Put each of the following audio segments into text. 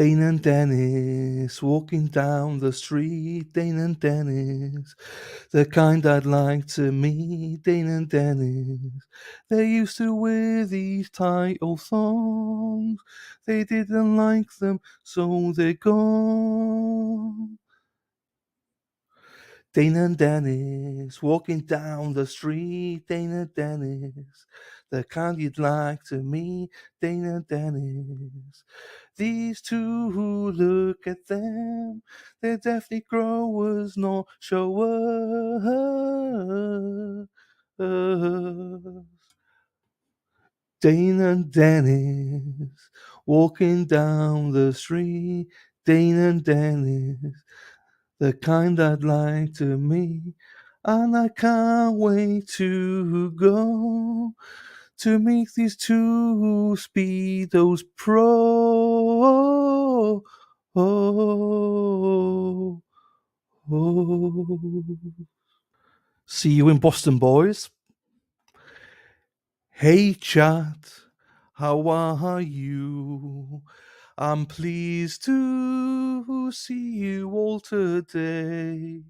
Dane and Dennis walking down the street. Dane and Dennis, the kind I'd like to meet. Dane and Dennis, they used to wear these tight old thongs. They didn't like them, so they're gone. Dane and Dennis walking down the street. Dane and Dennis, the kind you'd like to meet. Dane and Dennis. These two who look at them, they're definitely growers, not showers. Dane and Dennis walking down the street. Dane and Dennis, the kind I'd like to meet. And I can't wait to go to meet these two speedos pro. Oh, oh. See you in Boston, boys. Hey, chat, how are you? I'm pleased to see you all today.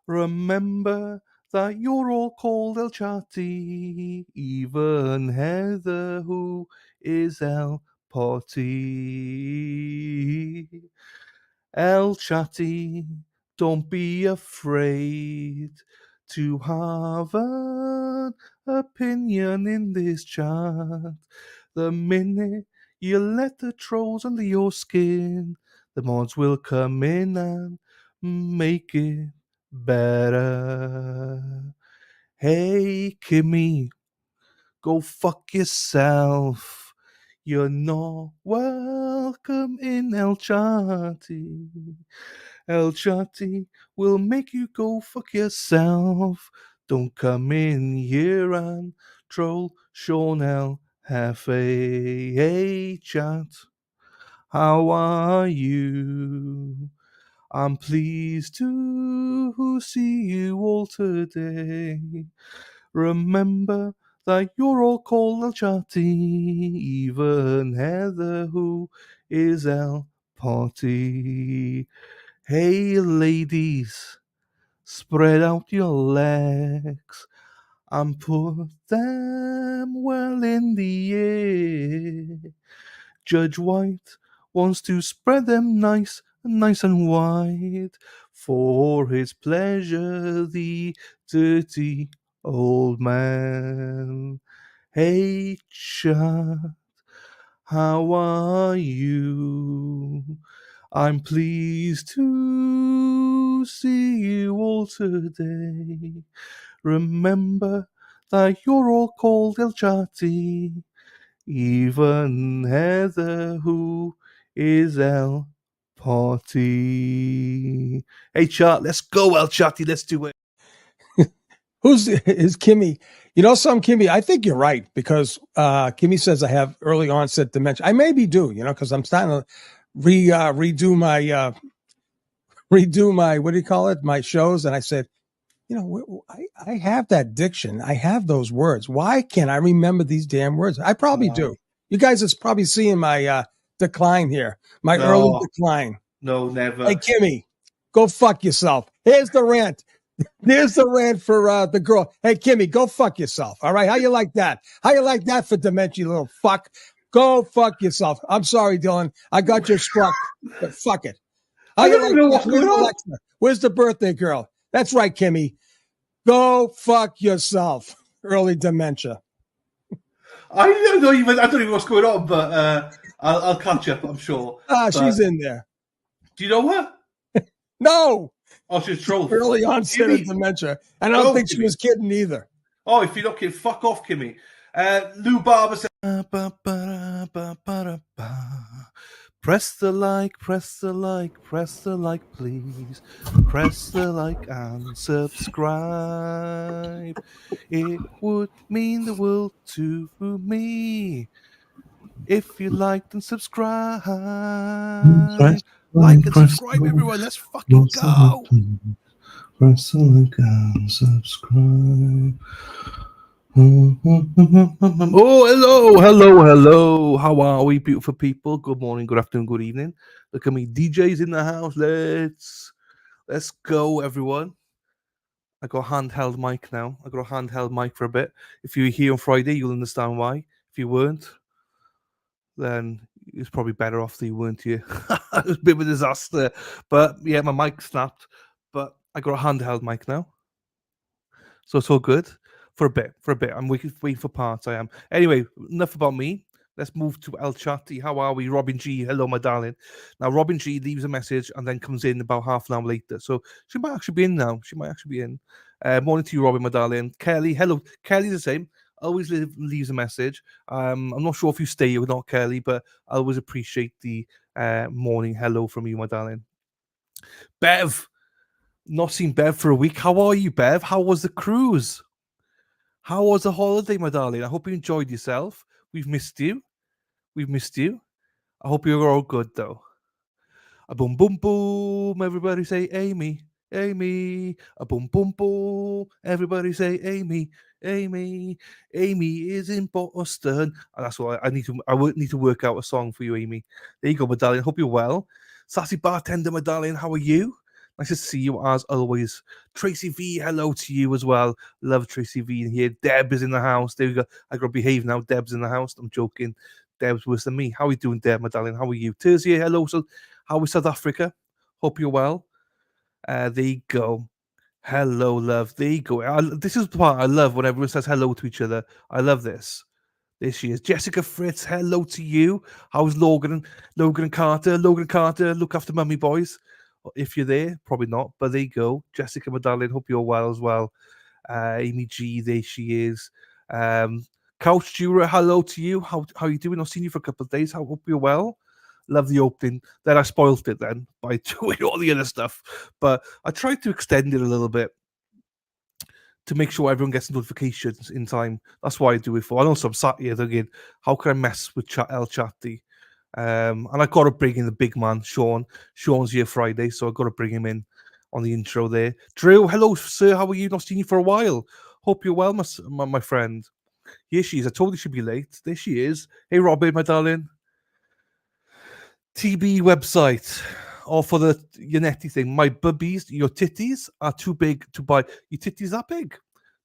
Remember that you're all called El Chatty, even Heather, who is El Potty. El Chatty, don't be afraid to have an opinion in this chat. The minute you let the trolls under your skin, the mods will come in and make it better. Hey, Kimmy, go fuck yourself. You're not welcome in El Chatty. El Chatty will make you go fuck yourself. Don't come in here and troll Sean El Hefe. Hey, chat, how are you? I'm pleased to see you all today. Remember that you're all called El Chatty, even Heather, who is El Potty. Hey, ladies, spread out your legs and put them well in the air. Judge White wants to spread them nice and wide for his pleasure, the dirty old man. Hey, chat, how are you? I'm pleased to see you all today. Remember that you're all called El Chatty, even Heather, who is El Potty. Hey, Chat, let's go, El Chatty, let's do it. Is Kimmy? You know something, Kimmy? I think you're right because Kimmy says I have early onset dementia. I maybe do, because I'm starting to redo my what do you call it? My shows, and I said, I have that diction. I have those words. Why can't I remember these damn words? I probably do. You guys is probably seeing my decline here, my early decline. No, never. Hey, Kimmy, go fuck yourself. Here's the rant. There's the rant for the girl. Hey, Kimmy, go fuck yourself. All right. How you like that? How you like that for dementia, you little fuck? Go fuck yourself. I'm sorry, Dylan. I got you struck, but fuck it. How you like that? Where's Alexa? Where's the birthday girl? That's right, Kimmy. Go fuck yourself. Early dementia. I don't even know what's going on, but I'll catch up, I'm sure. She's in there. Do you know her? No. Oh, she's trolling. Early onset of dementia. And I don't think she was kidding either. Oh, if you're not kidding, fuck off, Kimmy. Lou Barber said, press the like, press the like, press the like, please. Press the like and subscribe. It would mean the world to me if you liked and subscribe. Like and subscribe, everyone. Let's fucking go. Press the like and subscribe. Oh, hello. How are we, beautiful people? Good morning, good afternoon, good evening. Look at me, DJ's in the house. Let's go, everyone. I got a handheld mic now. I got a handheld mic for a bit. If you were here on Friday, you'll understand why. If you weren't, then it's probably better off that you weren't here. It was a bit of a disaster. But yeah, my mic snapped. But I got a handheld mic now. So it's all good for a bit. I'm waiting for parts. I am. Anyway, enough about me. Let's move to El Chatty. How are we? Robin G. Hello, my darling. Now, Robin G leaves a message and then comes in about half an hour later. So she might actually be in now. She might actually be in. Morning to you, Robin, my darling. Kelly, hello. Kelly's the same. Always leaves a message. I'm not sure if you stay or not, Kelly, but I always appreciate the morning hello from you, my darling. Bev, not seen Bev for a week. How are you, Bev? How was the cruise? How was the holiday, my darling? I hope you enjoyed yourself. We've missed you. We've missed you. I hope you're all good, though. A boom, boom, boom. Everybody say Amy, Amy. A boom, boom, boom. Everybody say Amy, Amy. Amy is in Boston. And that's why I need to. I would need to work out a song for you, Amy. There you go, my darling. Hope you're well. Sassy bartender, my darling. How are you? Nice to see you as always. Tracy V, hello to you as well. Love Tracy V in here. Deb is in the house. There we go. I gotta behave now. Deb's in the house. I'm joking. Deb's worse than me. How are you doing, Deb, my darling? How are you? Terzia, hello. So how is South Africa? Hope you're well. There you go. Hello, love. There you go. This is the part I love when everyone says hello to each other. I love this. There she is. Jessica Fritz, hello to you. How's Logan and Carter? Logan and Carter, look after mummy boys. If you're there, probably not, but there you go. Jessica, my darling, hope you're well as well. Amy G, there she is. Couch Jura, hello to you. How you doing? I've seen you for a couple of days. Hope you're well. Love the opening. Then I spoilt it then by doing all the other stuff. But I tried to extend it a little bit to make sure everyone gets notifications in time. That's why I do it for. And also I'm sat here thinking, how can I mess with El Chatty? And I got to bring in the big man, Sean. Sean's here Friday, so I got to bring him in on the intro there. Drew, hello, sir. How are you? Not seen you for a while. Hope you're well, my friend. Here she is. I told you she'd be late. There she is. Hey, Robin, my darling. TB website. Or for the Yaneti thing. My bubbies, your titties are too big to buy. Your titties are big.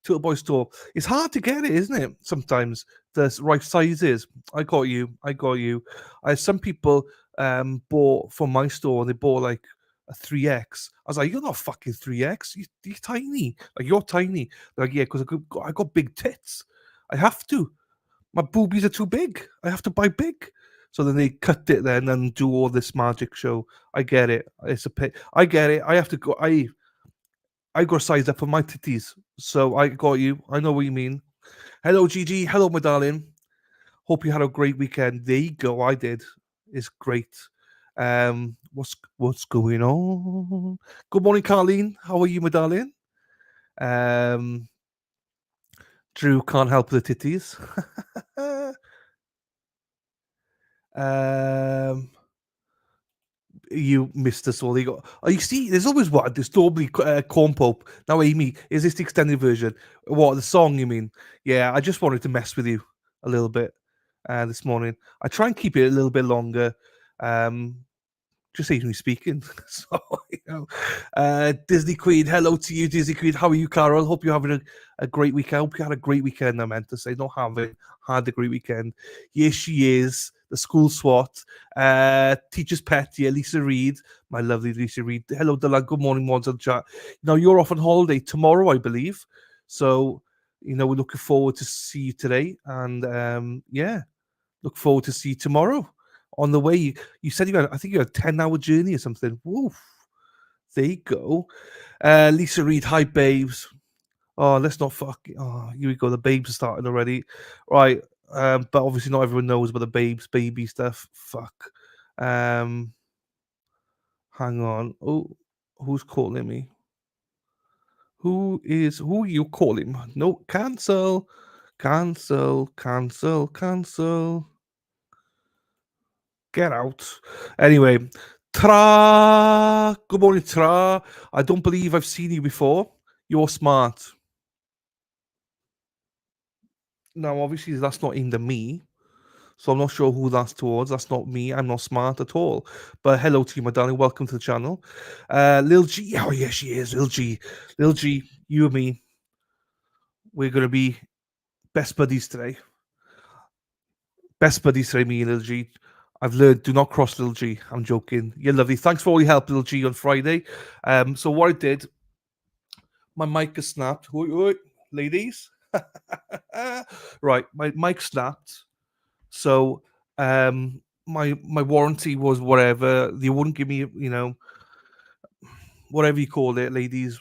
Turtle Boy store. It's hard to get it, isn't it? Sometimes the right sizes. I got you. Some people bought from my store. They bought like a 3X. I was like, you're not fucking 3X. You're tiny. Like you're tiny. They're like, yeah, because I got big tits. I have to. My boobies are too big. I have to buy big. So then they cut it then and do all this magic show. I get it. It's a pay. I get it. I have to go. I got sized up for my titties. So I got you. I know what you mean. Hello, Gigi. Hello, my darling. Hope you had a great weekend. There you go. I did. It's great. What's going on? Good morning, Carlene. How are you, my darling? Drew can't help the titties. You missed us all. You got. Oh, you see, there's always what this normally corn pulp. Now, Amy, is this the extended version? What the song? You mean? Yeah, I just wanted to mess with you a little bit this morning. I try and keep it a little bit longer. Um, just evenly speaking. So, Disney Queen, hello to you, Disney Queen. How are you, Carol? Hope you're having a great weekend. I hope you had a great weekend. I meant to say, not having had a great weekend. Yes, she is. The school SWAT. Teacher's pet, yeah, Lisa Reed. My lovely Lisa Reed. Hello, Dylan. Good morning, mods on chat. Now, you're off on holiday tomorrow, I believe. So, we're looking forward to see you today. And, yeah, look forward to see you tomorrow. On the way, you said I think you had a 10-hour journey or something. Woof. There you go. Lisa Reed, hi, babes. Oh, let's not fuck. Oh, here we go. The babes are starting already. Right. But obviously not everyone knows about the baby stuff. Fuck. Hang on. Oh, who's calling me? Who are you calling? No, cancel. Get out. Anyway, Tra. Good morning, Tra. I don't believe I've seen you before. You're smart. Now, obviously, that's not aimed at me. So I'm not sure who that's towards. That's not me. I'm not smart at all. But hello to you, my darling. Welcome to the channel. Lil G. Oh, yeah, she is. Lil G. Lil G, you and me, we're going to be best buddies today. Best buddies today, me and Lil G. I've learned do not cross Lil G. I'm joking. You're lovely. Thanks for all your help, Lil G, on Friday. So what I did, my mic has snapped. Ladies. Right, my mic snapped. So my warranty was whatever. They wouldn't give me, whatever you call it, ladies.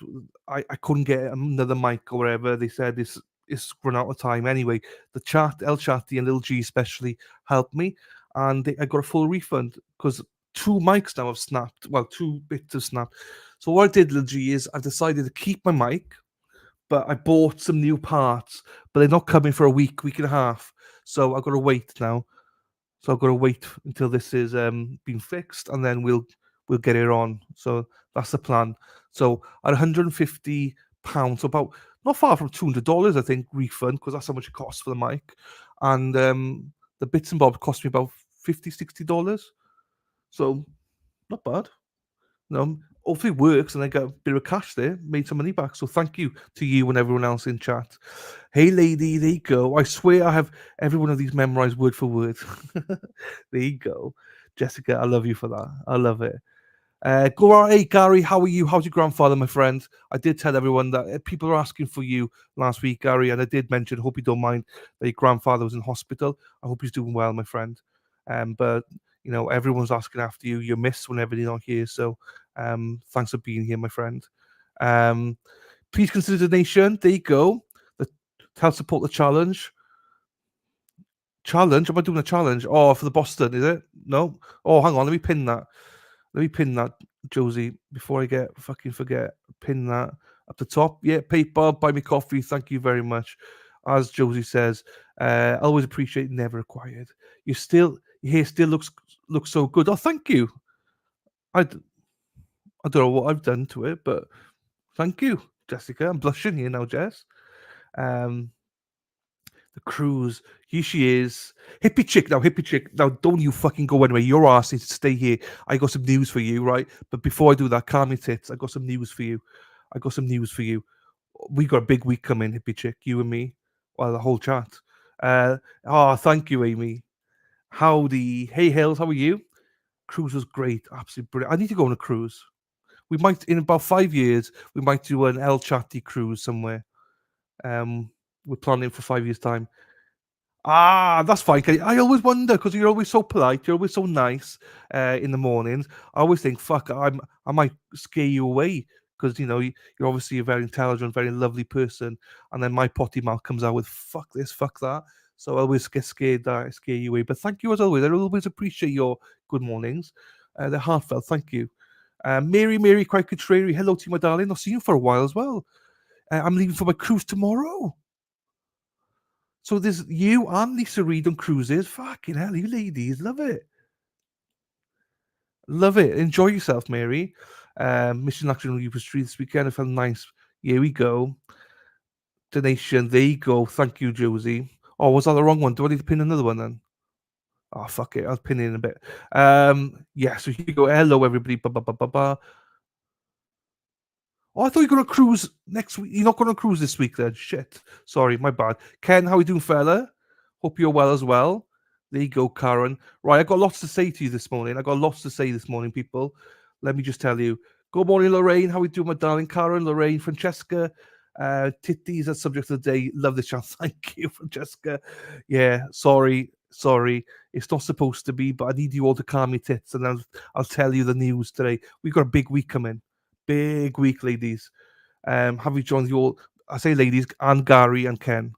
I couldn't get another mic or whatever. They said it's run out of time. Anyway, the chat, El Chatty and Lil G especially helped me, and I got a full refund because two mics now have snapped. Well, two bits have snapped. So what I did, Lil G, is I've decided to keep my mic, but I bought some new parts, but they're not coming for a week and a half. So I've got to wait now. So I've got to wait until this is been fixed, and then we'll get it on. So that's the plan. So at £150, so about not far from $200, I think, refund, because that's how much it costs for the mic, and the bits and bobs cost me about $50-$60. So not bad. No, hopefully it works, and I got a bit of cash there, made some money back. So thank you to you and everyone else in chat. Hey, lady, there you go. I swear I have every one of these memorized word for word. There you go. Jessica, I love you for that. I love it. Go on. Hey, Gary, how are you? How's your grandfather, my friend? I did tell everyone that people are asking for you last week, Gary, and I did mention, hope you don't mind, that your grandfather was in hospital. I hope he's doing well, my friend. But, everyone's asking after you. You're missed whenever you're not here. So thanks for being here, my friend. Please consider donation. There you go. To help support the challenge. Challenge? Am I doing a challenge? Oh, for the Boston, is it? No? Oh, hang on. Let me pin that. Josie, before I fucking forget. Pin that up the top. Yeah, PayPal, buy me coffee. Thank you very much. As Josie says, always appreciate, never required. Your hair still looks so good. Oh, thank you. I don't know what I've done to it, but thank you, Jessica. I'm blushing here now, Jess. The cruise. Here she is. Hippie chick. Now, don't you fucking go anywhere. Your ass needs to stay here. I got some news for you, right? But before I do that, calm your tits. I got some news for you. We got a big week coming, hippie chick. You and me. Well, the whole chat. Thank you, Amy. Howdy. Hey, Hills. How are you? Cruise was great. Absolutely brilliant. I need to go on a cruise. We might, in about 5 years, we might do an El Chatty cruise somewhere. We're planning for 5 years' time. That's fine. I always wonder, because you're always so polite, you're always so nice in the mornings. I always think, fuck, I might scare you away, because you're obviously a very intelligent, very lovely person, and then my potty mouth comes out with fuck this, fuck that. So I always get scared that I scare you away. But thank you as always. I always appreciate your good mornings. They're heartfelt. Thank you. Mary, quite contrary. Hello to you, my darling. Not seen you for a while as well. I'm leaving for my cruise tomorrow. So there's you and Lisa Reed on cruises. Fucking hell, you ladies. Love it. Love it. Enjoy yourself, Mary. Mission Action on Uber Street this weekend. I felt nice. Here we go. Donation. There you go. Thank you, Josie. Oh, was that the wrong one? Do I need to pin another one then? Oh, fuck it. I'll pin it in a bit. Yeah, so here you go. Hello, everybody. Ba, ba, ba, ba, ba. Oh, I thought you were going to cruise next week. You're not going to cruise this week then. Shit. Sorry, my bad. Ken, how you doing, fella? Hope you're well as well. There you go, Karen. Right, I got lots to say to you this morning. People. Let me just tell you. Good morning, Lorraine. How we doing, my darling? Karen, Lorraine, Francesca. Titties as subject of the day. Love this chance. Thank you, Francesca. Yeah, sorry. It's not supposed to be, but I need you all to calm your tits, and I'll tell you the news today. We've got a big week coming. Big week, ladies. Have we joined you all? I say ladies, and Gary and Ken.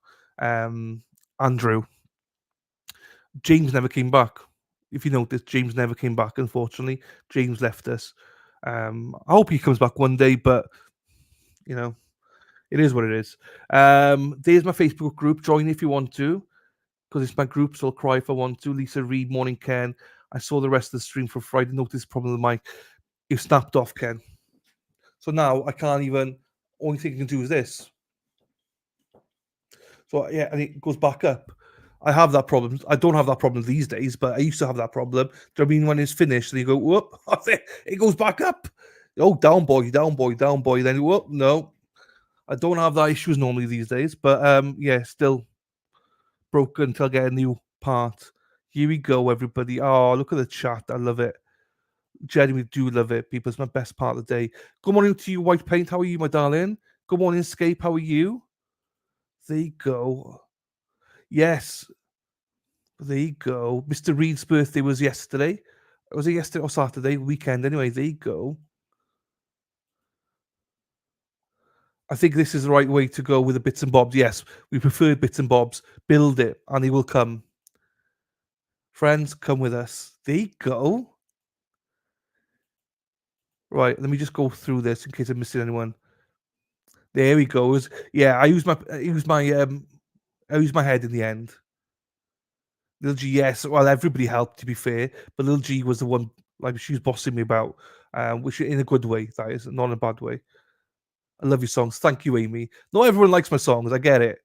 Andrew. James never came back. If you notice, James never came back, unfortunately. James left us. I hope he comes back one day, but it is what it is. There's my Facebook group. Join if you want to, because it's my group, so I'll cry if I want to. Lisa Reed, morning, Ken. I saw the rest of the stream for Friday. Noticed problem with the mic. You snapped off, Ken. So now I can't even. Only thing I can do is this. So yeah, and it goes back up. I have that problem. I don't have that problem these days, but I used to have that problem. Do you know what I mean? When it's finished, and you go, whoop, it goes back up. Oh, down boy, down boy, down boy. Then whoop, no, I don't have that issues normally these days. But yeah, still broken until I get a new part. Here we go, everybody. Oh, look at the chat. I love it. Genuinely do love it, people. It's my best part of the day. Good morning to you, White Paint. How are you, my darling? Good morning, Escape. How are you? There you go. Yes, there you go. Mr. Reed's birthday was yesterday. Was it yesterday or Saturday? Weekend, anyway. There you go. I think this is the right way to go with the bits and bobs. Yes, we prefer bits and bobs. Build it, and he will come. Friends, come with us. There you go. Right, let me just go through this in case I'm missing anyone. There he goes. Yeah, I use my head in the end. Little G, yes. Well, everybody helped, to be fair, but Little G was the one, like, she was bossing me about, which in a good way, that is, not in a bad way. I love your songs. Thank you, Amy. Not everyone likes my songs. I get it.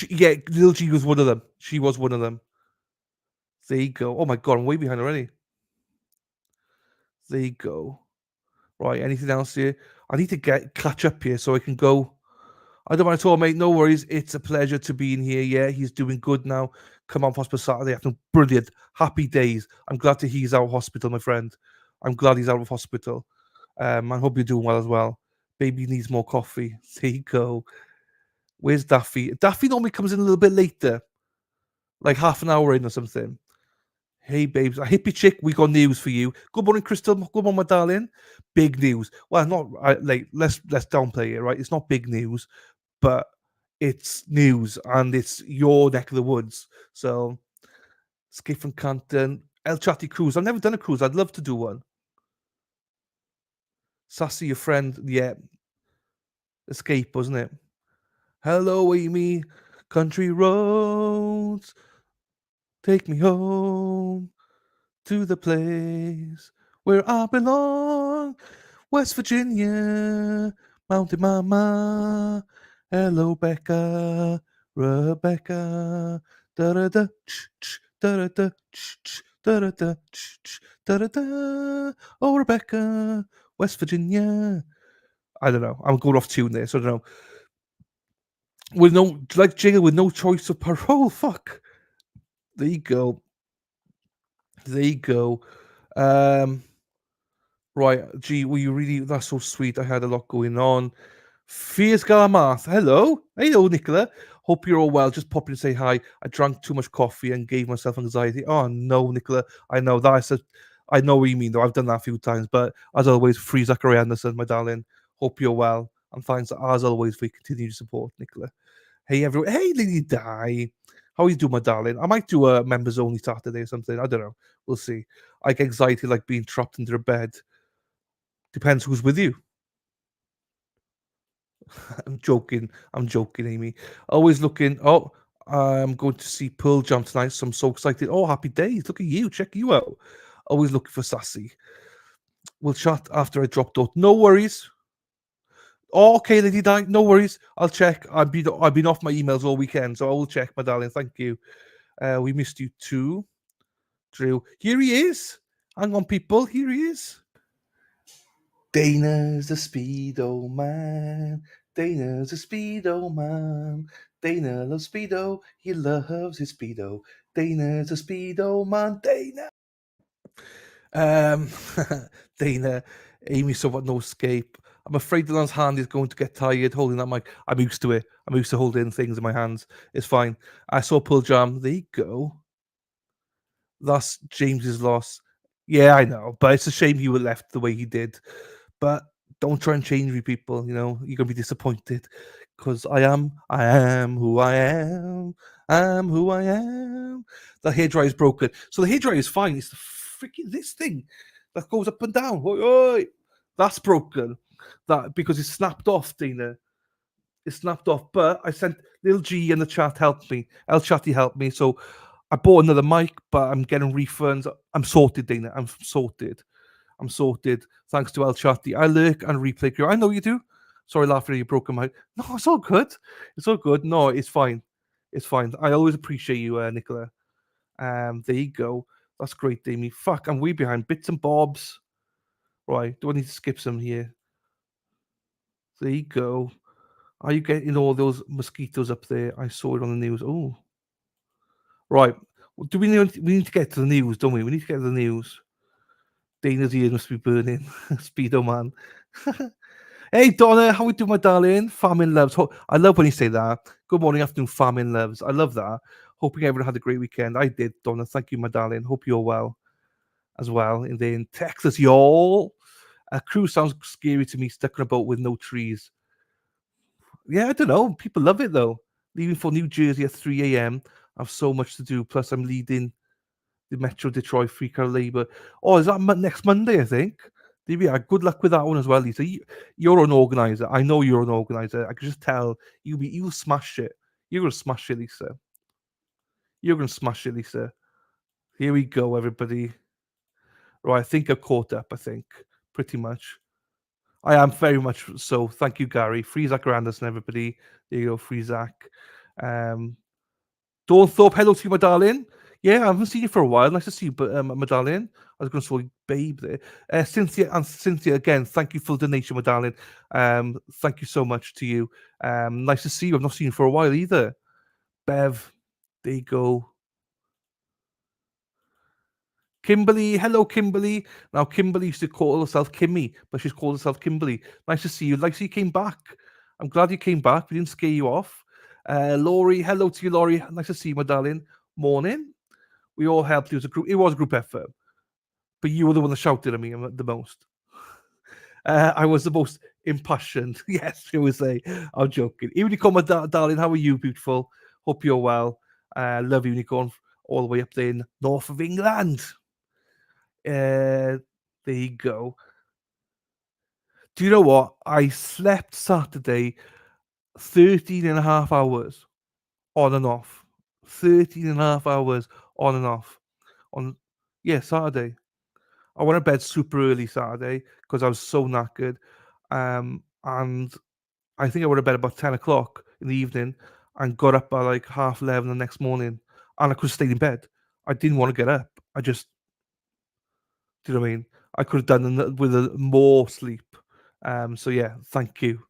Yeah, Little G was one of them. She was one of them. There you go. Oh my god, I'm way behind already. There you go. Right, anything else here? I need to catch up here so I can go. I don't mind at all, mate. No worries. It's a pleasure to be in here. Yeah, he's doing good now. Come on, hospital Saturday afternoon. Brilliant. Happy days. I'm glad to hear he's out of hospital, my friend. I'm glad he's out of hospital. I hope you're doing well as well. Baby needs more coffee. There you go. Where's Daffy? Daffy normally comes in a little bit later, like half an hour in or something. Hey, babes, a hippie chick. We got news for you. Good morning, Crystal. Good morning, my darling. Big news. Well, not like let's downplay it, right? It's not big news, but it's news and it's your neck of the woods. So, Escape from Canton, El Chatty cruise. I've never done a cruise. I'd love to do one. Sassy, your friend. Yeah, Escape, wasn't it? Hello, Amy. Country roads, take me home to the place where I belong. West Virginia, Mountain Mama. Hello, Becca, Rebecca. Da da da, da da da, da da da, da da da. Oh, Rebecca, West Virginia. I don't know. I'm going off tune there, so I don't know. With no, like Jiggle, with no choice of parole. Fuck. There you go. There you go. Right, gee, were you really? That's so sweet. I had a lot going on. Fierce Galamath. Hello, Nicola. Hope you're all well. Just pop in and say hi. I drank too much coffee and gave myself anxiety. Oh no, Nicola. I know that. I know what you mean, though. I've done that a few times. But as always, free Zachary Anderson, my darling. Hope you're well. And thanks as always for your continued support, Nicola. Hey everyone. Hey, Lady Di. How are you doing, my darling? I might do a members only Saturday or something. I don't know. We'll see. I get anxiety like being trapped into a bed. Depends who's with you. I'm joking. I'm joking, Amy. Always looking. Oh, I'm going to see Pearl Jam tonight, so I'm so excited. Oh, happy days. Look at you. Check you out. Always looking for Sassy. We'll chat after I dropped out. No worries. Oh, okay, Lady Di. No worries. I'll check. I've been off my emails all weekend, so I will check, my darling. Thank you. We missed you too, Drew. Here he is. Hang on, people. Here he is. Dana's a speedo man. Dana's a speedo man. Dana loves speedo. He loves his speedo. Dana's a speedo man. Dana. Um, Dana, Amy somewhat no escape. I'm afraid Dylan's hand is going to get tired holding that mic. I'm used to it. I'm used to holding things in my hands. It's fine. I saw Pearl Jam. There you go. That's James's loss. Yeah, I know, but it's a shame he was left the way he did. But don't try and change me, people. You know, you're gonna be disappointed because I am who I am. I'm who I am. The hairdryer is broken, so the hairdryer is fine. It's the freaking this thing that goes up and down. Oi, oi. That's broken. That because it snapped off, Dina. It snapped off. But I sent little G in the chat helped me. El Chatty helped me, so I bought another mic, but I'm getting refunds. I'm sorted, Dana. I'm sorted. Thanks to El Chatty. I lurk and replay. I know you do. Sorry, laughing at you broken my. No, it's all good. It's all good. No, it's fine. It's fine. I always appreciate you, Nicola. There you go. That's great, Damie. Fuck, I'm way behind. Bits and bobs. Right, do I need to skip some here? There you go. Are you getting all those mosquitoes up there? I saw it on the news. Oh, right. Do we need to get to the news, don't we? We need to get to the news. Dana's ears must be burning. Speedo man. Hey Donna, how we doing, my darling? Famine loves. I love when you say that. Good morning, afternoon, famine loves. I love that. Hoping everyone had a great weekend. I did, Donna. Thank you, my darling. Hope you're well as well. And then Texas, y'all. A cruise sounds scary to me, stuck in a boat with no trees. Yeah, I don't know. People love it though. Leaving for New Jersey at 3 a.m. I have so much to do. Plus, I'm leading the Metro Detroit Free Car Labour. Oh, is that next Monday? I think. Yeah, good luck with that one as well, Lisa. You're an organizer. I know you're an organizer. I can just tell you'll smash it. You're gonna smash it, Lisa. You're gonna smash it, Lisa. Here we go, everybody. Right, I think I've caught up. I think pretty much. I am very much so. Thank you, Gary. Free Zach Anderson, everybody. There you go, free Zach. Dawn Thorpe, hello to you, my darling. Yeah, I haven't seen you for a while. Nice to see you, my darling. I was going to say babe there. Cynthia, again, thank you for the donation, my darling. Thank you so much to you. Nice to see you. I've not seen you for a while either. Bev, there you go. Kimberly, hello, Kimberly. Now, Kimberly used to call herself Kimmy, but she's called herself Kimberly. Nice to see you. Like, so you came back. I'm glad you came back. We didn't scare you off. Laurie, hello to you, Laurie. Nice to see you, my darling. Morning. We all helped you as a group. It was a group effort, but you were the one that shouted at me the most. I was the most impassioned. Yes, you would say. I'm joking. Unicorn, my darling, how are you, beautiful? Hope you're well. Love you, Unicorn, all the way up there in north of England. There you go. Do you know what? I slept Saturday 13 and a half hours on and off. 13 and a half hours on and off. Saturday. I went to bed super early Saturday because I was so knackered. And I think I went to bed about 10 o'clock in the evening and got up by like 11:30 the next morning. And I could stay in bed. I didn't want to get up. I just, do you know what I mean? I could have done with more sleep. So yeah, thank you.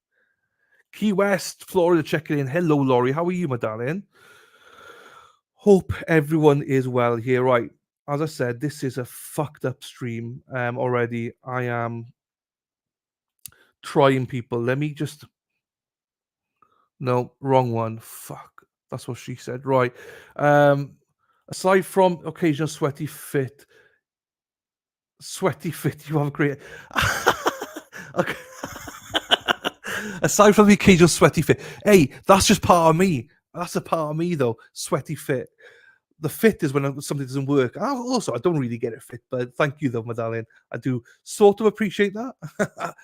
Key West, Florida, checking in. Hello, Laurie. How are you, my darling? Hope everyone is well here. Right. As I said, this is a fucked up stream already. I am trying people. Let me just. No, wrong one. Fuck. That's what she said. Right. Aside from occasional sweaty fit, you have a great. Okay. Aside from the occasional sweaty fit, hey, that's just part of me. That's a part of me, though. Sweaty fit. The fit is when something doesn't work. Also, I don't really get it fit, but thank you, though, my darling. I do sort of appreciate that.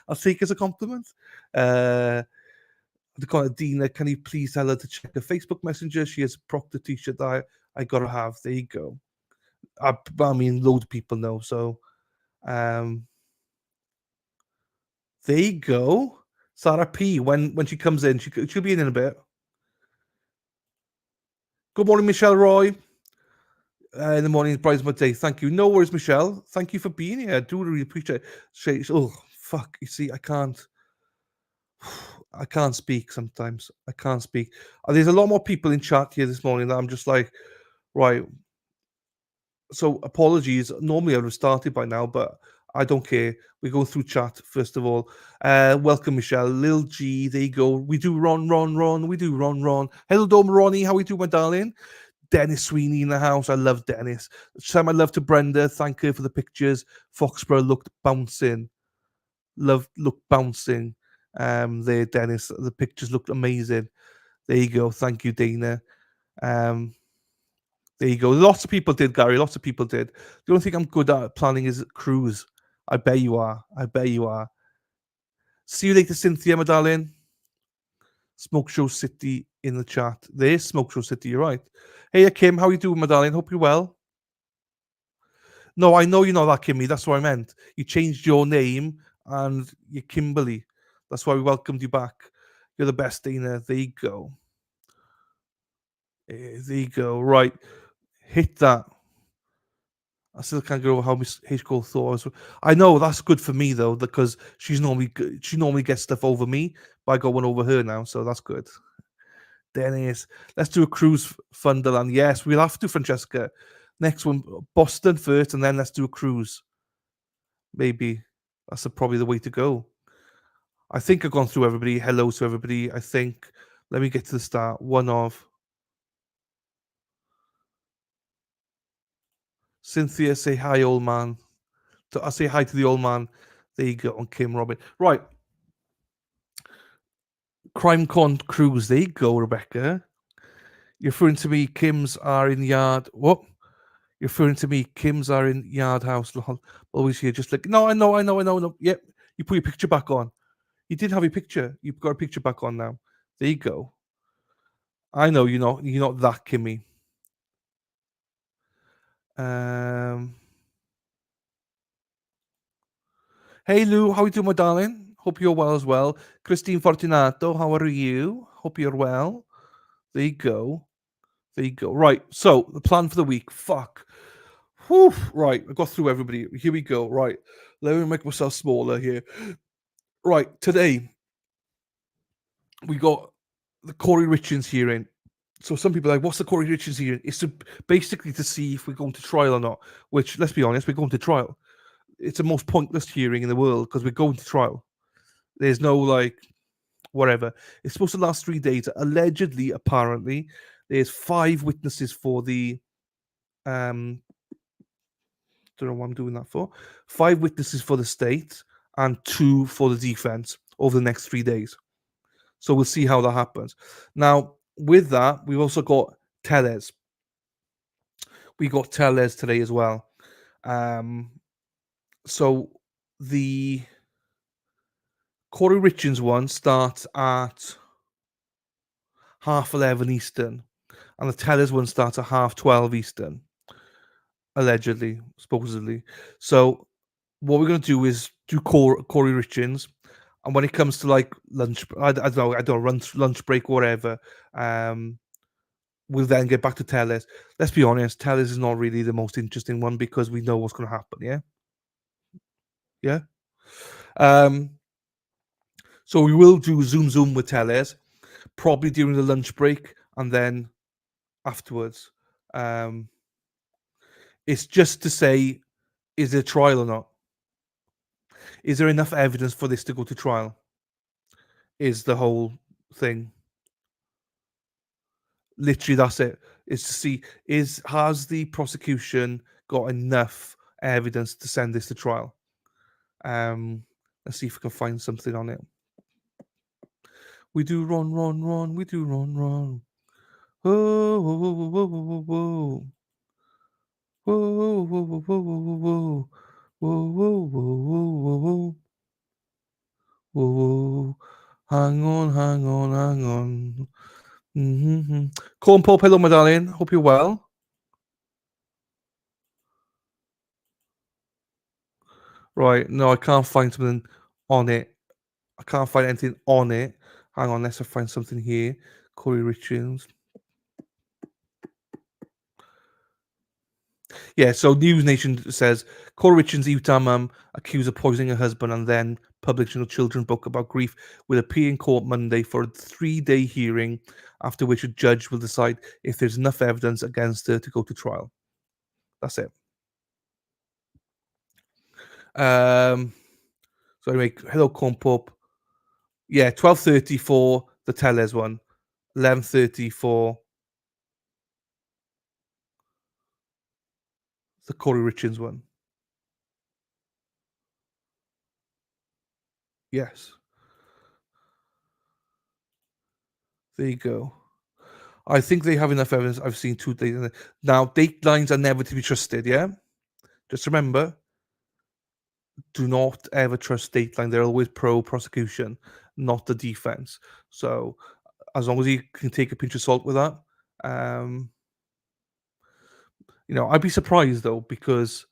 I'll take it as a compliment. The kind of Dina, can you please tell her to check her Facebook Messenger? She has a Proctor t-shirt that I gotta have. There you go. I mean, loads of people know. So, there you go. Sarah P. When she comes in, she'll be in a bit. Good morning, Michelle Roy. In the morning, bright my day. Thank you. No worries, Michelle. Thank you for being here. I do really appreciate it. Oh, fuck. You see, I can't speak sometimes. I can't speak. There's a lot more people in chat here this morning that I'm just like, right. So apologies. Normally I would have started by now, but I don't care. We go through chat first of all. Welcome, Michelle. Lil G, there you go. We do Ron. We do Ron. Hello, Dom Ronnie. How we do, my darling? Dennis Sweeney in the house. I love Dennis. Send my love to Brenda. Thank her for the pictures. Foxborough looked bouncing. Looked bouncing. There, Dennis. The pictures looked amazing. There you go. Thank you, Dana. There you go. Lots of people did, Gary. Lots of people did. The only thing I'm good at planning is cruise. I bet you are. See you later, Cynthia, my darling. Smoke Show City in the chat. There's Smoke Show City, you're right. Hey, Kim, how you doing, my darling? Hope you're well. No, I know you're not that Kimmy. That's what I meant. You changed your name and you're Kimberly. That's why we welcomed you back. You're the best, Dana. There you go. There you go. Right. Hit that. I still can't get over how Miss H. Cole thought. I know that's good for me though, because she normally gets stuff over me, but I got one over her now, so that's good. Dennis, let's do a cruise Thunderland. Yes, we'll have to, Francesca. Next one, Boston first, and then let's do a cruise. Maybe that's probably the way to go. I think I've gone through everybody. Hello to everybody. I think. Let me get to the start. One of Cynthia, say hi, old man. I'll say hi to the old man. There you go, on Kim Robin. Right. Crime Con Cruise. There you go, Rebecca. You're referring to me, Kim's are in yard. What? You're referring to me, Kim's are in yard house. Always here, just like, no, I know. Yep. You put your picture back on. You did have your picture. You've got a picture back on now. There you go. I know you're not that Kimmy. Hey Lou, how are you doing, my darling? Hope you're well as well. Christine Fortunato, how are you? Hope you're well. There you go. There you go. Right. So the plan for the week. Fuck. Whew. Right. I got through everybody. Here we go. Right. Let me make myself smaller here. Right. Today we got the Kouri Richins hearing. So some people are like, what's the Kouri Richins hearing? It's basically to see if we're going to trial or not. Which, let's be honest, we're going to trial. It's the most pointless hearing in the world because we're going to trial. There's no like whatever. It's supposed to last 3 days. Allegedly, apparently, there's 5 witnesses for the don't know what I'm doing that for. 5 witnesses for the state and 2 for the defense over the next 3 days. So we'll see how that happens. Now, with that, we've also got Teles. We got Teles today as well. So the Kouri Richins one starts at 11:30 Eastern, and the Teles one starts at 12:30 Eastern. Allegedly, supposedly. So what we're going to do is do Kouri Richins, and when it comes to like lunch, I don't know, lunch break or whatever, we'll then get back to Teles. Let's be honest, Teles is not really the most interesting one because we know what's going to happen. Yeah. So we will do Zoom with Teles, probably during the lunch break, and then afterwards. It's just to say, is there a trial or not? Is there enough evidence for this to go to trial? Is the whole thing. Literally, that's it. Is to see has the prosecution got enough evidence to send this to trial? Let's see if we can find something on it. We do run. We do run. Whoa, whoa, whoa, whoa, whoa, whoa, whoa, whoa, whoa, whoa, whoa, whoa, whoa, whoa, whoa, whoa, whoa. Hang on. Mm-hmm. Corn Pop, hello, my darling. Hope you're well. Right, no, I can't find something on it. I can't find anything on it. Hang on, let's find something here. Kouri Richins. Yeah, so News Nation says Kouri Richins' Utah mum accused of poisoning her husband and then publishing a children's book about grief will appear in court Monday for a 3-day hearing, after which a judge will decide if there's enough evidence against her to go to trial. That's it. So anyway, hello, Corn Pop. Yeah, 12:30 for the Teles one, 11:30 for the Kouri Richins one. Yes. There you go. I think they have enough evidence. I've seen 2 days. Now, datelines are never to be trusted, yeah? Just remember, do not ever trust Dateline. They're always pro prosecution, not the defense. So, as long as you can take a pinch of salt with that, I'd be surprised though, because,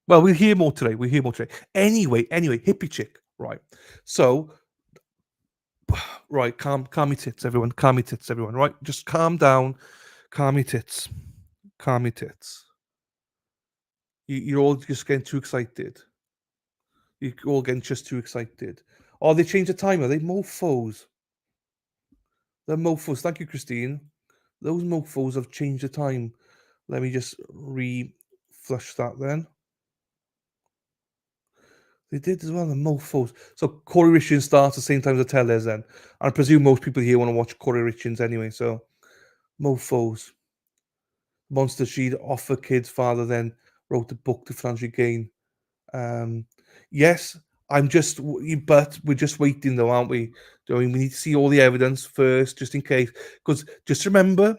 well, we'll hear more today. Anyway, hippie chick, right? So, Right, calm your tits, everyone. Calm your tits, everyone. Right, just calm down. Calm your tits. Calm your tits. You're all just getting too excited. You're all getting just too excited. Oh, they changed the timer. They mofos. They're mofos. Thank you, Christine. Those mofos have changed the time. Let me just flush that then. They did as well, the mofos. So Kouri Richins starts the same time as the Tellers then. And I presume most people here want to watch Kouri Richins anyway, so mofos. Monster She'd offer kid's father then wrote the book to financially gain. Yes, but we're just waiting though, aren't we? We need to see all the evidence first, just in case. Because just remember,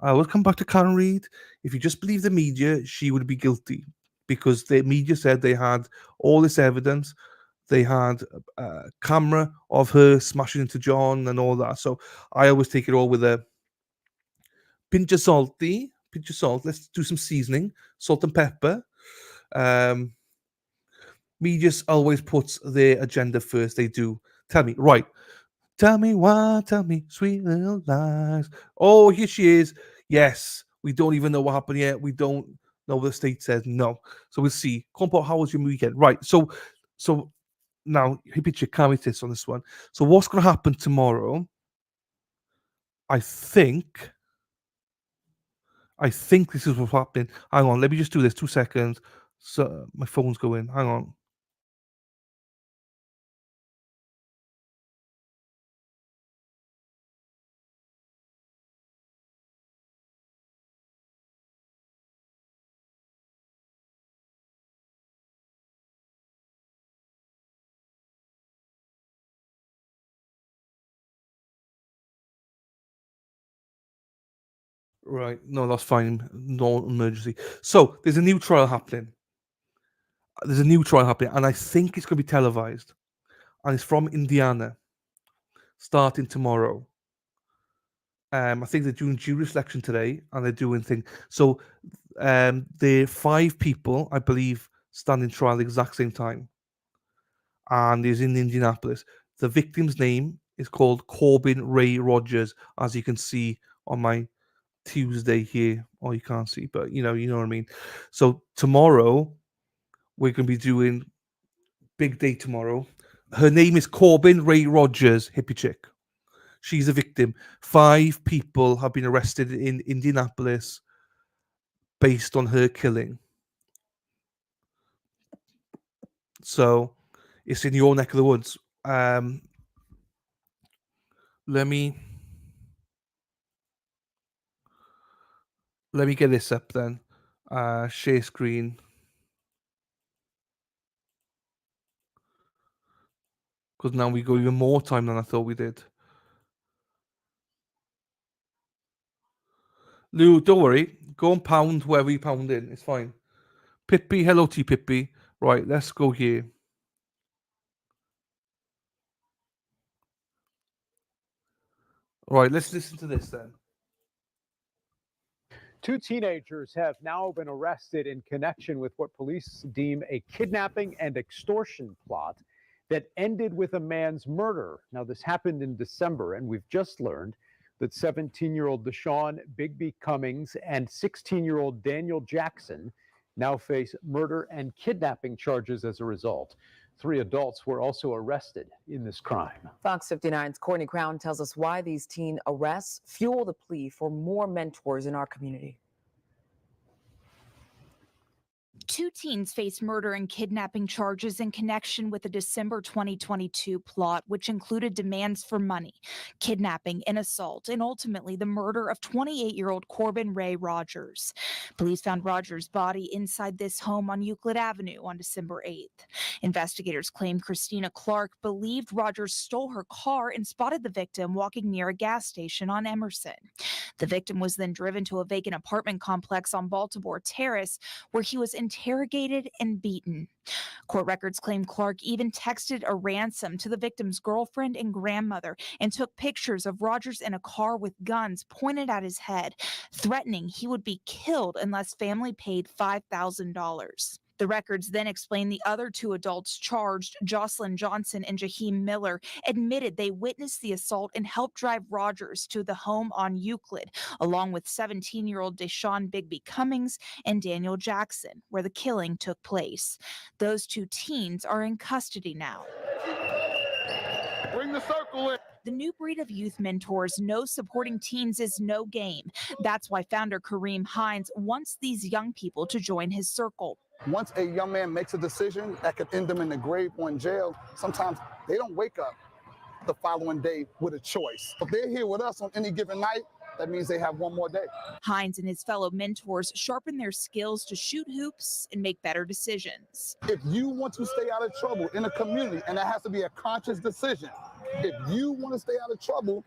I will come back to Karen Reid. If you just believe the media, she would be guilty because the media said they had all this evidence. They had a camera of her smashing into John and all that. So I always take it all with a pinch of salty, pinch of salt. Let's do some seasoning, salt and pepper. Um, Media always puts their agenda first. They do. Tell me, right? Tell me why, tell me sweet little lies. Oh, here she is. Yes, we don't even know what happened yet. We don't know what the state says. No. So we'll see. Compo, how was your weekend? Right. So now, picture committees on this one. So what's going to happen tomorrow? I think this is what's happening. Hang on, let me just do this. 2 seconds. So my phone's going. Hang on. Right. No, that's fine. No emergency. So there's a new trial happening. And I think it's going to be televised. And it's from Indiana, starting tomorrow. I think they're doing jury selection today, and they're doing things. So the 5 people, I believe, stand in trial at the exact same time, and is in Indianapolis. The victim's name is called Corbin Ray Rogers, as you can see on my Tuesday here. Oh, you can't see, but you know what I mean. So tomorrow we're going to be doing big day tomorrow. Her name is Corbin Ray Rogers, hippie chick. She's a victim. 5 people have been arrested in Indianapolis based on her killing. So it's in your neck of the woods. Let me get this up then. Share screen. Because now we go even more time than I thought we did. Lou, don't worry. Go and pound wherever you pound in. It's fine. Pippi, hello to you, Pippi. Right, let's go here. Right, let's listen to this then. 2 teenagers have now been arrested in connection with what police deem a kidnapping and extortion plot that ended with a man's murder. Now, this happened in December, and we've just learned that 17-year-old Deshaun Bigby Cummings and 16-year-old Daniel Jackson now face murder and kidnapping charges as a result. 3 adults were also arrested in this crime. Fox 59's Courtney Crown tells us why these teen arrests fuel the plea for more mentors in our community. 2 teens face murder and kidnapping charges in connection with the December 2022 plot, which included demands for money, kidnapping, and assault, and ultimately the murder of 28-year-old Corbin Ray Rogers. Police found Rogers' body inside this home on Euclid Avenue on December 8th. Investigators claim Christina Clark believed Rogers stole her car and spotted the victim walking near a gas station on Emerson. The victim was then driven to a vacant apartment complex on Baltimore Terrace, where he was interrogated and beaten. Court records claim Clark even texted a ransom to the victim's girlfriend and grandmother and took pictures of Rogers in a car with guns pointed at his head, threatening he would be killed unless family paid $5,000. The records then explain the other two adults charged, Jocelyn Johnson and Jaheim Miller, admitted they witnessed the assault and helped drive Rogers to the home on Euclid, along with 17-year-old Deshaun Bigby Cummings and Daniel Jackson, where the killing took place. Those two teens are in custody now. Bring the circle in. The new breed of youth mentors know supporting teens is no game. That's why founder Kouri Richins wants these young people to join his circle. Once a young man makes a decision that could end them in the grave or in jail, sometimes they don't wake up the following day with a choice. If they're here with us on any given night, that means they have one more day. Hines and his fellow mentors sharpen their skills to shoot hoops and make better decisions. If you want to stay out of trouble in a community, and that has to be a conscious decision, if you want to stay out of trouble,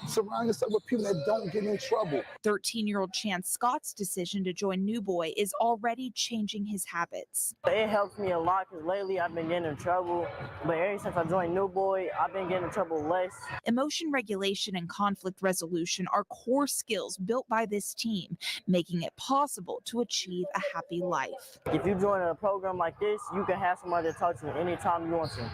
surround yourself with people that don't get in trouble. 13-year-old Chance Scott's decision to join New Boy is already changing his habits. It helps me a lot because lately I've been getting in trouble, but ever since I joined New Boy, I've been getting in trouble less. Emotion regulation and conflict resolution are core skills built by this team, making it possible to achieve a happy life. If you join a program like this, you can have somebody to talk to anytime you want to.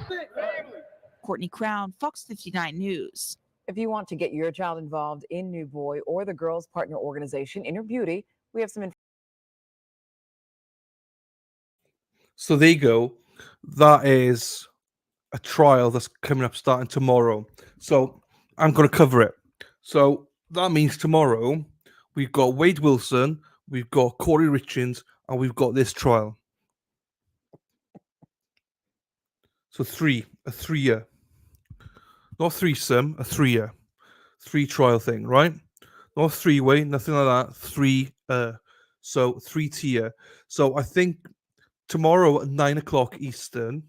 Courtney Crown, Fox 59 News. If you want to get your child involved in New Boy or the girls' partner organization, Inner Beauty, we have some information. So there you go. That is a trial that's coming up starting tomorrow. So I'm going to cover it. So that means tomorrow we've got Wade Wilson, we've got Kouri Richins, and we've got this trial. So a three-year. Not threesome, a three-year. 3 trial thing, right? Not three-way, nothing like that. 3 so 3-tier. So I think tomorrow at 9 o'clock Eastern,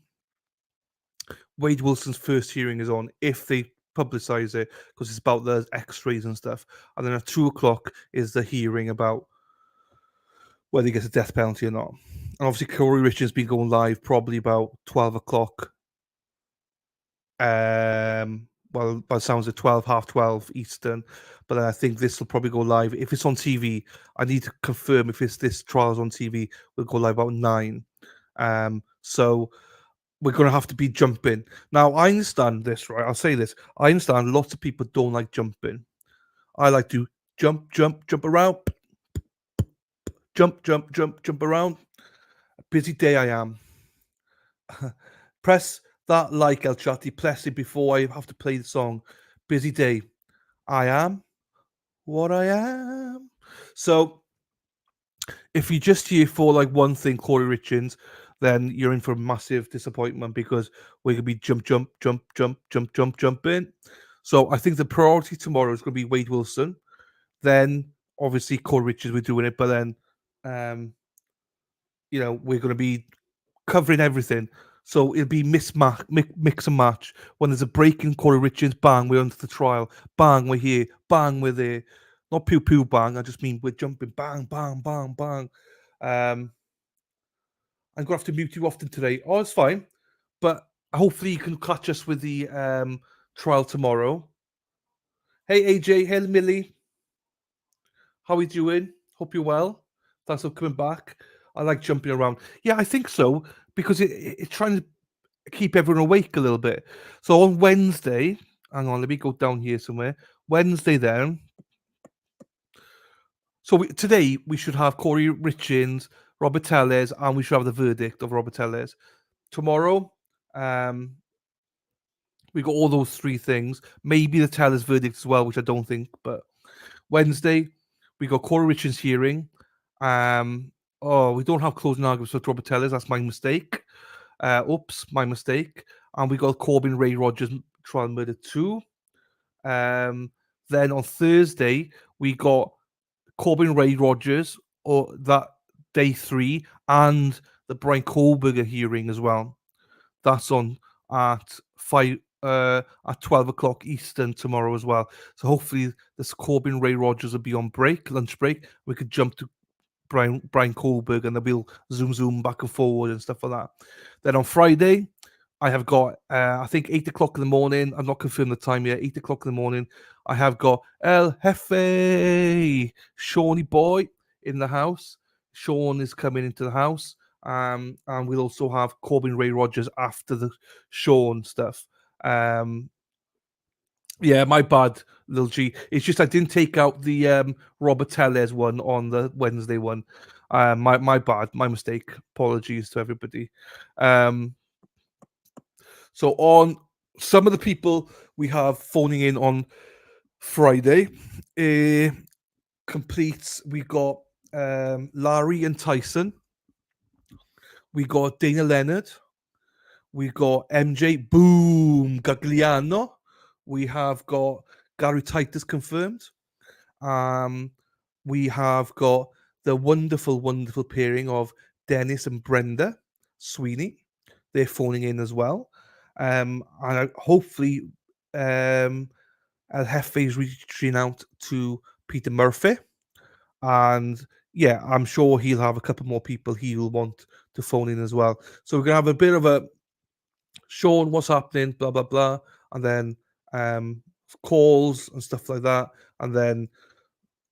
Wade Wilson's first hearing is on, if they publicize it, because it's about the x-rays and stuff. And then at 2 o'clock is the hearing about whether he gets a death penalty or not. And obviously Kouri Richins has been going live probably about 12 o'clock. Well, by the sounds of 12, half 12 Eastern. But then I think this will probably go live. If it's on TV, I need to confirm if this trial's on TV. We'll go live about 9. So we're going to have to be jumping. Now, I understand this, right? I'll say this. I understand lots of people don't like jumping. I like to jump around. Jump around. A busy day I am. Press that like, El Chatti, press it before I have to play the song. Busy day. I am what I am. So if you're just here for like one thing, Kouri Richins, then you're in for a massive disappointment because we're gonna be jumping. So I think the priority tomorrow is gonna be Wade Wilson. Then obviously Kouri Richins, we're doing it, but then we're gonna be covering everything. So it'll be mix and match. When there's a break in Kouri Richins, bang, we're onto the trial. Bang, we're here. Bang, we're there. Not pew bang. I just mean we're jumping. Bang. I'm gonna have to mute you often today. Oh, it's fine. But hopefully you can catch us with the trial tomorrow. Hey AJ, hey Millie. How are you doing? Hope you're well. Thanks for coming back. I like jumping around. Yeah, I think so. Because it's trying to keep everyone awake a little bit. So on Wednesday, hang on, let me go down here somewhere. Wednesday then. So today we should have Kouri Richins, Robert Tellez, and we should have the verdict of Robert Tellez. Tomorrow, we got all those 3 things. Maybe the Tellez verdict as well, which I don't think. But Wednesday, we got Kouri Richins hearing. We don't have closing arguments with Robert Tellez. That's my mistake. My mistake. And we got Corbin Ray Rogers trial murder 2. Then on Thursday, we got Corbin Ray Rogers, or that day 3, and the Brian Kohlberger hearing as well. That's on at 12 o'clock Eastern tomorrow as well. So hopefully this Corbin Ray Rogers will be on lunch break. We could jump to Brian Kohlberg, and they'll zoom back and forward and stuff like that. Then on Friday, I have got, I think 8 o'clock in the morning. I'm not confirmed the time yet. 8 o'clock in the morning, I have got El Jefe, Shawnee boy in the house. Sean is coming into the house, And we'll also have Corbin Ray Rogers after the show and stuff. Yeah, my bad, Lil G. It's just I didn't take out the Robert Tellez one on the Wednesday one. My bad, my mistake. Apologies to everybody. So on some of the people we have phoning in on Friday, completes. We got Larry and Tyson. We got Dana Leonard. We got MJ Boom Gagliano. We have got Gary Titus confirmed. We have got the wonderful, wonderful pairing of Dennis and Brenda Sweeney. They're phoning in as well. And hopefully, El Jefe is reaching out to Peter Murphy. And yeah, I'm sure he'll have a couple more people he will want to phone in as well. So we're going to have a bit of a Sean, what's happening, blah, blah, blah. And then calls and stuff like that. And then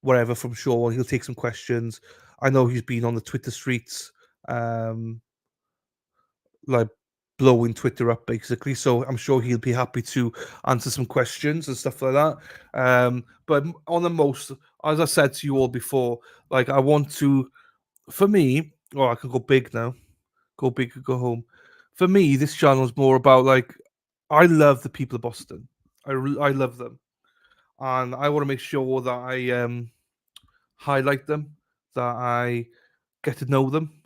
whatever from Sean, he'll take some questions. I know he's been on the Twitter streets, like blowing Twitter up basically. So I'm sure he'll be happy to answer some questions and stuff like that. But on the most, as I said to you all before, like I want to, for me, oh, I can go big now, go big, go home. For me, this channel is more about like, I love the people of Boston. I love them, and I want to make sure that I highlight them, that I get to know them,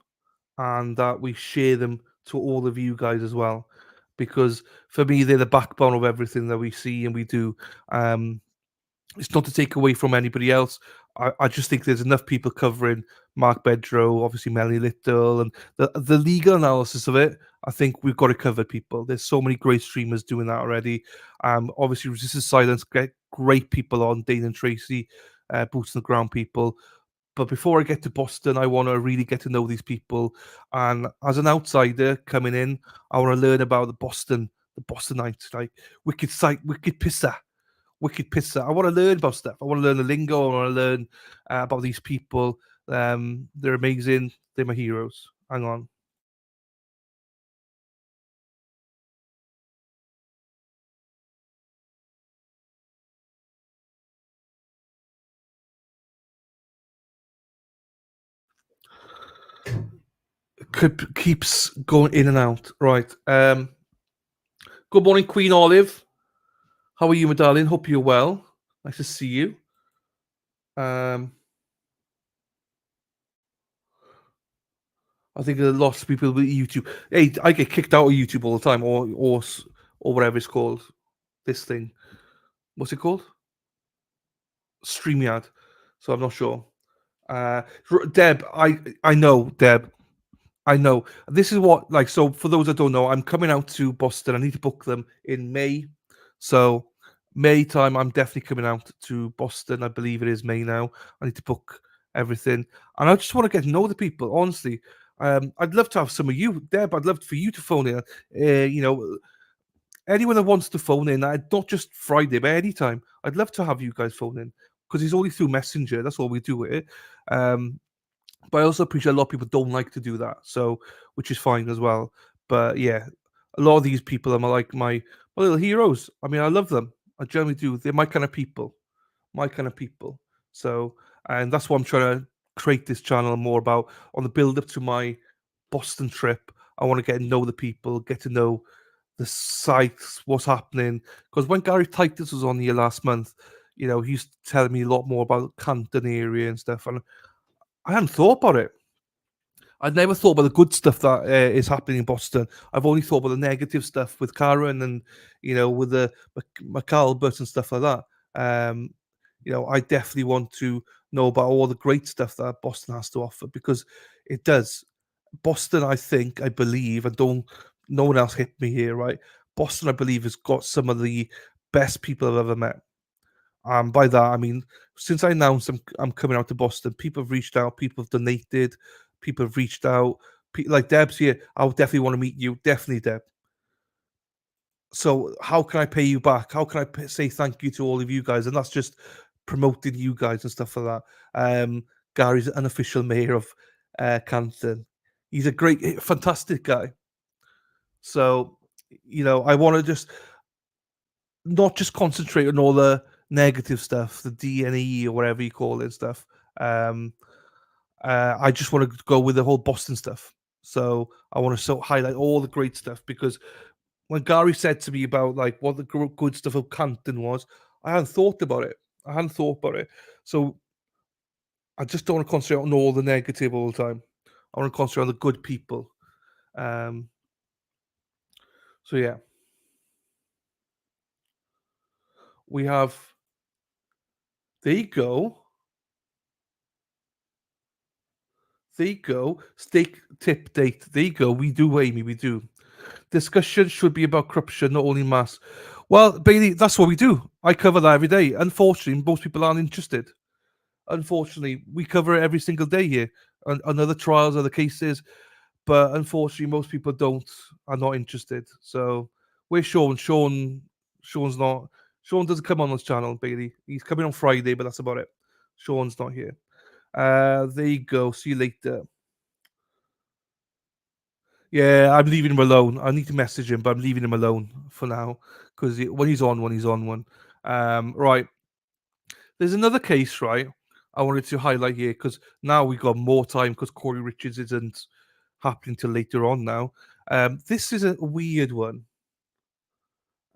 and that we share them to all of you guys as well. Because for me, they're the backbone of everything that we see and we do. It's not to take away from anybody else. I just think there's enough people covering Mark Bedrow, obviously Melanie Little, and the legal analysis of it. I think we've got to cover people. There's so many great streamers doing that already. Obviously, Resistance Silence get great people on, Dane and Tracy, boots on the ground people. But before I get to Boston, I want to really get to know these people. And as an outsider coming in, I want to learn about the Bostonites, like wicked sight, wicked pisser. I want to learn about stuff. I want to learn the lingo. I want to learn about these people. They're amazing. They're my heroes. Hang on. Keeps going in and out. Right. Good morning, Queen Olive. How are you, my darling? Hope you're well. Nice to see you. I think a lot of people with YouTube. Hey, I get kicked out of YouTube all the time, or whatever it's called. This thing, what's it called? StreamYard. So I'm not sure. Deb, I know, Deb. I know. This is what, like, so for those that don't know, I'm coming out to Boston. I need to book them in May. So May time, I'm definitely coming out to Boston. I believe it is May now. I need to book everything. And I just want to get to know the people, honestly. I'd love to have some of you, Deb. I'd love for you to phone in. Anyone that wants to phone in, not just Friday, but anytime. I'd love to have you guys phone in because it's only through Messenger. That's all we do with it. But I also appreciate a lot of people don't like to do that, so which is fine as well. But yeah, a lot of these people are like my little heroes. I mean, I love them. I generally do. They're my kind of people. My kind of people. So, and that's what I'm trying to create this channel more about on the build up to my Boston trip. I want to get to know the people, get to know the sites, what's happening. Because when Gary Titus was on here last month, he's telling me a lot more about Canton area and stuff, and I hadn't thought about it. I'd never thought about the good stuff that is happening in Boston. I've only thought about the negative stuff with Karen and, with the McAlbert and stuff like that. I definitely want to know about all the great stuff that Boston has to offer because it does. Boston, I believe, and no one else hit me here, right? Boston, I believe, has got some of the best people I've ever met. By that, I mean, since I announced I'm coming out to Boston, people have reached out, people have donated, people have reached out. Like Deb's here, I would definitely want to meet you. Definitely, Deb. So how can I pay you back? How can I say thank you to all of you guys? And that's just promoting you guys and stuff like that. Gary's unofficial mayor of Canton. He's a great, fantastic guy. So, I want to just not just concentrate on all the negative stuff, the DNE or whatever you call it stuff. I just want to go with the whole Boston stuff. So I want to highlight all the great stuff, because when Gary said to me about like what the good stuff of Canton was, I hadn't thought about it. So I just don't want to concentrate on all the negative all the time. I want to concentrate on the good people. So yeah, we have. There you go. There you go. Steak tip date. There you go. We do, Amy. We do. Discussion should be about corruption, not only mass. Well, Bailey, that's what we do. I cover that every day. Unfortunately, most people aren't interested. Unfortunately, we cover it every single day here on other trials, other cases. But unfortunately, most people are not interested. So where's Sean? Sean's not. Sean doesn't come on this channel, Bailey. He's coming on Friday, but that's about it. Sean's not here. There you go. See you later. Yeah, I'm leaving him alone. I need to message him, but I'm leaving him alone for now, because when he's on one. Right. There's another case, right, I wanted to highlight here, because now we've got more time, because Kouri Richins isn't happening till later on now. This is a weird one.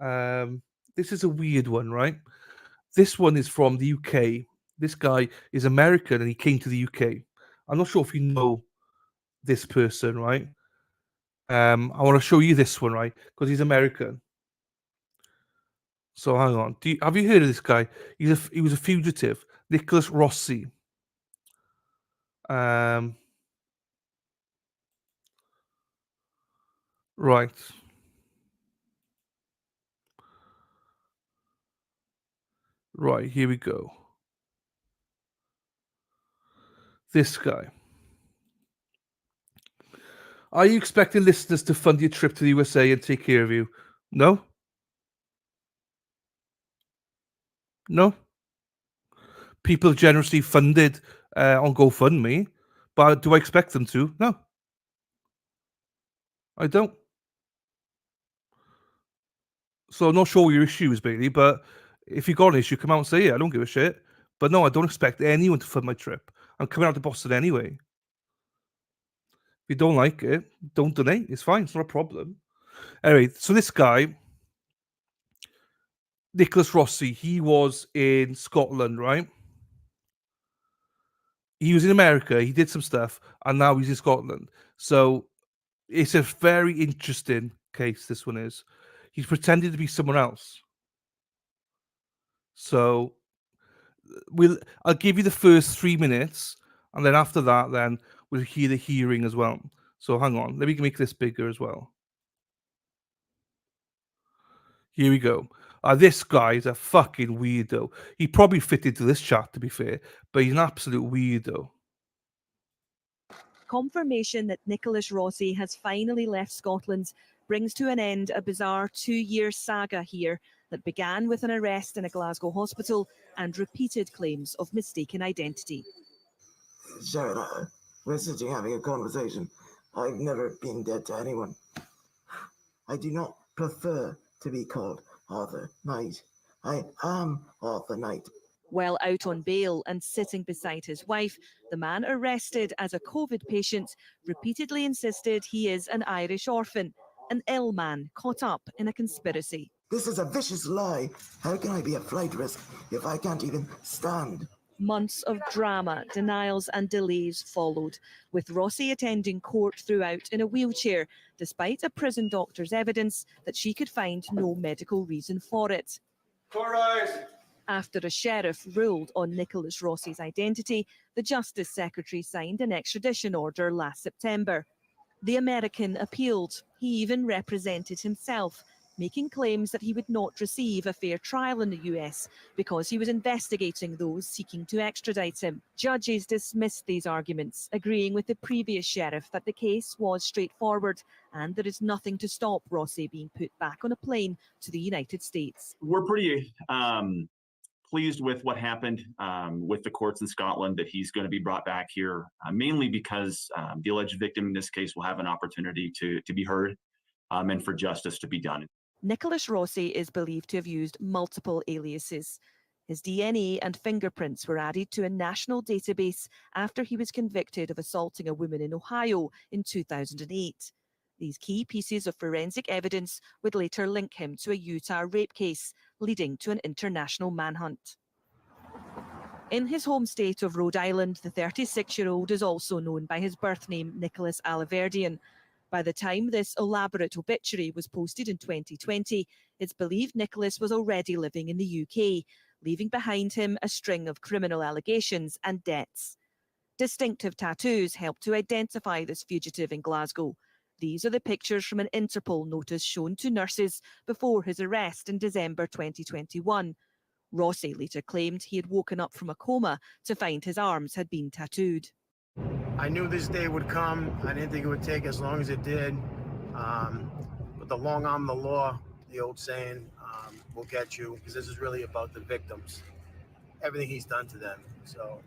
Right? This one is from the UK. This guy is American and he came to the UK. I'm not sure if you know this person, right? I want to show you this one, right? Because he's American. So hang on. Have you heard of this guy? He was a fugitive, Nicholas Rossi. Right. Right, here we go. This guy. Are you expecting listeners to fund your trip to the USA and take care of you? No? No? People generously funded on GoFundMe, but do I expect them to? No. I don't. So I'm not sure what your issue is, Bailey, but if you got an issue, come out and say it. I don't give a shit. But no, I don't expect anyone to fund my trip. I'm coming out to Boston anyway. If you don't like it, don't donate. It's fine. It's not a problem. Anyway, so this guy, Nicholas Rossi, he was in Scotland, right? He was in America. He did some stuff, and now he's in Scotland. So it's a very interesting case. This one is. He's pretending to be someone else. So I'll give you the first 3 minutes, and then after that, then we'll hear the hearing as well. So hang on, let me make this bigger as well. Here we go. This guy is a fucking weirdo. He probably fit into this chat, to be fair, but he's an absolute weirdo. Confirmation that Nicholas Rossi has finally left Scotland brings to an end a bizarre 2-year saga here that began with an arrest in a Glasgow hospital and repeated claims of mistaken identity. Sharon, we're sitting having a conversation. I've never been dead to anyone. I do not prefer to be called Arthur Knight. I am Arthur Knight. While out on bail and sitting beside his wife, the man arrested as a COVID patient repeatedly insisted he is an Irish orphan, an ill man caught up in a conspiracy. This is a vicious lie. How can I be a flight risk if I can't even stand? Months of drama, denials and delays followed, with Rossi attending court throughout in a wheelchair, despite a prison doctor's evidence that she could find no medical reason for it. After a sheriff ruled on Nicholas Rossi's identity, the Justice Secretary signed an extradition order last September. The American appealed. He even represented himself, making claims that he would not receive a fair trial in the US because he was investigating those seeking to extradite him. Judges dismissed these arguments, agreeing with the previous sheriff that the case was straightforward and there is nothing to stop Rossi being put back on a plane to the United States. We're pretty pleased with what happened with the courts in Scotland, that he's going to be brought back here, mainly because the alleged victim in this case will have an opportunity to be heard and for justice to be done. Nicholas Rossi is believed to have used multiple aliases. His DNA and fingerprints were added to a national database after he was convicted of assaulting a woman in Ohio in 2008. These key pieces of forensic evidence would later link him to a Utah rape case, leading to an international manhunt. In his home state of Rhode Island, the 36-year-old is also known by his birth name, Nicholas Aliverdian. By the time this elaborate obituary was posted in 2020, it's believed Nicholas was already living in the UK, leaving behind him a string of criminal allegations and debts. Distinctive tattoos helped to identify this fugitive in Glasgow. These are the pictures from an Interpol notice shown to nurses before his arrest in December 2021. Rossi later claimed he had woken up from a coma to find his arms had been tattooed. I knew this day would come. I didn't think it would take as long as it did. But the long arm of the law, the old saying, will get you, because this is really about the victims, everything he's done to them. So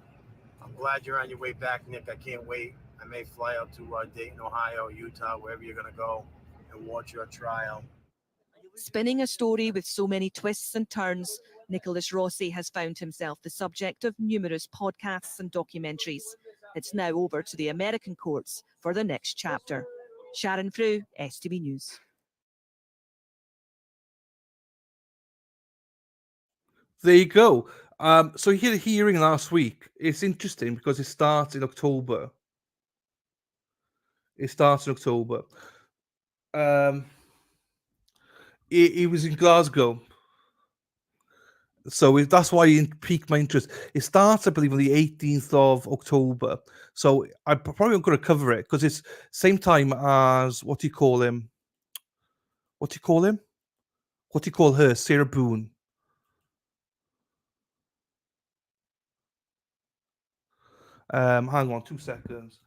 I'm glad you're on your way back, Nick. I can't wait. I may fly out to Dayton, Ohio, Utah, wherever you're going to go, and watch your trial. Spinning a story with so many twists and turns, Nicholas Rossi has found himself the subject of numerous podcasts and documentaries. It's now over to the American courts for the next chapter. Sharon Frew, STB News. There you go. So he had a hearing last week. It's interesting because it starts in October. He was in Glasgow. So that's why it piqued my interest. It starts, I believe, on the 18th of October. So I'm probably not going to cover it because it's same time as what do you call him? What do you call him? What do you call her? Sarah Boone. Hang on 2 seconds.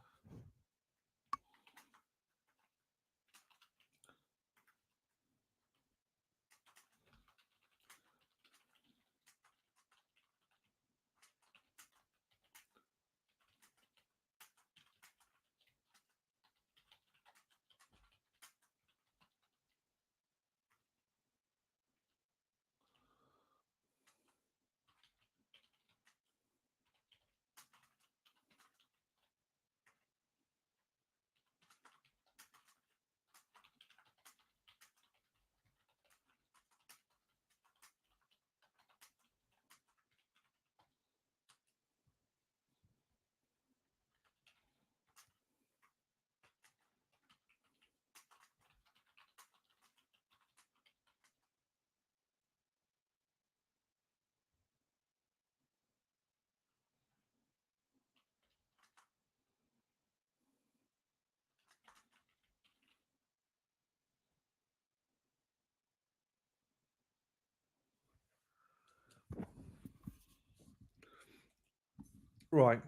Right.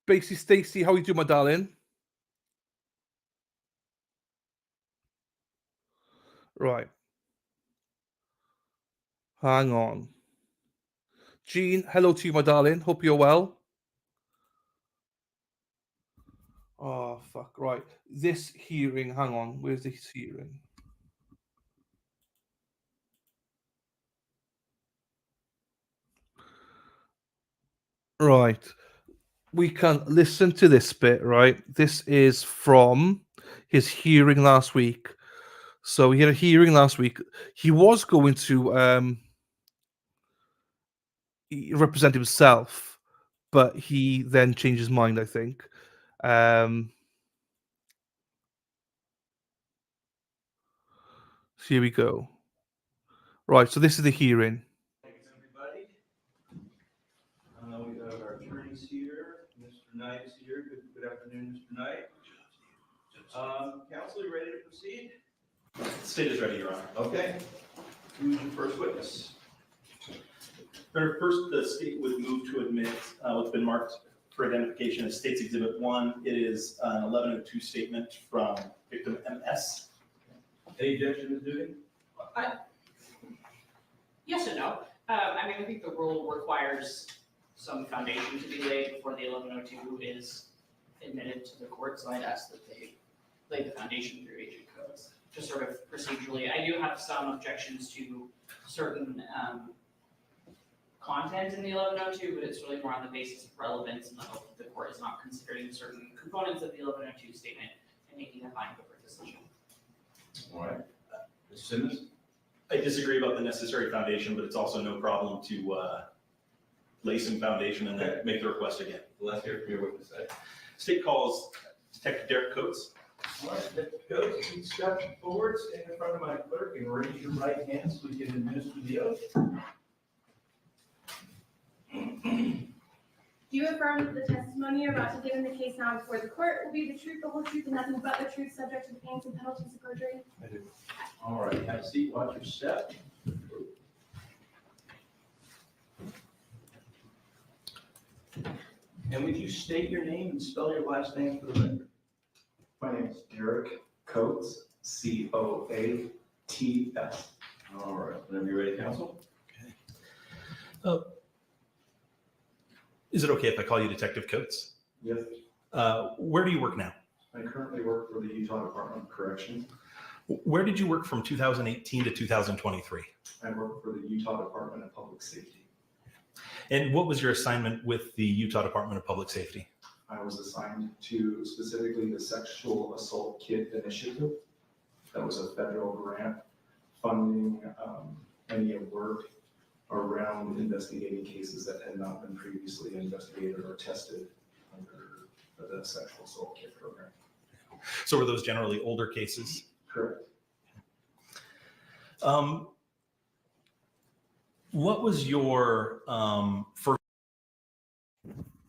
Spacey Stacey, how you doing, my darling? Right. Hang on. Jean, hello to you, my darling. Hope you're well. Oh, fuck. Right. This hearing, hang on. Where's this hearing? Right. We can listen to this bit, right? This is from his hearing last week. So he had a hearing last week. He was going to represent himself, but he then changed his mind, I think. So here we go. Right, so this is the hearing. Thanks, everybody. We have our attorneys here. Mr. Knight is here. Good afternoon, Mr. Knight. Counsel, you ready to proceed? The state is ready, Your Honor. Okay. Who's your first witness? First, the state would move to admit what's been marked for identification as State's Exhibit 1. It is an 1102 statement from victim MS. Any objection, Ms. Dugan? Yes and no. I mean, I think the rule requires some foundation to be laid before the 1102 is admitted to the court, so I'd ask that they lay the foundation through agent codes, just sort of procedurally. I do have some objections to certain content in the 1102, but it's really more on the basis of relevance and the hope that the court is not considering certain components of the 1102 statement and making a final decision. All right. Mr. Simmons? I disagree about the necessary foundation, but it's also no problem to lay some foundation and then make the request again. Let's hear from your witness. State calls Detective Derek Coates. All right, Detective Coates, please step forward, stand in front of my clerk, and raise your right hand so we can administer the oath. Do you affirm that the testimony you're about to give in the case now before the court will be the truth, the whole truth, and nothing but the truth, subject to the pains and penalties of perjury? I do. All right, have a seat, watch your step. And would you state your name and spell your last name for the record? My name is Derek Coates, Coates. All right, whenever you're ready, counsel. Is it okay if I call you Detective Coates? Yes, Where do you work now? I currently work for the Utah Department of Corrections. Where did you work from 2018 to 2023? I work for the Utah Department of Public Safety. And what was your assignment with the Utah Department of Public Safety? I was assigned to specifically the Sexual Assault Kit Initiative. That was a federal grant funding any work around investigating cases that had not been previously investigated or tested under the Sexual Assault Kit program. So were those generally older cases? Correct. What was your first?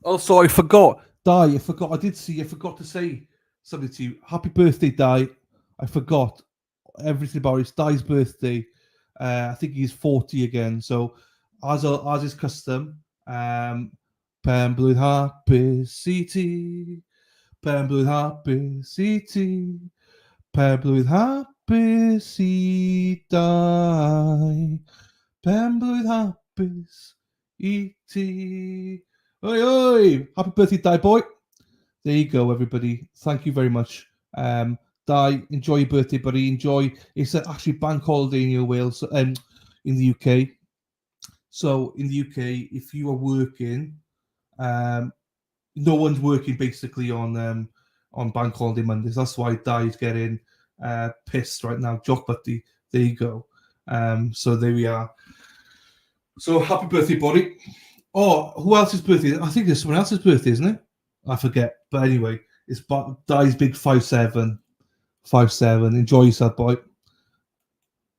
Oh, sorry, I forgot. Di, I forgot. I forgot to say something to you. Happy birthday, Di. I forgot everything about it. It's Di's birthday. I think he's 40 again. So, as is custom, Pemblwydd hapus i ti, Pemblwydd hapus i ti, Pemblwydd hapus i Di, Pemblwydd hapus i ti. Oi, oi! Happy birthday, Di boy. There you go, everybody. Thank you very much. Di, enjoy your birthday, buddy. Enjoy. It's actually bank holiday in Wales, in the UK. So in the UK, if you are working, no one's working basically on bank holiday Mondays. That's why Di's getting pissed right now. Jock Butty. There you go. So there we are. So happy birthday, buddy. Oh, who else's birthday? I think there's someone else's birthday, isn't it? I forget. But anyway, it's Di's big 5'7". 5'7". Enjoy yourself, boy.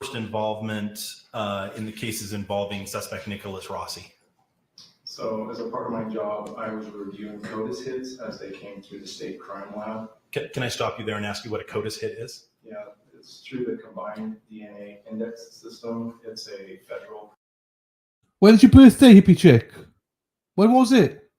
First involvement in the cases involving suspect Nicholas Rossi? So as a part of my job, I was reviewing CODIS hits as they came through the state crime lab. Can I stop you there and ask you what a CODIS hit is? Yeah, it's through the combined DNA index system. It's a federal. When's your birthday, hippie chick? When was it?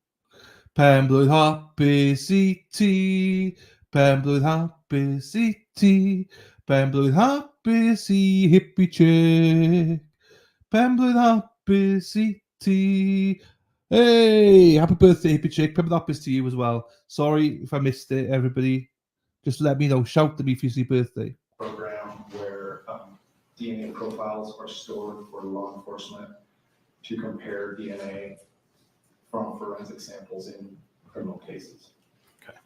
Pemblwydd hapus i ti, Pemblwydd hapus i ti, Pemblwydd hapus i hippie chick, Pemblwydd hapus i ti. Hey, happy birthday, hippie chick. Pemblwydd hapus to you as well. Sorry if I missed it, everybody. Just let me know. Shout to me if it's your birthday. Program where DNA profiles are stored for law enforcement to compare DNA from forensic samples in criminal cases. Okay.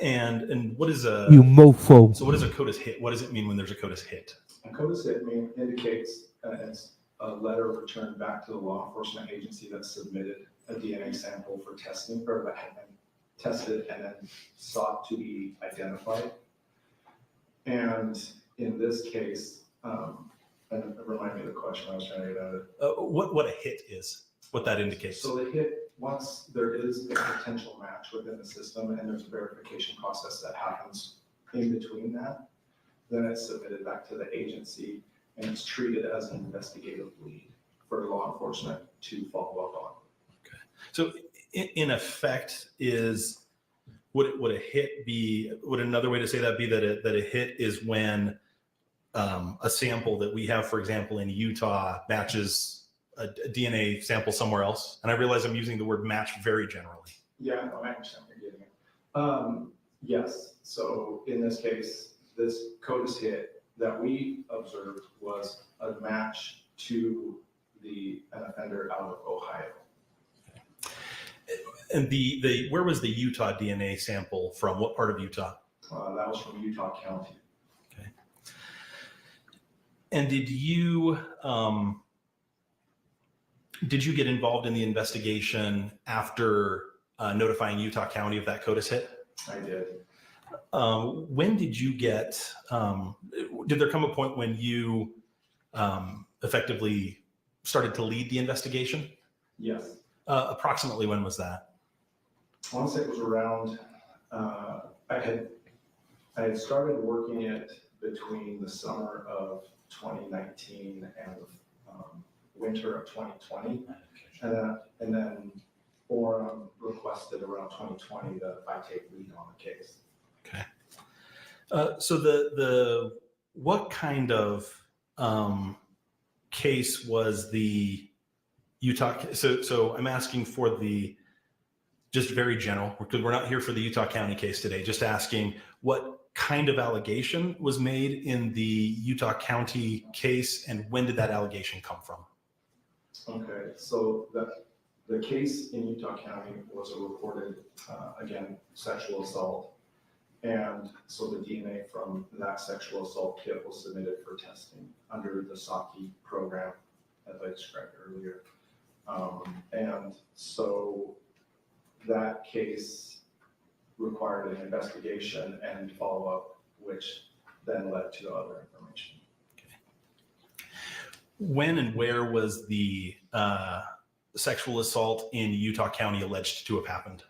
And what is a... You mofo. So what is a CODIS hit? What does it mean when there's a CODIS hit? A CODIS hit indicates it's a letter returned back to the law enforcement agency that submitted a DNA sample for testing, or that had been tested and then sought to be identified. And in this case, and remind me of the question I was trying to get at it. What a hit is, what that indicates. So the hit, once there is a potential match within the system and there's a verification process that happens in between that, then it's submitted back to the agency and it's treated as an investigative lead for law enforcement to follow up on. Okay. So in effect, would a hit be, would another way to say that be that a hit is when a sample that we have, for example, in Utah matches a DNA sample somewhere else? And I realize I'm using the word match very generally. Yeah, no, I understand what you're getting at. Yes, so in this case, this CODIS hit that we observed was a match to an offender out of Ohio. And where was the Utah DNA sample from? What part of Utah? That was from Utah County. Okay. And did you get involved in the investigation after notifying Utah County of that CODIS hit? I did. When did you get, did there come a point when you effectively started to lead the investigation? Yes. Approximately when was that? I want to say it was around, I had started working it between the summer of 2019 and the winter of 2020. And then Orem requested around 2020 that I take lead on the case. Okay. So what kind of case was the Utah? So I'm asking for just very general, because we're not here for the Utah County case today, just asking what kind of allegation was made in the Utah County case and when did that allegation come from? Okay, so the case in Utah County was a reported, again, sexual assault. And so the DNA from that sexual assault kit was submitted for testing under the SAKI program, as I described earlier. And so that case required an investigation and follow-up, which then led to other information. Okay. When and where was the sexual assault in Utah County alleged to have happened?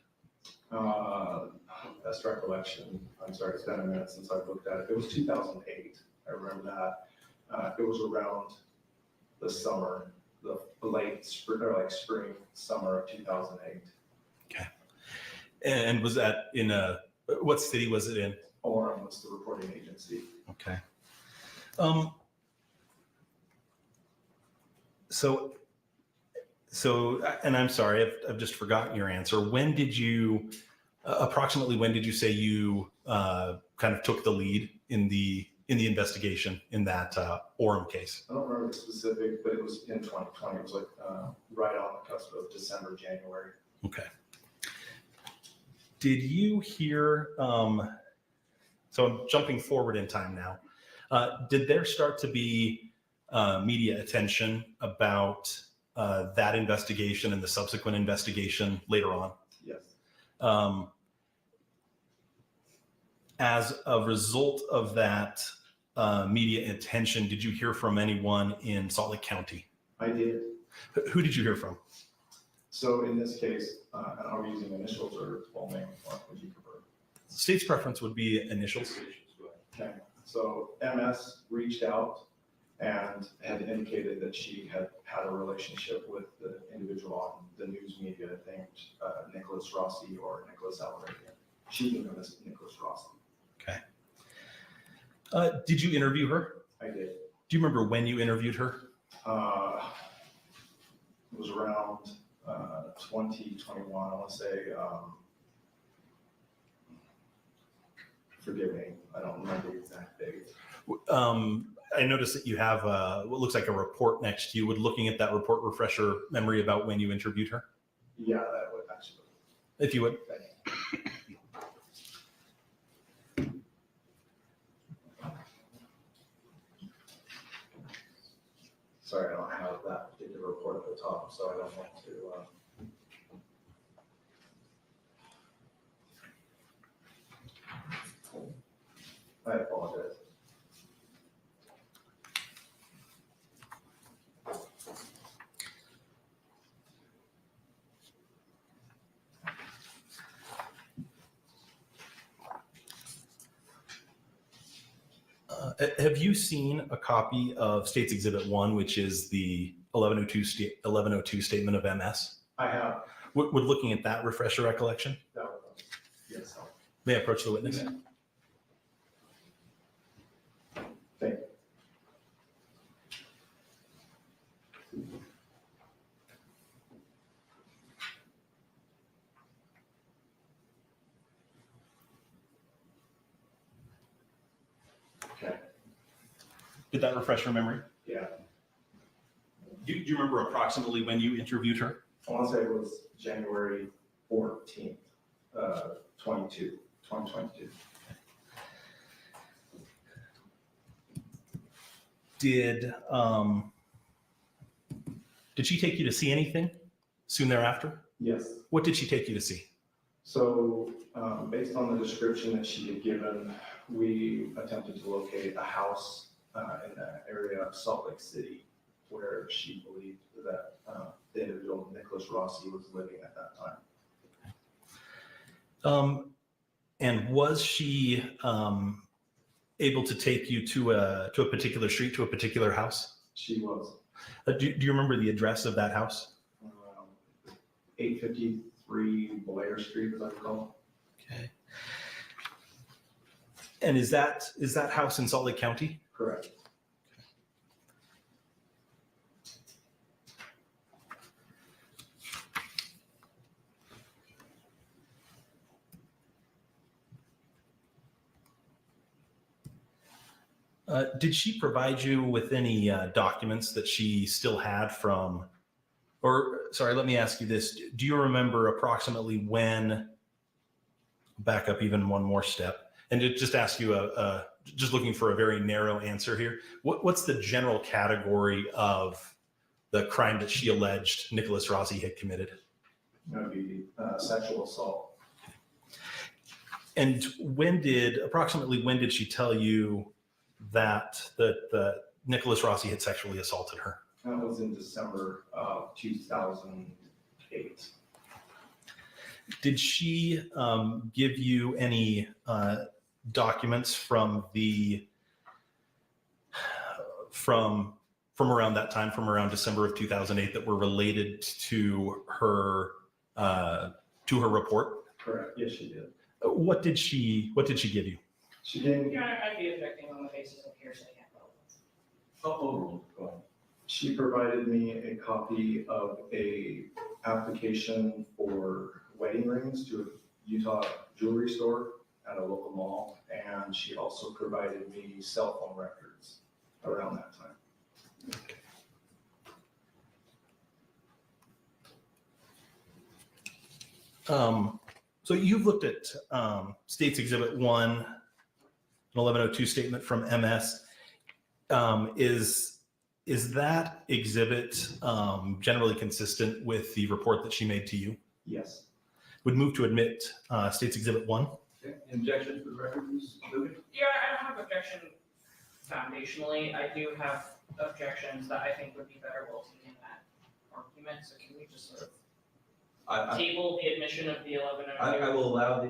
Best recollection, I'm sorry, it's been a minute since I've looked at it. It was 2008, I remember that. It was around the summer, the late spring, or like spring, summer of 2008. Okay. And was that in what city was it in? Orem was the reporting agency. Okay. So, and I'm sorry, I've just forgotten your answer. When did you, approximately when did you say you kind of took the lead in the investigation in that Orem case? I don't remember the specific, but it was in 2020. It was like right on the cusp of December, January. Okay. Did you hear, so I'm jumping forward in time now. Did there start to be media attention about that investigation and the subsequent investigation later on? Yes. As a result of that media attention, did you hear from anyone in Salt Lake County? I did. Who did you hear from? So in this case, and are we using initials or full name? What would you prefer? State's preference would be initials. Okay. So MS reached out and had indicated that she had had a relationship with the individual on the news media named Nicholas Rossi or Nicholas Alvarez. She knew him as Nicholas Rossi. Okay. Did you interview her? I did. Do you remember when you interviewed her? It was around 2021, I want to say. Forgive me, I don't remember the exact date. I noticed that you have what looks like a report next to you. Would looking at that report refresh your memory about when you interviewed her? Yeah, that would actually. If you would. Sorry, I don't have that particular report at the top, so I don't want to. I apologize. Have you seen a copy of State's Exhibit 1, which is the 1102 statement of MS? I have. Would looking at that refresh your recollection? No. Yes. May I approach the witness? Thank you. Did that refresh your memory? Yeah. Do you remember approximately when you interviewed her? I want to say it was January 14th, 2022. Did she take you to see anything soon thereafter? Yes. What did she take you to see? So based on the description that she had given, we attempted to locate a house in the area of Salt Lake City where she believed that the individual, Nicholas Rossi, was living at that time. And was she able to take you to a particular street, to a particular house? She was. Do you remember the address of that house? 853 Blair Street, as I recall. Okay. And is that house in Salt Lake County? Correct. Did she provide you with any documents that she still had from, or sorry, let me ask you this. Do you remember approximately when, back up even one more step, and to just ask you just looking for a very narrow answer here. What's the general category of the crime that she alleged Nicholas Rossi had committed? That would be sexual assault. And approximately when did she tell you that Nicholas Rossi had sexually assaulted her? That was in December of 2008. Did she give you any documents from around that time, from around December of 2008, that were related to her report? Correct. Yes, she did. What did she give you? She gave. Your Honor, I'd be objecting on the basis of hearsay and relevance. Go ahead. She provided me a copy of a application for wedding rings to a Utah jewelry store at a local mall, and she also provided me cell phone records around that time. So you've looked at State's Exhibit 1, an 1102 statement from MS. Is that exhibit generally consistent with the report that she made to you? Yes. Would move to admit State's Exhibit 1. Okay. Objection for the record, Ms. Dugan? Yeah, I don't have objection foundationally. I do have objections that I think would be better well taken in that argument. So can we just sort of table the admission of the 1102? I will allow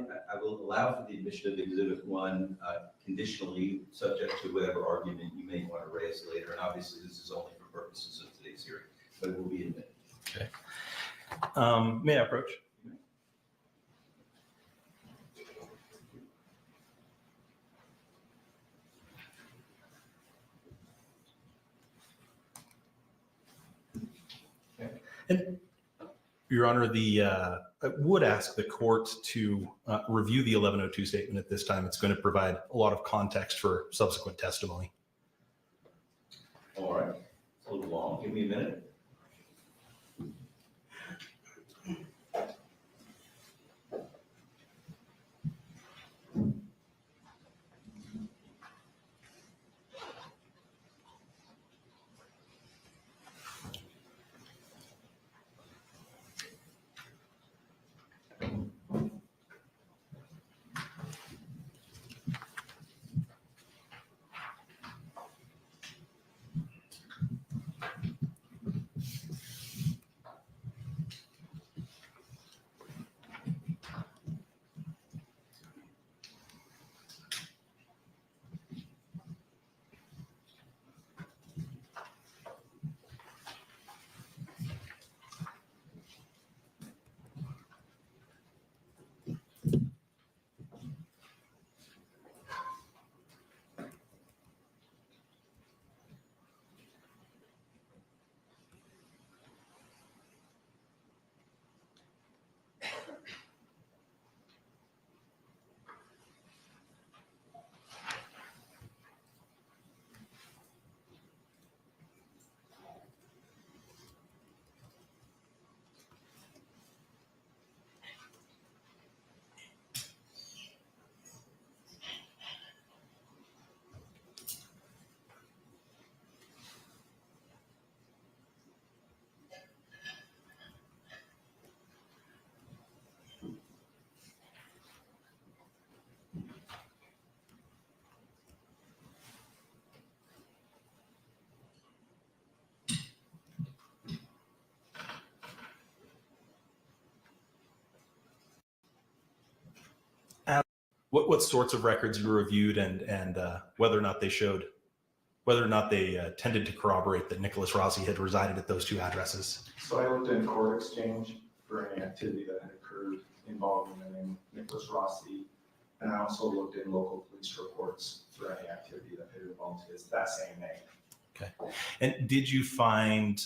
for the admission of Exhibit 1 conditionally, subject to whatever argument you may want to raise later. And obviously, this is only for purposes of today's hearing, but it will be admitted. Okay. May I approach? Okay. And Your Honor, I would ask the court to review the 1102 statement at this time. It's going to provide a lot of context for subsequent testimony. All right. It's a little long. Give me a minute. what sorts of records you reviewed and whether or not they tended to corroborate that Nicholas Rossi had resided at those two addresses. So I looked in court exchange for any activity that had occurred involving the name Nicholas Rossi, and I also looked in local police reports for any activity that had involved that same name. Okay. And did you find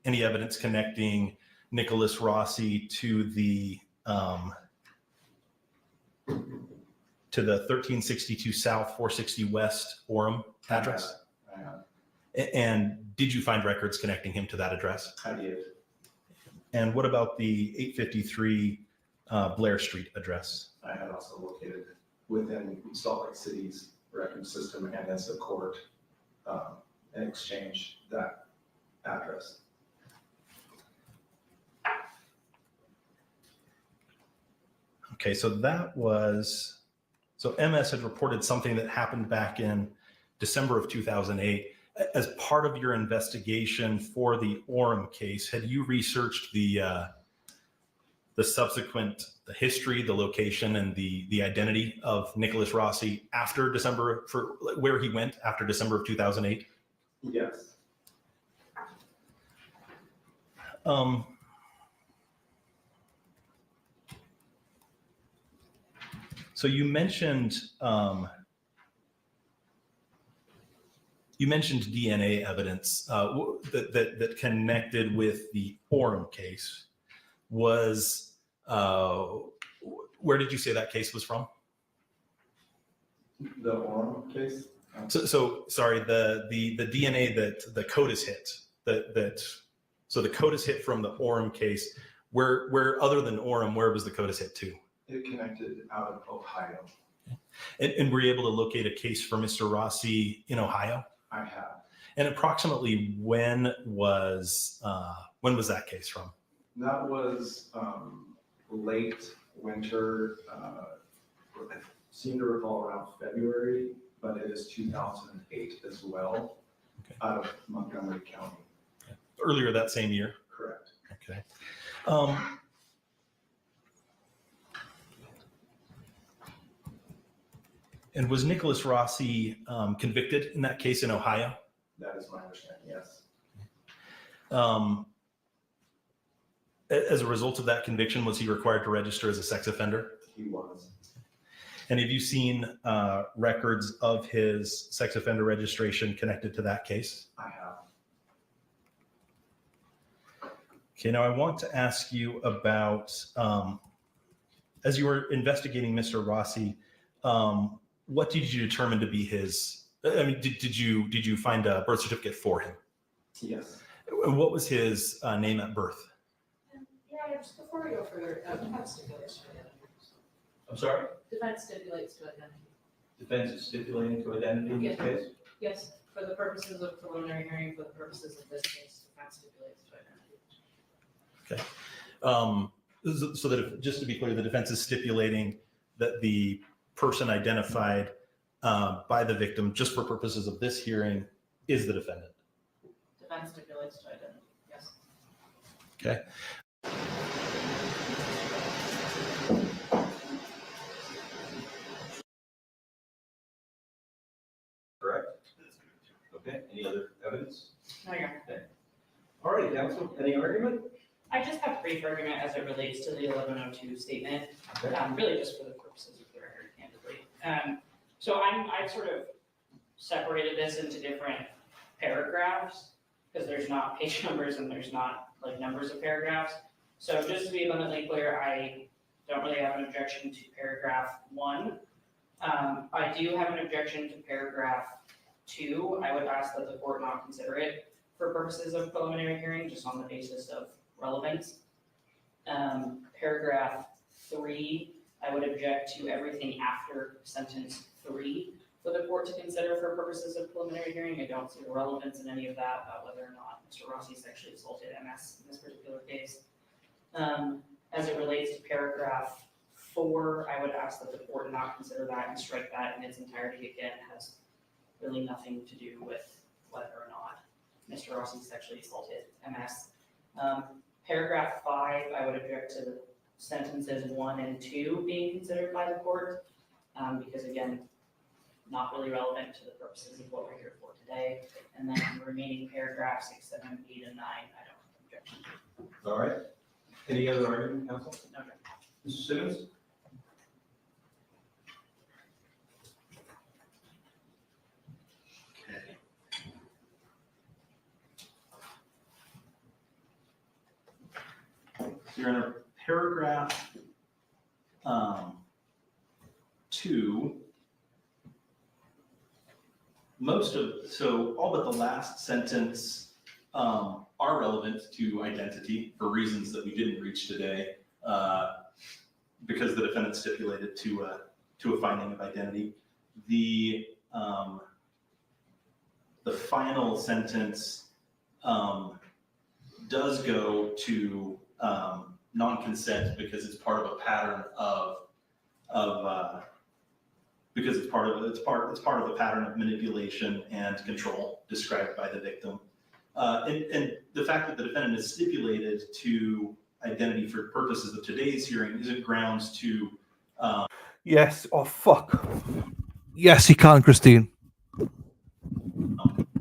any evidence connecting Nicholas Rossi to the 1362 South, 460 West Orem address? I have. And did you find records connecting him to that address? I did. And what about the 853 Blair Street address? I had also located within Salt Lake City's record system and as a court and exchanged that address. Okay, so MS had reported something that happened back in December of 2008. As part of your investigation for the Orem case, had you researched the history, the location, and the identity of Nicholas Rossi after December, for where he went after December of 2008? Yes. So you mentioned DNA evidence that connected with the Orem case. Where did you say that case was from? The Orem case? So sorry, the DNA that the CODIS hit, so the CODIS hit from the Orem case. Where other than Orem, where was the CODIS hit to? It connected out of Ohio. And were you able to locate a case for Mr. Rossi in Ohio? I have. And approximately when was that case from? That was late winter. I seem to recall around February, but it is 2008 as well, out of Montgomery County. Earlier that same year? Correct. Okay. And was Nicholas Rossi convicted in that case in Ohio? That is my understanding, yes. As a result of that conviction, was he required to register as a sex offender? He was. And have you seen records of his sex offender registration connected to that case? I have. Okay, now I want to ask you about, as you were investigating Mr. Rossi, what did you determine to be his, did you find a birth certificate for him? Yes. And what was his name at birth? Yeah, just before we go further, defense stipulates to identity. I'm sorry? Defense stipulates to identity. Defense is stipulating to identity in this case? Yes, for the purposes of preliminary hearing, for the purposes of this case, defense stipulates to identity. Okay. So that, just to be clear, the defense is stipulating that the person identified by the victim, just for purposes of this hearing, is the defendant. Defense stipulates to identity, yes. Okay. Correct? Okay, any other evidence? No, Your Honor. Okay. All right, counsel, any argument? I just have a brief argument as it relates to the 1102 statement, Okay. really just for the purposes of the record, candidly. So I've sort of separated this into different paragraphs because there's not page numbers and there's not like numbers of paragraphs. So just to be abundantly clear, I don't really have an objection to paragraph 1. I do have an objection to paragraph 2. I would ask that the court not consider it for purposes of preliminary hearing, just on the basis of relevance. Paragraph 3, I would object to everything after sentence 3 for the court to consider for purposes of preliminary hearing. I don't see the relevance in any of that about whether or not Mr. Rossi sexually assaulted MS in this particular case. As it relates to paragraph 4, I would ask that the court not consider that and strike that in its entirety. Again, it has really nothing to do with whether or not Mr. Rossi sexually assaulted MS. Paragraph 5, I would object to sentences 1 and 2 being considered by the court, because again, not really relevant to the purposes of what we're here for today. And then the remaining paragraphs 6, 7, 8, and 9, I don't have objection to. All right. Any other argument, counsel? Okay. Mr. Simmons? You're in a paragraph 2. All but the last sentence are relevant to identity for reasons that we didn't reach today, because the defendant stipulated to a finding of identity. The final sentence does go to non-consent because it's part of a pattern because it's part of the pattern of manipulation and control described by the victim. And the fact that the defendant is stipulated to identity for purposes of today's hearing isn't grounds to. Yes. Oh fuck. Yes, he can, Christine.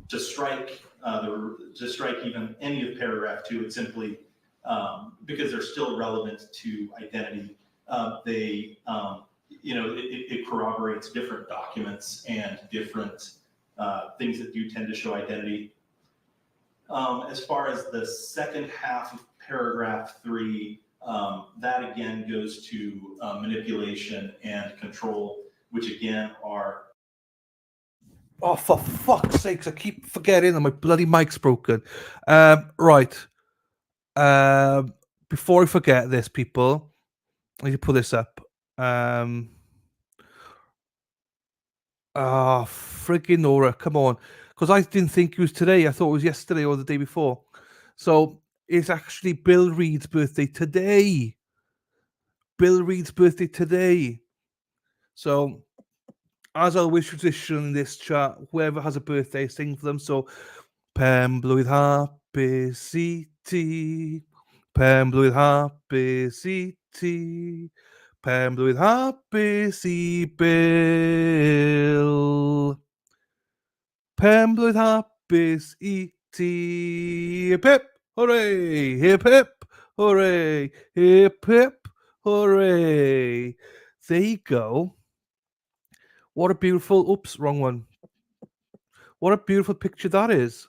To strike even any of paragraph 2, it's simply because they're still relevant to identity. It corroborates different documents and different things that do tend to show identity. As far as the second half of paragraph 3, that again goes to manipulation and control, which again are. Oh, for fuck's sakes, I keep forgetting that my bloody mic's broken. Right. Before I forget this, people, I need to pull this up. Friggin' Nora, come on. Because I didn't think it was today. I thought it was yesterday or the day before. So it's actually Bill Reed's birthday today. Bill Reed's birthday today. So, as always tradition in this chat, whoever has a birthday, sing for them. So, Pen-blwydd hapus I ti. Pen-blwydd hapus I ti. Pen-blwydd hapus I Bill. Pen-blwydd hapus I ti. Hip hip, hooray! Hip hip, hooray! Hip hip, hooray! There you go. What a beautiful, oops, wrong one. What a beautiful picture that is.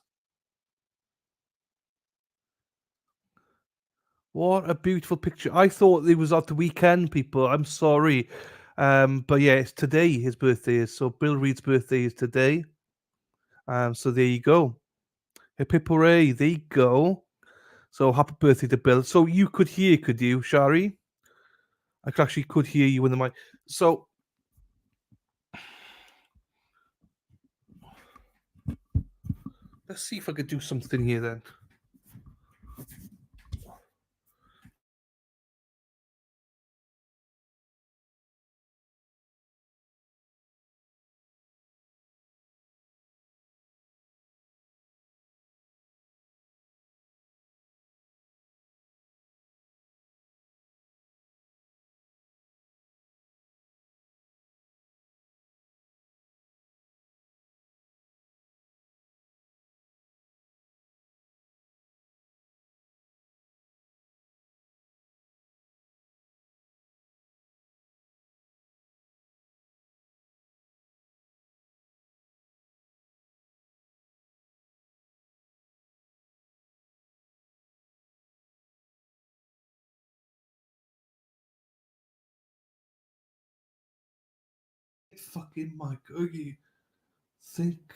What a beautiful picture. I thought it was at the weekend, people. I'm sorry. But yeah, it's today his birthday is. So Bill Reed's birthday is today. So there you go. Hip hip hooray. There you go. So happy birthday to Bill. So you could hear, could you, Shari? I actually could hear you in the mic. So let's see if I could do something here then. Fucking mic. Oh, you think?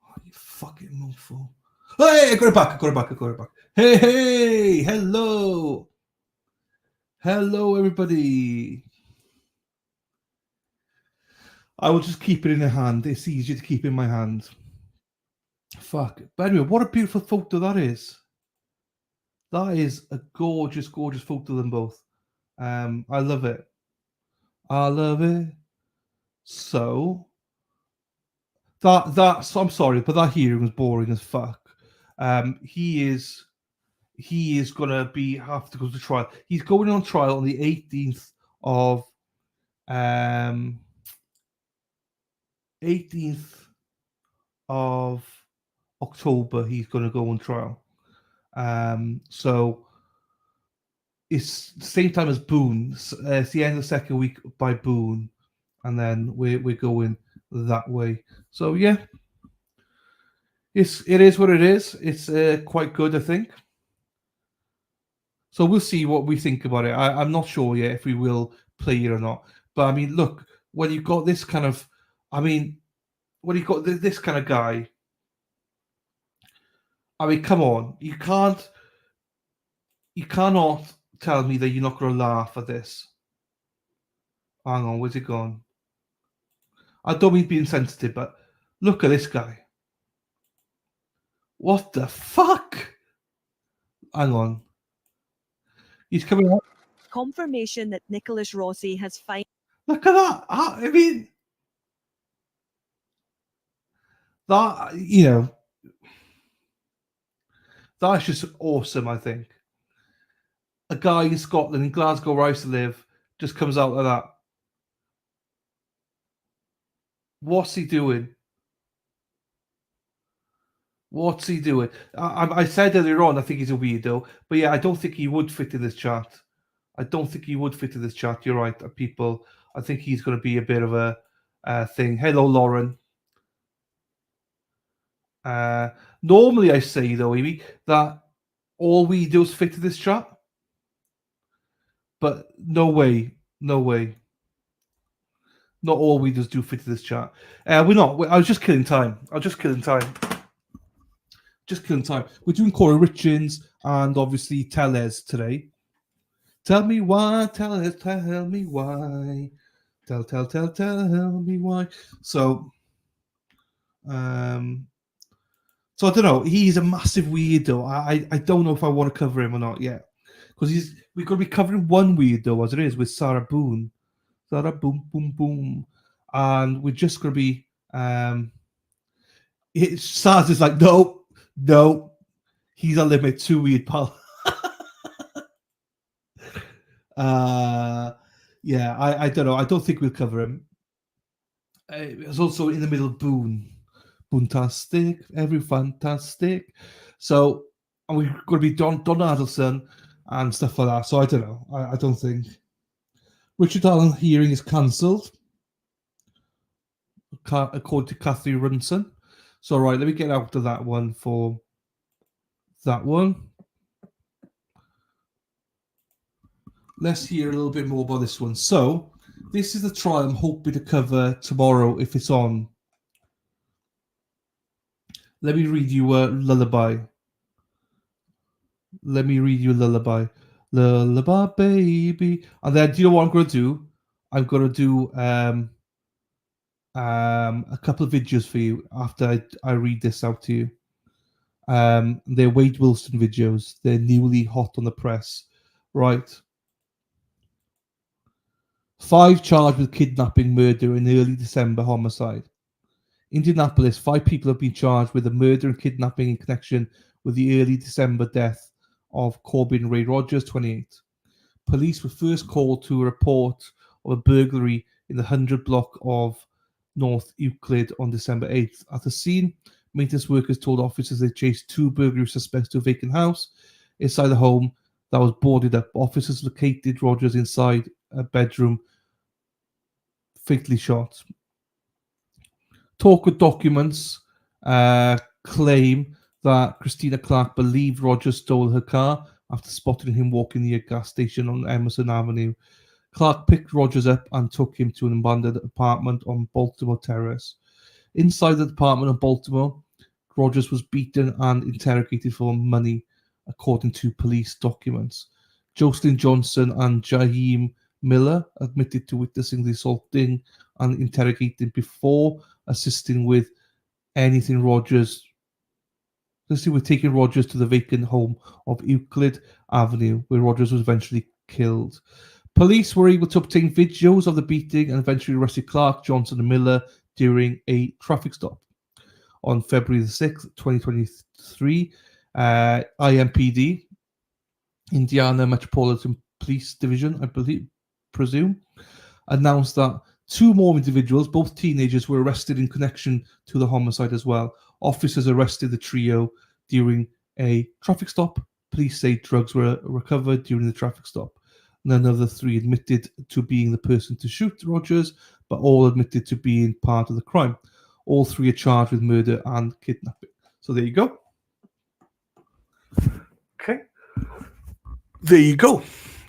Oh, you fucking mofo. Hey, I got it back. Hey, hello. Hello, everybody. I will just keep it in a hand. It's easier to keep in my hand. Fuck. But anyway, what a beautiful photo that is. That is a gorgeous, gorgeous photo of them both. I love it. I love it. So that's I'm sorry, but that hearing was boring as fuck. He is he is going to have to go to trial. He's going on trial on the 18th of 18th of October. He's going to go on trial. So it's the same time as Boone. It's the end of the second week by Boone, and then we're going that way. So yeah, it is what it is. It's quite good, I think. So we'll see what we think about it. I'm not sure yet if we will play it or not. But I mean, look, when you've got this kind of, when you've got this kind of guy, I mean, come on, you cannot tell me that you're not going to laugh at this. Hang on, where's it gone? I don't mean being sensitive, but look at this guy. What the fuck? Hang on. He's coming up. Confirmation that Nicholas Rossi has finally. Look at that. I mean, that, that's just awesome, I think. A guy in Scotland, in Glasgow, where I used to live, just comes out like that. What's he doing? What's he doing? I said earlier on, I think he's a weirdo. But yeah, I don't think he would fit in this chat. You're right, people. I think he's going to be a bit of a thing. Hello, Lauren. Normally, I say, though, Amy, that all weirdos fit in this chat. But no way. Not all weirdos do fit in this chat. We're not. I was just killing time. We're doing Kouri Richins and obviously Tellez today. Tell me why, Tellez, tell me why. Tell me why. So I don't know. He's a massive weirdo. I don't know if I want to cover him or not yet. Because we're going to be covering one weirdo as it is with Sarah Boone. Sarah Boom Boom Boom. And we're just going to be Saz is like, no, he's a limit, too weird, pal. Yeah, I don't know. I don't think we'll cover him. It's also in the middle of Boone. Boontastic, every fantastic. So, and we're going to be Don Adelson and stuff like that. So I don't know. I don't think. Richard Allen Hearing is cancelled, according to Kathy Runson. So, right, let me get out of that one for that one. Let's hear a little bit more about this one. So, this is the trial I'm hoping to cover tomorrow if it's on. Let me read you a lullaby. Lullaby, baby. And then, do you know what I'm going to do? I'm going to do a couple of videos for you after I read this out to you. They're Wade Wilson videos. They're newly hot on the press. Right. 5 charged with kidnapping, murder, and early December homicide. Indianapolis, 5 people have been charged with the murder and kidnapping in connection with the early December death of Corbin Ray Rogers, 28. Police were first called to a report of a burglary in the 100 block of North Euclid on December 8th. At the scene, maintenance workers told officers they chased 2 burglary suspects to a vacant house inside the home that was boarded up. Officers located Rogers inside a bedroom, fatally shot. Talk documents claim that Christina Clark believed Rogers stole her car after spotting him walking near a gas station on Emerson Avenue. Clark picked Rogers up and took him to an abandoned apartment on Baltimore Terrace. Inside the apartment of Baltimore, Rogers was beaten and interrogated for money, according to police documents. Jocelyn Johnson and Jaheim Miller admitted to witnessing the assaulting and interrogating before assisting with taking Rogers to the vacant home of Euclid Avenue, where Rogers was eventually killed. Police were able to obtain videos of the beating and eventually arrested Clark, Johnson, and Miller during a traffic stop. On February the 6th, 2023, IMPD Indiana Metropolitan Police Division, presume, announced that 2 more individuals, both teenagers, were arrested in connection to the homicide as well. Officers arrested the trio during a traffic stop. Police say drugs were recovered during the traffic stop. None of the 3 admitted to being the person to shoot Rogers, but all admitted to being part of the crime. All 3 are charged with murder and kidnapping. So there you go. Okay. There you go.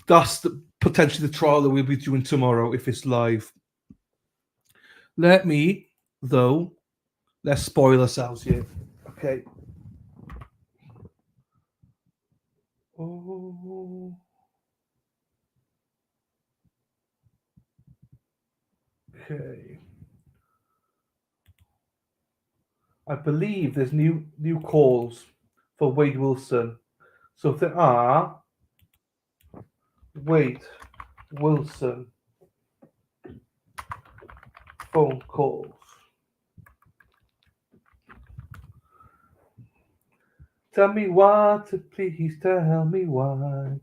That's potentially the trial that we'll be doing tomorrow if it's live. Let's spoil ourselves here. Okay. Oh. Okay. I believe there's new calls for Wade Wilson. So if there are Wade Wilson phone calls. Tell me what, please tell me why.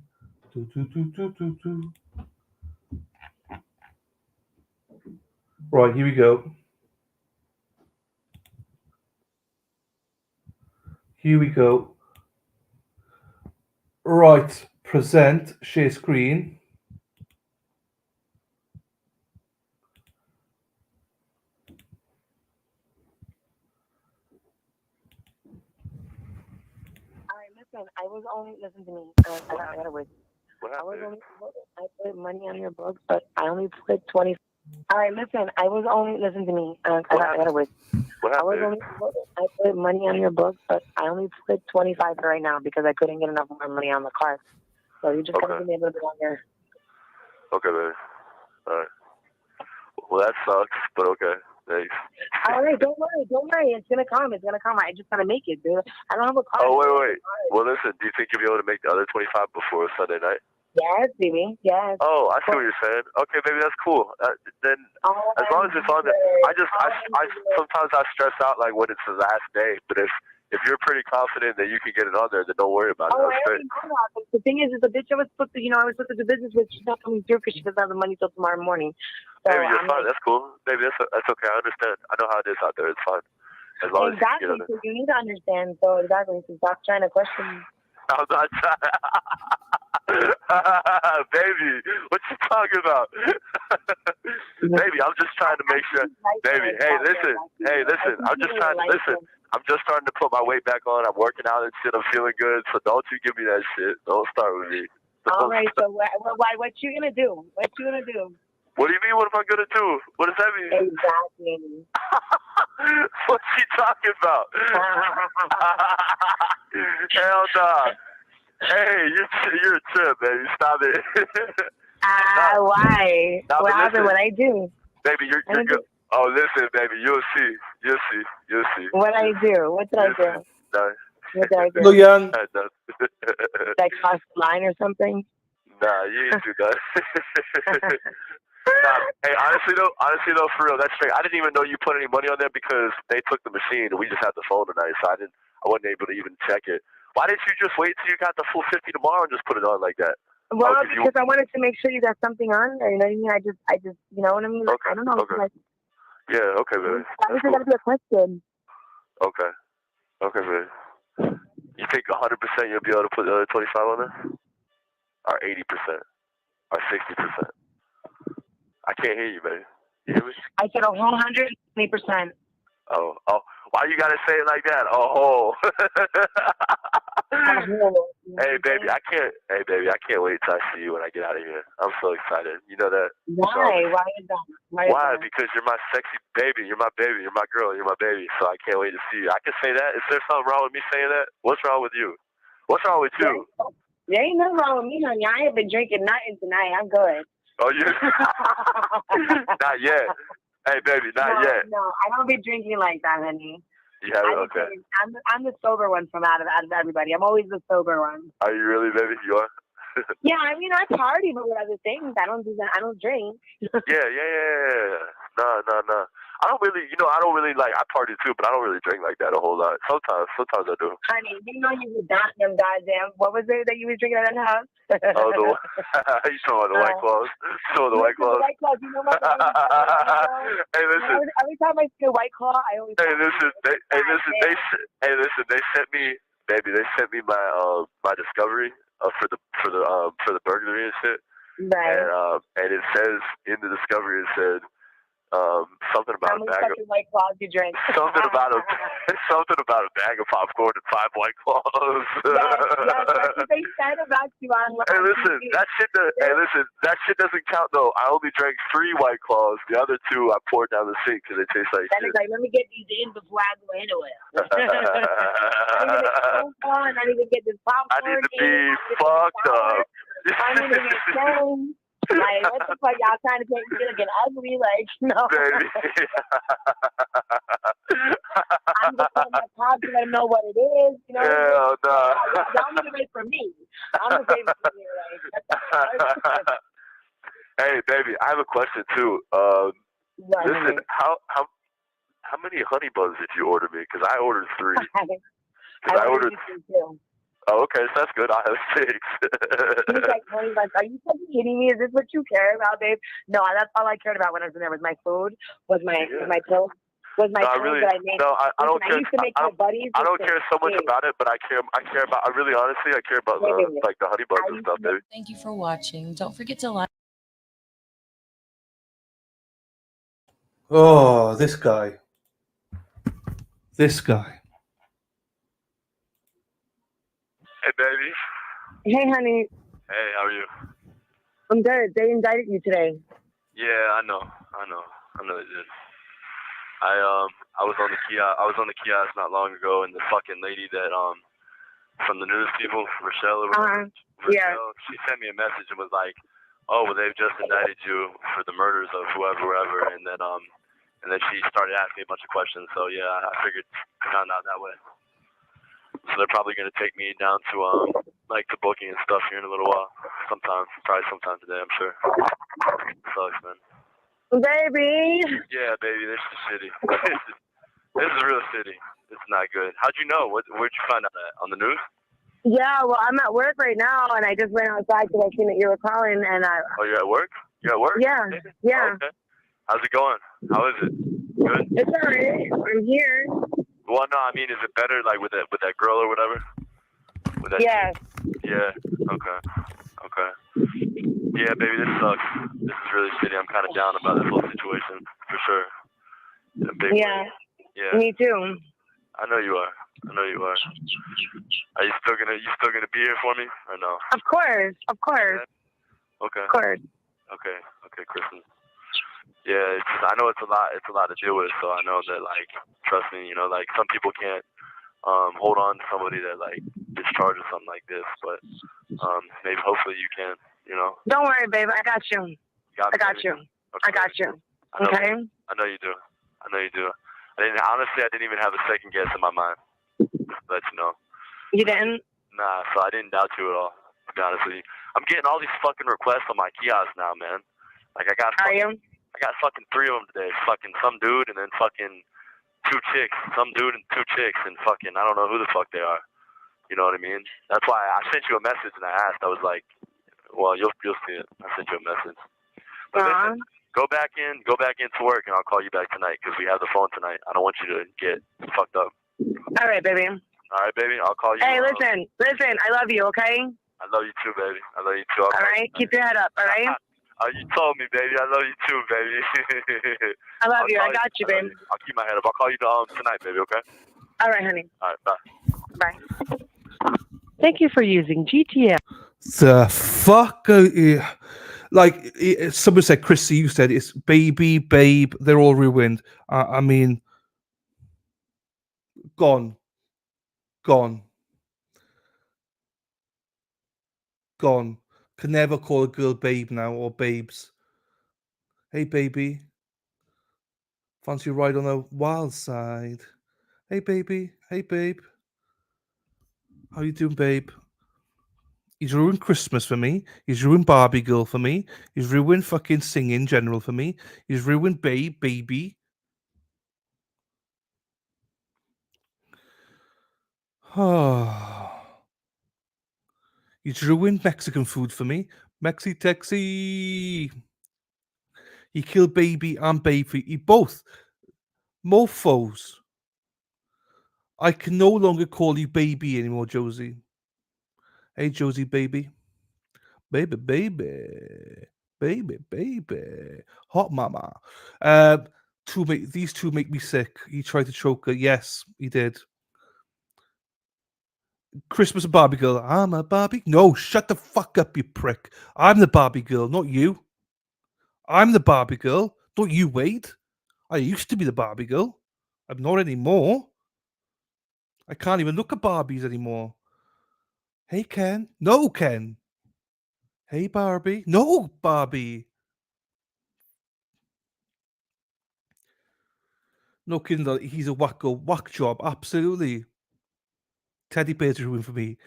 Right, here we go. Here we go. Right, present, share screen. I was only, listen to me, I gotta wait. I put money on your books, but I only put 20. All right, listen, I gotta wait. I put money on your books, but I only put 25 right now because I couldn't get enough more money on the card. So you just gotta give me a little bit longer. Okay, baby. All right. Well, that sucks, but okay. Thanks. All right, don't worry. It's gonna come. I just gotta make it, dude. I don't have a card. Oh, wait. Well, listen, do you think you'll be able to make the other 25 before Sunday night? Yes, baby. Yes. Oh, I see what you're saying. Okay, baby, that's cool. Then, as long as it's on there, I sometimes I stress out like when it's the last day. But if you're pretty confident that you can get it on there, then don't worry about it. That's great. The thing is the bitch I was supposed to do business with, she's not coming through because she doesn't have the money till tomorrow morning. So Baby, you're fine. That's cool. Baby, that's okay. I understand. I know how it is out there. It's fine. As long as you can get on so you need to understand. So exactly. So stop trying to question me. I'm not trying. Baby, what you talking about? Baby, I'm just trying to make sure. Baby, hey, listen. I'm just trying to listen. I'm just starting to put my weight back on. I'm working out and shit. I'm feeling good. So don't you give me that shit. Don't start with me. All right. So what you gonna do? What you gonna do? What do you mean? What am I gonna do? What does that mean? Exactly. What's she talking about? Hell nah. Hey, you're a trip, baby. Stop it. Why? Nah, what happened? What I do? Baby, you're good. Oh, listen, baby. You'll see. What I do? What did I do? No. What did I do? Look, young. Like cross the line or something? Nah, you ain't do that. Nah, hey, honestly though, for real, that's straight. I didn't even know you put any money on there because they took the machine and we just had the phone tonight, so I wasn't able to even check it. Why didn't you just wait till you got the full 50 tomorrow and just put it on like that? Well, because I wanted to make sure you got something on there. You know what I mean? I just, you know what I mean? Like, Okay, I don't know. okay. Like, yeah, okay, baby. why is it gotta be a question? Okay, baby. You think 100% you'll be able to put the other 25 on there? Or 80%? Or 60%? I can't hear you, baby. You hear me? I said a whole 120%. Oh. Why you gotta say it like that? Oh. Hey, baby, I can't wait till I see you when I get out of here. I'm so excited. You know that? Why? Why is that? Why? Because you're my sexy baby. You're my baby. You're my girl. You're my baby. So I can't wait to see you. I can say that. Is there something wrong with me saying that? What's wrong with you? What's wrong with you? There ain't nothing wrong with me, honey. I ain't been drinking nothing tonight. I'm good. Oh, you? Not yet. Hey, baby, not yet. No, I don't be drinking like that, honey. You have it? Okay. I'm the sober one from out of everybody. I'm always the sober one. Are you really, baby? You are? Yeah, I mean, I party, but with other things, I don't do that. I don't drink. Yeah. No. I don't really, like, I party too, but I don't really drink like that a whole lot. Sometimes I do. Honey, you know you was not them goddamn. What was it that you was drinking at that house? Oh, you talking about the White Claws? The White Claws? The White Claws, you know what? Hey, listen. Every time I see a White Claw, I always. Hey, listen. They sent me, baby. They sent me my discovery for the burglary and shit. Right. And it says in the discovery, it said something about How a many bag of fucking White Claws you drink? something about a bag of popcorn and 5 White Claws. Yes, that's what they said about you on. Hey, listen, that shit doesn't count though. I only drank 3 White Claws. The other 2 I poured down the sink because they taste like Then shit. he's like, let me get these in before I go anywhere. I need to get this popcorn. I need to be fucked up. I need to get changed. Like, what the fuck y'all trying to make me looking ugly? Like, no. Baby. I'm just telling my pops to let him know what it is. You know? Hell nah. Y'all need to wait for me. I'm just waiting for you. Like, hey, baby, I have a question too. Listen, how many honey buns did you order me? Because I ordered 3. I ordered 3 too. Oh, okay, so that's good. I have 6. He's like, honey buns, are you fucking kidding me? Is this what you care about, babe? No, that's all I cared about when I was in there was my food, was my pills. Was my pills that I made. No, I don't care. I used to make my buddies. I don't care so much about it, but I care about. I really, honestly, I care about the honey buns and stuff, baby. Thank you for watching. Don't forget to like. Oh, this guy. This guy. Hey, baby. Hey, honey. Hey, how are you? I'm good. They indicted you today. Yeah, I know they did. I was on the kiosk not long ago, and the fucking lady that from the news people, Rochelle or whatever, she sent me a message and was like, "Oh, well, they've just indicted you for the murders of whoever," and then she started asking me a bunch of questions. So yeah, I figured I found out that way. So they're probably gonna take me down to like the booking and stuff here in a little while. Probably sometime today, I'm sure. Sucks, man. Baby. Yeah, baby, this is shitty. This is real shitty. It's not good. How'd you know? Where'd you find out that? On the news? Yeah, well, I'm at work right now, and I just went outside because I seen that you were calling, and I. Oh, you're at work? You're at work? Yeah, yeah. Oh, okay. How's it going? How is it? Good? It's all right. I'm here. Well, no, I mean, is it better, like, with that girl or whatever? With that yes. chick? Yeah, okay. Yeah, baby, this sucks. This is really shitty. I'm kind of down about this whole situation, for sure. In a big way. Yeah. Me too. I know you are. Are you still gonna be here for me or no? Of course. Okay. Of course. Okay, Kristen. Yeah, I know it's a lot to deal with, so I know that, like, trust me, like, some people can't hold on to somebody that, like, discharges something like this, but maybe hopefully you can, Don't worry, babe. I got you. I got you. Okay. I got you. Okay? I know you do. I didn't even have a second guess in my mind. Let you know. You didn't? Nah, so I didn't doubt you at all, to be honest with you. I'm getting all these fucking requests on my kiosk now, man. Like, I got fucking 3 of them today. Fucking some dude and then fucking 2 chicks. Some dude and 2 chicks and fucking I don't know who the fuck they are. You know what I mean? That's why I sent you a message and I asked. I was like, well, you'll see it. I sent you a message. But listen, go back into work and I'll call you back tonight because we have the phone tonight. I don't want you to get fucked up. All right, baby. All right, baby. I'll call you. Hey, listen. I love you, okay? I love you too, baby. I love you too. All right? Keep your head up, all right? You told me, baby. I love you too, baby. I love you. I got you, baby. I'll keep my head up. I'll call you tonight, baby, okay? All right, honey. All right, bye. Bye. Thank you for using GTL. The fuck? Like, someone said, Chrissy, you said it's baby, babe, they're all ruined. I mean, gone. Can never call a girl babe now or babes. Hey, baby. Fancy a ride on the wild side? Hey, baby. Hey, babe. How you doing, babe? He's ruined Christmas for me. He's ruined Barbie Girl for me. He's ruined fucking singing general for me. He's ruined baby. Oh, you ruined Mexican food for me. Mexi-Texi. You killed baby and baby. You both. Mofos. I can no longer call you baby anymore, Josie. Hey, Josie, baby. Baby, baby. Baby, baby. Hot mama. These two make me sick. He tried to choke her. Yes, he did. Christmas and Barbie girl. I'm a Barbie. No, shut the fuck up, you prick. I'm the Barbie girl, not you. I'm the Barbie girl, not you, Wade. I used to be the Barbie girl. I'm not anymore. I can't even look at Barbies anymore. Hey, Ken. No, Ken. Hey, Barbie. No, Barbie. No kidding, though. He's a wacko. Whack job. Absolutely. Teddy bears are ruined for me.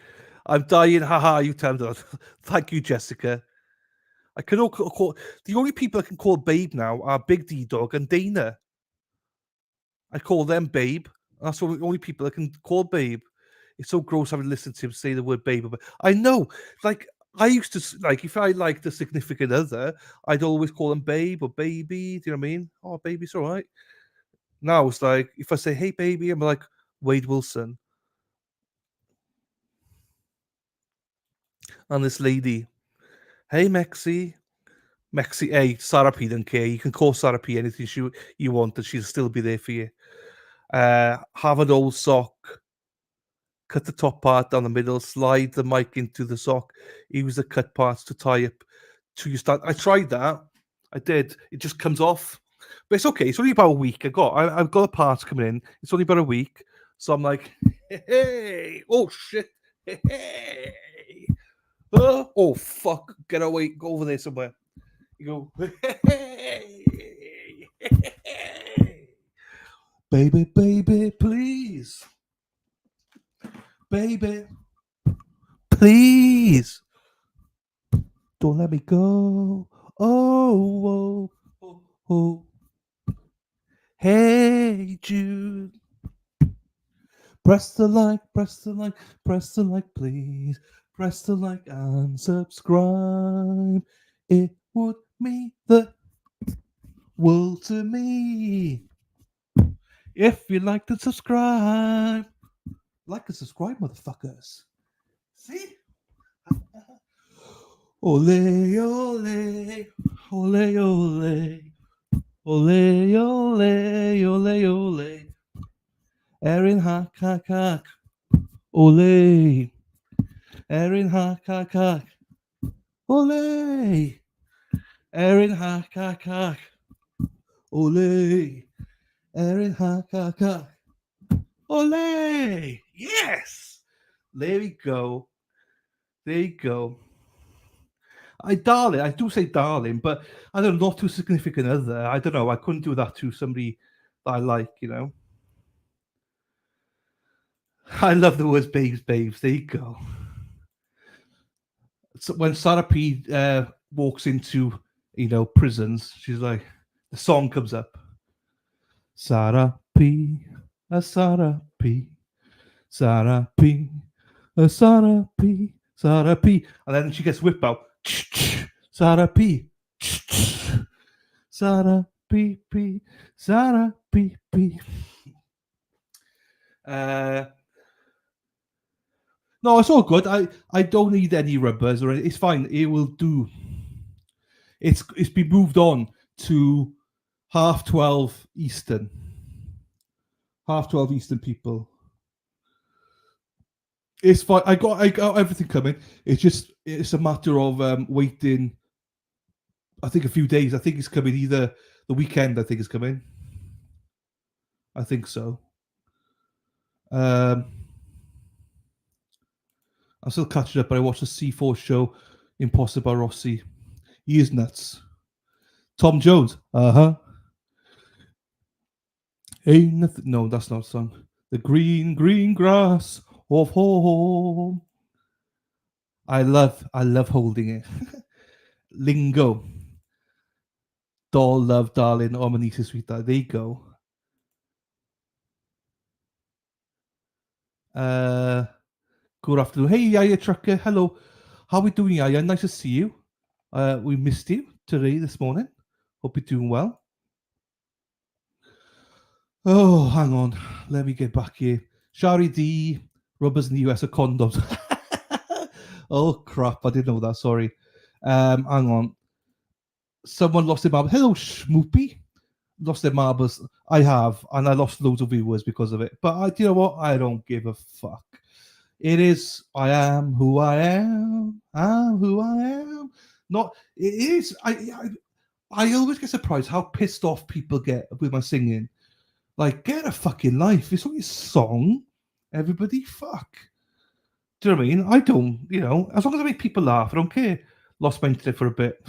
I'm dying. Haha, you turned on. Thank you, Jessica. I can call the only people I can call babe now are Big D Dog and Dana. I call them babe. That's the only people I can call babe. It's so gross having listened to him say the word babe. I know, like I used to like if I liked a significant other, I'd always call them babe or baby. Do you know what I mean? Oh, baby's all right. Now it's like if I say hey baby, I'm like Wade Wilson and this lady. Hey Mexi. Mexi, hey, Sarah P don't care. You can call Sarah P anything you want, and she'll still be there for you. Have an old sock. Cut the top part down the middle. Slide the mic into the sock. Use the cut parts to tie up to your stand. I tried that. I did. It just comes off, but it's okay. It's only about a week. I've got the parts coming in. It's only about a week, so I'm like, hey, oh shit, hey, oh fuck, get away, go over there somewhere. You go, baby, baby, please, baby, please, don't let me go. Oh, oh, oh. Hey, Jude. Press the like, please. Press the like and subscribe. It would mean the world to me if you like to subscribe. Like and subscribe, motherfuckers. See? Ole, ole, ole, ole. Ole, ole, ole, ole. Erin hack, hack, hack. Ole. Erin hack, hack, hack. Ole. Erin hack, hack, hack. Ole. Erin hack, hack, hack. Ole. Yes. There we go. There you go. I do say darling, but I don't know, not too significant other. I don't know. I couldn't do that to somebody that I like, you know. I love the words babes, babes. There you go. So when Sarah P walks into, prisons, she's like, the song comes up. Sarah P, a Sarah P, Sarah P, a Sarah P, Sarah P. And then she gets whipped out. Sarah P, Sarah P, P, Sarah P, P. No, it's all good. I don't need any rubbers or anything. It's fine. It will do. It's been moved on to 12:30 Eastern. 12:30 Eastern, people. It's fine. I got everything coming. It's a matter of waiting. I think a few days. I think it's coming either the weekend. I think it's coming. I think so. I'm still catching up, but I watched the C4 show, Impossible Rossi. He is nuts. Tom Jones. Ain't nothing. No, that's not a song. The green, green grass of home. I love holding it. Lingo. Doll, love, darling, oh, Manisa, sweetheart. There you go. Good afternoon. Hey, Yaya Trucker. Hello. How we doing, Yaya? Nice to see you. We missed you this morning. Hope you're doing well. Oh, hang on. Let me get back here. Shari D. Rubbers in the US are condoms. Oh, crap. I didn't know that. Sorry. Hang on. Someone lost their marbles. Hello, Schmoopy. Lost their marbles. I have. And I lost loads of viewers because of it. But you know what? I don't give a fuck. It is, I am who I am. I'm who I am. Not, it is, I always get surprised how pissed off people get with my singing. Like, get a fucking life. It's only a song. Everybody, fuck. Do you know what I mean? I don't, as long as I make people laugh, I don't care. Lost my internet for a bit.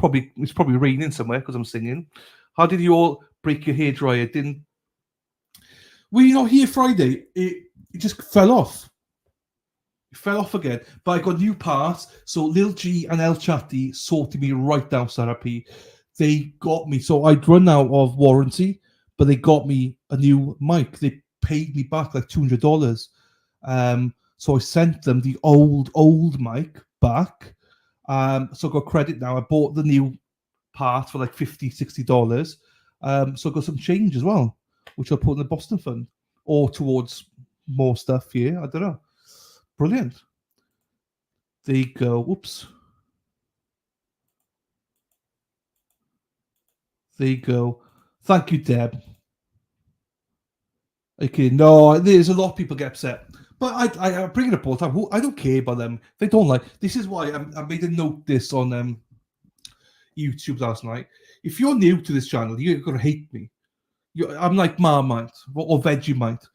It's probably raining somewhere because I'm singing. How did you all break your hairdryer? Didn't, were you not here Friday? It just fell off. It fell off again. But I got new parts. So Lil G and El Chatty sorted me right down, Sarapi. They got me. So I'd run out of warranty, but they got me a new mic. They paid me back like $200. So I sent them the old mic back. So I got credit now. I bought the new part for like $50, $60. So I got some change as well, which I'll put in the Boston Fund or towards more stuff here. I don't know. Brilliant. There you go. Whoops. There you go. Thank you, Deb. Okay, no, there's a lot of people get upset. But I bring it up all the time. I don't care about them. They don't like. This is why I made a note this on YouTube last night. If you're new to this channel, you're going to hate me. I'm like Marmite or Vegemite.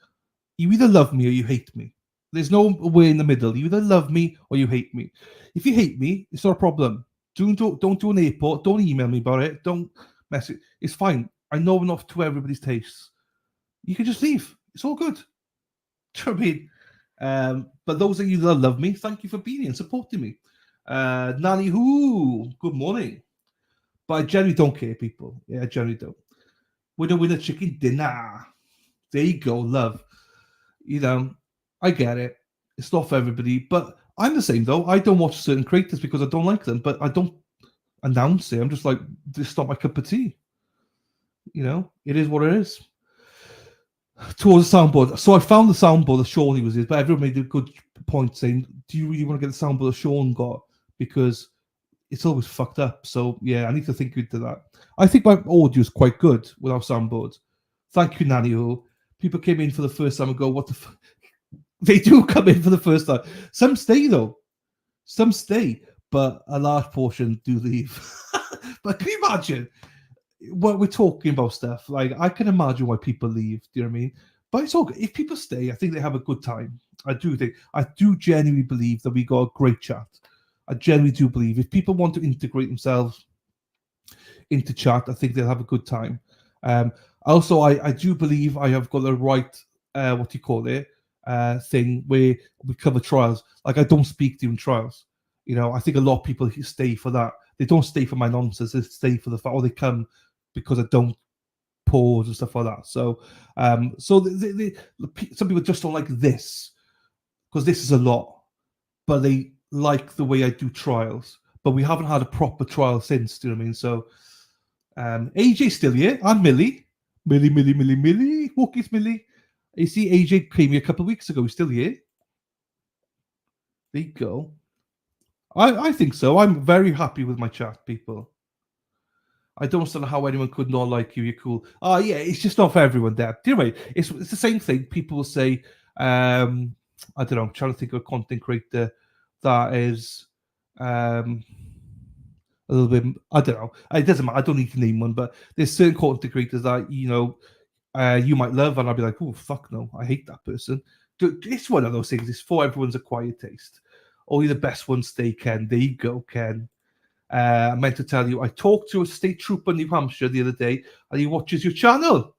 You either love me or you hate me. There's no way in the middle. You either love me or you hate me. If you hate me, it's not a problem. Don't do an airport. Don't email me about it. Don't mess it. It's fine. I know not to everybody's tastes. You can just leave. It's all good. Do you know what I mean? But those of you that love me, thank you for being here and supporting me. Nanny Who, good morning. But I generally don't care, people. Yeah, I generally don't. Winner chicken dinner. There you go, love. I get it. It's not for everybody, but I'm the same though. I don't watch certain creators because I don't like them, but I don't announce it. I'm just like, this is not my cup of tea. It is what it is. Towards the soundboard. So I found the soundboard that Shawnee was in, but everyone made a good point saying, do you really want to get the soundboard that Sean got? Because it's always fucked up. So yeah, I need to think into that. I think my audio is quite good without soundboard. Thank you, Nanny. People came in for the first time and go, what the fuck? They do come in for the first time. Some stay, though. Some stay, but a large portion do leave. But can you imagine? What we're talking about stuff, like I can imagine why people leave. Do you know what I mean? But it's all good. If people stay, I think they have a good time. I do genuinely believe that we got a great chat. I genuinely do believe if people want to integrate themselves into chat, I think they'll have a good time. Also, I do believe I have got the right, thing where we cover trials. Like I don't speak during trials. I think a lot of people stay for that. They don't stay for my nonsense. They stay for the fact, or they come because I don't pause and stuff like that. So, some people just don't like this because this is a lot, but they like the way I do trials. But we haven't had a proper trial since. Do you know what I mean? So, AJ's still here. And Millie. Walkie's Millie. You see, AJ came here a couple of weeks ago. He's still here. There you go. I think so. I'm very happy with my chat, people. I don't understand how anyone could not like you. You're cool. Oh, yeah, it's just not for everyone, Dad. Do you know what I mean? It's the same thing. People will say, I don't know, I'm trying to think of a content creator that is a little bit, I don't know. It doesn't matter. I don't need to name one, but there's certain content creators that, you might love, and I'll be like, oh, fuck no, I hate that person. It's one of those things. It's for everyone's acquired taste. Only the best ones stay, Ken. There you go, Ken. I meant to tell you, I talked to a state trooper in New Hampshire the other day, and he watches your channel.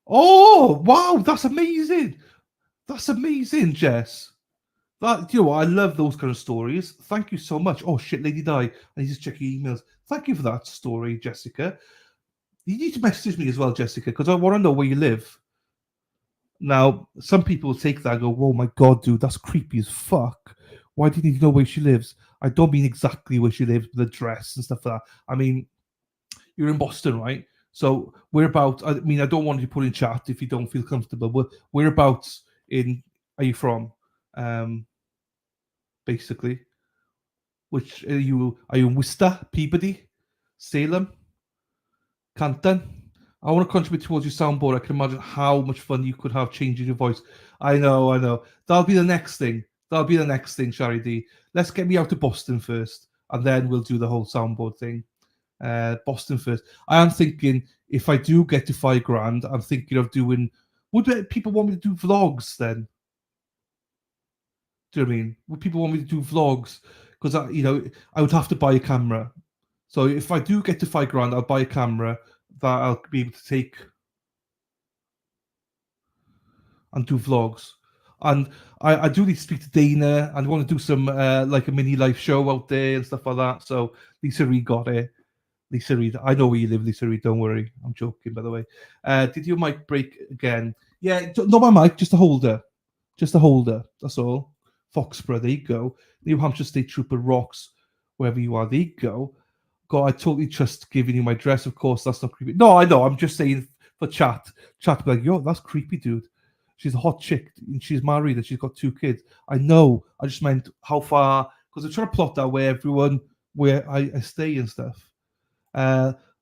Oh, wow, that's amazing. That's amazing, Jess. I love those kind of stories. Thank you so much. Oh, shit, Lady Di. I need to check your emails. Thank you for that story, Jessica. You need to message me as well, Jessica, because I want to know where you live. Now, some people will take that and go, "Oh my god, dude, that's creepy as fuck. Why do you need to know where she lives?" I don't mean exactly where she lives, the address and stuff like that. I mean, you're in Boston, right? So whereabouts? I mean, I don't want you to put in chat if you don't feel comfortable. But whereabouts in are you from? Basically, which are you? Are you in Worcester, Peabody, Salem, Canton? I want to contribute towards your soundboard. I can imagine how much fun you could have changing your voice. I know, I know. That'll be the next thing. That'll be the next thing, Shari D. Let's get me out to Boston first, and then we'll do the whole soundboard thing. Boston first. I am thinking if I do get to $5,000, I'm thinking of doing. Would people want me to do vlogs then? Do you know what I mean? Would people want me to do vlogs? Because I would have to buy a camera. So if I do get to $5,000, I'll buy a camera that I'll be able to take and do vlogs. And I do need to speak to Dana, and I want to do some like a mini live show out there and stuff like that. So Lisa Reed got it. Lisa Reed, I know where you live, Lisa Reed. Don't worry, I'm joking, by the way. Did your mic break again? Yeah, not my mic, just a holder, That's all. Foxborough, there you go. New Hampshire State Trooper rocks wherever you are. There you go. God, I totally trust giving you my address. Of course, that's not creepy. No, I know. I'm just saying for chat. Chat be like, yo, that's creepy, dude. She's a hot chick and she's married and she's got 2 kids. I know. I just meant how far, because I'm trying to plot out where I stay and stuff.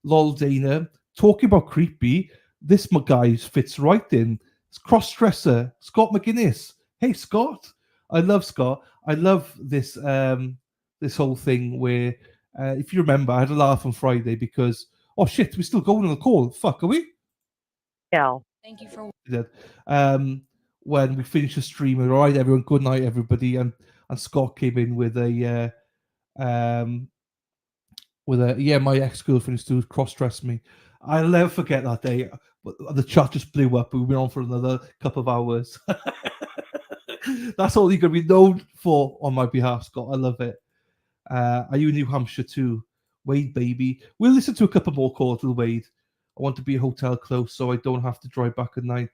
Lol Dana, talking about creepy, this guy fits right in. It's cross-dresser, Scott McGuinness. Hey, Scott. I love Scott. I love this this whole thing where, if you remember, I had a laugh on Friday because, oh shit, we're still going on the call. Fuck, are we? Yeah. Thank you for. When we finished the stream, all right, everyone, good night, everybody. And Scott came in with a my ex-girlfriend used to cross-dress me. I'll never forget that day. The chat just blew up. We went on for another couple of hours. That's all you're going to be known for on my behalf, Scott. I love it. Are you in New Hampshire too? Wade, baby. We'll listen to a couple more calls with Wade. I want to be a hotel close so I don't have to drive back at night.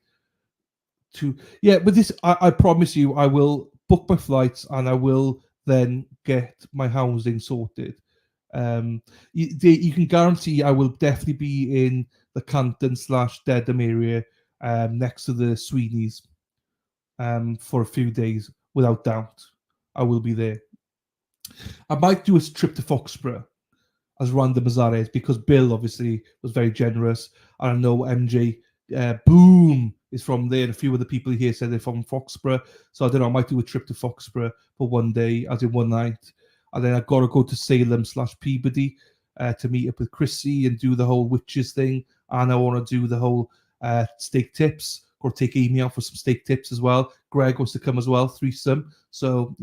But this, I promise you, I will book my flights and I will then get my housing sorted. You can guarantee I will definitely be in the Canton/Dedham area next to the Sweeney's for a few days, without doubt. I will be there. I might do a trip to Foxborough, as random as that is, because Bill obviously was very generous. And I know MJ Boom is from there. A few other people here said they're from Foxborough. So I don't know, I might do a trip to Foxborough for one day, as in one night. And then I've got to go to Salem/Peabody to meet up with Chrissy and do the whole witches thing. And I want to do the whole steak tips, or take Amy out for some steak tips as well. Greg wants to come as well, threesome. So,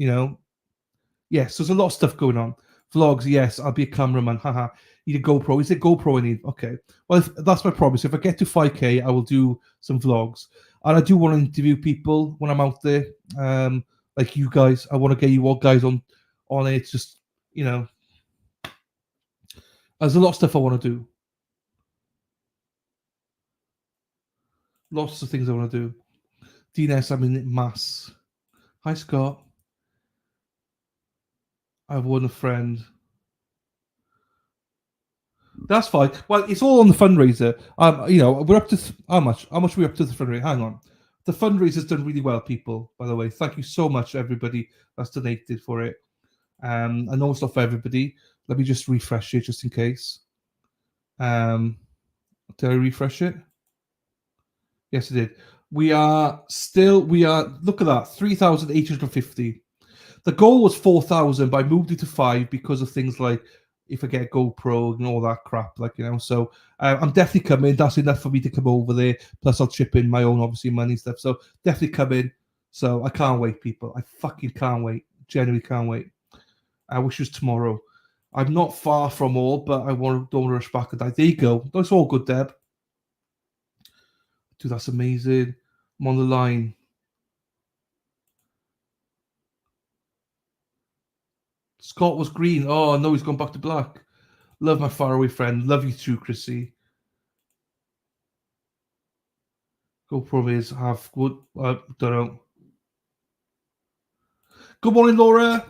yes, there's a lot of stuff going on. Vlogs, yes, I'll be a cameraman. Haha. Need a GoPro. Is it GoPro I need? Okay. Well, that's my promise. If I get to 5K, I will do some vlogs. And I do want to interview people when I'm out there. Like you guys. I want to get you all guys on it. It's just, there's a lot of stuff I want to do. Lots of things I want to do. DNS, I'm in mass. Hi, Scott. I've won a friend. That's fine. Well, it's all on the fundraiser. We're up to how much? How much are we up to the fundraiser? Hang on. The fundraiser's done really well, people, by the way. Thank you so much, everybody that's donated for it. I know it's not for everybody. Let me just refresh it just in case. Did I refresh it? Yes, I did. We are, look at that, 3,850. The goal was 4,000, but I moved it to 5 because of things like if I get a GoPro and all that crap, So I'm definitely coming. That's enough for me to come over there. Plus, I'll chip in my own, obviously, money stuff. So definitely come in. So I can't wait, people. I fucking can't wait. Genuinely can't wait. I wish it was tomorrow. I'm not far from all, but I don't rush back and die. There you go. That's all good, Deb. Dude, that's amazing. I'm on the line. Scott was green. Oh, no, he's gone back to black. Love my faraway friend. Love you too, Chrissy. GoPro is half good. Don't know. Good morning, Laura.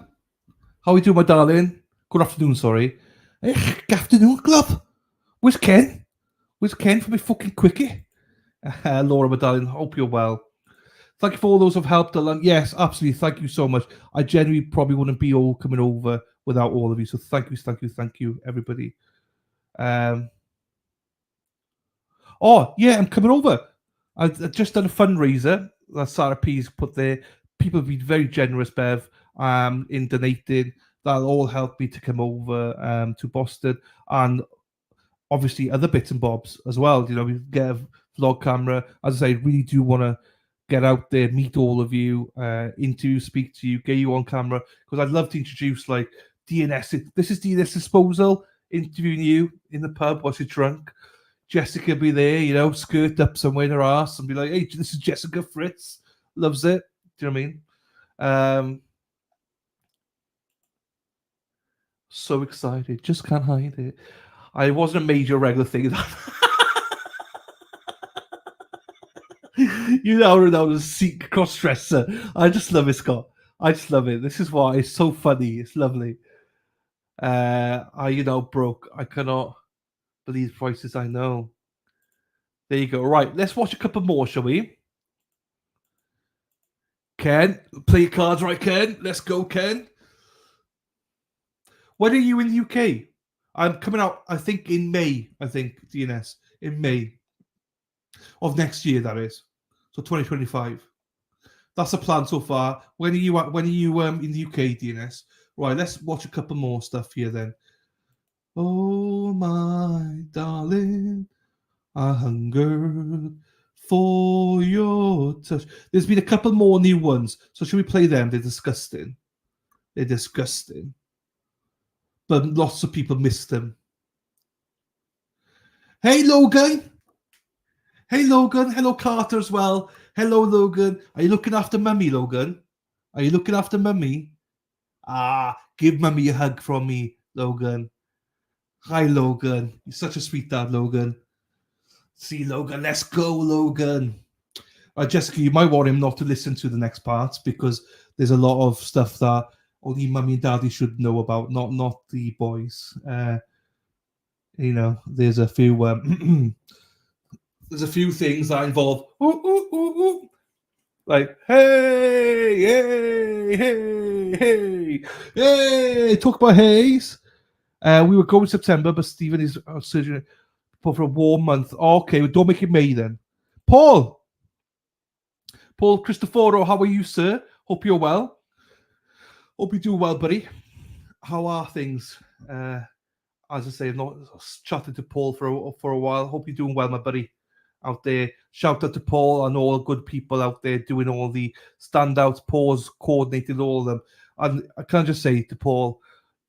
How are you doing, my darling? Good afternoon, sorry. Hey, good afternoon, glove. Where's Ken? Where's Ken for my fucking quickie? Laura, my darling, hope you're well. Thank you for all those who've helped along. Yes, absolutely. Thank you so much. I genuinely probably wouldn't be all coming over without all of you. So thank you, everybody. Oh, yeah, I'm coming over. I've just done a fundraiser that Sarah P's put there. People have been very generous, Bev, in donating. That'll all help me to come over to Boston. And obviously other bits and bobs as well. You know, we get a vlog camera. As I say, really do want to get out there, meet all of you, speak to you, get you on camera, because I'd love to introduce like DNS. This is DNS Disposal interviewing you in the pub whilst you're drunk. Jessica be there, you know, skirt up somewhere in her ass and be like, hey, this is Jessica Fritz. Loves it. Do you know what I mean? So excited. Just can't hide it. I wasn't a major regular thing. You know, the Sikh cross-dresser. I just love it, Scott. I just love it. This is why it's so funny. It's lovely. Broke. I cannot believe prices I know. There you go. Right, let's watch a couple more, shall we? Ken, play your cards right, Ken. Let's go, Ken. When are you in the UK? I'm coming out, I think, in May. DNS. In May. Of next year, that is. So 2025. That's the plan so far. When are you in the UK, DNS? Right, let's watch a couple more stuff here then. Oh my darling, I hungered for your touch. There's been a couple more new ones. So should we play them? They're disgusting. But lots of people missed them. Hey Logan. Hello Carter as well. Hello Logan. Are you looking after Mummy, Logan? Are you looking after Mummy? Give Mummy a hug from me, Logan. Hi, Logan. You're such a sweet dad, Logan. See, Logan. Let's go, Logan. Jessica, you might want him not to listen to the next parts because there's a lot of stuff that only Mummy and Daddy should know about, not the boys. There's a few there's a few things that involve like hey, talk about haze. We were going September, but Stephen is surgery for a warm month. Okay, don't make it May then. Paul Cristoforo, how are you, sir? Hope you're well. Hope you do well, buddy. How are things? As I say, I've not chatted to Paul for a while. Hope you're doing well, my buddy. Out there, shout out to Paul and all the good people out there doing all the standouts, Paul's coordinated all of them. And I can just say to Paul,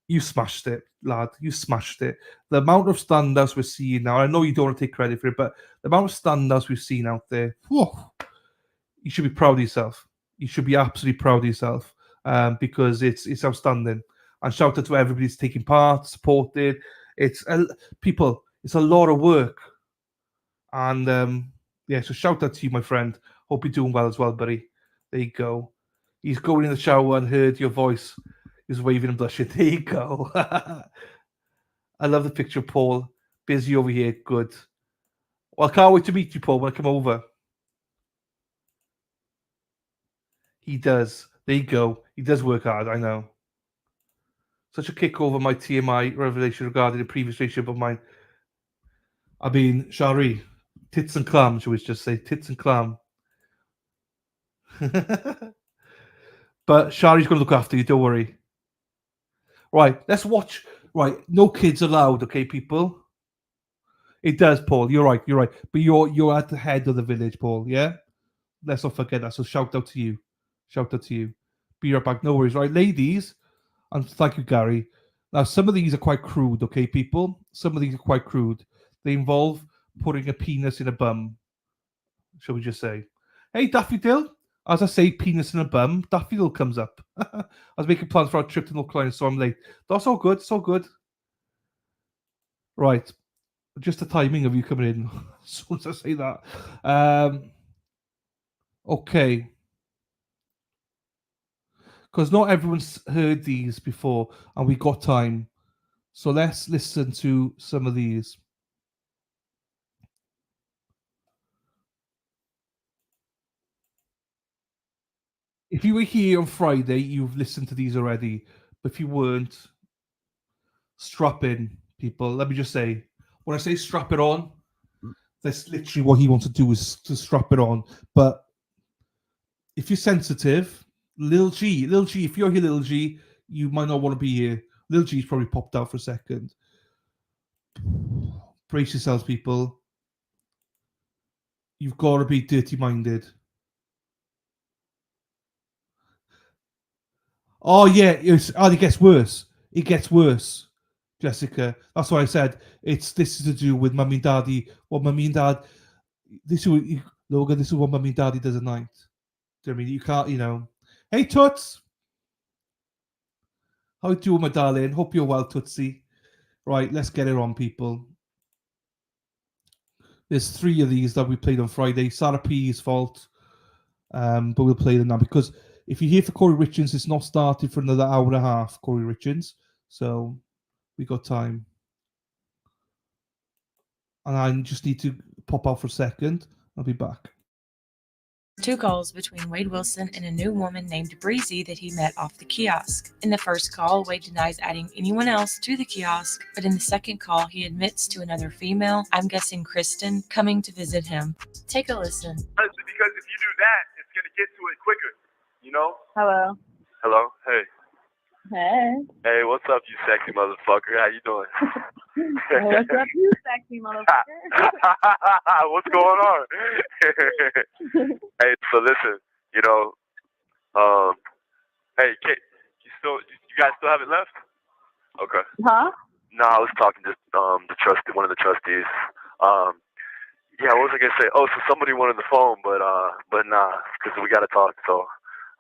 you smashed it, lad. You smashed it. The amount of standouts we're seeing now, I know you don't want to take credit for it, but the amount of standouts we've seen out there, you should be proud of yourself. You should be absolutely proud of yourself because it's outstanding. And shout out to everybody who's taking part, supported. It's a lot of work. And so shout out to you, my friend. Hope you're doing well as well, buddy. There you go. He's going in the shower and heard your voice. He's waving and blushing. There you go. I love the picture of Paul. Busy over here. Good. Well, I can't wait to meet you, Paul, when I come over. He does. There you go. He does work hard, I know. Such a kick over my TMI revelation regarding a previous relationship of mine. I mean, Shari, tits and clam, shall we just say? Tits and clam. But Shari's going to look after you, don't worry. Right, let's watch. Right, no kids allowed, okay, people? It does, Paul. You're right. But you're at the head of the village, Paul, yeah? Let's not forget that. So shout out to you. Be right back. No worries. Right, ladies, and thank you, Gary. Now, some of these are quite crude, okay, people? Some of these are quite crude. They involve putting a penis in a bum, shall we just say. Hey, Daffodil. As I say, penis in a bum, Daffodil comes up. I was making plans for our trip to North Carolina, so I'm late. That's all good. It's all good. Right. Just the timing of you coming in, as soon as I say that. Okay. Because not everyone's heard these before, and we got time. So let's listen to some of these. If you were here on Friday, you've listened to these already. But if you weren't, strap in, people. Let me just say, when I say strap it on, that's literally what he wants to do is to strap it on. But if you're sensitive, Lil G, if you're here, Lil G, you might not want to be here. Lil G's probably popped out for a second. Brace yourselves, people. You've got to be dirty-minded. Oh yeah, it gets worse. It gets worse, Jessica. That's why I said this is to do with mummy and daddy. What mummy and dad. Logan, this is what mummy and daddy does at night. Do you know what I mean? You can't, Hey Toots, how you doing, my darling? Hope you're well, Tootsie. Right, let's get it on, people. There's 3 of these that we played on Friday. Sarah P's fault, but we'll play them now because if you're here for Kouri Richins, it's not started for another hour and a half. Kouri Richins, so we got time. And I just need to pop out for a second. I'll be back. 2 calls between Wade Wilson and a new woman named Breezy that he met off the kiosk. In the first call, Wade denies adding anyone else to the kiosk, but in the second call, he admits to another female, I'm guessing Kristen, coming to visit him. Take a listen. Because if you do that, it's going to get to it quicker, Hello. Hello? Hey. Hey. Hey, what's up, you sexy motherfucker? How you doing? What's up, you sexy motherfucker? What's going on? Hey, so listen, hey, Kate, you guys still haven't left? Okay. Huh? No, I was talking to one of the trustees. Yeah, what was I gonna say? Oh, so somebody wanted the phone, but nah, because we gotta talk. So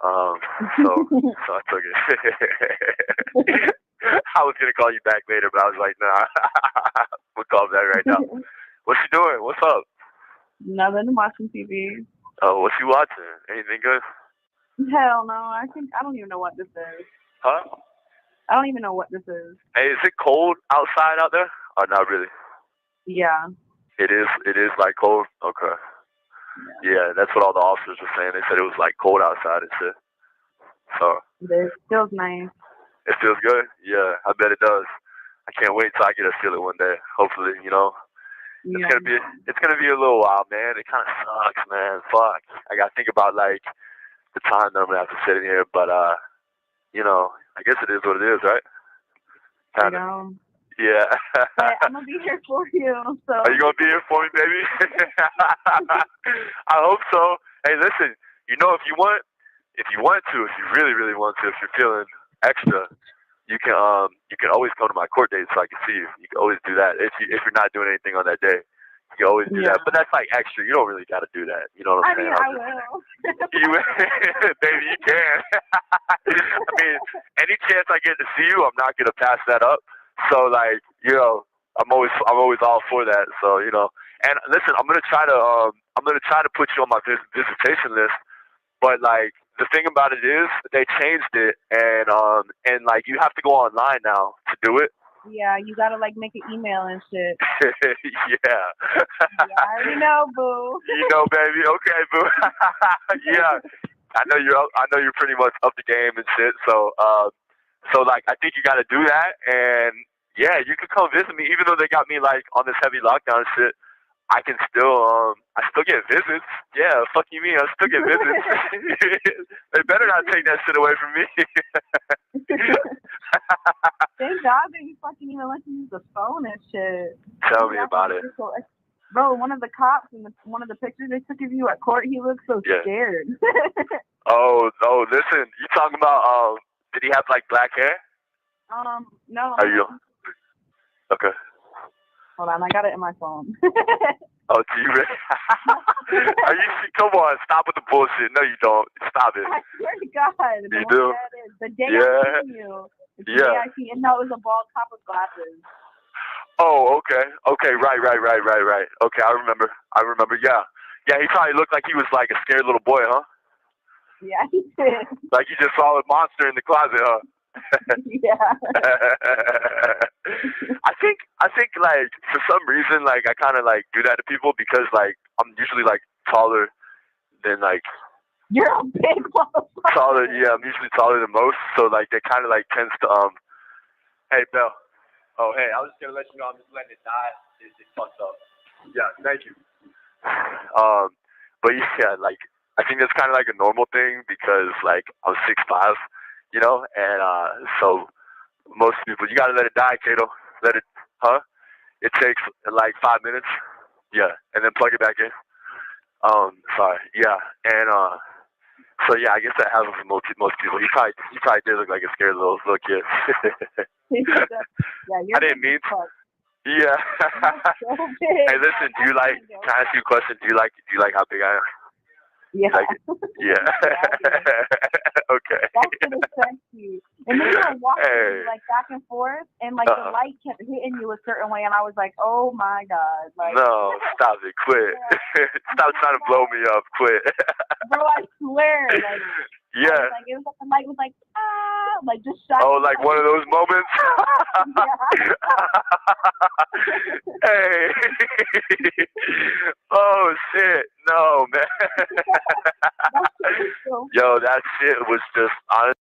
I took it. I was gonna call you back later, but I was like, nah, we'll call back right now. What you doing? What's up? Nothing. I'm watching TV. Oh, what you watching? Anything good? Hell no. I don't even know what this is. Huh? I don't even know what this is. Hey, is it cold outside out there? Or not really? Yeah. It is like cold? Okay. Yeah, that's what all the officers were saying. They said it was like cold outside and shit. So. It feels nice. It feels good? Yeah, I bet it does. I can't wait till I get to feel it one day. Hopefully, It's gonna be a little while, man. It kinda sucks, man. Fuck. I gotta think about like the time that I'm gonna have to sit in here, but I guess it is what it is, right? Kinda. Yeah. But I'm gonna be here for you. So. Are you gonna be here for me, baby? I hope so. Hey, listen. If you want to, if you really, really want to, if you're feeling extra, you can always come to my court date so I can see you. You can always do that if you're not doing anything on that day. You can always do that, but that's like extra. You don't really got to do that. You know what I'm saying? I will. Baby, you can. I mean, any chance I get to see you, I'm not gonna pass that up. So like, I'm always all for that. So and listen, I'm gonna try to put you on my visitation list. But like the thing about it is they changed it, and like you have to go online now to do it. Yeah, you gotta like make an email and shit. Yeah. I already know, boo. Baby. Okay, boo. Yeah. I know you're pretty much up the game and shit. So like I think you got to do that, and yeah, you can come visit me, even though they got me like on this heavy lockdown shit. I can still get visits. Yeah, fuck you mean? I still get visits. They better not take that shit away from me. Thank God that you fucking even let you use the phone and shit. Tell me about it. Bro, one of the cops in one of the pictures they took of you at court, he looked so scared. Oh, listen, you talking about did he have like black hair? No. Are you? Okay. Hold on, I got it in my phone. Oh, do you really? Are you? Come on, stop with the bullshit. No, you don't. Stop it. I swear to God. You do? The day I seen you. The day I seen you. No, it was a bald cop with glasses. Oh, okay. Right. Okay, I remember. Yeah. Yeah, he probably looked like he was like a scared little boy, huh? Yeah, he did. Like he just saw a monster in the closet, huh? Yeah. I think like for some reason like I kind of like do that to people because like I'm usually like taller than like You're a big motherfucker. taller. Yeah, I'm usually taller than most, so like they kind of like tends to Hey, Bill. Oh, hey, I was just gonna let you know I'm just letting it die. It fucked up. Yeah, thank you. But yeah, like I think that's kind of like a normal thing because like I'm 6'5", you know, and so most people you gotta let it die, Kato. Let it, huh? It takes like 5 minutes. Yeah, and then plug it back in. Sorry. Yeah, and so yeah, I guess that happens for most people. He probably did look like a scared little kid. Yeah, I didn't mean to. Yeah. Hey, listen. Do you like? Can I ask you a question? Do you like how big I am? Yeah. You like it? Yeah. Okay. That shit is sexy. And then you were walking like back and forth, and like the light kept hitting you a certain way, and I was like, oh my god. Like, no, stop it. Quit. Stop trying to blow me up. Quit. Bro, I swear. Like, yeah. Like, it was like the light was like, like just shining. Oh, like one of those moments? Hey. Oh, shit. No, man. Yo, that shit was just honest.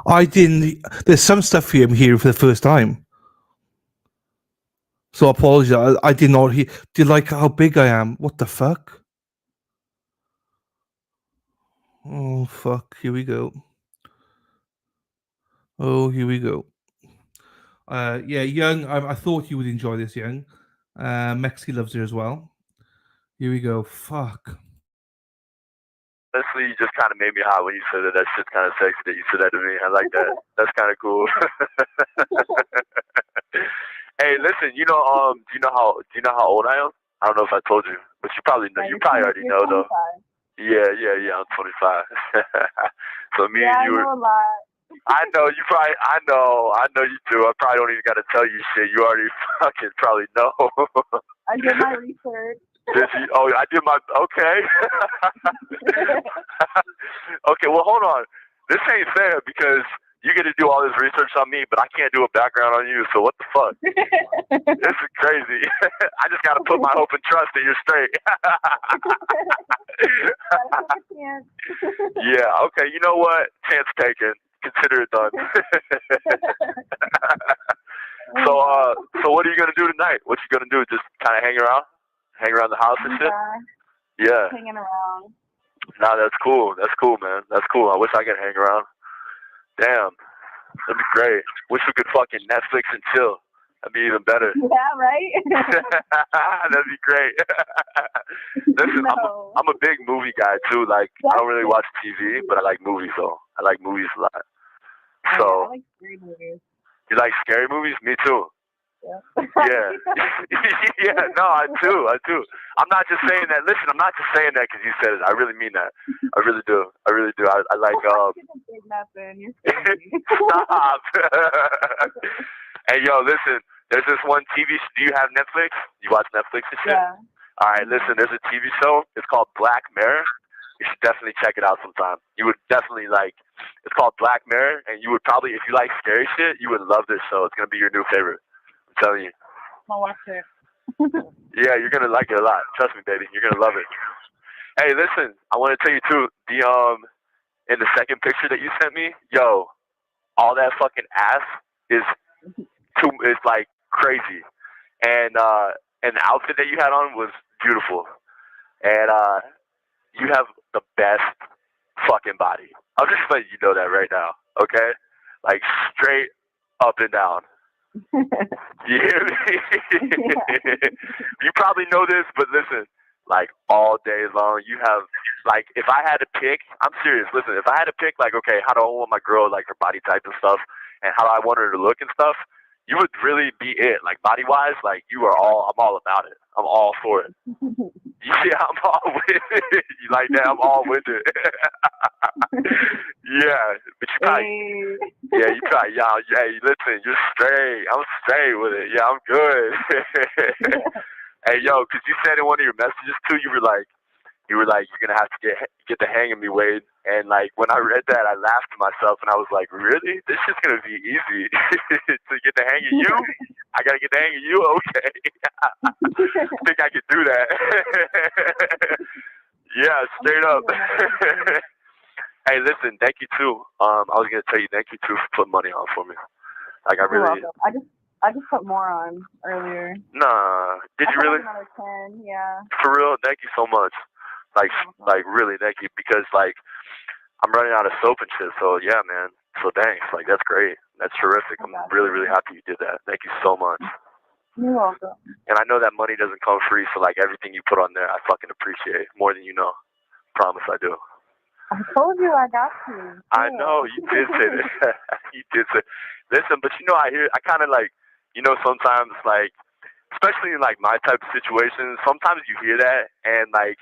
I didn't. There's some stuff here I'm hearing for the first time. So I apologize. I did not hear. Do you like how big I am? What the fuck? Oh, fuck. Here we go. Oh, here we go. Yeah, Young, I thought you would enjoy this, Young. Mexi loves her as well. Here we go. Fuck. Honestly, you just kind of made me hot when you said that. That shit's kind of sexy that you said that to me. I like that. That's kind of cool. Hey, listen. Do you know how old I am? I don't know if I told you, but you probably know. You probably already know though. Yeah. I'm 25. So me and you I know a lot. I know you probably. I know you do. I probably don't even got to tell you shit. You already fucking probably know. I did my research. Did you? Oh, I did my. Okay. Okay. Well, hold on. This ain't fair because you get to do all this research on me, but I can't do a background on you. So what the fuck? This is crazy. I just got to put my hope and trust that you're straight. Yeah. Okay. You know what? Chance taken. Consider it done. So what are you gonna do tonight? What you gonna do? Just kind of hang around the house and shit? Yeah. Hanging around. Nah, that's cool. That's cool, man. That's cool. I wish I could hang around. Damn. That'd be great. Wish we could fucking Netflix and chill. That'd be even better. Yeah, right? That'd be great. Listen, no. I'm a big movie guy too. Like, I don't really watch TV, but I like movies though. I like movies a lot. So, I like scary movies. You like scary movies? Me too. Yeah. Yeah. Yeah, no, I do. I'm not just saying that. Listen, I'm not just saying that because you said it. I really mean that. I really do. I like, Stop. Hey, yo, listen, there's this one TV show. Do you have Netflix? You watch Netflix and shit? Yeah. All right, listen, there's a TV show. It's called Black Mirror. You should definitely check it out sometime. You would definitely like, it's called Black Mirror, and you would probably, if you like scary shit, you would love this show. It's going to be your new favorite. I'm telling you. I'll watch it. Yeah, you're going to like it a lot. Trust me, baby. You're going to love it. Hey, listen, I want to tell you too, in the second picture that you sent me, yo, all that fucking ass is like crazy. And the outfit that you had on was beautiful. And you have the best fucking body. I'm just letting you know that right now, okay? Like straight up and down. You hear me? You probably know this, but listen, like all day long, you have, like, if I had to pick, I'm serious, listen, if I had to pick, like, okay, how do I want my girl, like, her body type and stuff, and how do I want her to look and stuff, you would really be it. Like, body-wise, like, I'm all about it. I'm all for it. Yeah, I'm all with it. You like that? I'm all with it. Yeah, but you probably, hey, listen, you're straight. I'm straight with it. Yeah, I'm good. Hey, yo, because you said in one of your messages too, you were like, you're gonna have to get the hang of me, Wade. And like when I read that, I laughed to myself, and I was like, really? This is gonna be easy to get the hang of you. I gotta get the hang of you. Okay, think I could do that? Yeah, straight up. Hey, listen, thank you too. I was gonna tell you thank you too for putting money on for me. Like I You're really. welcome. I just put more on earlier. Nah, did you really? Another 10, yeah. For real, thank you so much. Like really, thank you, because like I'm running out of soap and shit. So yeah, man. So thanks. Like that's great. That's terrific. I'm really, really happy you did that. Thank you so much. You're welcome. And I know that money doesn't come free, so like everything you put on there, I fucking appreciate more than you know. Promise I do. I told you I got you. I know you did say that. You did say. Listen, but you know, I kind of like, you know, sometimes like, especially in like my type of situations, sometimes you hear that and like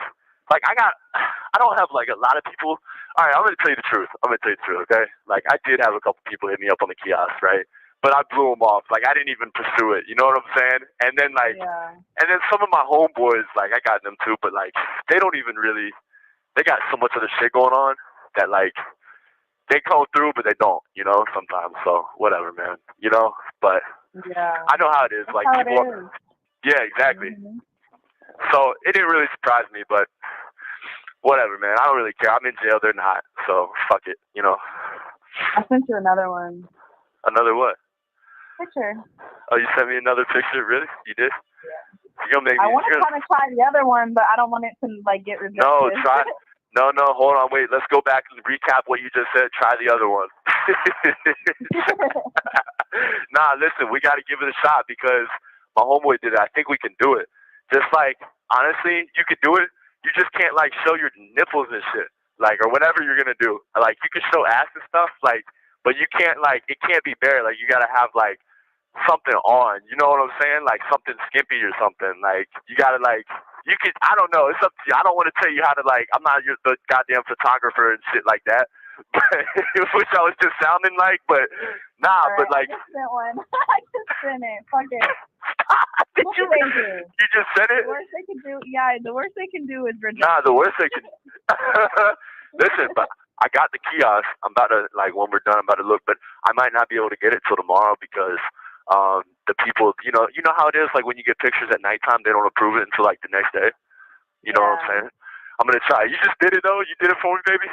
I don't have like a lot of people. All right, I'm gonna tell you the truth. Okay? Like I did have a couple people hit me up on the kiosk, right? But I blew them off. Like I didn't even pursue it. You know what I'm saying? And then like, and then some of my homeboys, like I got them too, but like they don't even really. They got so much other shit going on that like they come through, but they don't. You know, sometimes. So whatever, man. You know, but I know how it is. Like people. Yeah, exactly. So it didn't really surprise me, but whatever, man. I don't really care. I'm in jail. They're not. So fuck it. You know. I sent you another one. Another what? Picture. Oh, you sent me another picture? Really? You did? Yeah. You're gonna make me. I want to kind of try the other one, but I don't want it to like get rejected. No, try. No, hold on, wait. Let's go back and recap what you just said. Try the other one. Nah, listen, we got to give it a shot because my homeboy did it. I think we can do it. Just like, honestly, you could do it. You just can't like show your nipples and shit, like, or whatever you're gonna do. Like, you can show ass and stuff, like, but you can't like, it can't be bare. Like, you gotta have like something on. You know what I'm saying? Like something skimpy or something. Like, you gotta like. You could, I don't know. It's up to you. I don't want to tell you how to like. I'm not the goddamn photographer and shit like that. Which I was just sounding like, but nah. Right, but like, I just sent one. I just sent it. Fuck it. Did you? You just sent it. The worst they can do, yeah. The worst they can do is reject. Nah, the worst they can. Listen, but I got the kiosk. I'm about to like when we're done. I'm about to look, but I might not be able to get it till tomorrow because. The people, you know how it is. Like when you get pictures at nighttime, they don't approve it until like the next day. You know what I'm saying? I'm gonna try. You just did it though. You did it for me, baby.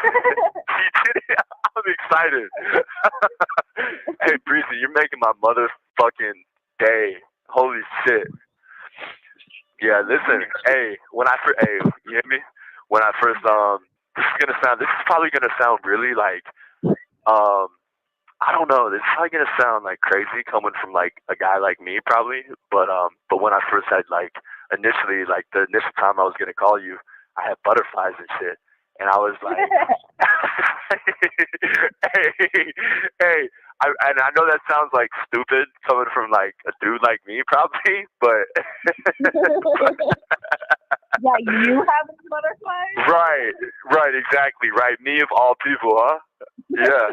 You did it. I'm excited. Hey, Breezy, you're making my motherfucking day. Holy shit. Yeah, listen. Hey, you hear me? When I first, this is probably gonna sound really like, I don't know. This is probably gonna sound like crazy coming from like a guy like me, probably. But when I first had like initially like the initial time I was gonna call you, I had butterflies and shit, and I was like, hey, I know that sounds like stupid coming from like a dude like me, probably, but yeah, you have butterflies. Right, exactly, right. Me of all people, huh? Yeah.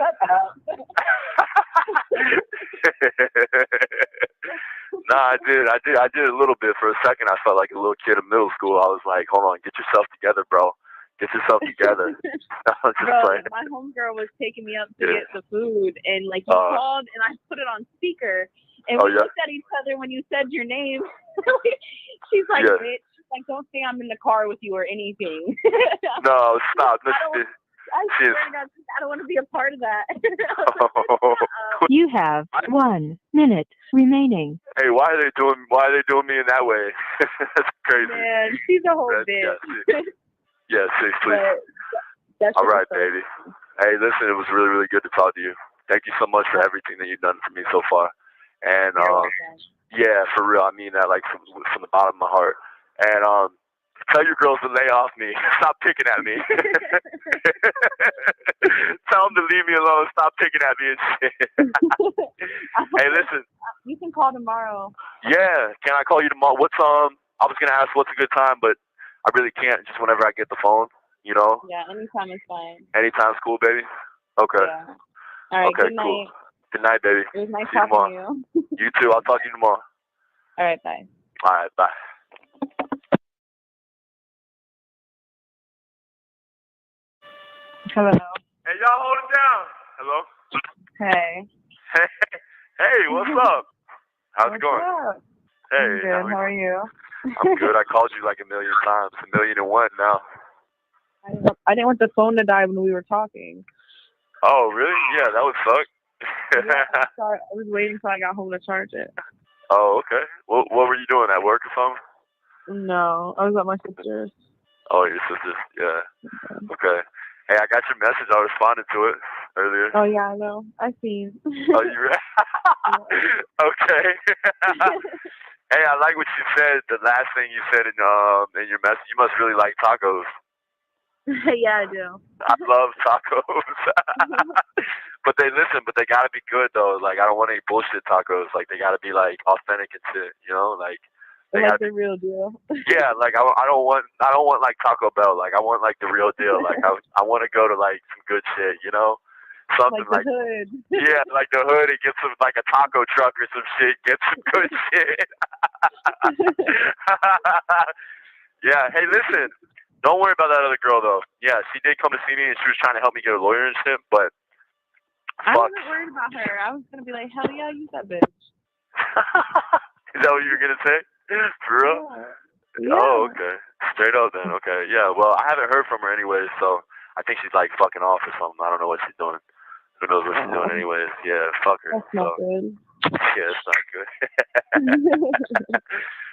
Nah, I did a little bit. For a second, I felt like a little kid in middle school. I was like, hold on, get yourself together, bro. Get yourself together. Bro, my homegirl was taking me up to get the food, and like you called, and I put it on speaker, and we looked at each other when you said your name. She's like, bitch, like, don't say I'm in the car with you or anything. No, stop. I swear to God, I don't want to be a part of that. You have 1 minute remaining. Hey, why are they doing me in that way? That's crazy. Man, she's a whole bitch. Yeah, seriously. All right, baby. Hey, listen, it was really, really good to talk to you. Thank you so much for everything that you've done for me so far. And yeah, for real, I mean that like from the bottom of my heart. And tell your girls to lay off me. Stop picking at me. Tell them to leave me alone. Stop picking at me and shit. Hey, listen. You can call tomorrow. Yeah, can I call you tomorrow? I was gonna ask what's a good time, but I really can't. Just whenever I get the phone, you know. Yeah, anytime is fine. Anytime's cool, baby. Okay. Yeah. All right. Okay, good cool. night. Good night, baby. It was nice See you talking tomorrow. to you. You too. I'll talk to you tomorrow. All right. Bye. All right, bye. Hello. Hey, y'all hold it down. Hello? Hey. Hey, what's up? How's it going? Up? Hey, I'm good. How are you? I'm good. I called you like a million times, 1,000,001 now. I didn't want the phone to die when we were talking. Oh, really? Yeah, that would suck. Yeah, sorry, I was waiting till I got home to charge it. Oh, okay. What were you doing, at work or something? No, I was at my sister's. Oh, your sister's, yeah. Okay. Hey, I got your message. I responded to it earlier. Oh yeah, I know. I seen. Oh, you read? Okay. Hey, I like what you said. The last thing you said in your message. You must really like tacos. Yeah, I do. I love tacos. But they gotta be good though. Like I don't want any bullshit tacos. Like they gotta be like authentic and shit. You know, like they Like gotta the real deal. Yeah, like I don't want like Taco Bell. Like I want like the real deal. Like I want to go to like some good shit. You know, something Like the hood. Yeah, like the hood. And get some like a taco truck or some shit. Get some good shit. Yeah. Hey, listen. Don't worry about that other girl though. Yeah, she did come to see me and she was trying to help me get a lawyer and shit. But I wasn't worried about her. I was gonna be like, hell yeah, use that bitch. Is that what you were gonna say? For real? Yeah. Oh, okay. Straight up then. Okay. Yeah. Well, I haven't heard from her anyways, so I think she's like fucking off or something. I don't know what she's doing. Who knows what she's doing anyways? Yeah. Fuck her. That's not good. Yeah, it's not good.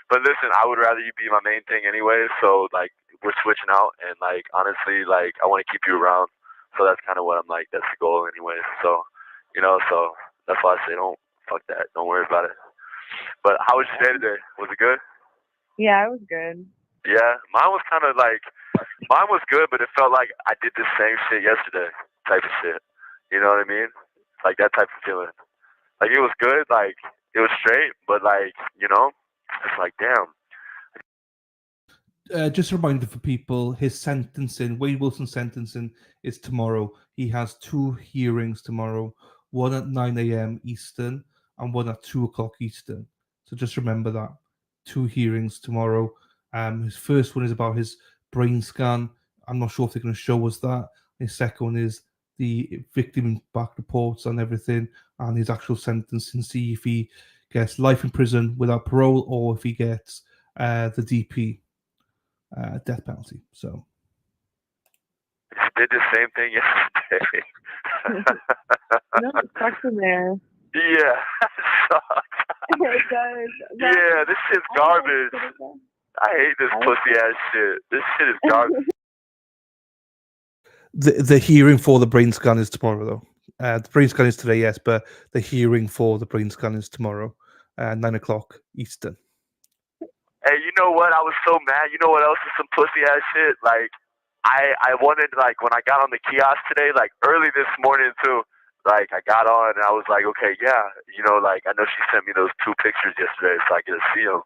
But listen, I would rather you be my main thing anyways. So like we're switching out, and like honestly, like I want to keep you around. So that's kind of what I'm like. That's the goal anyways. So so that's why I say don't fuck that. Don't worry about it. But how was your day today? Was it good? Yeah, it was good. Yeah, mine was good, but it felt like I did the same shit yesterday, type of shit. You know what I mean? Like that type of feeling. Like it was good, like it was straight, but like it's just like damn. Just a reminder for people, his sentencing, Wade Wilson's sentencing is tomorrow. He has 2 hearings tomorrow, one at 9 a.m. Eastern and one at 2 o'clock Eastern. So just remember that. 2 hearings tomorrow. His first one is about his brain scan. I'm not sure if they're going to show us that. His second one is the victim impact reports and everything, and his actual sentencing. See if he gets life in prison without parole or if he gets the DP. Death penalty. So She did the same thing yesterday. No, it sucks in there. Yeah, it sucks. It does. Yeah, this shit's garbage. I hate this pussy ass shit. This shit is garbage. the hearing for the brain scan is tomorrow, though. The brain scan is today, yes, but the hearing for the brain scan is tomorrow, 9 o'clock Eastern. Hey, you know what? I was so mad. You know what else is some pussy ass shit? Like, I wanted, like, when I got on the kiosk today, like, early this morning, too, like, I got on and I was like, okay, yeah, like, I know she sent me those 2 pictures yesterday so I get to see them.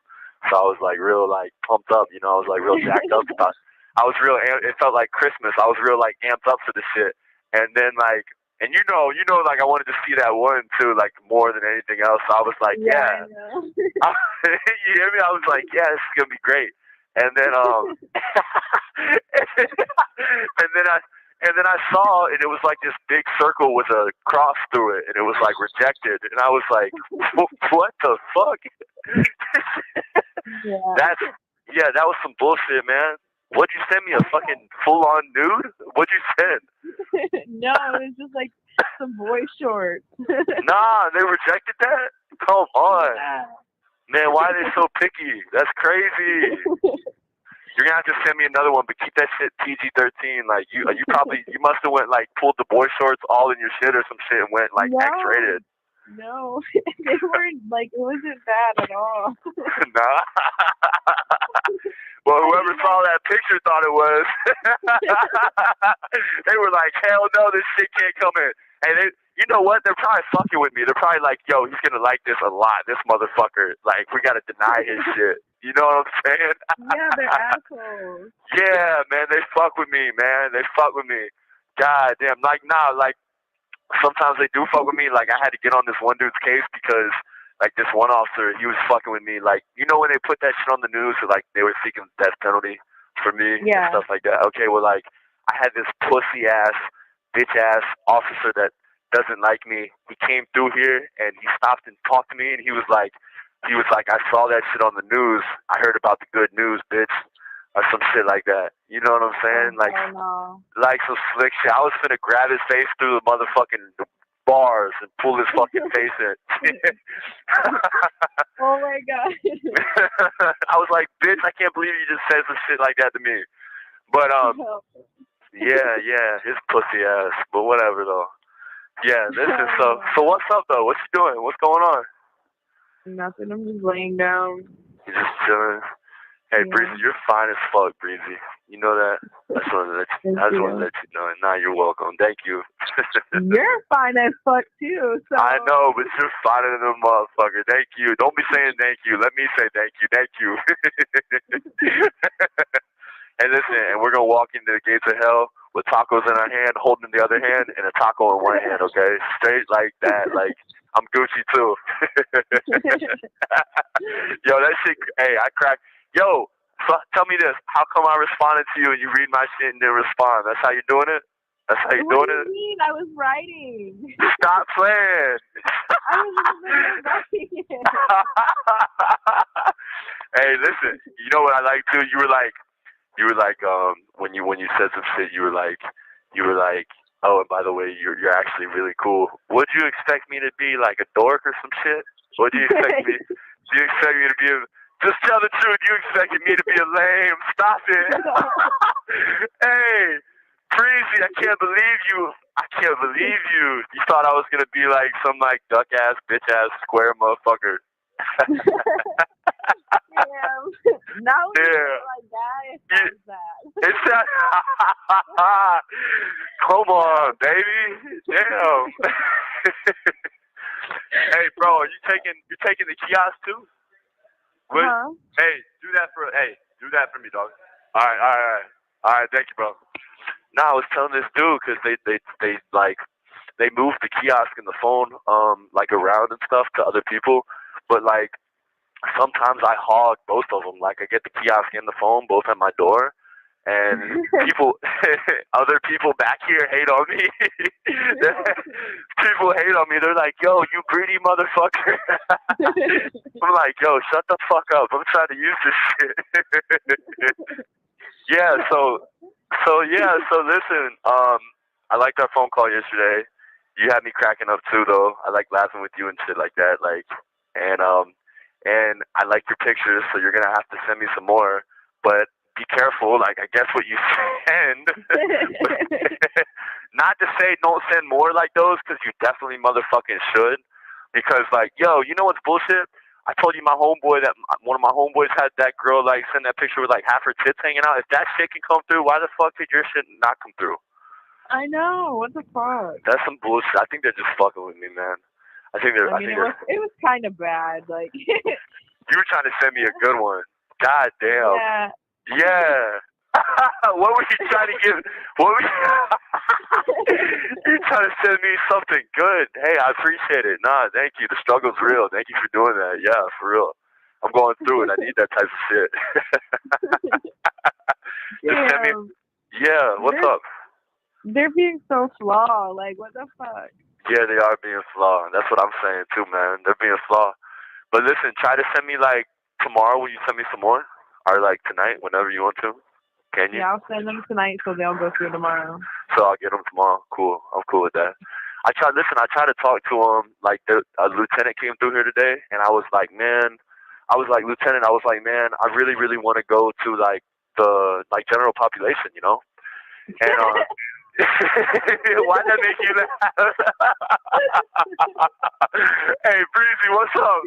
So I was, like, real, like, pumped up, I was, like, real jacked up. I was real, it felt like Christmas. I was real, like, amped up for the shit. And then, like, and like, I wanted to see that one, too, like, more than anything else. So I was like, yeah. You hear me? I was like, yeah, this is going to be great. And then, and then I saw, and it was like this big circle with a cross through it, and it was like rejected. And I was like, what the fuck? That was some bullshit, man. What'd you send me? A fucking full-on nude? What'd you send? No, it was just like some boy shorts. Nah, they rejected that? Come on. Yeah. Man, why are they so picky? That's crazy. You're gonna have to send me another one, but keep that shit PG-13. Like you must have went like pulled the boy shorts all in your shit or some shit and went like X-rated. No, they weren't like it wasn't bad at all. Nah. Well, whoever saw that picture thought it was. They were like, hell no, this shit can't come in. And you know what? They're probably fucking with me. They're probably like, yo, he's gonna like this a lot, this motherfucker. Like, we gotta deny his shit. You know what I'm saying? Yeah, they're assholes. Yeah, man, they fuck with me, man. They fuck with me. God damn. Like, nah, like, sometimes they do fuck with me. Like, I had to get on this one dude's case because like this one officer, he was fucking with me. Like, you know when they put that shit on the news, like they were seeking the death penalty for me and stuff like that. Okay, well, like I had this pussy ass, bitch ass officer that doesn't like me. He came through here and he stopped and talked to me, and he was like, I saw that shit on the news. I heard about the good news, bitch, or some shit like that. You know what I'm saying? Like some slick shit. I was finna grab his face through the motherfucking bars and pull his fucking face in. Oh my god. I was like, bitch, I can't believe you just said some shit like that to me. But yeah, his pussy ass. But whatever though. Yeah, listen. So what's up though? What you doing? What's going on? Nothing. I'm just laying down. You just chilling. Hey, Breezy, you're fine as fuck, Breezy. You know that? I just want to let you know. Nah, you're welcome. Thank you. You're fine as fuck too. So. I know, but you're finer than a motherfucker. Thank you. Don't be saying thank you. Let me say thank you. Thank you. Hey, listen, and we're going to walk into the gates of hell with tacos in our hand, holding in the other hand, and a taco in one hand, okay? Straight like that. Like, I'm Gucci too. Yo, that shit, hey, I crack. Yo, tell me this. How come I responded to you and you read my shit and didn't respond? That's how you doing it? That's how you doing it? What do you mean? I was writing. Stop playing. I was in the middle of writing it. Hey, listen. You know what I like too? You were like, when you said some shit, you were like, oh, and by the way, you're actually really cool. Would you expect me to be like a dork or some shit? What do you expect me? Do you expect me to be just tell the truth. You expected me to be a lame. Stop it. Hey, Breezy, I can't believe you. You thought I was going to be like some like duck ass, bitch ass, square motherfucker. Now we like that. It's that. Come on, baby. Damn. Hey, bro, you're taking the kiosk too? Hey, do that for me, dog. All right. Thank you, bro. Nah, I was telling this dude because they moved the kiosk and the phone like around and stuff to other people, but like sometimes I hog both of them. Like I get the kiosk and the phone both at my door, and other people back here hate on me. People hate on me. They're like, yo, you greedy motherfucker. I'm like, yo, shut the fuck up. I'm trying to use this shit. So listen, I liked our phone call yesterday. You had me cracking up too though. I like laughing with you and shit like that. Like and I like your pictures, so you're gonna have to send me some more. But be careful, like I guess what you send. Not to say don't send more like those, because you definitely motherfucking should. Because like, yo, you know what's bullshit? I told you my homeboy that one of my homeboys had that girl like send that picture with like half her tits hanging out. If that shit can come through, why the fuck did your shit not come through? I know. What the fuck? That's some bullshit. I think they're just fucking with me, man. It was kind of bad. Like you were trying to send me a good one. God damn. Yeah. What were you trying to give? You're trying to send me something good. Hey, I appreciate it. Nah, thank you. The struggle's real. Thank you for doing that. Yeah, for real. I'm going through it. I need that type of shit. Just send me. Yeah, what's up? They're being so flawed. Like, what the fuck? Yeah, they are being flawed. That's what I'm saying too, man. They're being flawed. But listen, try to send me like tomorrow. Will you send me some more? Or like tonight, whenever you want to. Can you? Yeah, I'll send them tonight so they'll go through tomorrow. So I'll get them tomorrow. Cool. I'm cool with that. I tried to talk to him. Like a lieutenant came through here today, and I was like, man, Lieutenant, I really, really want to go to like the general population, you know? And why'd that make you laugh? Hey, Breezy, what's up?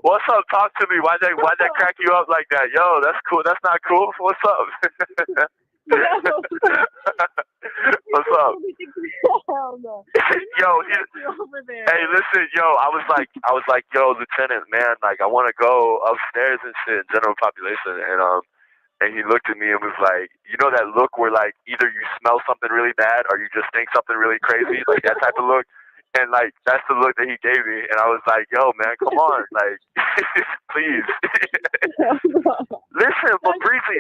What's up? Talk to me. Why'd that crack you up like that? Yo, that's cool. That's not cool. What's up? What's up? Yo, hey, listen, yo, I was like, yo, Lieutenant, man, like I want to go upstairs and shit, general population, and he looked at me and was like, you know that look where like either you smell something really bad or you just think something really crazy, like that type of look. And like that's the look that he gave me, and I was like, "Yo, man, come on, like, please." Listen, but Breezy,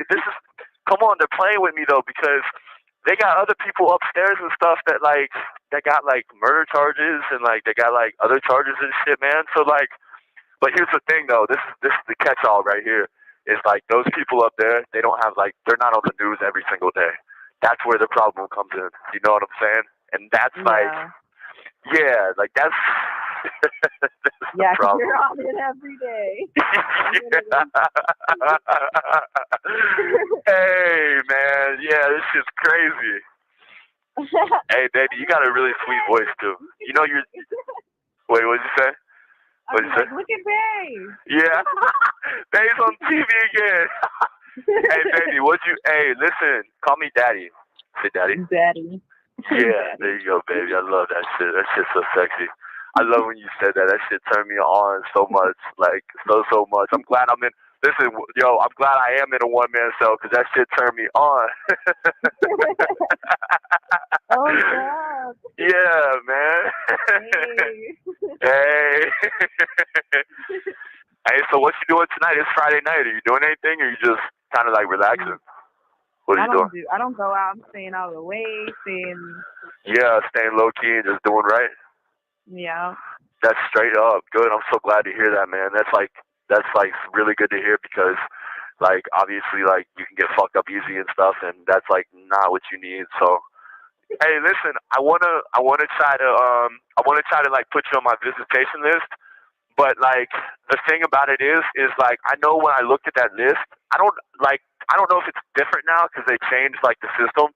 come on, they're playing with me though because they got other people upstairs and stuff that got like murder charges and like they got like other charges and shit, man. So like, but here's the thing though, this is the catch-all right here is like those people up there, they're not on the news every single day. That's where the problem comes in. You know what I'm saying? And that's like. Yeah, like that's yeah, the problem. You're on it every day. Hey, man, yeah, this shit's crazy. Hey, baby, you got a really sweet voice too. You know you're. Wait, what'd you say? What'd you say? Look at Bay. Yeah, Bay's on TV again. Hey, baby, Hey, listen, call me Daddy. Say Daddy. Daddy. Yeah, there you go, baby. I love that shit. That shit's so sexy. I love when you said that. That shit turned me on so much. Like, so much. I'm glad I'm in. Listen, yo, I'm glad I am in a one-man show because that shit turned me on. Oh, God. Yeah, man. Hey. Hey, so what you doing tonight? It's Friday night. Are you doing anything or you just kind of like relaxing? What are you doing? I don't go out. I'm staying out of the way, Yeah, staying low key and just doing right. Yeah. That's straight up good. I'm so glad to hear that, man. That's like really good to hear because like obviously like you can get fucked up easy and stuff, and that's like not what you need. So hey, listen, I wanna try to like put you on my visitation list. But like the thing about it is like I know when I looked at that list, I don't know if it's different now because they changed like the system.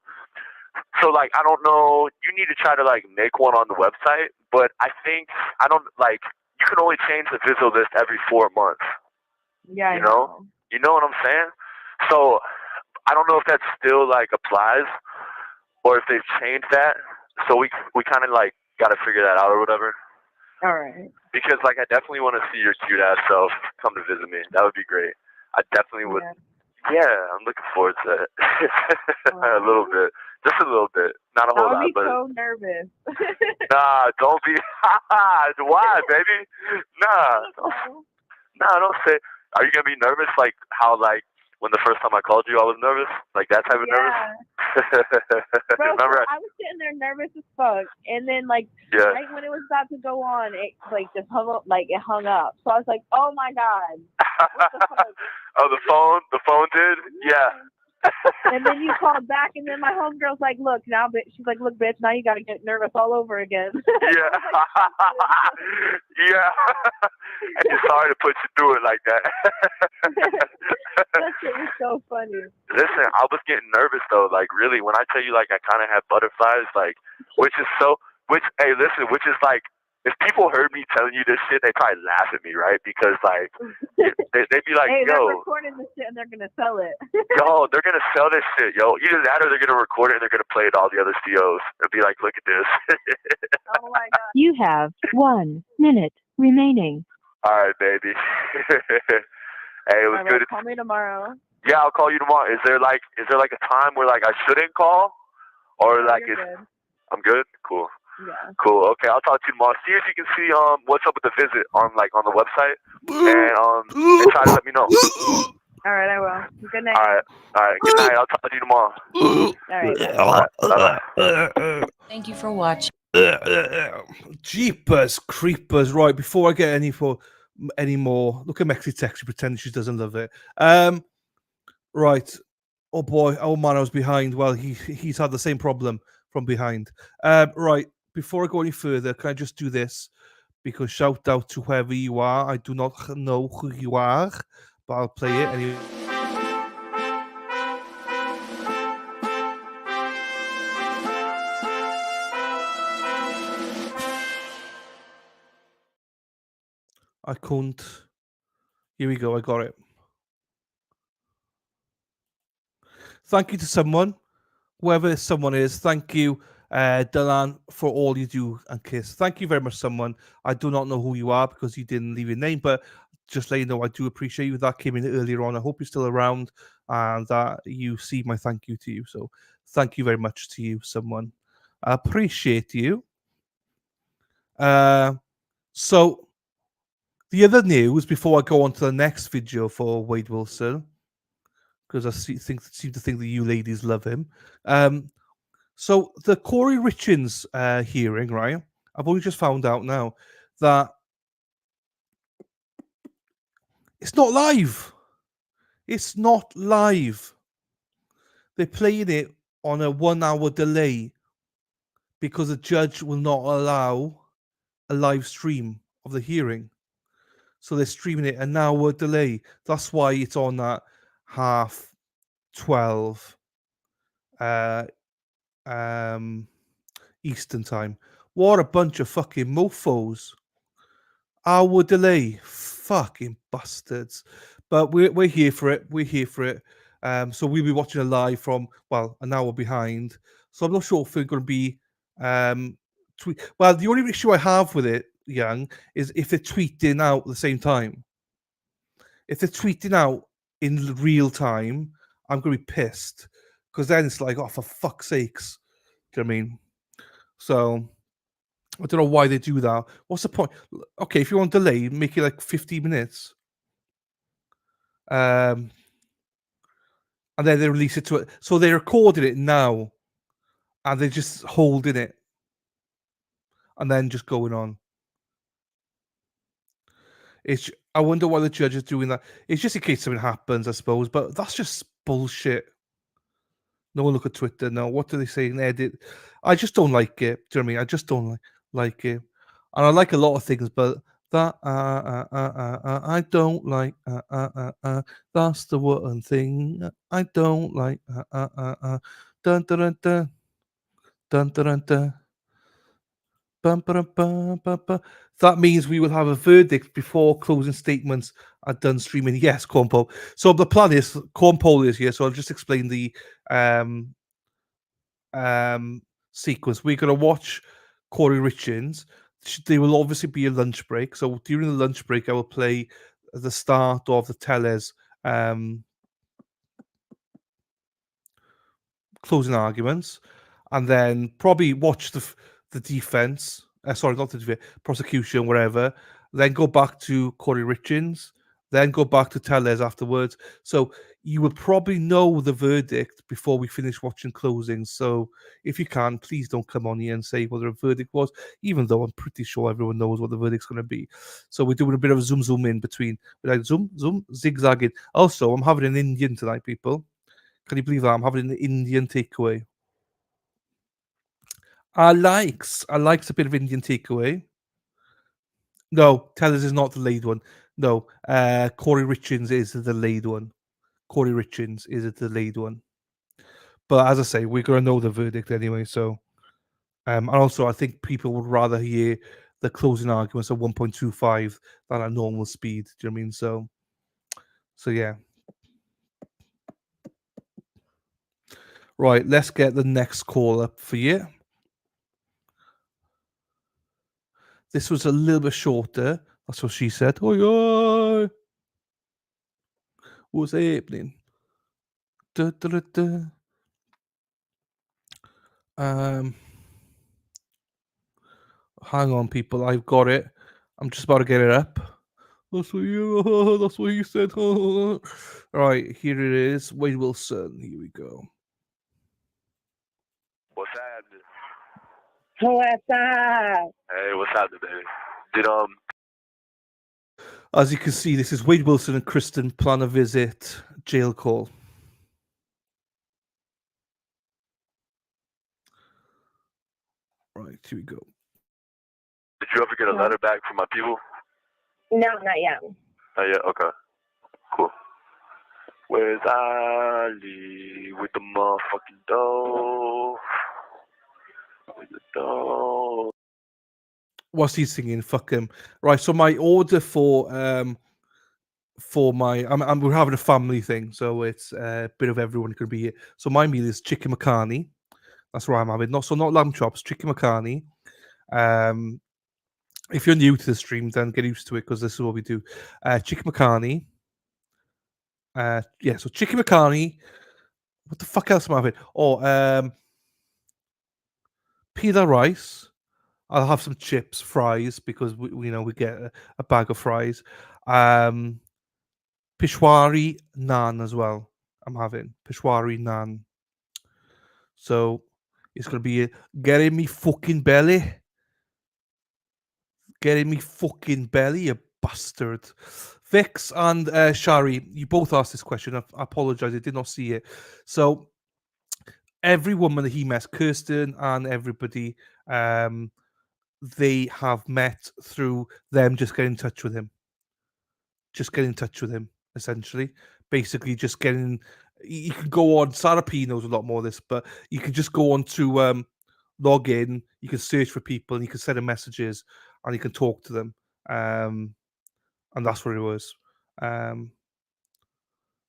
So like I don't know. You need to try to like make one on the website, but I think you can only change the Vizzo list every 4 months. Yeah, you know what I'm saying? So I don't know if that still like applies or if they've changed that. So we kind of like got to figure that out or whatever. All right. Because like I definitely want to see your cute ass self come to visit me. That would be great. I definitely would. Yeah, I'm looking forward to it. A little bit. Just a little bit. Not a whole lot, but so nervous. nah, don't be why, baby? Nah, don't say. Are you gonna be nervous like how like when the first time I called you I was nervous? Like that type of nervous? Bro, Remember I was sitting there nervous as fuck, and then like right when it was about to go on, it like just hung up. Like it hung up. So I was like, "Oh my god!" What the fuck? Oh, the phone did? Yeah. And then you called back, and then my homegirl's like, "Look now, bitch." She's like, "Look, bitch, now you gotta get nervous all over again." Yeah. Yeah. And it's sorry to put you through it like that. That shit was so funny. Listen, I was getting nervous though. Like really, when I tell you, like I kind of had butterflies, like which is like. If people heard me telling you this shit, they probably laugh at me, right? Because like they'd be like, "Hey, yo, they're recording this shit and they're gonna sell it." Yo, they're gonna sell this shit, yo. Either that or they're gonna record it and they're gonna play it to all the other COs and be like, look at this. Oh my god. You have 1 minute remaining. All right, baby. Hey, it was good. Call me tomorrow. Yeah, I'll call you tomorrow. Is there like a time where like I shouldn't call, or like you're good. I'm good? Cool. Yeah. Cool. Okay, I'll talk to you tomorrow. See if you can see what's up with the visit on the website, and try to let me know. All right, I will. Good night. All right. Good night. I'll talk to you tomorrow. All right. Bye. Thank you for watching. Jeepers creepers! Right, before I get any more, look at Mexi Tex. She pretends she doesn't love it. Right. Oh boy. Oh man, I was behind. Well, he's had the same problem from behind. Right. Before I go any further, can I just do this? Because shout out to whoever you are. I do not know who you are, but I'll play it anyway. I couldn't. Here we go. I got it. Thank you to someone, whoever someone is. Thank you, Dylan, for all you do and Kiss. Thank you very much, someone. I do not know who you are because you didn't leave your name, but just let you know I do appreciate you. That came in earlier on. I hope you're still around and that you see my thank you to you. So thank you very much to you, someone. I appreciate you. So the other news before I go on to the next video for Wade Wilson, because I seem to think that you ladies love him. So the Kouri Richins hearing, right? I've only just found out now that it's not live. It's not live. They're playing it on a 1 hour delay because the judge will not allow a live stream of the hearing. So they're streaming it an hour delay. That's why it's on at 12:30 Eastern time. What a bunch of fucking mofos. Hour delay. Fucking bastards. But we're here for it. We're here for it. So we'll be watching it live from, well, an hour behind. So I'm not sure if we're going to be well, the only issue I have with it, Young, is if they're tweeting out at the same time. If they're tweeting out in real time, I'm going to be pissed. Because then it's like, oh, for fuck's sakes. Do you know what I mean? So I don't know why they do that. What's the point? Okay, if you want delay, make it like 15 minutes. And then they release it to it. So they're recording it now. And they're just holding it. And then just going on. I wonder why the judge is doing that. It's just in case something happens, I suppose. But that's just bullshit. No one look at Twitter. No, what do they say in edit? I just don't like it. Do you know what I mean? I just don't like it. And I like a lot of things, but that I don't like. That's the one thing I don't like. Dun dun dun dun dun dun dun. Bum, ba, bum, ba, ba. That means we will have a verdict before closing statements are done streaming. Yes, Cornpole. So the plan is Cornpole is here. So I'll just explain the sequence. We're going to watch Kouri Richins. There will obviously be a lunch break. So during the lunch break, I will play the start of the Tellers closing arguments, and then probably watch the defense. Sorry, not the defense, prosecution, whatever. Then go back to Kouri Richins. Then go back to Tellers afterwards. So you will probably know the verdict before we finish watching closings. So if you can, please don't come on here and say what the verdict was, even though I'm pretty sure everyone knows what the verdict's going to be. So we're doing a bit of a zoom in between. We're like zoom, zigzagging. Also, I'm having an Indian tonight, people. Can you believe that? I'm having an Indian takeaway. I likes a bit of Indian takeaway. No, Tellers is not the lead one. No, Kouri Richins is the lead one. Kouri Richins is the lead one. But as I say, we're going to know the verdict anyway. So, and also, I think people would rather hear the closing arguments at 1.25 than at normal speed. Do you know what I mean? So yeah. Right, let's get the next call up for you. This was a little bit shorter. That's what she said. Oi, oi. What's happening? Da, da, da, da. Hang on, people. I've got it. I'm just about to get it up. That's what you said. Right, here it is. Wade Wilson. Here we go. What's happening? What's up? Hey, what's happening, baby? Did As you can see, this is Wade Wilson and Kristen plan a visit jail call. Right, here we go. Did you ever get a letter back from my people? No, not yet. Not yet? Okay. Cool. Where's Ali with the motherfucking dough? With the dough. What's he singing? Fuck him. Right, so my order for my we're having a family thing, so it's a bit of everyone could be here. So my meal is chicken macaroni. That's what I'm having. Not lamb chops, chicken macaroni. If you're new to the stream, then get used to it because this is what we do. Chicken macaroni. Yeah, so chicken macaroni. What the fuck else am I having? Oh, pita rice. I'll have some chips, fries, because we get a bag of fries. Peshwari naan as well. I'm having Peshwari naan. So it's gonna be get in me fucking belly. Get in me fucking belly, you bastard. Vix and Shari, you both asked this question. I apologize, I did not see it. So every woman that he met, Kirsten and everybody, they have met through them just getting in touch with him. Just get in touch with him, essentially. Basically, just getting. You can go on. Sarah P knows a lot more of this, but you can just go on to log in. You can search for people, and you can send them messages, and you can talk to them. And that's what it was.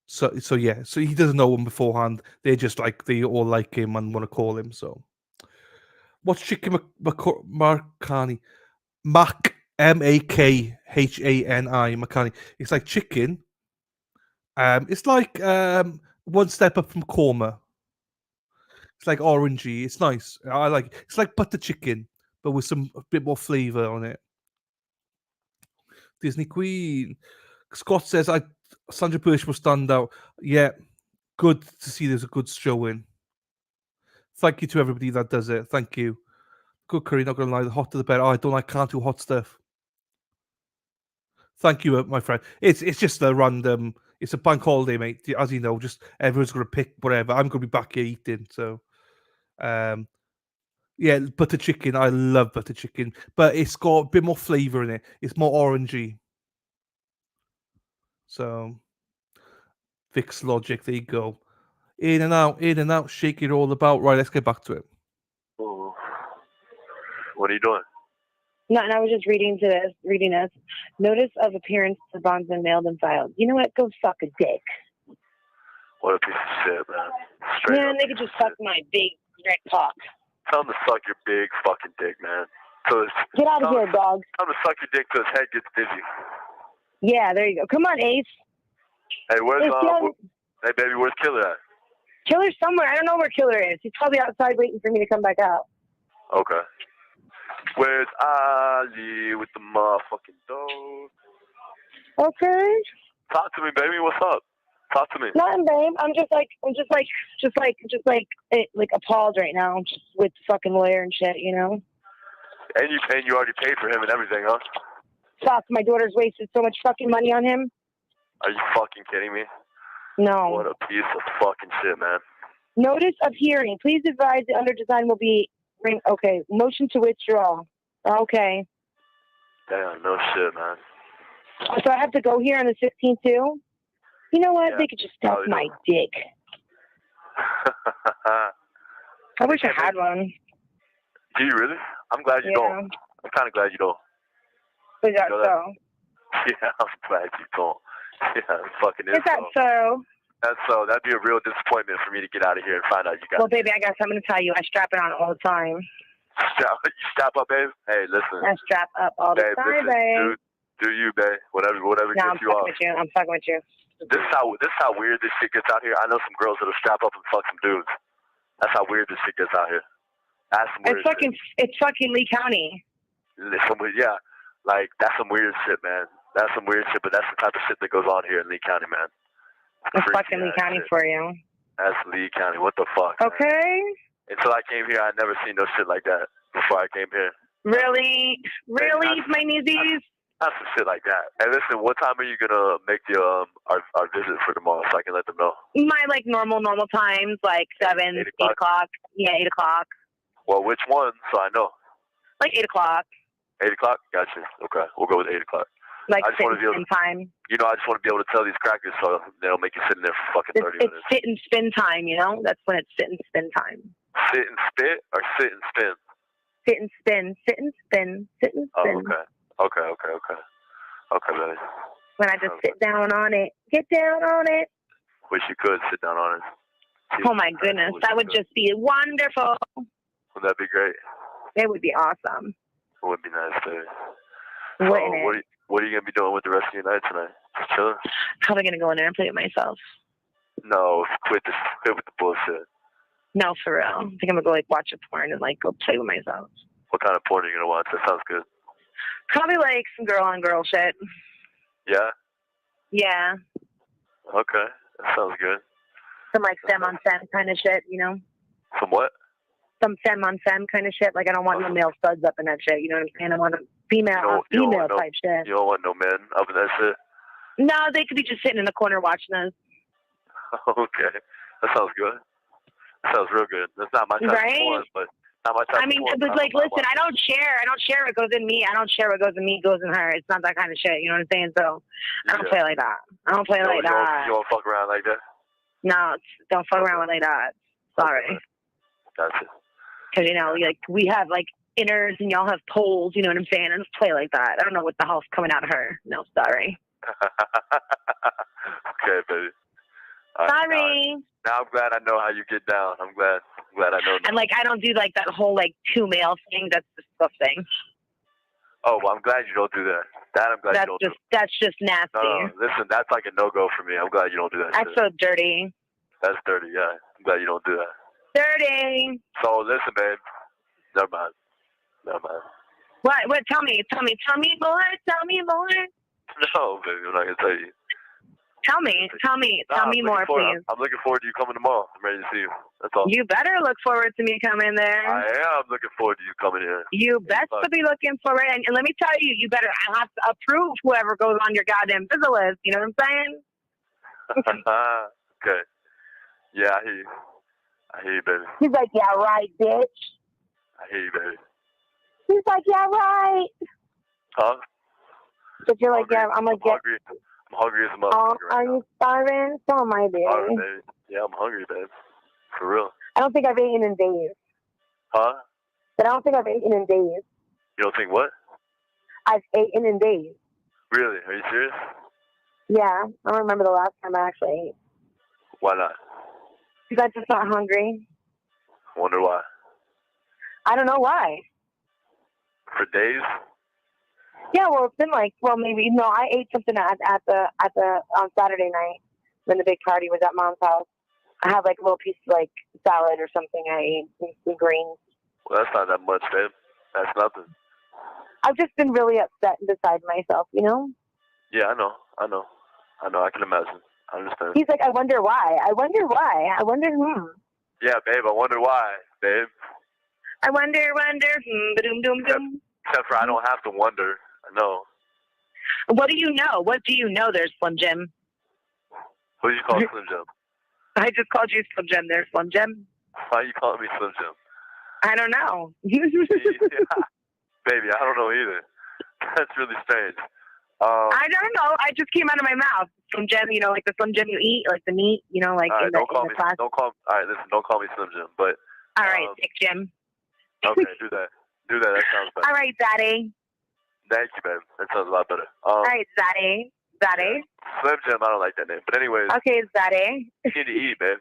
So yeah. So he doesn't know them beforehand. They're just like they all like him and want to call him. So what's Chicken Marcani? Mac Makhani Makani. It's like chicken. It's like one step up from korma. It's like orangey. It's nice. I like it. It's like butter chicken, but with a bit more flavor on it. Disney Queen. Scott says Sandra Bush will stand out. Yeah, good to see there's a good showing. Thank you to everybody that does it. Thank you. Good curry, not gonna lie, the hotter the better. Oh, I can't do hot stuff. Thank you, my friend. It's just a random. It's a bank holiday, mate. As you know, just everyone's gonna pick whatever. I'm gonna be back here eating. So, yeah, butter chicken. I love butter chicken, but it's got a bit more flavor in it. It's more orangey. So, Vic's logic. There you go. In and out, shake it all about. Right, let's get back to it. Ooh. What are you doing? No, and I was just reading this. Notice of appearance to bondsman mailed and filed. You know what? Go suck a dick. What a piece of shit, man. Straight Man, up they could just suck my big red cock. Tell him to suck your big fucking dick, man. Get out of here, dog. Tell him to suck your dick till his head gets dizzy. Yeah, there you go. Come on, Ace. Hey, where's hey baby, where's Killer at? Killer's somewhere. I don't know where Killer is. He's probably outside waiting for me to come back out. Okay. Where's Ali with the motherfucking dog? Okay. Talk to me, baby. What's up? Talk to me. Nothing, babe. I'm just appalled right now, just with the fucking lawyer and shit, you know. And you already paid for him and everything, huh? Fuck, my daughter's wasted so much fucking money on him. Are you fucking kidding me? No. What a piece of fucking shit, man. Notice of hearing. Please advise the under design will be okay. Motion to withdraw. Okay. Damn, no shit, man. So I have to go here on the 16th too? You know what? Yeah, They could just suck my dick. I wish I had one. Do you really? I'm glad you don't. I'm kind of glad you don't. Is that so? Yeah, I'm glad you don't. Yeah, it fucking is. Is that so? That's so. That'd be a real disappointment for me to get out of here and find out you got. Well, baby, I got something to tell you. I strap it on all the time. You strap up, babe? Hey, listen. I strap up all the time, babe. Do you, babe? Whatever gets you off. I'm fucking with you. This is how weird this shit gets out here. I know some girls that'll strap up and fuck some dudes. That's how weird this shit gets out here. That's some weird shit. It's fucking Lee County. Yeah, like that's some weird shit, man. That's some weird shit, but that's the type of shit that goes on here in Lee County, man. It's fucking Lee County for you. That's Lee County. What the fuck? Okay. Man? Until I came here, I'd never seen no shit like that before I came here. Really, my newsies. Not some shit like that. And listen, what time are you gonna make the our visit for tomorrow so I can let them know? My like normal times, like 7, 8 o'clock. Yeah, 8 o'clock. Well, which one? So I know. Like 8 o'clock. 8 o'clock? Gotcha. Okay, we'll go with 8 o'clock. Like I just want to be able time. You know, I just want to be able to tell these crackers so they'll make you sit in there for fucking 30 minutes. It's sit and spin time, you know? That's when it's sit and spin time. Sit and spit or sit and spin? Sit and spin. Sit and spin. Sit and spin. Oh, okay. Okay, baby. When I just sit down on it. Get down on it. Wish you could sit down on it. Oh my goodness. That would just be wonderful. Would that be great? It would be awesome. It would be nice, baby. Wouldn't it? What are you going to be doing with the rest of your night tonight? Just chilling? Probably going to go in there and play with myself. No, quit with the bullshit. No, for real. I think I'm going to go like watch a porn and like go play with myself. What kind of porn are you gonna watch? That sounds good. Probably like some girl on girl shit. Yeah. Yeah. Okay, that sounds good. Some like femme on femme kind of shit, you know? Some what? Some femme on femme kind of shit. Like I don't want no male studs up in that shit. You know what I'm saying? I want a female on female type shit. You don't want no men up in that shit? No, they could be just sitting in the corner watching us. Okay, that sounds good. That sounds real good. That's not my type of porn, but not my type I mean, of porn. it was like, listen, I don't share what goes in me. I don't share what goes in me goes in her. It's not that kind of shit. You know what I'm saying? So I don't play like that. I don't play like that. You don't fuck around like that? No, don't fuck around with like that. Sorry. Gotcha. Because, you know, like we have like inners and y'all have poles. You know what I'm saying? I don't play like that. I don't know what the hell's coming out of her. No, sorry. Okay, baby. All right, Sorry. now I'm glad I know how you get down. I'm glad I know. And like I don't do like that whole like two male thing. That's disgusting. Oh, well, I'm glad you don't do that. I'm glad you don't do. That's just nasty. No, listen, that's like a no-go for me. I'm glad you don't do that. That's so dirty. That's dirty, yeah. I'm glad you don't do that. Dirty. So listen, babe. Never mind. What? Tell me more. Tell me more. No, baby, I'm not gonna tell you. Tell me more, please. I'm looking forward to you coming tomorrow. I'm ready to see you. That's all. You better look forward to me coming there. I am looking forward to you coming here. You best to be looking forward, and let me tell you, you better have to approve whoever goes on your goddamn visit list. You know what I'm saying? Okay. Yeah, I hear you. I hear you, baby. He's like, yeah, right, bitch. I hear you, baby. He's like, yeah, right. Huh? But you're like, yeah, I'm like, yeah. I'm hungry as a motherfucker Oh, right are now. you starving? So am I, baby. Starving, baby. Yeah, I'm hungry, babe. For real. I don't think I've eaten in days. Huh? But I don't think I've eaten in days. You don't think what? I've eaten in days. Really? Are you serious? Yeah, I don't remember the last time I actually ate. Why not? Because I'm just not hungry. Wonder why. I don't know why. For days? Yeah, well, it's been like, maybe no. I ate something at the on Saturday night when the big party was at Mom's house. I had like a little piece of like salad or something. I ate some greens. Well, that's not that much, babe. That's nothing. I've just been really upset and beside myself, you know. Yeah, I know. I can imagine. I understand. He's like, I wonder why. I wonder. Yeah, babe. I wonder why, babe. I wonder. Ba-doom. Except for I don't have to wonder. I know. What do you know? What do you know there, Slim Jim? Who do you call Slim Jim? I just called you Slim Jim there, Slim Jim. Why are you calling me Slim Jim? I don't know. Yeah. Baby, I don't know either. That's really strange. I don't know. I just came out of my mouth. Slim Jim, you know, like the Slim Jim you eat, like the meat, you know, like in the class. All right, listen, don't call me Slim Jim, but. All right, Dick Jim. Okay, do that. That sounds better. All right, Daddy. Thank you, babe. That sounds a lot better. All right, Zaddy. Slim Jim, I don't like that name. But anyways. Okay, Zaddy. You need to eat, babe.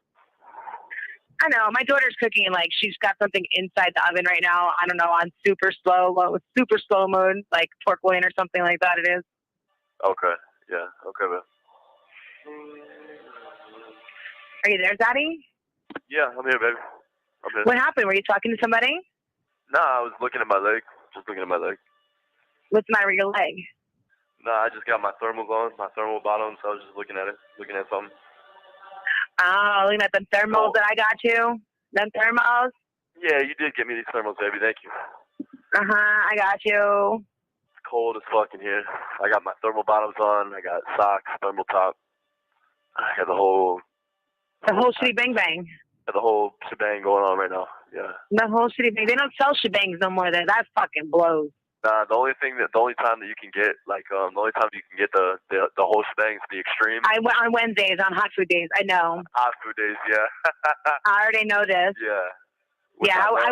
I know. My daughter's cooking, and like she's got something inside the oven right now. I don't know, on super slow mode, like pork loin or something like that. It is. Okay. Yeah. Okay, babe. Are you there, Zaddy? Yeah, I'm here, baby. I'm here. What happened? Were you talking to somebody? No, I was looking at my leg. Just looking at my leg. What's the matter with your leg? No, I just got my thermals on, my thermal bottoms. So I was just looking at something. Oh, looking at the thermals that I got you? Them thermals? Yeah, you did get me these thermals, baby. Thank you. I got you. It's cold as fuck in here. I got my thermal bottoms on. I got socks, thermal top. I got the whole shitty bang bang. Got the whole shebang going on right now. Yeah. The whole shitty bang. They don't sell shebangs no more there. That fucking blows. Nah, the only time that you can get the whole shebang is the extreme. On Wednesdays, on hot food days. I know. Hot food days, yeah. I already know this. Yeah. Yeah, I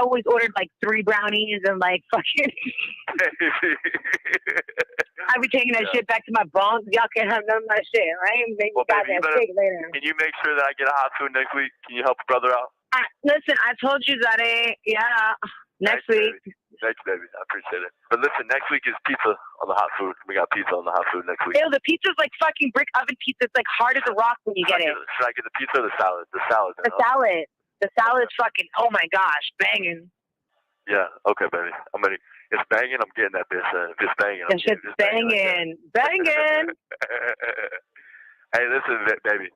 always ordered like 3 brownies and like fucking. I'd be taking that shit back to my bones. Y'all can't have none of my shit, right? Make well, baby, later. Can you make sure that I get a hot food next week? Can you help a brother out? Listen, I told you that. Next week. Thank you, baby. I appreciate it. But listen, next week is pizza on the hot food. We got pizza on the hot food next week. Ew, the pizza's like fucking brick oven pizza. It's like hard as a rock when you get it. Should I get the pizza or the salad? The salad. The salad. The salad's fucking, oh my gosh, banging. Yeah, okay, baby. It's banging, I'm getting that bitch. If it's banging, That shit's banging. Banging. Hey, listen, baby.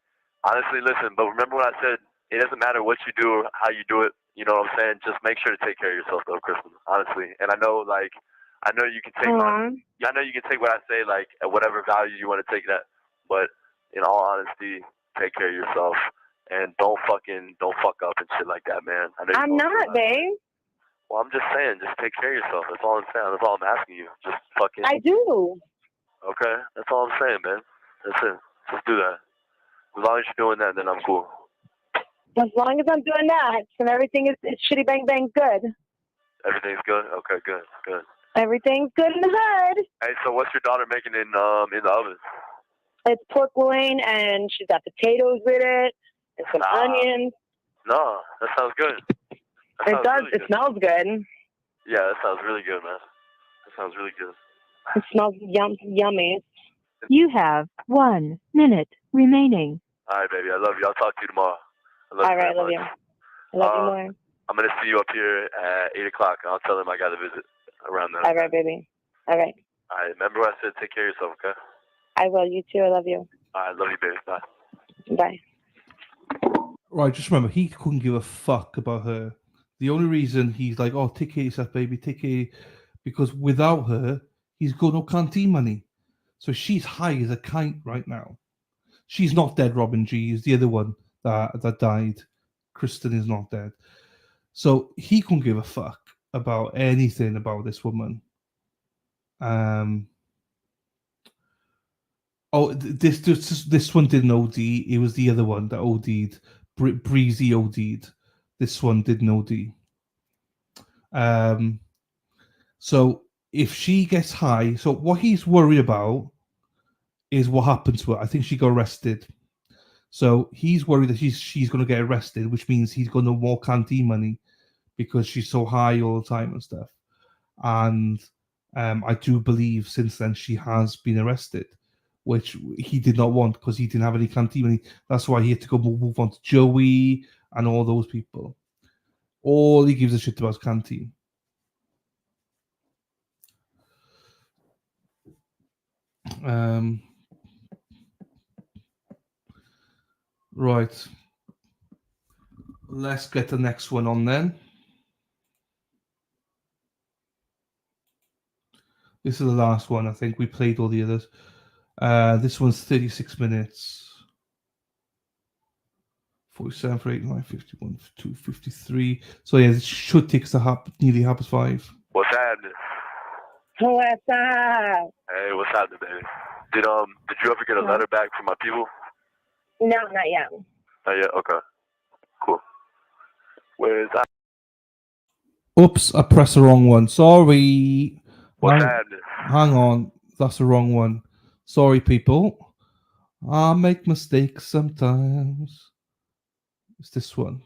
Honestly, listen, but remember what I said? It doesn't matter what you do or how you do it. You know what I'm saying? Just make sure to take care of yourself, though, Kristen. Honestly. And I know you can take I know you can take what I say, like, at whatever value you want to take that. But in all honesty, take care of yourself. And don't fuck up and shit like that, man. I know I'm not, babe. Well, I'm just saying, just take care of yourself. That's all I'm saying. That's all I'm asking you. Just fucking. I do. Okay? That's all I'm saying, man. That's it. Just do that. As long as you're doing that, then I'm cool. As long as I'm doing that, and everything is shitty bang bang good. Everything's good? Okay, good. Everything's good in the hood. Hey, so what's your daughter making in the oven? It's pork loin, and she's got potatoes with it, and some onions. No, that sounds good. That It sounds does. really It good. smells good. Yeah, that sounds really good, man. That sounds really good. It smells yummy. You have 1 minute remaining. All right, baby. I love you. I'll talk to you tomorrow. I love All you right, very I love much. you. I love you more. I'm going to see you up here at 8 o'clock. I'll tell them I got to visit around then. All right, baby. All right. All right. Remember what I said? Take care of yourself, okay? I will. You too. I love you. All right. Love you, baby. Bye. Bye. Right, just remember, he couldn't give a fuck about her. The only reason he's like, oh, take care of yourself, baby, take care, because without her, he's got no canteen money. So she's high as a kite right now. She's not dead, Robin G. is the other one that died. Kristen is not dead. So he couldn't give a fuck about anything about this woman. This one didn't OD. It was the other one that OD'd. Breezy OD'd. This one didn't OD. So if she gets high, so what he's worried about is what happened to her. I think she got arrested. So he's worried that she's going to get arrested, which means he's going to more canteen money because she's so high all the time and stuff. And I do believe since then she has been arrested, which he did not want because he didn't have any canteen money. That's why he had to go move on to Joey and all those people. All he gives a shit about is canteen. Right. Let's get the next one on then. This is the last one. I think we played all the others. This one's 36 minutes. 47 for 89, 51 for 253. So yeah, this should take us to nearly 5:30. What's happening? What's up? Hey, what's happening, baby? Did you ever get a letter back from my people? No, not yet. Not yet? Okay. Cool. Where is that? Oops, I pressed the wrong one. Sorry. What's happening? Hang on. That's the wrong one. Sorry, people. I make mistakes sometimes. It's this one.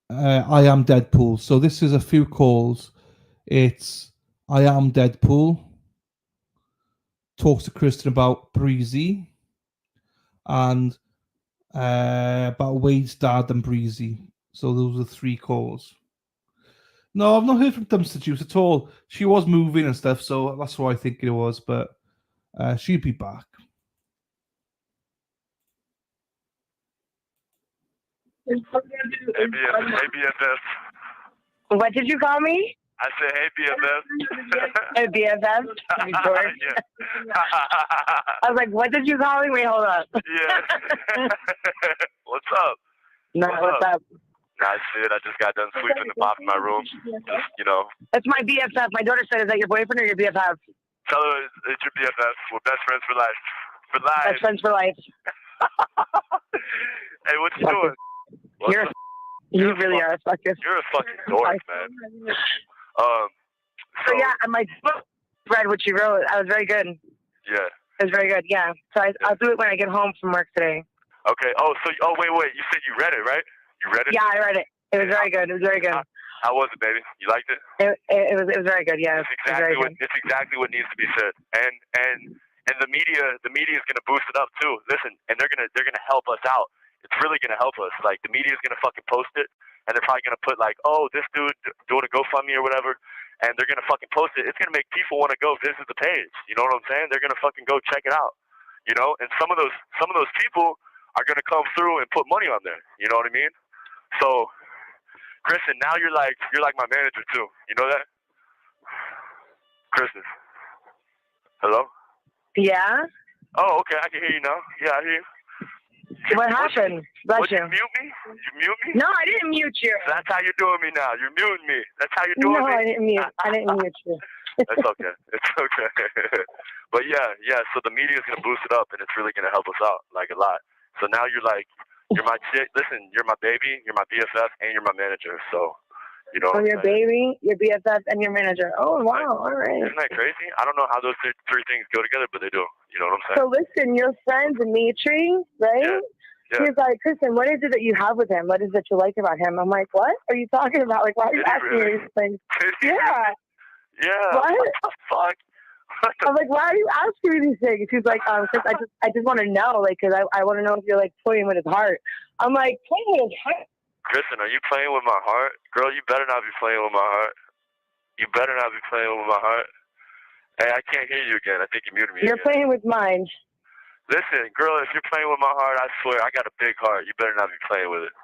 I am Deadpool. So this is a few calls. It's I am Deadpool. Talks to Kristen about Breezy. And about Wade's dad and Breezy. So those are 3 calls. No, I've not heard from Dumpster Juice at all. She was moving and stuff, so that's what I think it was. But she'll be back. Hey, BFF. What did you call me? I said, hey, BFF. Hey, BFF? You dork. I was like, what did you call me? Wait, hold up. Yeah. What's up? No, what's up? Nah, shit. I just got done sweeping the mop in my room. Just, you know. That's my BFF. My daughter said, is that your boyfriend or your BFF? Tell her it's your BFF. We're best friends for life. For life. Best friends for life. Hey, what you doing? You really are a fucking... You're a fucking dork, man. So yeah, I might read what you wrote. I was very good. Yeah. It was very good, yeah. So I'll do it when I get home from work today. Okay. Wait. You said you read it, right? You read it? Yeah, I read it. It was very good. It was very good. How was it, baby? You liked it? It was very good, yeah. It's exactly what needs to be said. And the media is gonna boost it up too. Listen, and they're gonna help us out. It's really gonna help us. Like the media is gonna fucking post it. and they're probably gonna put like, oh, this dude doing a GoFundMe or whatever, and they're gonna fucking post it. It's gonna make people want to go visit the page. You know what I'm saying? They're gonna fucking go check it out. You know, and some of those people are gonna come through and put money on there. You know what I mean? So, Kristen, now you're like my manager too. You know that? Kristen. Hello? Yeah? Oh, okay, I can hear you now. Yeah, I hear you. What happened? Bless you. You mute me? You mute me? No, I didn't mute you. That's how you're doing me now. You're muting me. That's how you're doing No, me? I didn't mute. I didn't mute you. It's okay. It's okay. But yeah, so the media is going to boost it up, and it's really going to help us out, like, a lot. So now you're like, you're my chick. Listen, you're my baby, you're my BFF, and you're my manager. So, you know. Oh, your baby, your BFF, and your manager. Oh, wow. All right. Isn't that crazy? I don't know how those three things go together, but they do. You know what I'm saying? So listen, your friend Dimitri, right? Yeah. He's like, Kristen, what is it that you have with him? What is it you like about him? I'm like, what are you talking about? Like, why are you asking me these things? Yeah. Yeah. What? The fuck? I'm like, why are you asking me these things? He's like, Chris, I just want to know, like, because I want to know if you're like playing with his heart. I'm like, playing with his heart? Kristen, are you playing with my heart? Girl, you better not be playing with my heart. You better not be playing with my heart. Hey, I can't hear you again. I think you muted me. You're playing with mine. Listen, girl, if you're playing with my heart, I swear, I got a big heart. You better not be playing with it.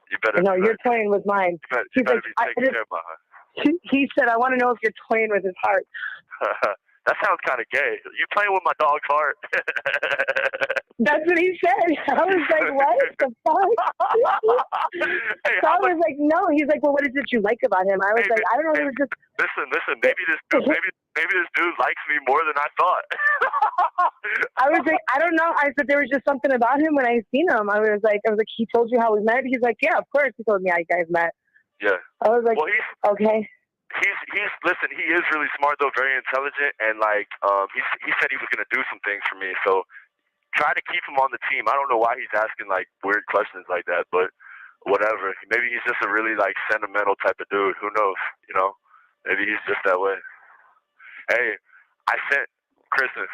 You better. No, you're playing with mine. You better be taking care of my heart. He said, I want to know if you're toying with his heart. That sounds kind of gay. You playing with my dog's heart? That's what he said. I was like, what the fuck? Hey, so I was like, no. He's like, well, what is it you like about him? I was like, I don't know. It was just. Listen. Maybe this dude likes me more than I thought. I was like, I don't know. I said there was just something about him when I seen him. I was like, he told you how we met. He's like, yeah, of course. He told me how you guys met. Yeah. I was like, well, okay. Listen, he is really smart though, very intelligent, and like he said he was gonna do some things for me. So try to keep him on the team. I don't know why he's asking like weird questions like that, but whatever. Maybe he's just a really like sentimental type of dude. Who knows? You know? Maybe he's just that way. Hey, I sent Kristen.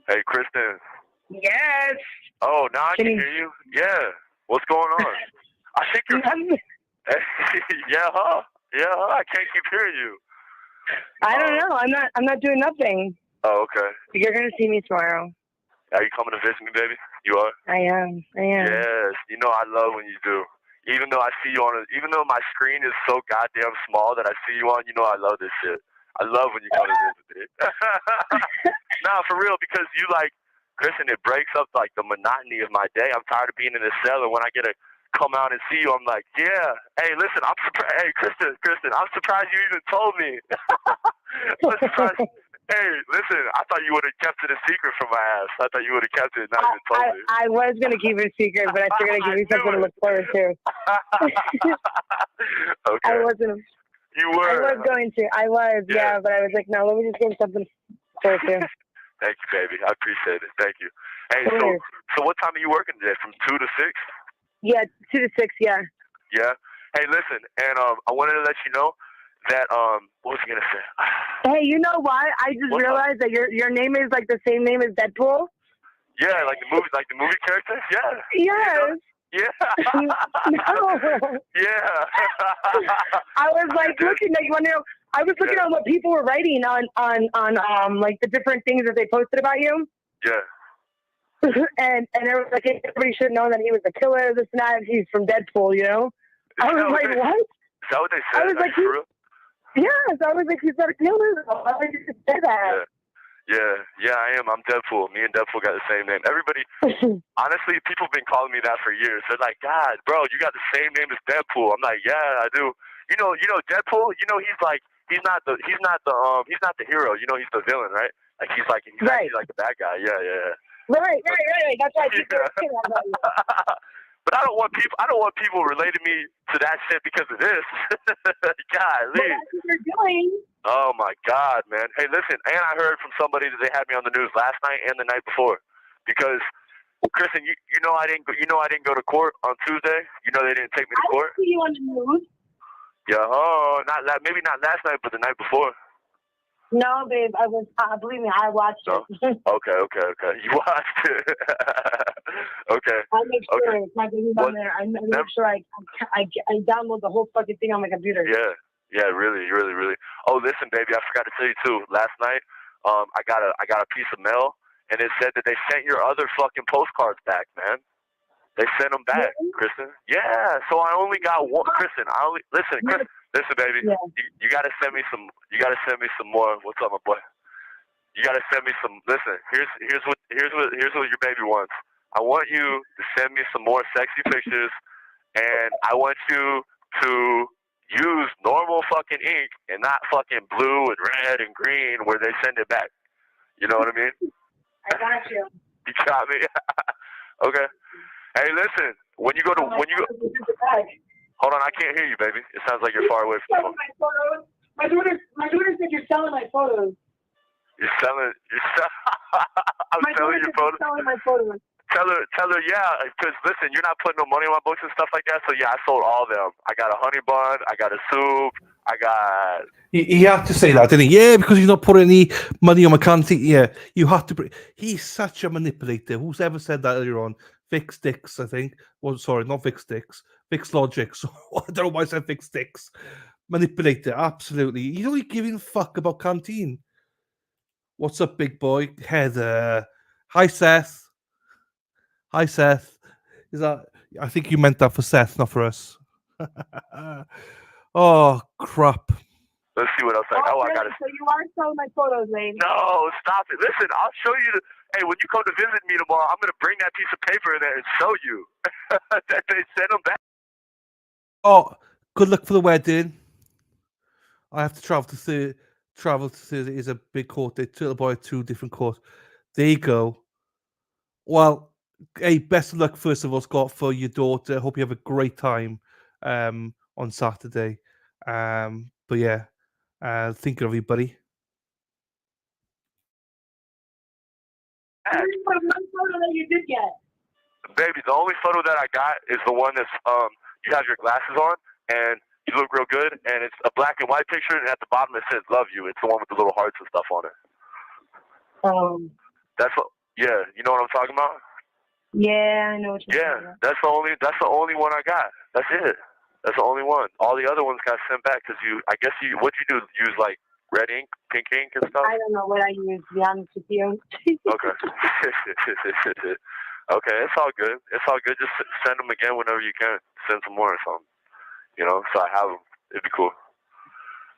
Hey, Kristen. Yes. Oh, now I can hear you. Yeah. What's going on? I think you're. Yeah, huh? I can't keep hearing you. I don't know. I'm not doing nothing. Oh, okay. You're gonna see me tomorrow. Are you coming to visit me, baby? You are. I am. Yes. You know I love when you do. Even though I see you even though my screen is so goddamn small that I see you on, you know I love this shit. I love when you come to visit me. Nah, for real, because you like, Kristen, it breaks up like the monotony of my day. I'm tired of being in this cell, and when I get to come out and see you, I'm like, yeah. Hey, listen, I'm surprised. Hey, Kristen, I'm surprised you even told me. I'm surprised. Hey, listen, I thought you would have kept it a secret from my ass. I thought you would have kept it and not even told me. I was going to keep it a secret, but I figured I'd give you something to look forward to. Okay. I wasn't. You were. I was going to. I was, yeah, but I was like, no, let me just give something to look forward to. Thank you, baby. I appreciate it. Thank you. Hey, Sure. so what time are you working today? From 2 to 6? Yeah, 2 to 6, yeah. Yeah. Hey, listen, and I wanted to let you know that what was I gonna say? Hey, you know why? I just realized that your name is like the same name as Deadpool. Yeah, like the movie character. Yeah. Yes. You know? Yeah. No. Yeah. I was like looking, like when I was looking on what people were writing on like the different things that they posted about you. Yeah. and it was like everybody should know that he was a killer, this and that. He's from Deadpool, you know. I was like, what? Is that what they said? I was like, yes. I was like, he's not a killer. Why would you say that? Yeah, I am. I'm Deadpool. Me and Deadpool got the same name. Everybody, honestly, people have been calling me that for years. They're like, God, bro, you got the same name as Deadpool. I'm like, yeah, I do. You know, Deadpool. You know, he's not the hero. You know, he's the villain, right? Like he's actually like the bad guy. Yeah. Right. That's why people are saying about you. But I don't want people relating me to that shit because of this. Golly. Well, that's what you're doing. Oh my God, man. Hey, listen, and I heard from somebody that they had me on the news last night and the night before. Because Kristen, you know I didn't go to court on Tuesday. You know they didn't take me to court. I see you on the news. Yeah, maybe not last night, but the night before. No, babe, I was. Believe me, I watched it. Okay. You watched it. Okay. I make sure if my baby's on there. I make sure I download the whole fucking thing on my computer. Yeah, really. Oh, listen, baby, I forgot to tell you too. Last night, I got a piece of mail, and it said that they sent your other fucking postcards back, man. They sent them back, Kristen. Yeah, so I only got one. Kristen, listen, baby. Yeah. You gotta send me some. You gotta send me some more. What's up, my boy? You gotta send me some. Listen, here's what your baby wants. I want you to send me some more sexy pictures, and I want you to use normal fucking ink and not fucking blue and red and green where they send it back. You know what I mean? I got you. You got me. Okay. Hey, listen. Hold on, I can't hear you, baby. It sounds like you're far away from the phone. My daughter said you're selling my photos. I'm selling your photos. Selling my photos. Tell her, yeah, because listen, you're not putting no money on my books and stuff like that, so yeah, I sold all of them. I got a honey bun, I got a soup, I got... He had to say that, didn't he? Yeah, because he's not putting any money on my canteen. Yeah, you have to... He's such a manipulator. Who's ever said that earlier on? Vic Sticks, I think. Well, sorry, not Vic Sticks. Vic's Logic. So, I don't know why I said Vic Sticks. Manipulator, absolutely. He's only giving a fuck about canteen. What's up, big boy? Heather. Hi, Seth. Is that? I think you meant that for Seth, not for us. Oh crap! Let's see what else I got. So you are selling my photos, lady. No, stop it. Listen, I'll show you. Hey, when you come to visit me tomorrow, I'm gonna bring that piece of paper in there and show you that they sent them back. Oh, good luck for the wedding. I have to travel to Thursday. Is a big court. They took the boy to 2 different courts. There you go. Well, hey, best of luck first of all, Scott, for your daughter. Hope you have a great time on Saturday. But yeah, thinking of you, buddy. One photo that you did get. Baby, the only photo that I got is the one that's you have your glasses on and you look real good, and it's a black and white picture, and at the bottom it says "Love You." It's the one with the little hearts and stuff on it. That's what. Yeah, you know what I'm talking about. Yeah, I know what you're talking about. That's the only one I got. That's it. That's the only one. All the other ones got sent back because what'd you do? Use like red ink, pink ink, and stuff. I don't know what I use, to be honest with you. Okay. Okay, it's all good. Just send them again whenever you can. Send some more or something. You know, so I have them. It'd be cool.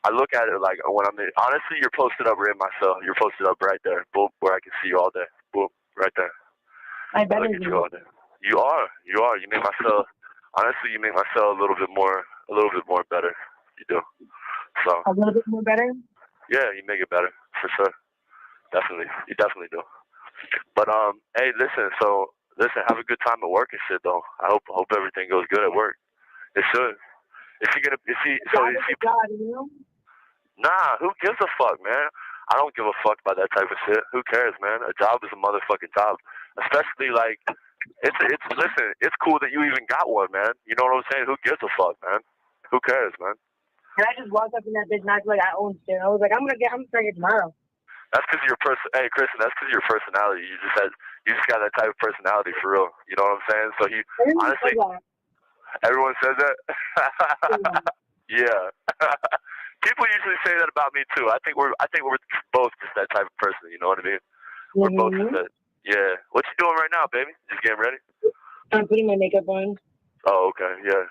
I look at it like when I'm in. Honestly, you're posted up right in my cell. You're posted up right there. Boom, where I can see you all day. Boom, right there. I bet you all day. You are. You make my cell. Honestly, you make my cell a little bit more better. You do. So. A little bit more better. Yeah, you make it better for sure. Definitely, you definitely do. But hey, listen. Have a good time at work and shit, though. I hope everything goes good at work. It should. Nah, who gives a fuck, man? I don't give a fuck about that type of shit. Who cares, man? A job is a motherfucking job. Especially like, listen, it's cool that you even got one, man. You know what I'm saying? Who gives a fuck, man? Who cares, man? And I just walked up in that bitch and I feel like I owned shit. I was like, I'm gonna start it tomorrow. That's because of your Hey, Kristen, that's because of your personality. You just got that type of personality for real. You know what I'm saying? So honestly. Everyone says that? Yeah. People usually say that about me too. I think we're both just that type of person, you know what I mean? We're both just that. Yeah. What you doing right now, baby? Just getting ready? I'm putting my makeup on. Oh, okay, yeah.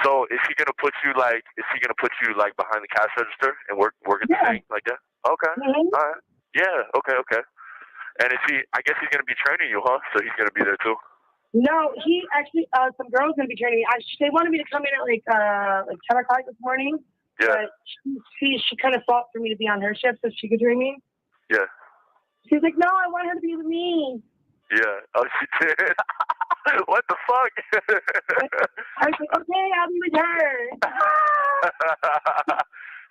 So is he gonna put you like behind the cash register and working the thing like that? Okay. All right. Yeah, okay. And I guess he's gonna be training you, huh? So he's gonna be there too? No, he actually, some girl's going to be training me. They wanted me to come in at like 10 o'clock this morning. Yeah. But she kind of fought for me to be on her shift so she could train me. Yeah. She was like, no, I want her to be with me. Yeah. Oh, she did? What the fuck? I was like, okay, I'll be with her.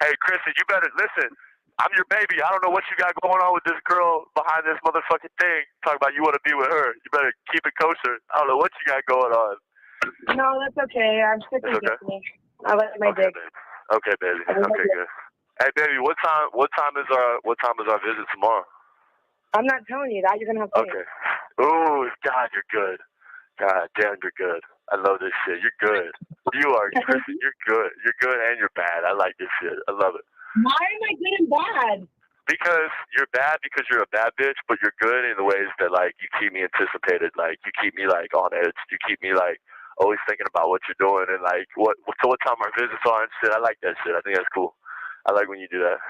Hey, Kristen, you better listen. I'm your baby. I don't know what you got going on with this girl behind this motherfucking thing. Talking about you want to be with her. You better keep it kosher. I don't know what you got going on. No, that's okay. I'm sick of okay. I like my dick. Okay, baby. Okay, good. Hey, baby, what time is our visit tomorrow? I'm not telling you that. You're gonna have to. Okay. Ooh, God, you're good. God damn, you're good. I love this shit. You're good. You are. You're good. You're good and you're bad. I like this shit. I love it. Why am I good and bad? Because you're bad because you're a bad bitch, but you're good in the ways that like you keep me anticipated. Like you keep me like on edge. You keep me like always thinking about what you're doing and like what time our visits are and shit. I like that shit. I think that's cool. I like when you do that.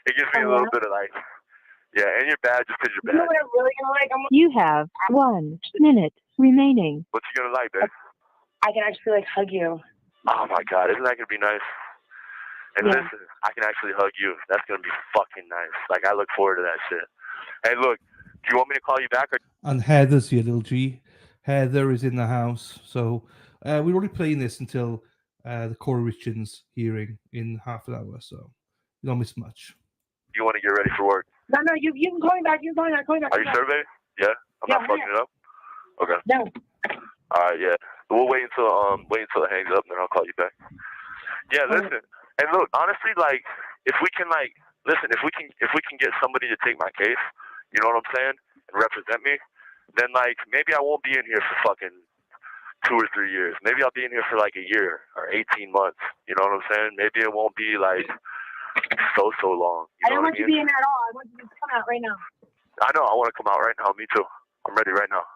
It gives me a little bit of like, yeah, and you're bad just because you're You know bad. what I'm really gonna like? You have 1 minute remaining. What you gonna like, babe? I can actually like hug you. Oh my God, isn't that gonna be nice? And Yeah. listen, I can actually hug you. That's gonna be fucking nice. Like I look forward to that shit. Hey, look, do you want me to call you back or? And Heather's here, little G. Heather is in the house. So we're only playing this until the Kouri Richins hearing in half an hour. So you don't miss much. You want to get ready for work? No, you can call me back. You can call me back. Call me back. Are you sure, babe? Yeah, I'm not fucking it up. Okay. No. All right, yeah. We'll wait until it hangs up, and then I'll call you back. Yeah, listen. And look, honestly, like, if we can get somebody to take my case, you know what I'm saying, and represent me, then like maybe I won't be in here for fucking 2 or 3 years. Maybe I'll be in here for like a year or 18 months. You know what I'm saying? Maybe it won't be like so long. I don't want you to be in there at all. I want you to come out right now. I know. I want to come out right now. Me too. I'm ready right now.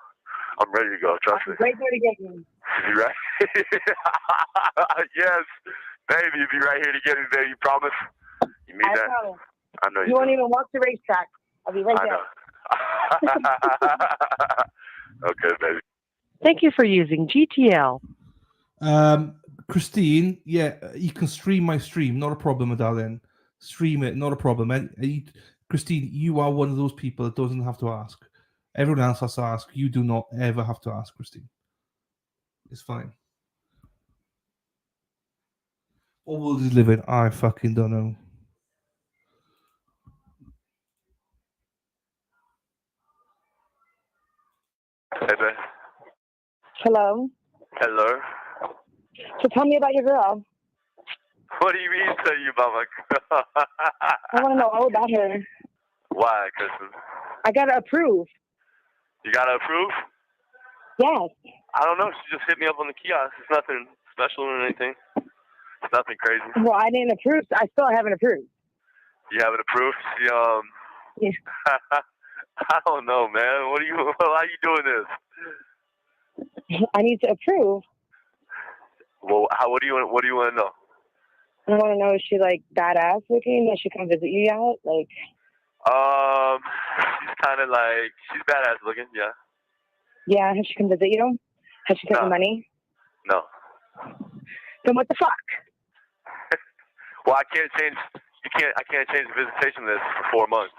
I'm ready to go. Trust me. Right there to get you. You right? Yes, baby. You be right here to get me, baby. You promise? You mean that? Promise. I know You won't even walk the racetrack. I'll be right there. Okay, baby. Thank you for using GTL. Christine, yeah, you can stream my stream. Not a problem, darling. Stream it. Not a problem. And Christine, you are one of those people that doesn't have to ask. Everyone else has to ask. You do not ever have to ask, Christine. It's fine. What world is living? I fucking don't know. Hey, babe. Hello. Hello. So tell me about your girl. What do you mean tell you about my girl? I want to know all about her. Why, Kristen? I gotta approve. You gotta approve? Yes. I don't know. She just hit me up on the kiosk. It's nothing special or anything. It's nothing crazy. Well, I didn't approve. I still haven't approved. You haven't approved? She, Yeah. I don't know, man. Why are you doing this? I need to approve. Well, what do you want to know? I want to know, is she like badass looking? Does she come visit you yet? Like, she's kind of like, she's badass looking, yeah. yeah, has she come visit you? Has she taken money? No. Then what the fuck? Well, I can't change the visitation list for 4 months.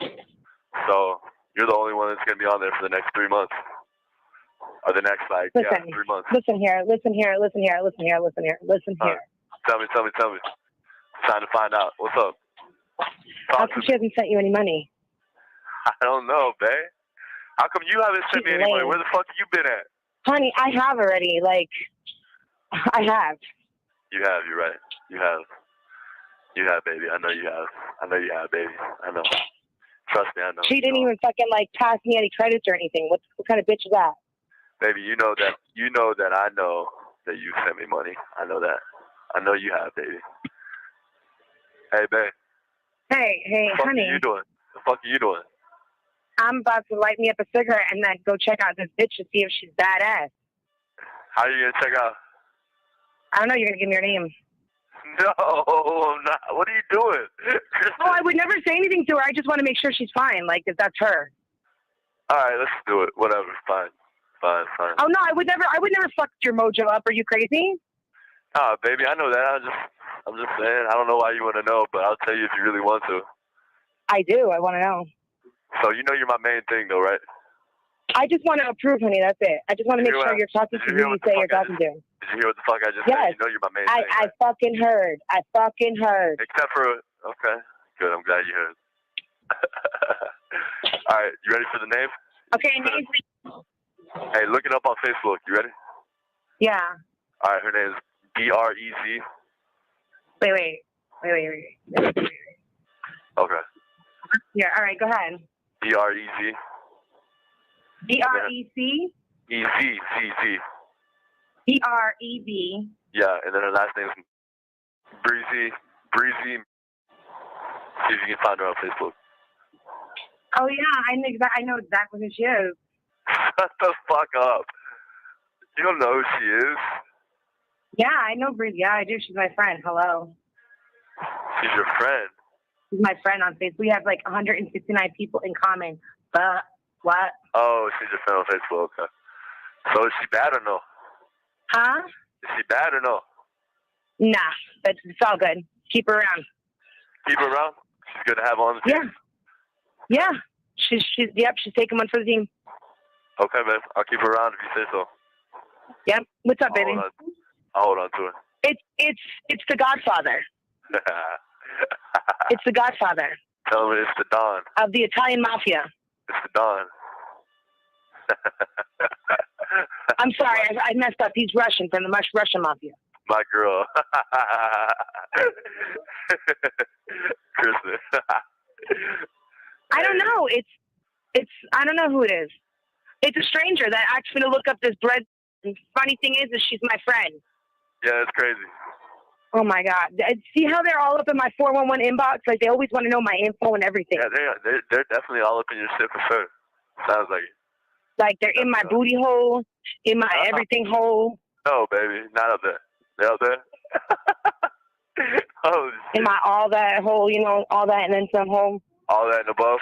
So you're the only one that's gonna be on there for the next 3 months. Or the next 3 months. Listen here. Tell me. Time to find out. What's up? How come she hasn't sent you any money? I don't know, babe. How come you haven't sent me any money? Where the fuck have you been at? Honey, I have already. Like, I have. You have, you're right. You have, baby. I know you have, baby. I know. Trust me, I know. She didn't even fucking like pass me any credits or anything. What kind of bitch is that? Baby, you know that I know that you sent me money. I know that. I know you have, baby. Hey, babe. Hey, What honey. the fuck are you doing? I'm about to light me up a cigarette and then go check out this bitch to see if she's badass. How are you gonna check out? I don't know. You're gonna give me her name. No, I'm not. What are you doing? Oh, I would never say anything to her. I just want to make sure she's fine. Like, if that's her. All right, let's do it. Whatever. Fine. Oh no, I would never fuck your mojo up. Are you crazy? Ah, baby, I know that. I'm just saying. I don't know why you want to know, but I'll tell you if you really want to. I do. I want to know. So you know you're my main thing, though, right? I just want to approve, honey. That's it. I just want to make sure you're talking to who you say you're talking to. Did you hear what the fuck I just said? You know you're my main thing. I fucking heard. Except for okay, good. I'm glad you heard. All right, you ready for the name? Okay, name. Hey, look it up on Facebook. You ready? Yeah. All right, her name is BREZ. Wait. Okay. Yeah, all right, go ahead. B-R-E-Z. B-R-E-C? E-Z-Z-Z. B-R-E-B. Yeah, and then her last name is Breezy. See if you can find her on Facebook. Oh, yeah, I know exactly who she is. Shut the fuck up. You don't know who she is? Yeah, I know Breezy. Yeah, I do. She's my friend. Hello. She's your friend? She's my friend on Facebook. We have like 169 people in common. But, what? Oh, she's your friend on Facebook, okay. So is she bad or no? Huh? Is she bad or no? Nah, but it's all good. Keep her around. Keep her around? She's good to have on the team? Yeah. She's taking one for the team. Okay, man. I'll keep her around if you say so. Yep. What's up, baby? I'll hold on to her. It's the Godfather. It's the Godfather. Tell me it's the Don. Of the Italian Mafia. It's the Don. I'm sorry, I messed up. He's Russian, from the Russian Mafia. My girl. Christmas. I don't know. It's I don't know who it is. It's a stranger that asked me to look up this bread. And funny thing is she's my friend. Yeah, it's crazy. Oh my God! See how they're all up in my 411 inbox? Like they always want to know my info and everything. Yeah, they're definitely all up in your shit for sure. Sounds like it. Like they're in my booty hole, in my everything hole. No, baby, not up there. They're up there. Oh, in my all that hole, all that and then some hole. All that and above.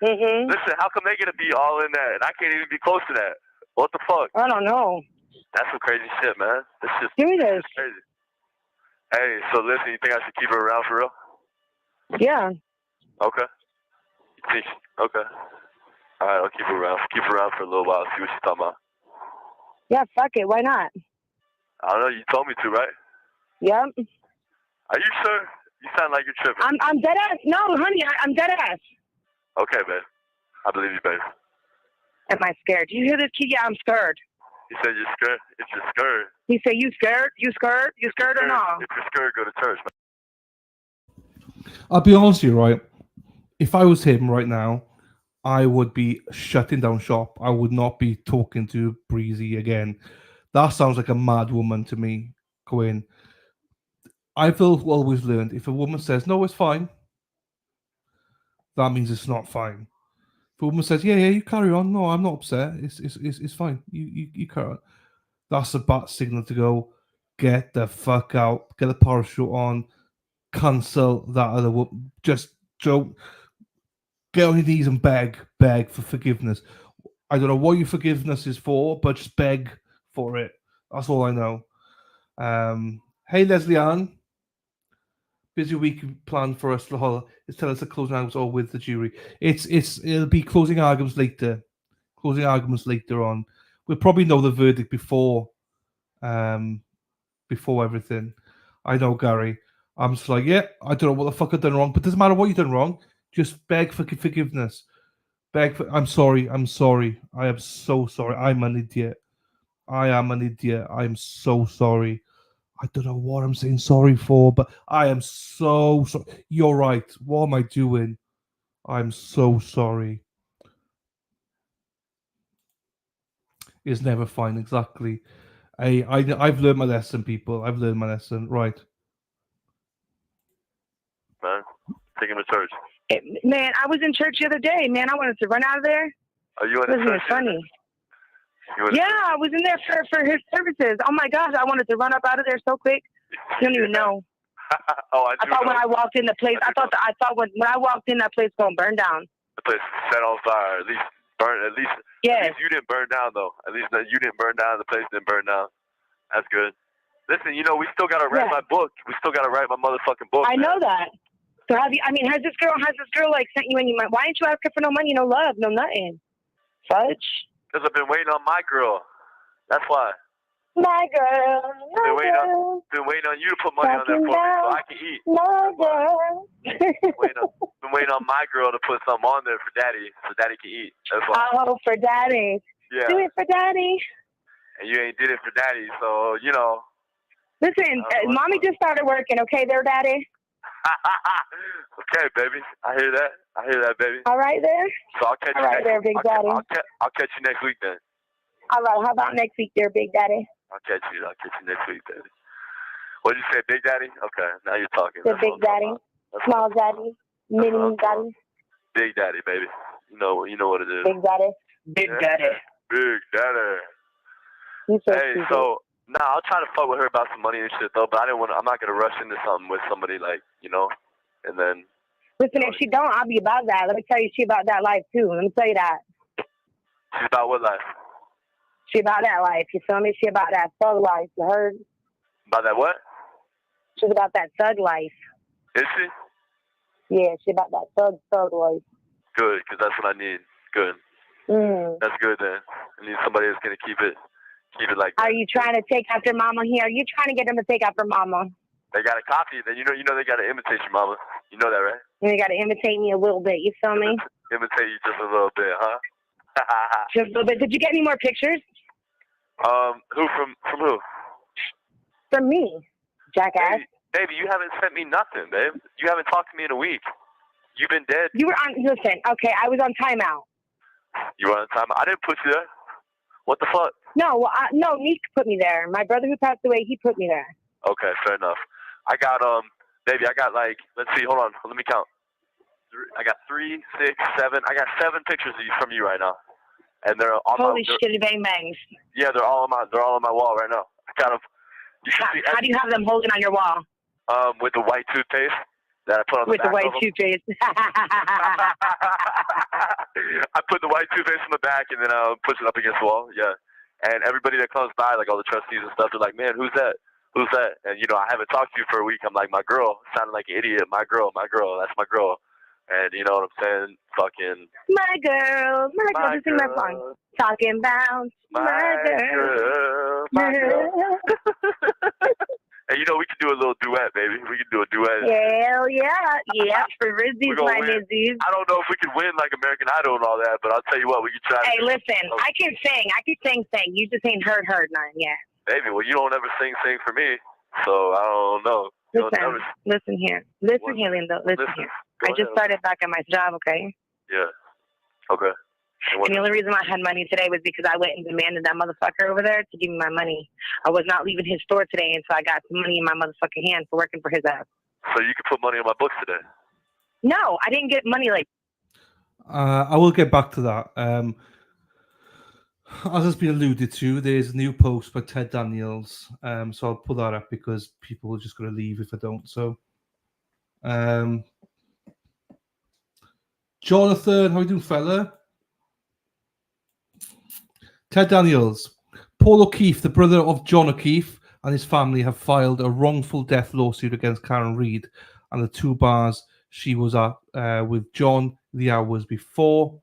Mhm. Listen, how come they gonna be all in that and I can't even be close to that? What the fuck? I don't know. That's some crazy shit, man. This just it's crazy. Hey, so listen, you think I should keep her around for real? Yeah. Okay. Okay. All right, I'll keep her around. Keep her around for a little while. See what she's talking about. Yeah, fuck it. Why not? I don't know. You told me to, right? Yep. Are you sure? You sound like you're tripping. I'm dead ass. No, honey, I'm dead ass. Okay, babe. I believe you, babe. Am I scared? Do you hear this kid? Yeah, I'm scared. You said you're scared? If you're scared. He said, you scared? You scared? You scared or not? If you're scared, go to church, man. I'll be honest with you, right? If I was him right now, I would be shutting down shop. I would not be talking to Breezy again. That sounds like a mad woman to me. Going, I've always learned if a woman says, no, it's fine, that means it's not fine. If a woman says, yeah, you carry on. No, I'm not upset. It's fine. You carry on. That's a bad signal to go, get the fuck out, get a parachute on, cancel that other woman. Just don't get on your knees and beg for forgiveness. I don't know what your forgiveness is for, but just beg for it. That's all I know. Hey, Leslie Ann. Busy week planned for us. It's tell us the closing arguments or with the jury. It'll be closing arguments later. Closing arguments later on. We'll probably know the verdict before everything. I know, Gary. I'm just like, yeah, I don't know what the fuck I've done wrong, but it doesn't matter what you've done wrong. Just beg for forgiveness. I'm sorry. I am so sorry. I'm an idiot. I am an idiot. I'm so sorry. I don't know what I'm saying sorry for, but I am so sorry. You're right. What am I doing? I'm so sorry. It's never fine, exactly. I've learned my lesson, people. I've learned my lesson. Right. Man, take him to church. Man, I was in church the other day. Man, I wanted to run out of there. Are you in the church? It's funny. Yeah, I was in there for his services. Oh my gosh, I wanted to run up out of there so quick. You don't even know. I thought when I walked in the place, I thought when I walked in, that place gonna burn down. The place set on fire. At least Yes. you didn't burn down though. At least you didn't burn down. The place didn't burn down. That's good. Listen, we still gotta write my book. We still gotta write my motherfucking book. I know that. So has this girl like sent you any money? Why didn't you ask her for no money, no love, no nothing? Fudge. Because I've been waiting on my girl. That's why. My girl. Been waiting on you to put money on that for me so I can eat. My girl. Been waiting on my girl to put something on there for daddy so daddy can eat. That's why. Oh, for daddy. Yeah. Do it for daddy. And you ain't did it for daddy, so Listen, mommy just started working, okay there, daddy? Okay, baby. I hear that, baby. All right there. So I'll catch All you right next. there, Big Daddy. I'll catch you next week then. All right. How about next week there, Big Daddy? I'll catch you next week, baby. What did you say, Big Daddy? Okay, now you're talking. The That's Big what I'm talking Daddy, about. Small Daddy, Mini Daddy, Big Daddy, baby. You know what it is. Big Daddy, Big Yeah. Daddy. Big Daddy. You so Hey, stupid. so I'll try to fuck with her about some money and shit though, but I'm not gonna rush into something with somebody like, and then. Listen, if she don't, I'll be about that. Let me tell you, she about that life too. Let me tell you that. She's about what life? She about that life. You feel me? She about that thug life. You heard? About that what? She's about that thug life. Is she? Yeah, she about that thug life. Good, because that's what I need. Good. That's good then. I need somebody that's gonna keep it like that. Are you trying to take after mama here? Are you trying to get them to take after mama? They gotta copy it, then you know they gotta imitate your mama. You know that, right? And they got to imitate me a little bit. You feel me? Imitate you just a little bit, huh? Just a little bit. Did you get any more pictures? Who from who? From me, jackass. Baby, you haven't sent me nothing, babe. You haven't talked to me in a week. You've been dead. You were on. Listen, okay, I was on timeout. You were on time. I didn't put you there. What the fuck? No, no, Nick put me there. My brother who passed away, he put me there. Okay, fair enough. I got baby, I got like, let's see, hold on, let me count. I got 3, 6, 7. I got 7 pictures of you from you right now, and they're on Holy shit, bang bangs. Yeah, they're all on my wall right now. I got them. How do you have them holding on your wall? With the white toothpaste that I put on the With back the white of them. toothpaste. I put the white toothpaste on the back and then push it up against the wall. Yeah, and everybody that comes by, like all the trustees and stuff, they're like, "Man, who's that? Who's that?" And I haven't talked to you for a week. I'm like, "My girl," sounding like an idiot. My girl, that's my girl. And you know what I'm saying? Fucking My girl, just sing that song. Talking about my girl. my girl. And we could do a little duet, baby. We could do a duet. Hell yeah. Yeah, for Rizzies, my Nizzies. I don't know if we could win like American Idol and all that, but I'll tell you what, we could try. Hey, listen, I can sing. Sing. You just ain't heard none yet. Baby, well, you don't ever sing for me, so I don't know. Listen here. Listen here, Lindo. Listen here. I just started back at my job, okay? Yeah. Okay. And the only reason I had money today was because I went and demanded that motherfucker over there to give me my money. I was not leaving his store today until I got some money in my motherfucking hand for working for his ass. So you could put money on my books today? No, I didn't get money like... I will get back to that. As has been alluded to, there's a new post by Ted Daniels. So I'll put that up because people are just going to leave if I don't. So, Jonathan, how you doing, fella? Ted Daniels. Paul O'Keefe, the brother of John O'Keefe, and his family have filed a wrongful death lawsuit against Karen Reid and the 2 bars she was at with John the hours before.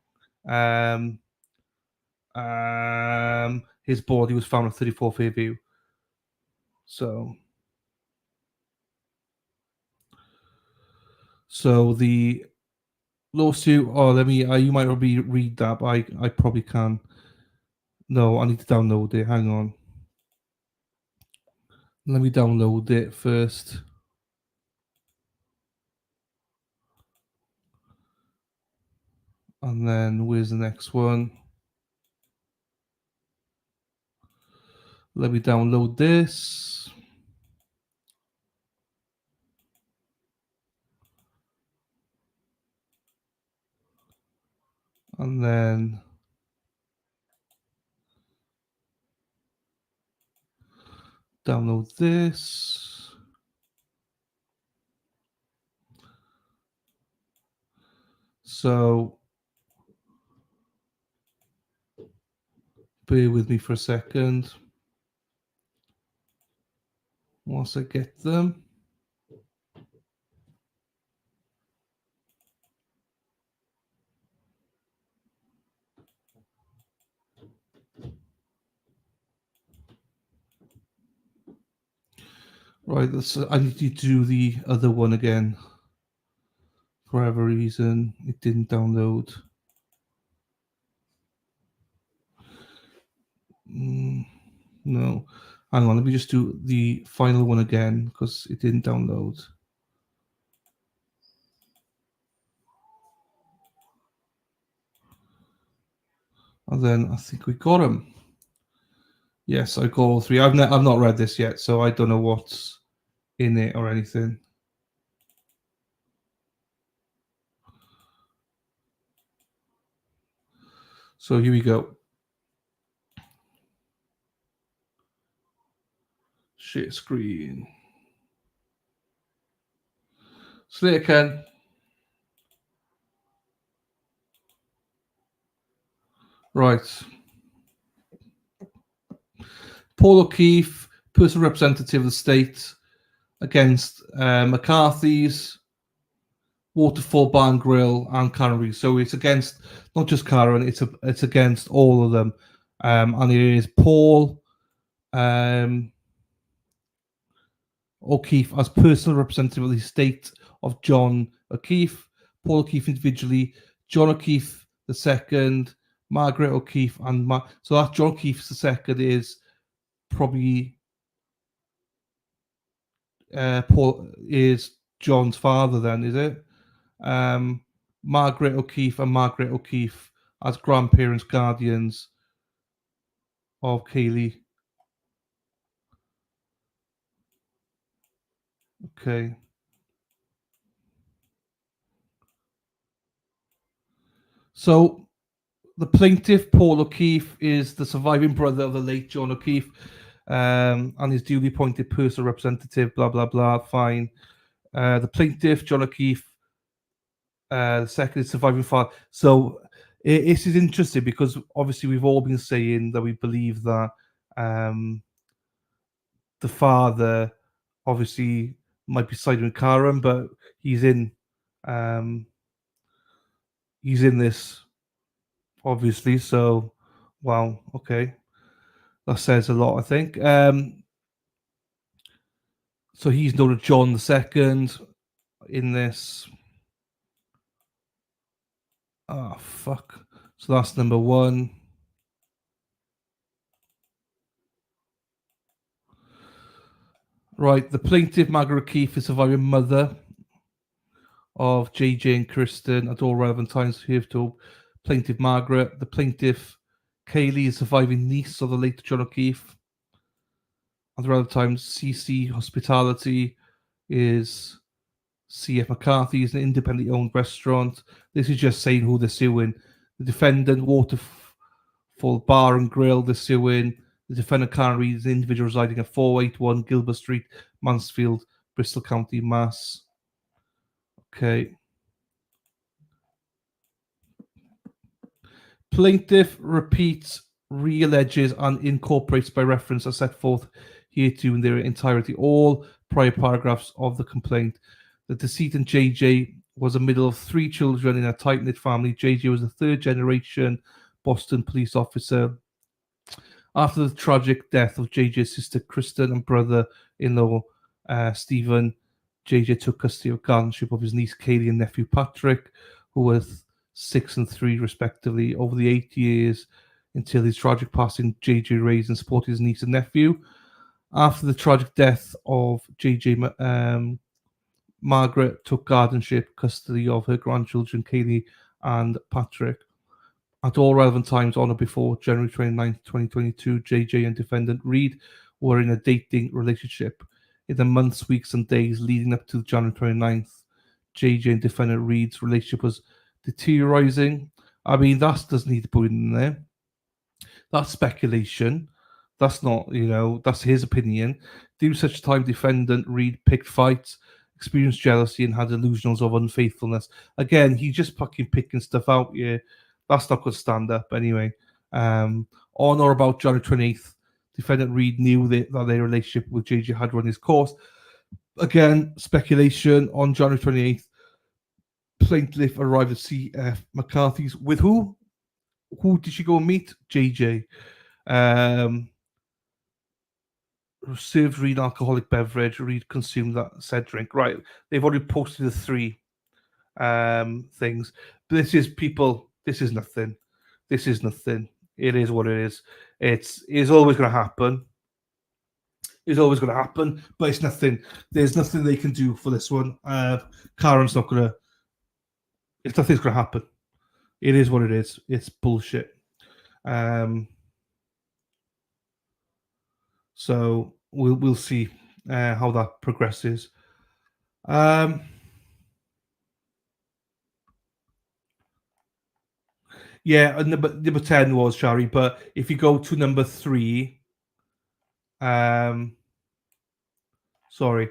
His body was found at 34 Fairview. So the lawsuit. Oh, you might already read that, but I probably can. No, I need to download it. Hang on. Let me download it first. And then where's the next one? Let me download this. And then download this. So bear with me for a second once I get them. Right, I need to do the other one again. For whatever reason, it didn't download. No. Hang on, let me just do the final one again because it didn't download. And then I think we got them. Yes, I got all three. I've not read this yet, so I don't know what's in it or anything. So here we go. Share screen. Slater Ken. Right. Paul O'Keefe, personal representative of the state, against McCarthy's, Waterfall Bar and Grill, and Cannery. So it's against not just Karen, it's against all of them. And it is Paul O'Keefe as personal representative of the estate of John O'Keefe, Paul O'Keefe individually, John O'Keefe the second, Margaret O'Keefe, and so that John O'Keefe the second is probably Paul is John's father. Then is it? Margaret O'Keefe and Margaret O'Keefe as grandparents, guardians of Kaylee. Okay. So the plaintiff, Paul O'Keefe, is the surviving brother of the late John O'Keefe, and his duly appointed personal representative, blah, blah, blah, fine. The plaintiff, John O'Keefe, the second is surviving father. So this is interesting because obviously we've all been saying that we believe that the father obviously might be siding with Karen, but he's in this obviously. So, wow, okay, that says a lot, I think. So he's known as John II in this. Oh, fuck. So that's number one. Right, the plaintiff, Margaret O'Keefe, is surviving mother of JJ and Kristen at all relevant times here to plaintiff Margaret. The plaintiff, Kaylee, is surviving niece of the late John O'Keefe. At the relevant times, CC Hospitality is CF McCarthy's, an independently owned restaurant. This is just saying who they're suing. The defendant, Waterfall Bar and Grill, they're suing. The defendant, Karen Reid, is an individual residing at 481 Gilbert Street, Mansfield, Bristol County, Mass. Okay. Plaintiff repeats, re-alleges, and incorporates by reference as set forth hereto in their entirety all prior paragraphs of the complaint. The decedent JJ was a middle of three children in a tight-knit family. JJ was a third-generation Boston police officer. After the tragic death of JJ's sister Kristen and brother-in-law Stephen, JJ took custody of guardianship of his niece Kaylee and nephew Patrick, who were 6 and 3 respectively. Over the 8 years until his tragic passing, JJ raised and supported his niece and nephew. After the tragic death of JJ, Margaret took guardianship, custody of her grandchildren, Kaylee and Patrick. At all relevant times on or before January 29, 2022, JJ and defendant Reid were in a dating relationship. In the months, weeks, and days leading up to January 29th, JJ and defendant Reid's relationship was deteriorating. I mean, that doesn't need to put in there. That's speculation. That's not, that's his opinion. Due such time, defendant Reid picked fights, experienced jealousy, and had illusions of unfaithfulness. Again, he's just fucking picking stuff out here. That's not going to stand up anyway. On or about January 28th, defendant Reid knew that their relationship with JJ had run its course. Again, speculation. On January 28th, plaintiff arrived at CF McCarthy's with who? Who did she go and meet? JJ. Served Reid alcoholic beverage. Reid consumed that said drink. Right. They've already posted the 3 things. But this is people. This is nothing. This is nothing. It is what it is. It's always going to happen. It's always going to happen, but it's nothing. There's nothing they can do for this one. Karen's not going to. It's nothing's going to happen. It is what it is. It's bullshit. So we'll see how that progresses. Yeah, number 10 was Shari, but if you go to number 3, sorry.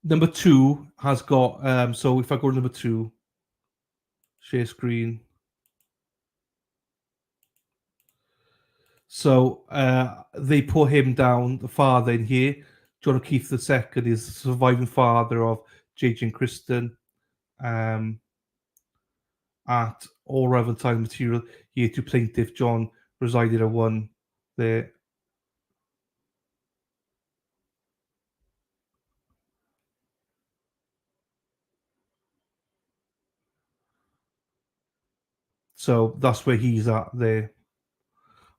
Number 2 has got, so if I go to number 2, share screen. So they put him down, the father in here. John O'Keefe II is the surviving father of J.J. and Kristen. At all relevant time material here to plaintiff John resided at 1 there. So that's where he's at there.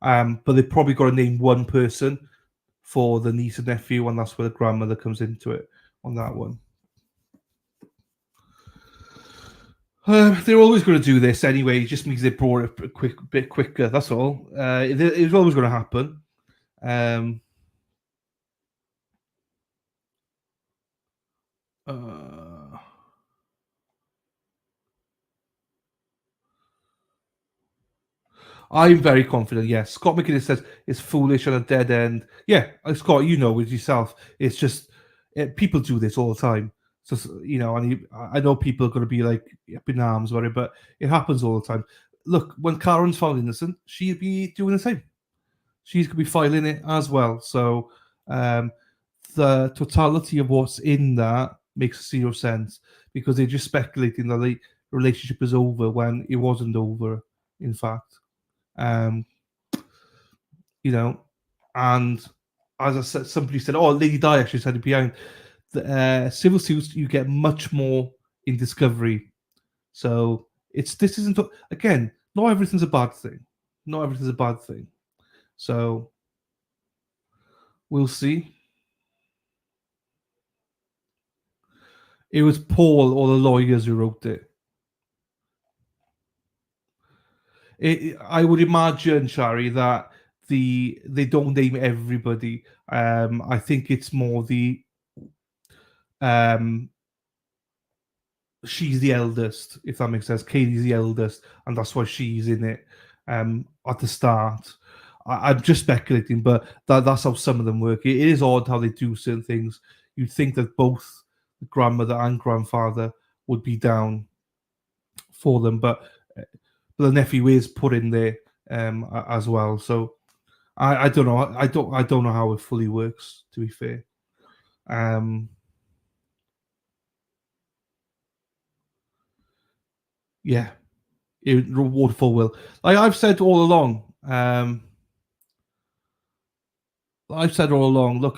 But they've probably got to name one person for the niece and nephew, and that's where the grandmother comes into it on that one. They're always going to do this anyway. It just means they brought it a bit quicker. That's all. It's always going to happen. I'm very confident. Yes, Scott McGinnis says it's foolish and a dead end. Yeah, Scott, you know it yourself. It's just people do this all the time. So and I know people are going to be like up in arms about it, but it happens all the time. Look, when Karen's found innocent, she'd be doing the same. She's going to be filing it as well. So the totality of what's in that makes zero sense because they're just speculating that the relationship is over when it wasn't over, in fact. And as I said, somebody said, "Oh, Lady Di actually said it behind the civil suits. You get much more in discovery." So this isn't again. Not everything's a bad thing. Not everything's a bad thing. So we'll see. It was Paul or the lawyers who wrote it. I would imagine, Shari, that they don't name everybody. I think it's more the she's the eldest, if that makes sense. Katie's the eldest, and that's why she's in it at the start. I'm just speculating, but that's how some of them work. It is odd how they do certain things. You'd think that both the grandmother and grandfather would be down for them, but the nephew is put in there as well. So I don't know. I don't know how it fully works, to be fair. Yeah, waterfall will. Like I've said all along. Look,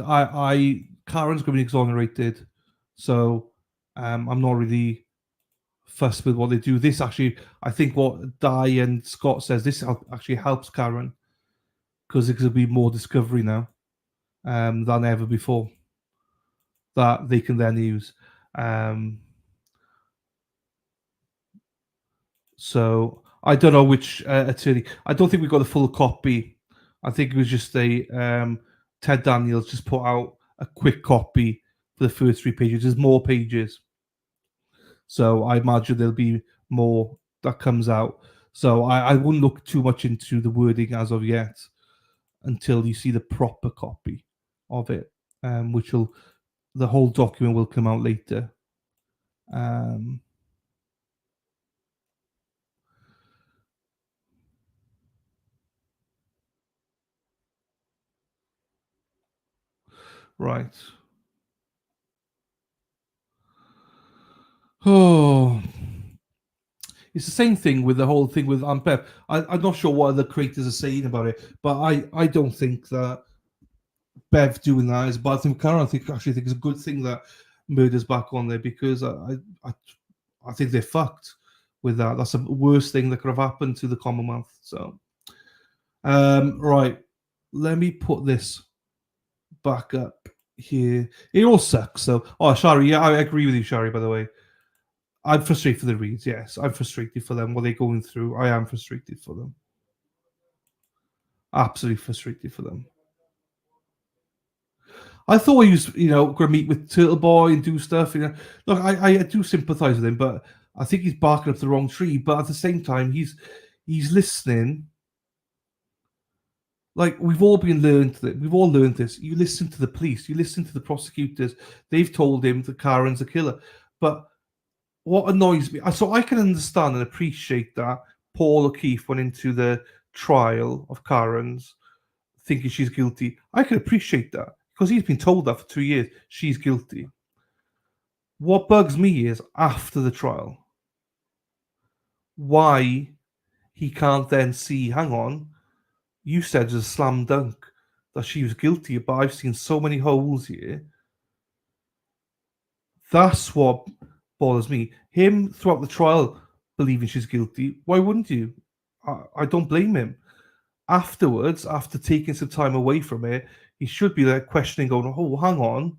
Karen's going to be exonerated, so I'm not really fussed with what they do. This actually, I think what Di and Scott says, this actually helps Karen because there's going to be more discovery now than ever before that they can then use. So I don't know which attorney. I don't think we got the full copy. I think it was just Ted Daniels just put out a quick copy for the first 3 pages. There's more pages. So I imagine there'll be more that comes out. So I wouldn't look too much into the wording as of yet until you see the proper copy of it, the whole document will come out later. Right. Oh, it's the same thing with the whole thing with Bev. I'm not sure what other creators are saying about it, but I don't think that Bev doing that is a bad thing. Karen, I actually think it's a good thing that Murder's back on there because I think they're fucked with that. That's the worst thing that could have happened to the Commonwealth. So, right, let me put this back up here. It all sucks. So, Shari, yeah, I agree with you, Shari. By the way, I'm frustrated for the Reeds, yes. I'm frustrated for them, what they're going through. I am frustrated for them. Absolutely frustrated for them. I thought he was, going to meet with Turtle Boy and do stuff. Look, I do sympathise with him, but I think he's barking up the wrong tree. But at the same time, he's listening. Like we've all learned this. You listen to the police, you listen to the prosecutors. They've told him that Karen's a killer. But what annoys me, so I can understand and appreciate that Paul O'Keefe went into the trial of Karen's thinking she's guilty. I can appreciate that because he's been told that for 2 years she's guilty. What bugs me is after the trial, why he can't then see, hang on, you said it's a slam dunk that she was guilty, but I've seen so many holes here. That's what bothers me. Him throughout the trial believing she's guilty. Why wouldn't you? I don't blame him. Afterwards, after taking some time away from it, he should be there questioning, going, oh, hang on.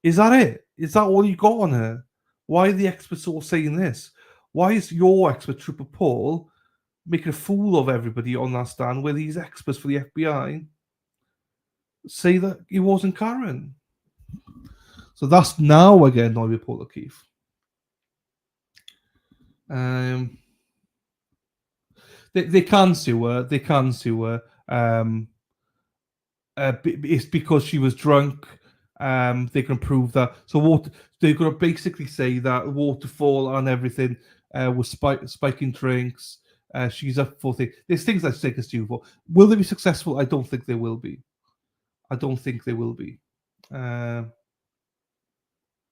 Is that it? Is that all you got on her? Why are the experts all saying this? Why is your expert, Trooper Paul, making a fool of everybody on that stand where these experts for the FBI say that it wasn't Karen? So that's now again annoyed with Paul O'Keefe. They can sue her. They can sue her. It's because she was drunk. They can prove that. So they're going to basically say that Waterfall and everything was spiking drinks. She's up for things. There's things that they can sue for. Will they be successful? I don't think they will be.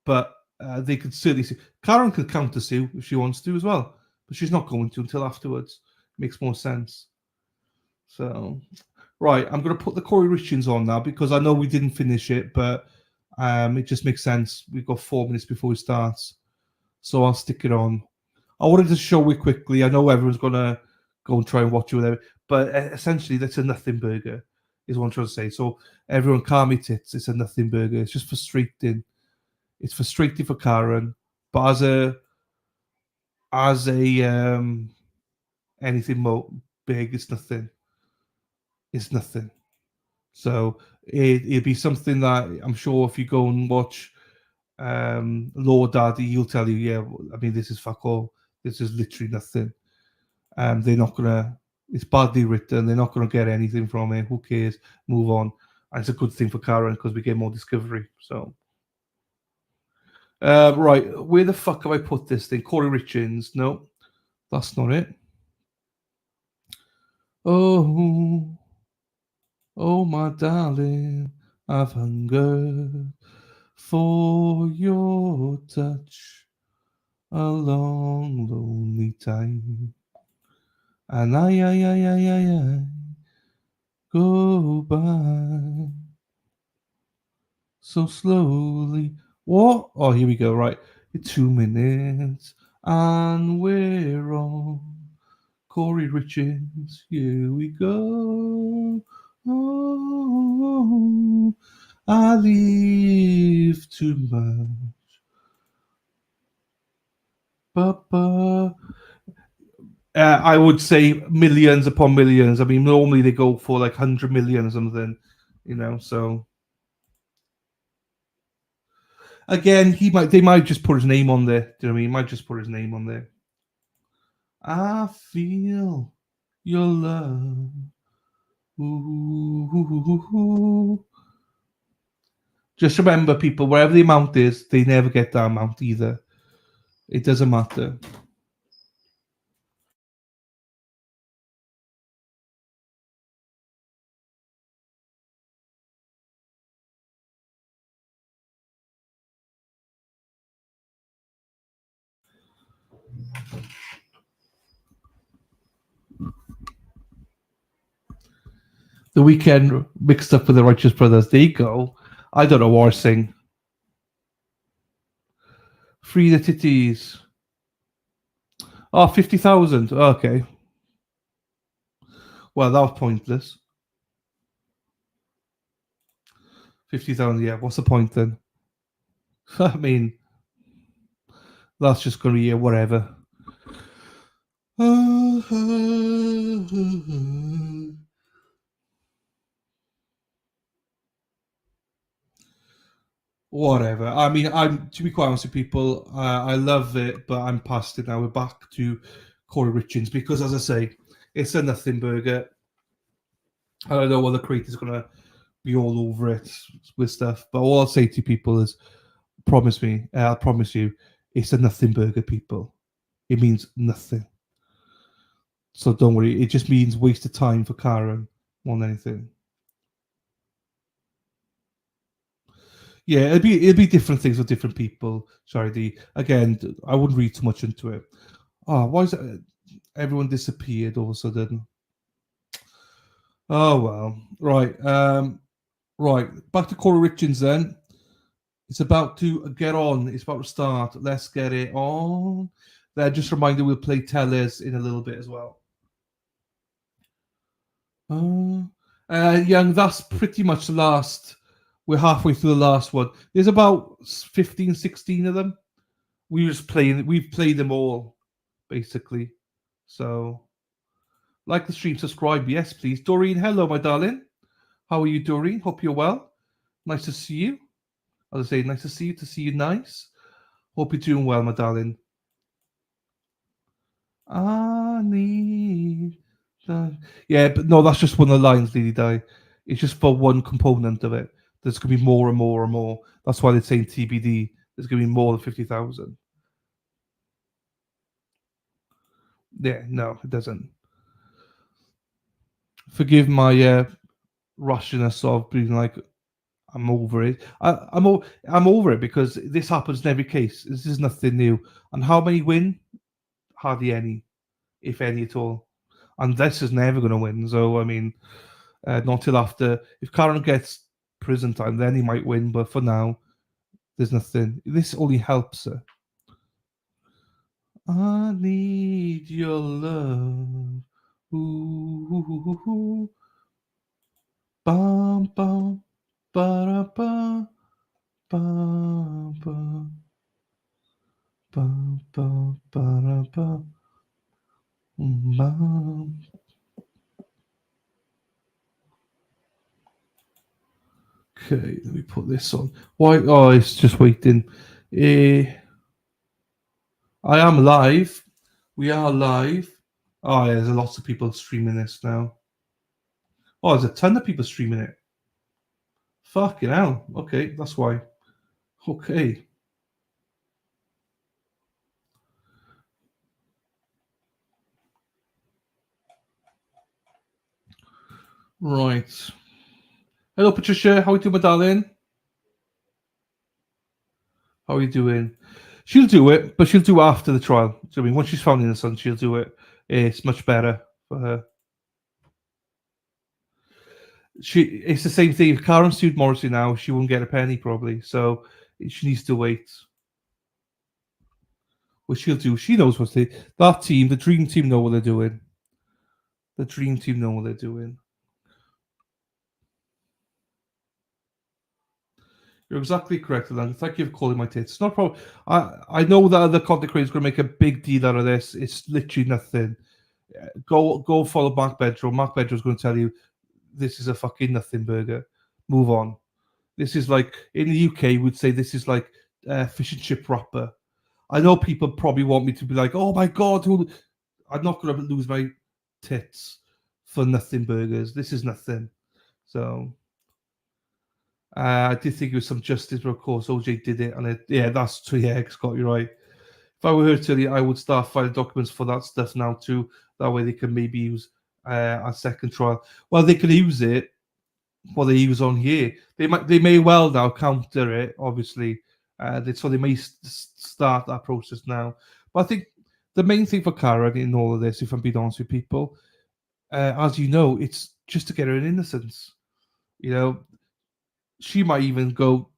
But they could certainly sue. Karen can counter sue if she wants to as well, but she's not going to until afterwards. Makes more sense. So, right, I'm going to put the Kouri Richins on now because I know we didn't finish it, but it just makes sense. We've got 4 minutes before it starts, so I'll stick it on. I wanted to show it quickly. I know everyone's going to go and try and watch it with it, but essentially that's a nothing burger, is what I'm trying to say. So everyone calm your tits. It's a nothing burger. It's just frustrating. It's frustrating for Karen, but as a anything more big, it's nothing. It's nothing. So it'd be something that I'm sure if you go and watch Lord Daddy, he'll tell you, yeah, I mean, this is fuck all. This is literally nothing. They're not gonna. It's badly written. They're not gonna get anything from it. Who cares? Move on. And it's a good thing for Karen because we get more discovery. So. Right, where the fuck have I put this thing? Kouri Richins. No, that's not it. Oh, my darling, I've hungered for your touch a long, lonely time. And I go by so slowly. What? Oh, here we go. Right, 2 minutes, and we're on. Kouri Richins, here we go. Oh, I leave too much. I would say millions upon millions. I mean, normally they go for like 100 million or something, so. Again, they might just put his name on there. Do you know what I mean? He might just put his name on there. I feel your love. Ooh. Just remember, people, wherever the amount is, they never get that amount either. It doesn't matter. The Weekend mixed up with the Righteous Brothers. There you go. I don't know what I sing. Free the titties. Oh, 50,000. Okay. Well, that was pointless. 50,000, yeah. What's the point then? I mean, That's just going to be whatever. Whatever. I mean, to be quite honest with people, I love it, but I'm past it now. We're back to Kouri Richins because, as I say, it's a nothing burger. I don't know whether the creator's going to be all over it with stuff, but all I'll say to people is, I promise you, it's a nothing burger, people. It means nothing. So don't worry. It just means waste of time for Karen more than anything. Yeah, it'll be different things for different people. Sorry, again, I wouldn't read too much into it. Oh, why is it everyone disappeared all of a sudden? Oh well, right, right. Back to Kouri Richins then. It's about to get on. It's about to start. Let's get it on. Then just a reminder, we'll play Tellers in a little bit as well. Young, that's pretty much the last. We're halfway through the last one. There's about 15, 16 of them. We've played them all, basically. So, like the stream, subscribe, yes, please. Doreen, hello, my darling. How are you, Doreen? Hope you're well. Nice to see you. As I say, nice to see you nice. Hope you're doing well, my darling. I need... Yeah, but no, that's just one of the lines, Lily Di. It's just for one component of it. There's going to be more and more and more. That's why they're saying TBD. There's going to be more than 50,000. Yeah, no, it doesn't. Forgive my rushiness of being like, I'm over it. I'm over it because this happens in every case. This is nothing new. And how many win? Hardly any, if any at all. And this is never going to win. So I mean, not till after. If Karen gets prison time, then he might win. But for now, there's nothing. This only helps her. I need your love. Ooh, ooh, ooh, ooh. Bum, bum, ba-da-ba, bum, bum, bum, bum, ba-da-ba, bum. Okay, let me put this on. Why? Oh, it's just waiting. I am live. We are live. Oh, yeah, there's lots of people streaming this now. Oh, there's a ton of people streaming it. Fucking hell. Okay, that's why. Okay. Right. Hello, Patricia. How are you doing, my darling? How are you doing? She'll do it, but she'll do it after the trial. So, I mean, once she's found innocent, she'll do it. It's much better for her. It's the same thing. If Karen sued Morrissey now, she won't get a penny probably. So she needs to wait. What she'll do, she knows what that team, the dream team, know what they're doing. The dream team know what they're doing. You're exactly correct, Alan. Thank you for calling my tits. No problem. I know that other content creators are going to make a big deal out of this. It's literally nothing. Go follow Mark Bedrow. Mark Bedrow's going to tell you this is a fucking nothing burger. Move on. This is like, in the UK, we'd say this is like fish and chip wrapper. I know people probably want me to be like, oh my God, I'm not going to lose my tits for nothing burgers. This is nothing. So I did think it was some justice, but of course OJ did it. And that's true. Yeah, Scott, you're right. If I were her to I would start filing documents for that stuff now too. That way they can maybe use a second trial. Well, they can use it what they use on here. They may well now counter it, obviously. So they may start that process now. But I think the main thing for Karen in all of this, if I'm being honest with people, as you know, it's just to get her in innocence. You know, she might even go,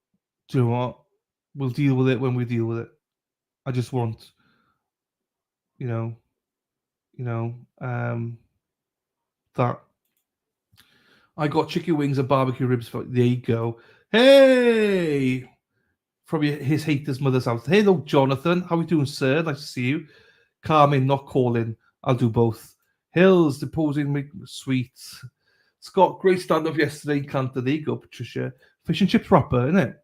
do you know what? We'll deal with it when we deal with it. I just want, that. I got chicken wings and barbecue ribs. There you go. Hey! from his hater's mother's house. Hello, Jonathan. How are you doing, sir? Nice to see you. Carmen, not calling. I'll do both. Hills, deposing me. Sweet. Scott, great stand-up yesterday. Canter. There you go, Patricia. Fish and chips rapper, isn't it?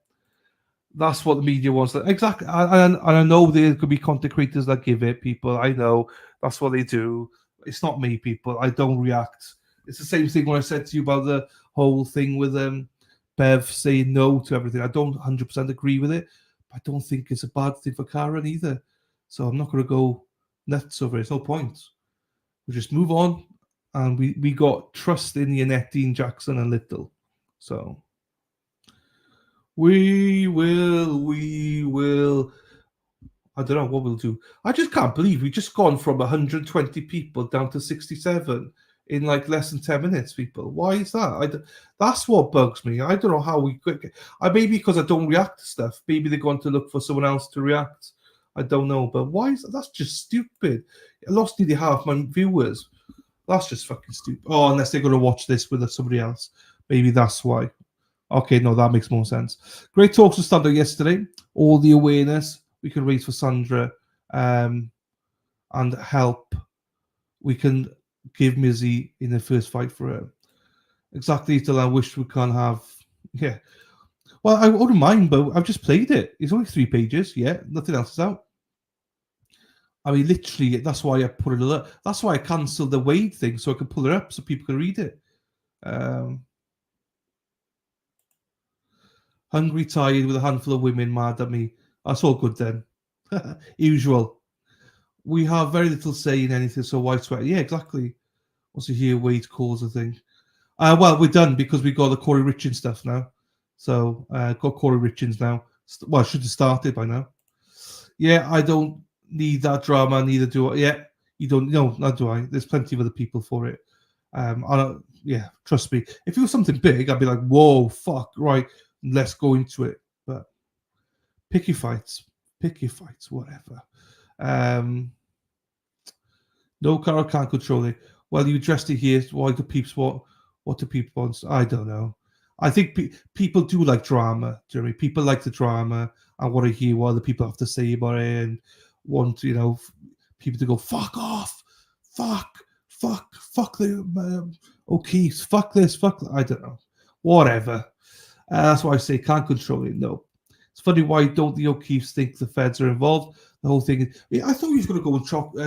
That's what the media wants. Exactly. And I know there could be content creators that give it people. I know. That's what they do. It's not me, people. I don't react. It's the same thing when I said to you about the whole thing with Bev saying no to everything. I don't 100% agree with it. But I don't think it's a bad thing for Karen either. So I'm not going to go nuts over it. It's no point. We just move on. And we got trust in Yanette, Dean Jackson and Little. So we will. I don't know what we'll do. I just can't believe we've just gone from 120 people down to 67 in like less than 10 minutes, people. Why is that? That's what bugs me. I don't know how we quick. Maybe because I don't react to stuff. Maybe they're going to look for someone else to react. I don't know. But why is that? That's just stupid. I lost nearly half my viewers. That's just fucking stupid. Oh, unless they're going to watch this with somebody else. Maybe that's why. Okay, no, that makes more sense. Great talks with stand-up yesterday. All the awareness we can raise for Sandra and help we can give Mizzy in the first fight for her. Exactly till I wish we can have. Yeah. Well, I wouldn't mind, but I've just played it. It's only 3 pages. Yeah, nothing else is out. I mean, literally, that's why I put it up. That's why I cancelled the Wade thing so I could pull it up so people can read it. Hungry, tired, with a handful of women mad at me. That's all good then. Usual. We have very little say in anything, so why sweat? Yeah, exactly. Also hear Wade calls, I think. Well, we're done because we got the Kouri Richins stuff now. So, got Kouri Richins now. Well, I should have started by now. Yeah, I don't need that drama, neither do I. Yeah, you don't. No, not do I. There's plenty of other people for it. Yeah, trust me. If it was something big, I'd be like, whoa, fuck, right, let's go into it. But pick your fights, whatever. No, Carol can't control it. Well, you addressed it here. Why do peeps want? What do people want? I don't know. I think people do like drama, Jeremy. People like the drama and want to hear what other people have to say about it and want, people to go, fuck off, fuck the O'Keefe's, fuck this, fuck that. I don't know. Whatever. That's why I say can't control it. No. It's funny, why don't the O'Keefes think the feds are involved? The whole thing. I thought he was going to go and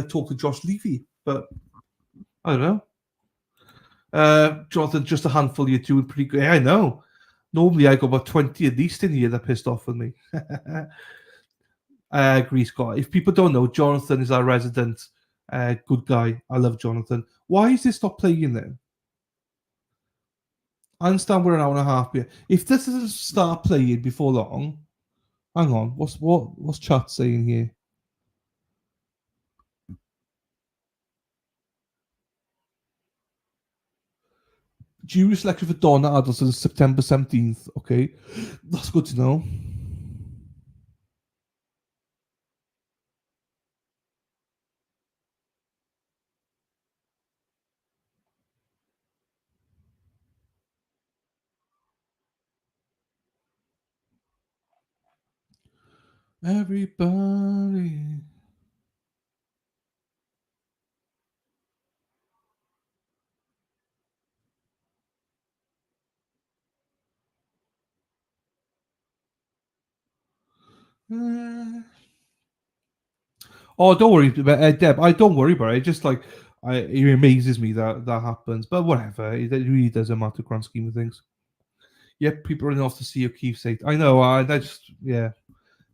talk to Josh Levy, but I don't know. Jonathan, just a handful you're doing pretty good. Yeah, I know. Normally I got about 20 at least in here that pissed off with me. I agree, Scott. If people don't know, Jonathan is our resident good guy. I love Jonathan. Why is this not playing then? I understand we're an hour and a half here. If this doesn't start playing before long, hang on. What's chat saying here? Jury selection for Donna Adelson is September 17th. Okay, that's good to know. Everybody. Oh, don't worry, Deb. I don't worry about it. Just like it amazes me that happens. But whatever, it really doesn't matter. Grand scheme of things. Yep, people are running off to see O'Keefe say. I know. I just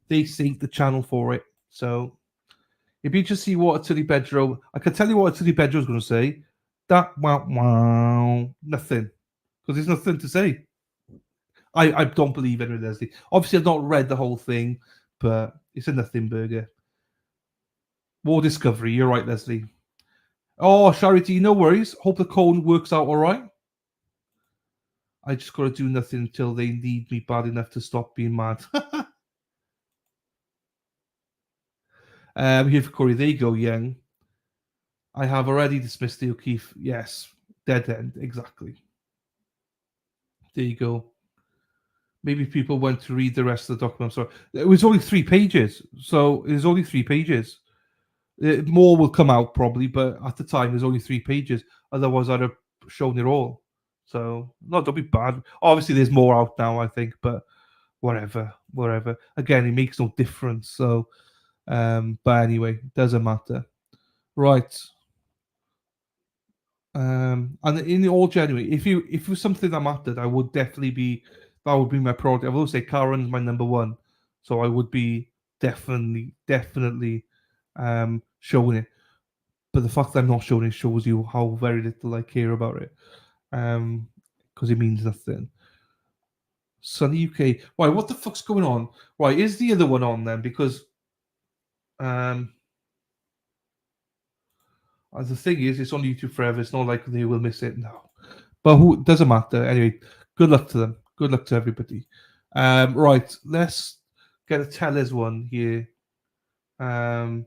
they sync the channel for it. So if you just see what Tilly Bedrow, I can tell you what Tilly Bedrow is going to say. That wow, nothing, because there's nothing to say. I don't believe Henry Leslie. Obviously, I've not read the whole thing, but it's a nothing burger. More discovery. You're right, Leslie. Oh, Charity, no worries. Hope the cone works out all right. I just got to do nothing until they need me bad enough to stop being mad. Here for Corey. There you go, Young. I have already dismissed the O'Keefe. Yes, dead end. Exactly. There you go. maybe people went to read the rest of the document. So it was only 3 pages. So it was only 3 pages. More will come out probably, but at the time there's only 3 pages. Otherwise, I'd have shown it all. So no, don't be bad. Obviously, there's more out now, I think, but whatever. Again, it makes no difference. So, but anyway, doesn't matter. Right. And in all genuine, if it was something that mattered, I would definitely be that would be my priority. I will say Karen's my number one, so I would be definitely showing it. But the fact that I'm not showing it shows you how very little I care about it, because it means nothing. Sunny UK. Right, what the fuck's going on? Right, is the other one on then? Because the thing is, it's on YouTube forever. It's not like they will miss it. No, but who doesn't matter anyway. Good luck to them. Good luck to everybody. Right, let's get a tellers one here. I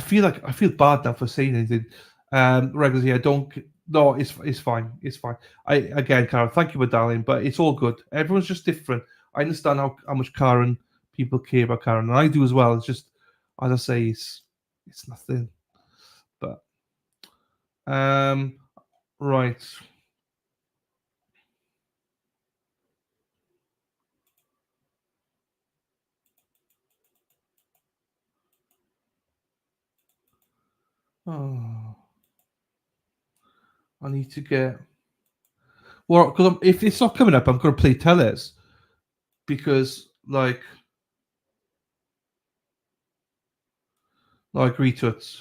feel bad now for saying anything. Regulars here, don't. No, it's fine. It's fine. Again, Karen, thank you for dialing, but it's all good. Everyone's just different. I understand how much Karen people care about Karen, and I do as well. It's just, as I say, it's nothing. But right. Oh, I need to get. Well, because if it's not coming up, I'm going to play tellers because, like retweets.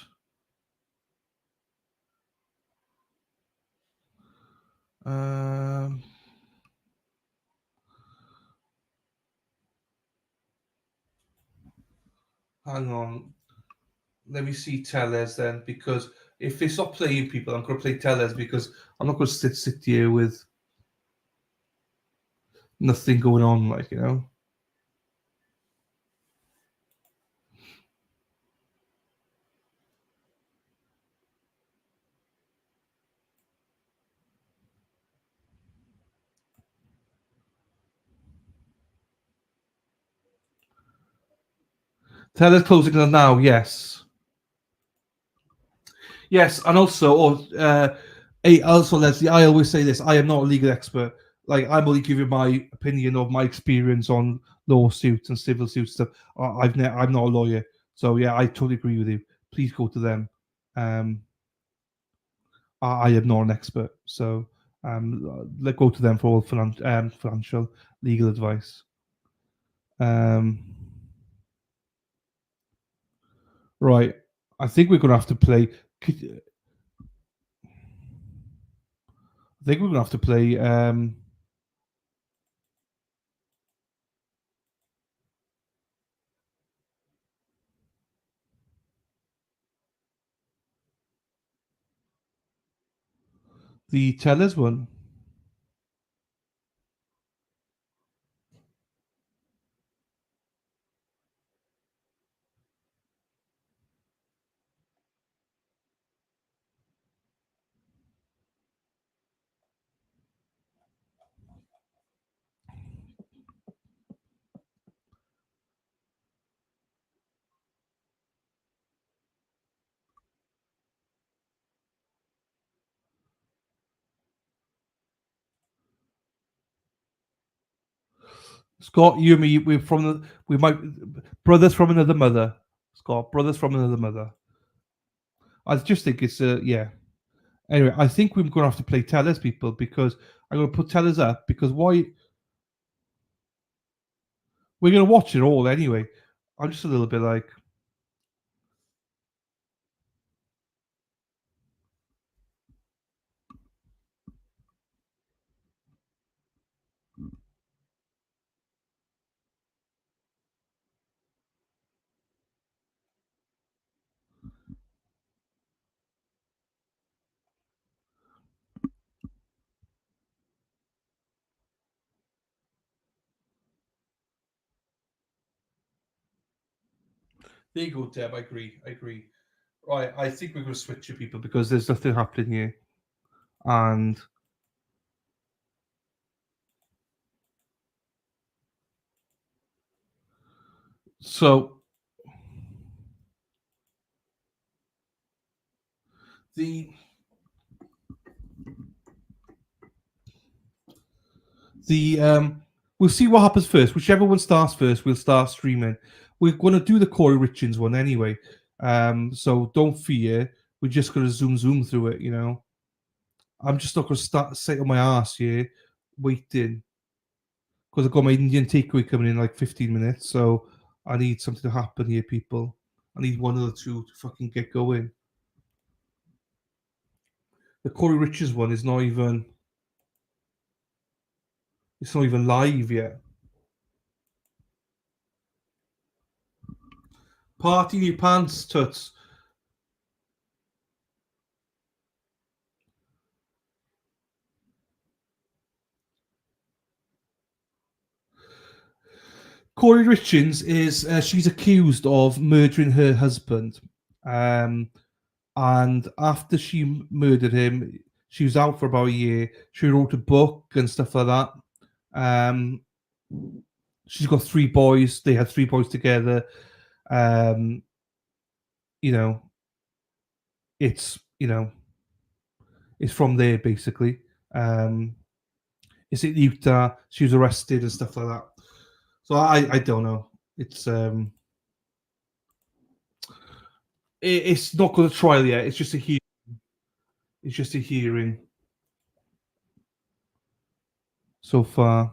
Hang on. Let me see tellers then, because if it's not playing people, I'm going to play tellers because I'm not going to sit here with nothing going on, like, you know. Tellers closing now, yes. Yes, and also, Leslie, I always say this: I am not a legal expert. Like, I'm only giving my opinion of my experience on lawsuits and civil suits stuff. I'm not a lawyer, so yeah, I totally agree with you. Please go to them. I am not an expert, so let's go to them for all financial legal advice. Right, I think we're going to have to play. The tellers one. Scott, you and me, we might brothers from another mother. Scott, brothers from another mother. I just think it's yeah. Anyway, I think we're going to have to play tellers, people, because I'm going to put tellers up because why? We're going to watch it all anyway. I'm just a little bit like. There you go, Deb. I agree. Right, I think we're going to switch to people because there's nothing happening here, and So we'll see what happens first. Whichever one starts first, we'll start streaming. We're going to do the Kouri Richins one anyway. So don't fear. We're just going to zoom through it, you know. I'm just not going to sit on my ass here waiting because I've got my Indian takeaway coming in like 15 minutes. So I need something to happen here, people. I need one or two to fucking get going. The Kouri Richins one is not even. It's not even live yet. Party in your pants, tuts. Kouri Richins is she's accused of murdering her husband, and after she murdered him, she was out for about a year. She wrote a book and stuff like that. She's got 3 boys. They had 3 boys together. You know, it's it's from there basically. It's in Utah. She was arrested and stuff like that. So I don't know. It's it's not got a trial yet. It's just a hearing. It's just a hearing so far.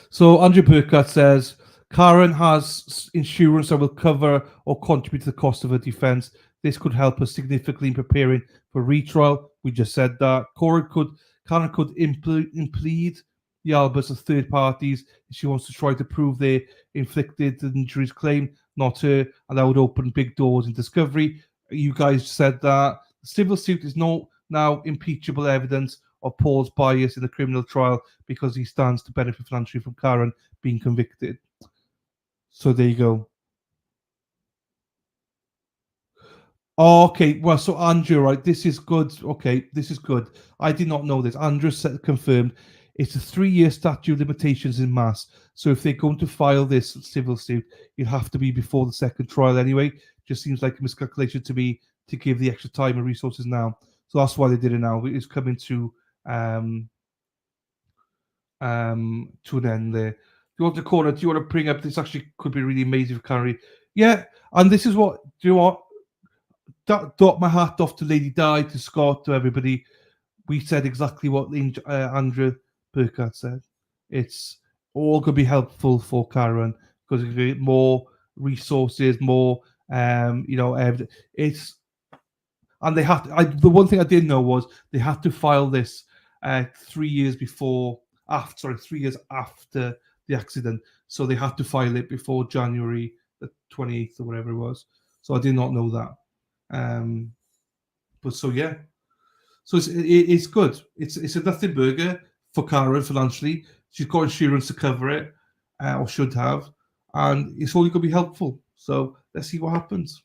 So Andrew Burkhardt says Karen has insurance that will cover or contribute to the cost of her defense. This could help us significantly in preparing for retrial. We just said that. Karen could implead the Albers as third parties if she wants to try to prove they inflicted the injuries claim, not her, and that would open big doors in discovery. You guys said that. The civil suit is now impeachable evidence of Paul's bias in the criminal trial because he stands to benefit financially from Karen being convicted. So there you go. Okay, well, so Andrew, right, this is good. Okay, this is good. I did not know this. Andrew confirmed it's a 3-year statute of limitations in mass. So if they're going to file this civil suit, it have to be before the second trial anyway. Just seems like a miscalculation to me to give the extra time and resources now. So that's why they did it now. It's coming to an end there. Do you want to call it? Do you want to bring up this? Actually, could be really amazing for Carrie. Yeah, and this is what. Do you know what? Dock my hat off to Lady Di, to Scott, to everybody. We said exactly what Andrew Burkhardt said. It's all going to be helpful for Karen because we get more resources, more, evidence. It's and they had. The one thing I didn't know was they had to file this 3 years before. 3 years after the accident, so they had to file it before January the 28th or whatever it was. So I did not know that. But so yeah, so it's good. It's a nothing burger for Karen financially. She's got insurance to cover it, or should have, and it's only going to be helpful. So let's see what happens.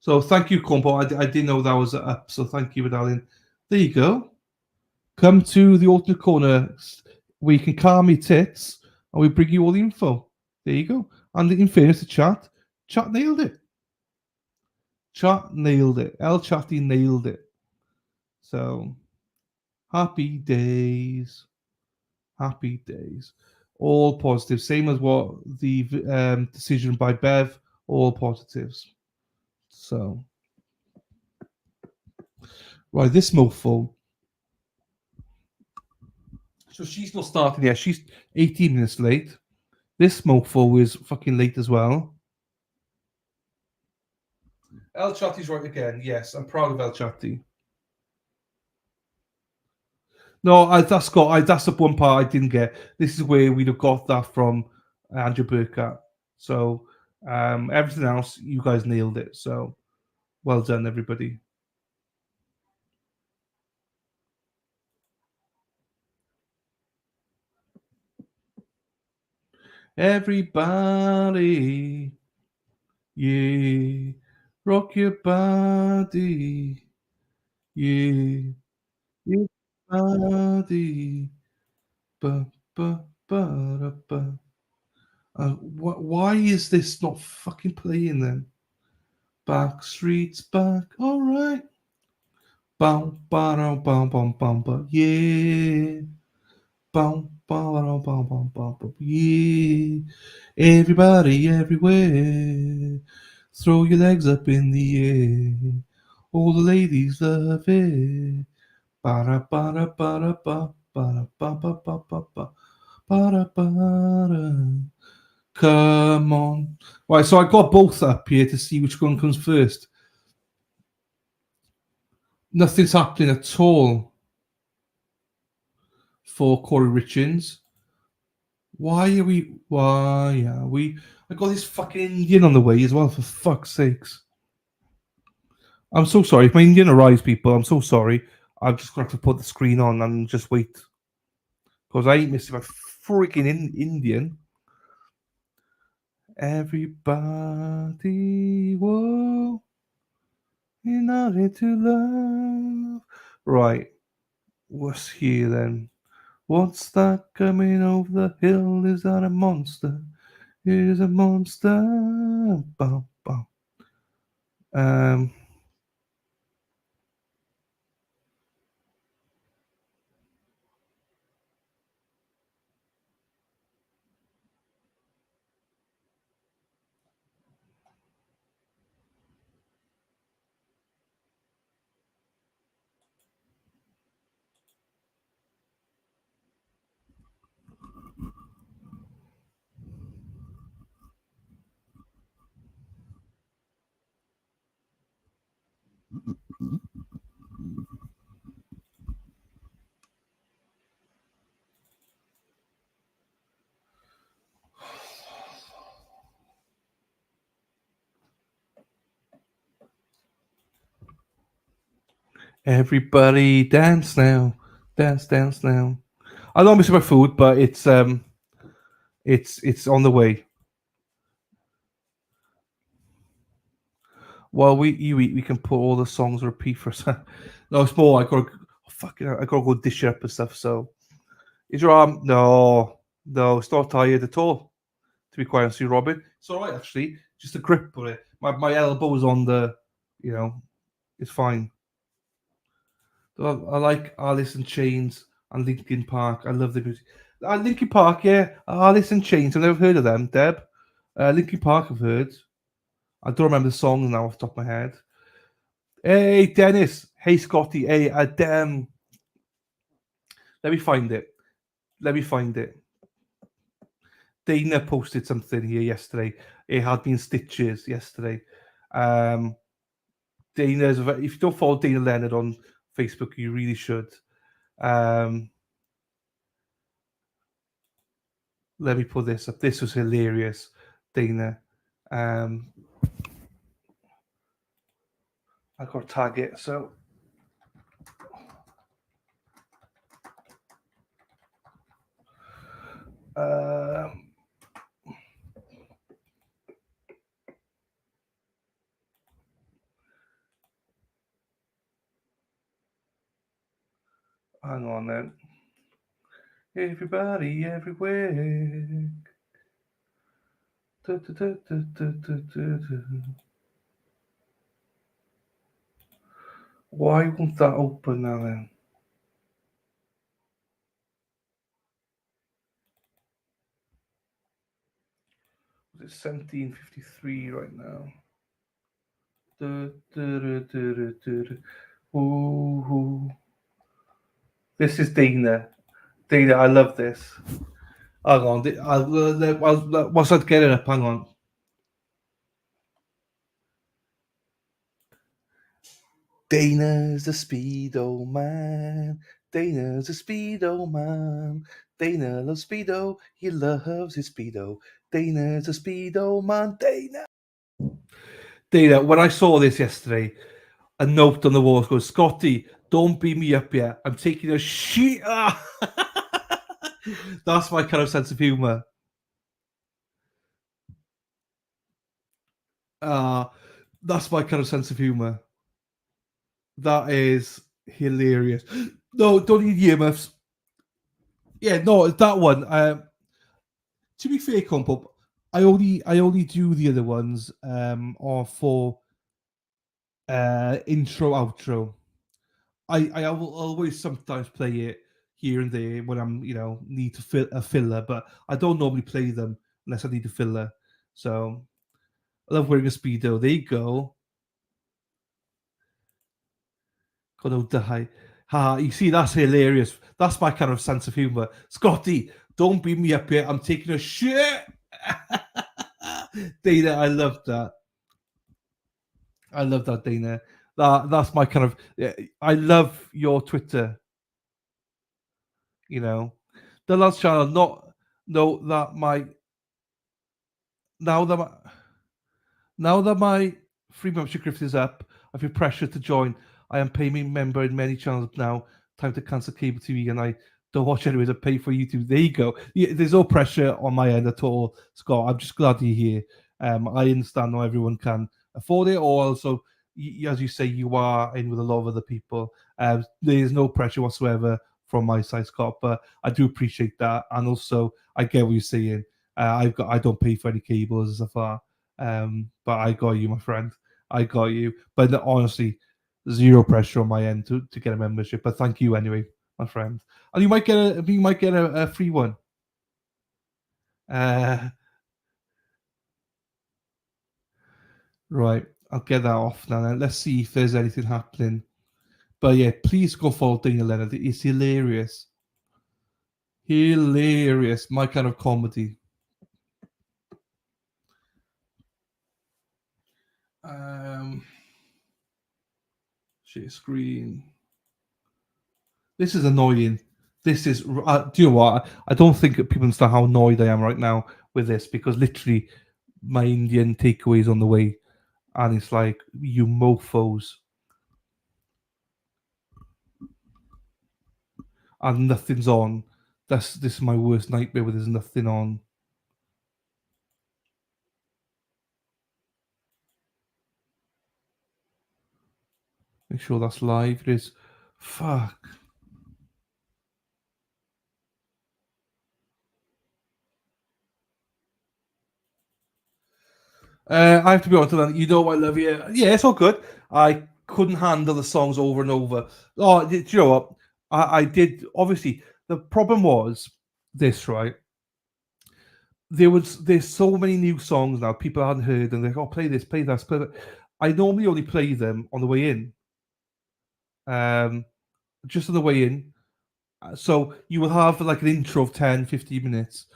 So thank you, Combo. I didn't know that was up. So thank you, darling. There you go. Come to the alternate corner where you can calm your tits, and we bring you all the info. There you go. And in fairness to chat nailed it. Chat nailed it. El Chatty nailed it. So, happy days. Happy days. All positive. Same as what the decision by Bev. All positives. So, right, this mofo. So she's not starting yet. She's 18 minutes late. This mofo is fucking late as well. El Chatty's right again. Yes, I'm proud of El Chatty. No, that's the one part I didn't get. This is where we'd have got that from Andrew Burkhardt. So everything else, you guys nailed it. So well done, everybody. Everybody, yeah, rock your body, yeah, your body, ba, ba, Ba-da-ba. Why is this not fucking playing then? Backstreet's back, alright. Bow, ba, bow, bow, bow, bow, yeah. Bow, bow, bow, bow, bow, bow, yeah. Everybody, everywhere, throw your legs up in the air. All the ladies love it. Ba ba ba ba ba ba ba ba ba ba ba ba ba. Come on. Right, so I got both up here to see which one comes first. Nothing's happening at all for Kouri Richins. Why are we? I got this fucking Indian on the way as well, for fuck's sakes. I'm so sorry. If my Indian arrives, people, I'm so sorry. I'm just going to have to put the screen on and just wait. Because I ain't missing my freaking Indian. Everybody, whoa, you're not into love. Right, what's here then? What's that coming over the hill? Is that a monster? It is a monster. Bum, bum. Everybody dance now. Dance, dance now. I don't miss my food, but it's on the way. While we eat, we can put all the songs on repeat for us. No, it's more. I gotta go dish it up and stuff. So, is your arm? No, it's not tired at all. To be quite honest with you, Robin, it's all right actually. Just a grip on it. My elbow is on the, it's fine. I like Alice in Chains and Linkin Park. I love the music. Linkin Park, yeah. Alice in Chains. I've never heard of them, Deb. Linkin Park, I've heard. I don't remember the song now off the top of my head. Hey, Dennis. Hey, Scotty. Hey, let me find it. Dana posted something here yesterday. It had been stitches yesterday. Dana's if you don't follow Dana Leonard on Facebook, you really should. Let me put this up. This was hilarious, Dana. I got to tag it. So hang on then. Everybody, everywhere. Why won't that open now then? It's 17:53 right now. Ooh. This is Dana. Dana, I love this. Hang on. Once I get it up, hang on. Dana's a Speedo man. Dana's a Speedo man. Dana loves Speedo. He loves his Speedo. Dana's a Speedo man. Dana, when I saw this yesterday, a note on the wall goes, Scotty, don't beat me up yet. I'm taking a shit. That's my kind of sense of humor. That's my kind of sense of humor. That is hilarious. No, don't need earmuffs. Yeah, no, that one. To be fair, Comp, I only do the other ones are for intro, outro. I will always sometimes play it here and there when I'm, need to fill a filler, but I don't normally play them unless I need a filler. So I love wearing a Speedo. There you go. God, oh, die. You see, that's hilarious. That's my kind of sense of humor. Scotty, don't beat me up here. I'm taking a shit. Dana, I love that. I love that, Dana. That's my kind of. I love your Twitter. The last channel. Now that my free membership gift is up, I feel pressure to join. I am paying member in many channels now. Time to cancel cable TV, and I don't watch anyways. I pay for YouTube. There you go. Yeah, there's no pressure on my end at all, Scott. I'm just glad you're here. I understand not everyone can afford it, or also, as you say, you are in with a lot of other people. There's no pressure whatsoever from my side, Scott, but I do appreciate that, and also I get what you're saying. I don't pay for any cables so far. But I got you, my friend. I got you. But honestly, zero pressure on my end to get a membership. But thank you anyway, my friend. And you might get a free one. Right, I'll get that off now. Let's see if there's anything happening. But yeah, please go follow Daniel Leonard. It's hilarious. Hilarious. My kind of comedy. Share screen. This is annoying. This is. Do you know what? I don't think people understand how annoyed I am right now with this, because literally my Indian takeaway is on the way, and it's like, you mofos, and nothing's on. This is my worst nightmare where there's nothing on. Make sure that's live. It is. Fuck. I have to be honest with you. You know I love you. Yeah, it's all good. I couldn't handle the songs over and over. Oh, do you know what? I did. Obviously, the problem was this, right? There's so many new songs now people hadn't heard, and they're like, oh, play this, play that, play that. I normally only play them on the way in. Just on the way in. So you will have like an intro of 10, 15 minutes,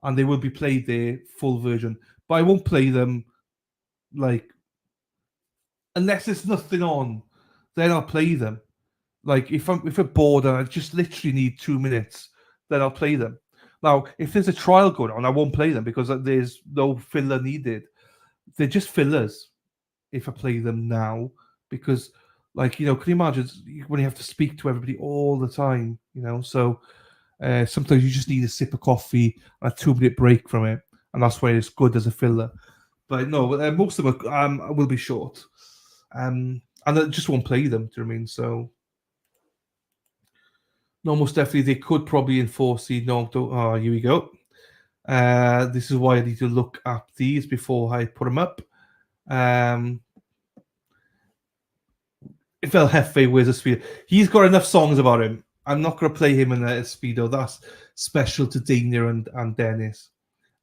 and they will be played there, full version. But I won't play them like unless there's nothing on, then I'll play them. Like if I'm bored and I just literally need 2 minutes, then I'll play them. Now, if there's a trial going on, I won't play them because there's no filler needed. They're just fillers if I play them now, because, like, can you imagine when you have to speak to everybody all the time, So sometimes you just need a sip of coffee and a 2-minute break from it, and that's why it's good as a filler. But no, most of them will be short, and I just won't play them. Do you know what I mean? So. No, most definitely they could probably enforce the no. Oh, here we go. This is why I need to look at these before I put them up. If El Jefe wears a Speedo, he's got enough songs about him. I'm not going to play him in a Speedo. That's special to Dana and Dennis.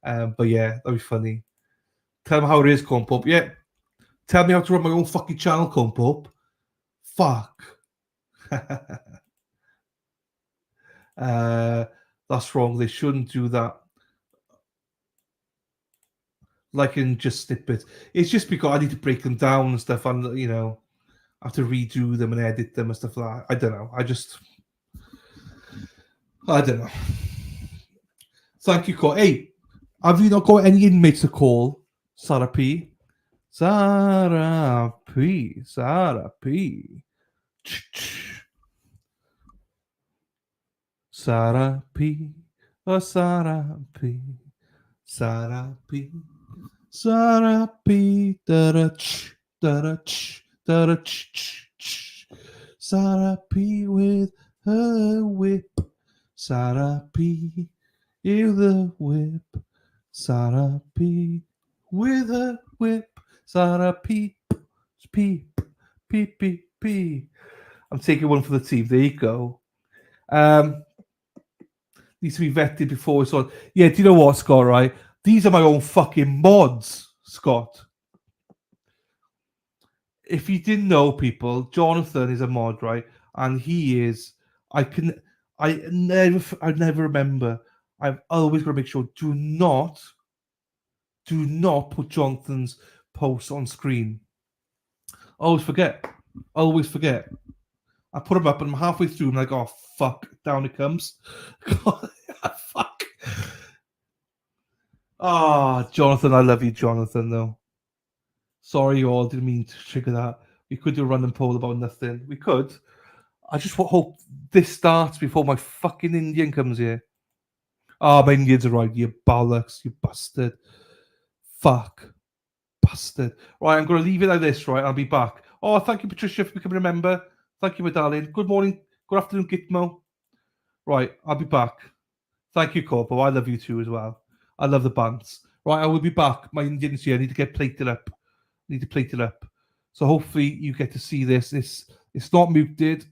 But yeah, that'd be funny. Tell them how it is, Comp Up. Yeah. Tell me how to run my own fucking channel, Comp Up. Fuck. That's wrong. They shouldn't do that. Like in just snippets. It's just because I need to break them down and stuff, and I have to redo them and edit them and stuff like that. I don't know. I don't know. Thank you, Cole. Hey, have you not got any inmates to call? Sarah P. Sarah P. Sarah P. Sarah P. Oh, Sarah P. Sarah P. Sarah P. Da-da-ch, da-da-ch, da-da-ch, ch. Sarah P. with her whip. Sarah P. with the whip. Sarah P. with a whip. Sarah P. P. P. P. P. I'm taking one for the team. There you go. Needs to be vetted before it's on. Yeah, do you know what, Scott, right? These are my own fucking mods, Scott. If you didn't know, people, Jonathan is a mod, right? And he is. I never remember. I've always got to make sure. Do not put Jonathan's posts on screen. Always forget. I put them up and I'm halfway through and I'm like, oh fuck, down it comes. Fuck. Ah, Jonathan, I love you, Jonathan, though. Sorry, you all didn't mean to trigger that. We could do a random poll about nothing. We could. I just hope this starts before my fucking Indian comes here. Ah, my Indians are right, you bollocks, you bastard. Fuck. Bastard. Right, I'm going to leave it like this, right? I'll be back. Oh, thank you, Patricia, for becoming a member. Thank you, my darling. Good morning. Good afternoon, Gitmo. Right, I'll be back. Thank you, Corpo. I love you too as well. I love the bands. Right, I will be back. My Indians here. I need to get plated up. So hopefully you get to see this. It's not muted.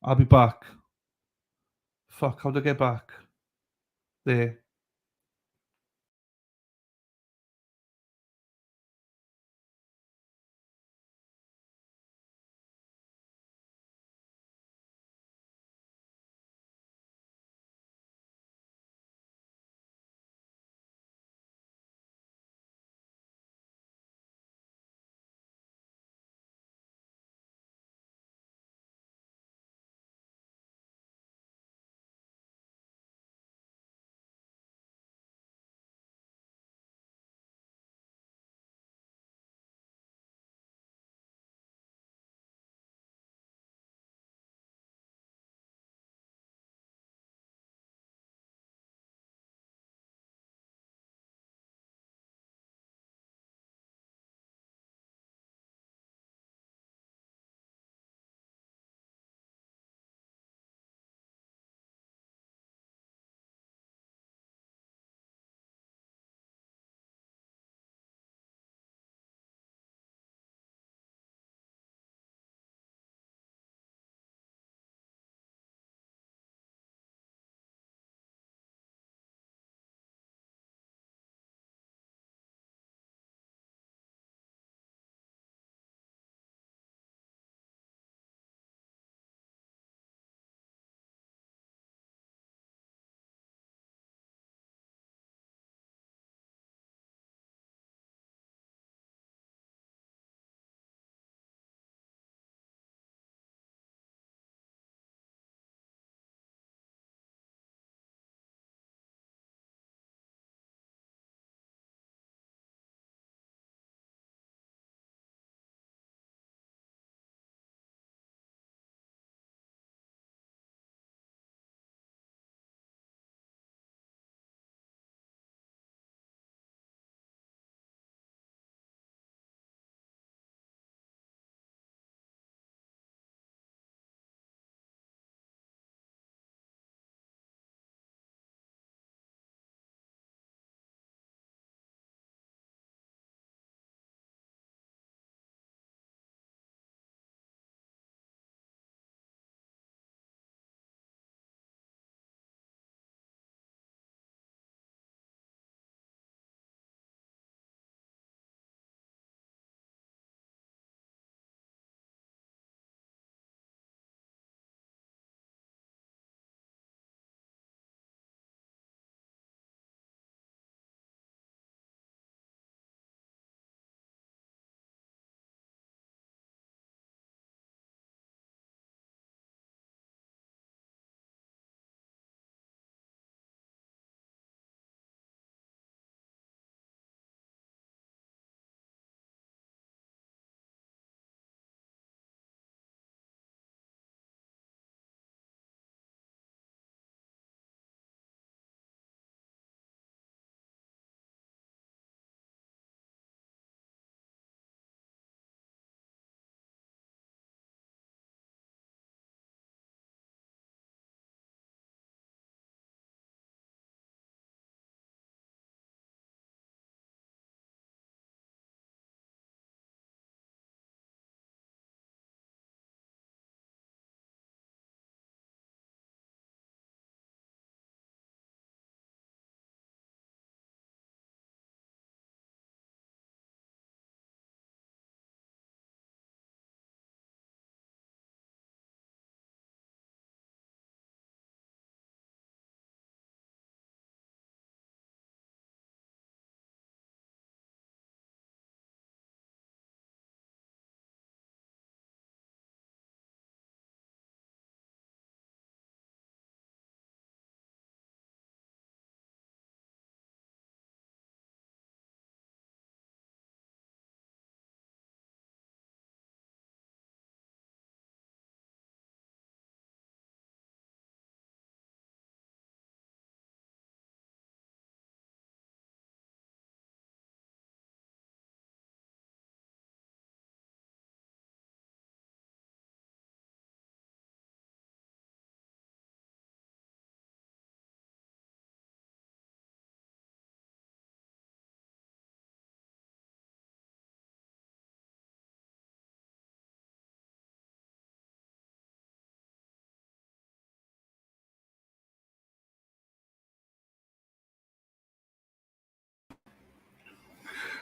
I'll be back. Fuck, how do I get back? There.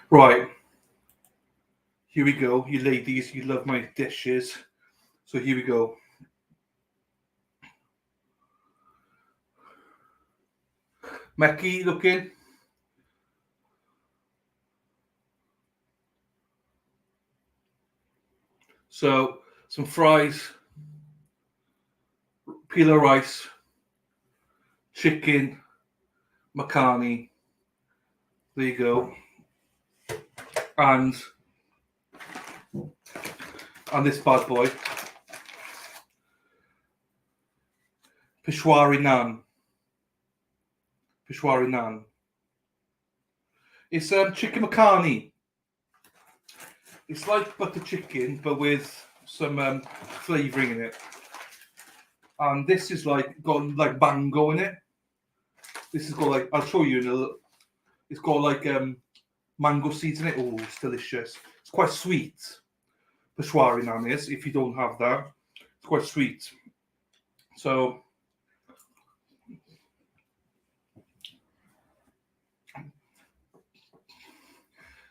Right. Here we go. You ladies, you love my dishes. So here we go. Mackie looking. So some fries, pila rice, chicken, macaroni. There you go. And this bad boy. Peshwari naan. Peshwari naan. It's chicken macaroni. It's like butter chicken, but with some flavouring in it. And this is got mango in it. This has got I'll show you in a little. It's got mango seeds in it. Oh, it's delicious. It's quite sweet. Peshwari naan is. If you don't have that, it's quite sweet. So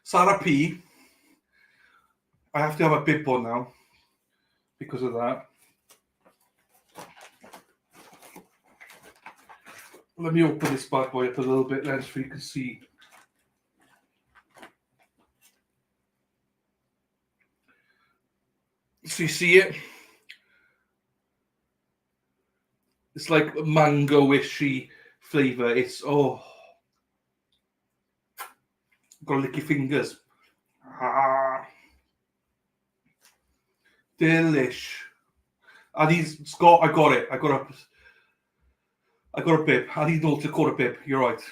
Sarah P. I have to have a bib on now because of that. Let me open this bad boy up a little bit then so you can see. So you see it? It's like mango-ishy flavour. It's, gotta lick your fingers. Delish. And I got it. I got a bib. I need to call a bib. You're right.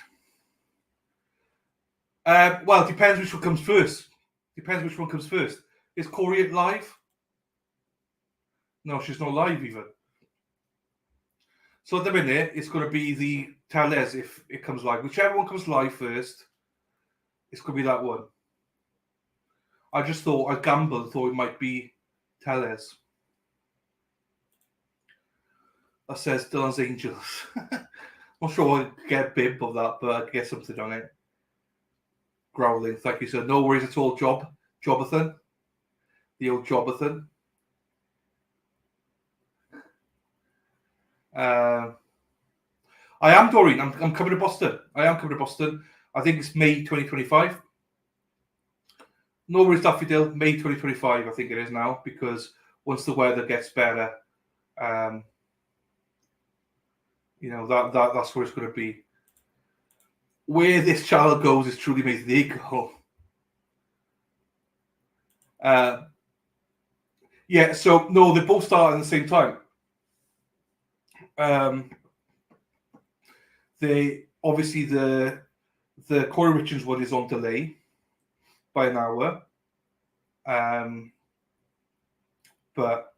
Well, it depends which one comes first. Is Kouri live? No, she's not live even. So at the minute, it's going to be the Tales if it comes live. Whichever one comes live first, it's going to be that one. I just thought, I gambled, thought it might be Tales. That says Dylan's Angels. Not sure I'll get a bib of that, but I'd get something on it. Growling, thank you, sir. No worries at all, Jobbathan. The old Jobbathan. I am, Doreen. I'm coming to Boston. I think it's May 2025. No worries, Daffodil. May 2025, I think it is now, because once the weather gets better, that's where it's going to be. Where this channel goes is truly amazing. There you go. Yeah, so no, they both start at the same time. They obviously the Kouri Richins one is on delay by an hour. But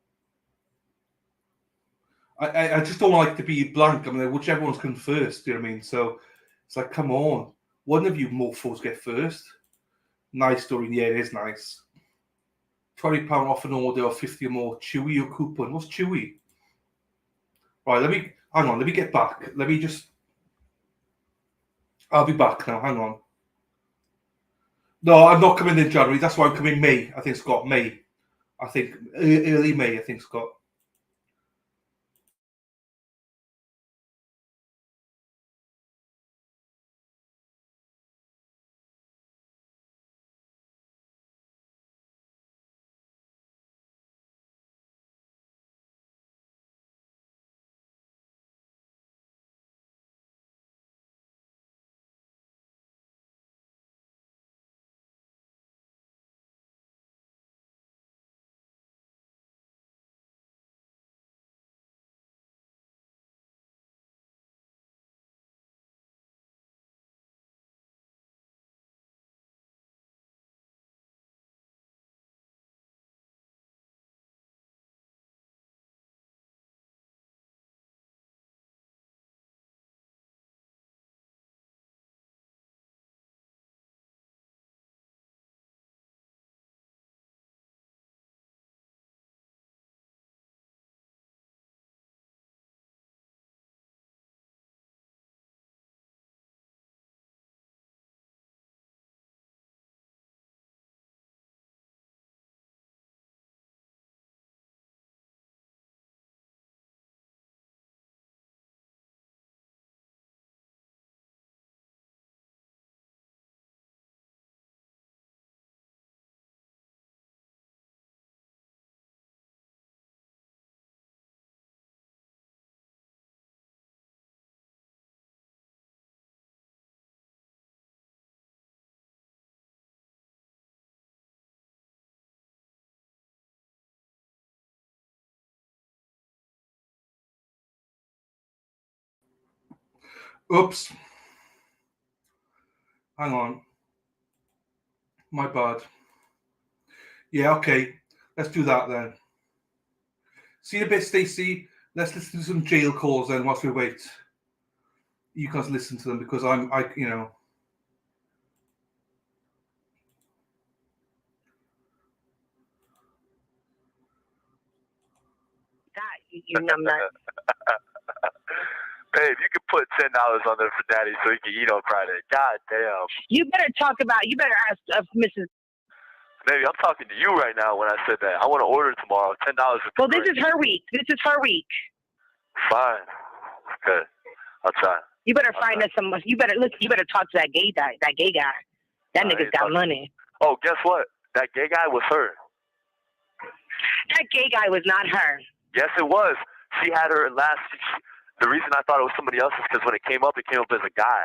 I just don't like to be blank. I mean, whichever one's come first, do you know what I mean? So it's like, come on, one of you mofos get first. Nice, Doreen. Yeah, it is nice. £20 off an order of 50 or more. Chewy or coupon. What's Chewy? Right, hang on, let me get back. I'll be back now, hang on. No, I'm not coming in January. That's why I'm coming May. I think, Scott, May. I think early May, I think, Scott. Oops. Hang on. My bad. Yeah, okay. Let's do that then. See you in a bit, Stacey. Let's listen to some jail calls then whilst we wait. You guys listen to them because you know. You numbnut. Babe, you could put $10 on there for Daddy so he can eat on Friday. God damn. You better ask Mrs. Baby, I'm talking to you right now when I said that. I want to order tomorrow. $10 for Well, this is her week. Fine. Okay. I'll try. You better find us some. You better talk to that gay guy. That nigga's got money. Oh, guess what? That gay guy was her. That gay guy was not her. Yes, it was. She had her the reason I thought it was somebody else is because when it came up as a guy,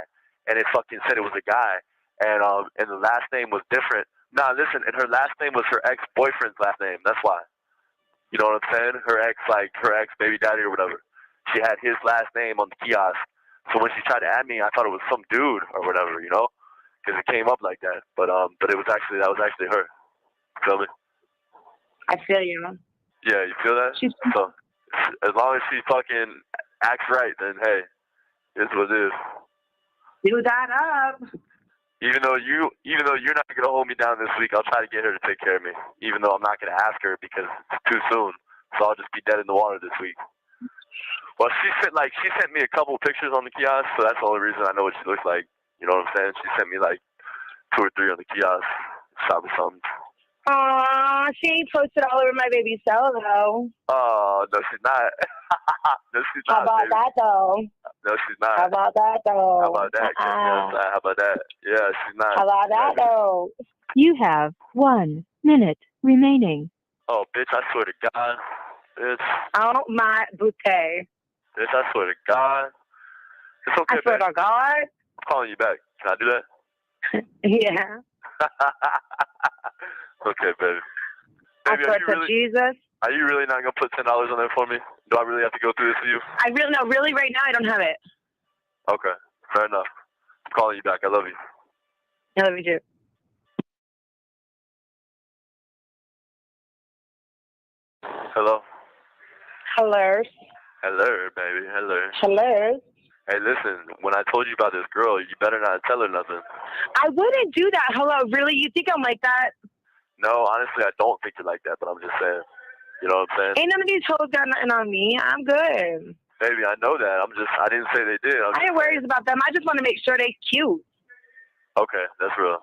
and it fucking said it was a guy, and the last name was different. Nah, listen, and her last name was her ex-boyfriend's last name. That's why. You know what I'm saying? Her ex baby daddy or whatever. She had his last name on the kiosk. So when she tried to add me, I thought it was some dude or whatever, you know, because it came up like that. But that was actually her. Feel me? I feel you. Yeah, you feel that? So as long as she fucking acts right, then hey, it's what it is. Do that up. Even though you're not gonna hold me down this week, I'll try to get her to take care of me. Even though I'm not gonna ask her because it's too soon, so I'll just be dead in the water this week. Well, she sent me a couple of pictures on the kiosk, so that's the only reason I know what she looks like. You know what I'm saying? She sent me like 2 or 3 on the kiosk. Shot me something. Aw, she ain't posted all over my baby's cell though. Oh, no, she's not. No, she's not. How about baby. that though? No, she's not. How about that though? How about that? How about that? Yeah, she's not. How about that though? You have 1 minute remaining. Oh, bitch, I swear to God. Bitch. Oh my bouquet. Bitch, I swear to God. It's okay, I swear babe. to God. I'm calling you back. Can I do that? Yeah. Okay, baby. I Baby, swear to Jesus. Are you really not gonna put $10 on there for me? Do I really have to go through this with you? Really right now I don't have it. Okay, fair enough. I'm calling you back. I love you. I love you too. Hello? Hello. Hello, baby. Hello. Hello. Hey, listen, when I told you about this girl, you better not tell her nothing. I wouldn't do that. Hello, really? You think I'm like that? No, honestly, I don't think you're like that, but I'm just saying. You know what I'm saying? Ain't none of these hoes got nothing on me. I'm good. Baby, I know that. I didn't say they did. I ain't worries about them. I just want to make sure they cute. Okay, that's real.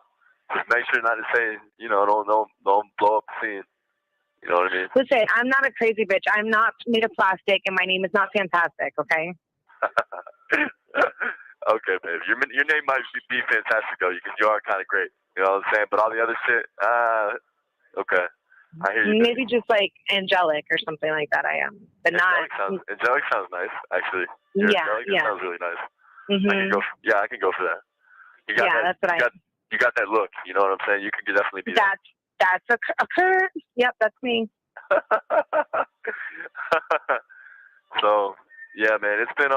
Just make sure not to say, don't blow up the scene. You know what I mean? Listen, I'm not a crazy bitch. I'm not made of plastic, and my name is not fantastic, okay? Okay, baby. Your name might be fantastic, though, because you are kind of great. You know what I'm saying? But all the other shit, okay. I hear you. Maybe just like angelic or something like that I am. But Angelic sounds nice, actually. Yeah. Sounds really nice. Mm-hmm. I can go for that. That's what you got that look. You know what I'm saying? You can definitely be that. That's a curve. Yep, that's me. So, yeah, man, it's been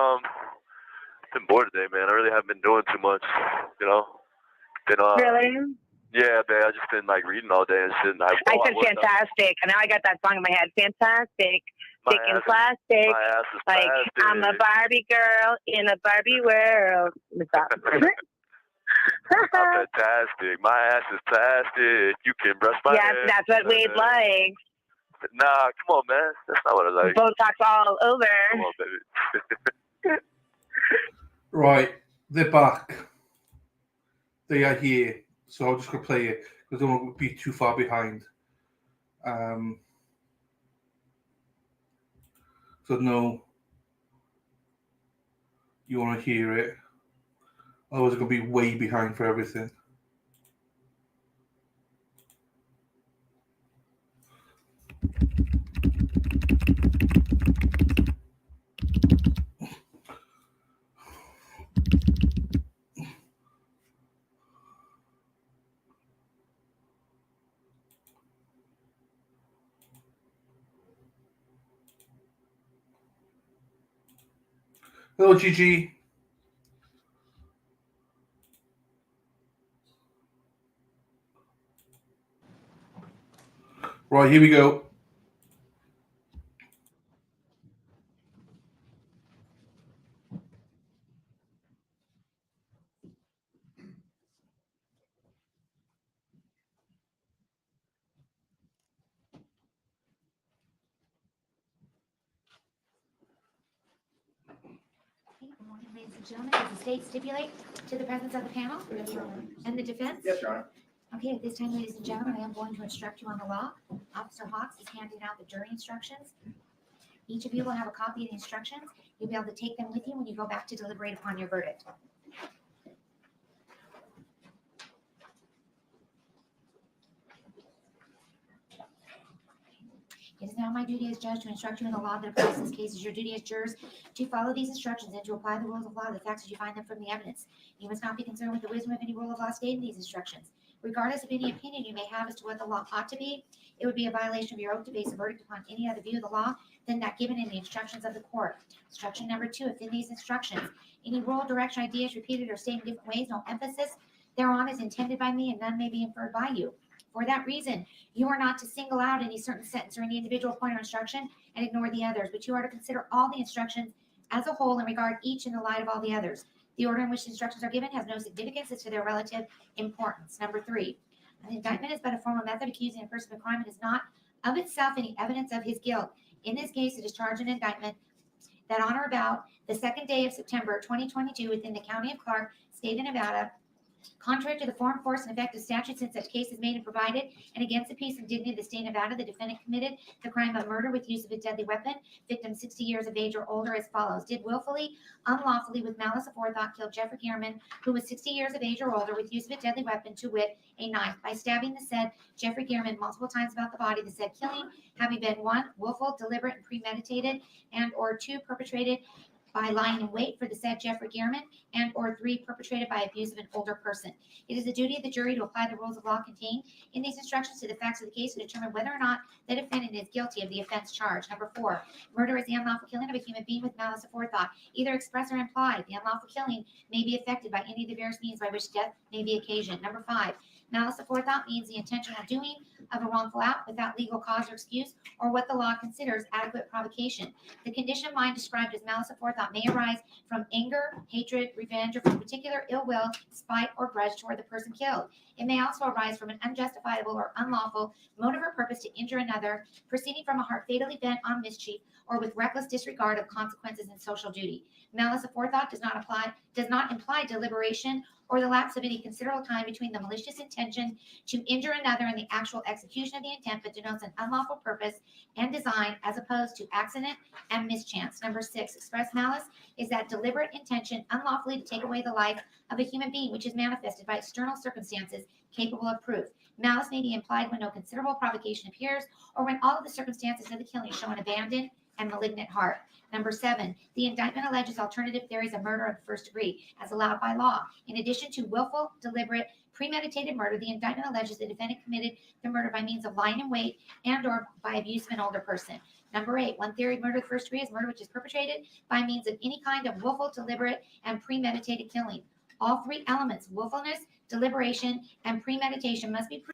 bored today, man. I really haven't been doing too much, you know. Really? Yeah, man. I just been like reading all day and shit. And I said fantastic, and now I got that song in my head. Fantastic, thick and plastic. My ass is like plastic. I'm a Barbie girl in a Barbie world. I'm fantastic. My ass is plastic. You can brush my hair. Yeah, that's what Wade likes. Nah, come on, man. That's not what I like. Botox all over. Come on, baby. Right, they're back. They are here. So I'm just going to play it because I don't want to be too far behind. So no, you want to hear it. Otherwise, it's going to be way behind for everything. Hello, Gigi. Right, here we go. Good morning, ladies and gentlemen. Does the state stipulate to the presence of the panel? Yes, Your Honor. And the defense? Yes, Your Honor. Okay, at this time, ladies and gentlemen, I am going to instruct you on the law. Officer Hawks is handing out the jury instructions. Each of you will have a copy of the instructions. You'll be able to take them with you when you go back to deliberate upon your verdict. It is now my duty as judge to instruct you in the law that applies to this case. It is your duty as jurors to follow these instructions and to apply the rules of law to the facts as you find them from the evidence. You must not be concerned with the wisdom of any rule of law stated in these instructions. Regardless of any opinion you may have as to what the law ought to be, it would be a violation of your oath to base a verdict upon any other view of the law than that given in the instructions of the court. Instruction number 2, if in these instructions any rule, direction, idea is repeated or stated in different ways, no emphasis thereon is intended by me and none may be inferred by you. For that reason, you are not to single out any certain sentence or any individual point or instruction and ignore the others, but you are to consider all the instructions as a whole and regard each in the light of all the others. The order in which the instructions are given has no significance as to their relative importance. Number 3, an indictment is but a formal method accusing a person of a crime and is not of itself any evidence of his guilt. In this case, it is charged an indictment that on or about the 2nd day of September 2022 within the county of Clark, state of Nevada, contrary to the form, force, and effect of statutes in such cases made and provided, and against the peace and dignity of the state of Nevada, the defendant committed the crime of murder with use of a deadly weapon, victim 60 years of age or older, as follows. Did willfully, unlawfully, with malice aforethought, kill Jeffrey Gearman, who was 60 years of age or older, with use of a deadly weapon, to wit, a knife, by stabbing the said Jeffrey Gearman multiple times about the body, the said killing having been 1, willful, deliberate, and premeditated, and or 2, perpetrated by lying in wait for the said Jeffrey Gearman, and or 3, perpetrated by abuse of an older person. It is the duty of the jury to apply the rules of law contained in these instructions to the facts of the case and determine whether or not the defendant is guilty of the offense charged. Number 4, murder is the unlawful killing of a human being with malice aforethought, either express or implied. The unlawful killing may be effected by any of the various means by which death may be occasioned. Number 5, malice aforethought means the intentional doing of a wrongful act without legal cause or excuse, or what the law considers adequate provocation. The condition of mind described as malice aforethought may arise from anger, hatred, revenge, or from particular ill will, spite, or grudge toward the person killed. It may also arise from an unjustifiable or unlawful motive or purpose to injure another, proceeding from a heart fatally bent on mischief, or with reckless disregard of consequences and social duty. Malice aforethought does not imply deliberation or the lapse of any considerable time between the malicious intention to injure another and the actual execution of the intent, but denotes an unlawful purpose and design as opposed to accident and mischance. Number 6, express malice is that deliberate intention unlawfully to take away the life of a human being which is manifested by external circumstances capable of proof. Malice may be implied when no considerable provocation appears or when all of the circumstances of the killing show an abandoned and malignant heart. Number 7, the indictment alleges alternative theories of murder of the first degree as allowed by law. In addition to willful, deliberate, premeditated murder, the indictment alleges the defendant committed the murder by means of lying in wait and or by abuse of an older person. Number 8, one theory of murder of the first degree is murder which is perpetrated by means of any kind of willful, deliberate, and premeditated killing. All 3 elements, willfulness, deliberation, and premeditation, must be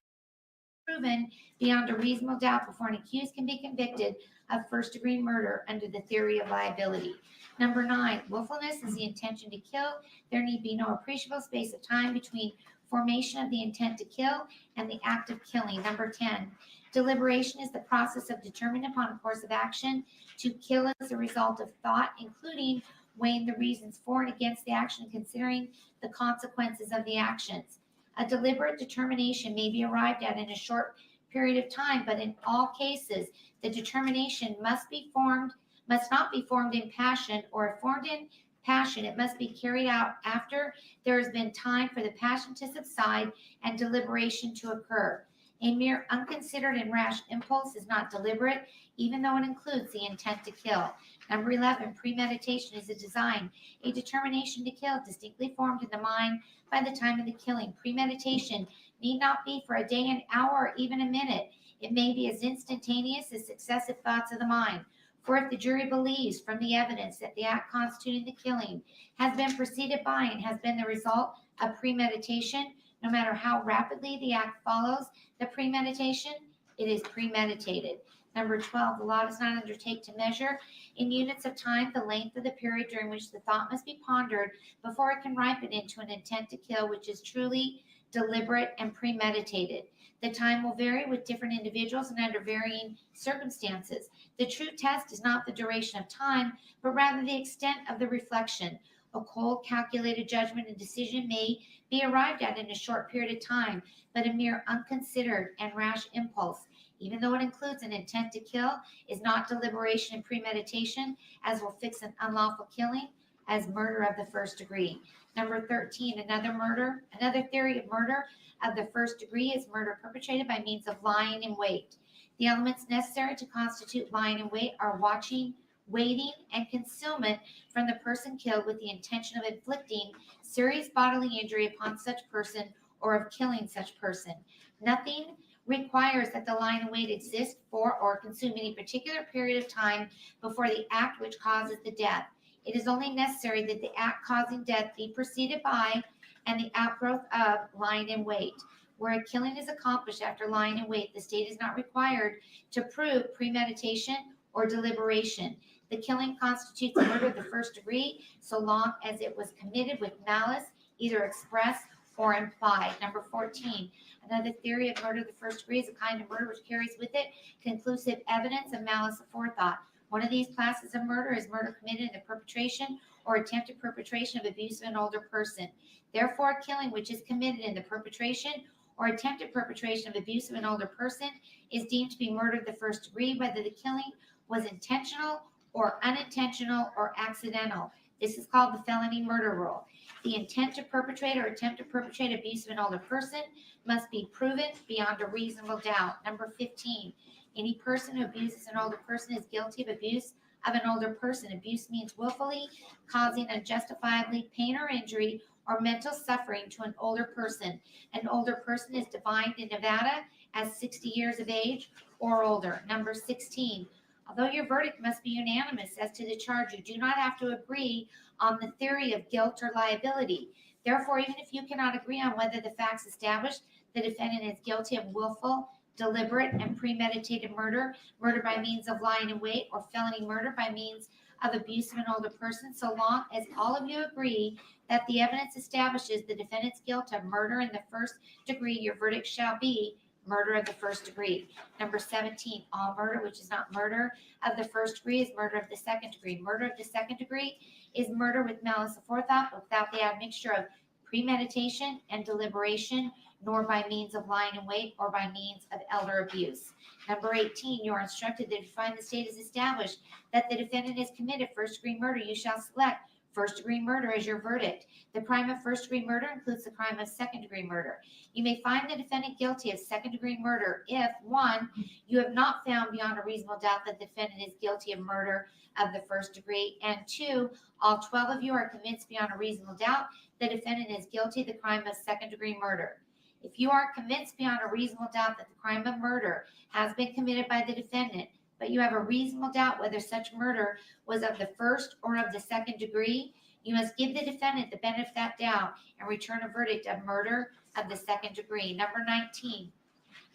proven beyond a reasonable doubt before an accused can be convicted of first-degree murder under the theory of liability. Number 9, willfulness is the intention to kill. There need be no appreciable space of time between formation of the intent to kill and the act of killing. Number 10, deliberation is the process of determining upon a course of action to kill as a result of thought, including weighing the reasons for and against the action and considering the consequences of the actions. A deliberate determination may be arrived at in a short period of time, but in all cases, the determination must not be formed in passion, or if formed in passion, it must be carried out after there has been time for the passion to subside and deliberation to occur. A mere unconsidered and rash impulse is not deliberate, even though it includes the intent to kill. Number 11, premeditation is a design, a determination to kill distinctly formed in the mind by the time of the killing. Premeditation need not be for a day, an hour, or even a minute. It may be as instantaneous as successive thoughts of the mind. For if the jury believes from the evidence that the act constituting the killing has been preceded by and has been the result of premeditation, no matter how rapidly the act follows the premeditation, it is premeditated. Number 12, the law does not undertake to measure in units of time the length of the period during which the thought must be pondered before it can ripen into an intent to kill, which is truly deliberate and premeditated. The time will vary with different individuals and under varying circumstances. The true test is not the duration of time, but rather the extent of the reflection. A cold, calculated judgment and decision may be arrived at in a short period of time, but a mere unconsidered and rash impulse, even though it includes an intent to kill, is not deliberation and premeditation, as will fix an unlawful killing as murder of the first degree. Number 13, another theory of murder of the first degree is murder perpetrated by means of lying in wait. The elements necessary to constitute lying in wait are watching, waiting, and concealment from the person killed with the intention of inflicting serious bodily injury upon such person or of killing such person. Nothing requires that the lying in wait exist for or consume any particular period of time before the act which causes the death. It is only necessary that the act causing death be preceded by and the outgrowth of lying in wait. Where a killing is accomplished after lying in wait, the state is not required to prove premeditation or deliberation. The killing constitutes murder of the first degree so long as it was committed with malice, either express or implied. Number 14, another theory of murder of the first degree is a kind of murder which carries with it conclusive evidence of malice aforethought. One of these classes of murder is murder committed in the perpetration or attempted perpetration of abuse of an older person. Therefore, a killing which is committed in the perpetration or attempted perpetration of abuse of an older person is deemed to be murder of the first degree, whether the killing was intentional or unintentional or accidental. This is called the felony murder rule. The intent to perpetrate or attempt to perpetrate abuse of an older person must be proven beyond a reasonable doubt. Number 15, any person who abuses an older person is guilty of abuse of an older person. Abuse means willfully causing unjustifiably pain or injury or mental suffering to an older person. An older person is defined in Nevada as 60 years of age or older. Number 16, although your verdict must be unanimous as to the charge, you do not have to agree on the theory of guilt or liability. Therefore, even if you cannot agree on whether the facts establish the defendant is guilty of willful, deliberate, and premeditated murder, murder by means of lying in wait, or felony murder by means of abuse of an older person, so long as all of you agree that the evidence establishes the defendant's guilt of murder in the first degree, your verdict shall be murder of the first degree. Number 17, all murder which is not murder of the first degree is murder of the second degree. Murder of the second degree is murder with malice aforethought, without the admixture of premeditation and deliberation, nor by means of lying in wait or by means of elder abuse. Number 18, you are instructed that if you find the state has established that the defendant has committed first-degree murder, you shall select first-degree murder as your verdict. The crime of first-degree murder includes the crime of second-degree murder. You may find the defendant guilty of second-degree murder if, 1, you have not found beyond a reasonable doubt that the defendant is guilty of murder of the first degree, and 2, all 12 of you are convinced beyond a reasonable doubt the defendant is guilty of the crime of second-degree murder. If you are convinced beyond a reasonable doubt that the crime of murder has been committed by the defendant, but you have a reasonable doubt whether such murder was of the first or of the second degree, you must give the defendant the benefit of that doubt and return a verdict of murder of the second degree. Number 19,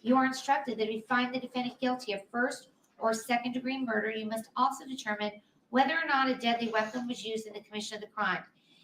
you are instructed that if you find the defendant guilty of first or second degree murder, you must also determine whether or not a deadly weapon was used in the commission of the crime.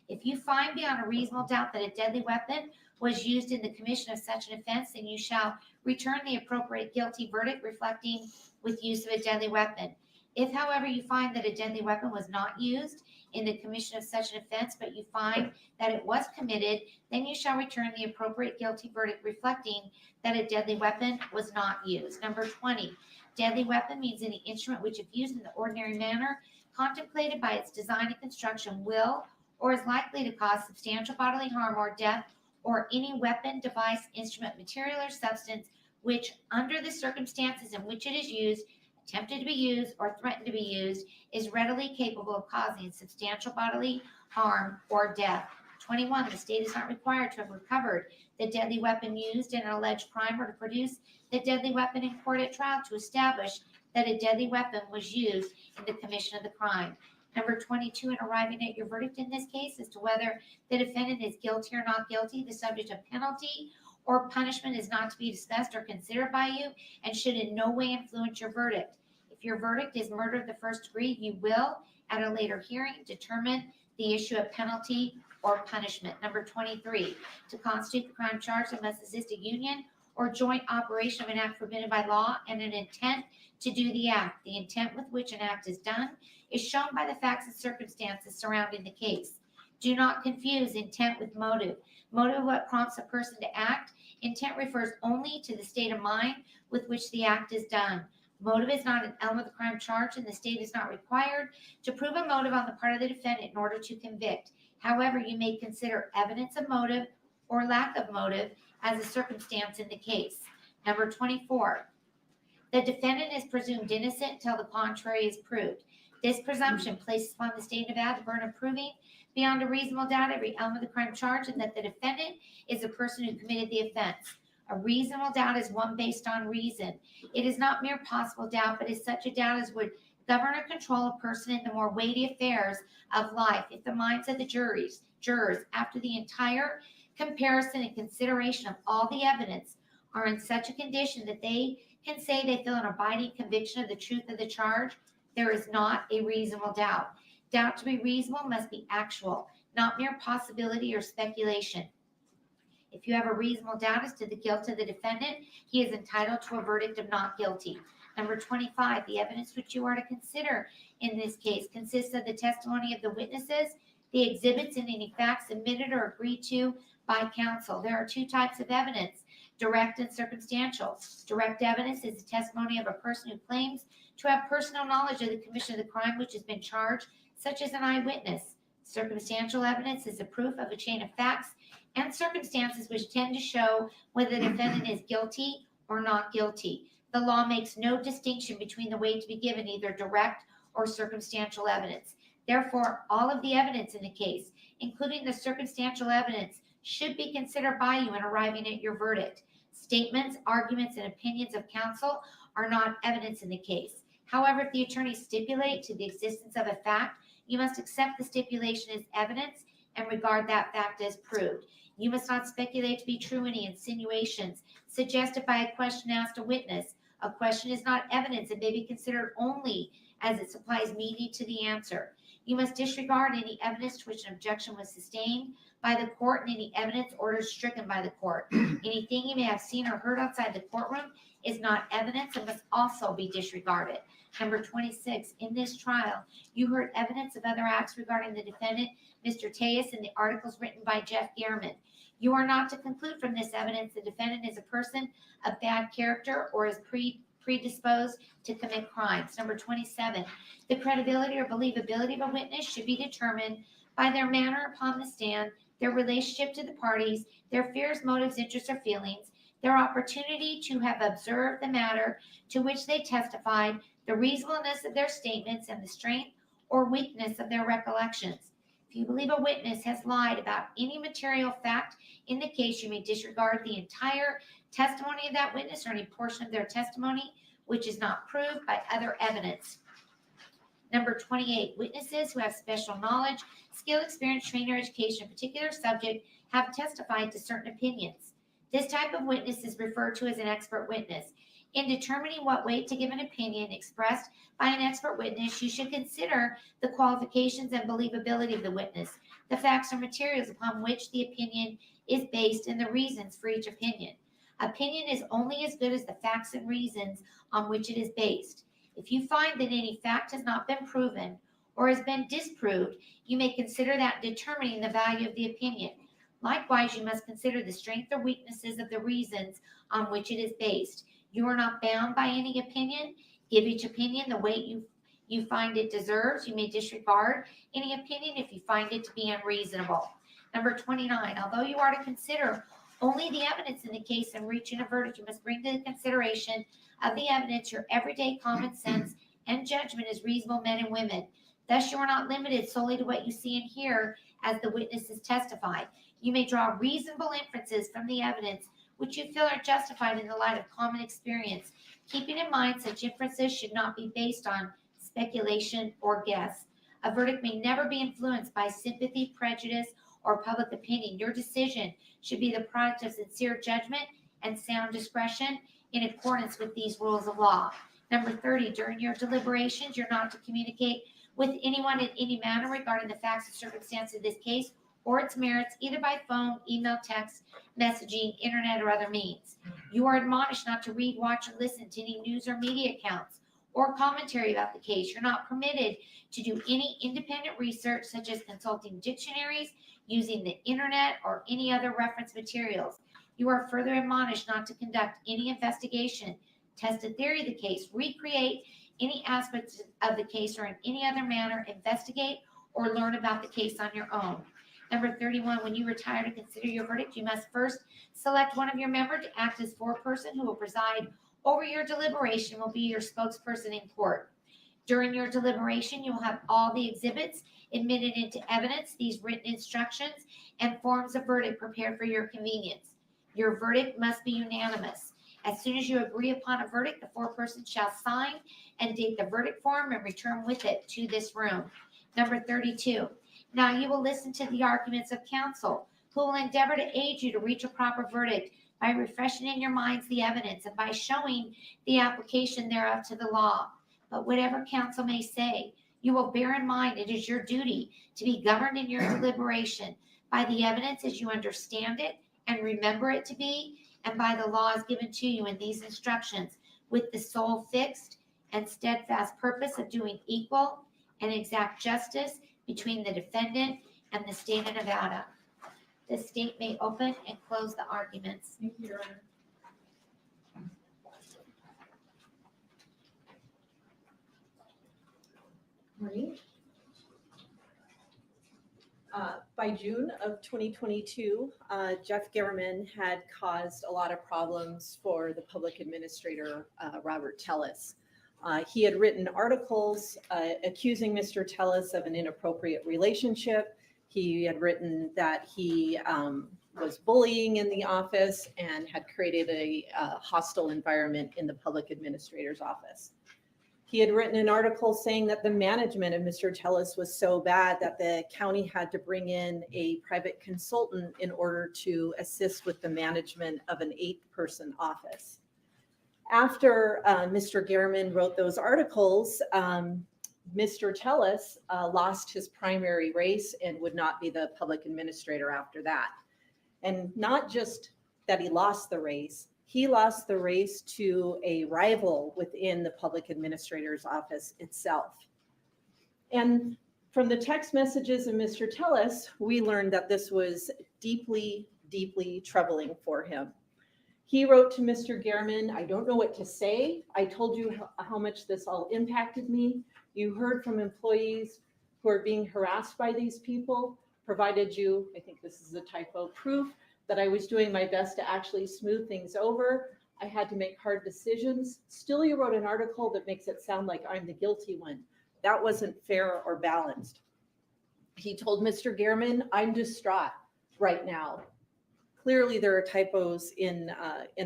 If you find beyond a reasonable doubt that a deadly weapon was used in the commission of such an offense, then you shall return the appropriate guilty verdict reflecting with use of a deadly weapon. If, however, you find that a deadly weapon was not used in the commission of such an offense, but you find that it was committed, then you shall return the appropriate guilty verdict reflecting that a deadly weapon was not used. Number 20, deadly weapon means any instrument which, if used in the ordinary manner contemplated by its design and construction, will or is likely to cause substantial bodily harm or death, or any weapon, device, instrument, material, or substance which, under the circumstances in which it is used, attempted to be used, or threatened to be used, is readily capable of causing substantial bodily harm or death. 21, the state is not required to have recovered the deadly weapon used in an alleged crime or to produce the deadly weapon in court at trial to establish that a deadly weapon was used in the commission of the crime. Number 22, in arriving at your verdict in this case as to whether the defendant is guilty or not guilty, the subject of penalty or punishment is not to be discussed or considered by you and should in no way influence your verdict. If your verdict is murder of the first degree, you will, at a later hearing, determine the issue of penalty or punishment. Number 23, to constitute the crime charged, there must exist a union or joint operation of an act forbidden by law and an intent to do the act. The intent with which an act is done is shown by the facts and circumstances surrounding the case. Do not confuse intent with motive. Motive, what prompts a person to act. Intent refers only to the state of mind with which the act is done. Motive is not an element of the crime charged, and the state is not required to prove a motive on the part of the defendant in order to convict. However, you may consider evidence of motive or lack of motive as a circumstance in the case. Number 24, the defendant is presumed innocent until the contrary is proved. This presumption places upon the state of Nevada the burden of proving beyond a reasonable doubt every element of the crime charged and that the defendant is the person who committed the offense. A reasonable doubt is one based on reason. It is not mere possible doubt, but is such a doubt as would govern or control a person in the more weighty affairs of life if the minds of the jurors, after the entire comparison and consideration of all the evidence, are in such a condition that they can say they feel an abiding conviction of the truth of the charge, there is not a reasonable doubt. Doubt to be reasonable must be actual, not mere possibility or speculation. If you have a reasonable doubt as to the guilt of the defendant, he is entitled to a verdict of not guilty. Number 25, the evidence which you are to consider in this case consists of the testimony of the witnesses, the exhibits, and any facts submitted or agreed to by counsel. There are two types of evidence, direct and circumstantial. Direct evidence is the testimony of a person who claims to have personal knowledge of the commission of the crime which has been charged, such as an eyewitness. Circumstantial evidence is the proof of a chain of facts and circumstances which tend to show whether the defendant is guilty or not guilty. The law makes no distinction between the weight to be given either direct or circumstantial evidence. Therefore, all of the evidence in the case, including the circumstantial evidence, should be considered by you in arriving at your verdict. Statements, arguments, and opinions of counsel are not evidence in the case. However, if the attorney stipulates to the existence of a fact, you must accept the stipulation as evidence and regard that fact as proved. You must not speculate to be true any insinuations suggested by a question asked a witness. A question is not evidence and may be considered only as it supplies meaning to the answer. You must disregard any evidence to which an objection was sustained by the court and any evidence orders stricken by the court. Anything you may have seen or heard outside the courtroom is not evidence and must also be disregarded. Number 26, in this trial, you heard evidence of other acts regarding the defendant, Mr. Tejas, in the articles written by Jeff Gehrman. You are not to conclude from this evidence the defendant is a person of bad character or is predisposed to commit crimes. Number 27, the credibility or believability of a witness should be determined by their manner upon the stand, their relationship to the parties, their fears, motives, interests, or feelings, their opportunity to have observed the matter to which they testified, the reasonableness of their statements, and the strength or weakness of their recollections. If you believe a witness has lied about any material fact in the case, you may disregard the entire testimony of that witness or any portion of their testimony which is not proved by other evidence. Number 28, witnesses who have special knowledge, skill, experience, training, or education in a particular subject have testified to certain opinions. This type of witness is referred to as an expert witness. In determining what weight to give an opinion expressed by an expert witness, you should consider the qualifications and believability of the witness, the facts or materials upon which the opinion is based, and the reasons for each opinion. Opinion is only as good as the facts and reasons on which it is based. If you find that any fact has not been proven or has been disproved, you may consider that determining the value of the opinion. Likewise, you must consider the strength or weaknesses of the reasons on which it is based. You are not bound by any opinion. Give each opinion the weight you find it deserves. You may disregard any opinion if you find it to be unreasonable. Number 29, although you are to consider only the evidence in the case and reaching a verdict, you must bring to the consideration of the evidence your everyday common sense and judgment as reasonable men and women. Thus, you are not limited solely to what you see and hear as the witnesses testify. You may draw reasonable inferences from the evidence which you feel are justified in the light of common experience, keeping in mind such inferences should not be based on speculation or guess. A verdict may never be influenced by sympathy, prejudice, or public opinion. Your decision should be the product of sincere judgment and sound discretion in accordance with these rules of law. Number 30, during your deliberations, you're not to communicate with anyone in any manner regarding the facts and circumstances of this case or its merits, either by phone, email, text, messaging, internet, or other means. You are admonished not to read, watch, or listen to any news or media accounts or commentary about the case. You're not permitted to do any independent research, such as consulting dictionaries, using the internet, or any other reference materials. You are further admonished not to conduct any investigation, test a theory of the case, recreate any aspects of the case, or in any other manner investigate or learn about the case on your own. Number 31, when you retire to consider your verdict, you must first select one of your members to act as foreperson who will preside over your deliberation and will be your spokesperson in court. During your deliberation, you will have all the exhibits admitted into evidence, these written instructions, and forms of verdict prepared for your convenience. Your verdict must be unanimous. As soon as you agree upon a verdict, the foreperson shall sign and date the verdict form and return with it to this room. Number 32. Now you will listen to the arguments of counsel, who will endeavor to aid you to reach a proper verdict by refreshing in your minds the evidence and by showing the application thereof to the law. But whatever counsel may say, you will bear in mind it is your duty to be governed in your deliberation by the evidence as you understand it and remember it to be, and by the laws given to you in these instructions, with the sole fixed and steadfast purpose of doing equal and exact justice between the defendant and the state of Nevada. The state may open and close the arguments. Thank you, Your Honor. Marie? By June of 2022, Jeff German had caused a lot of problems for the public administrator, Robert Tellis. He had written articles accusing Mr. Tellis of an inappropriate relationship. He had written that he was bullying in the office and had created a hostile environment in the public administrator's office. He had written an article saying that the management of Mr. Tellis was so bad that the county had to bring in a private consultant in order to assist with the management of an 8-person office. After Mr. German wrote those articles, Mr. Tellis lost his primary race and would not be the public administrator after that. And not just that he lost the race, he lost the race to a rival within the public administrator's office itself. And from the text messages of Mr. Tellis, we learned that this was deeply, deeply troubling for him. He wrote to Mr. German, "I don't know what to say. I told you how much this all impacted me. You heard from employees who are being harassed by these people, provided you," I think this is a typo, "proof that I was doing my best to actually smooth things over. I had to make hard decisions. Still, you wrote an article that makes it sound like I'm the guilty one. That wasn't fair or balanced." He told Mr. German, "I'm distraught right now. Clearly, there are typos in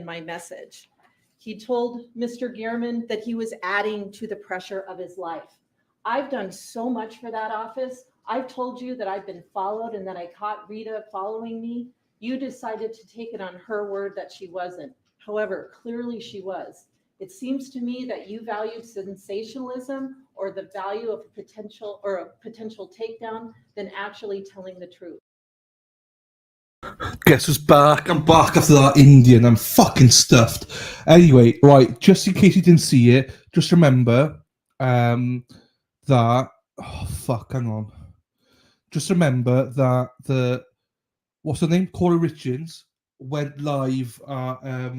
my message." He told Mr. German that he was adding to the pressure of his life. "I've done so much for that office. I've told you that I've been followed and that I caught Rita following me. You decided to take it on her word that she wasn't. However, clearly she was. It seems to me that you valued sensationalism or the value of a potential takedown than actually telling the truth." Guess who's back? I'm back after that Indian. I'm fucking stuffed. Anyway, right, just in case you didn't see it, just remember that... Oh, fuck, hang on. Just remember that what's her name? Kouri Richins went live at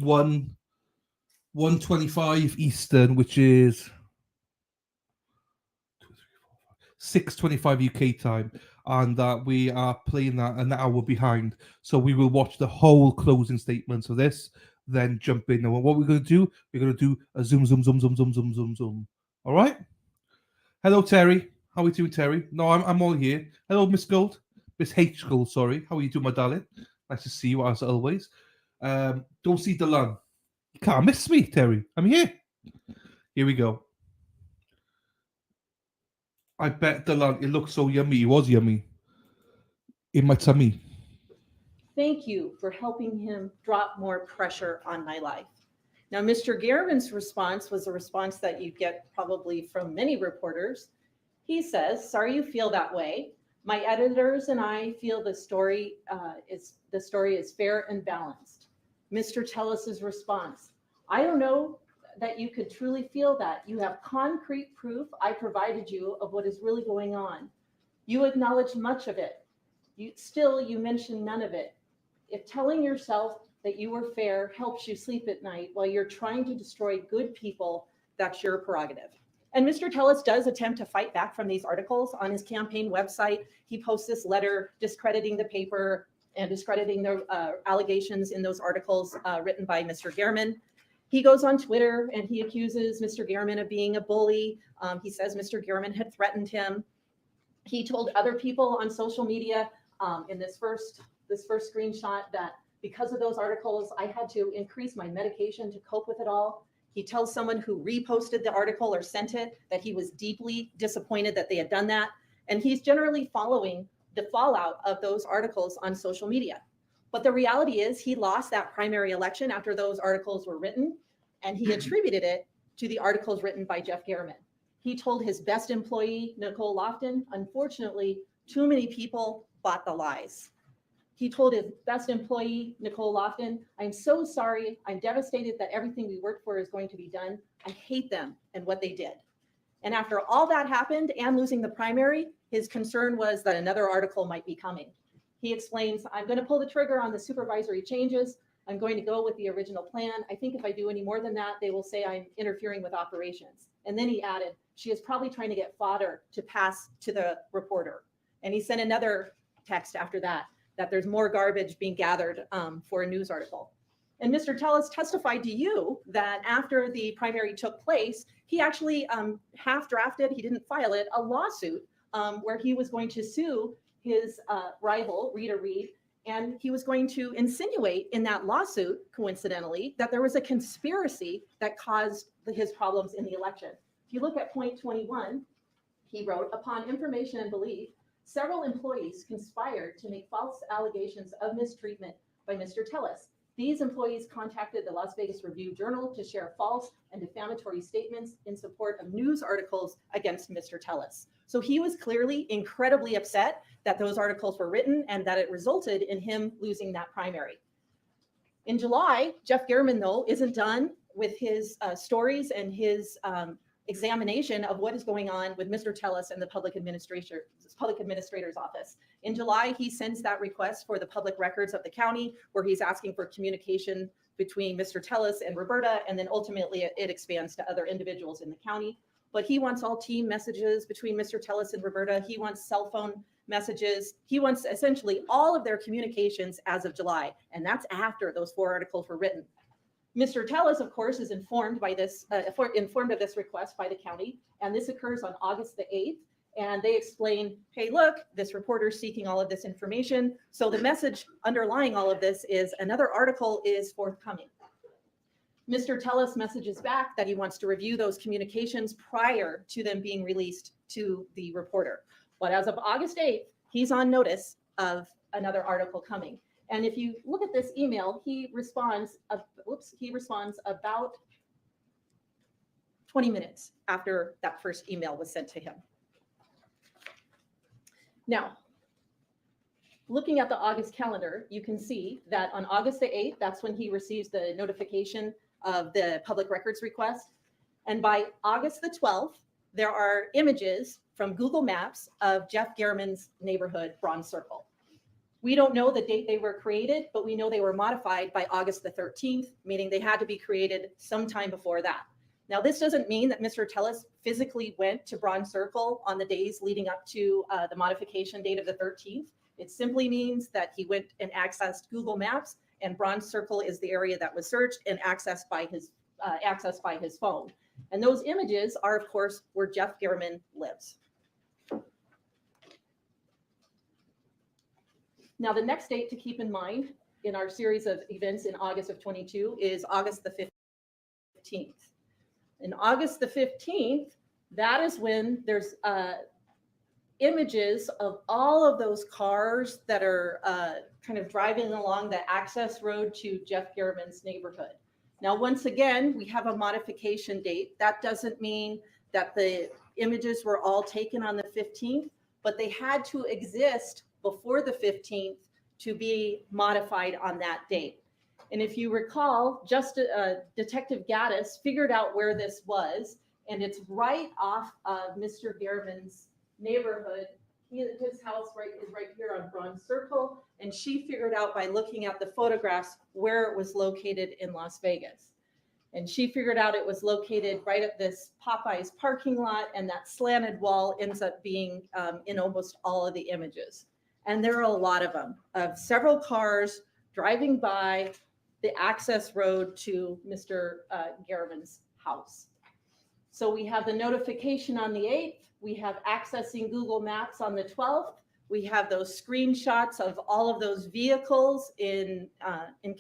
1:25 Eastern, which is 6:25 UK time, and that we are playing that an hour behind. So we will watch the whole closing statements of this, then jump in. And what we're going to do, we're going to do a zoom. All right? Hello, Terry. How are we doing, Terry? No, I'm all here. Hello, Miss Gold. Miss H. Gold, sorry. How are you doing, my darling? Nice to see you, as always. Don't see Delan. You can't miss me, Terry. I'm here. Here we go. I bet Delan, it looked so yummy. It was yummy. in my tummy. Thank you for helping him drop more pressure on my life. Now, Mr. Garman's response was a response that you get probably from many reporters. He says, "Sorry you feel that way. My editors and I feel the story is fair and balanced." Mr. Tellis's response, "I don't know that you could truly feel that. You have concrete proof I provided you of what is really going on. You acknowledge much of it. You mention none of it. If telling yourself that you were fair helps you sleep at night while you're trying to destroy good people, that's your prerogative." And Mr. Tellis does attempt to fight back from these articles on his campaign website. He posts this letter discrediting the paper and discrediting the allegations in those articles written by Mr. Garman. He goes on Twitter and he accuses Mr. Garman of being a bully. He says Mr. Garman had threatened him. He told other people on social media in this first screenshot that because of those articles, I had to increase my medication to cope with it all. He tells someone who reposted the article or sent it that he was deeply disappointed that they had done that. And he's generally following the fallout of those articles on social media. But the reality is he lost that primary election after those articles were written, and he attributed it to the articles written by Jeff Garman. He told his best employee, Nicole Lofton, unfortunately, too many people bought the lies. He told his best employee, Nicole Lofton, "I'm so sorry. I'm devastated that everything we worked for is going to be done. I hate them and what they did." And after all that happened and losing the primary, his concern was that another article might be coming. He explains, "I'm going to pull the trigger on the supervisory changes. I'm going to go with the original plan. I think if I do any more than that, they will say I'm interfering with operations." And then he added, "She is probably trying to get fodder to pass to the reporter." And he sent another text after that there's more garbage being gathered for a news article. And Mr. Tellis testified to you that after the primary took place, he actually half drafted, he didn't file it, a lawsuit where he was going to sue his rival, Rita Reid, and he was going to insinuate in that lawsuit, coincidentally, that there was a conspiracy that caused his problems in the election. If you look at point 21, he wrote, "Upon information and belief, several employees conspired to make false allegations of mistreatment by Mr. Tellis. These employees contacted the Las Vegas Review-Journal to share false and defamatory statements in support of news articles against Mr. Tellis." So he was clearly incredibly upset that those articles were written and that it resulted in him losing that primary. In July, Jeff Garman, though, isn't done with his stories and his examination of what is going on with Mr. Tellis and the public administrator's office. In July, he sends that request for the public records of the county, where he's asking for communication between Mr. Tellis and Roberta, and then ultimately it expands to other individuals in the county. But he wants all team messages between Mr. Tellis and Roberta. He wants cell phone messages. He wants essentially all of their communications as of July, and that's after those 4 articles were written. Mr. Tellis, of course, is informed of this request by the county, and this occurs on August the 8th. And they explain, "Hey, look, this reporter is seeking all of this information." So the message underlying all of this is another article is forthcoming. Mr. Tellis messages back that he wants to review those communications prior to them being released to the reporter. But as of August 8th, he's on notice of another article coming. And if you look at this email, he responds about 20 minutes after that first email was sent to him. Now, looking at the August calendar, you can see that on August the 8th, that's when he receives the notification of the public records request. And by August the 12th, there are images from Google Maps of Jeff Garman's neighborhood, Bronze Circle. We don't know the date they were created, but we know they were modified by August the 13th, meaning they had to be created sometime before that. Now, this doesn't mean that Mr. Tellis physically went to Bronze Circle on the days leading up to the modification date of the 13th. It simply means that he went and accessed Google Maps, and Bronze Circle is the area that was searched and accessed by his phone. And those images are, of course, where Jeff Garman lives. Now, the next date to keep in mind in our series of events in August of 22 is August the 15th. In August the 15th, that is when there's images of all of those cars that are kind of driving along the access road to Jeff Garriman's neighborhood. Now, once again, we have a modification date. That doesn't mean that the images were all taken on the 15th, but they had to exist before the 15th to be modified on that date. And if you recall, Detective Gaddis figured out where this was, and it's right off of Mr. Garriman's neighborhood. His house is right here on Bronze Circle, and she figured out by looking at the photographs where it was located in Las Vegas. And she figured out it was located right at this Popeyes parking lot, and that slanted wall ends up being in almost all of the images. And there are a lot of them, of several cars driving by the access road to Mr. Garriman's house. So we have the notification on the 8th. We have accessing Google Maps on the 12th. We have those screenshots of all of those vehicles in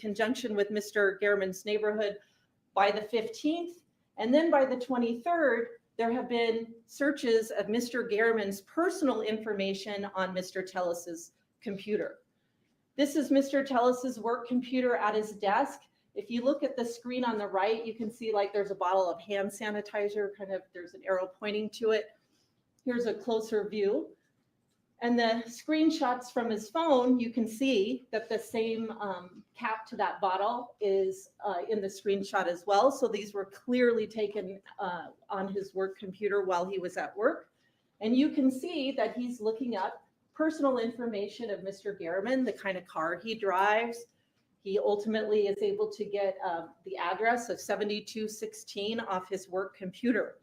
conjunction with Mr. Garriman's neighborhood by the 15th. And then by the 23rd, there have been searches of Mr. Garriman's personal information on Mr. Tellis's computer. This is Mr. Tellis's work computer at his desk. If you look at the screen on the right, you can see like there's a bottle of hand sanitizer, there's an arrow pointing to it. Here's a closer view. And the screenshots from his phone, you can see that the same cap to that bottle is in the screenshot as well. So these were clearly taken on his work computer while he was at work. And you can see that he's looking up personal information of Mr. Garriman, the kind of car he drives. He ultimately is able to get the address of 7216 off his work computer.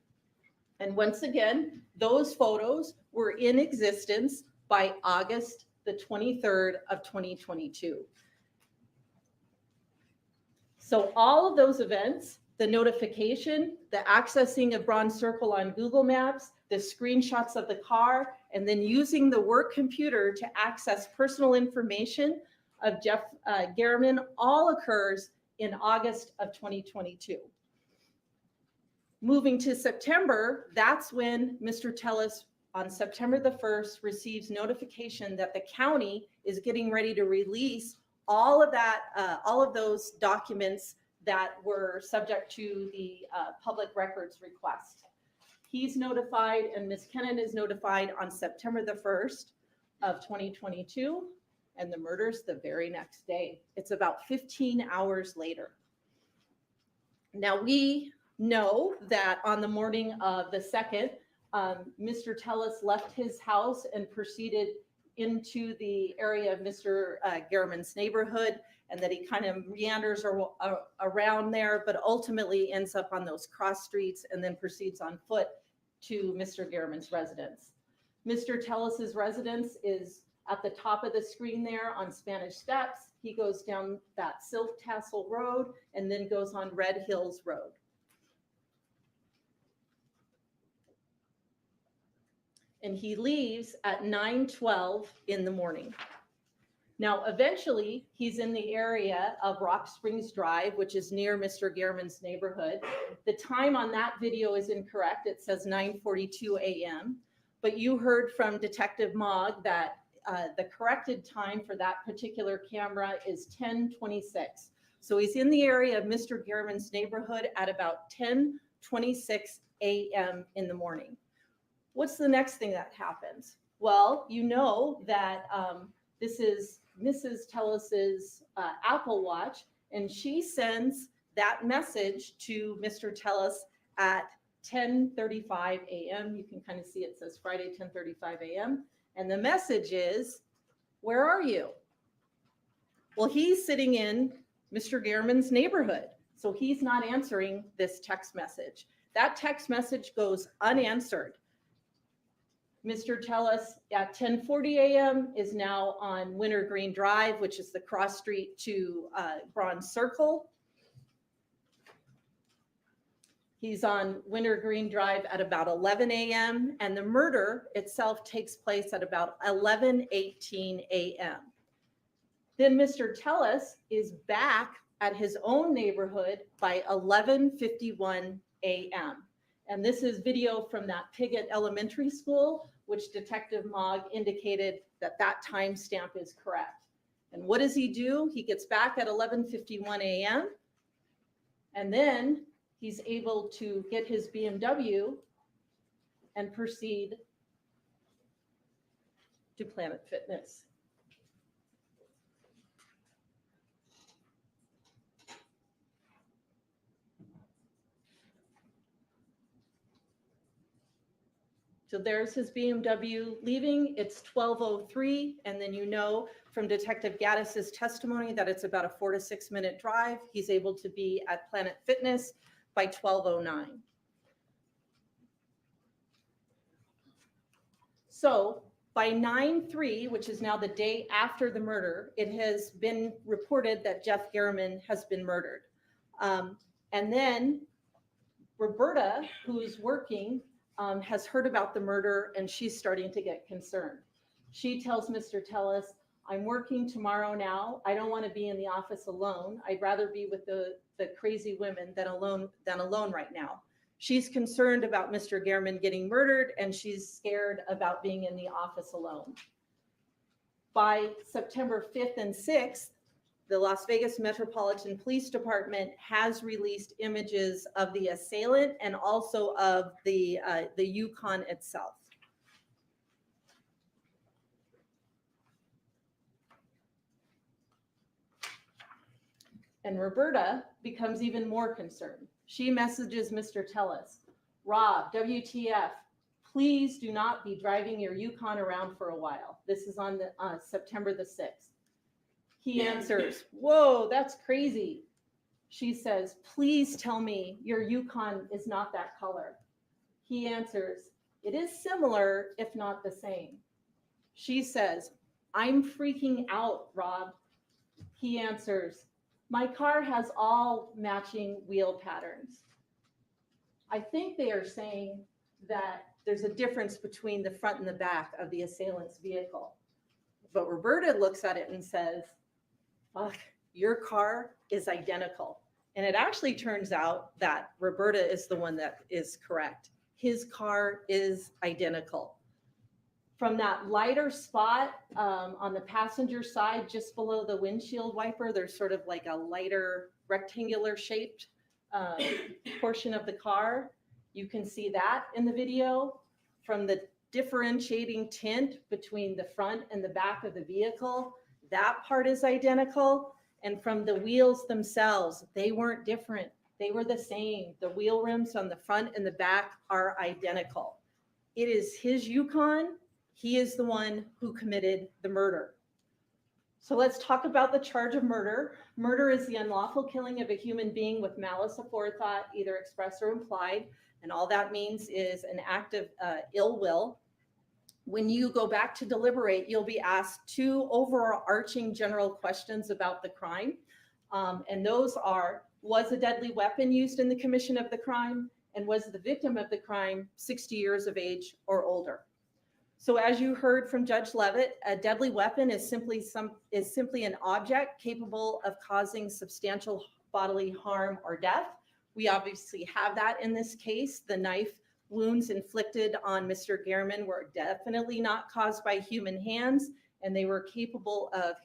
And once again, those photos were in existence by August the 23rd of 2022. So all of those events, the notification, the accessing of Bronze Circle on Google Maps, the screenshots of the car, and then using the work computer to access personal information of Jeff Garriman all occurs in August of 2022. Moving to September, that's when Mr. Tellis on September the 1st receives notification that the county is getting ready to release all of those documents that were subject to the public records request. He's notified and Ms. Kennan is notified on September the 1st of 2022, and the murder's the very next day. It's about 15 hours later. Now we know that on the morning of the 2nd, Mr. Tellis left his house and proceeded into the area of Mr. Garriman's neighborhood, and that he kind of meanders around there, but ultimately ends up on those cross streets and then proceeds on foot to Mr. Garriman's residence. Mr. Tellis's residence is at the top of the screen there on Spanish Steps. He goes down that Silk Tassel Road and then goes on Red Hills Road. And he leaves at 9:12 in the morning. Now, eventually, he's in the area of Rock Springs Drive, which is near Mr. Garriman's neighborhood. The time on that video is incorrect. It says 9:42 a.m. But you heard from Detective Mogg that the corrected time for that particular camera is 10:26. So he's in the area of Mr. Garriman's neighborhood at about 10:26 a.m. in the morning. What's the next thing that happens? Well, you know that this is Mrs. Tellis's Apple Watch, and she sends that message to Mr. Tellis at 10:35 a.m. You can kind of see it says Friday, 10:35 a.m. And the message is, where are you? Well, he's sitting in Mr. Garriman's neighborhood, so he's not answering this text message. That text message goes unanswered. Mr. Tellis at 10:40 a.m. is now on Wintergreen Drive, which is the cross street to Bronze Circle. He's on Wintergreen Drive at about 11 a.m. and the murder itself takes place at about 11:18 a.m. Then Mr. Tellis is back at his own neighborhood by 11:51 a.m. And this is video from that Piggott Elementary School, which Detective Mogg indicated that that timestamp is correct. And what does he do? He gets back at 11:51 a.m. and then he's able to get his BMW and proceed to Planet Fitness. So there's his BMW leaving. It's 12:03, and then you know from Detective Gaddis's testimony that it's about a 4 to 6 minute drive. He's able to be at Planet Fitness by 12:09. So by 9/3, which is now the day after the murder, it has been reported that Jeff Garriman has been murdered. And then Roberta, who's working, has heard about the murder and she's starting to get concerned. She tells Mr. Tellis, I'm working tomorrow now. I don't want to be in the office alone. I'd rather be with the crazy women than alone right now. She's concerned about Mr. Garriman getting murdered and she's scared about being in the office alone. By September 5th and 6th, the Las Vegas Metropolitan Police Department has released images of the assailant and also of the Yukon itself. And Roberta becomes even more concerned. She messages Mr. Tellis, Rob, WTF, please do not be driving your Yukon around for a while. This is on the September the 6th. He answers, whoa, that's crazy. She says, please tell me your Yukon is not that color. He answers, it is similar, if not the same. She says, I'm freaking out, Rob. He answers, my car has all matching wheel patterns. I think they are saying that there's a difference between the front and the back of the assailant's vehicle. But Roberta looks at it and says, fuck, your car is identical. And it actually turns out that Roberta is the one that is correct. His car is identical. From that lighter spot on the passenger side, just below the windshield wiper, there's sort of like a lighter rectangular shaped portion of the car. You can see that in the video. From the differentiating tint between the front and the back of the vehicle, that part is identical. And from the wheels themselves, they weren't different. They were the same. The wheel rims on the front and the back are identical. It is his Yukon. He is the one who committed the murder. So let's talk about the charge of murder. Murder is the unlawful killing of a human being with malice aforethought, either express or implied. And all that means is an act of ill will. When you go back to deliberate, you'll be asked two overarching general questions about the crime. And those are, was a deadly weapon used in the commission of the crime? And was the victim of the crime 60 years of age or older? So as you heard from Judge Levitt, a deadly weapon is simply an object capable of causing substantial bodily harm or death. We obviously have that in this case. The knife wounds inflicted on Mr. Garriman were definitely not caused by human hands, and they were capable of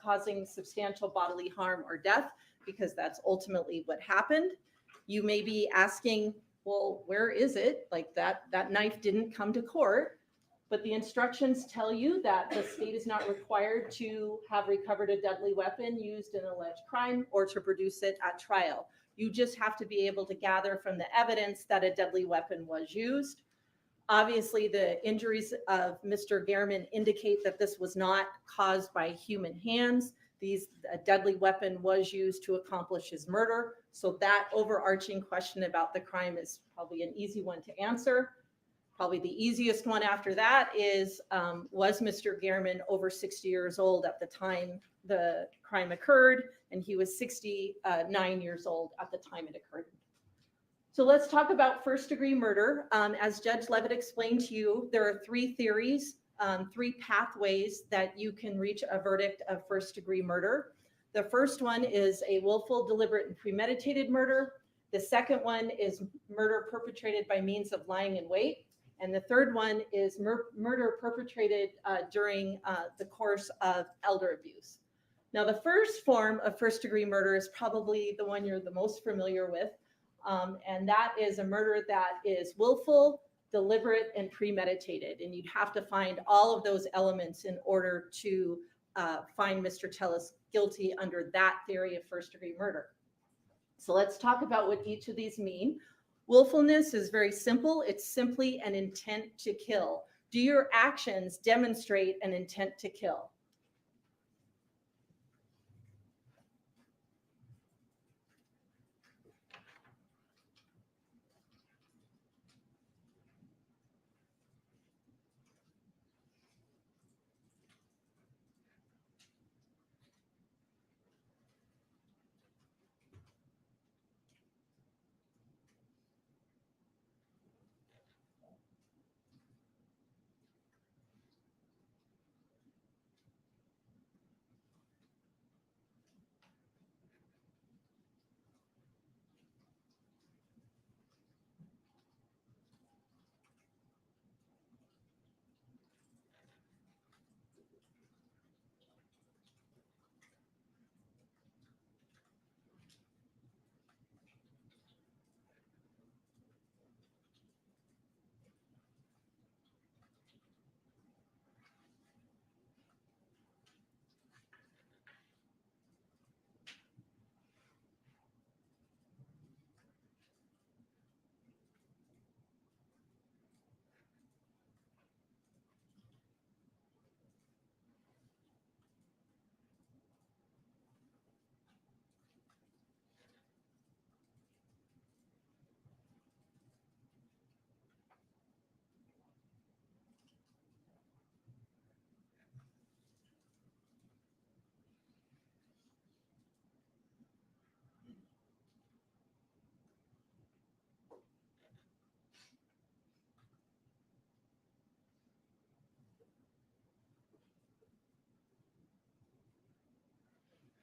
causing substantial bodily harm or death, because that's ultimately what happened. You may be asking, well, where is it? Like that knife didn't come to court, but the instructions tell you that the state is not required to have recovered a deadly weapon used in an alleged crime or to produce it at trial. You just have to be able to gather from the evidence that a deadly weapon was used. Obviously, the injuries of Mr. Garriman indicate that this was not caused by human hands. A deadly weapon was used to accomplish his murder. So that overarching question about the crime is probably an easy one to answer. Probably the easiest one after that is, was Mr. Garriman over 60 years old at the time the crime occurred? And he was 69 years old at the time it occurred. So let's talk about first-degree murder. As Judge Levitt explained to you, there are three theories, three pathways that you can reach a verdict of first-degree murder. The first one is a willful, deliberate, and premeditated murder. The second one is murder perpetrated by means of lying in wait. And the third one is murder perpetrated during the course of elder abuse. Now, the first form of first-degree murder is probably the one you're the most familiar with, and that is a murder that is willful, deliberate, and premeditated. And you'd have to find all of those elements in order to find Mr. Tellis guilty under that theory of first-degree murder. So let's talk about what each of these mean. Willfulness is very simple. It's simply an intent to kill. Do your actions demonstrate an intent to kill?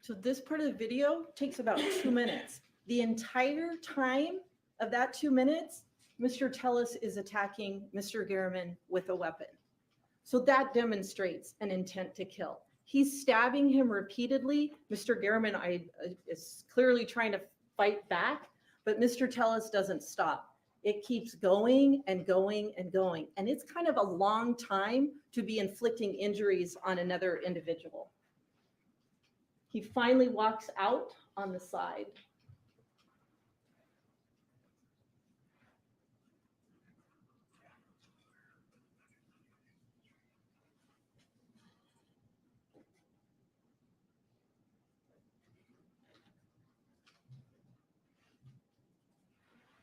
So this part of the video takes about 2 minutes. The entire time of that 2 minutes, Mr. Tellis is attacking Mr. Garriman with a weapon. So that demonstrates an intent to kill. He's stabbing him repeatedly. Mr. Garriman is clearly trying to fight back, but Mr. Tellis doesn't stop. It keeps going and going and going. And it's kind of a long time to be inflicting injuries on another individual. He finally walks out on the side.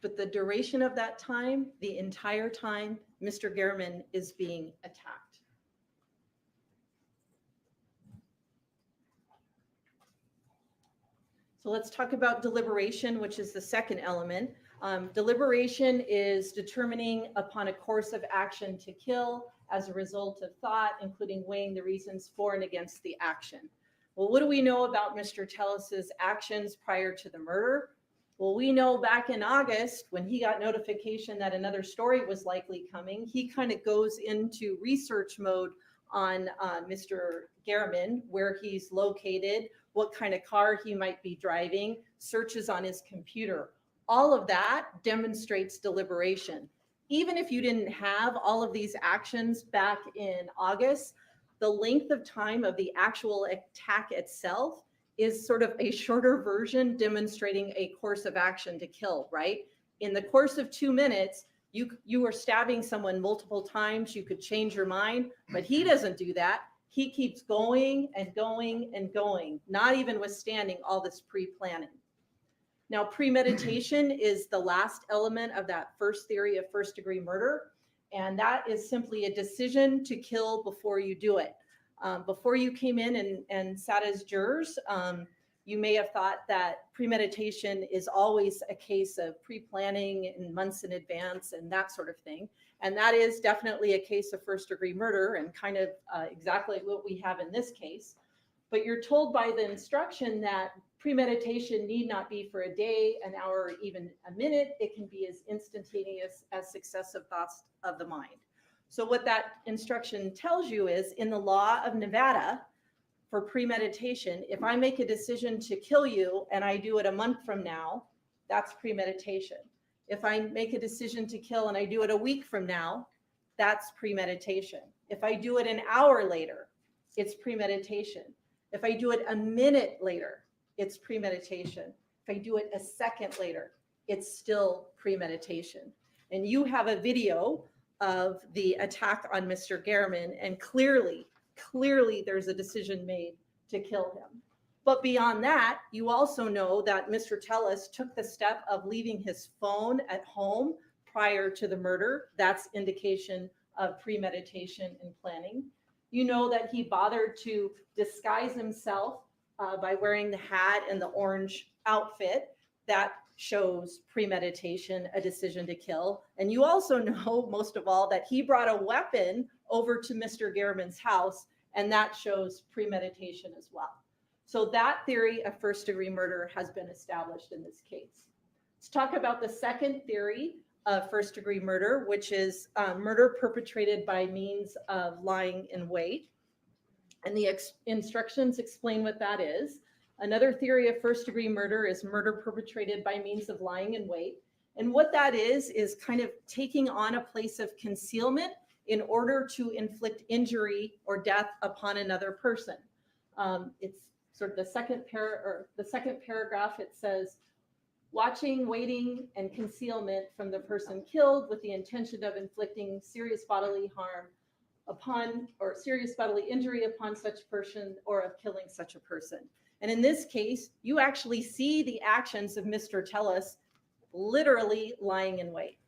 But the duration of that time, the entire time, Mr. Garriman is being attacked. So let's talk about deliberation, which is the second element. Deliberation is determining upon a course of action to kill as a result of thought, including weighing the reasons for and against the action. Well, what do we know about Mr. Tellis's actions prior to the murder? Well, we know back in August, when he got notification that another story was likely coming, he kind of goes into research mode on Mr. Garriman, where he's located, what kind of car he might be driving, searches on his computer. All of that demonstrates deliberation. Even if you didn't have all of these actions back in August, the length of time of the actual attack itself is sort of a shorter version demonstrating a course of action to kill, right? In the course of 2 minutes, you are stabbing someone multiple times, you could change your mind, but he doesn't do that. He keeps going and going and going, not even withstanding all this pre-planning. Now, premeditation is the last element of that first theory of first-degree murder, and that is simply a decision to kill before you do it. Before you came in and sat as jurors, you may have thought that premeditation is always a case of pre-planning and months in advance and that sort of thing. And that is definitely a case of first-degree murder and kind of exactly what we have in this case. But you're told by the instruction that premeditation need not be for a day, an hour, or even a minute. It can be as instantaneous as successive thoughts of the mind. So what that instruction tells you is, in the law of Nevada, for premeditation, if I make a decision to kill you and I do it a month from now, that's premeditation. If I make a decision to kill and I do it a week from now, that's premeditation. If I do it an hour later, it's premeditation. If I do it a minute later, it's premeditation. If I do it a second later, it's still premeditation. And you have a video of the attack on Mr. Garriman, and clearly there's a decision made to kill him. But beyond that, you also know that Mr. Tellis took the step of leaving his phone at home prior to the murder. That's indication of premeditation and planning. You know that he bothered to disguise himself by wearing the hat and the orange outfit. That shows premeditation, a decision to kill. And you also know, most of all, that he brought a weapon over to Mr. Garriman's house, and that shows premeditation as well. So that theory of first-degree murder has been established in this case. Let's talk about the second theory of first-degree murder, which is murder perpetrated by means of lying in wait. And the instructions explain what that is. Another theory of first-degree murder is murder perpetrated by means of lying in wait. And what that is kind of taking on a place of concealment in order to inflict injury or death upon another person. It's sort of the second paragraph. It says, watching, waiting, and concealment from the person killed with the intention of inflicting serious bodily harm upon, or serious bodily injury upon such person, or of killing such a person. And in this case, you actually see the actions of Mr. Tellis literally lying in wait.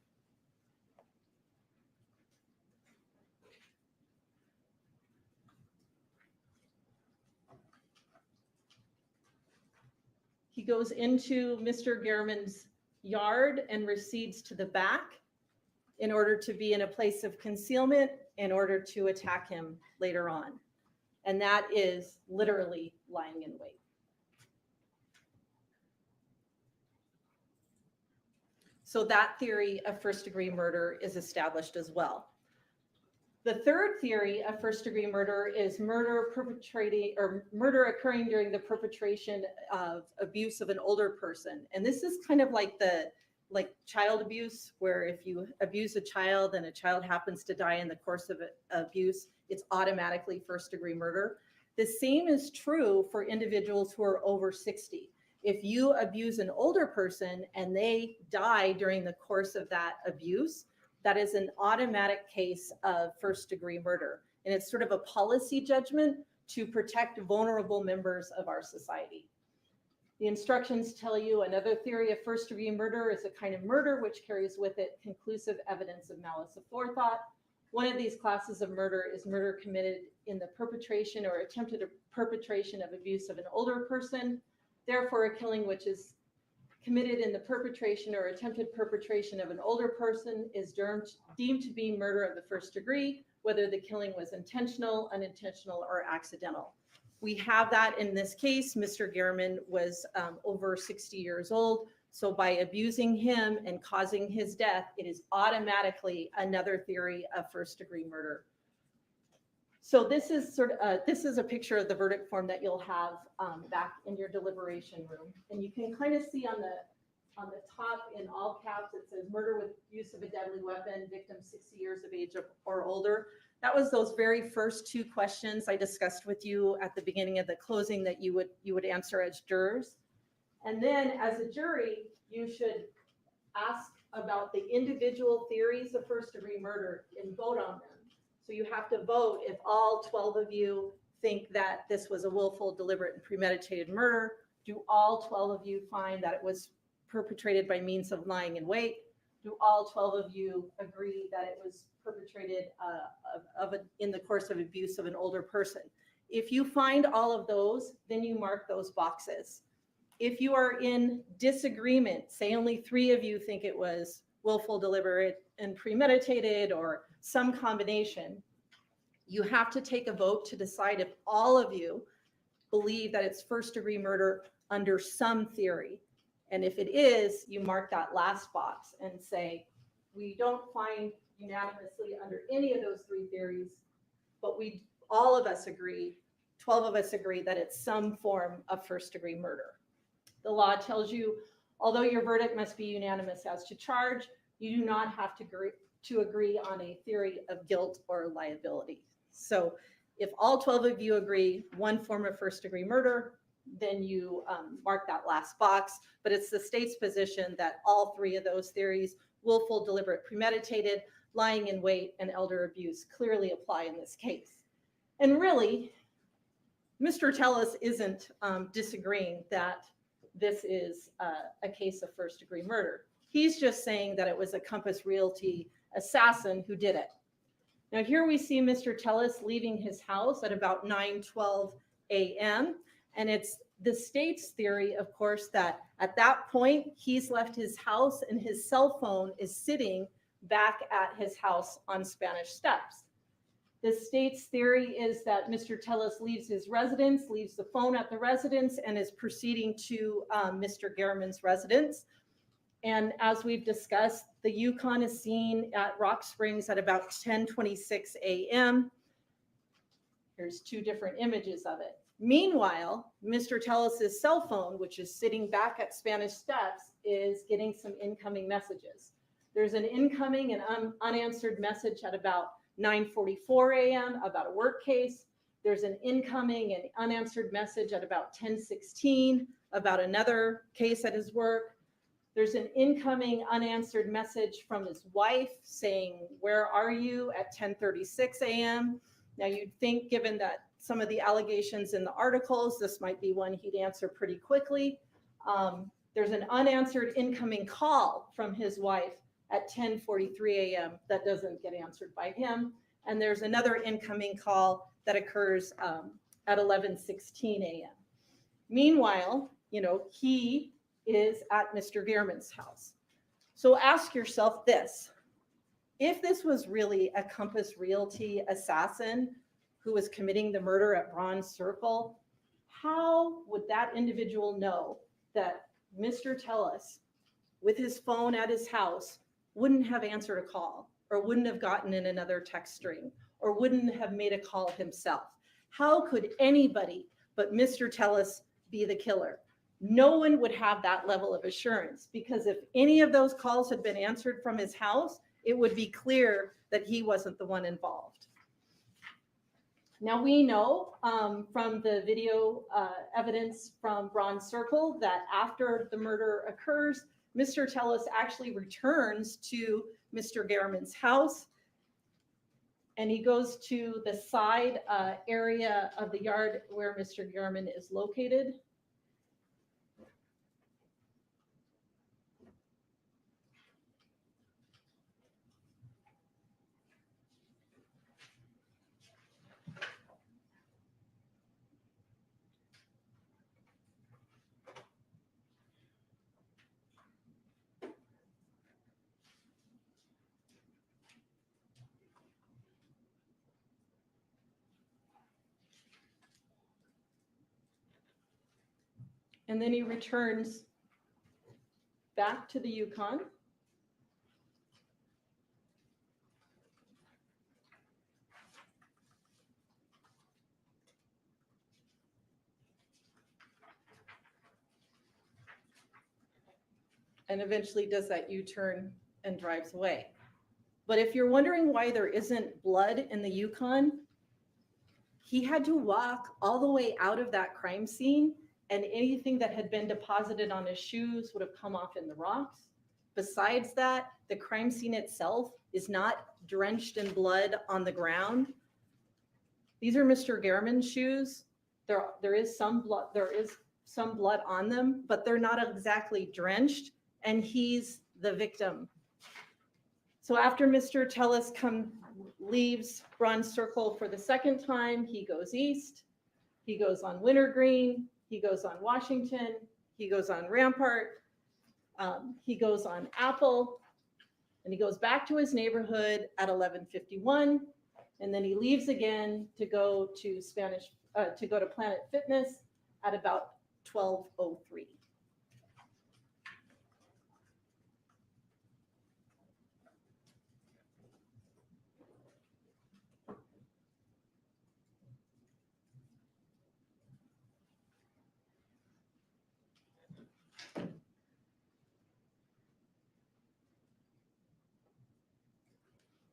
He goes into Mr. Garriman's yard and recedes to the back in order to be in a place of concealment in order to attack him later on. And that is literally lying in wait. So that theory of first-degree murder is established as well. The third theory of first-degree murder is murder occurring during the perpetration of abuse of an older person. And this is kind of like child abuse, where if you abuse a child and a child happens to die in the course of abuse, it's automatically first-degree murder. The same is true for individuals who are over 60. If you abuse an older person and they die during the course of that abuse, that is an automatic case of first-degree murder. And it's sort of a policy judgment to protect vulnerable members of our society. The instructions tell you another theory of first-degree murder is a kind of murder which carries with it conclusive evidence of malice aforethought. One of these classes of murder is murder committed in the perpetration or attempted perpetration of abuse of an older person. Therefore, a killing which is committed in the perpetration or attempted perpetration of an older person is deemed to be murder of the first degree, whether the killing was intentional, unintentional, or accidental. We have that in this case. Mr. Garriman was over 60 years old. So by abusing him and causing his death, it is automatically another theory of first-degree murder. So this is a picture of the verdict form that you'll have back in your deliberation room, and you can kind of see on the top in all caps it says murder with use of a deadly weapon, victim 60 years of age or older. That was those very first two questions I discussed with you at the beginning of the closing that you would answer as jurors. And then as a jury, you should ask about the individual theories of first-degree murder and vote on them. So you have to vote if all 12 of you think that this was a willful, deliberate, and premeditated murder. Do all 12 of you find that it was perpetrated by means of lying in wait? Do all 12 of you agree that it was perpetrated in the course of abuse of an older person? If you find all of those, then you mark those boxes. If you are in disagreement, say only 3 of you think it was willful, deliberate, and premeditated, or some combination, you have to take a vote to decide if all of you believe that it's first degree murder under some theory. And if it is, you mark that last box and say, we don't find unanimously under any of those three theories, but all of us agree, 12 of us agree that it's some form of first degree murder. The law tells you, although your verdict must be unanimous as to charge, you do not have to agree on a theory of guilt or liability. So if all 12 of you agree one form of first degree murder, then you mark that last box. But it's the state's position that all three of those theories, willful, deliberate, premeditated, lying in wait, and elder abuse, clearly apply in this case. And really, Mr. Tellis isn't disagreeing that this is a case of first degree murder. He's just saying that it was a Compass Realty assassin who did it. Now here we see Mr. Tellis leaving his house at about 9:12 a.m. And it's the state's theory, of course, that at that point he's left his house and his cell phone is sitting back at his house on Spanish Steps. The state's theory is that Mr. Tellis leaves his residence, leaves the phone at the residence, and is proceeding to Mr. Garriman's residence. And as we've discussed, the Yukon is seen at Rock Springs at about 10:26 a.m. Here's two different images of it. Meanwhile, Mr. Tellis's cell phone, which is sitting back at Spanish Steps, is getting some incoming messages. There's an incoming and unanswered message at about 9:44 a.m. about a work case. There's an incoming and unanswered message at about 10:16 about another case at his work. There's an incoming unanswered message from his wife saying, "Where are you?" at 10:36 a.m. Now you'd think, given that some of the allegations in the articles, this might be one he'd answer pretty quickly. There's an unanswered incoming call from his wife at 10:43 a.m. that doesn't get answered by him. And there's another incoming call that occurs at 11:16 a.m. Meanwhile, he is at Mr. Garriman's house. So ask yourself this: if this was really a Compass Realty assassin who was committing the murder at Bronze Circle, how would that individual know that Mr. Tellis, with his phone at his house, wouldn't have answered a call, or wouldn't have gotten in another text string, or wouldn't have made a call himself? How could anybody but Mr. Tellis be the killer? No one would have that level of assurance, because if any of those calls had been answered from his house, it would be clear that he wasn't the one involved. Now we know from the video evidence from Bronze Circle that after the murder occurs, Mr. Tellis actually returns to Mr. Garriman's house, and he goes to the side area of the yard where Mr. Garriman is located. And then he returns back to the Yukon. And eventually does that U-turn and drives away. But if you're wondering why there isn't blood in the Yukon, he had to walk all the way out of that crime scene, and anything that had been deposited on his shoes would have come off in the rocks. Besides that, the crime scene itself is not drenched in blood on the ground. These are Mr. Garriman's shoes. There is some blood on them, but they're not exactly drenched, and he's the victim. So after Mr. Tellis leaves Bronze Circle for the second time, he goes east, he goes on Wintergreen, he goes on Washington, he goes on Rampart, he goes on Apple, and he goes back to his neighborhood at 11:51, and then he leaves again to go to to go to Planet Fitness at about 12:03.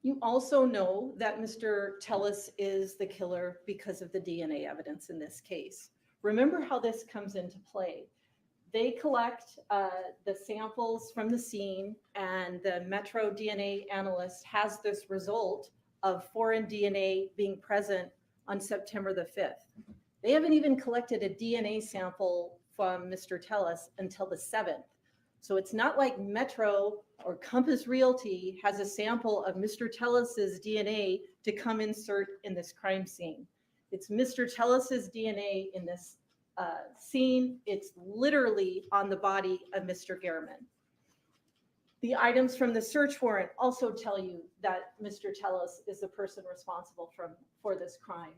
You also know that Mr. Tellis is the killer because of the DNA evidence in this case. Remember how this comes into play. They collect the samples from the scene, and the Metro DNA analyst has this result of foreign DNA being present on September the 5th. They haven't even collected a DNA sample from Mr. Tellis until the 7th. So it's not like Metro or Compass Realty has a sample of Mr. Tellis's DNA to come insert in this crime scene. It's Mr. Tellis's DNA in this scene. It's literally on the body of Mr. Gehrman. The items from the search warrant also tell you that Mr. Tellis is the person responsible for this crime.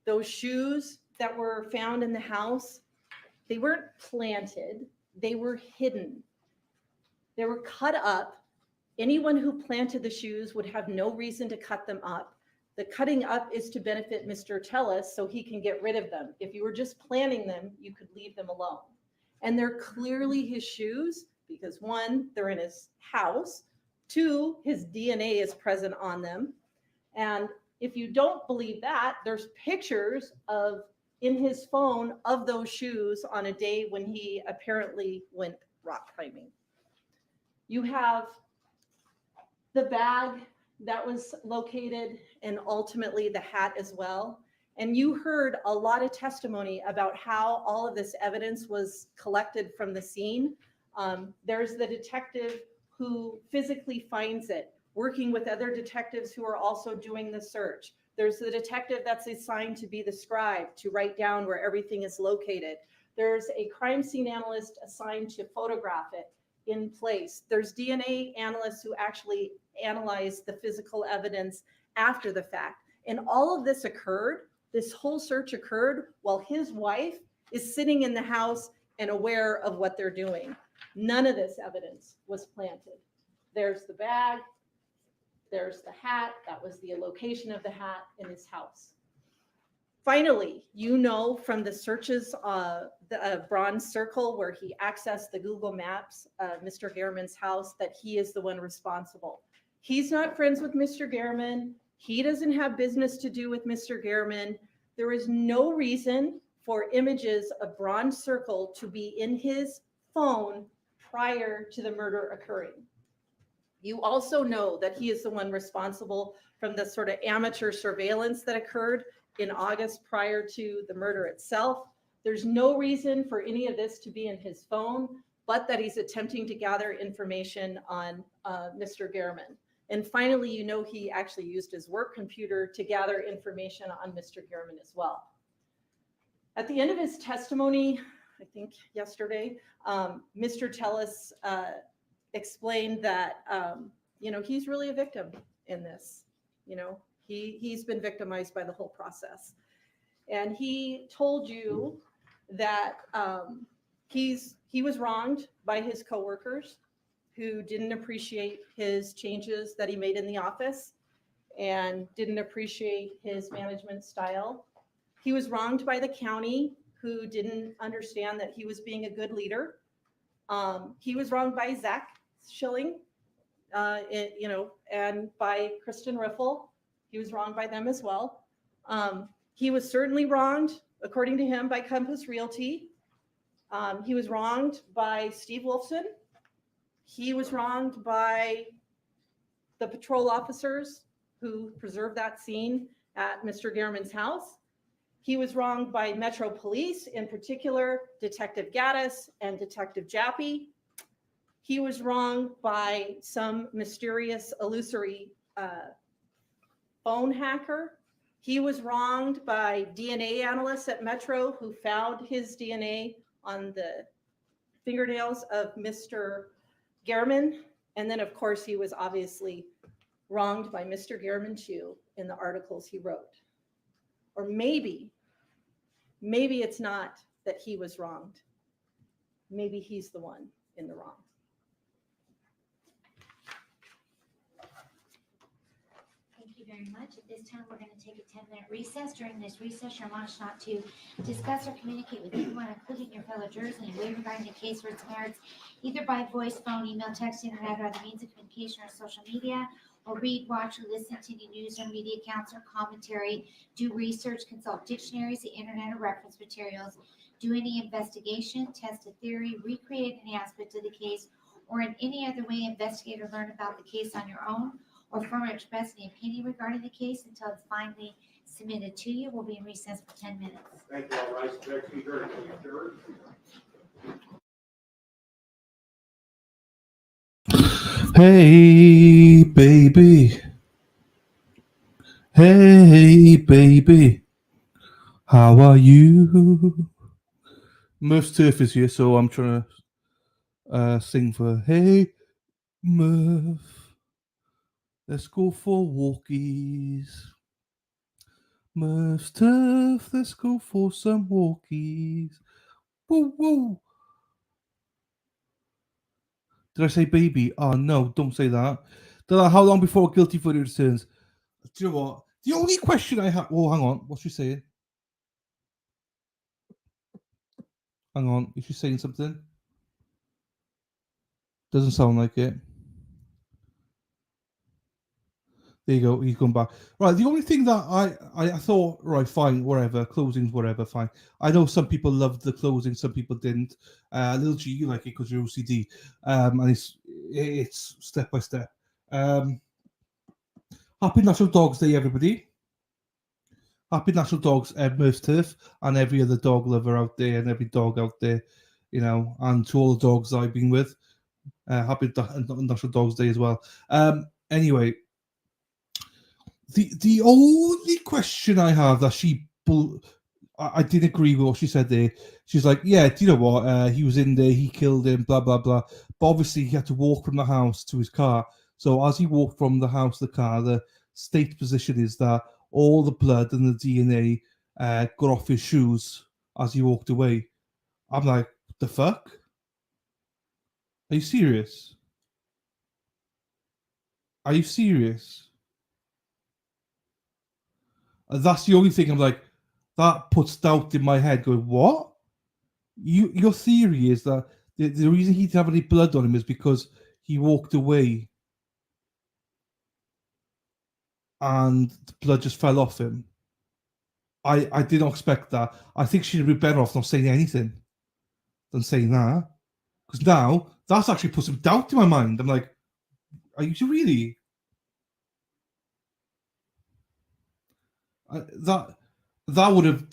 Those shoes that were found in the house, they weren't planted, they were hidden. They were cut up. Anyone who planted the shoes would have no reason to cut them up. The cutting up is to benefit Mr. Tellis so he can get rid of them. If you were just planting them, you could leave them alone. And they're clearly his shoes because 1, they're in his house. 2, his DNA is present on them. And if you don't believe that, there's pictures in his phone of those shoes on a day when he apparently went rock climbing. You have the bag that was located and ultimately the hat as well. And you heard a lot of testimony about how all of this evidence was collected from the scene. There's the detective who physically finds it, working with other detectives who are also doing the search. There's the detective that's assigned to be the scribe, to write down where everything is located. There's a crime scene analyst assigned to photograph it in place. There's DNA analysts who actually analyze the physical evidence after the fact. And all of this occurred, this whole search occurred while his wife is sitting in the house and aware of what they're doing. None of this evidence was planted. There's the bag, there's the hat, that was the location of the hat in his house. Finally, you know from the searches, the bronze circle where he accessed the Google Maps, Mr. Gehrman's house, that he is the one responsible. He's not friends with Mr. Gehrman. He doesn't have business to do with Mr. Gehrman. There is no reason for images of bronze circle to be in his phone prior to the murder occurring. You also know that he is the one responsible from the sort of amateur surveillance that occurred in August prior to the murder itself. There's no reason for any of this to be in his phone, but that he's attempting to gather information on Mr. Gehrman. And finally, you know he actually used his work computer to gather information on Mr. Gehrman as well. At the end of his testimony, I think yesterday, Mr. Tellis explained that, he's really a victim in this. He's been victimized by the whole process. And he told you that he was wronged by his coworkers who didn't appreciate his changes that he made in the office and didn't appreciate his management style. He was wronged by the county who didn't understand that he was being a good leader. He was wronged by Zach Schilling, and by Kristen Riffle. He was wronged by them as well. He was certainly wronged, according to him, by Compass Realty. He was wronged by Steve Wolfson. He was wronged by the patrol officers who preserved that scene at Mr. Gehrman's house. He was wronged by Metro Police, in particular, Detective Gaddis and Detective Jappy. He was wronged by some mysterious, illusory phone hacker. He was wronged by DNA analysts at Metro who found his DNA on the fingernails of Mr. Gehrman. And then, of course, he was obviously wronged by Mr. Gehrman, too, in the articles he wrote. Or maybe maybe it's not that he was wronged. Maybe he's the one in the wrong. Thank you very much. At this time, we're going to take a 10-minute recess. During this recess, you're admonished not to discuss or communicate with anyone, including your fellow jurors, in any way regarding the case or its merits, either by voice, phone, email, text, internet, or other means of communication or social media, or read, watch, or listen to any news or media accounts or commentary, do research, consult dictionaries, the internet, or reference materials, do any investigation, test a theory, recreate any aspect of the case, or in any other way investigate or learn about the case on your own, or form or express any opinion regarding the case until it's finally submitted to you. We'll be in recess for 10 minutes. Thank you. All rise. Back to you, Director. Hey, baby. Hey, baby. How are you? Murph's Turf is here, so I'm trying to sing for her. Hey, Murph. Let's go for walkies. Murph's Turf, let's go for some walkies. Woo, woo. Did I say baby? Oh, no, don't say that. How long before guilty verdict returns? Do you know what? The only question I have... Oh, hang on. What's she saying? Hang on. Is she saying something? Doesn't sound like it. There you go. He's gone back. Right. The only thing that I thought, right, fine, whatever. Closings, whatever, fine. I know some people loved the closing, some people didn't. Little G, you like it because you're OCD. And it's step by step. Happy National Dogs Day, everybody. Happy National Dogs, Murph's Turf, and every other dog lover out there and every dog out there, you know, and to all the dogs I've been with. Happy National Dogs Day as well. Anyway, the only question I have that I didn't agree with what she said there. She's like, yeah, do you know what? He was in there, he killed him, blah, blah, blah. But obviously he had to walk from the house to his car. So as he walked from the house to the car, the state position is that all the blood and the DNA got off his shoes as he walked away. I'm like, the fuck? Are you serious? Are you serious? That's the only thing I'm like, that puts doubt in my head going, what? Your theory is that the reason he didn't have any blood on him is because he walked away and the blood just fell off him. I did not expect that. I think she'd be better off not saying anything than saying that. Because now, that's actually put some doubt in my mind. I'm like, are you really? That would have...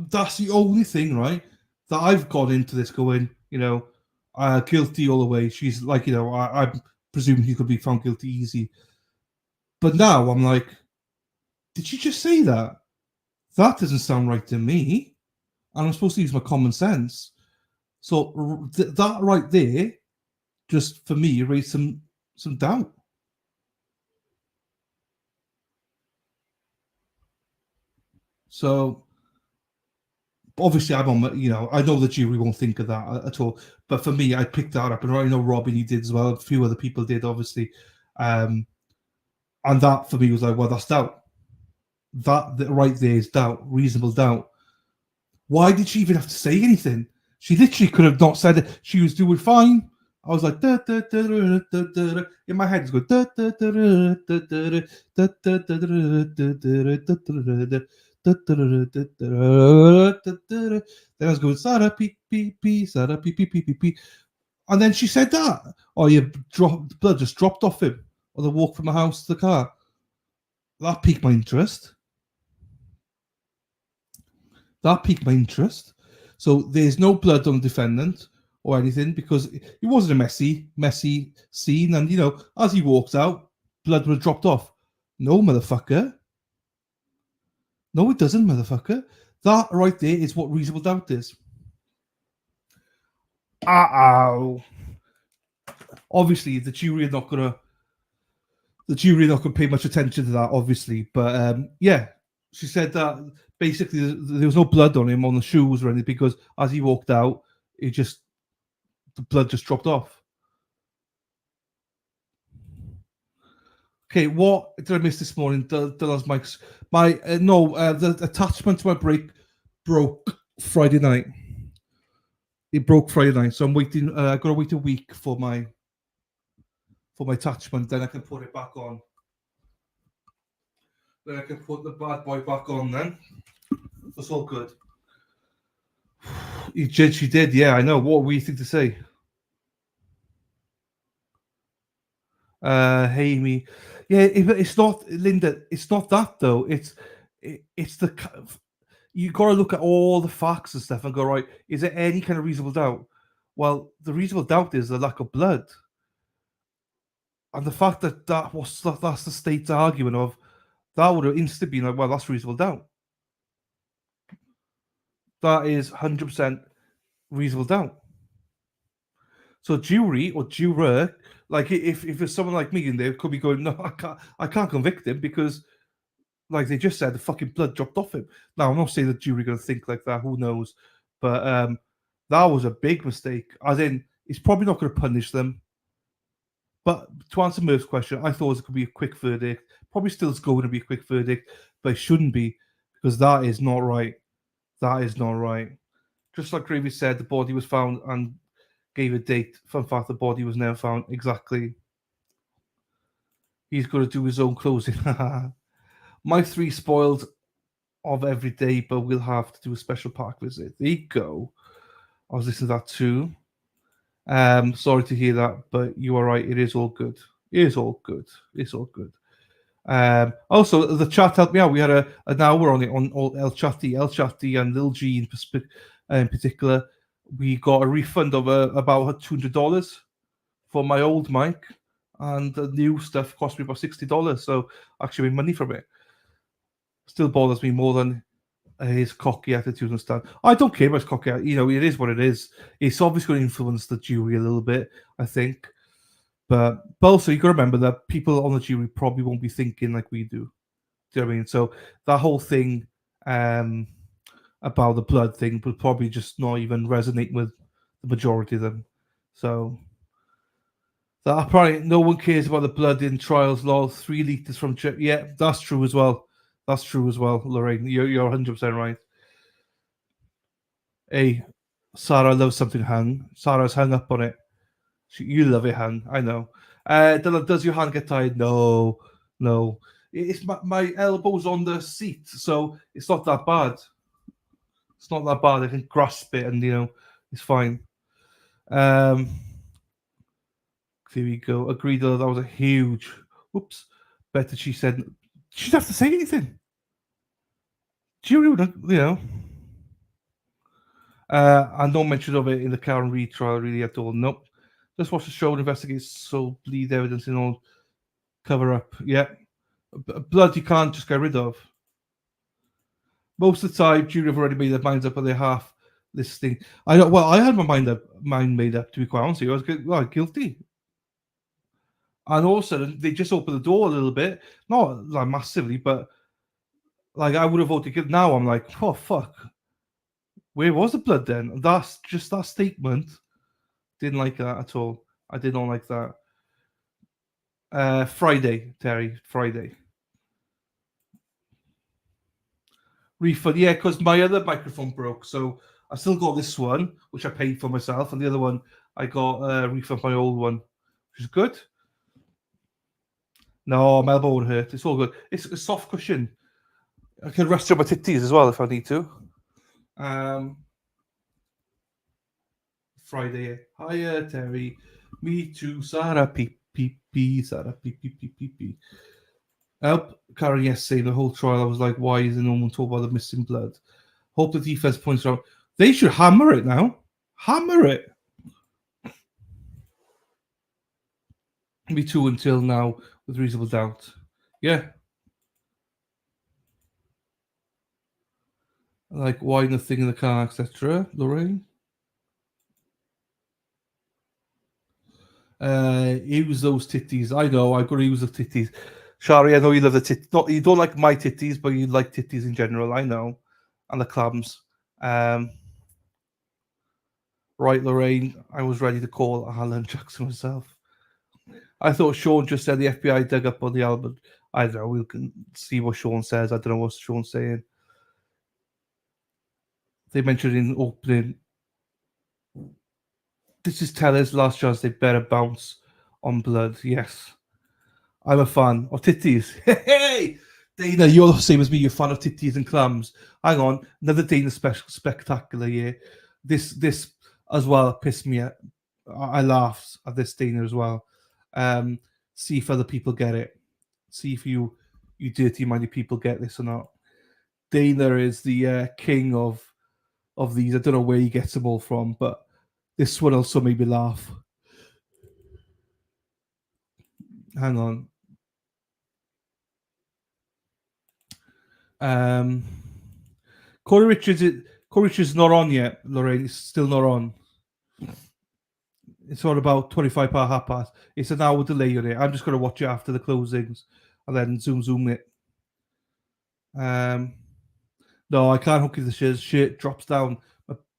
That's the only thing, right? That I've got into this going, you know, guilty all the way. She's like, you know, I presume he could be found guilty easy. But now I'm like, did she just say that? That doesn't sound right to me. And I'm supposed to use my common sense. So that right there, just for me, raised some doubt. So obviously I'm on, you know, I know the jury won't think of that at all. But for me, I picked that up, and I know Robin, he did as well. A few other people did, obviously. And that for me was like, well, that's doubt. That right there is doubt, reasonable doubt. Why did she even have to say anything? She literally could have not said it. She was doing fine. I was like, da, da, da, da, da, da, da. In my head, it's going, da, da, da, da, da, da, da, da, da, da, then I was going, Sarah, pee, pee, pee, Sarah, pee, pee, pee, pee, pee. And then she said that. Oh, your blood just dropped off him on the walk from the house to the car. That piqued my interest. So there's no blood on the defendant or anything because it wasn't a messy scene. And, you know, as he walked out, blood would have dropped off. No, motherfucker. No, it doesn't, motherfucker. That right there is what reasonable doubt is. Obviously, the jury are not gonna pay much attention to that, obviously. But yeah, she said that basically there was no blood on him on the shoes or anything because as he walked out, the blood just dropped off. Okay, what did I miss this morning? Dylan's mics. The attachment to my brake broke Friday night. It broke Friday night, so I'm waiting. I gotta wait a week for my attachment. Then I can put it back on. Then I can put the bad boy back on. Then that's all good. She did, yeah. I know. What were you think to say? Hey me, yeah. It's not Linda. It's not that though. It's the you got to look at all the facts and stuff and go, right, is there any kind of reasonable doubt? Well, the reasonable doubt is the lack of blood. And the fact that that's the state's argument of, that would have instantly been like, well, that's reasonable doubt. That is 100% reasonable doubt. So jury or juror, like if there's someone like me in there, could be going, no, I can't convict him because, like they just said, the fucking blood dropped off him. Now I'm not saying the jury going to think like that. Who knows? But that was a big mistake. As in, it's probably not going to punish them. But to answer Murph's question, I thought it could be a quick verdict. Probably still is going to be a quick verdict, but it shouldn't be because that is not right. That is not right. Just like Gravy said, the body was found and gave a date. Fun fact, the body was never found. Exactly. He's going to do his own closing. My 3 spoiled of every day, but we'll have to do a special park visit. There you go. I was listening to that too. Sorry to hear that, but you are right. It is all good. It is all good. It's all good. Also, the chat helped me out. We had an hour on it on all El Chatty, and Lil G in particular. We got a refund of about $200 for my old mic, and the new stuff cost me about $60. So actually made money from it. Still bothers me more than his cocky attitude and stuff. I don't care about his cocky. You know, it is what it is. It's obviously going to influence the jury a little bit, I think. But also, you got to remember that people on the jury probably won't be thinking like we do. Do you know what I mean? So that whole thing about the blood thing will probably just not even resonate with the majority of them. So that probably no one cares about the blood in trials. Lol, 3 liters from yeah, that's true as well. That's true as well, Lorraine. You're 100% right. Hey, Sarah loves something hung. Sarah's hung up on it. You love it, hung. I know. Does your hand get tired? No. It's my elbow's on the seat, so it's not that bad. It's not that bad. I can grasp it, and it's fine. There we go. Agreed. That was a huge. Whoops. Better she said. She didn't have to say anything. Jury would, and no mention of it in the Karen Reid trial really at all. Nope. Just watch the show and investigate so bleed evidence in all cover up. Yeah. Blood you can't just get rid of. Most of the time, jury have already made their minds up on their half listening. I had my mind made up, to be quite honest with you. I was guilty. And all of a sudden, they just opened the door a little bit. Not like massively, but like I would have voted guilty. Now I'm like, oh, fuck. Where was the blood then? That's just that statement. Didn't like that at all. I did not like that. Friday, Terry. Friday. Refund, yeah, because my other microphone broke, so I still got this one, which I paid for myself, and the other one I got a refund for my old one, which is good. No, my elbow won't hurt. It's all good. It's a soft cushion. I can rest on my titties as well if I need to. Friday. Hiya, Terry. Me too, Sarah. Peep, peep, peep. Sarah. Peep, peep, peep, peep, peep. Help Karen yesterday, the whole trial, I was like, why is no one talking about the missing blood? Hope the defense points out. They should hammer it now. Hammer it. Me too until now with reasonable doubt. Yeah. Like, why nothing in the car, etc. Lorraine? Use those titties. I know, I've got to use the titties. Shari, I know you love the titties. Not you don't like my titties, but you like titties in general. I know, and the clams. Right, Lorraine. I was ready to call Alan Jackson myself. I thought Sean just said the FBI dug up on the album. I don't know. We can see what Sean says. I don't know what Sean's saying. They mentioned in opening. This is Teller's last chance. They better bounce on blood. Yes. I'm a fan of titties. Hey! Dana, you're the same as me. You're a fan of titties and clams. Hang on. Another Dana spectacular year. This as well pissed me out. I laughed at this Dana as well. See if other people get it. See if you dirty-minded people get this or not. Dana is the king of these. I don't know where he gets them all from, but this one also made me laugh. Hang on. Kouri Richins is not on yet, Lorraine. It's still not on. It's on about 25 past half past. It's an hour delay on it. I'm just going to watch it after the closings and then zoom it. No, I can't hook you the shirt drops down.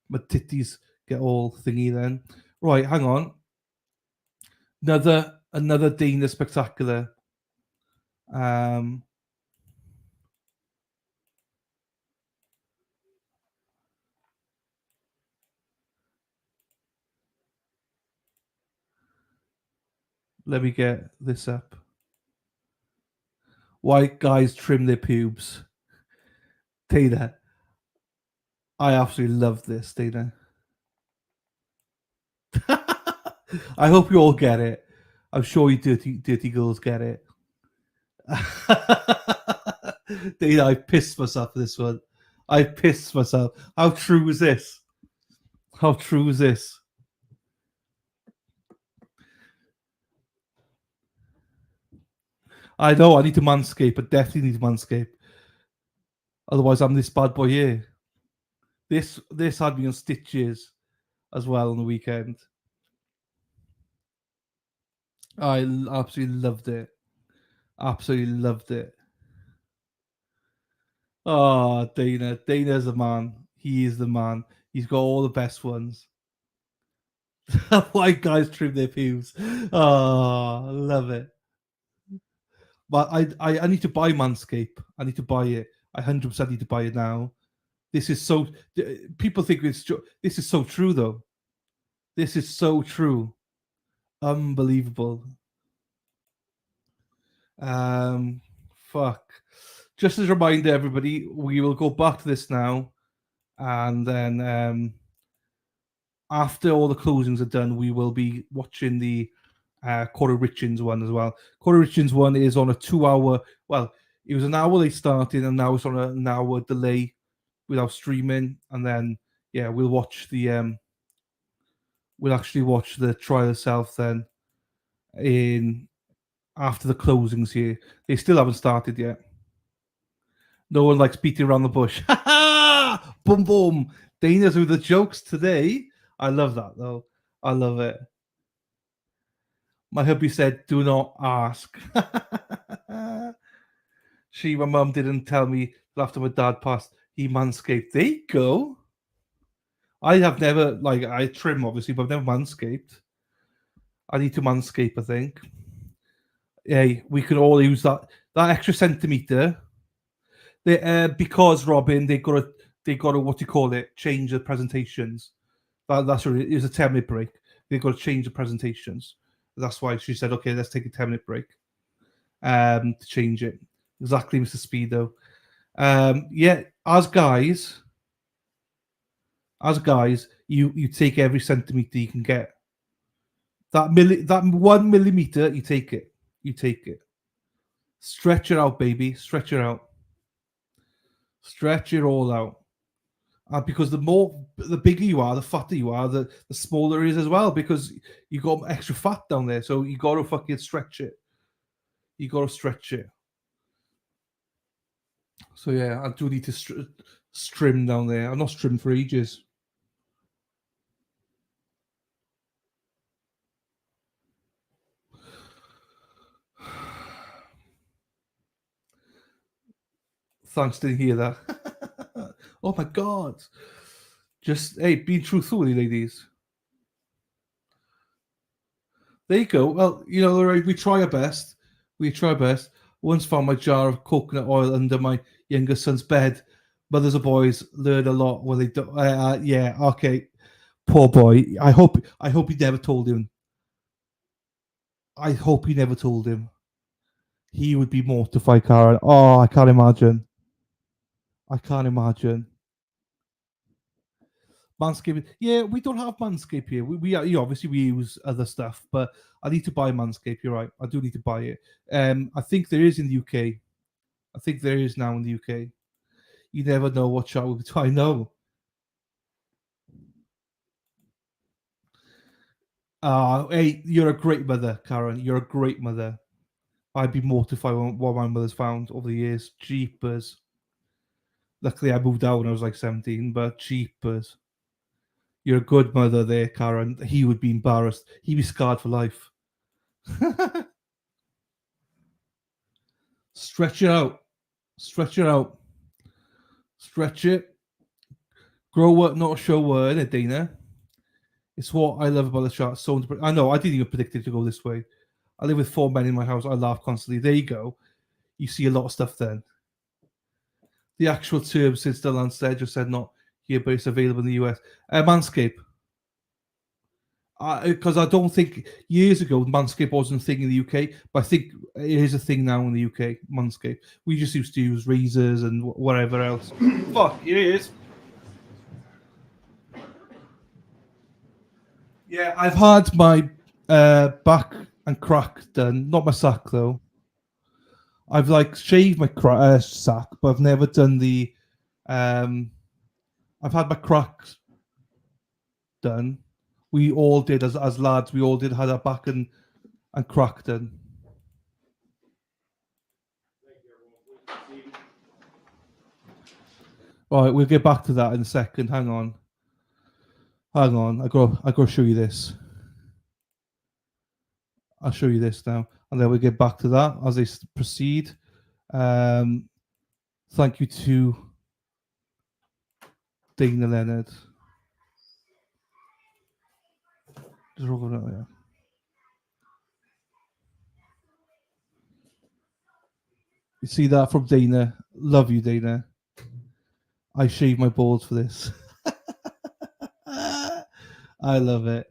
My titties get all thingy then. Right, hang on. Another Dana spectacular. Let me get this up. White guys trim their pubes. Dana. I absolutely love this, Dana. I hope you all get it. I'm sure you dirty girls get it. Dana, I pissed myself for this one. I pissed myself. How true is this? How true is this? I know I need to manscape. I definitely need to manscape. Otherwise, I'm this bad boy here. This had me on stitches as well on the weekend. I absolutely loved it. Absolutely loved it. Oh, Dana. Dana's the man. He is the man. He's got all the best ones. White guys trim their pubes. Oh, I love it. But I need to buy Manscaped. I need to buy it. I 100% need to buy it now. This is so. People think this is so true though. This is so true. Unbelievable. Fuck. Just as a reminder, everybody, we will go back to this now, and then after all the closings are done, we will be watching the Kouri Richins one as well. Kouri Richins one is on a 2-hour. Well, it was an hour they started, and now it's on an hour delay without streaming. And then we'll watch the we'll actually watch the trial itself then in after the closings here. They still haven't started yet. No one likes beating around the bush. Boom, boom. Dana's with the jokes today. I love that, though. I love it. My hubby said, do not ask. My mum didn't tell me after my dad passed, he manscaped. There you go. I have never, I trim, obviously, but I've never manscaped. I need to manscape, I think. Hey, we could all use that extra centimetre. Because Robin, they got to what do you call it? Change the presentations. That's what it is. A 10-minute break. They got to change the presentations. That's why she said, "Okay, let's take a 10-minute break." To change it. Exactly, Mr. Speedo. As guys, you take every centimetre you can get. That 1 millimetre, you take it. You take it. Stretch it out, baby. Stretch it out. Stretch it all out. Because the bigger you are, the fatter you are, the smaller it is as well, because you got extra fat down there. So you got to fucking stretch it. You got to stretch it. So yeah, I do need to strim down there. I'm not strimmed for ages. Thanks, didn't hear that. Oh my God. Just, hey, be truthful, ladies. There you go. Well, you know, Lorraine, we try our best. We try our best. Once found my jar of coconut oil under my younger son's bed. Mothers of boys learn a lot when they do. Yeah, okay. Poor boy. I hope he never told him. I hope he never told him. He would be mortified, Karen. Oh, I can't imagine. I can't imagine. Manscaped. Yeah, we don't have Manscaped here. Obviously we use other stuff, but I need to buy Manscaped. You're right. I do need to buy it. I think there is in the UK. I think there is now in the UK. You never know what shot will be. I know. Hey, you're a great mother, Karen. You're a great mother. I'd be mortified what my mother's found over the years. Jeepers. Luckily, I moved out when I was like 17, but jeepers. You're a good mother there, Karen. He would be embarrassed. He'd be scarred for life. Stretch it out. Stretch it out. Stretch it. Grow up, not show word, isn't it, Dana? It's what I love about the chart. So I know I didn't even predict it to go this way. I live with 4 men in my house. I laugh constantly. There you go. You see a lot of stuff then. The actual term, since the Lancet just said not here, but it's available in the US. Manscaped. Because I don't think years ago Manscaped wasn't a thing in the UK, but I think it is a thing now in the UK. Manscaped. We just used to use razors and whatever else. Fuck, it is. Yeah, I've had my back and crack done. Not my sack though. I've like shaved my sack, but I've never done the. I've had my cracks done. We all did as lads. We all did had our back and crack done. All right, we'll get back to that in a second. Hang on. I gotta show you this. I'll show you this now, and then we'll get back to that as they proceed. Thank you to Dana Leonard. Just over there. You see that from Dana? Love you, Dana. I shave my balls for this. I love it.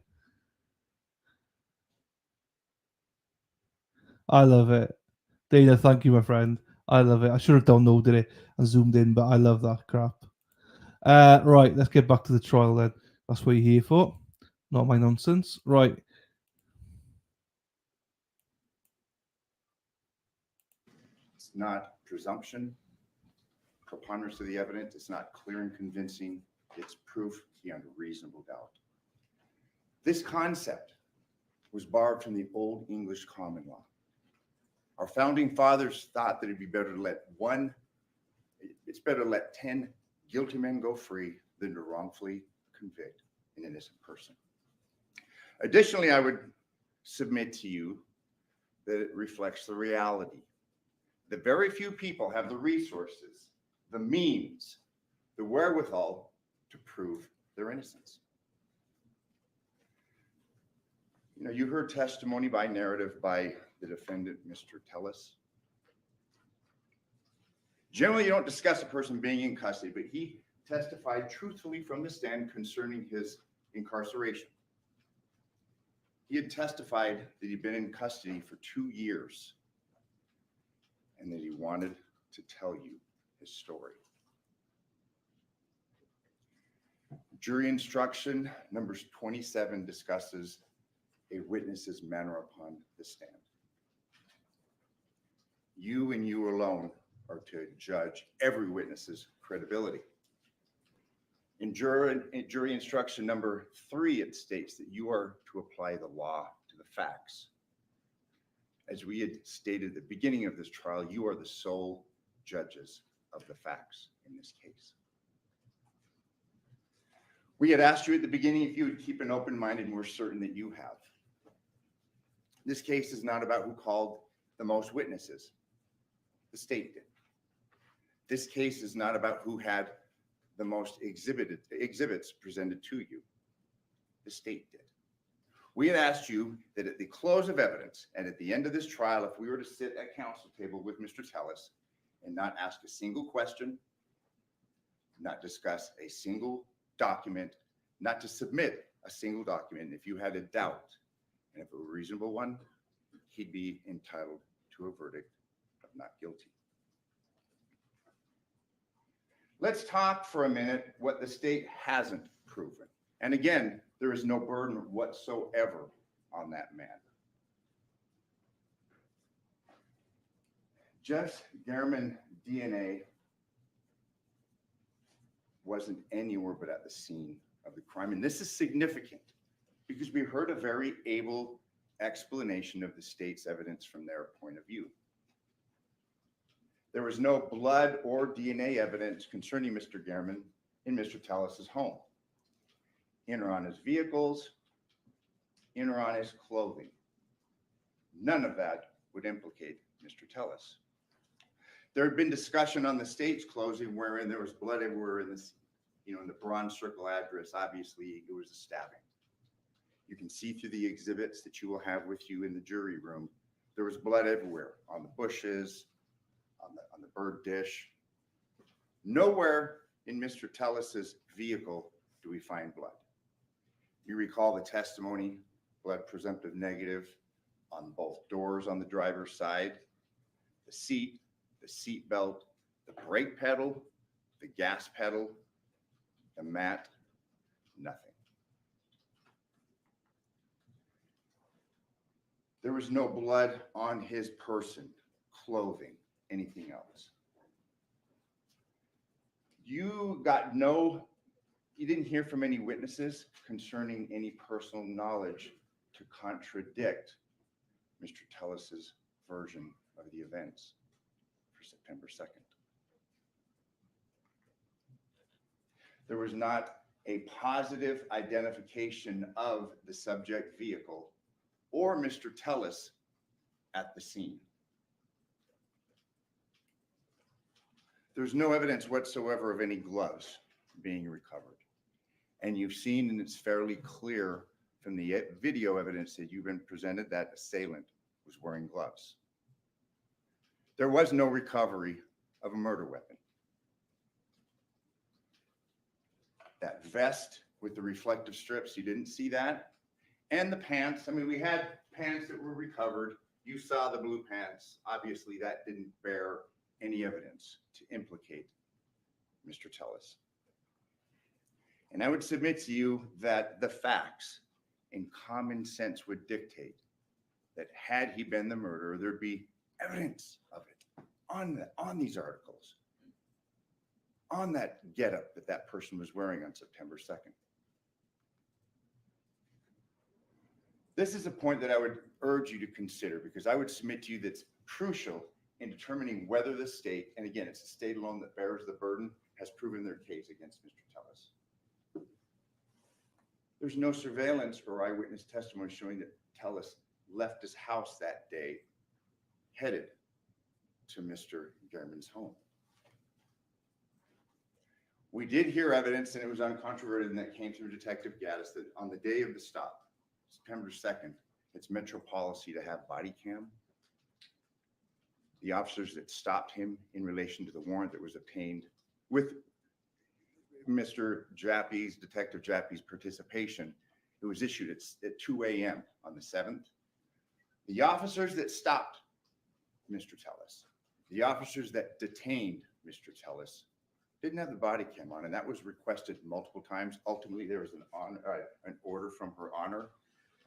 I love it. Dana, thank you, my friend. I love it. I should have downloaded it and zoomed in, but I love that crap. Right, let's get back to the trial then. That's what you're here for. Not my nonsense. Right. It's not presumption, preponderance of the evidence. It's not clear and convincing. It's proof beyond a reasonable doubt. This concept was borrowed from the Old English common law. Our founding fathers thought that it'd be better to let it's better to let 10 guilty men go free than to wrongfully convict an innocent person. Additionally, I would submit to you that it reflects the reality. The very few people have the resources, the means, the wherewithal to prove their innocence. You know, you heard testimony by narrative by the defendant, Mr. Tellis. Generally, you don't discuss a person being in custody, but he testified truthfully from the stand concerning his incarceration. He had testified that he'd been in custody for 2 years and that he wanted to tell you his story. Jury instruction number 27 discusses a witness's manner upon the stand. You and you alone are to judge every witness's credibility. In jury instruction number 3, it states that you are to apply the law to the facts. As we had stated at the beginning of this trial, you are the sole judges of the facts in this case. We had asked you at the beginning if you would keep an open mind, and we're certain that you have. This case is not about who called the most witnesses. The state did. This case is not about who had the most exhibits presented to you. The state did. We had asked you that at the close of evidence and at the end of this trial, if we were to sit at counsel table with Mr. Tellis and not ask a single question, not discuss a single document, not to submit a single document, if you had a doubt, and if it were a reasonable one, he'd be entitled to a verdict of not guilty. Let's talk for a minute what the state hasn't proven. And again, there is no burden whatsoever on that man. Jeff Garman DNA wasn't anywhere but at the scene of the crime. And this is significant because we heard a very able explanation of the state's evidence from their point of view. There was no blood or DNA evidence concerning Mr. Garman in Mr. Tellis's home, in or on his vehicles, in or on his clothing. None of that would implicate Mr. Tellis. There had been discussion on the state's closing wherein there was blood everywhere in this, in the Bronze Circle address. Obviously, it was a stabbing. You can see through the exhibits that you will have with you in the jury room. There was blood everywhere, on the bushes, on the bird dish. Nowhere in Mr. Tellis's vehicle do we find blood. You recall the testimony, blood presumptive negative on both doors on the driver's side, the seat belt, the brake pedal, the gas pedal, the mat, nothing. There was no blood on his person, clothing, anything else. You didn't hear from any witnesses concerning any personal knowledge to contradict Mr. Tellis's version of the events for September 2nd. There was not a positive identification of the subject vehicle or Mr. Tellis at the scene. There's no evidence whatsoever of any gloves being recovered. And you've seen, and it's fairly clear from the video evidence that you've been presented, that assailant was wearing gloves. There was no recovery of a murder weapon. That vest with the reflective strips, you didn't see that. And the pants, we had pants that were recovered. You saw the blue pants. Obviously, that didn't bear any evidence to implicate Mr. Tellis. And I would submit to you that the facts and common sense would dictate that had he been the murderer, there'd be evidence of it on these articles, on that getup that person was wearing on September 2nd. This is a point that I would urge you to consider, because I would submit to you that's crucial in determining whether the state, and again, it's the state alone that bears the burden, has proven their case against Mr. Tellis. There's no surveillance or eyewitness testimony showing that Tellis left his house that day headed to Mr. Garman's home. We did hear evidence, and it was uncontroverted, and that came through Detective Gaddis, that on the day of the stop, September 2nd, it's Metro policy to have body cam. The officers that stopped him in relation to the warrant that was obtained with Mr. Jappy's, Detective Jappy's participation, it was issued at 2 a.m. on the 7th. The officers that stopped Mr. Tellis, the officers that detained Mr. Tellis, didn't have the body cam on, and that was requested multiple times. Ultimately, there was an order from Her Honor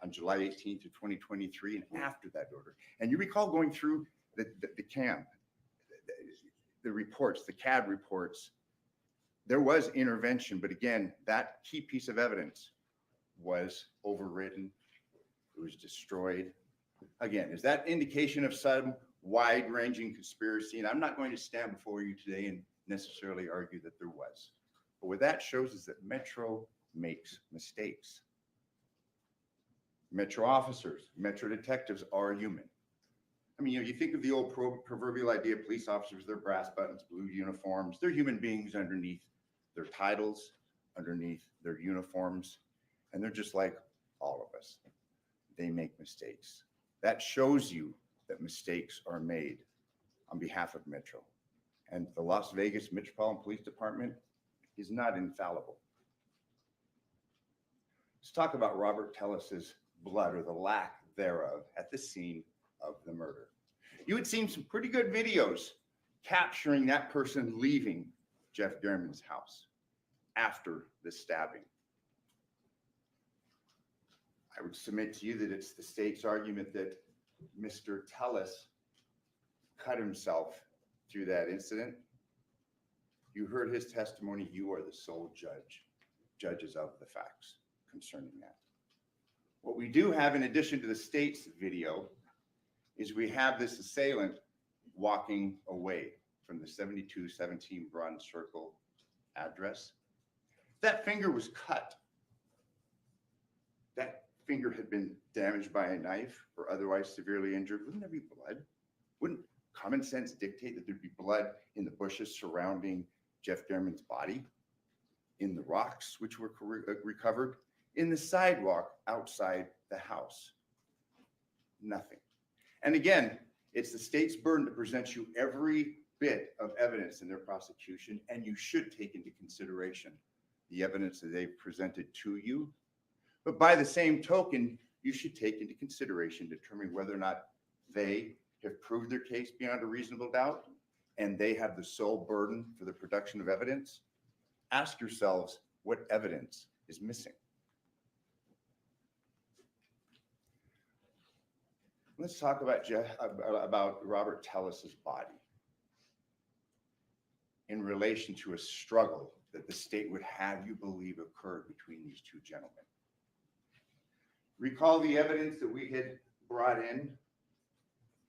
on July 18th of 2023, and after that order. And you recall going through the cam, the reports, the CAD reports, there was intervention, but again, that key piece of evidence was overridden. It was destroyed. Again, is that indication of some wide-ranging conspiracy? And I'm not going to stand before you today and necessarily argue that there was. But what that shows is that Metro makes mistakes. Metro officers, Metro detectives are human. I mean, you think of the old proverbial idea of police officers, they're brass buttons, blue uniforms. They're human beings underneath their titles, underneath their uniforms, and they're just like all of us. They make mistakes. That shows you that mistakes are made on behalf of Metro. And the Las Vegas Metropolitan Police Department is not infallible. Let's talk about Robert Tellis's blood, or the lack thereof, at the scene of the murder. You had seen some pretty good videos capturing that person leaving Jeff German's house after the stabbing. I would submit to you that it's the state's argument that Mr. Tellis cut himself through that incident. You heard his testimony. You are the sole judges of the facts concerning that. What we do have, in addition to the state's video, is we have this assailant walking away from the 7217 Bronze Circle address. That finger was cut. That finger had been damaged by a knife or otherwise severely injured. Wouldn't there be blood? Wouldn't common sense dictate that there'd be blood in the bushes surrounding Jeff German's body, in the rocks which were recovered, in the sidewalk outside the house? Nothing. And again, it's the state's burden to present you every bit of evidence in their prosecution, and you should take into consideration the evidence that they've presented to you. But by the same token, you should take into consideration determining whether or not they have proved their case beyond a reasonable doubt, and they have the sole burden for the production of evidence. Ask yourselves what evidence is missing. Let's talk about Robert Tellis's body in relation to a struggle that the state would have you believe occurred between these two gentlemen. Recall the evidence that we had brought in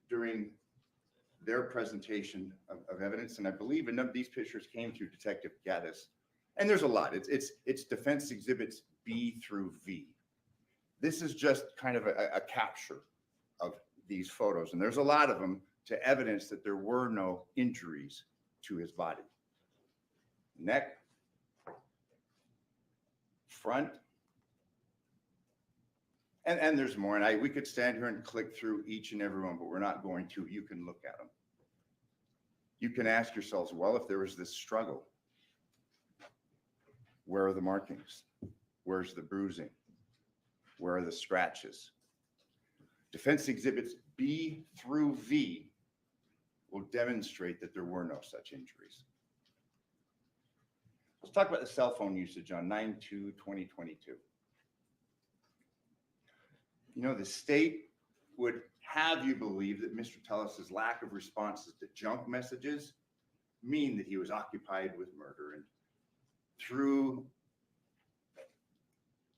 during their presentation of evidence, and I believe a number of these pictures came through Detective Gaddis, and there's a lot. It's defense exhibits B through V. This is just kind of a capture of these photos, and there's a lot of them to evidence that there were no injuries to his body. Neck, front, and there's more, and we could stand here and click through each and every one, but we're not going to. You can look at them. You can ask yourselves, well, if there was this struggle, where are the markings? Where's the bruising? Where are the scratches? Defense exhibits B through V will demonstrate that there were no such injuries. Let's talk about the cell phone usage on 9/2/2022. You know, the state would have you believe that Mr. Tellis's lack of responses to junk messages mean that he was occupied with murder. And through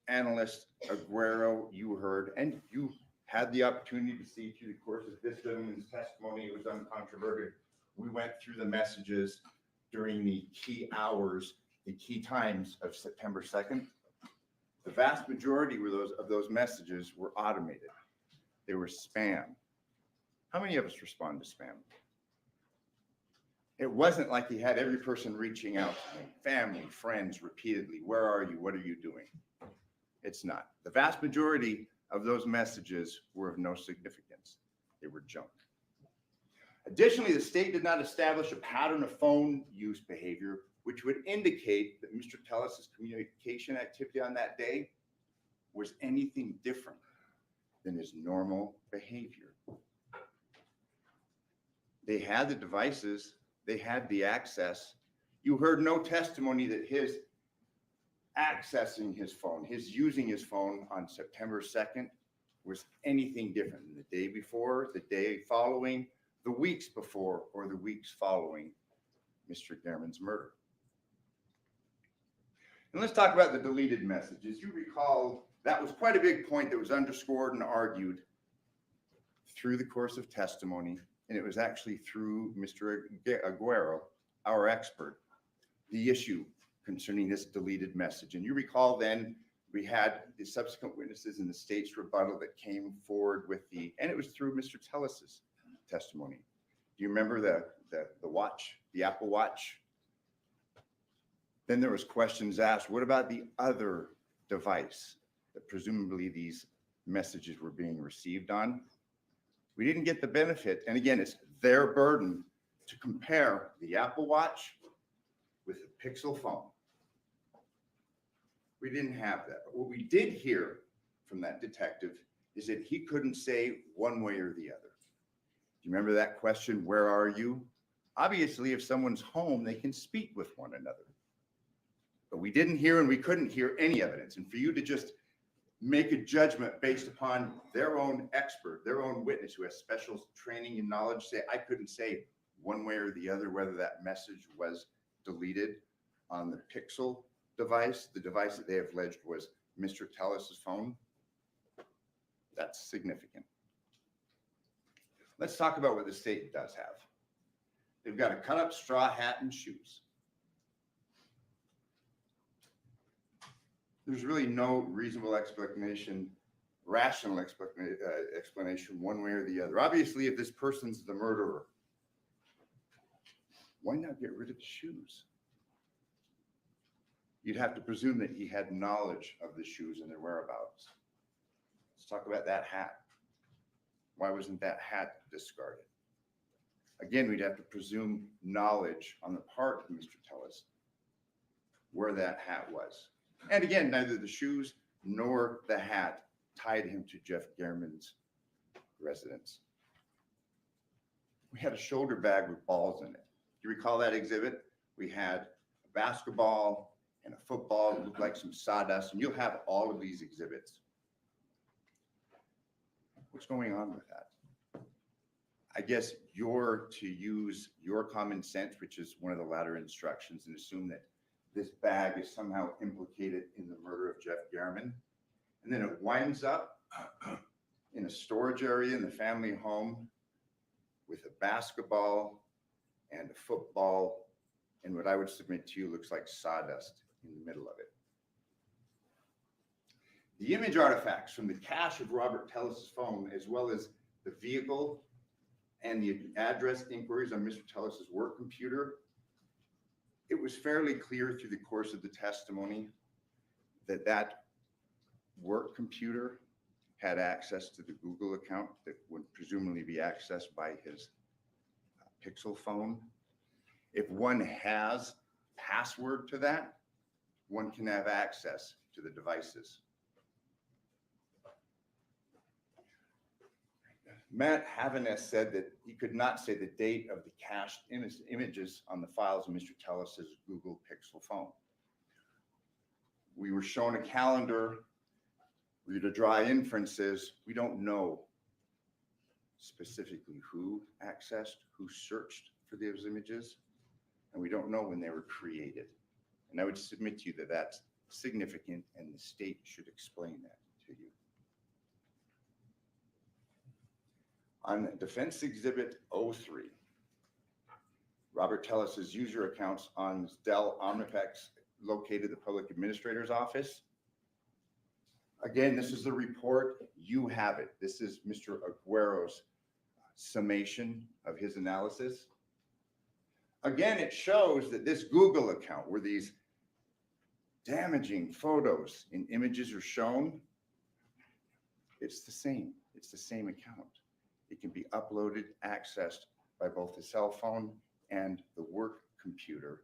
analyst Aguero, you heard, and you had the opportunity to see through the course of this gentleman's testimony, it was uncontroverted. We went through the messages during the key hours, the key times of September 2nd. The vast majority of those messages were automated. They were spam. How many of us respond to spam? It wasn't like he had every person reaching out to him, family, friends, repeatedly. Where are you? What are you doing? It's not. The vast majority of those messages were of no significance. They were junk. Additionally, the state did not establish a pattern of phone use behavior, which would indicate that Mr. Tellis's communication activity on that day was anything different than his normal behavior. They had the devices, they had the access. You heard no testimony that his accessing his phone, his using his phone on September 2nd was anything different than the day before, the day following, the weeks before, or the weeks following Mr. German's murder. And let's talk about the deleted messages. You recall that was quite a big point that was underscored and argued through the course of testimony, and it was actually through Mr. Aguero, our expert, the issue concerning this deleted message. And you recall then we had the subsequent witnesses in the state's rebuttal that came forward with and it was through Mr. Tellis's testimony. Do you remember the watch, the Apple Watch? Then there was questions asked, what about the other device that presumably these messages were being received on? We didn't get the benefit. And again, it's their burden to compare the Apple Watch with the Pixel phone. We didn't have that. But what we did hear from that detective is that he couldn't say one way or the other. Do you remember that question, where are you? Obviously, if someone's home, they can speak with one another. But we didn't hear and we couldn't hear any evidence. And for you to just make a judgment based upon their own expert, their own witness who has special training and knowledge, say, I couldn't say one way or the other whether that message was deleted on the Pixel device, the device that they have alleged was Mr. Tellis's phone. That's significant. Let's talk about what the state does have. They've got a cut up straw hat and shoes. There's really no reasonable explanation, rational explanation one way or the other. Obviously, if this person's the murderer, why not get rid of the shoes? You'd have to presume that he had knowledge of the shoes and their whereabouts. Let's talk about that hat. Why wasn't that hat discarded? Again, we'd have to presume knowledge on the part of Mr. Tellis where that hat was. And again, neither the shoes nor the hat tied him to Jeff Gehrman's residence. We had a shoulder bag with balls in it. Do you recall that exhibit? We had a basketball and a football that looked like some sawdust, and you'll have all of these exhibits. What's going on with that? I guess you're to use your common sense, which is one of the latter instructions, and assume that this bag is somehow implicated in the murder of Jeff Gehrman. And then it winds up in a storage area in the family home with a basketball and a football and what I would submit to you looks like sawdust in the middle of it. The image artifacts from the cache of Robert Tellis's phone, as well as the vehicle and the address inquiries on Mr. Tellis's work computer, it was fairly clear through the course of the testimony that that work computer had access to the Google account that would presumably be accessed by his Pixel phone. If one has password to that, one can have access to the devices. Matt Havaness said that he could not say the date of the cached images on the files of Mr. Tellis's Google Pixel phone. We were shown a calendar. We were to draw inferences. We don't know specifically who accessed, who searched for those images, and we don't know when they were created. And I would submit to you that that's significant, and the state should explain that to you. On Defense Exhibit 03, Robert Tellis's user accounts on Dell Omnipex located the public administrator's office. Again, this is the report. You have it. This is Mr. Aguero's summation of his analysis. Again, it shows that this Google account where these damaging photos and images are shown, it's the same. It's the same account. It can be uploaded, accessed by both the cell phone and the work computer.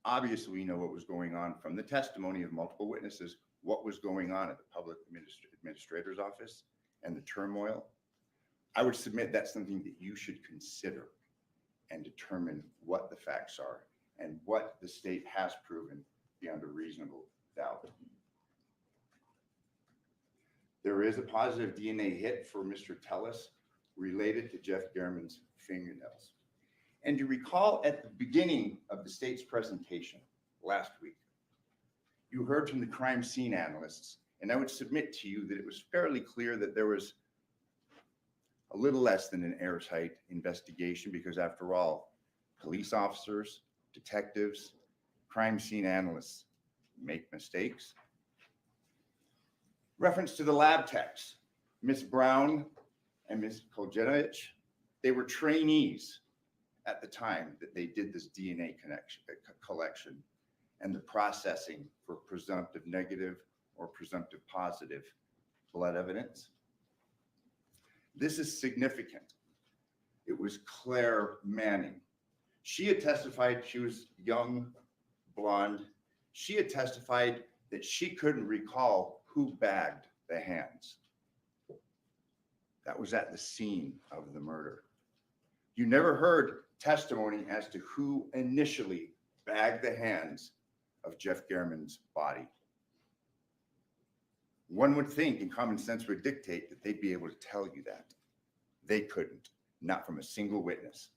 Obviously, we know what was going on from the testimony of multiple witnesses, what was going on at the public administrator's office and the turmoil. I would submit that's something that you should consider and determine what the facts are and what the state has proven beyond a reasonable doubt. There is a positive DNA hit for Mr. Tellis related to Jeff Gehrman's fingernails. And you recall at the beginning of the state's presentation last week, you heard from the crime scene analysts, and I would submit to you that it was fairly clear that there was a little less than an airtight investigation because after all, police officers, detectives, crime scene analysts make mistakes. Reference to the lab techs, Ms. Brown and Ms. Koljenovich, They were trainees at the time that they did this DNA collection and the processing for presumptive negative or presumptive positive blood evidence. This is significant. It was Claire Manning. She had testified, she was young, blonde. She had testified that she couldn't recall who bagged the hands. That was at the scene of the murder. You never heard testimony as to who initially bagged the hands of Jeff German's body. One would think, and common sense would dictate, that they'd be able to tell you that. They couldn't, not from a single witness.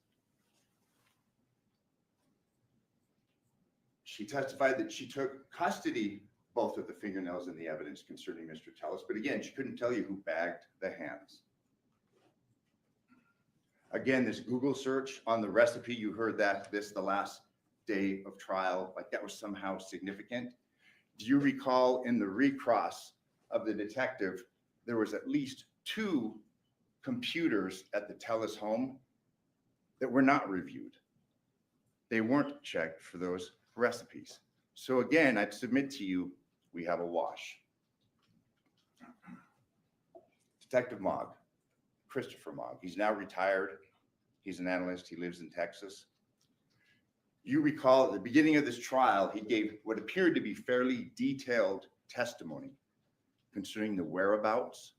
She testified that she took custody both of the fingernails and the evidence concerning Mr. Tellis, but again, she couldn't tell you who bagged the hands. Again, this Google search on the recipe, you heard that the last day of trial, like that was somehow significant. Do you recall in the recross of the detective, there was at least 2 computers at the Tellis home that were not reviewed. They weren't checked for those recipes. So again, I'd submit to you, we have a wash. Detective Mogg, Christopher Mogg, he's now retired. He's an analyst, he lives in Texas. You recall at the beginning of this trial, he gave what appeared to be fairly detailed testimony concerning the whereabouts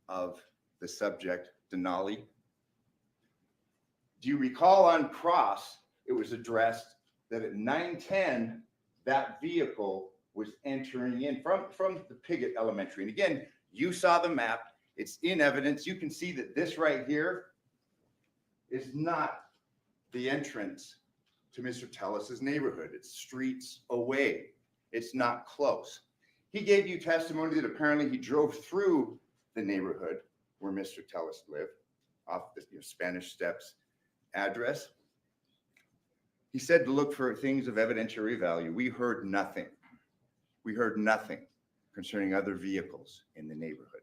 of the subject, Denali. Do you recall on cross, it was addressed that at 9:10, that vehicle was entering in from the Piggott Elementary. And again, you saw the map, it's in evidence. You can see that this right here is not the entrance to Mr. Tellis's neighborhood. It's streets away. It's not close. He gave you testimony that apparently he drove through the neighborhood where Mr. Tellis lived, off the Spanish Steps address. He said to look for things of evidentiary value. We heard nothing. We heard nothing concerning other vehicles in the neighborhood.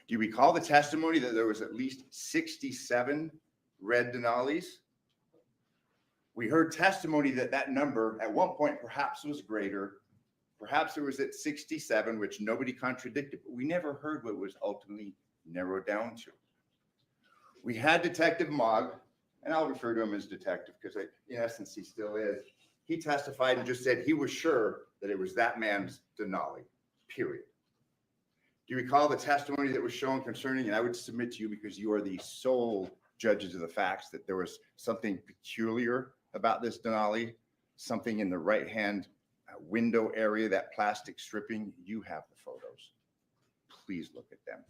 Do you recall the testimony that there was at least 67 red Denalis? We heard testimony that that number at one point perhaps was greater. Perhaps it was at 67, which nobody contradicted, but we never heard what it was ultimately narrowed down to. We had Detective Mogg, and I'll refer to him as detective because in essence he still is. He testified and just said he was sure that it was that man's Denali, period. Do you recall the testimony that was shown concerning, and I would submit to you because you are the sole judges of the facts, that there was something peculiar about this Denali, something in the right-hand window area, that plastic stripping. You have the photos. Please look at them.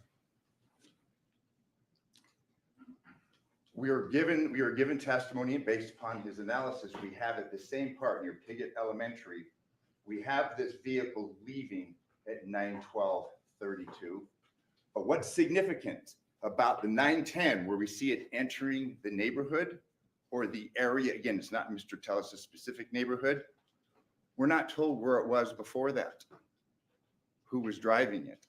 We are given testimony, and based upon his analysis, we have at the same part near Piggott Elementary, we have this vehicle leaving at 9:12:32. But what's significant about the 9:10, where we see it entering the neighborhood or the area, again, it's not Mr. Tellis' specific neighborhood. We're not told where it was before that, who was driving it.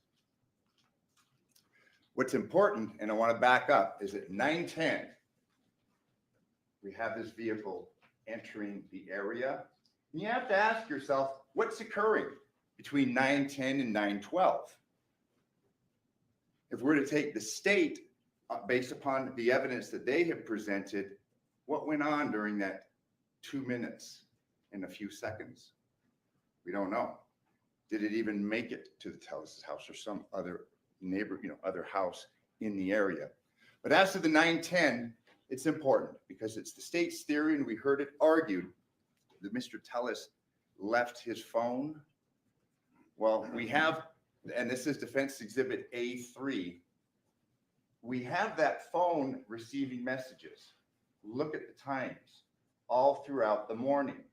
What's important, and I want to back up, is at 9:10, we have this vehicle entering the area. And you have to ask yourself, what's occurring between 9:10 and 9:12? If we're to take the state based upon the evidence that they have presented, what went on during that 2 minutes and a few seconds? We don't know. Did it even make it to the Tellis' house or some other neighbor, other house in the area? But as to the 9:10, it's important because it's the state's theory, and we heard it argued that Mr. Tellis left his phone. Well, we have, and this is Defense Exhibit A3, we have that phone receiving messages. Look at the times all throughout the morning.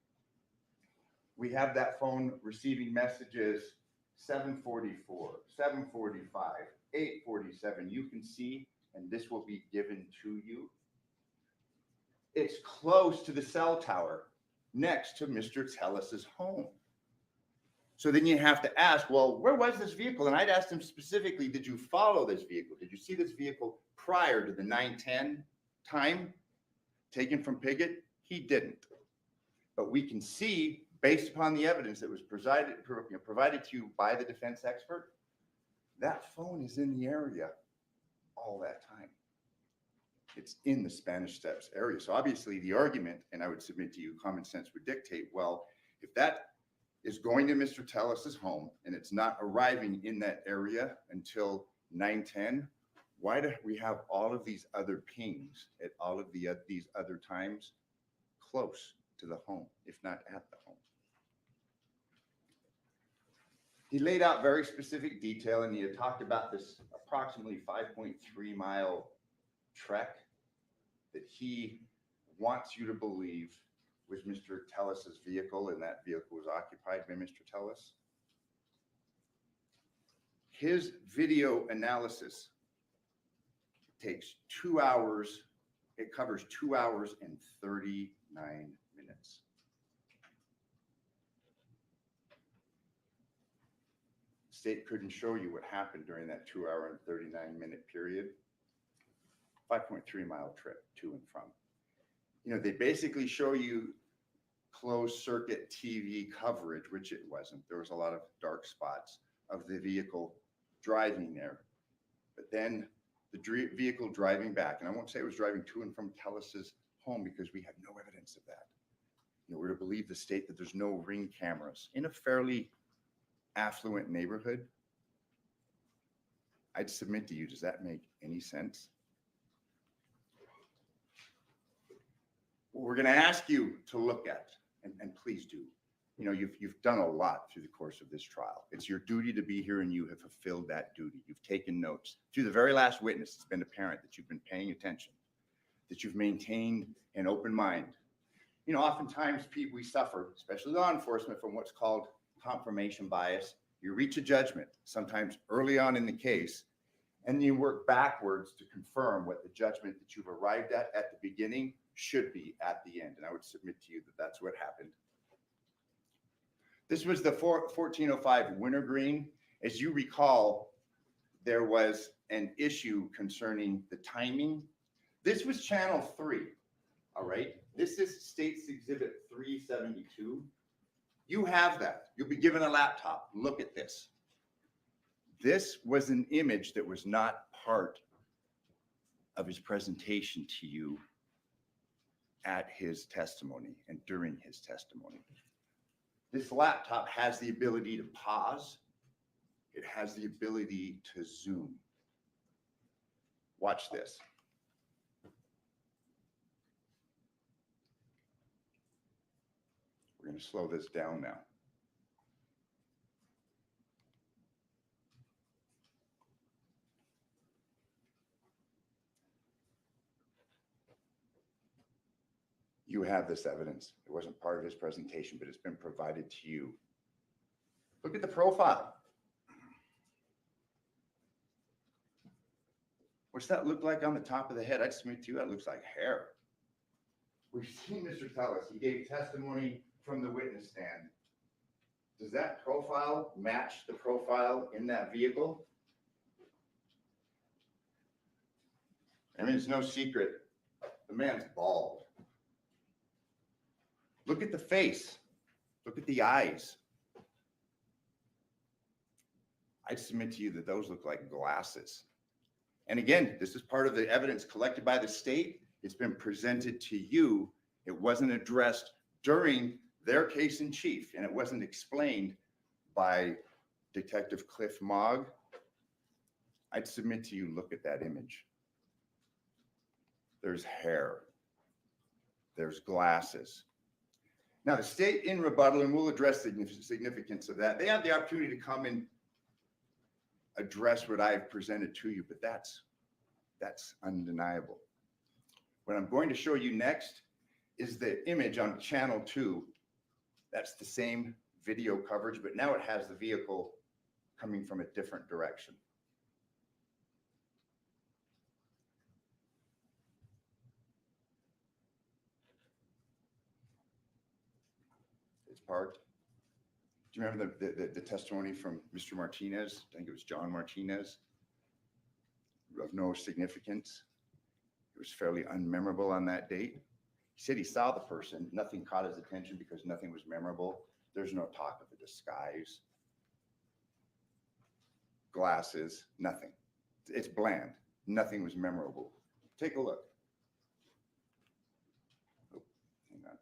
We have that phone receiving messages 7:44, 7:45, 8:47. You can see, and this will be given to you. It's close to the cell tower next to Mr. Tellis's home. So then you have to ask, well, where was this vehicle? And I'd asked him specifically, did you follow this vehicle? Did you see this vehicle prior to the 9:10 time taken from Piggott, he didn't. But we can see, based upon the evidence that was provided to you by the defense expert, that phone is in the area all that time. It's in the Spanish Steps area. So obviously the argument, and I would submit to you, common sense would dictate, well, if that is going to Mr. Tellis's home and it's not arriving in that area until 9:10, why do we have all of these other pings at all of these other times close to the home, if not at the home? He laid out very specific detail, and he had talked about this approximately 5.3-mile trek that he wants you to believe was Mr. Tellis's vehicle, and that vehicle was occupied by Mr. Tellis. His video analysis takes 2 hours. It covers 2 hours and 39 minutes. State couldn't show you what happened during that 2 hour and 39-minute period. 5.3-mile trip to and from. You know, they basically show you closed circuit TV coverage, which it wasn't. There was a lot of dark spots of the vehicle driving there. But then the vehicle driving back, and I won't say it was driving to and from Tellis's home because we have no evidence of that. You know, we're to believe the state that there's no ring cameras in a fairly affluent neighborhood. I'd submit to you, does that make any sense? What we're going to ask you to look at, and please do, you know, you've done a lot through the course of this trial. It's your duty to be here, and you have fulfilled that duty. You've taken notes. Through the very last witness, it's been apparent that you've been paying attention, that you've maintained an open mind. You know, oftentimes we suffer, especially law enforcement, from what's called confirmation bias. You reach a judgment, sometimes early on in the case, and you work backwards to confirm what the judgment that you've arrived at the beginning should be at the end. And I would submit to you that that's what happened. This was the 1405 wintergreen. As you recall, there was an issue concerning the timing. This was channel 3, all right? This is State's Exhibit 372. You have that. You'll be given a laptop. Look at this. This was an image that was not part of his presentation to you at his testimony and during his testimony. This laptop has the ability to pause. It has the ability to zoom. Watch this. We're going to slow this down now. You have this evidence. It wasn't part of his presentation, but it's been provided to you. Look at the profile. What's that look like on the top of the head? I'd submit to you that looks like hair. We've seen Mr. Tellis. He gave testimony from the witness stand. Does that profile match the profile in that vehicle? I mean, it's no secret. The man's bald. Look at the face. Look at the eyes. I'd submit to you that those look like glasses. And again, this is part of the evidence collected by the state. It's been presented to you. It wasn't addressed during their case in chief, and it wasn't explained by Detective Cliff Mogg. I'd submit to you, look at that image. There's hair. There's glasses. Now, the state in rebuttal, and we'll address the significance of that, they have the opportunity to come and address what I've presented to you, but that's undeniable. What I'm going to show you next is the image on channel 2. That's the same video coverage, but now it has the vehicle coming from a different direction. It's parked. Do you remember the testimony from Mr. Martinez? I think it was John Martinez, of no significance. It was fairly unmemorable on that date. He said he saw the person. Nothing caught his attention because nothing was memorable. There's no talk of a disguise, glasses, nothing. It's bland. Nothing was memorable. Take a look. Oh, hang on.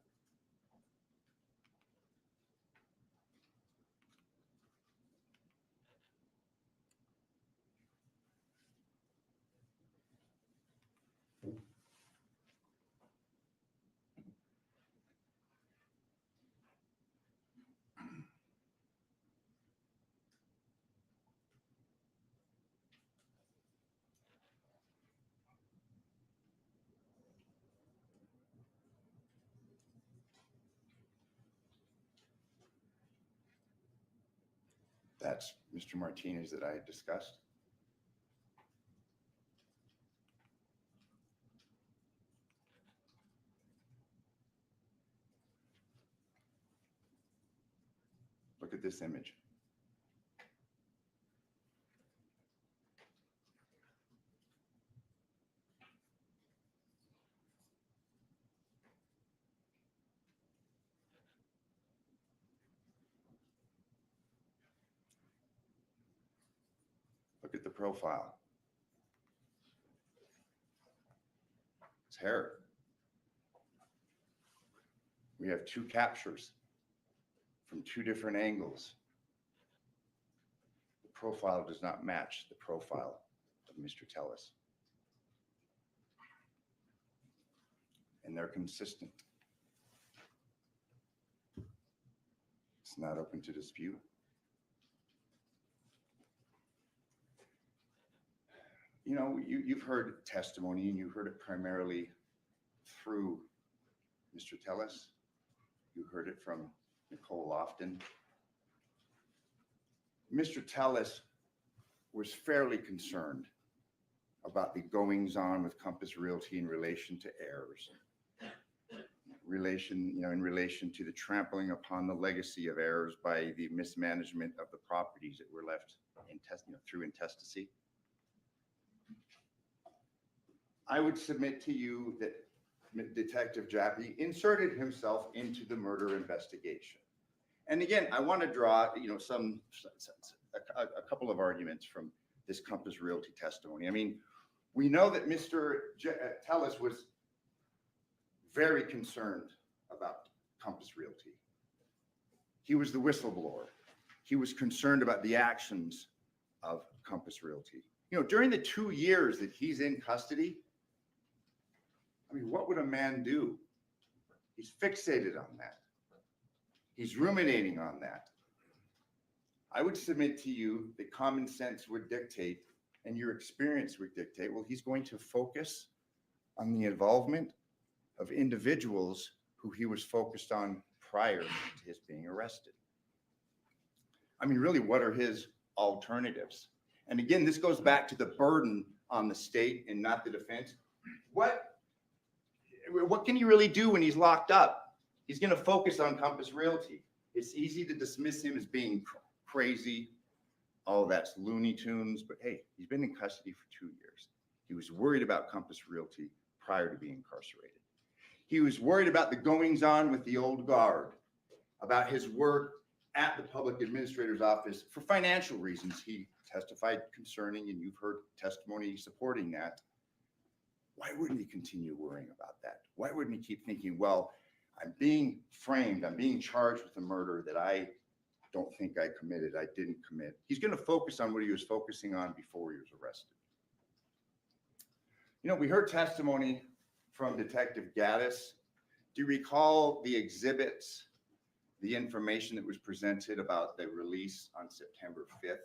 That's Mr. Martinez that I had discussed. Look at this image. Look at the profile. His hair. We have two captures from two different angles. The profile does not match the profile of Mr. Tellis. And they're consistent. It's not open to dispute. You know, you've heard testimony, and you heard it primarily through Mr. Tellis. You heard it from Nicole Lofton. Mr. Tellis was fairly concerned about the goings-on with Compass Realty in relation to errors, in relation to the trampling upon the legacy of errors by the mismanagement of the properties that were left through intestacy. I would submit to you that Detective Jappy inserted himself into the murder investigation. And again, I want to draw, a couple of arguments from this Compass Realty testimony. I mean, we know that Mr. Tellis was very concerned about Compass Realty. He was the whistleblower. He was concerned about the actions of Compass Realty. You know, during the 2 years that he's in custody, I mean, what would a man do? He's fixated on that. He's ruminating on that. I would submit to you that common sense would dictate, and your experience would dictate, well, he's going to focus on the involvement of individuals who he was focused on prior to his being arrested. I mean, really, what are his alternatives? And again, this goes back to the burden on the state and not the defense. What can he really do when he's locked up? He's going to focus on Compass Realty. It's easy to dismiss him as being crazy. Oh, that's Looney Tunes. But hey, he's been in custody for 2 years. He was worried about Compass Realty prior to being incarcerated. He was worried about the goings on with the old guard, about his work at the public administrator's office for financial reasons. He testified concerning, and you've heard testimony supporting that. Why wouldn't he continue worrying about that? Why wouldn't he keep thinking, well, I'm being framed, I'm being charged with a murder that I don't think I committed, I didn't commit. He's going to focus on what he was focusing on before he was arrested. You know, we heard testimony from Detective Gaddis. Do you recall the exhibits, the information that was presented about the release on September 5th?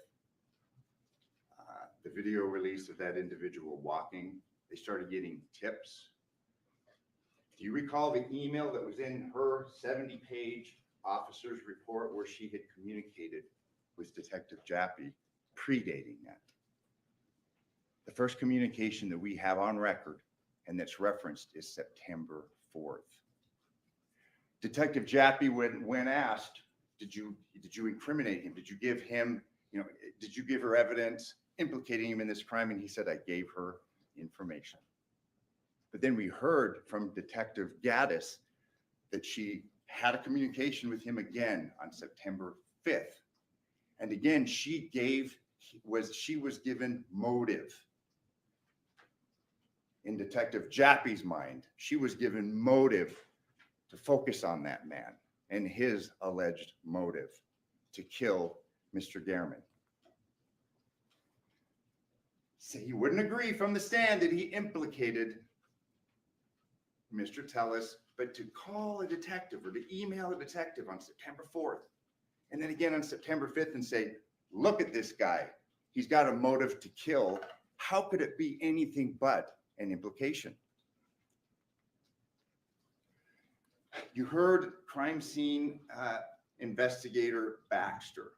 The video release of that individual walking. They started getting tips. Do you recall the email that was in her 70-page officer's report where she had communicated with Detective Jappy predating that? The first communication that we have on record and that's referenced is September 4th. Detective Jappy, when asked, did you incriminate him? Did you give him, did you give her evidence implicating him in this crime? And he said, I gave her information. But then we heard from Detective Gaddis that she had a communication with him again on September 5th. And again, she was given motive. In Detective Jappy's mind, she was given motive to focus on that man and his alleged motive to kill Mr. Gehrman. So he wouldn't agree from the stand that he implicated Mr. Tellis, but to call a detective or to email a detective on September 4th, and then again on September 5th and say, look at this guy. He's got a motive to kill. How could it be anything but an implication? You heard crime scene investigator Baxter.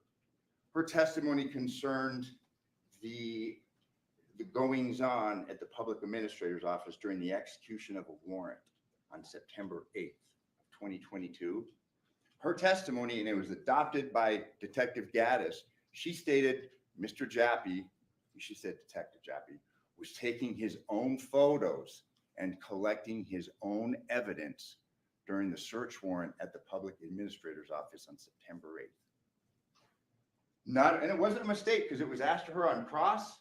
Her testimony concerned the goings on at the public administrator's office during the execution of a warrant on September 8th, 2022. Her testimony, and it was adopted by Detective Gaddis, she stated Mr. Jappy, she said Detective Jappy, was taking his own photos and collecting his own evidence during the search warrant at the public administrator's office on September 8th. And it wasn't a mistake, because it was asked to her on cross,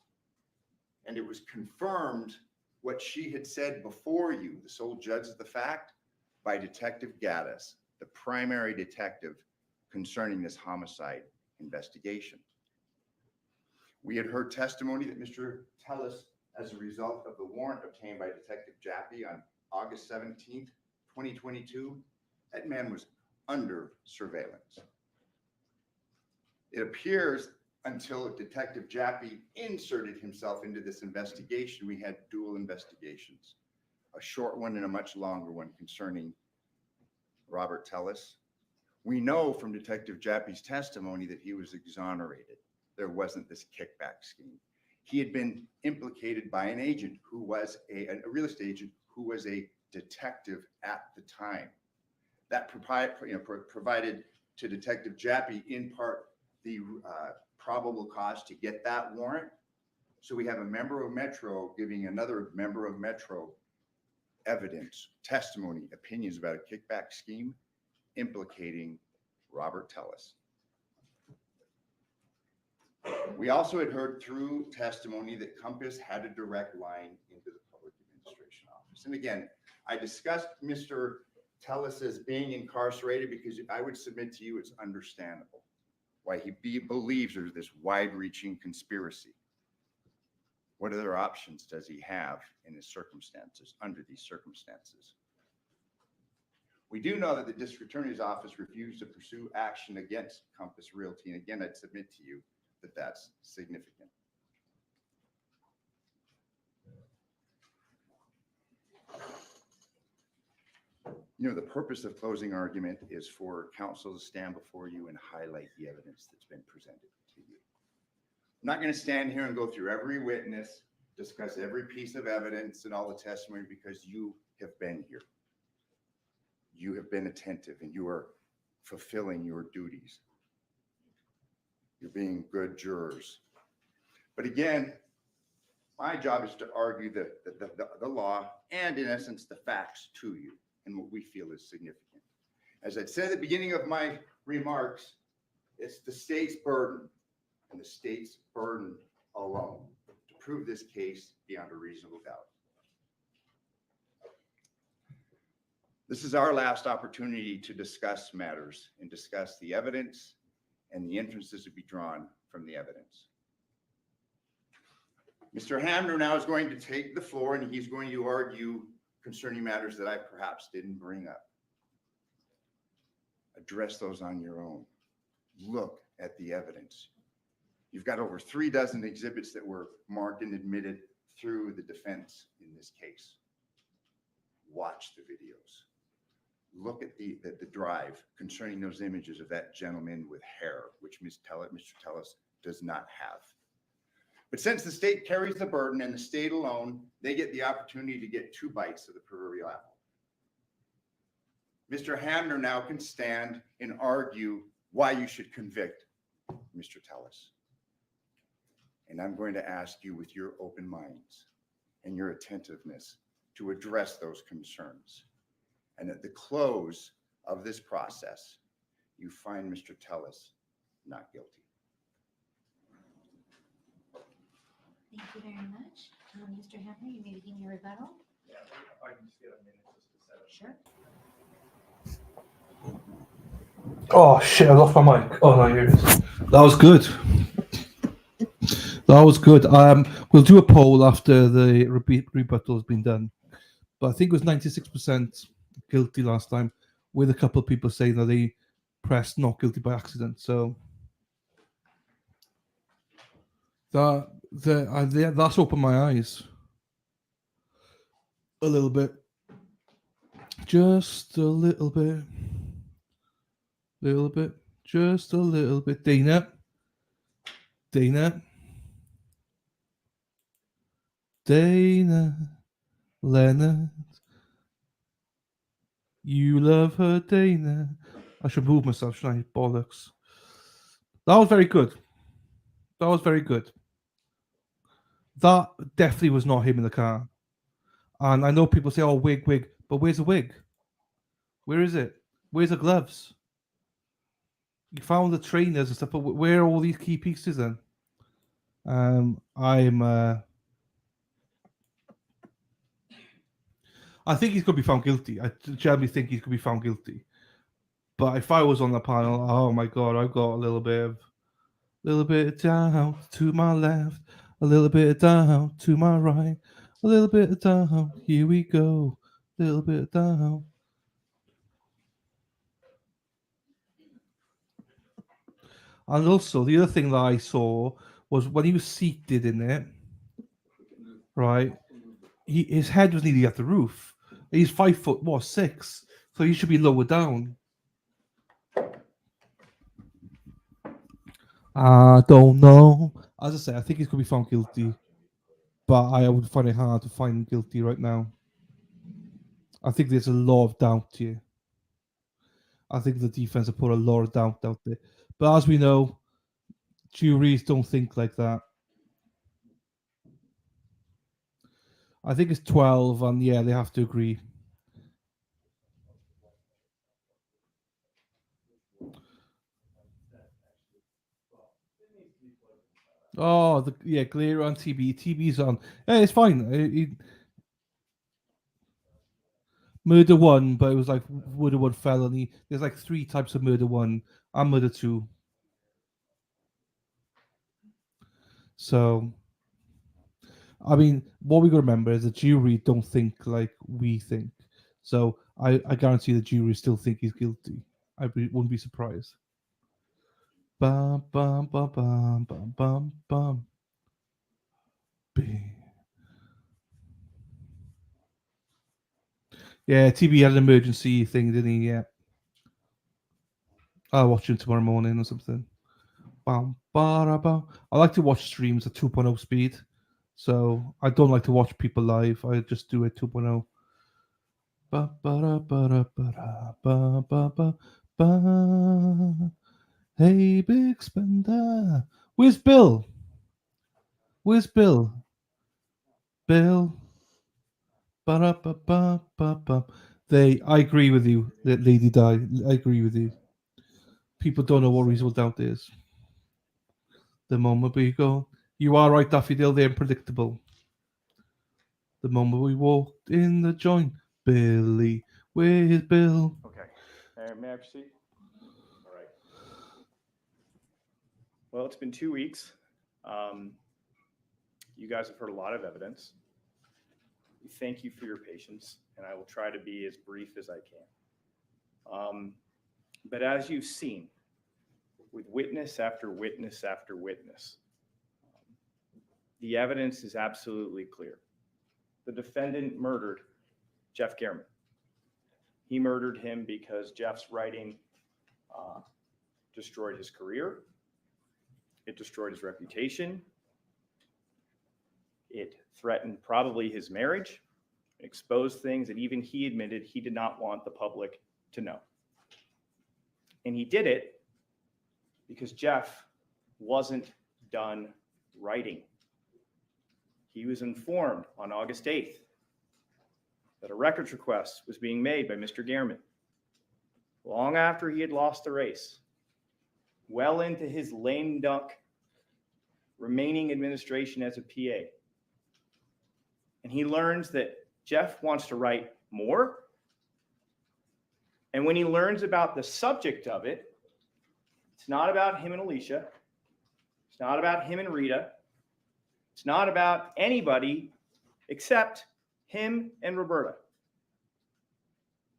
and it was confirmed what she had said before you, the sole judge of the fact, by Detective Gaddis, the primary detective concerning this homicide investigation. We had heard testimony that Mr. Tellis, as a result of the warrant obtained by Detective Jappy on August 17th, 2022, that man was under surveillance. It appears until Detective Jappy inserted himself into this investigation, we had dual investigations, a short one and a much longer one concerning Robert Tellis. We know from Detective Jappy's testimony that he was exonerated. There wasn't this kickback scheme. He had been implicated by an agent who was a real estate agent who was a detective at the time. That provided to Detective Jappy in part the probable cause to get that warrant. So we have a member of Metro giving another member of Metro evidence, testimony, opinions about a kickback scheme implicating Robert Tellis. We also had heard through testimony that Compass had a direct line into the public administration office. And again, I discussed Mr. Tellis as being incarcerated because I would submit to you it's understandable why he believes there's this wide-reaching conspiracy. What other options does he have in his circumstances, under these circumstances? We do know that the district attorney's office refused to pursue action against Compass Realty. And again, I'd submit to you that that's significant. You know, the purpose of closing argument is for counsel to stand before you and highlight the evidence that's been presented to you. I'm not going to stand here and go through every witness, discuss every piece of evidence and all the testimony, because you have been here. You have been attentive and you are fulfilling your duties. You're being good jurors. But again, my job is to argue the law and, in essence, the facts to you and what we feel is significant. As I said at the beginning of my remarks, it's the state's burden and the state's burden alone to prove this case beyond a reasonable doubt. This is our last opportunity to discuss matters and discuss the evidence and the inferences to be drawn from the evidence. Mr. Hamner now is going to take the floor and he's going to argue concerning matters that I perhaps didn't bring up. Address those on your own. Look at the evidence. You've got over 36 exhibits that were marked and admitted through the defense in this case. Watch the videos. Look at the drive concerning those images of that gentleman with hair, which Mr. Tellis does not have. But since the state carries the burden and the state alone, they get the opportunity to get 2 bites of the proverbial apple. Mr. Hamner now can stand and argue why you should convict Mr. Tellis. And I'm going to ask you, with your open minds and your attentiveness, to address those concerns. And at the close of this process, you find Mr. Tellis not guilty. Thank you very much. Mr. Henry, you may begin your rebuttal. Yeah, if I can just get a minute just to set up. Sure. Oh shit, I lost my mic. Oh no, here it is. That was good. That was good. We'll do a poll after the rebuttal has been done. But I think it was 96% guilty last time, with a couple of people saying that they pressed not guilty by accident. So that's opened my eyes a little bit. Just a little bit. Little bit. Just a little bit. Dana. Leonard. You love her, Dana. I should move myself, shouldn't I? Bollocks. That was very good. That definitely was not him in the car. And I know people say, oh, wig, but where's the wig? Where is it? Where's the gloves? You found the trainers and stuff, but where are all these key pieces then? I think he's going to be found guilty. I genuinely think he's going to be found guilty. But if I was on the panel, oh my God, I've got a little bit down to my left, a little bit down to my right, a little bit down, here we go, a little bit down. And also, the other thing that I saw was when he was seated in it, right, his head was nearly at the roof. He's 5'6", so he should be lower down. I don't know. As I say, I think he's going to be found guilty, but I would find it hard to find him guilty right now. I think there's a lot of doubt here. I think the defense have put a lot of doubt out there. But as we know, juries don't think like that. I think it's 12, and yeah, they have to agree. Oh, Glare on TB. TB's on. Yeah, it's fine. Murder 1, but it was like murder 1 felony. There's like 3 types of murder 1 and murder 2. So, I mean, what we got to remember is the jury don't think like we think. So I guarantee the jury still think he's guilty. Wouldn't be surprised. Bum bum bum bum bum bum bum. Yeah, TB had an emergency thing, didn't he? Yeah. I'll watch him tomorrow morning or something. Bum, ba, bum. I like to watch streams at 2.0 speed. So I don't like to watch people live. I just do it 2.0. Ba, ba, da, ba, da, ba, da, ba, ba, ba, ba. Hey, big spender. Where's Bill? Bill? Ba, ba, ba, ba, ba. I agree with you that Lady Di. I agree with you. People don't know what reasonable doubt is. The moment we go, you are right, Daffy Dale, they're unpredictable. The moment we walked in the joint, Billy, where's Bill? Okay. May I proceed? All right. Well, it's been 2 weeks. You guys have heard a lot of evidence. We thank you for your patience, and I will try to be as brief as I can. But as you've seen, with witness after witness after witness, the evidence is absolutely clear. The defendant murdered Jeff Gehrman. He murdered him because Jeff's writing destroyed his career. It destroyed his reputation. It threatened probably his marriage, exposed things that even he admitted he did not want the public to know. And he did it because Jeff wasn't done writing. He was informed on August 8th that a records request was being made by Mr. Gehrman long after he had lost the race, well into his lame duck remaining administration as a PA. And he learns that Jeff wants to write more. And when he learns about the subject of it, it's not about him and Alicia. It's not about him and Rita. It's not about anybody except him and Roberta.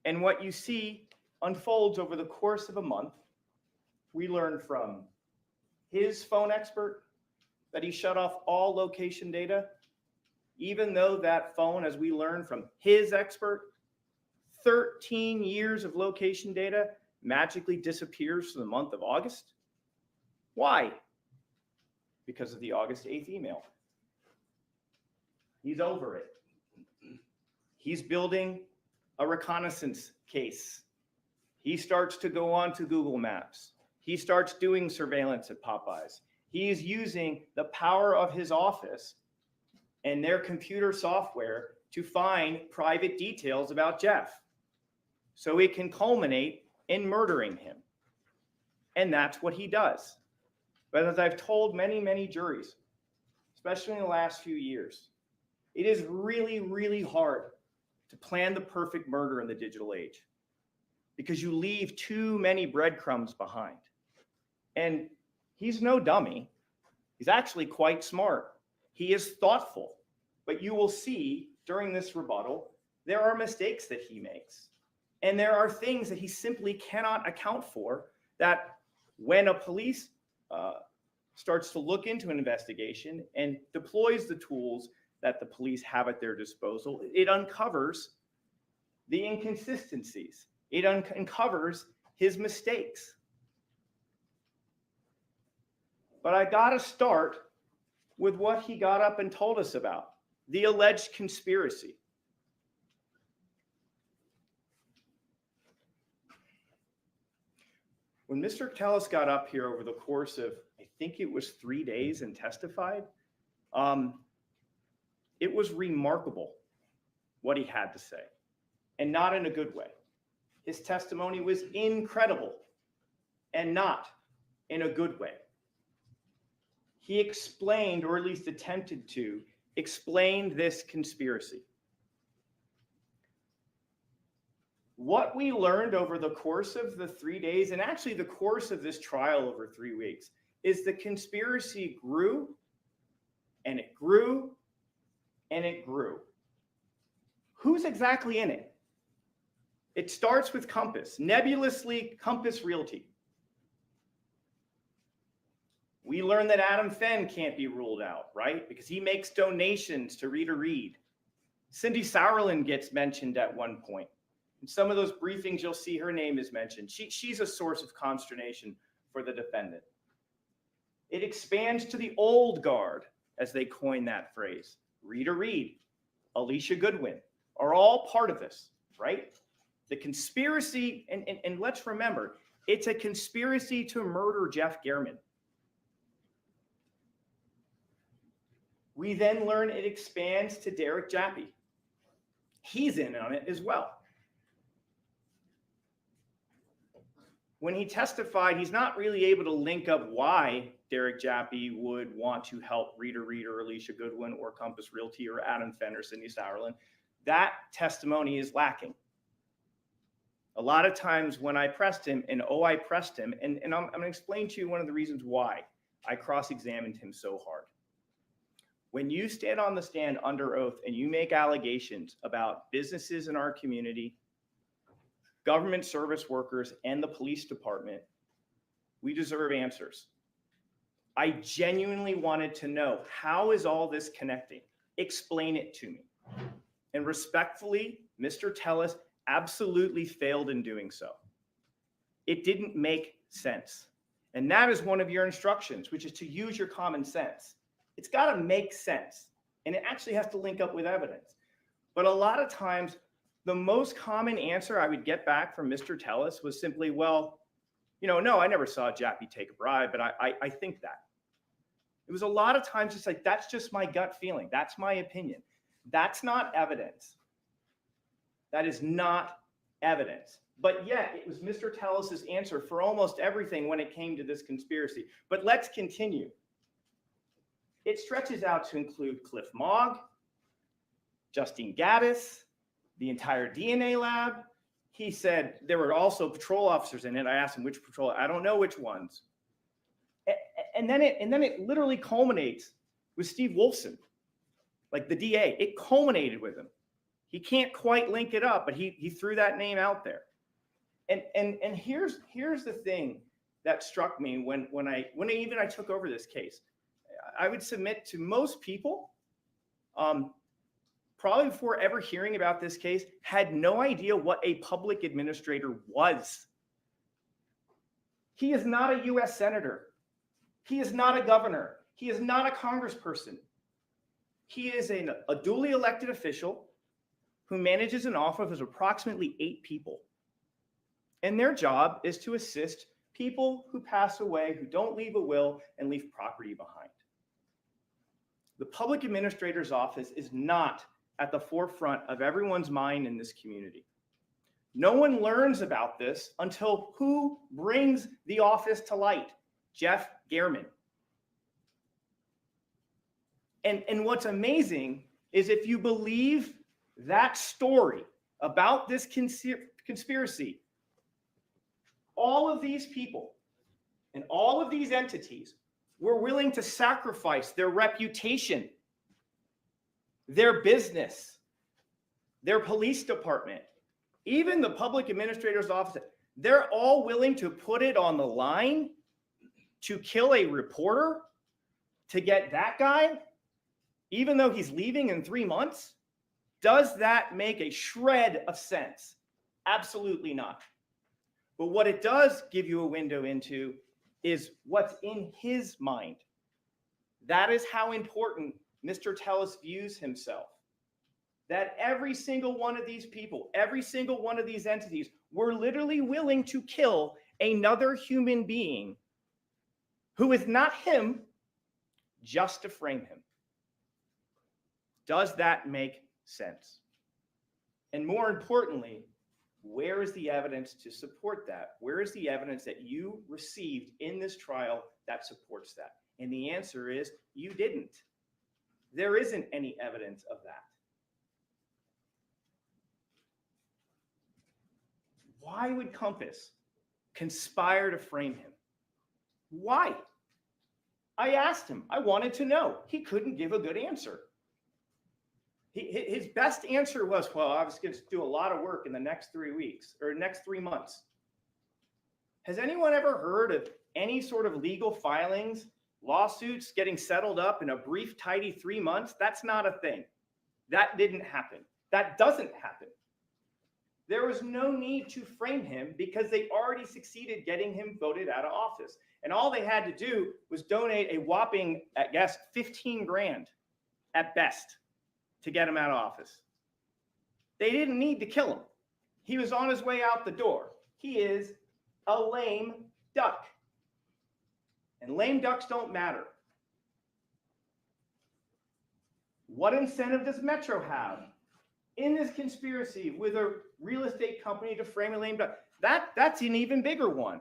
And what you see unfolds over the course of a month. We learn from his phone expert that he shut off all location data, even though that phone, as we learn from his expert, 13 years of location data magically disappears for the month of August. Why? Because of the August 8th email. He's over it. He's building a reconnaissance case. He starts to go on to Google Maps. He starts doing surveillance at Popeyes. He's using the power of his office and their computer software to find private details about Jeff, so it can culminate in murdering him. And that's what he does. But as I've told many, many juries, especially in the last few years, it is really, really hard to plan the perfect murder in the digital age because you leave too many breadcrumbs behind. And he's no dummy. He's actually quite smart. He is thoughtful. But you will see during this rebuttal, there are mistakes that he makes. And there are things that he simply cannot account for, that when a police starts to look into an investigation and deploys the tools that the police have at their disposal, it uncovers the inconsistencies. It uncovers his mistakes. But I got to start with what he got up and told us about, the alleged conspiracy. When Mr. Tellis got up here over the course of, I think it was 3 days, and testified, it was remarkable what he had to say, and not in a good way. His testimony was incredible and not in a good way. He explained, or at least attempted to explain, this conspiracy. What we learned over the course of the 3 days, and actually the course of this trial over 3 weeks, is the conspiracy grew and it grew and it grew. Who's exactly in it? It starts with Compass, nebulously Compass Realty. We learned that Adam Fenn can't be ruled out, right? Because he makes donations to Rita Reed. Cindy Sauerland gets mentioned at one point. In some of those briefings, you'll see her name is mentioned. She's a source of consternation for the defendant. It expands to the old guard, as they coin that phrase. Rita Reed, Alicia Goodwin are all part of this, right? The conspiracy, and let's remember, it's a conspiracy to murder Jeff Gehrman. We then learn it expands to Derek Jappy. He's in on it as well. When he testified, he's not really able to link up why Derek Jappy would want to help Rita Reed or Alicia Goodwin or Compass Realty or Adam Fenn or Cindy Sauerland. That testimony is lacking. A lot of times when I pressed him, and I pressed him, and I'm going to explain to you one of the reasons why I cross-examined him so hard. When you stand on the stand under oath and you make allegations about businesses in our community, government service workers, and the police department, we deserve answers. I genuinely wanted to know, how is all this connecting? Explain it to me. And respectfully, Mr. Tellis absolutely failed in doing so. It didn't make sense. And that is one of your instructions, which is to use your common sense. It's got to make sense. And it actually has to link up with evidence. But a lot of times, the most common answer I would get back from Mr. Tellis was simply, well, no, I never saw Jappy take a bribe, but I think that. It was a lot of times just like, that's just my gut feeling. That's my opinion. That's not evidence. That is not evidence. But yet it was Mr. Tellis's answer for almost everything when it came to this conspiracy. But let's continue. It stretches out to include Cliff Mogg, Justine Gaddis, the entire DNA lab. He said there were also patrol officers in it. I asked him which patrol, I don't know which ones. And then it literally culminates with Steve Wolfson, like the DA. It culminated with him. He can't quite link it up, but he threw that name out there. And here's the thing that struck me when I took over this case. I would submit to most people, probably before ever hearing about this case, had no idea what a public administrator was. He is not a U.S. senator. He is not a governor. He is not a congressperson. He is a duly elected official who manages an office of approximately 8 people. And their job is to assist people who pass away, who don't leave a will and leave property behind. The public administrator's office is not at the forefront of everyone's mind in this community. No one learns about this until who brings the office to light? Jeff Gehrman. And what's amazing is if you believe that story about this conspiracy, all of these people and all of these entities were willing to sacrifice their reputation, their business, their police department, even the public administrator's office. They're all willing to put it on the line to kill a reporter, to get that guy, even though he's leaving in 3 months. Does that make a shred of sense? Absolutely not. But what it does give you a window into is what's in his mind. That is how important Mr. Tellis views himself. That every single one of these people, every single one of these entities were literally willing to kill another human being who is not him, just to frame him. Does that make sense? And more importantly, where is the evidence to support that? Where is the evidence that you received in this trial that supports that? And the answer is you didn't. There isn't any evidence of that. Why would Compass conspire to frame him? Why? I asked him. I wanted to know. He couldn't give a good answer. His best answer was, well, I was going to do a lot of work in the next 3 weeks or next 3 months. Has anyone ever heard of any sort of legal filings, lawsuits getting settled up in a brief, tidy 3 months? That's not a thing. That didn't happen. That doesn't happen. There was no need to frame him because they already succeeded getting him voted out of office. And all they had to do was donate a whopping, I guess, 15 grand at best to get him out of office. They didn't need to kill him. He was on his way out the door. He is a lame duck. And lame ducks don't matter. What incentive does Metro have in this conspiracy with a real estate company to frame a lame duck? That's an even bigger one.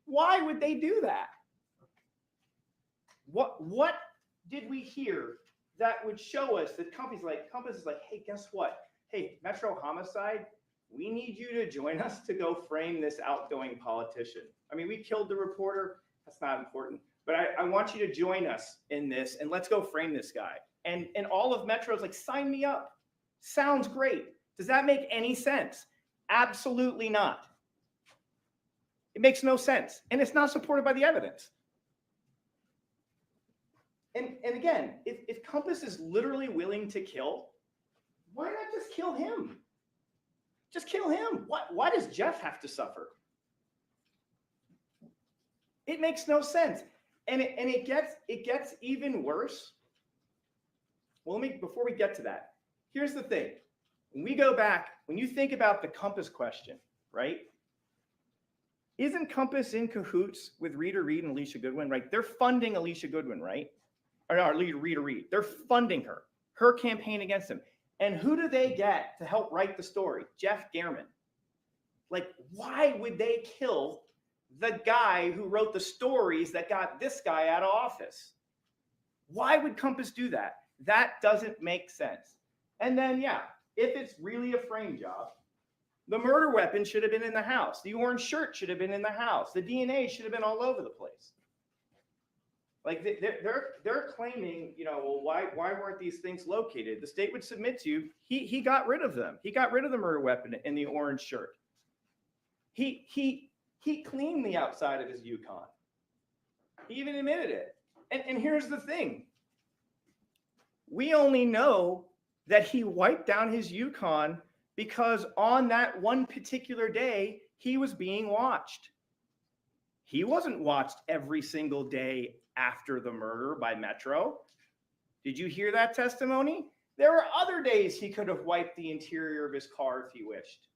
Why would they do that? What did we hear that would show us that Compass is like, hey, guess what? Hey, Metro Homicide, we need you to join us to go frame this outgoing politician. I mean, we killed the reporter. That's not important. But I want you to join us in this, and let's go frame this guy. And all of Metro's like, sign me up. Sounds great. Does that make any sense? Absolutely not. It makes no sense. And it's not supported by the evidence. And again, if Compass is literally willing to kill, why not just kill him? Just kill him. Why does Jeff have to suffer? It makes no sense. And it gets even worse. Well, before we get to that, here's the thing. When we go back, when you think about the Compass question, right? Isn't Compass in cahoots with Rita Reid and Alicia Goodwin, right? They're funding Alicia Goodwin, right? Or no, Rita Reid. They're funding her campaign against him. And who do they get to help write the story? Jeff Gehrman. Like, why would they kill the guy who wrote the stories that got this guy out of office? Why would Compass do that? That doesn't make sense. And then, yeah, if it's really a frame job, the murder weapon should have been in the house. The orange shirt should have been in the house. The DNA should have been all over the place. Like they're claiming, you know, well, why weren't these things located? The state would submit to you, he got rid of them. He got rid of the murder weapon in the orange shirt. He cleaned the outside of his Yukon. He even admitted it. And here's the thing. We only know that he wiped down his Yukon because on that one particular day, he was being watched. He wasn't watched every single day after the murder by Metro. Did you hear that testimony? There were other days he could have wiped the interior of his car if he wished.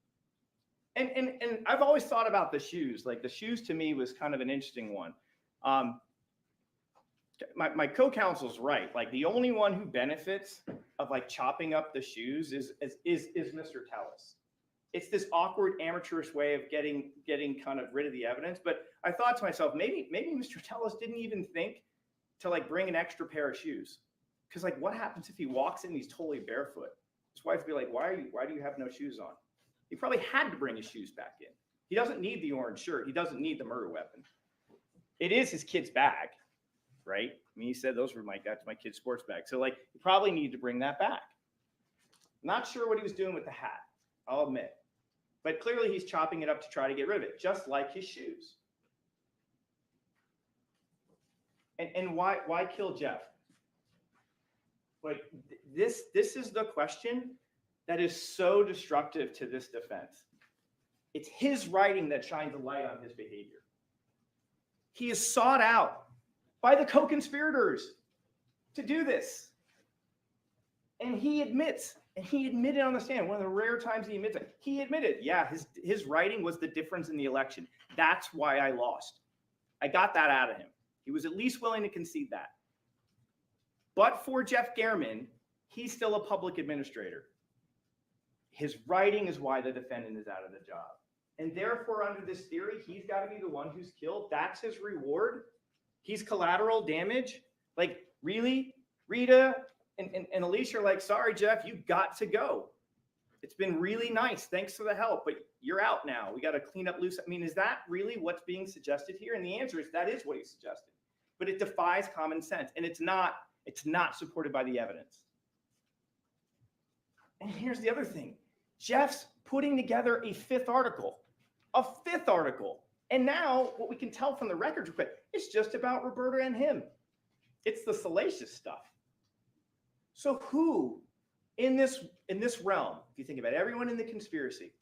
And I've always thought about the shoes. Like the shoes to me was kind of an interesting one. My co-counsel's right. Like the only one who benefits of like chopping up the shoes is Mr. Tellis. It's this awkward amateurish way of getting kind of rid of the evidence. But I thought to myself, maybe Mr. Tellis didn't even think to like bring an extra pair of shoes. Because like what happens if he walks in and he's totally barefoot? His wife would be like, why do you have no shoes on? He probably had to bring his shoes back in. He doesn't need the orange shirt. He doesn't need the murder weapon. It is his kid's bag, right? I mean, he said those were my kid's sports bag. So like he probably needed to bring that back. Not sure what he was doing with the hat, I'll admit. But clearly he's chopping it up to try to get rid of it, just like his shoes. And why kill Jeff? Like this is the question that is so destructive to this defense. It's his writing that shines a light on his behavior. He is sought out by the co-conspirators to do this. And he admits, and he admitted on the stand, one of the rare times he admits it, he admitted, yeah, his writing was the difference in the election. That's why I lost. I got that out of him. He was at least willing to concede that. But for Jeff Gehrman, he's still a public administrator. His writing is why the defendant is out of the job. And therefore, under this theory, he's got to be the one who's killed. That's his reward. He's collateral damage. Like, really? Rita and Alicia are like, sorry, Jeff, you got to go. It's been really nice. Thanks for the help, but you're out now. We got to clean up loose. I mean, is that really what's being suggested here? And the answer is that is what he's suggesting. But it defies common sense, and it's not supported by the evidence. And here's the other thing. Jeff's putting together a fifth article. And now what we can tell from the records, it's just about Roberta and him. It's the salacious stuff. So who in this realm, if you think about everyone in the conspiracy,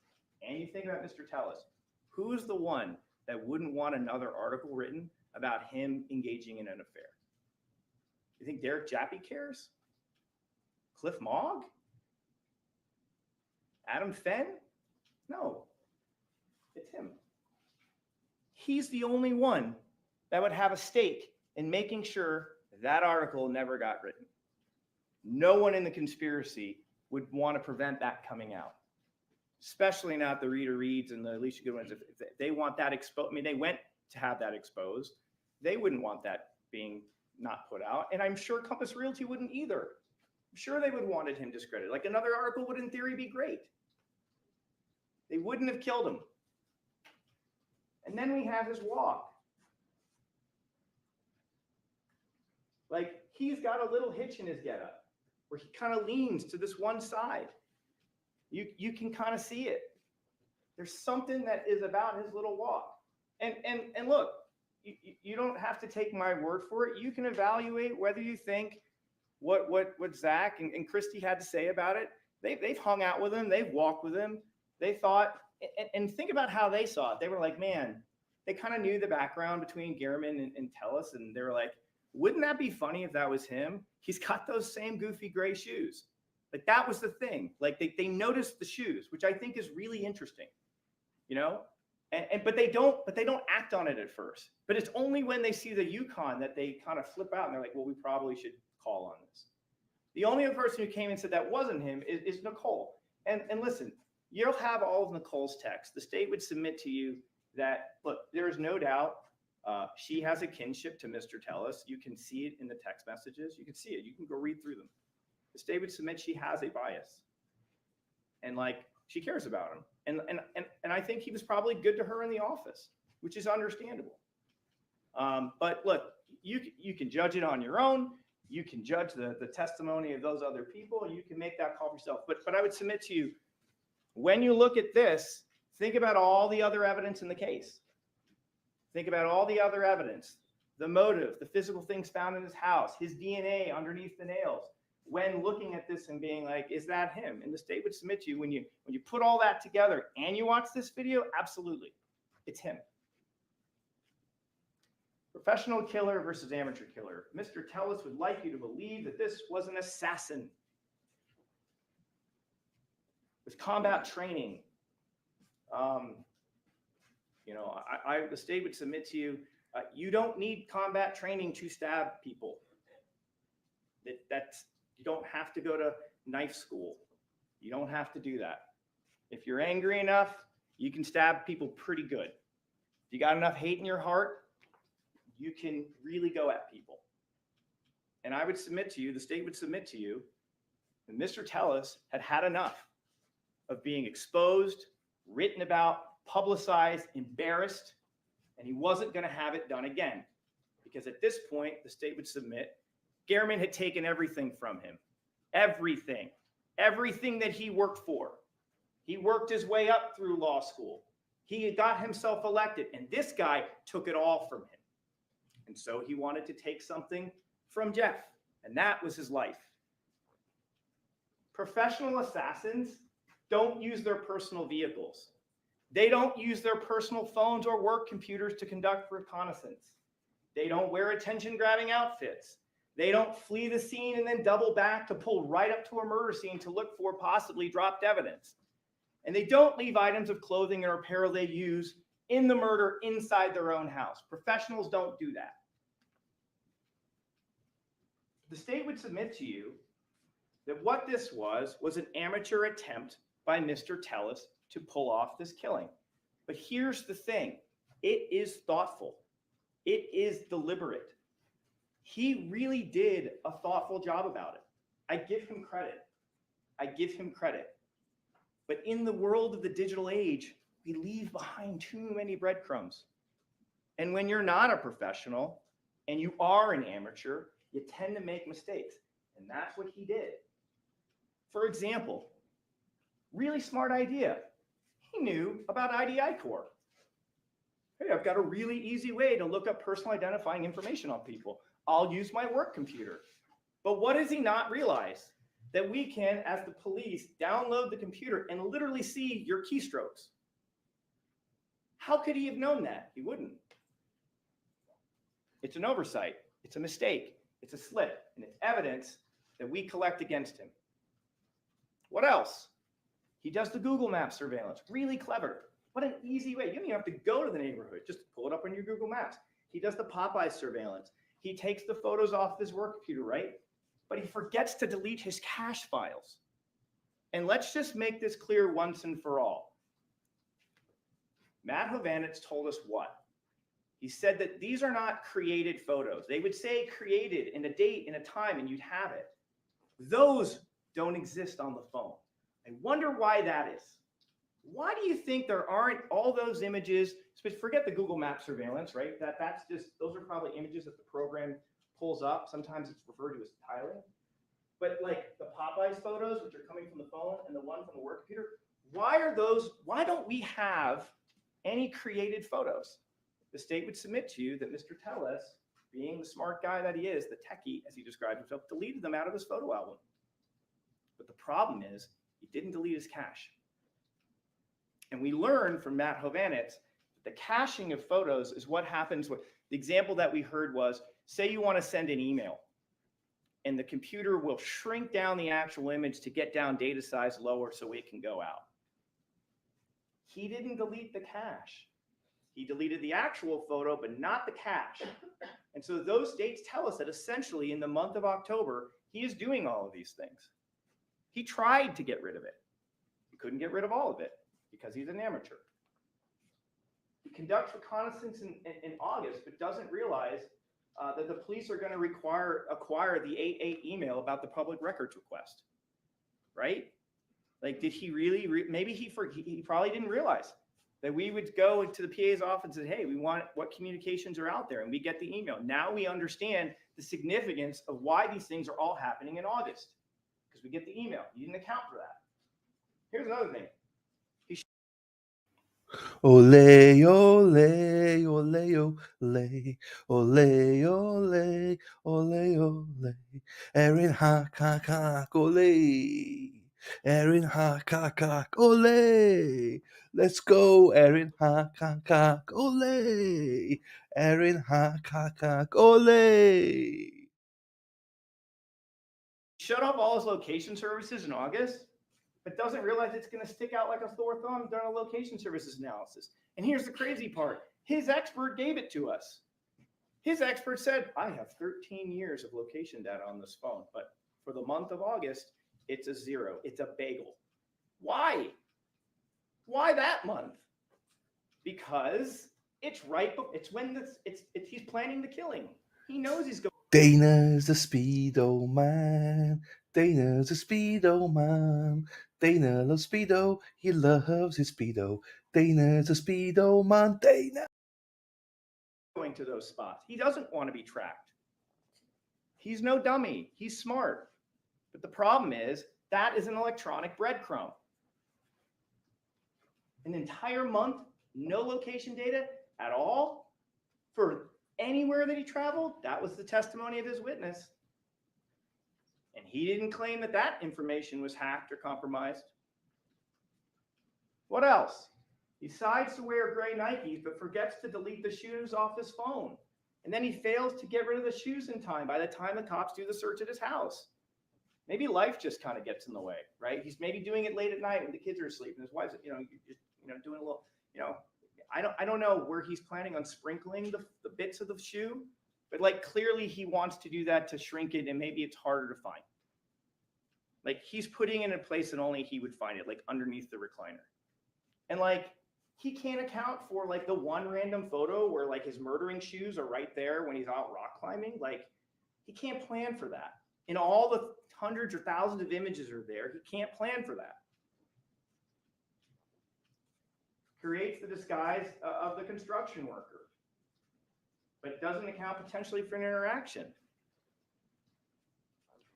and you think about Mr. Tellis, who is the one that wouldn't want another article written about him engaging in an affair? You think Derek Jappy cares? Cliff Mogg? Adam Fenn? No, it's him. He's the only one that would have a stake in making sure that article never got written. No one in the conspiracy would want to prevent that coming out, especially not the Rita Reeds and the Alicia Goodwins. If they want that exposed, I mean, they went to have that exposed. They wouldn't want that being not put out. And I'm sure Compass Realty wouldn't either. I'm sure they would have wanted him discredited. Like another article would in theory be great. They wouldn't have killed him. And then we have his walk. Like he's got a little hitch in his getup where he kind of leans to this one side. You can kind of see it. There's something that is about his little walk. And look, you don't have to take my word for it. You can evaluate whether you think what Zach and Christy had to say about it. They've hung out with him. They've walked with him. They thought, and think about how they saw it. They were like, man, they kind of knew the background between Gehrman and Tellis, and they were like, wouldn't that be funny if that was him? He's got those same goofy gray shoes. Like that was the thing. Like they noticed the shoes, which I think is really interesting, you know? But they don't act on it at first. But it's only when they see the Yukon that they kind of flip out and they're like, well, we probably should call on this. The only other person who came and said that wasn't him is Nicole. And listen, you'll have all of Nicole's texts. The state would submit to you that, look, there is no doubt she has a kinship to Mr. Tellis. You can see it in the text messages. You can see it. You can go read through them. The state would submit she has a bias. And like, she cares about him. And I think he was probably good to her in the office, which is understandable. But look, you can judge it on your own. You can judge the testimony of those other people. You can make that call for yourself. But I would submit to you, when you look at this, think about all the other evidence in the case. Think about all the other evidence, the motive, the physical things found in his house, his DNA underneath the nails. When looking at this and being like, is that him? And the state would submit to you, when you put all that together and you watch this video, absolutely, it's him. Professional killer versus amateur killer. Mr. Tellis would like you to believe that this was an assassin with combat training. The state would submit to you, you don't need combat training to stab people. You don't have to go to knife school. You don't have to do that. If you're angry enough, you can stab people pretty good. If you got enough hate in your heart, you can really go at people. And I would submit to you, the state would submit to you, that Mr. Tellis had had enough of being exposed, written about, publicized, embarrassed, and he wasn't going to have it done again. Because at this point, the state would submit, Gehrman had taken everything from him. Everything. Everything that he worked for. He worked his way up through law school. He got himself elected, and this guy took it all from him. And so he wanted to take something from Jeff, and that was his life. Professional assassins don't use their personal vehicles. They don't use their personal phones or work computers to conduct reconnaissance. They don't wear attention-grabbing outfits. They don't flee the scene and then double back to pull right up to a murder scene to look for possibly dropped evidence. And they don't leave items of clothing or apparel they use in the murder inside their own house. Professionals don't do that. The state would submit to you that what this was an amateur attempt by Mr. Tellis to pull off this killing. But here's the thing. It is thoughtful. It is deliberate. He really did a thoughtful job about it. I give him credit. I give him credit. But in the world of the digital age, we leave behind too many breadcrumbs. And when you're not a professional and you are an amateur, you tend to make mistakes. And that's what he did. For example, really smart idea. He knew about IDI Core. Hey, I've got a really easy way to look up personal identifying information on people. I'll use my work computer. But what does he not realize? That we can, as the police, download the computer and literally see your keystrokes. How could he have known that? He wouldn't. It's an oversight. It's a mistake. It's a slip. And it's evidence that we collect against him. What else? He does the Google Maps surveillance. Really clever. What an easy way. You don't even have to go to the neighborhood. Just pull it up on your Google Maps. He does the Popeye surveillance. He takes the photos off his work computer, right? But he forgets to delete his cache files. And let's just make this clear once and for all. Matt Hovanetz told us what? He said that these are not created photos. They would say created in a date and a time and you'd have it. Those don't exist on the phone. I wonder why that is. Why do you think there aren't all those images? Forget the Google Maps surveillance, right? That's just, those are probably images that the program pulls up. Sometimes it's referred to as tiling. But like the Popeyes photos, which are coming from the phone, and the one from the work computer, why don't we have any created photos? The state would submit to you that Mr. Tellis, being the smart guy that he is, the techie, as he described himself, deleted them out of his photo album. But the problem is, he didn't delete his cache. And we learned from Matt Hovanetz that the caching of photos is what happens with the example that we heard was, say you want to send an email and the computer will shrink down the actual image to get down data size lower so it can go out. He didn't delete the cache. He deleted the actual photo, but not the cache. And so those dates tell us that essentially in the month of October, he is doing all of these things. He tried to get rid of it. He couldn't get rid of all of it because he's an amateur. He conducts reconnaissance in August, but doesn't realize that the police are going to acquire the 8/8 email about the public records request, right? Like, did he really? Maybe he probably didn't realize that we would go into the PA's office and say, hey, we want what communications are out there, and we get the email. Now we understand the significance of why these things are all happening in August, because we get the email. You didn't account for that. Here's another thing. Ole, ole, ole, ole, ole, ole, ole, ole. Erin hakak, ole. Erin hakak, ole. Let's go, Erin hakak, ole. Erin hakak, ole. Shut off all his location services in August, but doesn't realize it's going to stick out like a sore thumb during a location services analysis. And here's the crazy part. His expert gave it to us. His expert said, I have 13 years of location data on this phone, but for the month of August, it's a 0. It's a bagel. Why? Why that month? Because it's right. It's when he's planning the killing. He knows he's going. Dana's a speedo man. Dana's a speedo man. Dana loves speedo. He loves his speedo. Dana's a speedo man. Dana. Going to those spots. He doesn't want to be tracked. He's no dummy. He's smart. But the problem is that is an electronic breadcrumb. An entire month, no location data at all for anywhere that he traveled. That was the testimony of his witness. And he didn't claim that that information was hacked or compromised. What else? He decides to wear gray Nikes, but forgets to delete the shoes off his phone. And then he fails to get rid of the shoes in time by the time the cops do the search at his house. Maybe life just kind of gets in the way, right? He's maybe doing it late at night when the kids are asleep and his wife's, doing a little, I don't know where he's planning on sprinkling the bits of the shoe, but like clearly he wants to do that to shrink it, and maybe it's harder to find. Like he's putting it in a place that only he would find it, like underneath the recliner. And like he can't account for like the one random photo where like his murdering shoes are right there when he's out rock climbing. Like he can't plan for that. And all the hundreds or thousands of images are there. He can't plan for that. Creates the disguise of the construction worker, but doesn't account potentially for an interaction.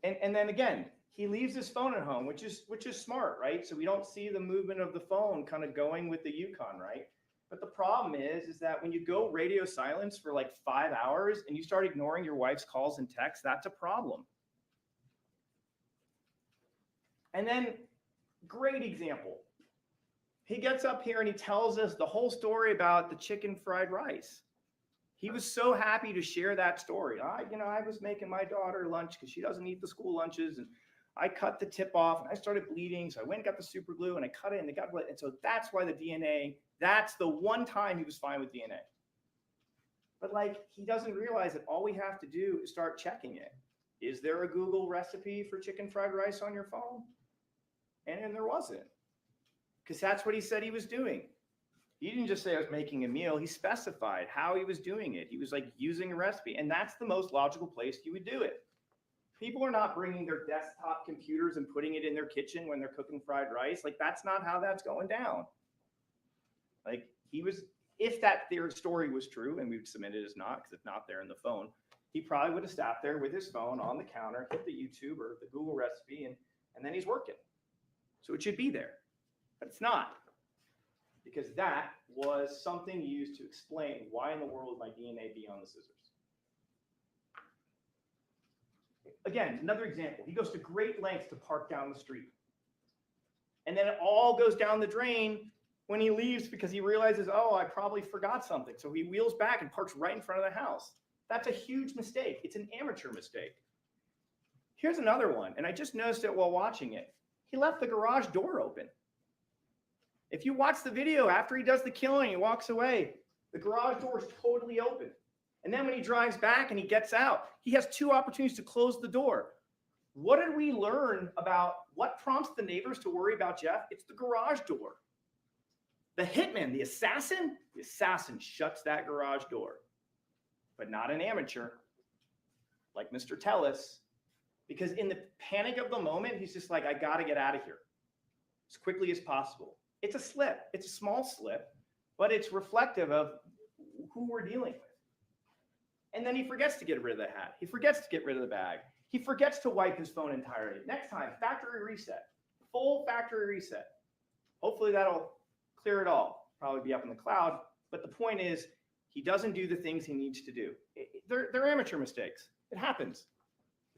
And then again, he leaves his phone at home, which is smart, right? So we don't see the movement of the phone kind of going with the Yukon, right? But the problem is that when you go radio silence for like 5 hours and you start ignoring your wife's calls and texts, that's a problem. And then, great example. He gets up here and he tells us the whole story about the chicken fried rice. He was so happy to share that story. I was making my daughter lunch because she doesn't eat the school lunches, and I cut the tip off and I started bleeding. So I went and got the super glue and I cut it and it got wet. And so that's why the DNA, that's the one time he was fine with DNA. But like, he doesn't realize that all we have to do is start checking it. Is there a Google recipe for chicken fried rice on your phone? And there wasn't. Because that's what he said he was doing. He didn't just say I was making a meal. He specified how he was doing it. He was like using a recipe. And that's the most logical place you would do it. People are not bringing their desktop computers and putting it in their kitchen when they're cooking fried rice. Like that's not how that's going down. Like he was, if that their story was true, and we would submit it as not, because it's not there in the phone, he probably would have sat there with his phone on the counter, hit the YouTube or the Google recipe, and then he's working. So it should be there. But it's not, because that was something used to explain why in the world would my DNA be on the scissors. Again, another example. He goes to great lengths to park down the street. And then it all goes down the drain when he leaves because he realizes, oh, I probably forgot something. So he wheels back and parks right in front of the house. That's a huge mistake. It's an amateur mistake. Here's another one, and I just noticed it while watching it. He left the garage door open. If you watch the video after he does the killing, he walks away. The garage door is totally open. And then when he drives back and he gets out, he has 2 opportunities to close the door. What did we learn about what prompts the neighbors to worry about Jeff? It's the garage door. The hitman, the assassin shuts that garage door, but not an amateur like Mr. Tellis, because in the panic of the moment, he's just like, I got to get out of here as quickly as possible. It's a slip. It's a small slip, but it's reflective of who we're dealing with. And then he forgets to get rid of the hat. He forgets to get rid of the bag. He forgets to wipe his phone entirely. Next time, factory reset, full factory reset. Hopefully that'll clear it all. Probably be up in the cloud. But the point is, he doesn't do the things he needs to do. They're amateur mistakes. It happens.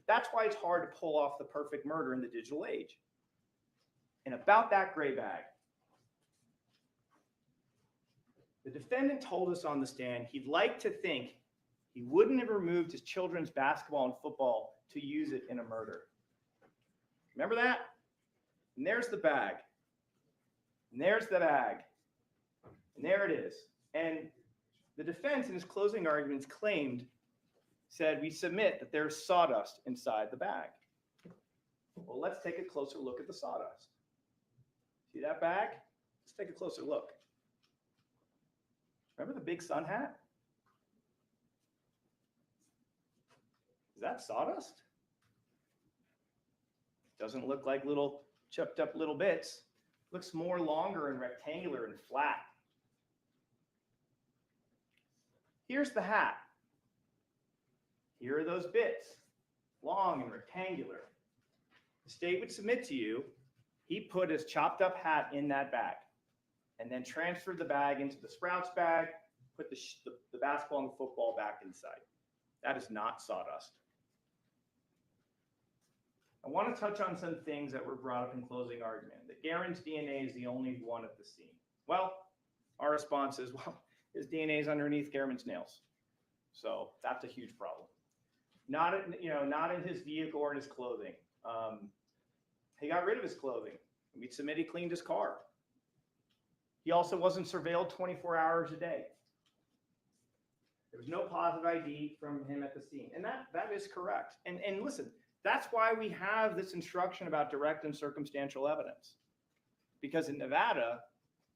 That's why it's hard to pull off the perfect murder in the digital age. And about that gray bag, the defendant told us on the stand he'd like to think he wouldn't have removed his children's basketball and football to use it in a murder. Remember that? And there's the bag. And there's the bag. And there it is. And the defense in his closing arguments said, we submit that there's sawdust inside the bag. Well, let's take a closer look at the sawdust. See that bag? Let's take a closer look. Remember the big sun hat? Is that sawdust? Doesn't look like little chopped up little bits. Looks more longer and rectangular and flat. Here's the hat. Here are those bits, long and rectangular. The state would submit to you, he put his chopped up hat in that bag and then transferred the bag into the Sprouts bag, put the basketball and the football back inside. That is not sawdust. I want to touch on some things that were brought up in closing argument. That Garen's DNA is the only one at the scene. Well, our response is, well, his DNA is underneath Garen's nails. So that's a huge problem. Not in his vehicle or in his clothing. He got rid of his clothing. We'd submit he cleaned his car. He also wasn't surveilled 24 hours a day. There was no positive ID from him at the scene. And that is correct. And listen, that's why we have this instruction about direct and circumstantial evidence. Because in Nevada,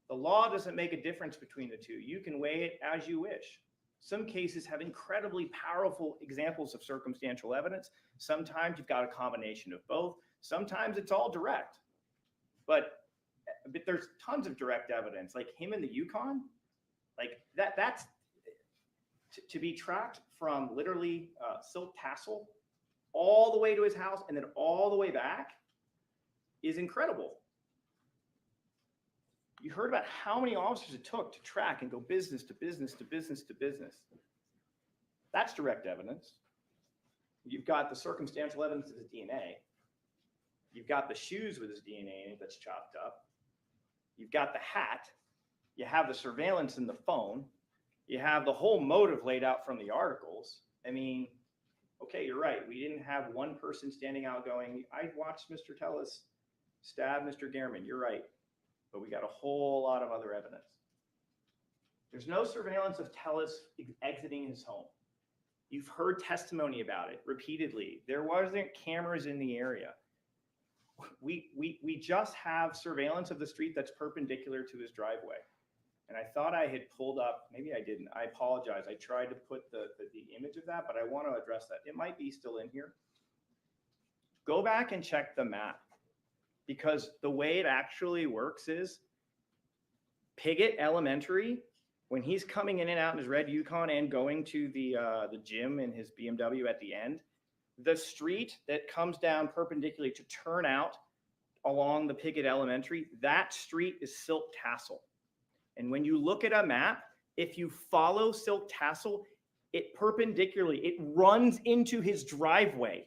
the law doesn't make a difference between the two. You can weigh it as you wish. Some cases have incredibly powerful examples of circumstantial evidence. Sometimes you've got a combination of both. Sometimes it's all direct. But there's tons of direct evidence, like him in the Yukon. Like that's to be tracked from literally Silk Tassel all the way to his house and then all the way back is incredible. You heard about how many officers it took to track and go business to business to business to business. That's direct evidence. You've got the circumstantial evidence of his DNA. You've got the shoes with his DNA in it that's chopped up. You've got the hat. You have the surveillance in the phone. You have the whole motive laid out from the articles. I mean, okay, you're right. We didn't have one person standing out going, I watched Mr. Tellis stab Mr. Gehrman. You're right. But we got a whole lot of other evidence. There's no surveillance of Tellis exiting his home. You've heard testimony about it repeatedly. There wasn't cameras in the area. We just have surveillance of the street that's perpendicular to his driveway. And I thought I had pulled up, maybe I didn't, I apologize. I tried to put the image of that, but I want to address that. It might be still in here. Go back and check the map. Because the way it actually works is Piggott Elementary, when he's coming in and out in his red Yukon and going to the gym in his BMW at the end, the street that comes down perpendicularly to turn out along the Piggott Elementary, that street is Silk Tassel. And when you look at a map, if you follow Silk Tassel, it perpendicularly, it runs into his driveway.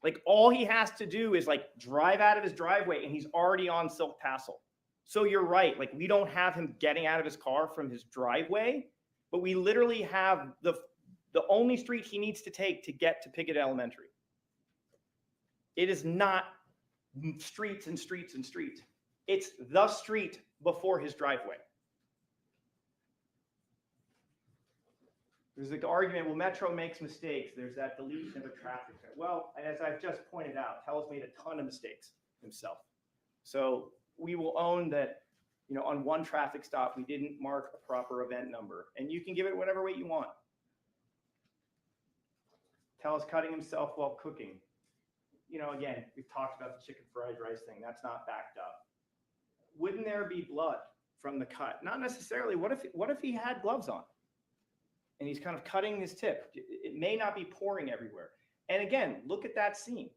Like all he has to do is like drive out of his driveway and he's already on Silk Tassel. So you're right. Like we don't have him getting out of his car from his driveway, but we literally have the only street he needs to take to get to Piggott Elementary. It is not streets and streets and streets. It's the street before his driveway. There's the argument, well, Metro makes mistakes. There's that deletion of a traffic signal. Well, as I've just pointed out, Tel's made a ton of mistakes himself. So we will own that, you know, on one traffic stop, we didn't mark a proper event number, and you can give it whatever weight you want. Tel's cutting himself while cooking. You know, again, we've talked about the chicken fried rice thing. That's not backed up. Wouldn't there be blood from the cut? Not necessarily. What if he had gloves on and he's kind of cutting his tip? It may not be pouring everywhere. And again, look at that scene.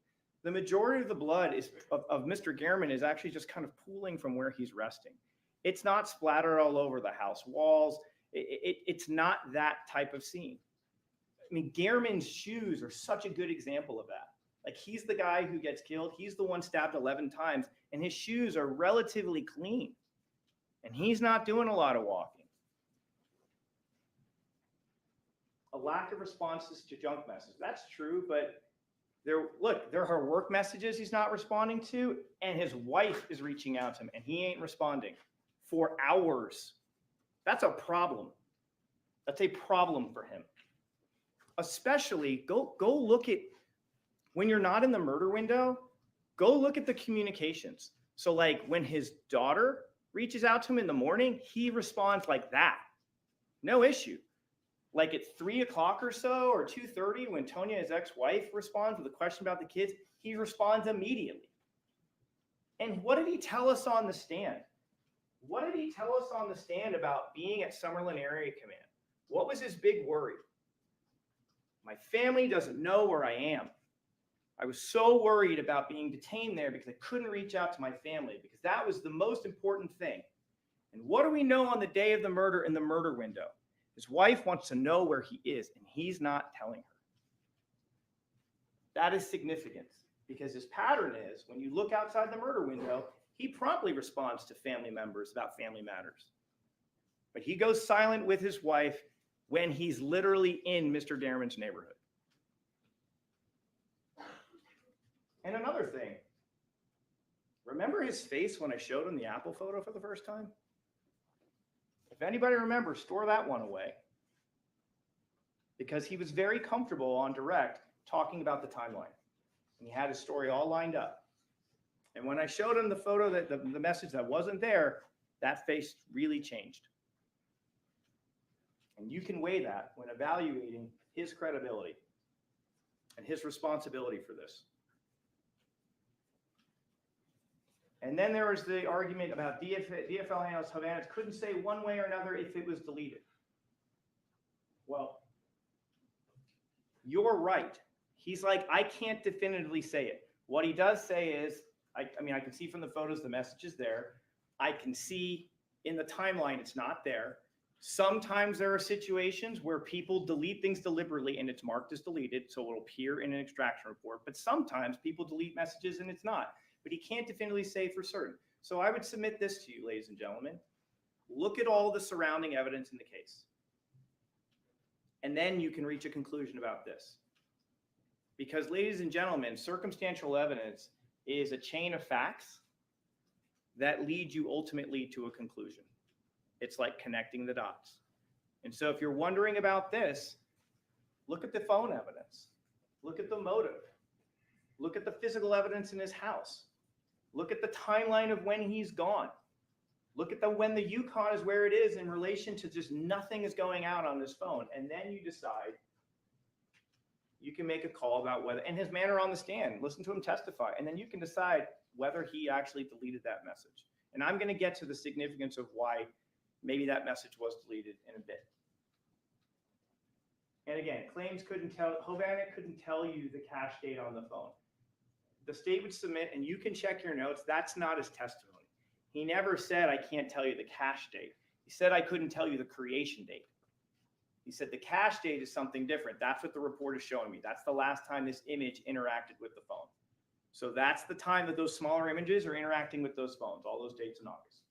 The majority of the blood of Mr. Gehrman is actually just kind of pooling from where he's resting. It's not splattered all over the house walls. It's not that type of scene. I mean, Gehrman's shoes are such a good example of that. Like, he's the guy who gets killed. He's the one stabbed 11 times, and his shoes are relatively clean. And he's not doing a lot of walking. A lack of responses to junk messages. That's true, but there are her work messages he's not responding to, and his wife is reaching out to him, and he ain't responding for hours. That's a problem. That's a problem for him. Especially, go look at, when you're not in the murder window, go look at the communications. So like when his daughter reaches out to him in the morning, he responds like that. No issue. Like at 3 o'clock or so, or 2:30, when Tonya, his ex-wife, responds with a question about the kids, he responds immediately. And what did he tell us on the stand? What did he tell us on the stand about being at Summerlin Area Command? What was his big worry? My family doesn't know where I am. I was so worried about being detained there because I couldn't reach out to my family, because that was the most important thing. And what do we know on the day of the murder in the murder window? His wife wants to know where he is, and he's not telling her. That is significant, because his pattern is, when you look outside the murder window, he promptly responds to family members about family matters. But he goes silent with his wife when he's literally in Mr. Gehrman's neighborhood. And another thing, remember his face when I showed him the Apple photo for the first time? If anybody remembers, store that one away. Because he was very comfortable on direct talking about the timeline. And he had his story all lined up. And when I showed him the photo, that the message that wasn't there, that face really changed. And you can weigh that when evaluating his credibility and his responsibility for this. And then there was the argument about DFL analyst Hovanec couldn't say one way or another if it was deleted. Well, you're right. He's like, I can't definitively say it. What he does say is, I mean, I can see from the photos the message is there. I can see in the timeline it's not there. Sometimes there are situations where people delete things deliberately and it's marked as deleted, so it'll appear in an extraction report. But sometimes people delete messages and it's not. But he can't definitively say for certain. So I would submit this to you, ladies and gentlemen. Look at all the surrounding evidence in the case. And then you can reach a conclusion about this. Because, ladies and gentlemen, circumstantial evidence is a chain of facts that lead you ultimately to a conclusion. It's like connecting the dots. And so if you're wondering about this, look at the phone evidence. Look at the motive. Look at the physical evidence in his house. Look at the timeline of when he's gone. Look at when the Yukon is where it is in relation to just nothing is going out on this phone. And then you decide, you can make a call about whether, and his manner on the stand, listen to him testify, and then you can decide whether he actually deleted that message. And I'm going to get to the significance of why maybe that message was deleted in a bit. And again, claims couldn't tell, Hovanec couldn't tell you the cache date on the phone. The state would submit, and you can check your notes, that's not his testimony. He never said, I can't tell you the cache date. He said, I couldn't tell you the creation date. He said, the cache date is something different. That's what the report is showing me. That's the last time this image interacted with the phone. So that's the time that those smaller images are interacting with those phones, all those dates in August.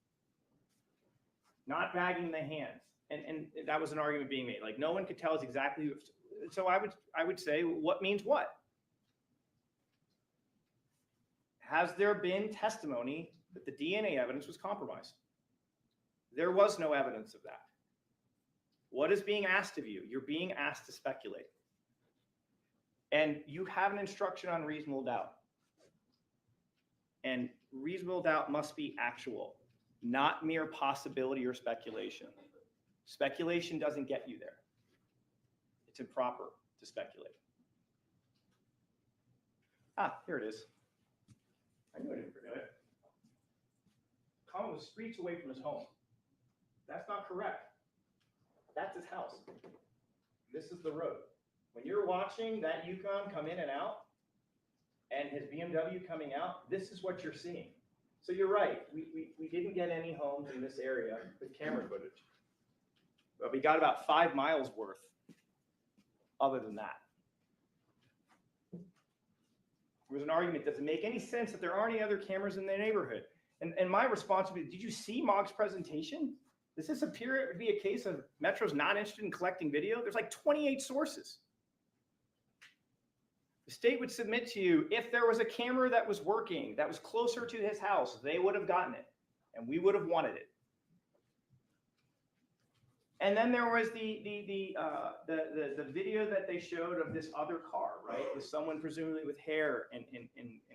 Not bagging the hands. And that was an argument being made. Like, no one could tell us exactly. So I would say, what means what? Has there been testimony that the DNA evidence was compromised? There was no evidence of that. What is being asked of you? You're being asked to speculate. And you have an instruction on reasonable doubt. And reasonable doubt must be actual, not mere possibility or speculation. Speculation doesn't get you there. It's improper to speculate. Ah, here it is. I knew I didn't forget it. Colin was streets away from his home. That's not correct. That's his house. This is the road. When you're watching that Yukon come in and out, and his BMW coming out, this is what you're seeing. So you're right. We didn't get any homes in this area with camera footage. But we got about 5 miles worth other than that. There was an argument, does it make any sense that there aren't any other cameras in the neighborhood? And my response would be, did you see Mog's presentation? Does this appear to be a case of Metro's not interested in collecting video? There's like 28 sources. The state would submit to you, if there was a camera that was working, that was closer to his house, they would have gotten it, and we would have wanted it. And then there was the video that they showed of this other car, right, with someone presumably with hair and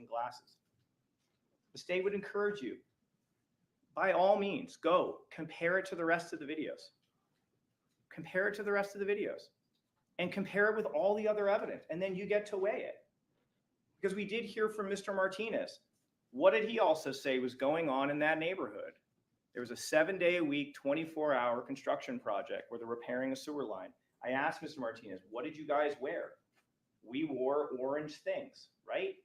glasses. The state would encourage you, by all means, go compare it to the rest of the videos. Compare it to the rest of the videos. And compare it with all the other evidence, and then you get to weigh it. Because we did hear from Mr. Martinez. What did he also say was going on in that neighborhood? There was a 7-day-a-week, 24-hour construction project where they're repairing a sewer line. I asked Mr. Martinez, what did you guys wear? We wore orange things, right?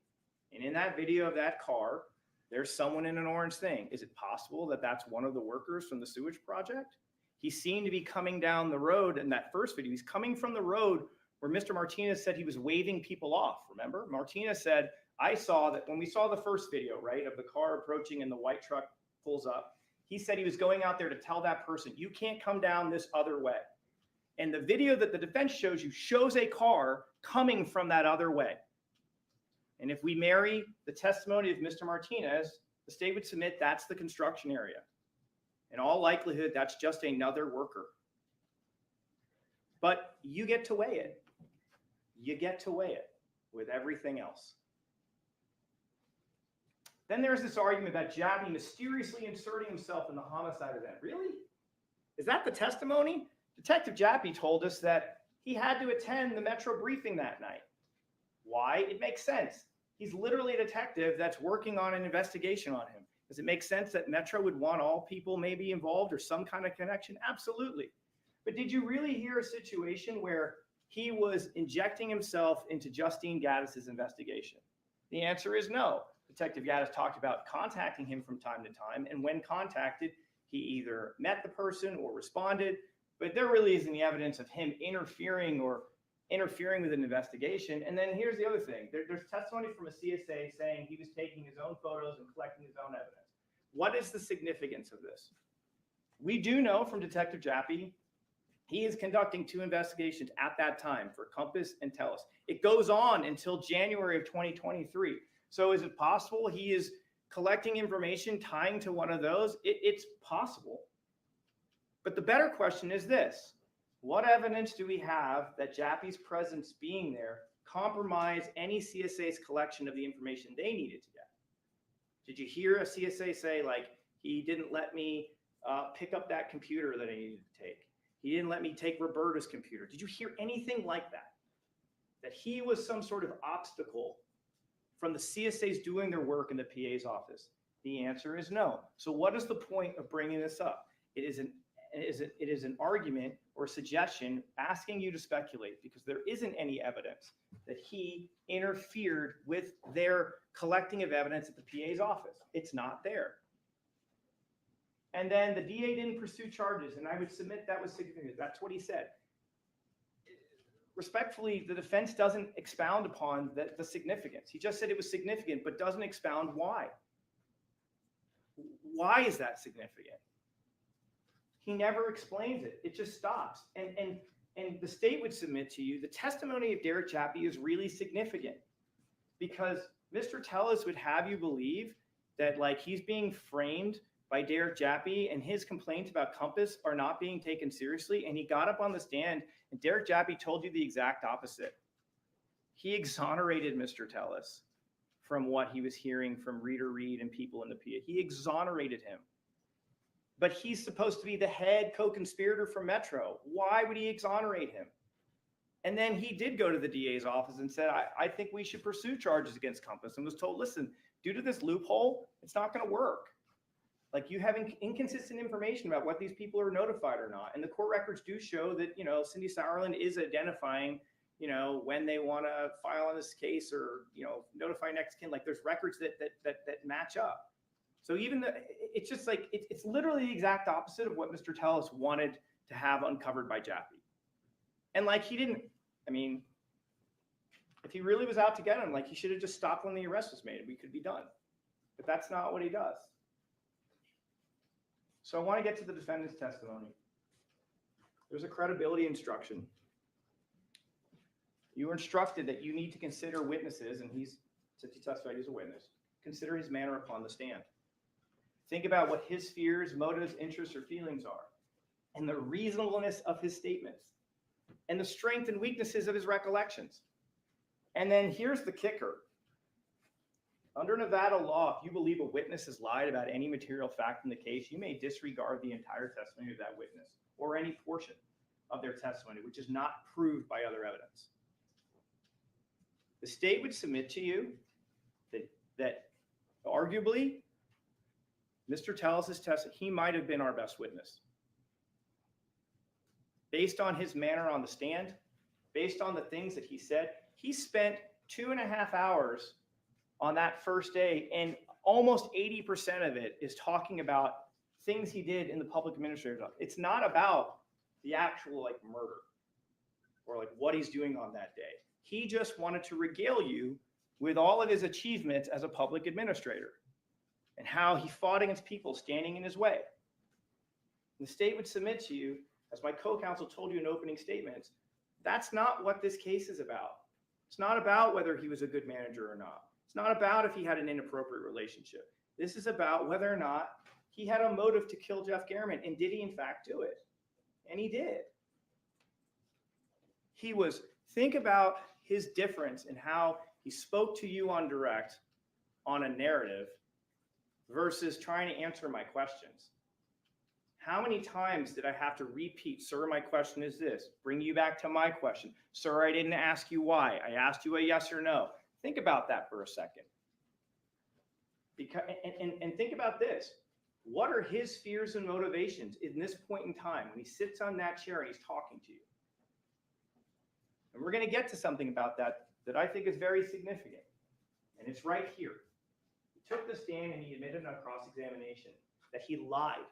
And in that video of that car, there's someone in an orange thing. Is it possible that that's one of the workers from the sewage project? He seemed to be coming down the road in that first video. He's coming from the road where Mr. Martinez said he was waving people off. Remember? Martinez said, I saw that when we saw the first video, right, of the car approaching and the white truck pulls up, he said he was going out there to tell that person, you can't come down this other way. And the video that the defense shows you shows a car coming from that other way. And if we marry the testimony of Mr. Martinez, the state would submit that's the construction area. In all likelihood, that's just another worker. But you get to weigh it. You get to weigh it with everything else. Then there's this argument about Jappy mysteriously inserting himself in the homicide event. Really? Is that the testimony? Detective Jappy told us that he had to attend the Metro briefing that night. Why? It makes sense. He's literally a detective that's working on an investigation on him. Does it make sense that Metro would want all people maybe involved or some kind of connection? Absolutely. But did you really hear a situation where he was injecting himself into Justine Gaddis's investigation? The answer is no. Detective Gaddis talked about contacting him from time to time, and when contacted, he either met the person or responded, but there really isn't any evidence of him interfering with an investigation. And then here's the other thing. There's testimony from a CSA saying he was taking his own photos and collecting his own evidence. What is the significance of this? We do know from Detective Jappy, he is conducting 2 investigations at that time for Compass and Telus. It goes on until January of 2023. So is it possible he is collecting information tying to one of those? It's possible. But the better question is this. What evidence do we have that Jappy's presence being there compromised any CSA's collection of the information they needed to get? Did you hear a CSA say, like, he didn't let me pick up that computer that I needed to take? He didn't let me take Roberta's computer. Did you hear anything like that? That he was some sort of obstacle from the CSAs doing their work in the PA's office? The answer is no. So what is the point of bringing this up? It is an argument or suggestion asking you to speculate because there isn't any evidence that he interfered with their collecting of evidence at the PA's office. It's not there. And then the DA didn't pursue charges, and I would submit that was significant. That's what he said. Respectfully, the defense doesn't expound upon the significance. He just said it was significant, but doesn't expound why. Why is that significant? He never explains it. It just stops. And the state would submit to you, the testimony of Derek Jappy is really significant because Mr. Tellis would have you believe that like he's being framed by Derek Jappy, and his complaints about Compass are not being taken seriously. And he got up on the stand, and Derek Jappy told you the exact opposite. He exonerated Mr. Tellis from what he was hearing from Reader Reed and people in the PA. He exonerated him. But he's supposed to be the head co-conspirator for Metro. Why would he exonerate him? And then he did go to the DA's office and said, I think we should pursue charges against Compass, and was told, listen, due to this loophole, it's not going to work. Like, you have inconsistent information about what these people are notified or not. And the court records do show that, Cindy Sauerland is identifying, when they want to file on this case or, notify next kin. Like, there's records that match up. So even it's just like, it's literally the exact opposite of what Mr. Tellis wanted to have uncovered by Jappy. And like, he didn't, if he really was out to get him, like, he should have just stopped when the arrest was made and we could be done. But that's not what he does. So I want to get to the defendant's testimony. There's a credibility instruction. You were instructed that you need to consider witnesses, and since he testified, he's a witness, consider his manner upon the stand. Think about what his fears, motives, interests, or feelings are, and the reasonableness of his statements, and the strength and weaknesses of his recollections. And then here's the kicker. Under Nevada law, if you believe a witness has lied about any material fact in the case, you may disregard the entire testimony of that witness or any portion of their testimony, which is not proved by other evidence. The state would submit to you that arguably, Mr. Tellis' testimony, he might have been our best witness. Based on his manner on the stand, based on the things that he said, he spent 2.5 hours on that first day, and almost 80% of it is talking about things he did in the public administrator's office. It's not about the actual murder or what he's doing on that day. He just wanted to regale you with all of his achievements as a public administrator and how he fought against people standing in his way. The state would submit to you, as my co-counsel told you in opening statements, that's not what this case is about. It's not about whether he was a good manager or not. It's not about if he had an inappropriate relationship. This is about whether or not he had a motive to kill Jeff Garman, and did he in fact do it? And he did. Think about his difference in how he spoke to you on direct on a narrative versus trying to answer my questions. How many times did I have to repeat, sir, my question is this, bring you back to my question. Sir, I didn't ask you why. I asked you a yes or no. Think about that for a second. And think about this. What are his fears and motivations in this point in time when he sits on that chair and he's talking to you? And we're going to get to something about that I think is very significant. And it's right here. He took the stand and he admitted on cross-examination that he lied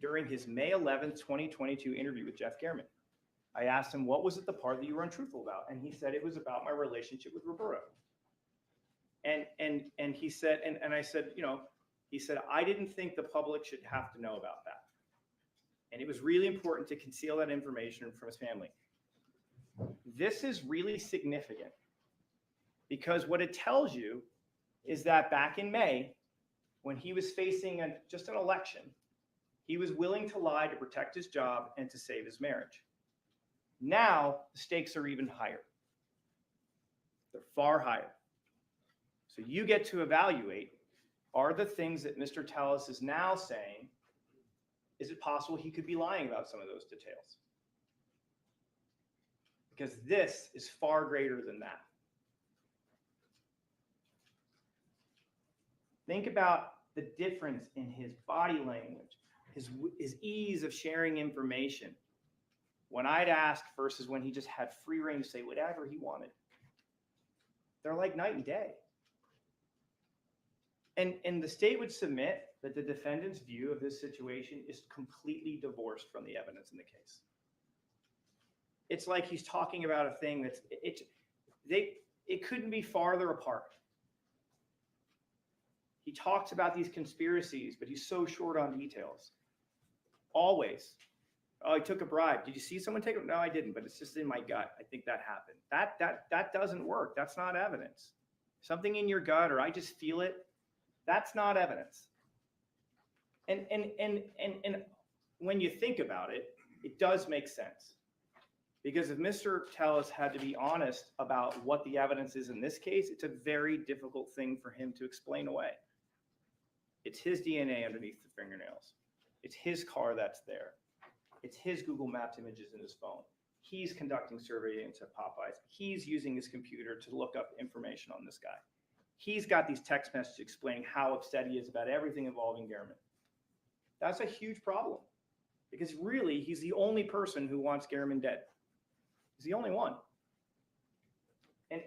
during his May 11th, 2022 interview with Jeff Garman. I asked him, what was it the part that you were untruthful about? And he said it was about my relationship with Roberto. And he said, and I said, he said, I didn't think the public should have to know about that. And it was really important to conceal that information from his family. This is really significant because what it tells you is that back in May, when he was facing just an election, he was willing to lie to protect his job and to save his marriage. Now, the stakes are even higher. They're far higher. So you get to evaluate, are the things that Mr. Tellis is now saying, is it possible he could be lying about some of those details? Because this is far greater than that. Think about the difference in his body language, his ease of sharing information when I'd ask versus when he just had free reign to say whatever he wanted. They're like night and day. And the state would submit that the defendant's view of this situation is completely divorced from the evidence in the case. It's like he's talking about a thing it couldn't be farther apart. He talks about these conspiracies, but he's so short on details. Always. Oh, he took a bribe. Did you see someone take it? No, I didn't, but it's just in my gut. I think that happened. That doesn't work. That's not evidence. Something in your gut, or I just feel it. That's not evidence. And when you think about it, it does make sense. Because if Mr. Tellis had to be honest about what the evidence is in this case, it's a very difficult thing for him to explain away. It's his DNA underneath the fingernails. It's his car that's there. It's his Google Maps images in his phone. He's conducting surveillance at Popeyes. He's using his computer to look up information on this guy. He's got these text messages explaining how upset he is about everything involving Gehrman. That's a huge problem because really he's the only person who wants Gehrman dead. He's the only one.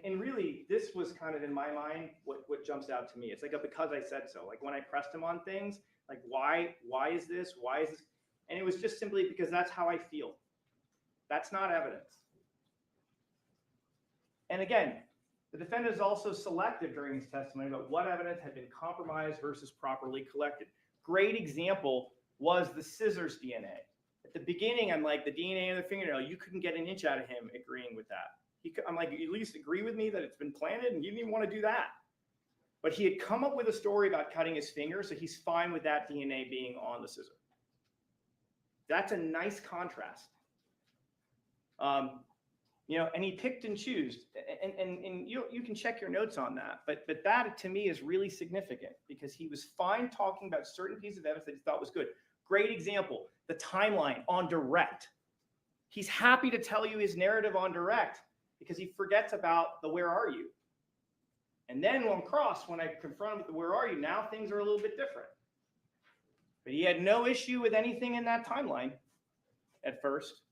And really, this was kind of in my mind what jumps out to me. It's like a because I said so. Like when I pressed him on things, like why is this? Why is this? And it was just simply because that's how I feel. That's not evidence. And again, the defendant is also selective during his testimony about what evidence had been compromised versus properly collected. Great example was the scissors DNA. At the beginning, I'm like, the DNA in the fingernail, you couldn't get an inch out of him agreeing with that. I'm like, you at least agree with me that it's been planted, and you didn't even want to do that. But he had come up with a story about cutting his finger, so he's fine with that DNA being on the scissor. That's a nice contrast. You know, and he picked and chose, and you can check your notes on that. But that to me is really significant because he was fine talking about certain pieces of evidence that he thought was good. Great example, the timeline on direct. He's happy to tell you his narrative on direct because he forgets about the where are you. And then on cross, when I confront him with the where are you, now things are a little bit different. But he had no issue with anything in that timeline at first.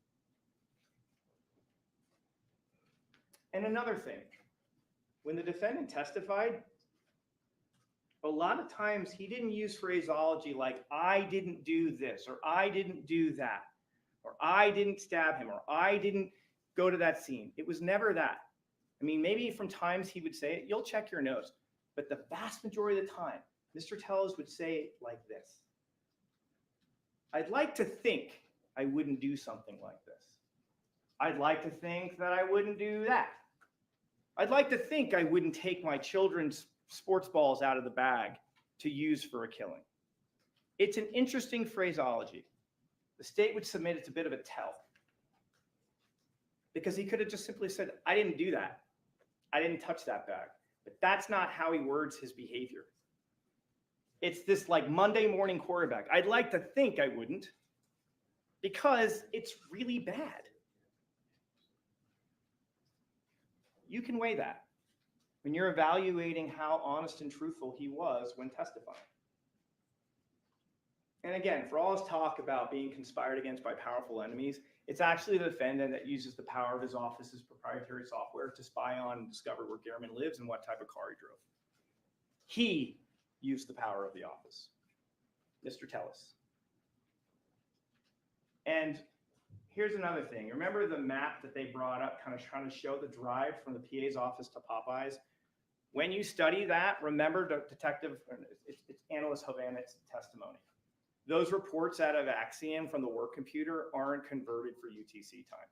And another thing, when the defendant testified, a lot of times he didn't use phraseology like, I didn't do this, or I didn't do that, or I didn't stab him, or I didn't go to that scene. It was never that. I mean, maybe from times he would say it, you'll check your notes, but the vast majority of the time, Mr. Tellis would say it like this. I'd like to think I wouldn't do something like this. I'd like to think that I wouldn't do that. I'd like to think I wouldn't take my children's sports balls out of the bag to use for a killing. It's an interesting phraseology. The state would submit it's a bit of a tell. Because he could have just simply said, I didn't do that. I didn't touch that bag. But that's not how he words his behavior. It's this like Monday morning quarterback. I'd like to think I wouldn't because it's really bad. You can weigh that when you're evaluating how honest and truthful he was when testifying. And again, for all his talk about being conspired against by powerful enemies, it's actually the defendant that uses the power of his office's proprietary software to spy on and discover where Gehrman lives and what type of car he drove. He used the power of the office, Mr. Tellis. And here's another thing. Remember the map that they brought up, kind of trying to show the drive from the PA's office to Popeyes? When you study that, remember it's Analyst Hovanet's testimony. Those reports out of Axiom from the work computer aren't converted for UTC time.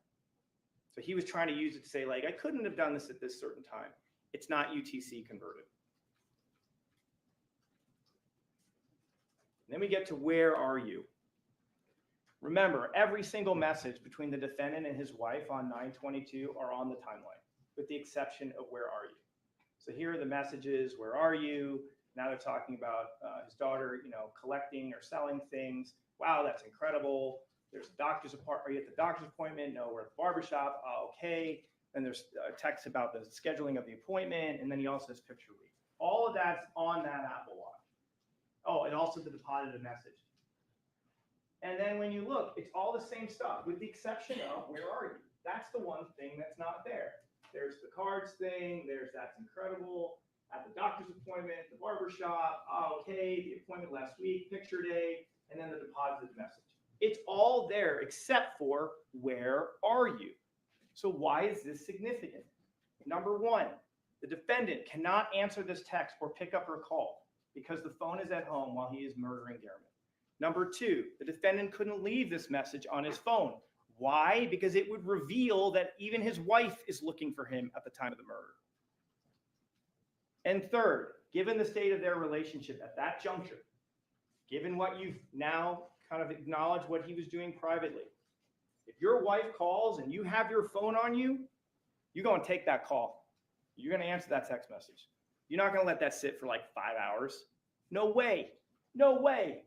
So he was trying to use it to say, like, I couldn't have done this at this certain time. It's not UTC converted. And then we get to where are you? Remember, every single message between the defendant and his wife on 9/22 are on the timeline, with the exception of where are you? So here are the messages, where are you? Now they're talking about his daughter, collecting or selling things. Wow, that's incredible. There's a doctor's appointment. Are you at the doctor's appointment? No, we're at the barbershop. Okay. Then there's a text about the scheduling of the appointment. And then he also has picture read. All of that's on that Apple Watch. Oh, and also the deposited message. And then when you look, it's all the same stuff, with the exception of where are you? That's the one thing that's not there. There's the cards thing. There's that's incredible. At the doctor's appointment, the barbershop, okay, the appointment last week, picture day, and then the deposited message. It's all there except for where are you? So why is this significant? Number one, the defendant cannot answer this text or pick up her call because the phone is at home while he is murdering Gehrman. Number two, the defendant couldn't leave this message on his phone. Why? Because it would reveal that even his wife is looking for him at the time of the murder. And third, given the state of their relationship at that juncture, given what you've now kind of acknowledged what he was doing privately, if your wife calls and you have your phone on you, you're going to take that call. You're going to answer that text message. You're not going to let that sit for like 5 hours. No way. No way.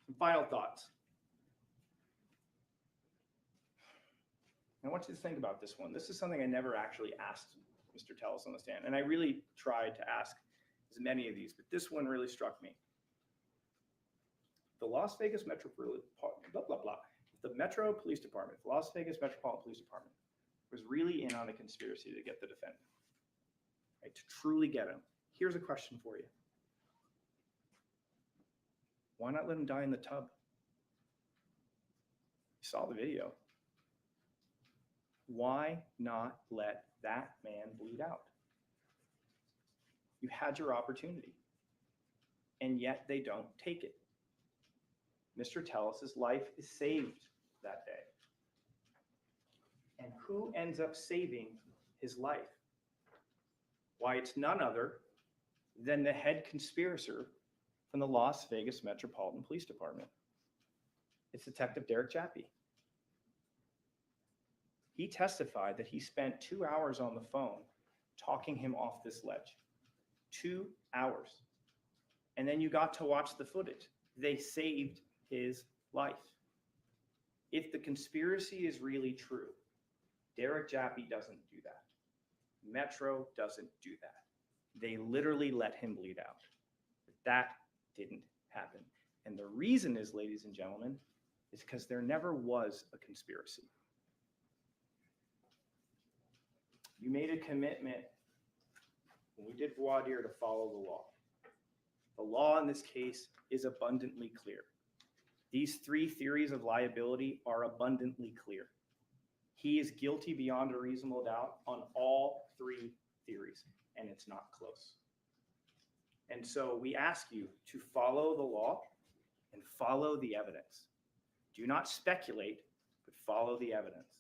Some final thoughts. I want you to think about this one. This is something I never actually asked Mr. Tellis on the stand, and I really tried to ask as many of these, but this one really struck me. The Las Vegas Metro blah, blah, blah. The Metro Police Department, the Las Vegas Metropolitan Police Department, was really in on a conspiracy to get the defendant, right? To truly get him. Here's a question for you. Why not let him die in the tub? You saw the video. Why not let that man bleed out? You had your opportunity, and yet they don't take it. Mr. Tellis's life is saved that day. And who ends up saving his life? Why, it's none other than the head conspirator from the Las Vegas Metropolitan Police Department. It's Detective Derek Jappy. He testified that he spent 2 hours on the phone talking him off this ledge. 2 hours. And then you got to watch the footage. They saved his life. If the conspiracy is really true, Derek Jappy doesn't do that. Metro doesn't do that. They literally let him bleed out. But that didn't happen. And the reason is, ladies and gentlemen, is because there never was a conspiracy. You made a commitment when we did voir dire to follow the law. The law in this case is abundantly clear. These 3 theories of liability are abundantly clear. He is guilty beyond a reasonable doubt on all 3 theories, and it's not close. And so we ask you to follow the law and follow the evidence. Do not speculate, but follow the evidence.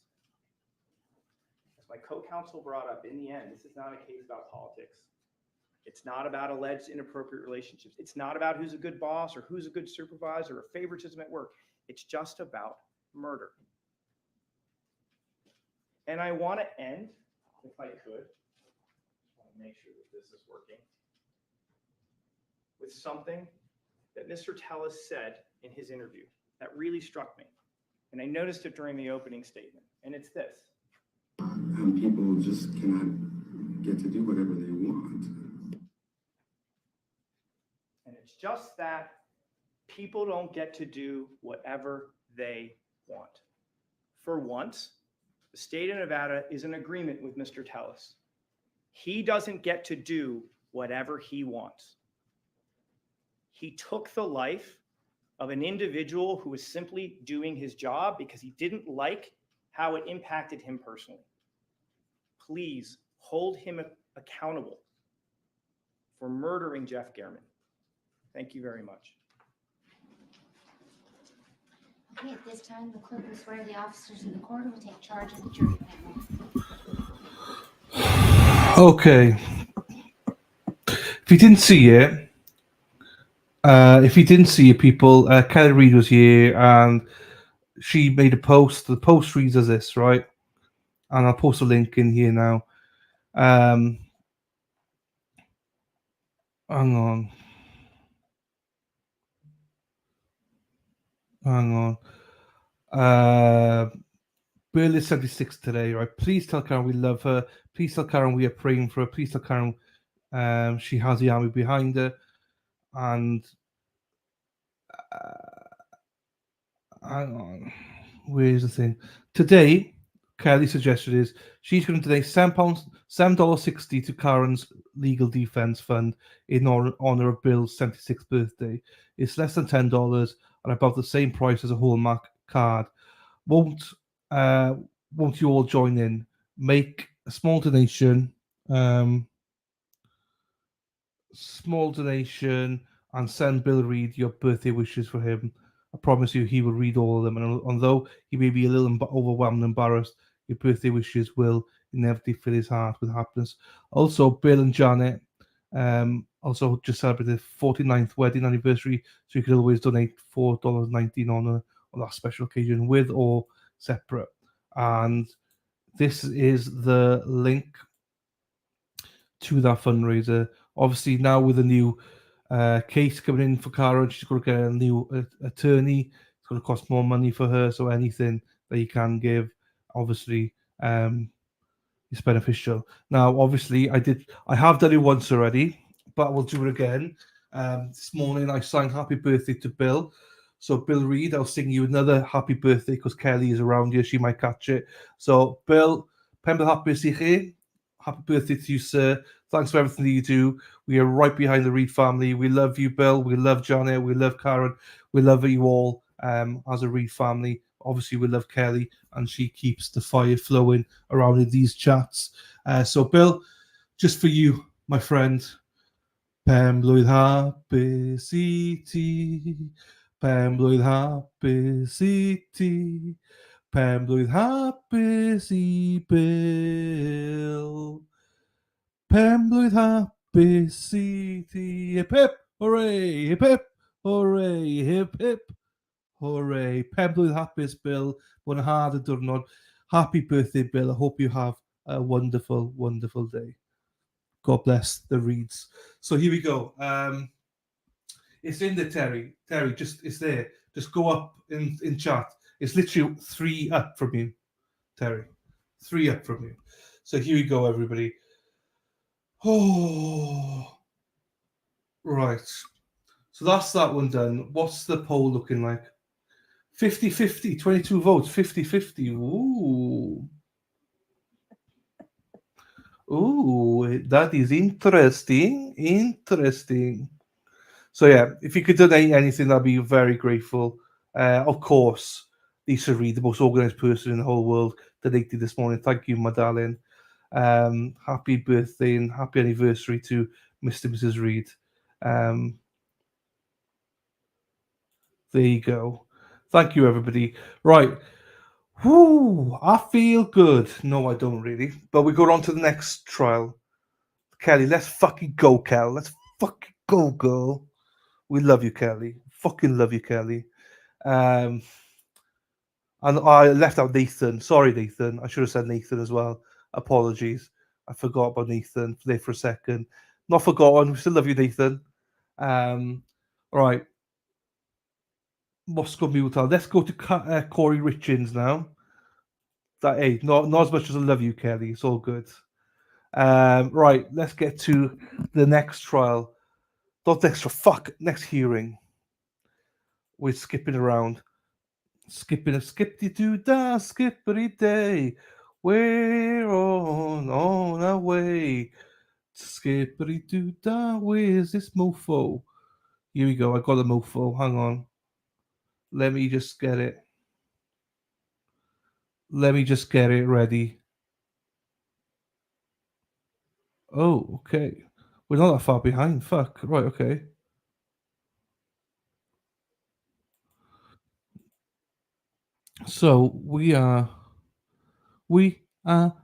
As my co-counsel brought up, in the end, this is not a case about politics. It's not about alleged inappropriate relationships. It's not about who's a good boss or who's a good supervisor or favoritism at work. It's just about murder. And I want to end, if I could, I want to make sure that this is working, with something that Mr. Tellis said in his interview that really struck me. And I noticed it during the opening statement. And it's this. And people just cannot get to do whatever they want. And it's just that people don't get to do whatever they want. For once, the state of Nevada is in agreement with Mr. Tellis. He doesn't get to do whatever he wants. He took the life of an individual who was simply doing his job because he didn't like how it impacted him personally. Please hold him accountable for murdering Jeff Gehrman. Thank you very much. Okay, at this time, the clerk will swear the officers of the court who will take charge of the jury panel. Okay. If you didn't see it, people, Kelly Reid was here and she made a post. The post reads as this, right? And I'll post a link in here now. Hang on. Bill is 76 today, right? Please tell Karen we love her. Please tell Karen we are praying for her. Please tell Karen she has the army behind her. And hang on. Where's the thing? Today, Kelly's suggestion is she's going to donate $7.60 to Karen's legal defense fund in honor of Bill's 76th birthday. It's less than $10 and about the same price as a Hallmark card. Won't you all join in? Make a small donation. And send Bill Reid your birthday wishes for him. I promise you he will read all of them. And although he may be a little overwhelmed and embarrassed, your birthday wishes will inevitably fill his heart with happiness. Also, Bill and Janet, also just celebrated their 49th wedding anniversary, so you could always donate $4.19 on that special occasion, with or separate. And this is the link to that fundraiser. Obviously, now with a new case coming in for Karen, she's got to get a new attorney. It's going to cost more money for her, so anything that you can give, obviously, is beneficial. Now, obviously, I have done it once already, but we'll do it again. This morning, I sang "Happy Birthday" to Bill. So, Bill Reed, I'll sing you another happy birthday because Kelly is around here. She might catch it. So, Bill, Pemba hapus i chi. Happy birthday to you, sir. Thanks for everything that you do. We are right behind the Reed family. We love you, Bill. We love Janet. We love Karen. We love you all as a Reed family. Obviously, we love Kelly, and she keeps the fire flowing around in these chats. So, Bill, just for you, my friend, Pen blwydd hapus i ti. Pen blwydd hapus i ti. Pen blwydd hapus i Bill. Pen blwydd hapus i ti. Hip hip, hooray! Hip hip, hooray! Hip hip, hooray. Pen blwydd hapus, Bill. Mwynhad y diwrnod. Happy birthday, Bill. I hope you have a wonderful, wonderful day. God bless the Reeds. So here we go. It's in there, Terry. Terry, it's there. Just go up in chat. It's literally 3 up from you, Terry. 3 up from you. So here we go, everybody. Oh, right. So that's that one done. What's the poll looking like? 50-50, 22 votes, 50-50. Ooh. Ooh, that is interesting. Interesting. So yeah, if you could donate anything, I'd be very grateful. Of course, Lisa Reed, the most organised person in the whole world, donated this morning. Thank you, my darling. Happy birthday and happy anniversary to Mr. and Mrs. Reed. There you go. Thank you, everybody. Right. Whoo, I feel good. No, I don't really. But we go on to the next trial. Kelly, let's fucking go, Kel. Let's fucking go, girl. We love you, Kelly. Fucking love you, Kelly. And I left out Nathan. Sorry, Nathan. I should have said Nathan as well. Apologies. I forgot about Nathan there for a second. Not forgotten. We still love you, Nathan. Right. Moscow Mule. Let's go to Kouri Richins now. Hey, not as much as I love you, Kelly. It's all good. Right, let's get to the next trial. Not extra. Fuck. Next hearing. We're skipping around. Skipping a skippity-doo-dah, skippity-day. We're on our way. Skippity-doo-dah, where's this mofo? Here we go. I got a mofo. Hang on. Let me just get it. Let me just get it ready. Oh, okay. We're not that far behind. Fuck. Right, okay. So we are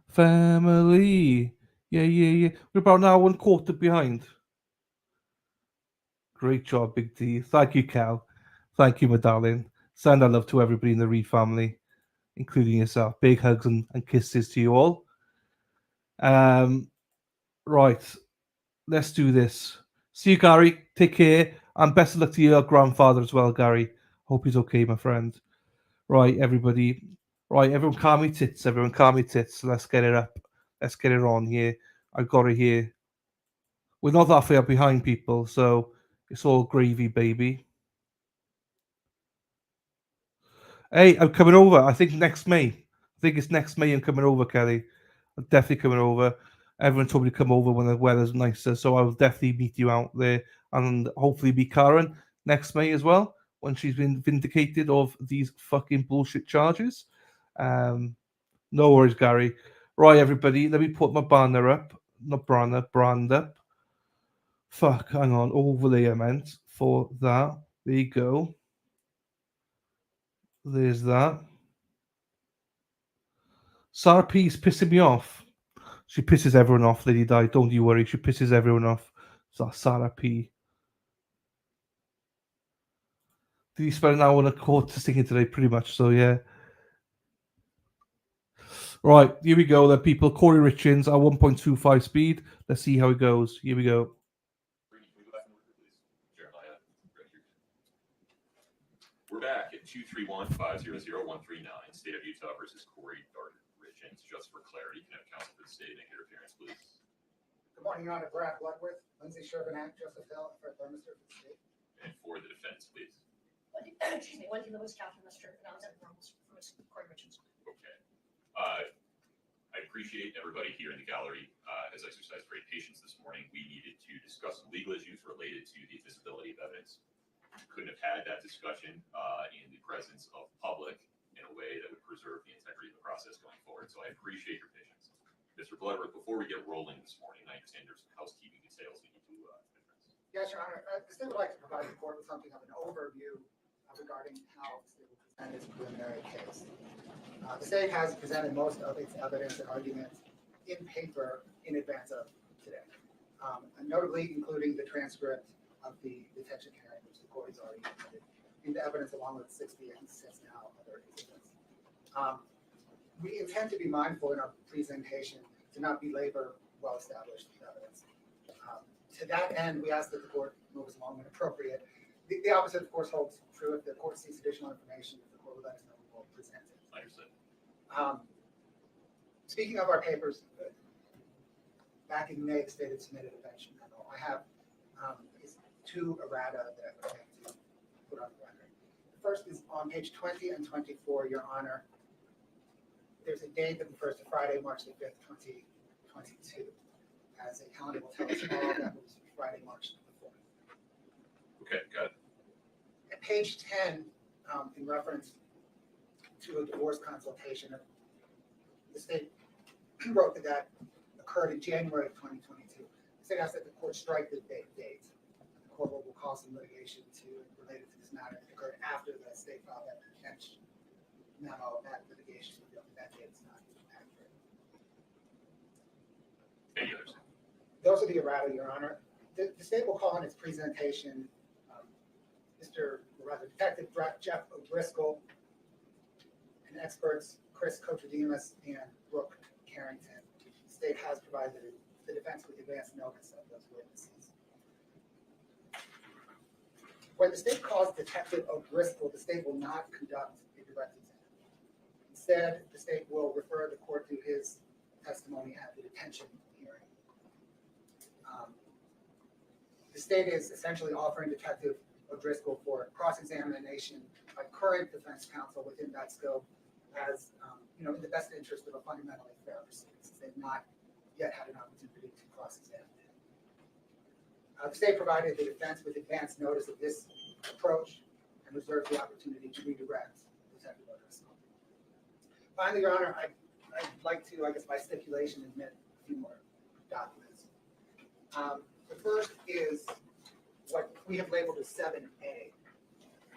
family. Yeah. We're about an hour and quarter behind. Great job, Big D. Thank you, Cal. Thank you, my darling. Send our love to everybody in the Reed family, including yourself. Big hugs and kisses to you all. Right. Let's do this. See you, Gary. Take care. And best of luck to your grandfather as well, Gary. Hope he's okay, my friend. Right, everybody. Right, everyone calm your tits. Everyone calm your tits. Let's get it up. Let's get it on here. I got it here. We're not that far behind, people, so it's all gravy, baby. Hey, I'm coming over. I think next May. I think it's next May I'm coming over, Kelly. I'm definitely coming over. Everyone told me to come over when the weather's nicer, so I will definitely meet you out there and hopefully be Karen next May as well when she's been vindicated of these fucking bullshit charges. No worries, Gary. Right, everybody, let me put my banner up. Not banner, brand up. Fuck, hang on. Overlay I meant for that. There you go. There's that. Sarah P's pissing me off. She pisses everyone off, Lady Di. Don't you worry. She pisses everyone off. So that's Sarah P. Did you spend an hour on a court singing today? Pretty much. So yeah. Right, here we go. Then people. Kouri Richins at 1.25 speed. Let's see how it goes. Here we go. We're back at 231-500-139, State of Utah versus Kouri Richins. Just for clarity, can I have counsel for the state make their appearance, please? Good morning, Your Honor. Brad Bloodworth, Lindsay Shervinack, Joseph Hill, for Thermistor for the state. And for the defense, please. Excuse me, Wendy Lewis, Catherine Lester, and I was at Kouri Richins. Okay. I appreciate everybody here in the gallery has exercised great patience this morning. We needed to discuss some legal issues related to the admissibility of evidence. Couldn't have had that discussion in the presence of public in a way that would preserve the integrity of the process going forward. So I appreciate your patience. Mr. Bloodworth, before we get rolling this morning, I understand there's some housekeeping details we need to address. Yes, Your Honor. The state would like to provide the court with something of an overview regarding how the state will present its preliminary case. The state has presented most of its evidence and arguments in paper in advance of today, and notably including the transcript of the detention hearing, which the court has already presented into evidence along with 60 and 6 now other exhibits. We intend to be mindful in our presentation to not belabor well-established evidence. To that end, we ask that the court moves along when appropriate. The opposite, of course, holds true. If the court seeks additional information, the court will let us know, we will present it. Understood. Speaking of our papers, back in May, the state had submitted a bench memo. I have two errata that I would like to put on the record. The first is on page 20 and 24, Your Honor. There's a date that refers to Friday, March the 5th, 2022. As a calendar will tell us all, that was Friday, March the 4th. Okay, got it. At page 10, in reference to a divorce consultation, the state wrote that occurred in January of 2022. The state asked that the court strike the date. The court will call some litigation related to this matter that occurred after the state filed that bench memo. That litigation, that date is not accurate. Any others? Those are the errata, Your Honor. The state will call in its presentation Detective Jeff O'Driscoll and experts Chris Kotrodemus and Brooke Carrington. The state has provided the defense with advance notice of those witnesses. When the state calls Detective O'Driscoll, the state will not conduct a direct exam. Instead, the state will refer the court to his testimony at the detention hearing. The state is essentially offering Detective O'Driscoll for cross-examination by current defense counsel within that scope as, in the best interest of a fundamentally fair proceeding, since they've not yet had an opportunity to cross-examine him. The state provided the defense with advance notice of this approach and reserved the opportunity to redirect Detective O'Driscoll. Finally, Your Honor, I'd like to, by stipulation, admit a few more documents. The first is what we have labeled as 7A.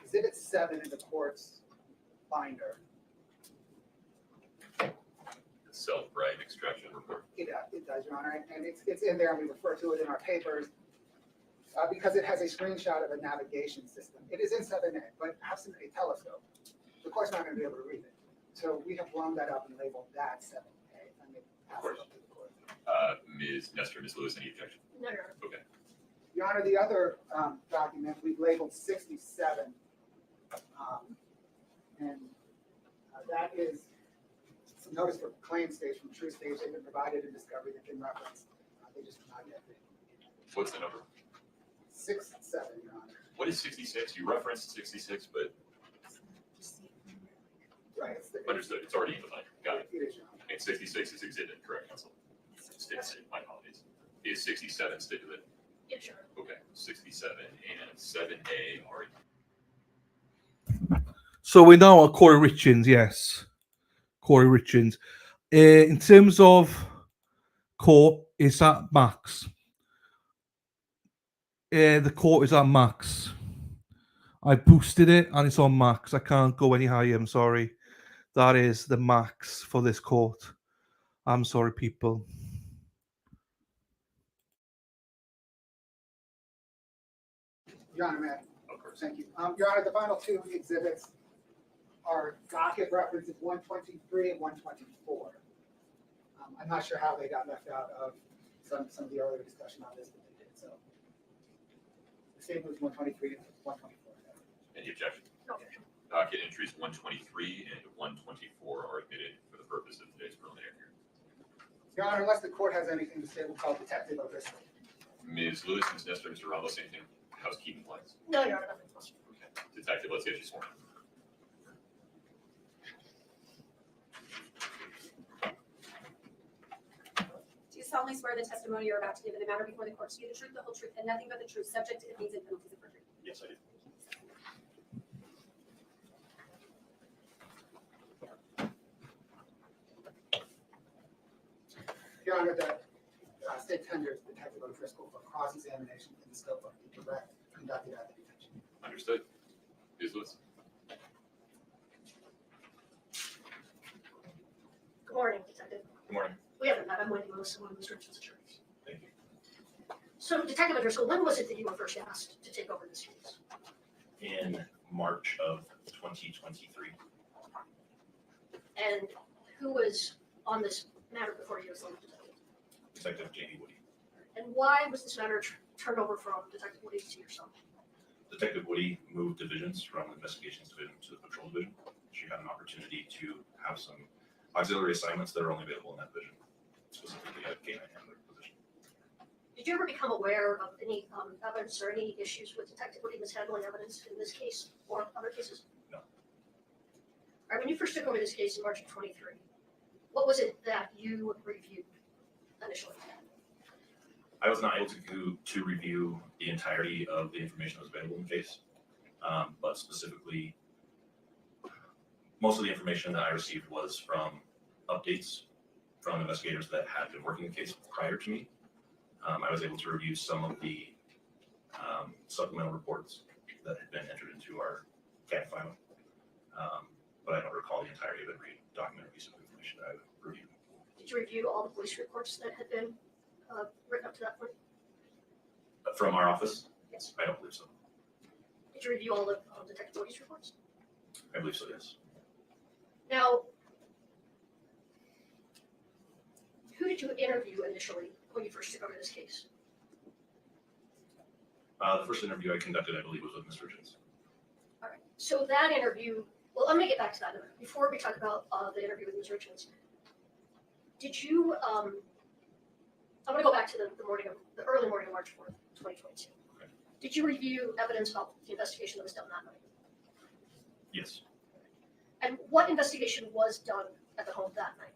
Exhibit 7 in the court's binder. The self-right extraction report. It does, Your Honor, and it's in there, and we refer to it in our papers because it has a screenshot of a navigation system. It is in 7A, but absent a telescope, the court's not going to be able to read it. So we have blown that up and labeled that 7A. I'm going to pass it up to the court. Ms. Nestor, Ms. Lewis, any objection? No, Your Honor. Okay. Your Honor, the other document we've labeled 67, and that is some notice for claim stage from True Stage. They've been provided in discovery that can reference. They just have not yet been. What's the number? 67, Your Honor. What is 66? You referenced 66, but right. Understood. It's already in the binder. Got it. It is, Your Honor. And 66 is exhibit, correct, counsel? My apologies. Is 67 stipulated? Yeah, sure. Okay, 67 and 7A are. So we know Kouri Richins, yes. Kouri Richins. In terms of court, is at max. The court is at max. I boosted it and it's on max. I can't go any higher, I'm sorry. That is the max for this court. I'm sorry, people. Your Honor, may I? Of course. Thank you. Your Honor, the final two exhibits are docket references 123 and 124. I'm not sure how they got left out of some of the earlier discussion on this, but they did. So the same was 123 and 124. Any objection? No objection. Docket entries 123 and 124 are admitted for the purpose of today's preliminary hearing. Your Honor, unless the court has anything to say, we'll call Detective O'Driscoll. Ms. Lewis, Ms. Nestor, Mr. Ramos, anything housekeeping wise? No, Your Honor, nothing else. Okay. Detective, let's get you sworn. Do you solemnly swear the testimony you're about to give in the matter before the court to you the truth, the whole truth, and nothing but the truth, subject to the means and penalties of perjury? Yes, I do. Your Honor, the state tenders Detective O'Driscoll for cross-examination in the scope of the direct conducted at the detention. Understood. Ms. Lewis. Good morning, Detective. Good morning. We haven't met. I'm Wendy Lewis, one of Mr. Richins' attorneys. Thank you. So, Detective O'Driscoll, when was it that you were first asked to take over this case? In March of 2023. And who was on this matter before you as the detective? Detective Jamie Woody. And why was this matter turned over from Detective Woody to yourself? Detective Woody moved divisions from the investigations division to the patrol division. She had an opportunity to have some auxiliary assignments that are only available in that division, specifically a canine handler position. Did you ever become aware of any evidence or any issues with Detective Woody mishandling evidence in this case or other cases? No. All right, when you first took over this case in March of 23, what was it that you reviewed initially? I was not able to review the entirety of the information that was available in the case, but specifically, most of the information that I received was from updates from investigators that had been working the case prior to me. I was able to review some of the supplemental reports that had been entered into our CAD file, but I don't recall the entirety of every document or piece of information that I reviewed. Did you review all the police reports that had been written up to that point? From our office? Yes. I don't believe so. Did you review all of Detective Woody's reports? I believe so, yes. Now, who did you interview initially when you first took over this case? The first interview I conducted, I believe, was with Ms. Richins. All right. So that interview, well, I'm going to get back to that in a minute. Before we talk about the interview with Ms. Richins, did you, I'm going to go back to the early morning of March 4th, 2022. Okay. Did you review evidence about the investigation that was done that night? Yes. And what investigation was done at the home that night?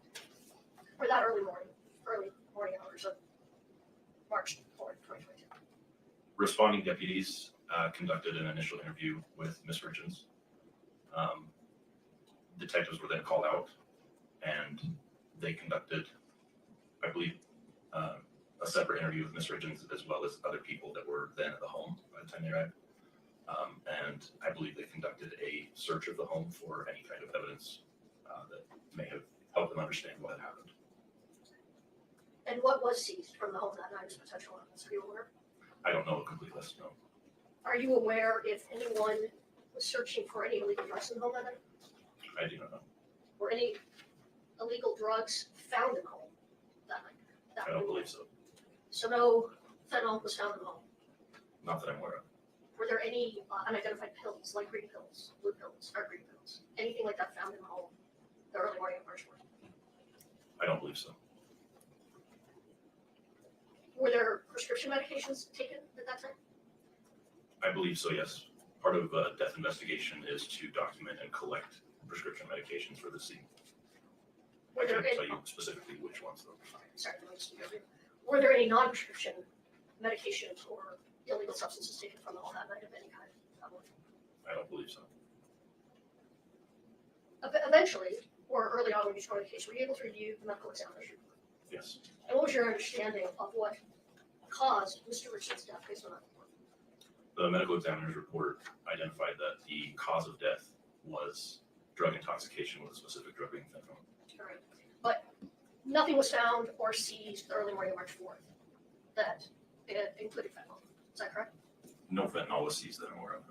Or that early morning hours of March 4th, 2022? Responding deputies conducted an initial interview with Ms. Richins. Detectives were then called out, and they conducted, I believe, a separate interview with Ms. Richins as well as other people that were then at the home by the time they arrived. And I believe they conducted a search of the home for any kind of evidence that may have helped them understand what had happened. And what was seized from the home that night as potential evidence? Are you aware? I don't know a complete list, no. Are you aware if anyone was searching for any illegal drugs in the home that night? I do not know. Were any illegal drugs found in the home that night? I don't believe so. So no fentanyl was found in the home? Not that I'm aware of. Were there any unidentified pills, like green pills, blue pills, or green pills? Anything like that found in the home the early morning of March 4th? I don't believe so. Were there prescription medications taken at that time? I believe so, yes. Part of a death investigation is to document and collect prescription medications for the scene. I Were there can't tell any, you specifically which ones, though. sorry, let me just go through. Were there any non-prescription medications or illegal substances taken from the home that night of any kind? I don't believe so. Eventually, or early on when you started the case, were you able to review the medical examiner's report? Yes. And what was your understanding of what caused Mr. Richins' death based on that report? The medical examiner's report identified that the cause of death was drug intoxication with a specific drug being fentanyl. All right. But nothing was found or seized the early morning of March 4th that included fentanyl. Is that correct? No fentanyl was seized that I'm aware of.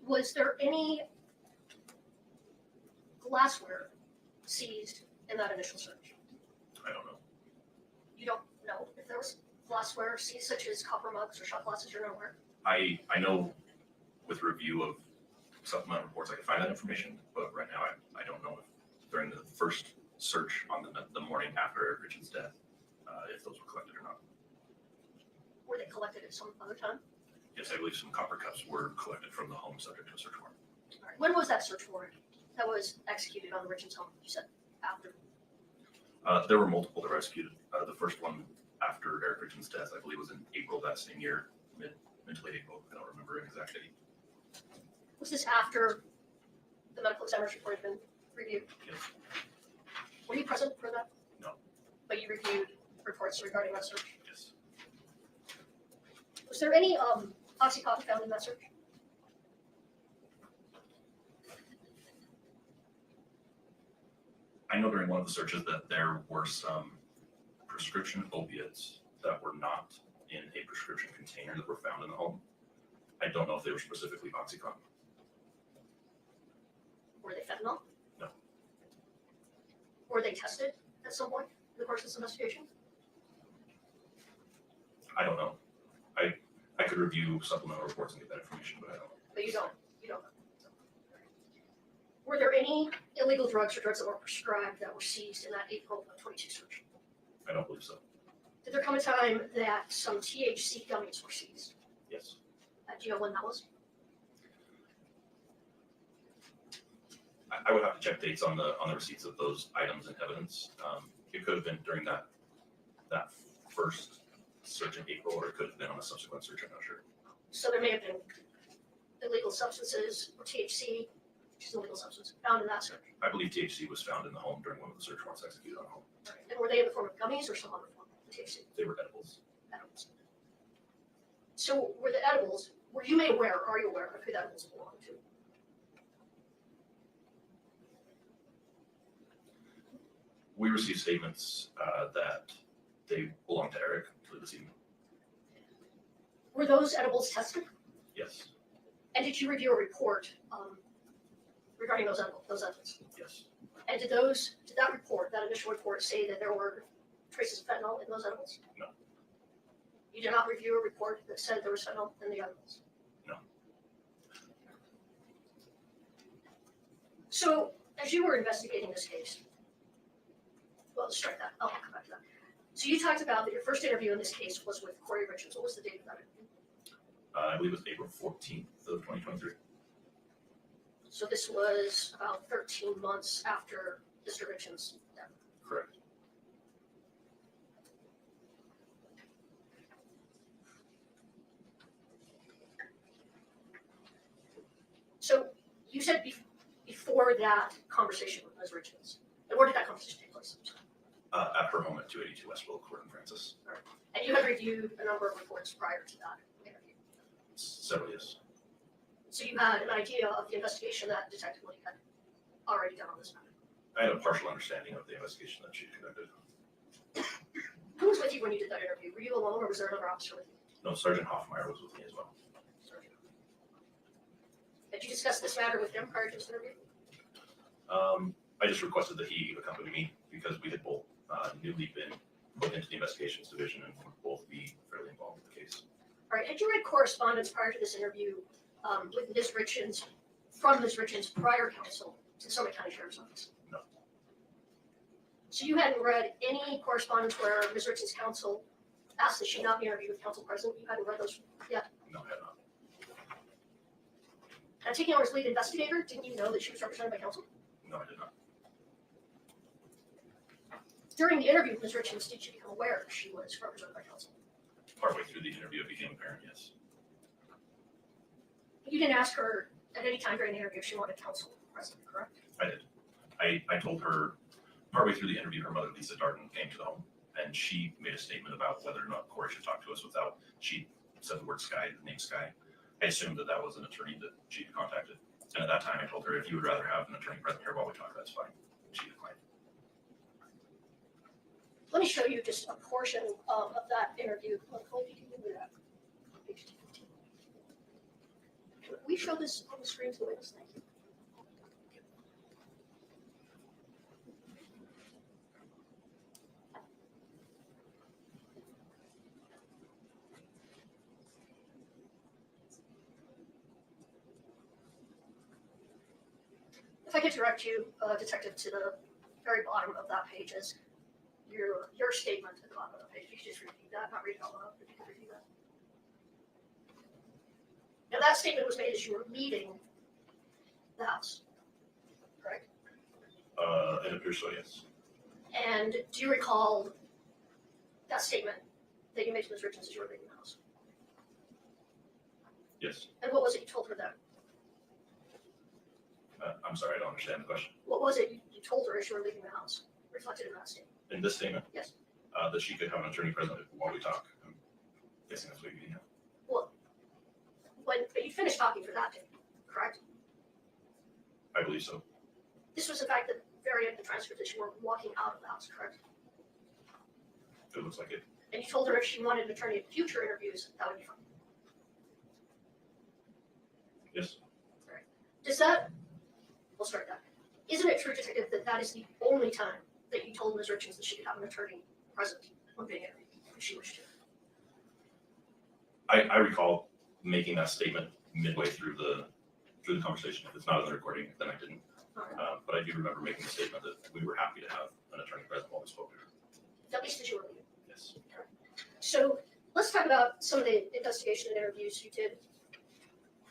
Was there any glassware seized in that initial search? I don't know. You don't know if there was glassware seized, such as copper mugs or shot glasses, you're not aware? I know with review of supplemental reports, I can find that information, but right now I don't know if during the first search on the morning after Eric Richins' death, if those were collected or not. Were they collected at some other time? Yes, I believe some copper cups were collected from the home subject to a search warrant. All right. When was that search warrant that was executed on the Richins home? You said after. There were multiple that were executed. The first one after Eric Richins' death, I believe, was in April that same year, mid to late April. I don't remember an exact date. Was this after the medical examiner's report had been reviewed? Yes. Were you present for that? No. But you reviewed reports regarding that search? Yes. Was there any Oxycontin found in that search? I know during one of the searches that there were some prescription opiates that were not in a prescription container that were found in the home. I don't know if they were specifically Oxycontin. Were they fentanyl? No. Were they tested at some point in the course of this investigation? I don't know. I could review supplemental reports and get that information, but I don't know. But you don't know. Were there any illegal drugs or drugs that were prescribed that were seized in that April of 22 search? I don't believe so. Did there come a time that some THC gummies were seized? Yes. Do you know when that was? I would have to check dates on the receipts of those items and evidence. It could have been during that first search in April, or it could have been on a subsequent search. I'm not sure. So there may have been illegal substances or THC, which is an illegal substance, found in that search. I believe THC was found in the home during one of the search warrants executed on the home. And were they in the form of gummies or some other form of THC? They were edibles. Edibles. So were the edibles, were you made aware, or are you aware of who the edibles belong to? We received statements that they belong to Eric this evening. Were those edibles tested? Yes. And did you review a report regarding those edibles? Yes. And did that report, that initial report, say that there were traces of fentanyl in those edibles? No. You did not review a report that said there was fentanyl in the edibles? No. So, as you were investigating this case, well, let's start that. I'll come back to that. So you talked about that your first interview in this case was with Kouri Richins. What was the date of that interview? I believe it was April 14th of 2023. So this was about 13 months after Mr. Richins' death. Correct. So you said before that conversation with Ms. Richins, and where did that conversation take place? At her home at 282 West Willow Court in Francis. All right. And you had reviewed a number of reports prior to that interview. Several years. So you had an idea of the investigation that Detective Lee had already done on this matter. I had a partial understanding of the investigation that she conducted. Who was with you when you did that interview? Were you alone, or was there another officer with you? No, Sergeant Hoffmeyer was with me as well. Did you discuss this matter with him prior to this interview? I just requested that he accompany me because we had both newly been put into the investigations division and would both be fairly involved with the case. All right. Had you read correspondence prior to this interview with Ms. Richins, from Ms. Richins' prior counsel to Summit County Sheriff's Office? No. So you hadn't read any correspondence where Ms. Richins' counsel asked that she not be interviewed with counsel present? You hadn't read those yet? No, I had not. And taking over as lead investigator, didn't you know that she was represented by counsel? No, I did not. During the interview with Ms. Richins, did you become aware that she was represented by counsel? Partway through the interview, it became apparent, yes. You didn't ask her at any time during the interview if she wanted counsel present, correct? I did. I told her partway through the interview, her mother, Lisa Darden, came to the home, and she made a statement about whether or not Kouri should talk to us without, she said the word Sky, the name Sky. I assumed that that was an attorney that she'd contacted. And at that time, I told her, if you would rather have an attorney present here while we talk, that's fine. She declined. Let me show you just a portion of that interview. If you can do that. Page 215. you show this on the screen to the witness? Thank you. If I could direct you, Detective, to the very bottom of that page is your statement at the bottom of the page. You could just repeat that, not read it out loud, but you could repeat that. Now that statement was made as you were leaving the house, correct? It appears so, yes. And do you recall that statement that you made to Ms. Richins as you were leaving the house? Yes. And what was it you told her then? I'm sorry, I don't understand the question. What was it you told her as you were leaving the house, reflected in that statement? In this statement? Yes. That she could have an attorney present while we talk. I'm guessing that's what you mean. Well, but you finished talking for that day, correct? I believe so. This was in fact the very end of the transcript that you were walking out of the house, correct? It looks like it. And you told her if she wanted an attorney at future interviews, that would be fine. Yes. Does that, we'll start that. Isn't it true, Detective, that that is the only time that you told Ms. Richins that she could have an attorney present when being interviewed, if she wished to? I recall making that statement midway through the conversation. If it's not in the recording, then I didn't. But I do remember making the statement that we were happy to have an attorney present while we spoke to her. At least as you were leaving. Yes. So let's talk about some of the investigation and interviews you did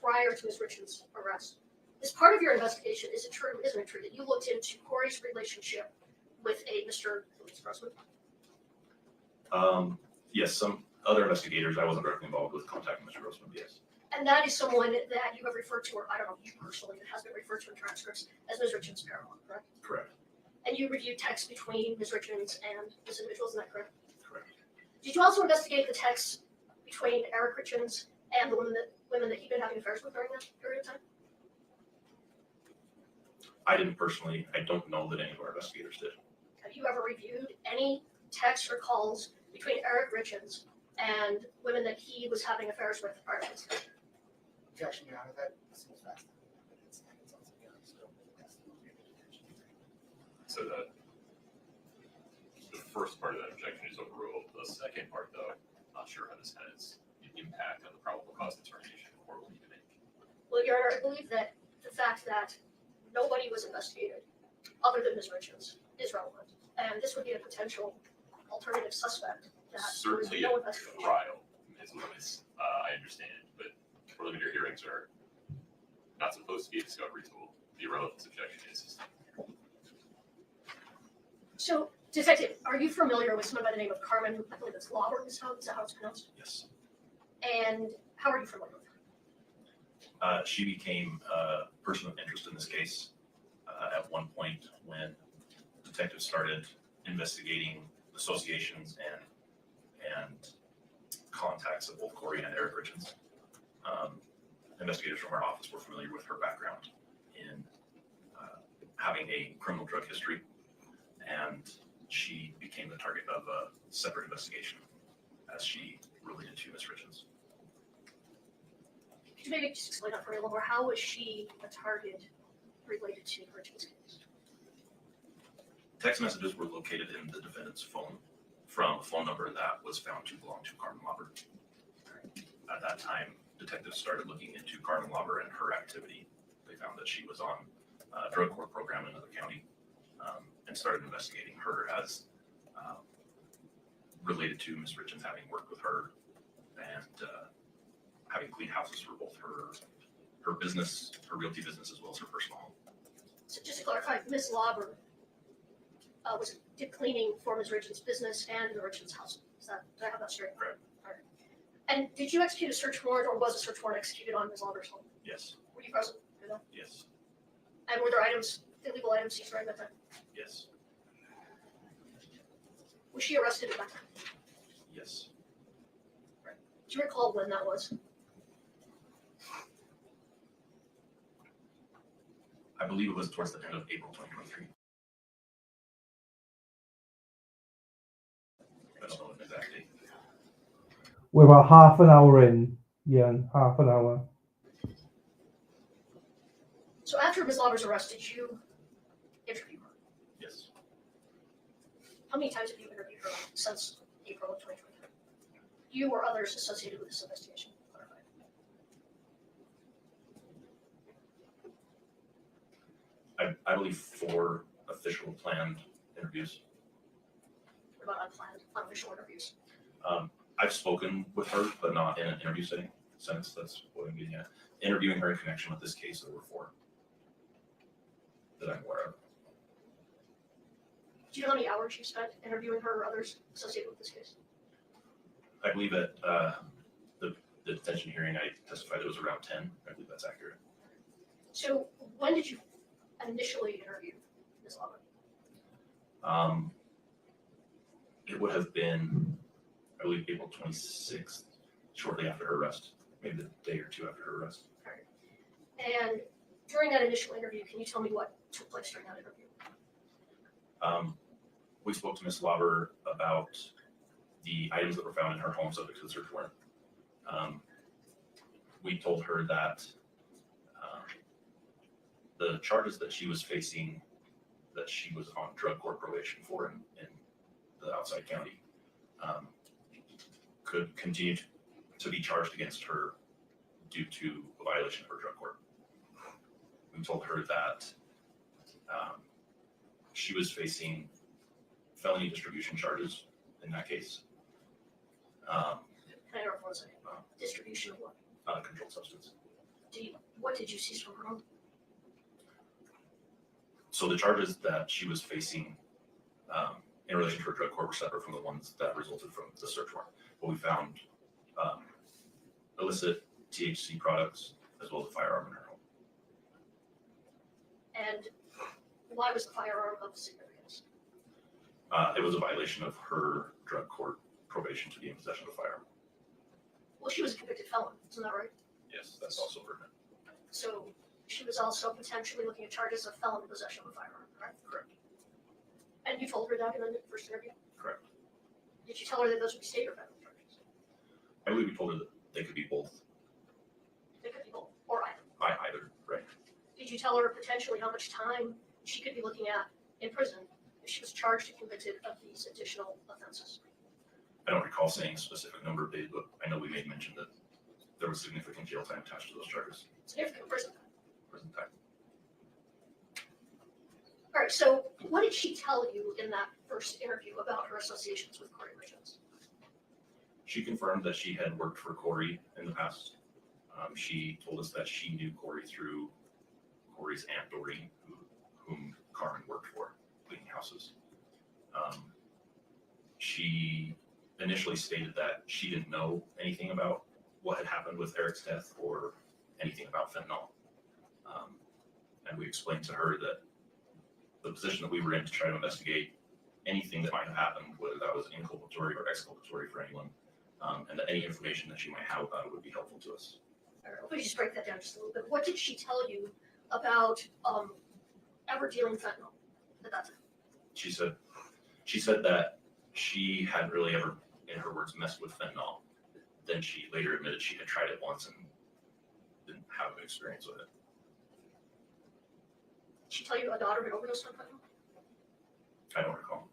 prior to Ms. Richins' arrest. As part of your investigation, is it true, isn't it true, that you looked into Kouri's relationship with a Mr. Grossman? Yes, some other investigators, I wasn't directly involved with contacting Mr. Grossman, yes. And that is someone that you have referred to, or I don't know, you personally, that has been referred to in transcripts as Ms. Richins' parallel, correct? Correct. And you reviewed texts between Ms. Richins and this individual, isn't that correct? Correct. Did you also investigate the texts between Eric Richins and the women that he'd been having affairs with during that period of time? I didn't personally, I don't know that any of our investigators did. Have you ever reviewed any texts or calls between Eric Richins and women that he was having affairs with prior to this? Objection, Your Honor, that seems fast. It's also beyond the scope of the testimony. So the first part of that objection is overruled. The second part, though, not sure how this has an impact on the probable cause determination the court will need to make. Well, Your Honor, I believe that the fact that nobody was investigated other than Ms. Richins is relevant. And this would be a potential alternative suspect that there was Certainly no a investigation. trial, Ms. Lewis, I understand, but preliminary hearings are not supposed to be a discovery tool. The irrelevance objection is. So, Detective, are you familiar with someone by the name of Carmen, I believe it's Lauber, is that how it's pronounced? Yes. And how are you familiar with her? She became a person of interest in this case at one point when detectives started investigating associations and contacts of both Kouri and Eric Richins. Investigators from our office were familiar with her background in having a criminal drug history, and she became the target of a separate investigation as she related to Ms. Richins. Could you maybe just explain that for me a little more? How was she a target related to Richins' case? Text messages were located in the defendant's phone from a phone number that was found to belong to Carmen Lauber. At that time, detectives started looking into Carmen Lauber and her activity. They found that she was on a drug court program in another county and started investigating her as related to Ms. Richins having worked with her and having cleaned houses for both her business, her realty business, as well as her personal home. So just to clarify, Ms. Lauber did cleaning for Ms. Richins' business and the Richins' house. Did I have that straight? Correct. All right. And did you execute a search warrant, or was a search warrant executed on Ms. Lauber's home? Yes. Were you present? You know? Yes. And were there illegal items seized during that time? Yes. Was she arrested at that time? Yes. Do you recall when that was? I believe it was towards the end of April 2023. I don't know an exact date. We're about half an hour in, yeah, half an hour. So after Ms. Lauber's arrest, did you interview her? Yes. How many times have you interviewed her since April of 2023? You or others associated with this investigation? Clarify. I believe 4 official planned interviews. What about unplanned, unofficial interviews? I've spoken with her, but not in an interview setting, since that's what I'm getting at. Interviewing her in connection with this case, there were 4 that I'm aware of. Do you know how many hours you spent interviewing her or others associated with this case? I believe at the detention hearing, I testified it was around 10. I believe that's accurate. So when did you initially interview Ms. Lauber? It would have been, I believe, April 26th, shortly after her arrest, maybe the day or 2 after her arrest. And during that initial interview, can you tell me what took place during that interview? We spoke to Ms. Lauber about the items that were found in her home subject to the search warrant. We told her that the charges that she was facing, that she was on drug court probation for in the outside county, could continue to be charged against her due to a violation of her drug court. We told her that she was facing felony distribution charges in that case. Can I interrupt for a second? Distribution of what? Controlled substance. What did you seize from her home? So the charges that she was facing in relation to her drug court were separate from the ones that resulted from the search warrant. But we found illicit THC products as well as a firearm in her home. And why was the firearm of significance? It was a violation of her drug court probation to be in possession of a firearm. Well, she was a convicted felon, isn't that right? Yes, that's also pertinent. So she was also potentially looking at charges of felon in possession of a firearm, correct? Correct. And you told her that in the first interview? Correct. Did you tell her that those would be state or federal charges? I believe we told her that they could be both. They could be both, or either. Either, right. Did you tell her potentially how much time she could be looking at in prison if she was charged and convicted of these additional offenses? I don't recall saying a specific number of days, but I know we made mention that there was significant jail time attached to those charges. Significant prison time. Prison time. All right, so what did she tell you in that first interview about her associations with Kouri Richins? She confirmed that she had worked for Kouri in the past. She told us that she knew Kouri through Kouri's Aunt Doreen, whom Carmen worked for, cleaning houses. She initially stated that she didn't know anything about what had happened with Eric's death or anything about fentanyl. And we explained to her that the position that we were in to try to investigate anything that might have happened, whether that was inculpatory or exculpatory for anyone, and that any information that she might have about it would be helpful to us. All right, let me just break that down just a little bit. What did she tell you about ever dealing fentanyl at that time? She said that she hadn't really ever, in her words, messed with fentanyl. Then she later admitted she had tried it once and didn't have an experience with it. Did she tell you a daughter had overdosed on fentanyl? I don't recall.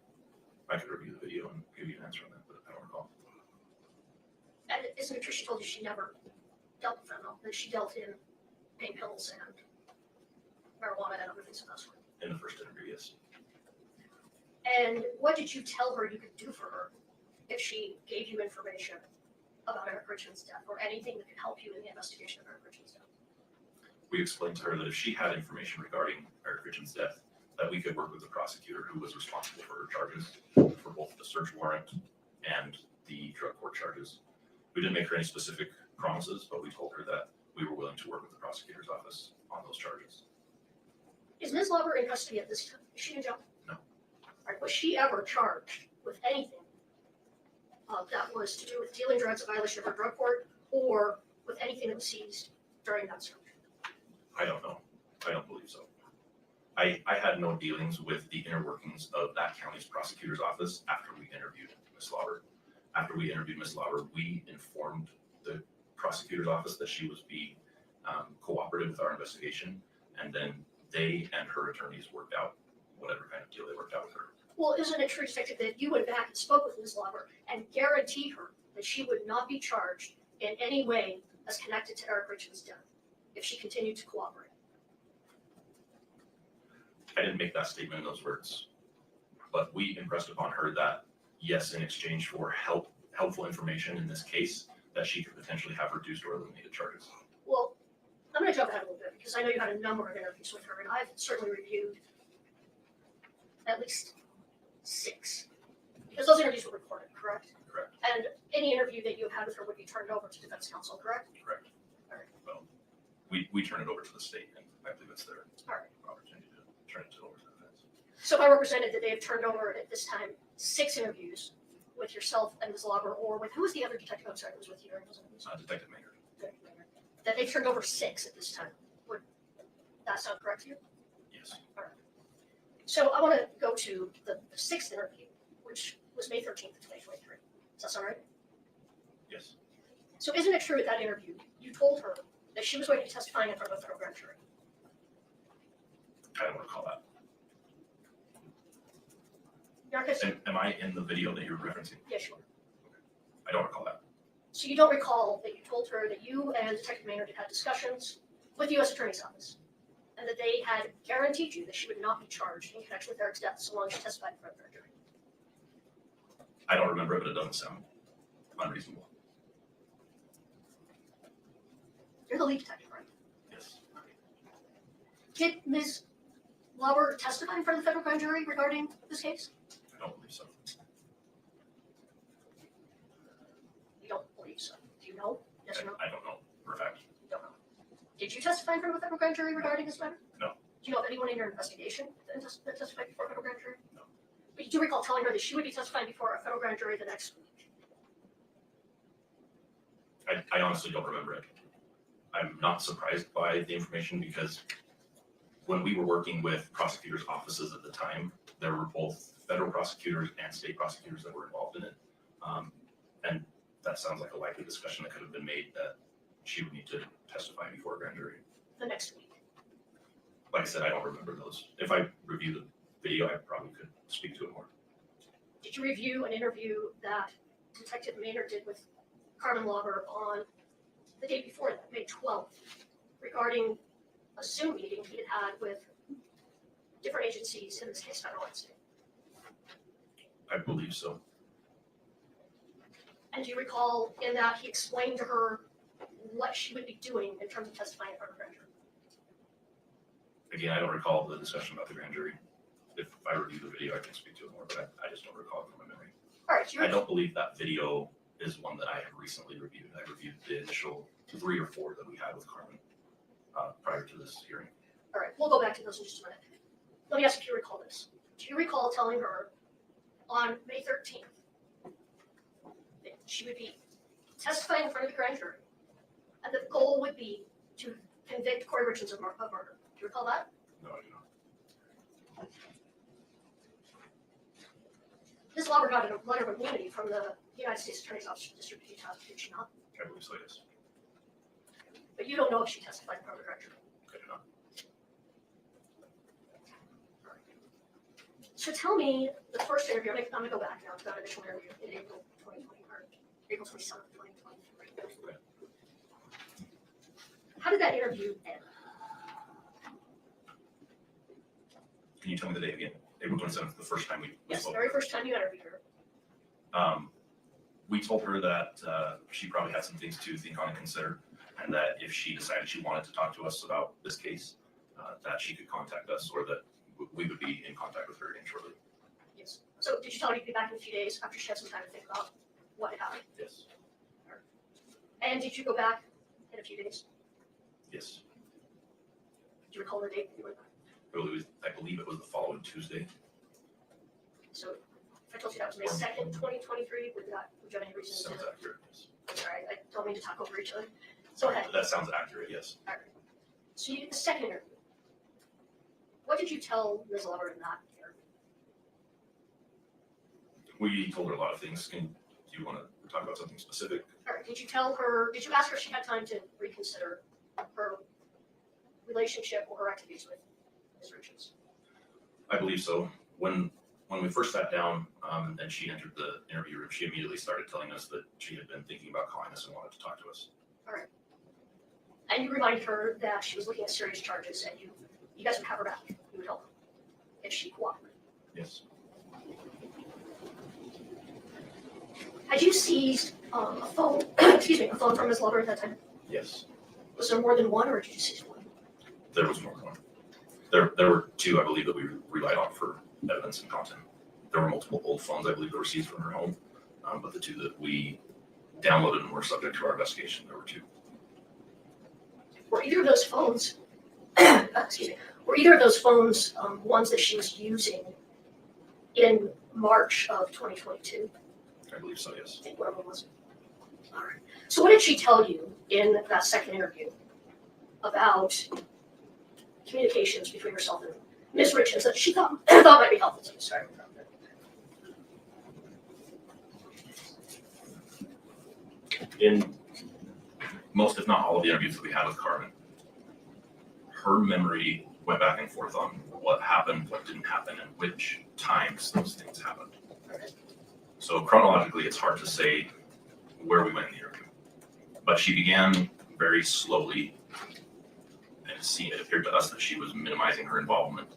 I could review the video and give you an answer on that, but I don't recall. And isn't it true she told you she never dealt with fentanyl, that she dealt in pain pills and marijuana and other things of that sort? In the first interview, yes. And what did you tell her you could do for her if she gave you information about Eric Richins' death or anything that could help you in the investigation of Eric Richins' death? We explained to her that if she had information regarding Eric Richins' death, that we could work with the prosecutor who was responsible for her charges, for both the search warrant and the drug court charges. We didn't make her any specific promises, but we told her that we were willing to work with the prosecutor's office on those charges. Is Ms. Lauber in custody at this time? Is she in jail? No. All right, was she ever charged with anything that was to do with dealing drugs, a violation of her drug court, or with anything that was seized during that search? I don't know. I don't believe so. I had no dealings with the inner workings of that county's prosecutor's office after we interviewed Ms. Lauber. After we interviewed Ms. Lauber, we informed the prosecutor's office that she was being cooperative with our investigation and then they and her attorneys worked out whatever kind of deal they worked out with her. Well, isn't it true, Detective, that you went back and spoke with Ms. Lauber and guaranteed her that she would not be charged in any way as connected to Eric Richins' death if she continued to cooperate? I didn't make that statement in those words, but we impressed upon her that, yes, in exchange for helpful information in this case, that she could potentially have reduced or eliminated charges. Well, I'm going to jump ahead a little bit because I know you had a number of interviews with her, and I've certainly reviewed at least 6. Because those interviews were recorded, correct? Correct. And any interview that you had with her would be turned over to defense counsel, correct? Correct. All right. Well, we turn it over to the state, and I believe it's their All right. opportunity to turn it over to the defense. So if I represented that they have turned over at this time 6 interviews with yourself and Ms. Lauber, or with, who was the other detective outside who was with you? Detective Maynard. That they've turned over 6 at this time. Would that sound correct to you? Yes. All right. So I want to go to the 6th interview, which was May 13th, 2023. Does that sound right? Yes. So isn't it true at that interview, you told her that she was going to be testifying in front of a federal grand jury? I don't recall that. Yarkis? Am I in the video that you're referencing? Yes, you are. I don't recall that. So you don't recall that you told her that you and Detective Maynard had had discussions with the U.S. Attorney's Office, and that they had guaranteed you that she would not be charged in connection with Eric's death so long as she testified in front of a grand jury? I don't remember it, but it doesn't sound unreasonable. You're the lead detective, right? Yes. Did Ms. Lauber testify in front of the federal grand jury regarding this case? I don't believe so. You don't believe so. Do you know? Yes or no? I don't know for a fact. You don't know. Did you testify in front of a federal grand jury regarding this matter? No. Do you know of anyone in your investigation that testified before a federal grand jury? No. But you do recall telling her that she would be testifying before a federal grand jury the next week. I honestly don't remember it. I'm not surprised by the information because when we were working with prosecutors' offices at the time, there were both federal prosecutors and state prosecutors that were involved in it. And that sounds like a likely discussion that could have been made that she would need to testify before a grand jury. The next week. Like I said, I don't remember those. If I review the video, I probably could speak to it more. Did you review an interview that Detective Maynard did with Carmen Lauber on the day before that, May 12th, regarding a Zoom meeting he had had with different agencies, in this case, federal and state? I believe so. And do you recall in that he explained to her what she would be doing in terms of testifying in front of a grand jury? Again, I don't recall the discussion about the grand jury. If I review the video, I can speak to it more, but I just don't recall it from my memory. All right, I don't believe that video is one that I have recently reviewed. I reviewed the initial 3 or 4 that we had with Carmen prior to this hearing. All right, we'll go back to those in just a minute. Let me ask if you recall this. Do you recall telling her on May 13th that she would be testifying in front of the grand jury, and the goal would be to convict Kouri Richins of murder? Do you recall that? No, I do not. Ms. Lauber got a letter of immunity from the United States Attorney's Office for the District of Utah, did she not? I believe so, yes. But you don't know if she testified in front of the grand jury. I do not. So tell me the first interview. I'm gonna go back now to that initial interview in April 2020, or April 27th, 2023. How did that interview end? Can you tell me the date again? April 27th, the first time we Yes, the spoke. very first time you interviewed her. We told her that she probably had some things to think on and consider, and that if she decided she wanted to talk to us about this case, that she could contact us, or that we would be in contact with her again shortly. Yes. So did you tell her you'd be back in a few days after she had some time to think about what had happened? Yes. And did you go back in a few days? Yes. Do you recall the date that you went back? I believe it was the following Tuesday. So if I told you that was May 2nd, 2023, would you have any reason to? Sounds accurate, yes. Sorry, I don't mean to talk over each other. So ahead. That sounds accurate, yes. All right. So you did the second interview. What did you tell Ms. Lauber in that interview? We told her a lot of things. Do you want to talk about something specific? All right. Did you ask her if she had time to reconsider her relationship or her activities with Ms. Richins? I believe so. When we first sat down and she entered the interview room, she immediately started telling us that she had been thinking about calling us and wanted to talk to us. All right. And you reminded her that she was looking at serious charges and you guys would have her back. You would help her if she cooperated. Yes. Had you seized a phone, excuse me, a phone from Ms. Lover at that time? Yes. Was there more than one, or did you seize one? There was more than one. There were two, I believe, that we relied on for evidence and content. There were multiple old phones, I believe, that were seized from her home, but the two that we downloaded and were subject to our investigation, there were two. Were either of those phones, excuse me, were either of those phones ones that she was using in March of 2022? I believe so, yes. I think one of them was. All right. So what did she tell you in that second interview about communications between herself and Ms. Richins that she thought might be helpful to you? Sorry. In most, if not all, of the interviews that we had with Carmen, her memory went back and forth on what happened, what didn't happen, and which times those things happened. So chronologically, it's hard to say where we went in the interview. But she began very slowly, and it appeared to us that she was minimizing her involvement,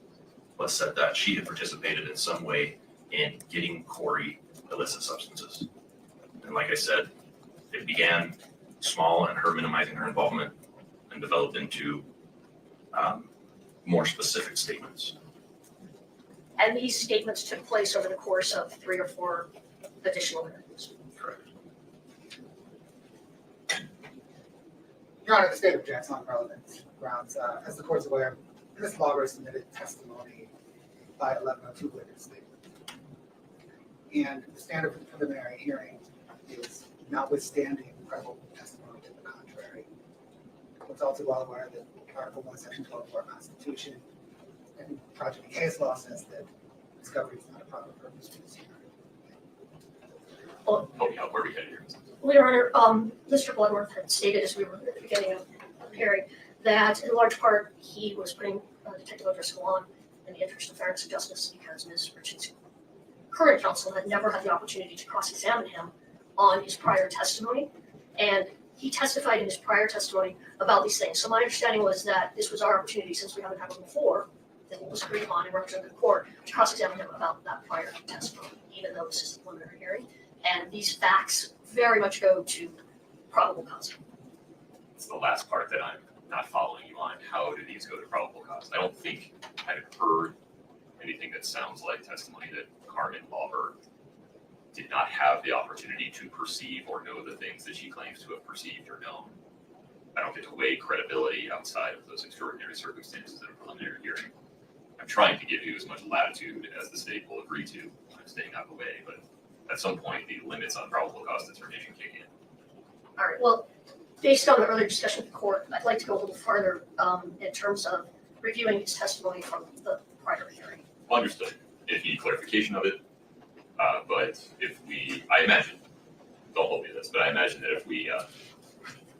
but said that she had participated in some way in getting Kouri illicit substances. And like I said, it began small and her minimizing her involvement and developed into more specific statements. And these statements took place over the course of 3 or 4 additional interviews. Correct. Your Honor, the state objects on relevant grounds. As the court's aware, Ms. Lauber submitted testimony by 1102 witness statement. And the standard for the preliminary hearing is notwithstanding credible testimony to the contrary. It's also well aware that Article 1, Section 12 of our Constitution and progeny case law says that discovery is not a proper purpose for this hearing. Well, Where we headed here? Well, Your Honor, Mr. Bloodworth had stated as we were at the beginning of the hearing that in large part he was putting Detective O'Driscoll on in the interest of fairness and justice because Ms. Richins' current counsel had never had the opportunity to cross-examine him on his prior testimony. And he testified in his prior testimony about these things. So my understanding was that this was our opportunity, since we haven't had one before, that was agreed upon and represented the court, to cross-examine him about that prior testimony, even though this is a preliminary hearing. And these facts very much go to probable cause. It's the last part that I'm not following you on. How do these go to probable cause? I don't think I've heard anything that sounds like testimony that Carmen Lauber did not have the opportunity to perceive or know the things that she claims to have perceived or known. I don't get to weigh credibility outside of those extraordinary circumstances in a preliminary hearing. I'm trying to give you as much latitude as the state will agree to. I'm staying out of the way, but at some point, the limits on probable cause determination kick in. All right, well, based on the earlier discussion with the court, I'd like to go a little farther in terms of reviewing his testimony from the prior hearing. Understood. If you need clarification of it, but I imagine, don't hold me to this, but I imagine that if we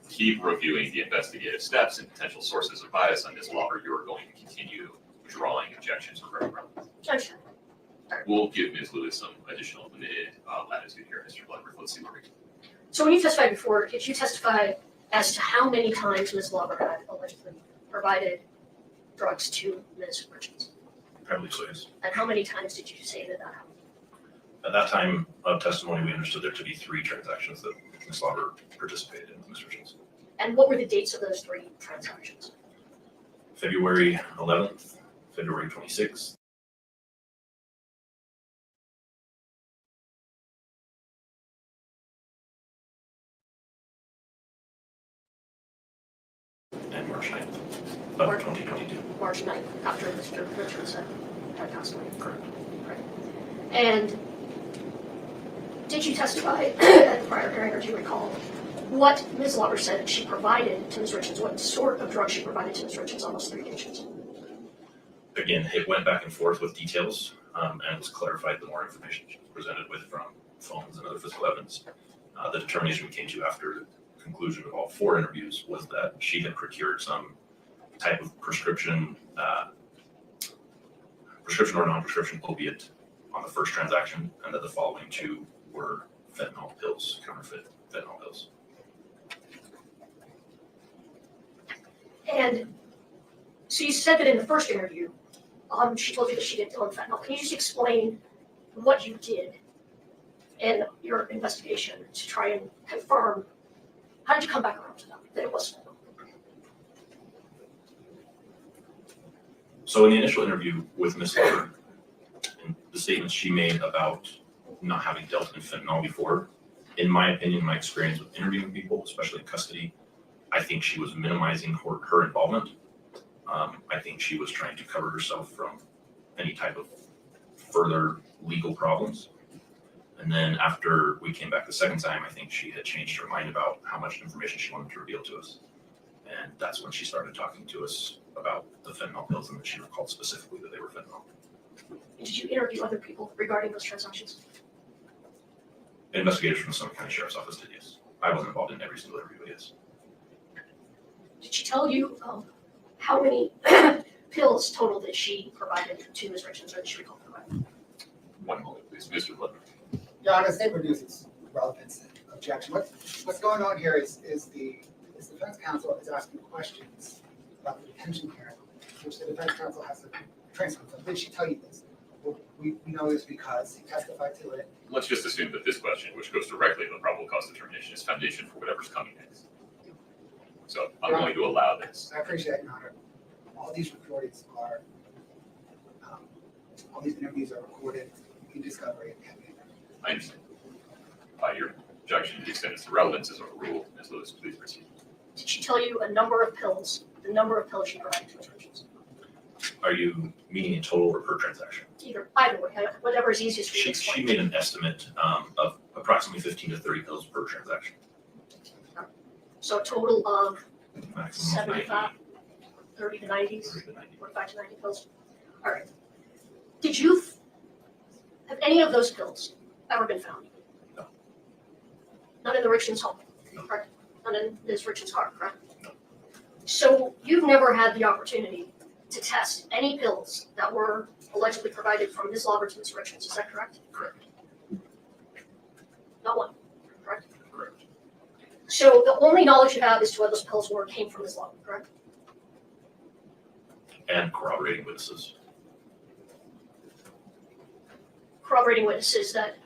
keep reviewing the investigative steps and potential sources of bias on Ms. Lauber, you're going to continue drawing objections regarding relevance. Understood. We'll give Ms. Lewis some additional limited latitude here, Mr. Bloodworth. Let's see where we go. So when you testified before, did you testify as to how many times Ms. Lauber had allegedly provided drugs to Ms. Richins? I believe so, yes. And how many times did you say that happened? At that time of testimony, we understood there to be 3 transactions that Ms. Lauber participated in with Ms. Richins. And what were the dates of those 3 transactions? February 11th, February 26th, and March 9th of 2022. March 9th, after Mr. Richins had passed away. Correct. Right. And did you testify at the prior hearing, or do you recall what Ms. Lauber said that she provided to Ms. Richins, what sort of drug she provided to Ms. Richins on those 3 occasions? Again, it went back and forth with details and was clarified the more information she was presented with from phones and other physical evidence. The determination we came to after the conclusion of all 4 interviews was that she had procured some type of prescription or non-prescription opiate on the first transaction, and that the following two were fentanyl pills, counterfeit fentanyl pills. And so you said that in the first interview, she told you that she didn't deal in fentanyl. Can you just explain what you did in your investigation to try and confirm? How did you come back around to that it was fentanyl? So in the initial interview with Ms. Lover, and the statements she made about not having dealt in fentanyl before, in my opinion, my experience with interviewing people, especially in custody, I think she was minimizing her involvement. I think she was trying to cover herself from any type of further legal problems. And then after we came back the second time, I think she had changed her mind about how much information she wanted to reveal to us. And that's when she started talking to us about the fentanyl pills, and that she recalled specifically that they were fentanyl. Did you interview other people regarding those transactions? Investigators from the Summit County Sheriff's Office did, yes. I wasn't involved in every single interview, but yes. Did she tell you how many pills total that she provided to Ms. Richins, or that she recalled providing? One moment, please. Mr. Ledner. Your Honor, the state reduces relevance and objection. What's going on here is the defense counsel is asking questions about the detention hearing, which the defense counsel has a transcript of. Did she tell you this? Well, we know this because he testified to it. Let's just assume that this question, which goes directly to the probable cause determination, is foundation for whatever's coming next. So I'm going to allow this. I appreciate it, Your Honor. All these recordings are, all these interviews are recorded in discovery and can be. I understand. Your objection to the extent it's the relevance is overruled. Ms. Lewis, please proceed. Did she tell you a number of pills, the number of pills she provided to Ms. Richins? Are you meaning in total or per transaction? Either way, whatever is easiest for you to She explain. made an estimate of approximately 15 to 30 pills per transaction. So a total of Maximum of 75, 90. 30 to 90, 30 to 90. 45 to 90 pills. All right. Did you, have any of those pills ever been found? No. Not in the Richins home, No. correct? Not in Ms. Richins' car, correct? No. So you've never had the opportunity to test any pills that were allegedly provided from Ms. Lauber to Ms. Richins, is that correct? Correct. Not one, correct? Correct. So the only knowledge you have as to what those pills were came from Ms. Lauber, correct? And corroborating witnesses. Corroborating witnesses that,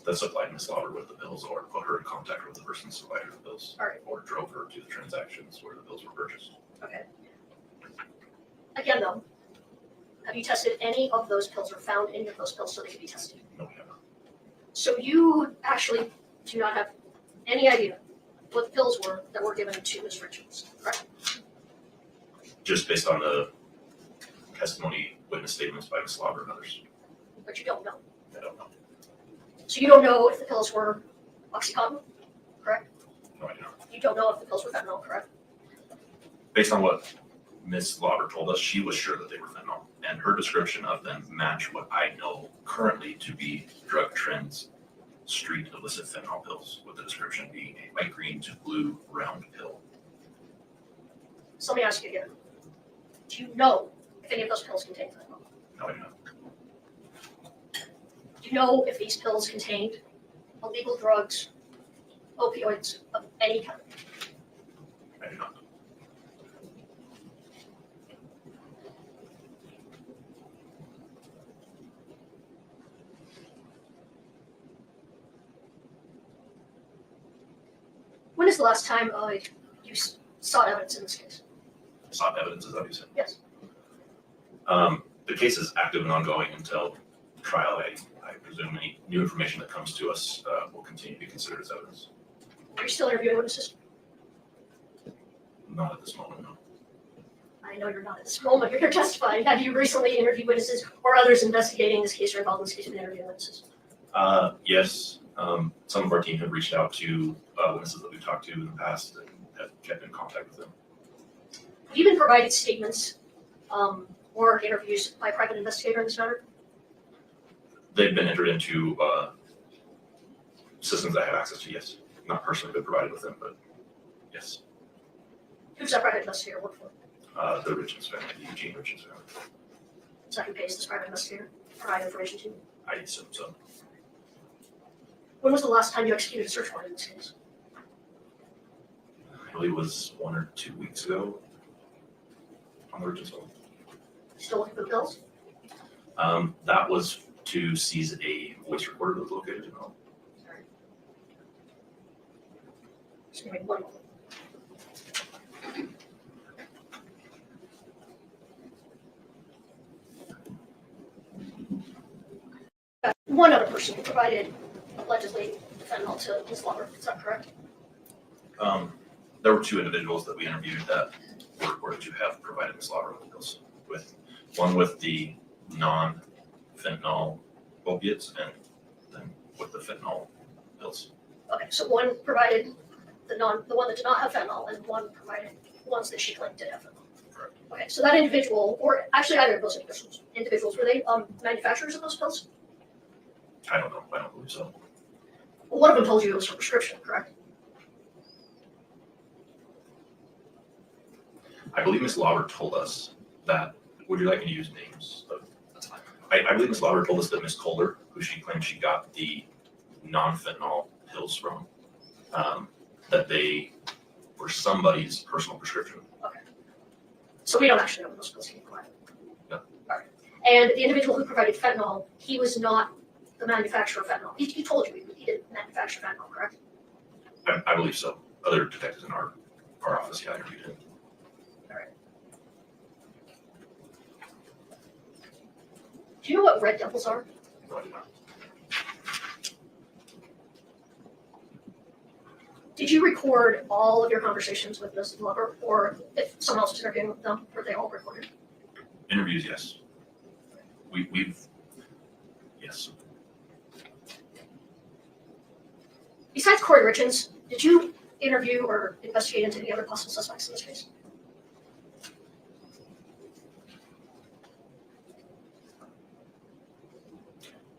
That supplied Ms. Lauber with the pills or put her in contact with the person who supplied her the pills. all right, Or drove her to the transactions where the pills were purchased. okay. Again, though, have you tested any of those pills or found any of those pills so they could be tested? No, we have not. So you actually do not have any idea what the pills were that were given to Ms. Richins, correct? Just based on the testimony, witness statements by Ms. Lauber and others. But you don't know. I don't know. So you don't know if the pills were Oxycontin, correct? No, I do not. You don't know if the pills were fentanyl, correct? Based on what Ms. Lauber told us, she was sure that they were fentanyl. And her description of them match what I know currently to be Drug Trends street illicit fentanyl pills, with the description being a light green to blue round pill. So let me ask you again. Do you know if any of those pills contain fentanyl? No, I do not. Do you know if these pills contained illegal drugs, opioids of any kind? I do not. When is the last time you sought evidence in this case? Sought evidence, is that what you said? Yes. The case is active and ongoing until trial. I presume any new information that comes to us will continue to be considered as evidence. Are you still interviewing witnesses? Not at this moment, no. I know you're not at this moment. You're testifying. Have you recently interviewed witnesses or others investigating this case or involved in this case have been interviewing witnesses? Yes, some of our team have reached out to witnesses that we've talked to in the past and have kept in contact with them. Have you been provided statements or interviews by a private investigator in this matter? They've been entered into systems I have access to, yes. Not personally been provided with them, but yes. Who's that private investigator work for? The Richins family, the Eugene Richins family. Is that who pays this private investigator, provide information to? I assume so. When was the last time you executed a search warrant in this case? I believe it was 1 or 2 weeks ago on the Richins home. Still looking for the pills? That was to seize a voice recorder that was located in the home. Just give me one moment. One other person who provided allegedly fentanyl to Ms. Lover, is that correct? There were 2 individuals that we interviewed that were reported to have provided Ms. Lauer with pills. One with the non-fentanyl opiates and then with the fentanyl pills. Okay, so one provided the one that did not have fentanyl, and one provided ones that she claimed did have fentanyl. Correct. Okay, so that individual, or actually either of those individuals, were they manufacturers of those pills? I don't know. I don't believe so. Well, one of them told you it was for prescription, correct? I believe Ms. Lauer told us that. Would you like me to use names? That's fine. I believe Ms. Lauer told us that Ms. Kohler, who she claimed she got the non-fentanyl pills from, that they were somebody's personal prescription. Okay. So we don't actually know when those pills came from. No. All right. And the individual who provided fentanyl, he was not the manufacturer of fentanyl. He told you he didn't manufacture fentanyl, correct? I believe so. Other detectives in our office, yeah, interviewed him. All right. Do you know what red devils are? No, I do not. Did you record all of your conversations with Ms. Lover, or if someone else was interviewing with them, were they all recorded? Interviews, yes. We've yes. Besides Kouri Richins, did you interview or investigate into any other possible suspects in this case?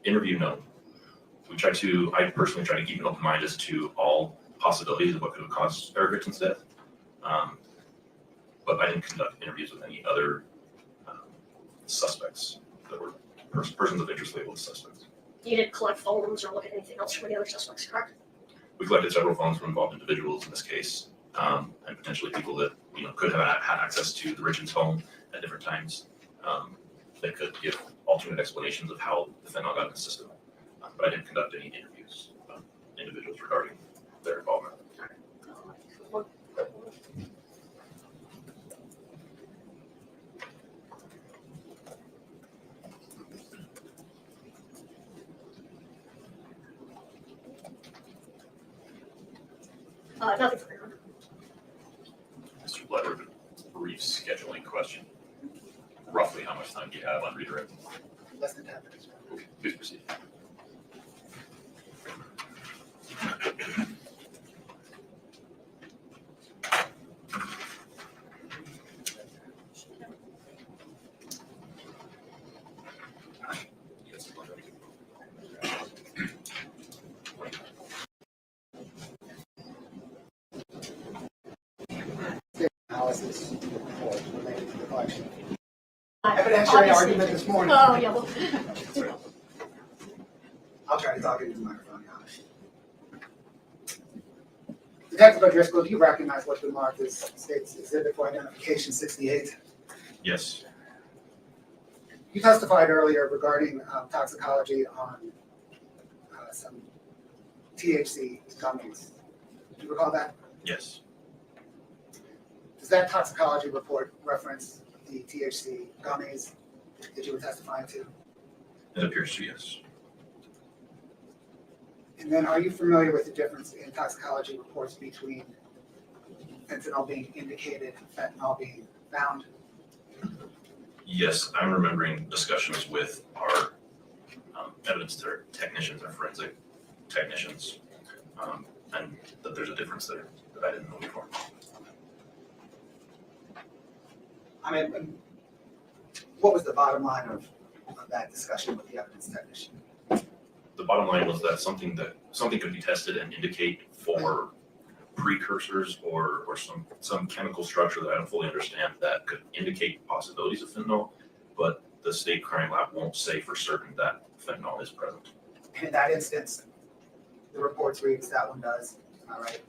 Interview, no. I personally try to keep an open mind as to all possibilities of what could have caused Eric Richins' death. But I didn't conduct interviews with any other suspects that were persons of interest labeled as suspects. You didn't collect phones or look at anything else from any other suspects, correct? We collected several phones from involved individuals in this case, and potentially people that could have had access to the Richins home at different times. That could give alternate explanations of how the fentanyl got in the system. But I didn't conduct any interviews of individuals regarding their involvement. Nothing for you. Mr. Bledler, brief scheduling question. Roughly how much time do you have on redirect? Less than 10 minutes. Okay, please proceed. Analysis report related to the collection. Evidentiary Evidentiary argument this morning. Oh, yeah, well. I'll try to talk into the microphone now. Detective O'Driscoll, do you recognize what the mark is? States exhibit for identification 68. Yes. You testified earlier regarding toxicology on some THC gummies. Do you recall that? Yes. Does that toxicology report reference the THC gummies that you were testifying to? It appears to, yes. And then are you familiar with the difference in toxicology reports between fentanyl being indicated and fentanyl being found? Yes, I'm remembering discussions with our evidence technicians, our forensic technicians, and that there's a difference there that I didn't know before. I mean, what was the bottom line of that discussion with the evidence technician? The bottom line was that something could be tested and indicate for precursors or some chemical structure that I don't fully understand that could indicate possibilities of fentanyl, but the state crime lab won't say for certain that fentanyl is present. In that instance, the reports reads that one does, all right.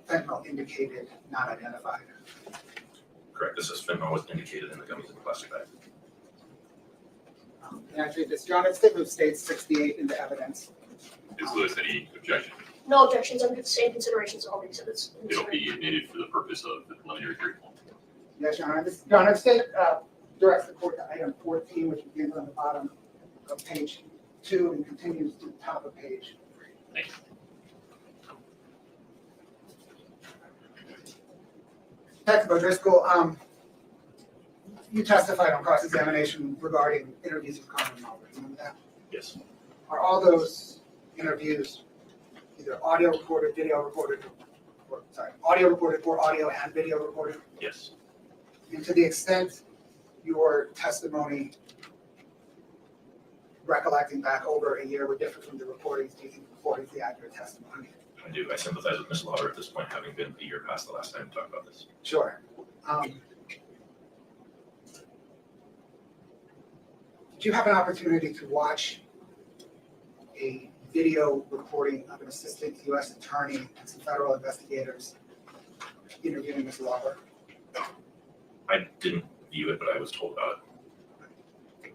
Fentanyl indicated, not identified. Correct. This is fentanyl was indicated in the gummies in the plastic bag. And actually, this John, it's statement states 68 in the evidence. Is Liz any objection? No objections under the same considerations of all the exhibits. It'll be admitted for the purpose of the preliminary hearing. Yes, Your Honor. This, Your Honor, state directs the court to item 14, which begins on the bottom of page 2 and continues to the top of page 3. Thank you. Detective O'Driscoll, you testified on cross-examination regarding interviews with Carmen Malver. Remember that? Yes. Are all those interviews either audio recorded, video recorded, or audio recorded or audio and video recorded? Yes. And to the extent your testimony, recollecting back over a year, were different from the recordings, do you think the recording is the accurate testimony? I do. I sympathize with Ms. Lauder at this point, having been a year past the last time we talked about this. Sure. Did you have an opportunity to watch a video recording of an assistant U.S. attorney and some federal investigators interviewing Ms. Lauder? I didn't view it, but I was told about it.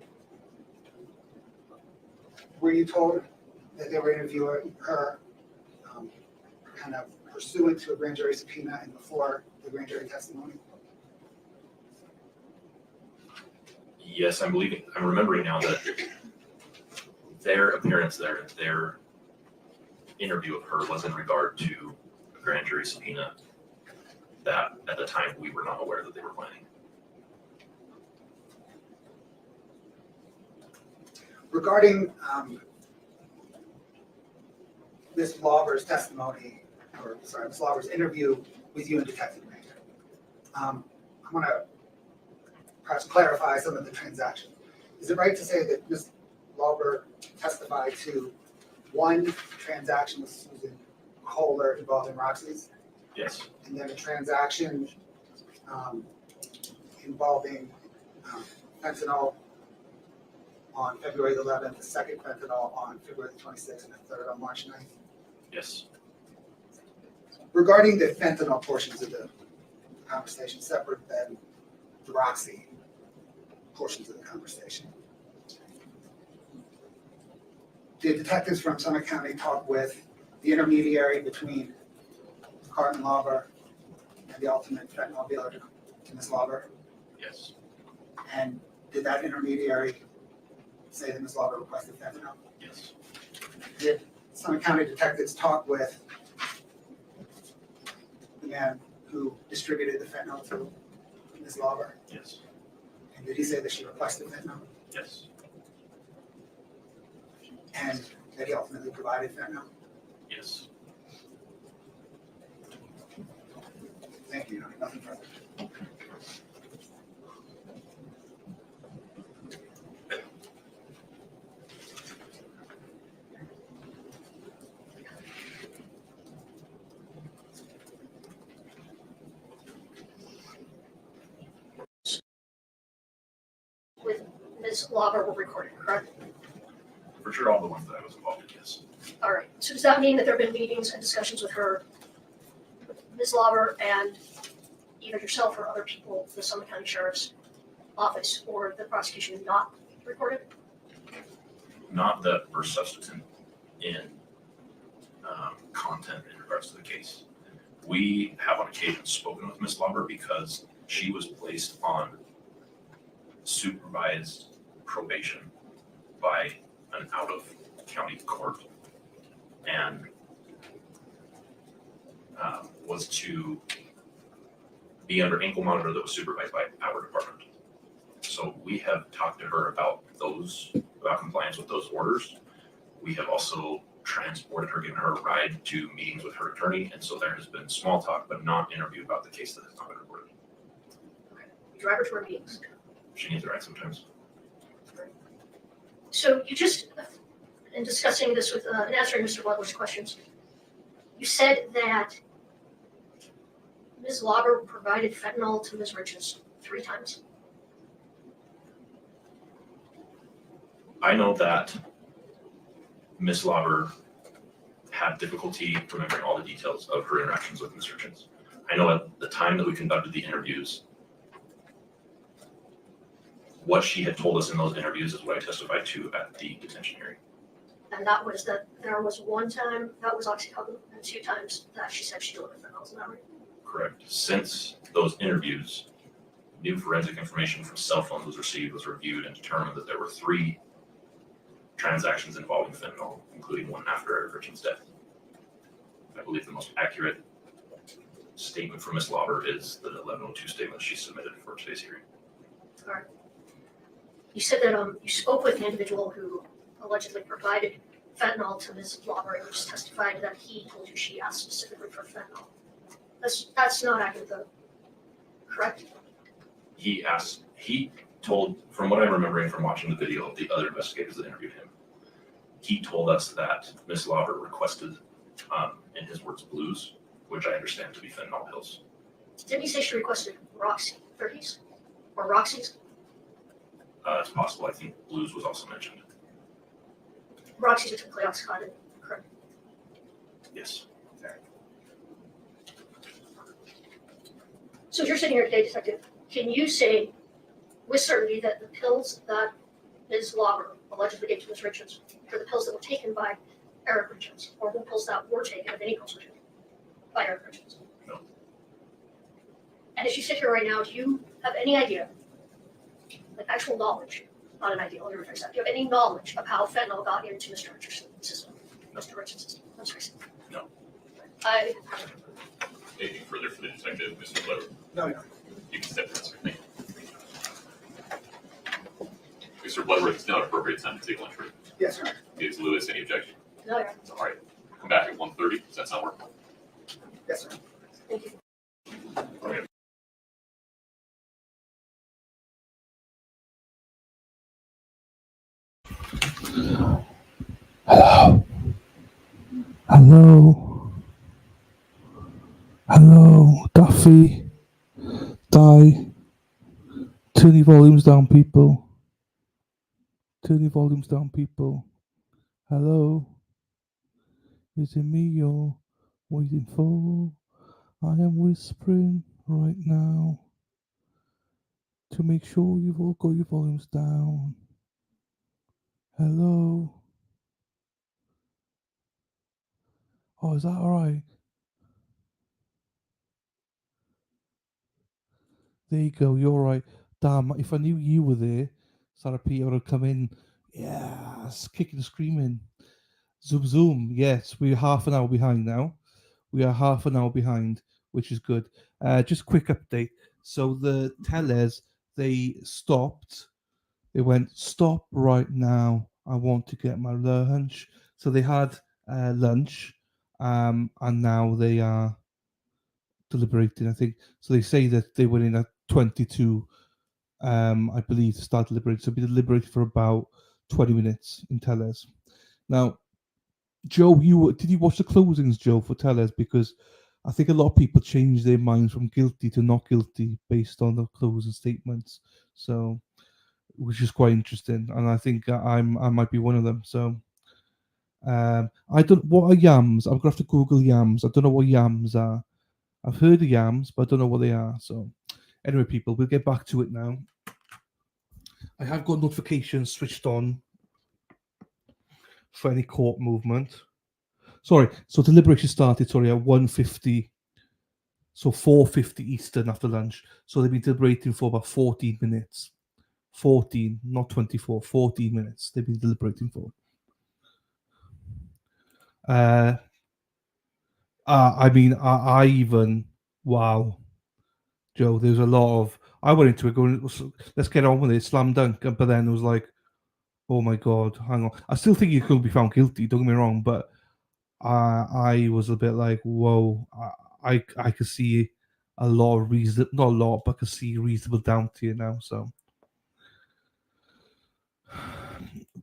Were you told that they were interviewing her kind of pursuant to a grand jury subpoena and before the grand jury testimony? Yes, I'm remembering now that their appearance there, their interview of her was in regard to a grand jury subpoena that at the time we were not aware that they were planning. Regarding Ms. Lauber's testimony, Ms. Lauber's interview with you and Detective Ranger, I want to perhaps clarify some of the transactions. Is it right to say that Ms. Lauber testified to one transaction with Susan Kohler involving Roxy's? Yes. And then a transaction involving fentanyl on February the 11th, a second fentanyl on February the 26th, and a third on March 9th? Yes. Regarding the fentanyl portions of the conversation, separate than the Roxy portions of the conversation, did detectives from Summit County talk with the intermediary between Carmen Lauber and the ultimate fentanyl dealer to Ms. Lauber? Yes. And did that intermediary say that Ms. Lauber requested fentanyl? Yes. Did Summit County detectives talk with the man who distributed the fentanyl to Ms. Lauber? Yes. And did he say that she requested fentanyl? Yes. And that he ultimately provided fentanyl? Yes. Thank you. Nothing further. With Ms. Lauber were recorded, correct? For sure, all the ones that I was involved in, yes. All right. So does that mean that there have been meetings and discussions with her, with Ms. Lauber, and either yourself or other people, the Summit County Sheriff's Office or the prosecution not recorded? Not that were substantive in content in regards to the case. We have on occasion spoken with Ms. Lauber because she was placed on supervised probation by an out-of-county court and was to be under ankle monitor that was supervised by our department. So we have talked to her about compliance with those orders. We have also transported her, given her a ride to meetings with her attorney, and so there has been small talk, but not interview about the case that has not been reported. You drive her to her meetings. She needs a ride sometimes. So you just, in discussing this with, in answering Mr. Butler's questions, you said that Ms. Lauber provided fentanyl to Ms. Richins 3 times. I know that Ms. Lauber had difficulty remembering all the details of her interactions with Ms. Richins. I know at the time that we conducted the interviews, what she had told us in those interviews is what I testified to at the detention hearing. And that was that there was 1 time that was oxycodone and 2 times that she said she delivered fentanyl. Is that right? Correct. Since those interviews, new forensic information from cell phones was received, was reviewed, and determined that there were 3 transactions involving fentanyl, including one after Eric Richins' death. I believe the most accurate statement from Ms. Lauber is the 1102 statement she submitted for today's hearing. All right. You said that you spoke with the individual who allegedly provided fentanyl to Ms. Lauber, and you just testified that he told you she asked specifically for fentanyl. That's not accurate, though. Correct? He told, from what I'm remembering from watching the video of the other investigators that interviewed him, he told us that Ms. Lauber requested, in his words, blues, which I understand to be fentanyl pills. Didn't he say she requested Roxy 30s or Roxy's? It's possible. I think blues was also mentioned. Roxy's are typically oxycodone, correct? Yes. So as you're sitting here today, Detective, can you say with certainty that the pills that Ms. Lauber allegedly gave to Ms. Richins are the pills that were taken by Eric Richins, or the pills that were taken, if any pills were taken, by Eric Richins? No. And as you sit here right now, do you have any idea, like actual knowledge, not an idea, let me rephrase that, do you have any knowledge of how fentanyl got into Mr. Richins' system? Mr. Richins' system, I'm sorry. No. Anything further for the detective, Mr. Glover? No, no. You can step down, sir. Thank you. Mr. Bloodworth, it's now an appropriate time to take lunch break. Yes, sir. Ms. Lewis, any objection? No, Your All right. Come back at 1:30. Does that sound work? Yes, sir. Thank you. Okay. Hello. Hello. Hello, Duffy. Die. Turn your volumes down, people. Turn your volumes down, people. Hello. Is it me you're waiting for? I am whispering right now to make sure you've all got your volumes down. Hello. Oh, is that alright? There you go, you're right. Damn, if I knew you were there, Sarah Peter would have come in. Yes, kicking and screaming. Zoom, zoom. Yes, we're half an hour behind now. We are half an hour behind, which is good. Just quick update. So the tellers, they stopped. They went, stop right now. I want to get my lunch. So they had lunch, and now they are deliberating, I think. So they say that they were in at 22, I believe, to start deliberating. So be deliberated for about 20 minutes in tellers. Now, Joe, did you watch the closings, Joe, for tellers? Because I think a lot of people change their minds from guilty to not guilty based on the closing statements. So, which is quite interesting, and I think I might be one of them. So, I don't. What are yams? I'm gonna have to Google yams. I don't know what yams are. I've heard of yams, but I don't know what they are. So, anyway, people, we'll get back to it now. I have got notifications switched on for any court movement. Sorry, so deliberation started, at 1:50, so 4:50 Eastern after lunch. So they've been deliberating for about 14 minutes. 14, not 24, 14 minutes they've been deliberating for. I mean, I even, wow, Joe, there's a lot of, I went into it going, let's get on with it, slam dunk, but then it was like, oh my God, hang on. I still think you could be found guilty, don't get me wrong, but I was a bit like, whoa, I could see a lot of reason, not a lot, but I could see reasonable doubt here now. So,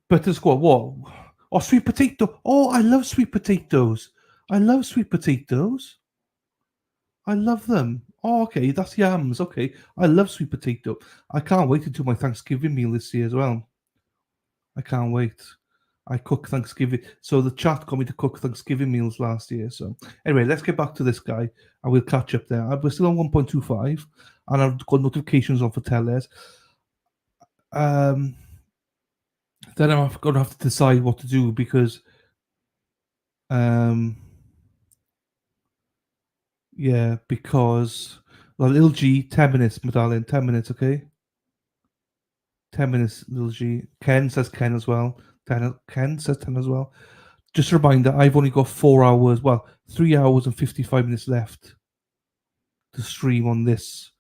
better squad, what? Oh, sweet potato. Oh, I love sweet potatoes. I love sweet potatoes. I love them. Oh, okay, that's yams. Okay, I love sweet potato. I can't wait to do my Thanksgiving meal this year as well. I can't wait. I cook Thanksgiving. So the chat got me to cook Thanksgiving meals last year. So anyway, let's get back to this guy and we'll catch up there. We're still on 1.25 and I've got notifications on for tellers. Then I'm going to have to decide what to do because yeah, because well, little G, 10 minutes, my darling, 10 minutes, okay? 10 minutes, little G. Ken says Ken as well. Ken says 10 as well. Just a reminder, I've only got 4 hours, well, 3 hours and 55 minutes left to stream on this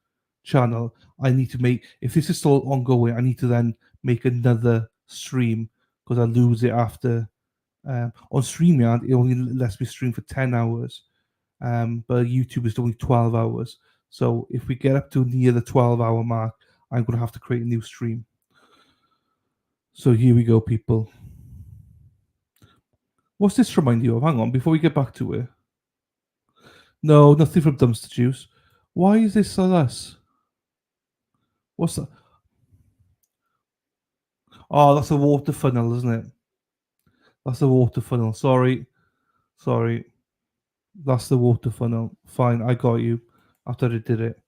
channel. I need to make, if this is still ongoing, I need to then make another stream because I lose it after. On StreamYard, it only lets me stream for 10 hours, but YouTube is only 12 hours. So if we get up to near the 12-hour mark, I'm going to have to create a new stream. So here we go, people. What's this remind you of? Hang on, before we get back to it. No, nothing from Dumpster Juice. Why is this us? What's that? Oh, that's a water funnel, isn't it? That's a water funnel. Sorry. That's the water funnel. Fine, I got you. I thought I did it.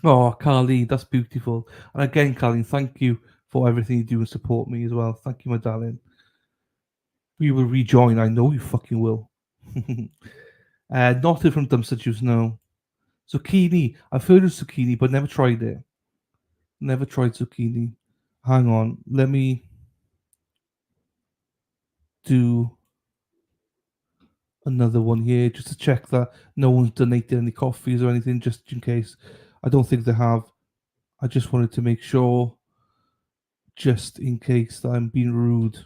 Oh, Carleen, that's beautiful. And again, Carleen, thank you for everything you do and support me as well. Thank you, my darling. We will rejoin. I know you fucking will. Nothing from Dumpster Juice, no. Zucchini. I've heard of zucchini, but never tried it. Never tried zucchini. Hang on. Let me do another one here just to check that no one's donated any coffees or anything, just in case. I don't think they have. I just wanted to make sure, just in case that I'm being rude.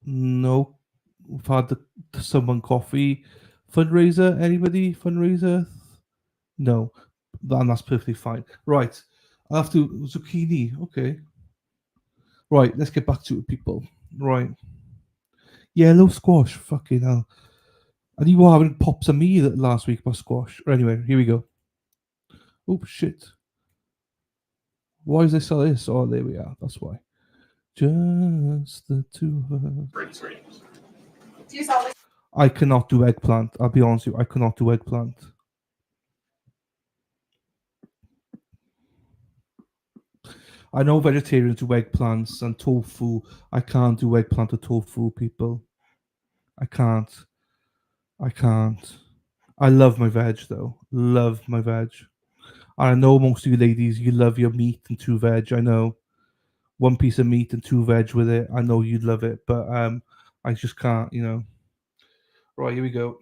No. We've had the someone coffee fundraiser. Anybody fundraiser? No. And that's perfectly fine. Right. I'll have to zucchini. Okay. Right. Let's get back to it, people. Right. Yellow squash. Fucking hell. And you were having pops of me last week about squash. Anyway, here we go. Oh, shit. Why is this all this? Oh, there we are. That's why. Just the two of us. I cannot do eggplant. I'll be honest with you. I cannot do eggplant. I know vegetarians do eggplants and tofu. I can't do eggplant or tofu, people. I can't. I love my veg, though. Love my veg. I know most of you ladies, you love your meat and 2 veg. I know. 1 piece of meat and 2 veg with it. I know you'd love it, but I just can't, you know. Right, here we go.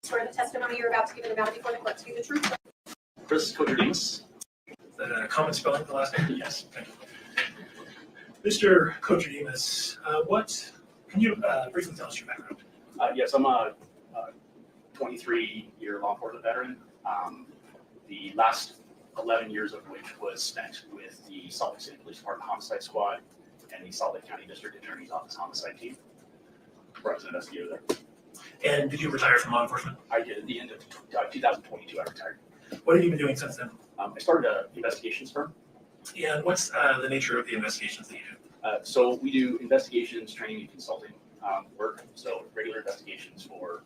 Swear the testimony you're about to give in the matter before the court to be the truth. Chris Kouri. Common spelling the last name? Yes. Thank you. Mr. Kouri, what can you briefly tell us your background? Yes, I'm a 23-year law enforcement veteran. The last 11 years of which was spent with the Salt Lake City Police Department Homicide Squad and the Salt Lake County District Attorney's Office Homicide Team. Where I was an investigator there. And did you retire from law enforcement? I did at the end of 2022. I retired. What have you been doing since then? I started an investigations firm. And what's the nature of the investigations that you do? So we do investigations, training, and consulting work. So regular investigations for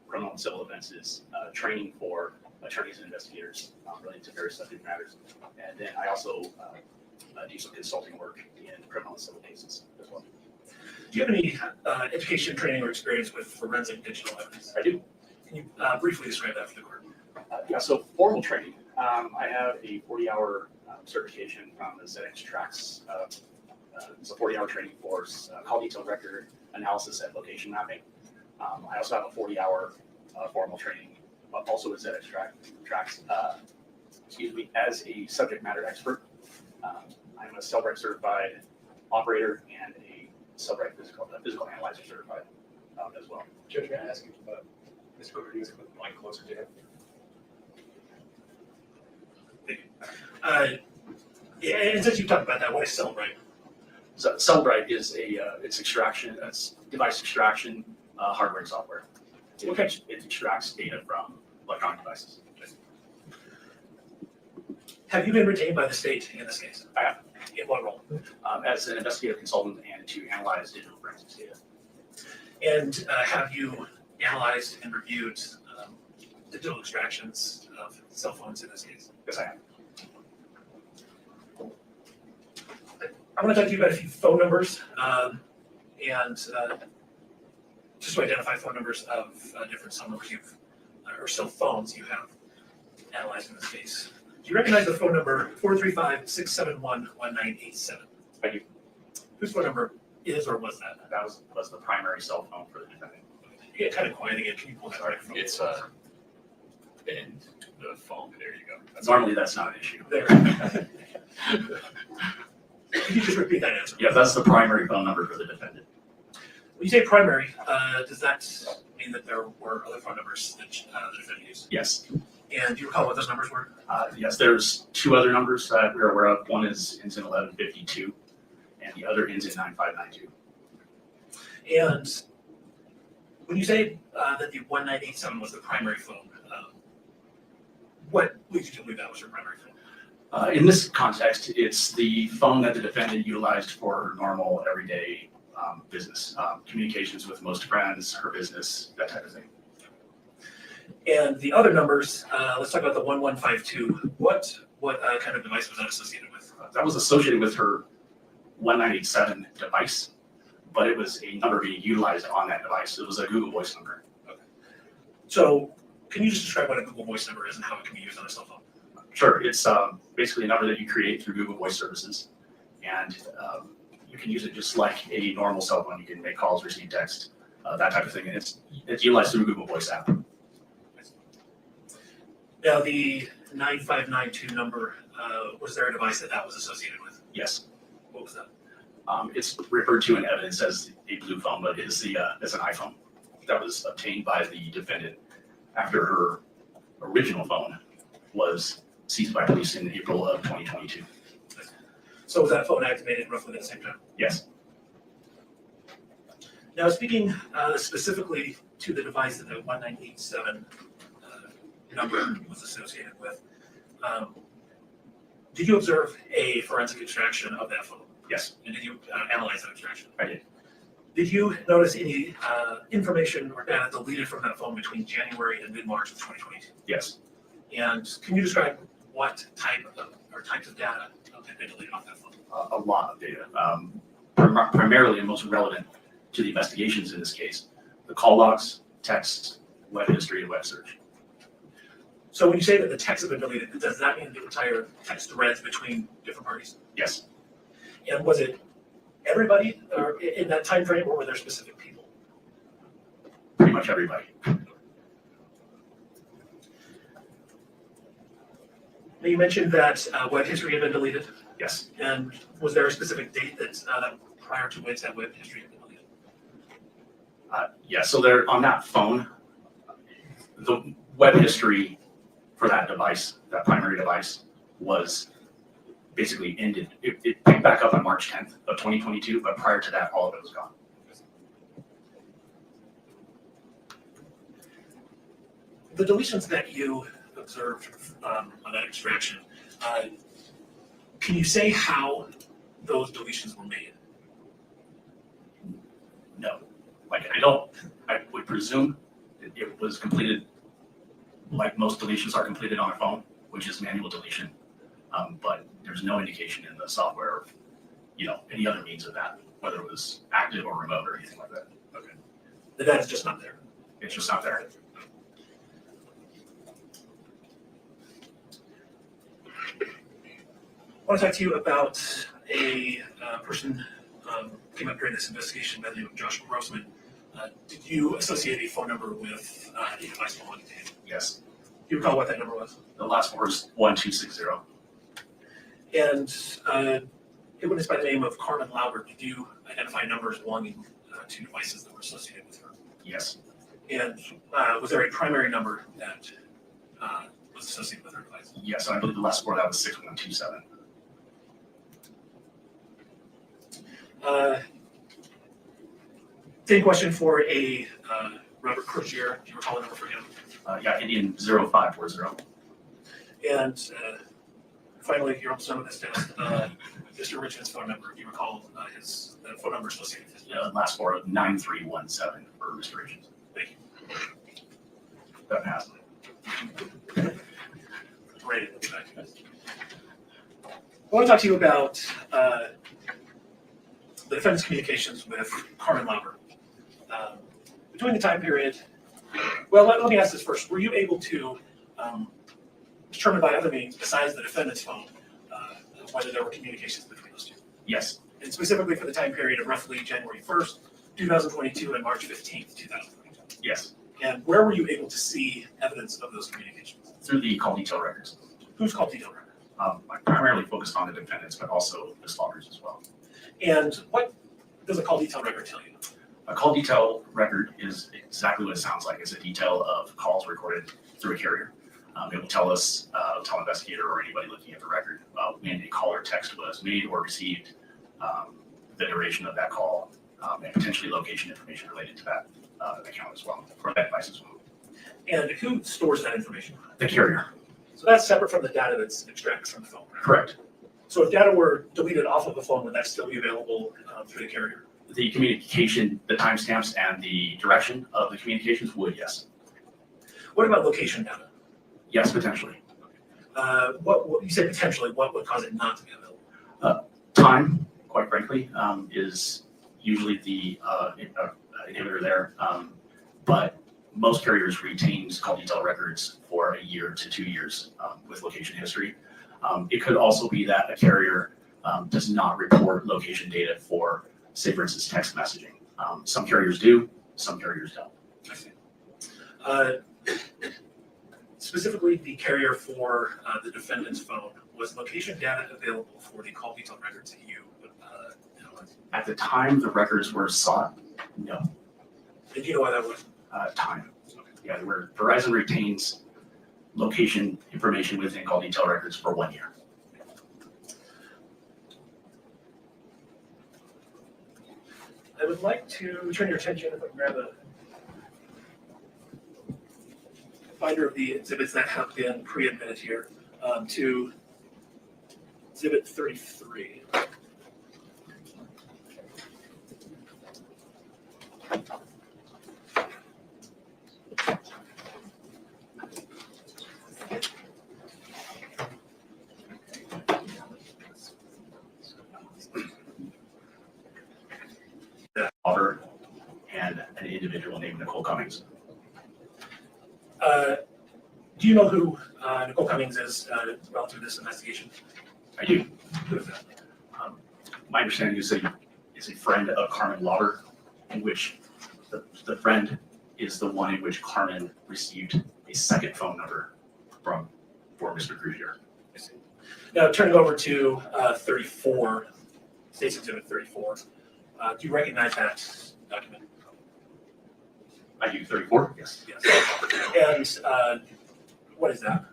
criminal and civil offenses, training for attorneys and investigators related to various subject matters. And then I also do some consulting work in criminal and civil cases as well. Do you have any education, training, or experience with forensic digital evidence? I do. Can you briefly describe that for the court? Yeah, so formal training. I have a 40-hour certification from the ZX Tracks. It's a 40-hour training course called Detailed Record Analysis and Location Mapping. I also have a 40-hour formal training, also with ZX Tracks, as a subject matter expert. I'm a Cellbrite certified operator and a Cellbrite physical analyzer certified as well. Judge, may I ask you about Mr. Kouri to put the mic closer to him? Thank you. Yeah, and since you talked about that, what is Cellbrite? So Cellbrite is it's extraction, it's device extraction hardware and software. It extracts data from electronic devices. Have you been retained by the state in this case? I have. In what role? As an investigative consultant and to analyze digital forensics data. And have you analyzed and reviewed digital extractions of cell phones in this case? Yes, I have. I want to talk to you about a few phone numbers and just to identify phone numbers of different cell numbers or cell phones you have analyzed in this case. Do you recognize the phone number 435-671-1987? I do. Whose phone number is or was that? That was the primary cell phone for the defendant. You get kind of quiet again. Can you pull that microphone? It's and the phone. There you go. Normally, that's not an issue. There. Can you just repeat that answer? Yeah, that's the primary phone number for the defendant. When you say primary, does that mean that there were other phone numbers that the defendant used? Yes. And do you recall what those numbers were? Yes, there's two other numbers that we're aware of. One ends in 1152, and the other ends in 9592. And when you say that the 1987 was the primary phone, what leads you to believe that was your primary phone? In this context, it's the phone that the defendant utilized for normal, everyday business, communications with most friends, her business, that type of thing. And the other numbers, let's talk about the 1152. What kind of device was that associated with? That was associated with her 1987 device, but it was a number being utilized on that device. It was a Google Voice number. Okay. So can you just describe what a Google Voice number is and how it can be used on a cell phone? Sure. It's basically a number that you create through Google Voice services, and you can use it just like a normal cell phone. You can make calls, receive text, that type of thing. And it's utilized through a Google Voice app. Now, the 9592 number, was there a device that was associated with? Yes. What was that? It's referred to in evidence as a blue phone, but it is as an iPhone that was obtained by the defendant after her original phone was seized by police in April of 2022. So was that phone activated roughly at the same time? Yes. Now, speaking specifically to the device that the 1987 number was associated with, did you observe a forensic extraction of that phone? Yes. And did you analyze that extraction? I did. Did you notice any information or data deleted from that phone between January and mid-March of 2022? Yes. And can you describe what types of data have been deleted off that phone? A lot of data, primarily and most relevant to the investigations in this case, the call logs, texts, web history, and web search. So when you say that the texts have been deleted, does that mean the entire text threads between different parties? Yes. And was it everybody or in that time frame, or were there specific people? Pretty much everybody. Now, you mentioned that web history had been deleted. Yes. And was there a specific date that prior to which that web history had been deleted? Yeah, so there on that phone, the web history for that device, that primary device, was basically ended. It picked back up on March 10th of 2022, but prior to that, all of it was gone. The deletions that you observed on that extraction, can you say how those deletions were made? No, I would presume it was completed like most deletions are completed on a phone, which is manual deletion. But there's no indication in the software of, any other means of that, whether it was active or remote or anything like that. Okay. The data's just not there. It's just not there. I want to talk to you about a person came up during this investigation by the name of Josh Grossman. Did you associate a phone number with the device belonging to him? Yes. Do you recall what that number was? The last four is 1260. And a witness by the name of Carmen Lauber, did you identify numbers belonging to devices that were associated with her? Yes. And was there a primary number that was associated with her device? Yes, I believe the last four, that was 6127. Same question for a Robert Crozier. Do you recall a number for him? Yeah, Indian 0540. And finally, you're almost done with this test. Mr. Richins' phone number. Do you recall his phone number associated? Last four of 9317 for Mr. Richins. Thank you. That passed. Great. I want to talk to you about the defendant's communications with Carmen Lauber. Between the time period, well, let me ask this first. Were you able to determine by other means besides the defendant's phone whether there were communications between those two? Yes. And specifically for the time period of roughly January 1st, 2022 and March 15th, 2022? Yes. And where were you able to see evidence of those communications? Through the call detail records. Whose call detail record? I primarily focused on the defendants, but also the Slaughters as well. And what does a call detail record tell you? A call detail record is exactly what it sounds like. It's a detail of calls recorded through a carrier. It will tell us, tell an investigator or anybody looking at the record when a call or text was made or received, the duration of that call, and potentially location information related to that account as well, or that device as well. And who stores that information? The carrier. So that's separate from the data that's extracted from the phone, right? Correct. So if data were deleted off of the phone, would that still be available through the carrier? The communication, the timestamps and the direction of the communications would, yes. What about location data? Yes, potentially. What you say potentially, what would cause it not to be available? Time, quite frankly, is usually the inhibitor there. But most carriers retain call detail records for a year to 2 years with location history. It could also be that a carrier does not report location data for, say, for instance, text messaging. Some carriers do, some carriers don't. I see. Specifically, the carrier for the defendant's phone, was location data available for the call detail records that you At the time the records were sought, no. Did you know why that was? Time. Yeah, Verizon retains location information within call detail records for 1 year. I would like to turn your attention, if I can grab a binder of the exhibits that have been pre-admitted here, to exhibit 33. And an individual named Nicole Cummings. Do you know who Nicole Cummings is relative to this investigation? I do. Who is that? My understanding is that is a friend of Carmen Lauber, in which the friend is the one in which Carmen received a second phone number for Mr. Crozier. Now, turning over to 34, State's Exhibit 34, do you recognize that document? I do. 34? Yes. Yes. And what is that?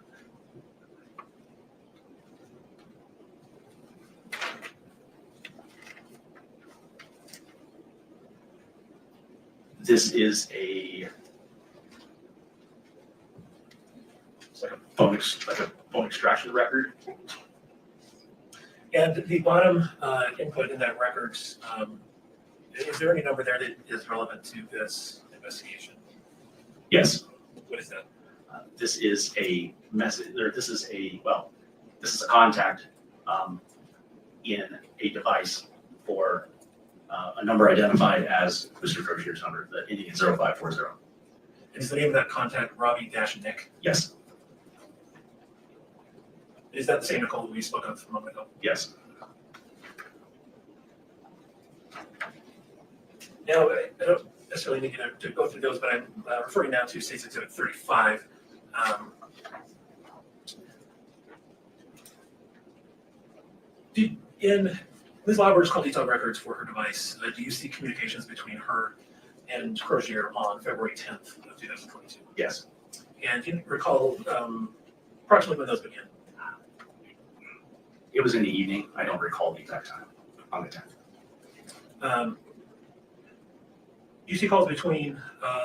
This is it's like a phone extraction record. And the bottom input in that records, is there any number there that is relevant to this investigation? Yes. What is that? This is a message, or this is a contact in a device for a number identified as Mr. Crozier's number, the Indian 0540. Is the name of that contact Robbie-Nick? Yes. Is that the same Nicole we spoke of a moment ago? Yes. Now, I don't necessarily need you to go through those, but I'm referring now to State's Exhibit 35. In Ms. Lauber's call detail records for her device, do you see communications between her and Crozier on February 10th of 2022? Yes. And do you recall approximately when those began? It was in the evening. I don't recall the exact time on the 10th. You see calls between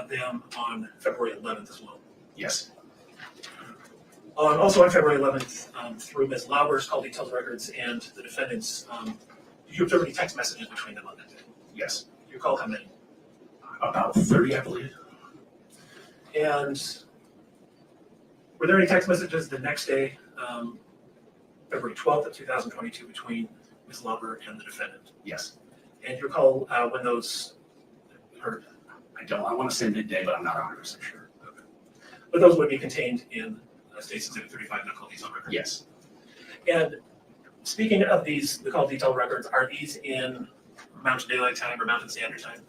them on February 11th as well. Yes. Also on February 11th, through Ms. Lauber's call details records and the defendants, did you observe any text messages between them on that day? Yes. Do you recall how many? About 30, I believe. And were there any text messages the next day, February 12th of 2022, between Ms. Lauber and the defendant? Yes. And you recall when those occurred? I don't. I want to say midday, but I'm not 100% sure. Okay. But those would be contained in State's Exhibit 35 and the call detail record? Yes. And speaking of these, the call detail records, are these in Mountain Daylight Time or Mountain Standard Time?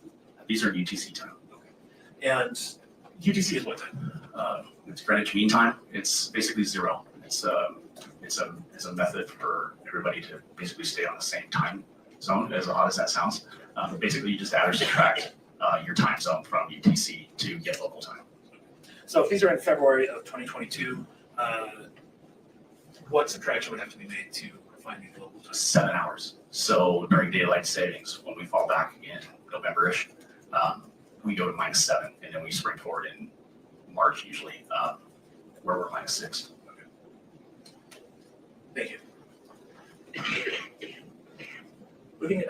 These are UTC time. Okay. And UTC is what time? It's Greenwich Mean Time. It's basically 0. It's a method for everybody to basically stay on the same time zone, as odd as that sounds. Basically, you just add or subtract your time zone from UTC to get local time. So if these are in February of 2022, what subtraction would have to be made to find the local time? 7 hours. So during daylight savings, when we fall back in November-ish, we go to -7, and then we spring forward in March usually, where we're -6. Thank you. Moving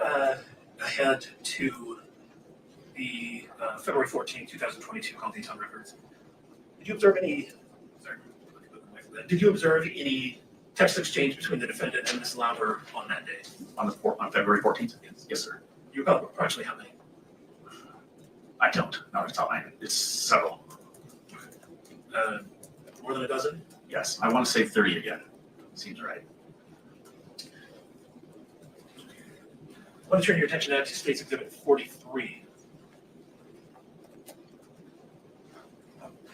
ahead to the February 14, 2022 call detail records. Did you observe any? Sorry, did you observe any text exchange between the defendant and Ms. Lauber on that day? On February 14th? Yes, sir. You recall approximately how many? I don't. Not off the top of my head. It's several. More than a dozen? Yes. I want to say 30 again. Seems right. I want to turn your attention now to State's Exhibit 43.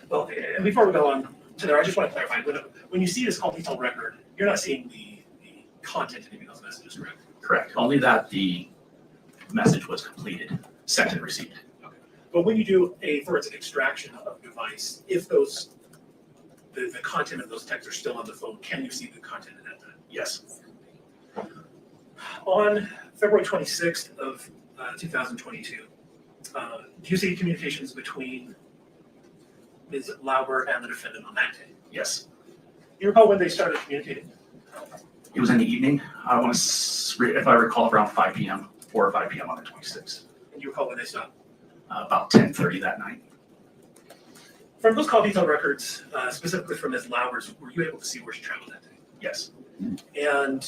Well, and before we go on to there, I just want to clarify, when you see this call detail record, you're not seeing the content in any of those messages, correct? Correct. Only that the message was completed, sent and received. Okay. But when you do a forensic extraction of device, if those the content of those texts are still on the phone, can you see the content in that time? Yes. On February 26th of 2022, do you see communications between Ms. Lauber and the defendant on that day? Yes. You recall when they started communicating? It was in the evening. I want to, if I recall, around 5 p.m., 4 or 5 p.m. on the 26th. And you recall when they stopped? About 10:30 that night. From those call detail records, specifically from Ms. Lauber's, were you able to see where she traveled that day? Yes. And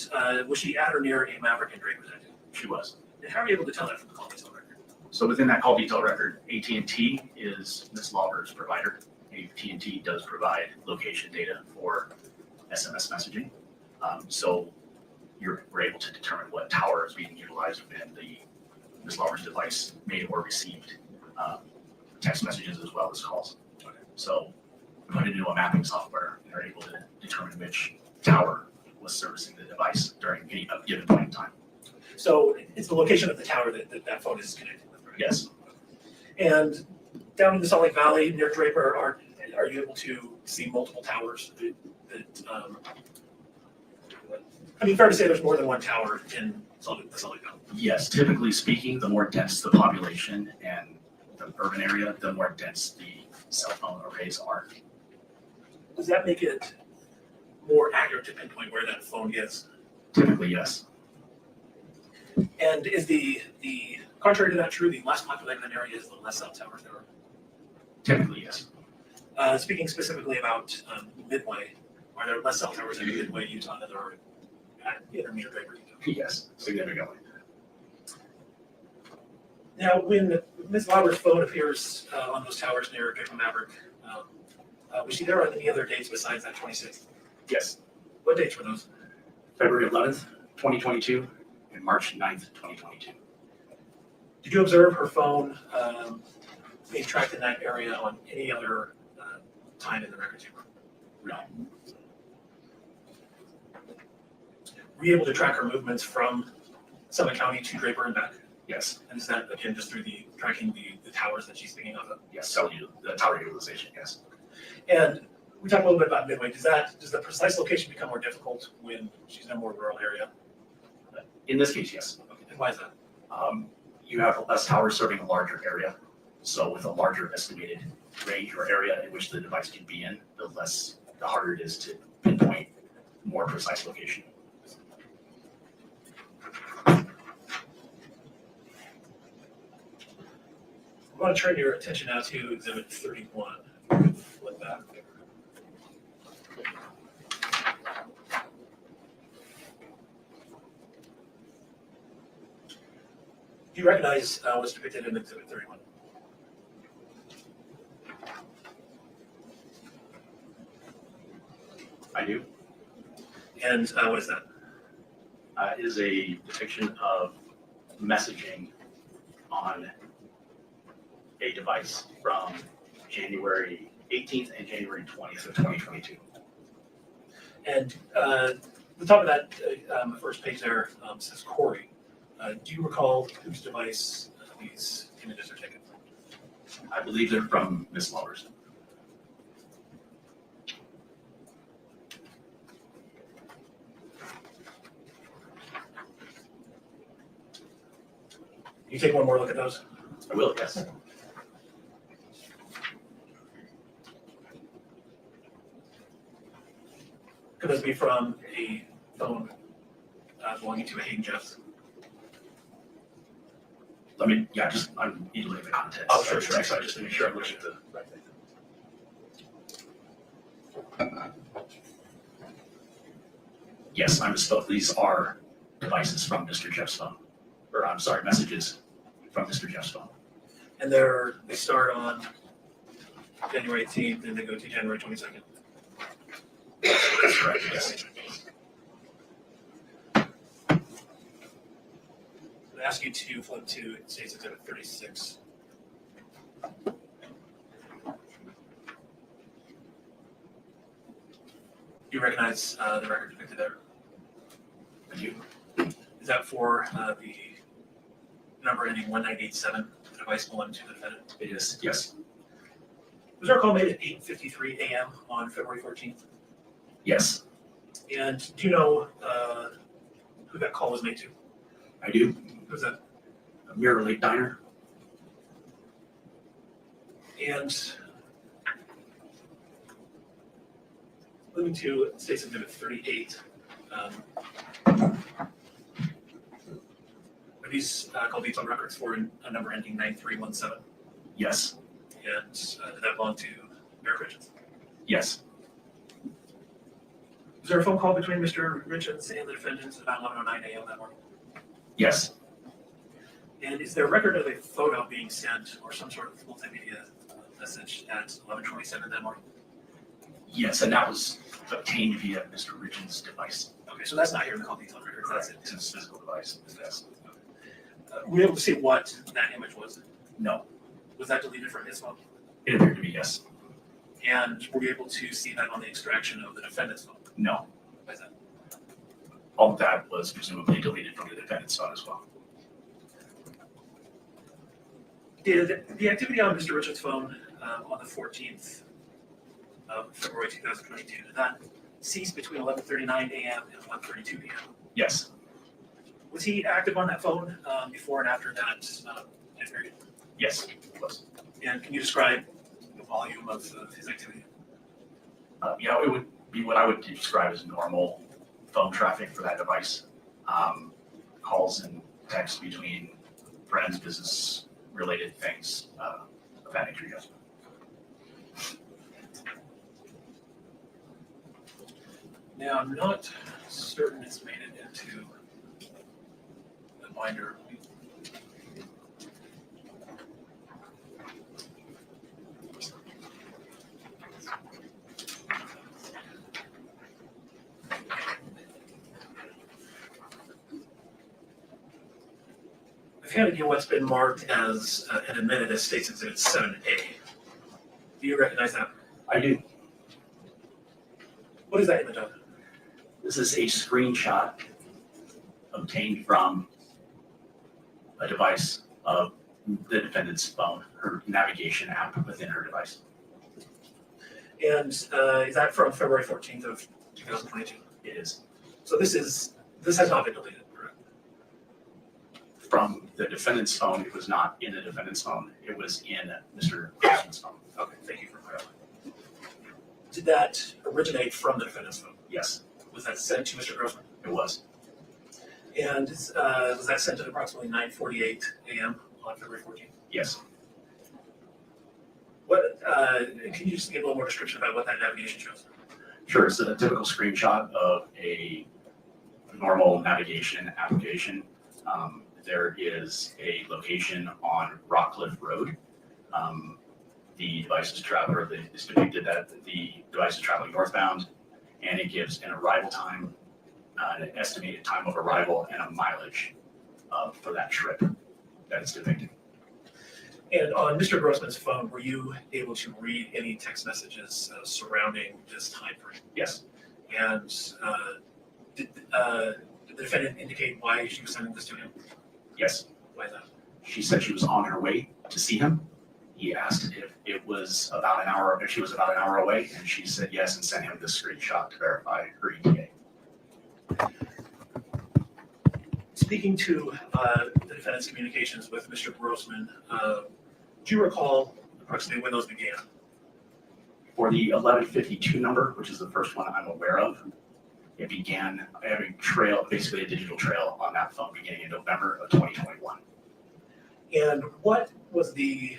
was she at or near a Maverick and Draper that day? She was. And how are you able to tell that from the call detail record? So within that call detail record, AT&T is Ms. Lauber's provider. AT&T does provide location data for SMS messaging. So we're able to determine what tower is being utilized when the Ms. Lauber's device made or received text messages as well as calls. So we put it into a mapping software and are able to determine which tower was servicing the device during any given point in time. So it's the location of the tower that phone is connected with, right? Yes. And down in the Salt Lake Valley near Draper, are you able to see multiple towers that I mean, fair to say there's more than one tower in the Salt Lake Valley? Yes, typically speaking, the more dense the population and the urban area, the more dense the cell phone arrays are. Does that make it more accurate to pinpoint where that phone is? Typically, yes. And is the contrary to that true, the less populated an area is, the less cell towers there are? Typically, yes. Speaking specifically about Midway, are there less cell towers in Midway, Utah than there are at Intermediate Draper, Utah? Yes, significantly. Now, when Ms. Lauber's phone appears on those towers near Draper Maverick, was she there on any other dates besides that 26th? Yes. What dates were those? February 11th, 2022, and March 9th, 2022. Did you observe her phone being tracked in that area on any other time in the records? No. Were you able to track her movements from Summit County to Draper and back? Yes. And is that, again, just through tracking the towers that she's speaking of? Yes, the tower utilization, yes. And we talked a little bit about Midway. Does the precise location become more difficult when she's in a more rural area? In this case, yes. Okay. And why is that? you have less towers serving a larger area. So with a larger estimated range or area in which the device can be in, the harder it is to pinpoint more precise location. I want to turn your attention now to Exhibit 31. Flip back there. Do you recognize what's depicted in Exhibit 31? I do. And what is that? It is a depiction of messaging on a device from January 18th and January 20th of 2022. And the top of that first page there says Kouri. Do you recall whose device these images are taken from? I believe they're from Miss Lovers. You take one more look at those? I will, yes. Could those be from a phone belonging to a Hayden Jeffs? I mean, yeah, I need to look at the context. Oh, sure. So just to make sure I'm looking at the right thing. Yes, I misspoke. These are devices from Mr. Jeff's phone. Or I'm sorry, messages from Mr. Jeff's phone. And they start on January 18th and they go to January 22nd. That's correct, yes. I ask you to flip to States Exhibit 36. You recognize the record depicted there? I do. Is that for the number ending 1987, the device belonging to the defendant? It is, yes. Was there a call made at 8:53 a.m. on February 14th? Yes. And do you know who that call was made to? I do. Who's that? A Mirror Lake Diner. And moving to States Exhibit 38. Are these call detailed records for a number ending 9317? Yes. And did that belong to Mayor Richins? Yes. Was there a phone call between Mr. Richins and the defendant about 11:09 a.m. that morning? Yes. And is there a record of a photo being sent or some sort of multimedia message at 11:27 that morning? Yes, and that was obtained via Mr. Richins' device. Okay, so that's not here in the call detailed record. That's it. It's his physical device. Yes. Were you able to see what that image was? No. Was that deleted from his phone? It appeared to be, yes. And were you able to see that on the extraction of the defendant's phone? No. Why is that? All of that was presumably deleted from the defendant's phone as well. Did the activity on Mr. Richards' phone on the 14th of February 2022, did that cease between 11:39 a.m. and 1:32 p.m.? Yes. Was he active on that phone before and after that period? Yes, he was. And can you describe the volume of his activity? Yeah, it would be what I would describe as normal phone traffic for that device. Calls and texts between friends, business-related things of that nature, yes. Now, I'm not certain it's made it into the binder. I've handed you what's been marked as and admitted as States Exhibit 7A. Do you recognize that? I do. What is that image of? This is a screenshot obtained from a device of the defendant's phone, her navigation app within her device. And is that from February 14th of 2022? It is. So this has not been deleted, correct? from the defendant's phone. It was not in the defendant's phone. It was in Mr. Grossman's phone. Okay, thank you for clarifying. Did that originate from the defendant's phone? Yes, Was that sent to Mr. Grossman? it was. And was that sent at approximately 9:48 a.m. on February 14th? Yes. What, can you just give a little more description about what that navigation shows? Sure, it's a typical screenshot of a normal navigation application. There is a location on Rockcliffe Road. The device is it's depicted that the device is traveling northbound, and it gives an arrival time, an estimated time of arrival, and a mileage for that trip that it's depicted. And on Mr. Grossman's phone, were you able to read any text messages surrounding this time frame? Yes. And did the defendant indicate why she was sending this to him? Yes. Why that? She said she was on her way to see him. He asked if it was about an hour, if she was about an hour away, and she said yes and sent him this screenshot to verify her ETA. Speaking to the defendant's communications with Mr. Grossman, do you recall approximately when those began? For the 1152 number, which is the first one I'm aware of, it began having trail, basically a digital trail on that phone beginning in November of 2021. And what was the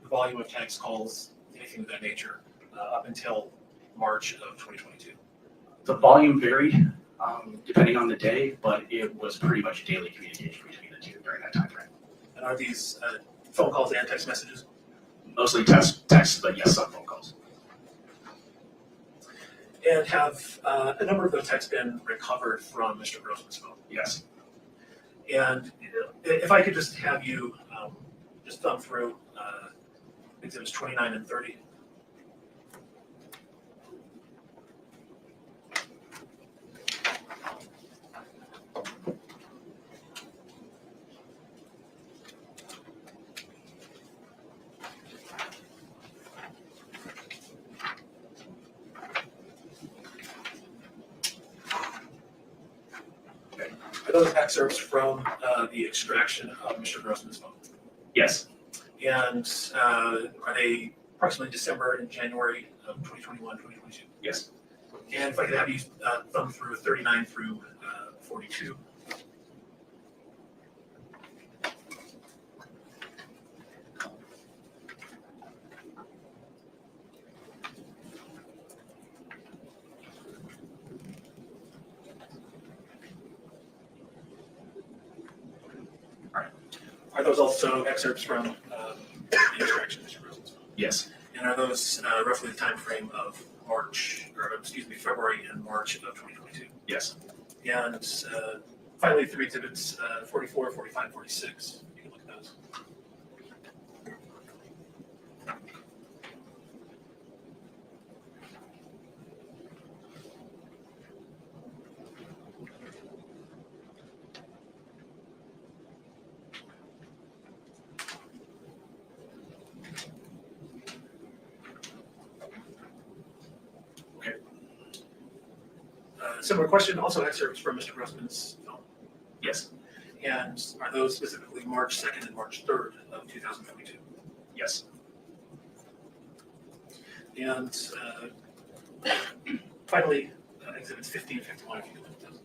volume of text calls, anything of that nature, up until March of 2022? The volume varied depending on the day, but it was pretty much daily communication between the two during that time frame. And are these phone calls and text messages? Mostly text, but yes, some phone calls. And have a number of those texts been recovered from Mr. Grossman's phone? Yes. And if I could just have you just thumb through exhibits 29 and 30. Are those excerpts from the extraction of Mr. Grossman's phone? Yes. And are they approximately December and January of 2021, 2022? Yes. And if I could have you thumb through 39 through 42. Are those also excerpts from the extraction of Mr. Grossman's phone? Yes. And are those roughly the time frame of February and March of 2022? Yes. And finally, through exhibits 44, 45, 46. You can look at those. Similar question, also excerpts from Mr. Grossman's phone. Yes. And are those specifically March 2nd and March 3rd of 2022? Yes. And finally, exhibits 50 and 51, if you can look at those.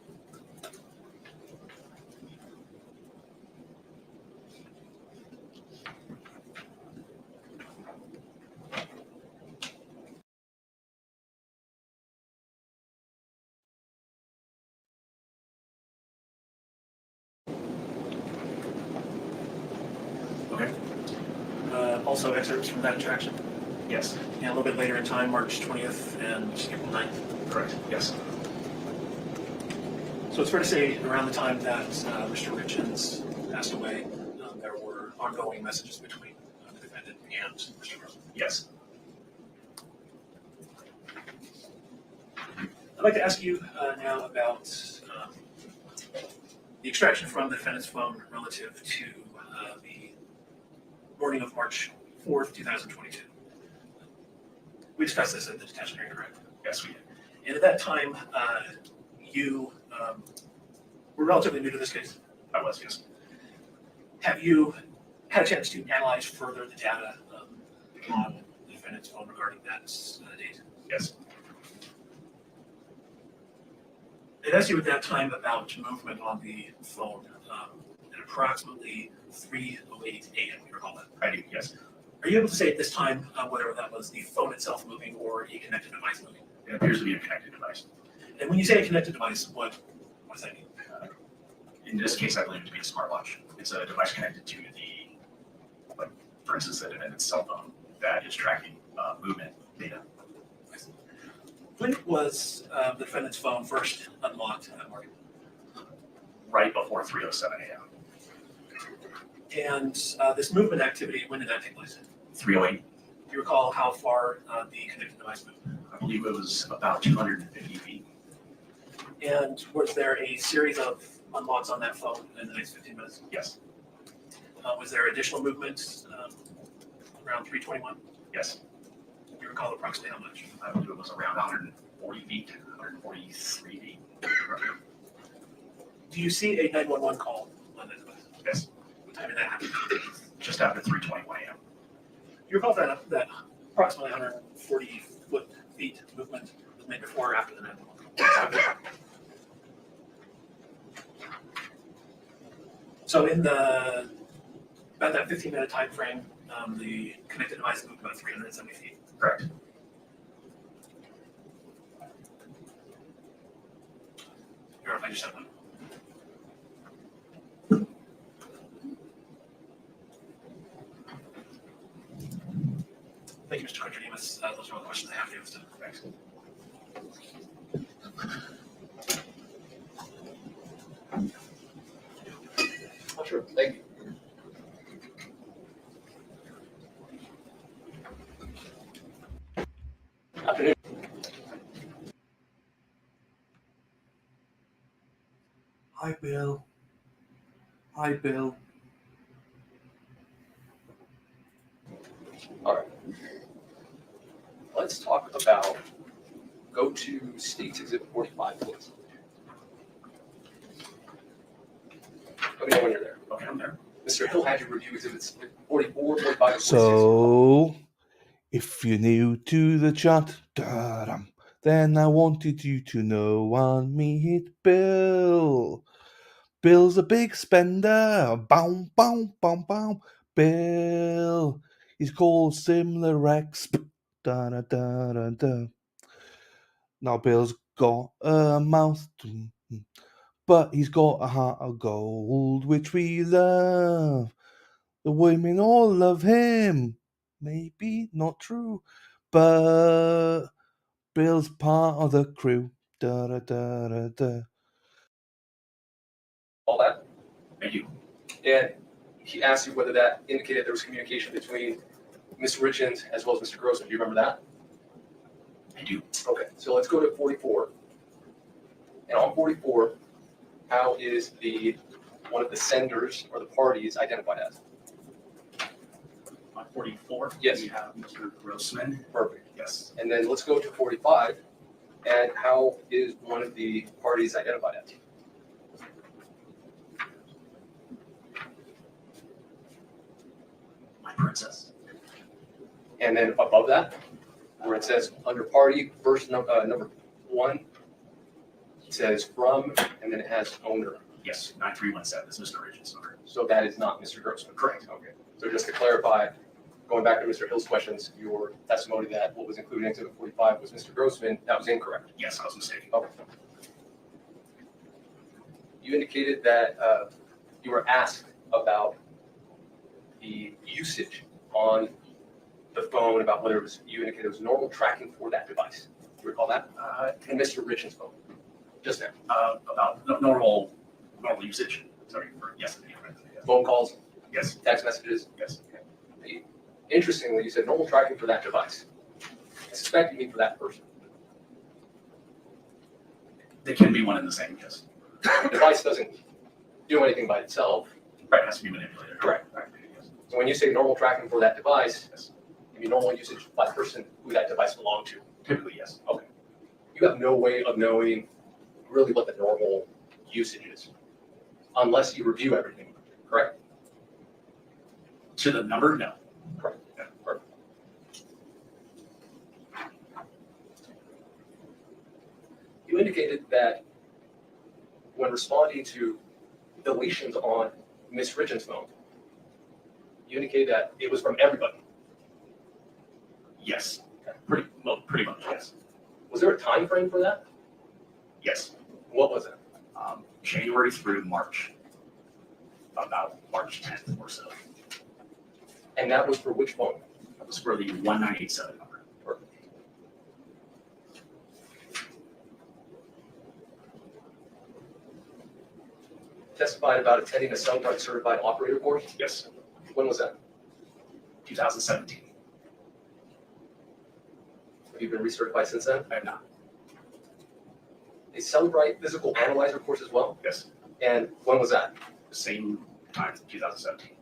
Okay. Also excerpts from that interaction? Yes. And a little bit later in time, March 20th and April 9th? Correct. Yes. So it's fair to say around the time that Mr. Richins passed away, there were ongoing messages between the defendant and Mr. Grossman? Yes. I'd like to ask you now about the extraction from the defendant's phone relative to the morning of March 4th, 2022. We discussed this at the detention hearing, correct? Yes, we did. And at that time, you were relatively new to this case. I was, yes. Have you had a chance to analyze further the data on the defendant's phone regarding that date? Yes. It asked you at that time about movement on the phone at approximately 3:08 a.m. You recall that? I do, yes. Are you able to say at this time whether that was the phone itself moving or a connected device moving? It appears to be a connected device. And when you say a connected device, what does that mean? In this case, I believe it to be a smartwatch. It's a device connected to like, for instance, the defendant's cell phone that is tracking movement data. When was the defendant's phone first unlocked that morning? Right before 3:07 a.m. And this movement activity, when did that take place? 3:08. Do you recall how far the connected device moved? I believe it was about 250 feet. And was there a series of unlocks on that phone in the next 15 minutes? Yes. Was there additional movement around 3:21? Yes. Do you recall approximately how much? I believe it was around 140 feet, 143 feet. Do you see a 911 call on that device? Yes. What time did that happen? Just after 3:21 a.m. Do you recall that approximately 140 feet movement was made before or after the 911 call? So in about that 15-minute time frame, the connected device moved about 370 feet. Correct. Here, if I just have one. Thank you, Mr. Quinterdemus. Those are all the questions I have for you, Mr. Thanks. Oh, sure. Thank you. Afternoon. Hi, Bill. Hi, Bill. All right. Let's talk about, go to State's Exhibit 45, please. Let me know when you're there. Okay, I'm there. Mr. Hill had you review Exhibits 44, 45, and 46. So, if you're new to the chat, then I wanted you to know I'm me, Bill. Bill's a big spender. Bow, bow, bow, bow. Bill. He's called Similar Rex. Da, da, da, da, da. Now, Bill's got a mouth, but he's got a heart of gold, which we love. The women all love him. Maybe not true, but Bill's part of the crew. Da, da, da, da, da. All that. Thank you. And he asked you whether that indicated there was communication between Ms. Richins as well as Mr. Grossman. Do you remember that? I do. Okay, so let's go to 44. And on 44, how is one of the senders or the parties identified as? On 44, Yes. we have Mr. Grossman. Perfect. Yes. And then let's go to 45. And how is one of the parties identified as? My princess. And then above that, where it says under party, first number 1, it says from, and then it has owner. Yes, 9317 is Mr. Richins' number. So that is not Mr. Grossman. Correct. Okay. So just to clarify, going back to Mr. Hill's questions, your testimony that what was included in Exhibit 45 was Mr. Grossman, that was incorrect. Yes, I was mistaken. Okay. You indicated that you were asked about the usage on the phone, about whether it was, you indicated it was normal tracking for that device. Do you recall that? And Mr. Richins' phone, just now. About normal usage. Sorry, yes. Phone calls, Yes. text messages. Yes. Interestingly, you said normal tracking for that device. I suspect you mean for that person. They can be one and the same, yes. The device doesn't do anything by itself. Right, it has to be manipulated. Correct. Right. Yes. So when you say normal tracking for that device, you mean normal usage by the person who that device belonged to. Typically, yes. Okay. You have no way of knowing really what the normal usage is, unless you review everything, correct? To the number, no. Correct. Yeah. Perfect. You indicated that when responding to deletions on Ms. Richins' phone, you indicated that it was from everybody. Yes. Pretty much, yes. Was there a time frame for that? Yes. What was it? January through March. About March 10th or so. And that was for which phone? That was for the 1987 number. Perfect. Testified about attending a Cellbrite certified operator course? Yes. When was that? 2017. Have you been recertified since then? I have not. A Cellbrite physical analyzer course as well? Yes. And when was that? Same time, 2017.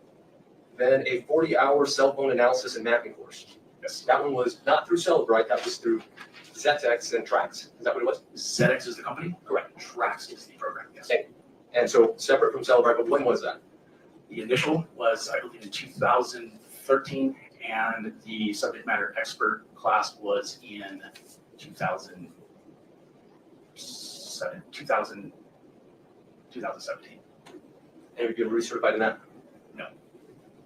Then a 40-hour cell phone analysis and mapping course. Yes. That one was not through Cellbrite, that was through ZX and Trax. Is that what it was? ZX is the company? Correct. Trax is the program, yes. And so separate from Cellbrite, but when was that? The initial was, I believe, in 2013, and the subject matter expert class was in 2017. And have you been recertified in that? No.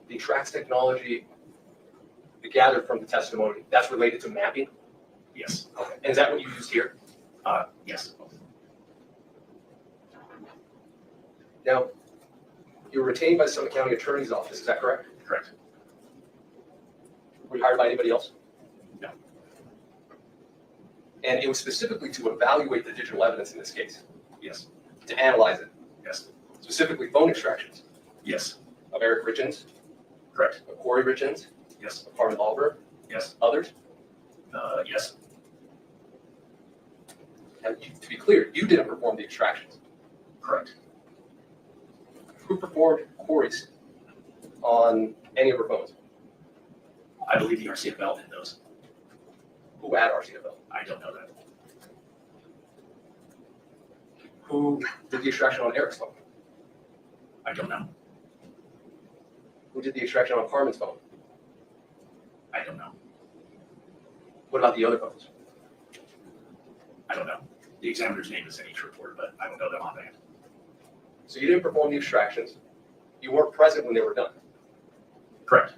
The Trax technology gathered from the testimony, that's related to mapping? Yes. Okay. And is that what you used here? Yes. Now, you were retained by the Summit County Attorney's Office, is that correct? Correct. Were you hired by anybody else? No. And it was specifically to evaluate the digital evidence in this case, Yes. to analyze it, Yes. specifically phone extractions Yes. of Eric Richins, Correct. of Kouri Richins, Yes. of Carmen Alber, Yes. others. Yes. And to be clear, you didn't perform the extractions. Correct. Who performed Kouri's on any of her phones? I believe the RCFL did those. Who at RCFL? I don't know that. Who did the extraction on Eric's phone? I don't know. Who did the extraction on Carmen's phone? I don't know. What about the other phones? I don't know. The examiner's name is in each report, but I don't know them offhand. So you didn't perform the extractions. You weren't present when they were done. Correct.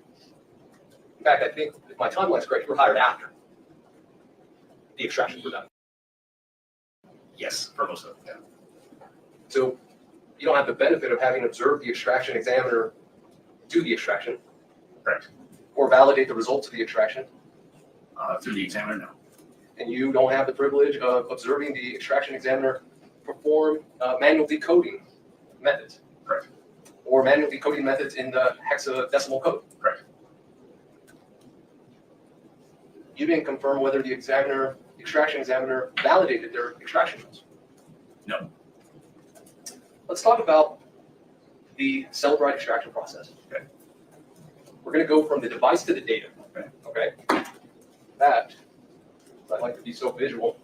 In fact, I think if my timeline's correct, you were hired after the extractions were done. Yes, for most of them. Yeah. So you don't have the benefit of having observed the extraction examiner do the extraction. Correct. Or validate the results of the extraction. Through the examiner, no. And you don't have the privilege of observing the extraction examiner perform manual decoding methods. Correct. Or manual decoding methods in the hexadecimal code. Correct. You didn't confirm whether the extraction examiner validated their extraction notes. No. Let's talk about the Cellbrite extraction process. Okay. We're going to go from the device to the data. Okay. That, I like to be so visual.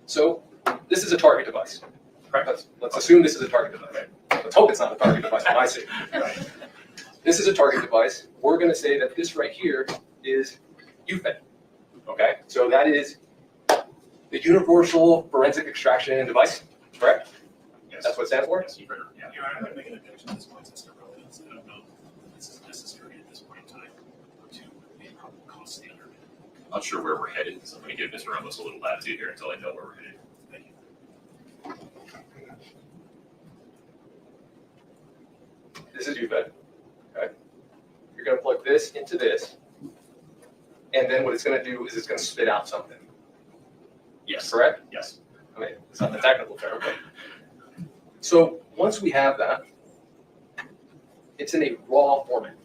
So this is a target device. Right? Let's assume this is a target device. Let's hope it's not a target device when I say it. This is a target device. We're going to say that this right here is UFED. Okay, so that is the Universal Forensic Extraction Device, correct? Yes. That's what it stands for? Yes, Your Honor, I'm going to make an objection at this point since the relevance. I don't know if this is necessary at this point in time to the probable cause standard. Not sure where we're headed, so I'm going to give Mr. Ramos a little latitude here until I know where we're headed. Thank you. This is UFED. Okay. You're going to plug this into this, and then what it's going to do is it's going to spit out something. Yes. Correct? Yes. I mean, it's not the technical term. But so once we have that, it's in a raw format.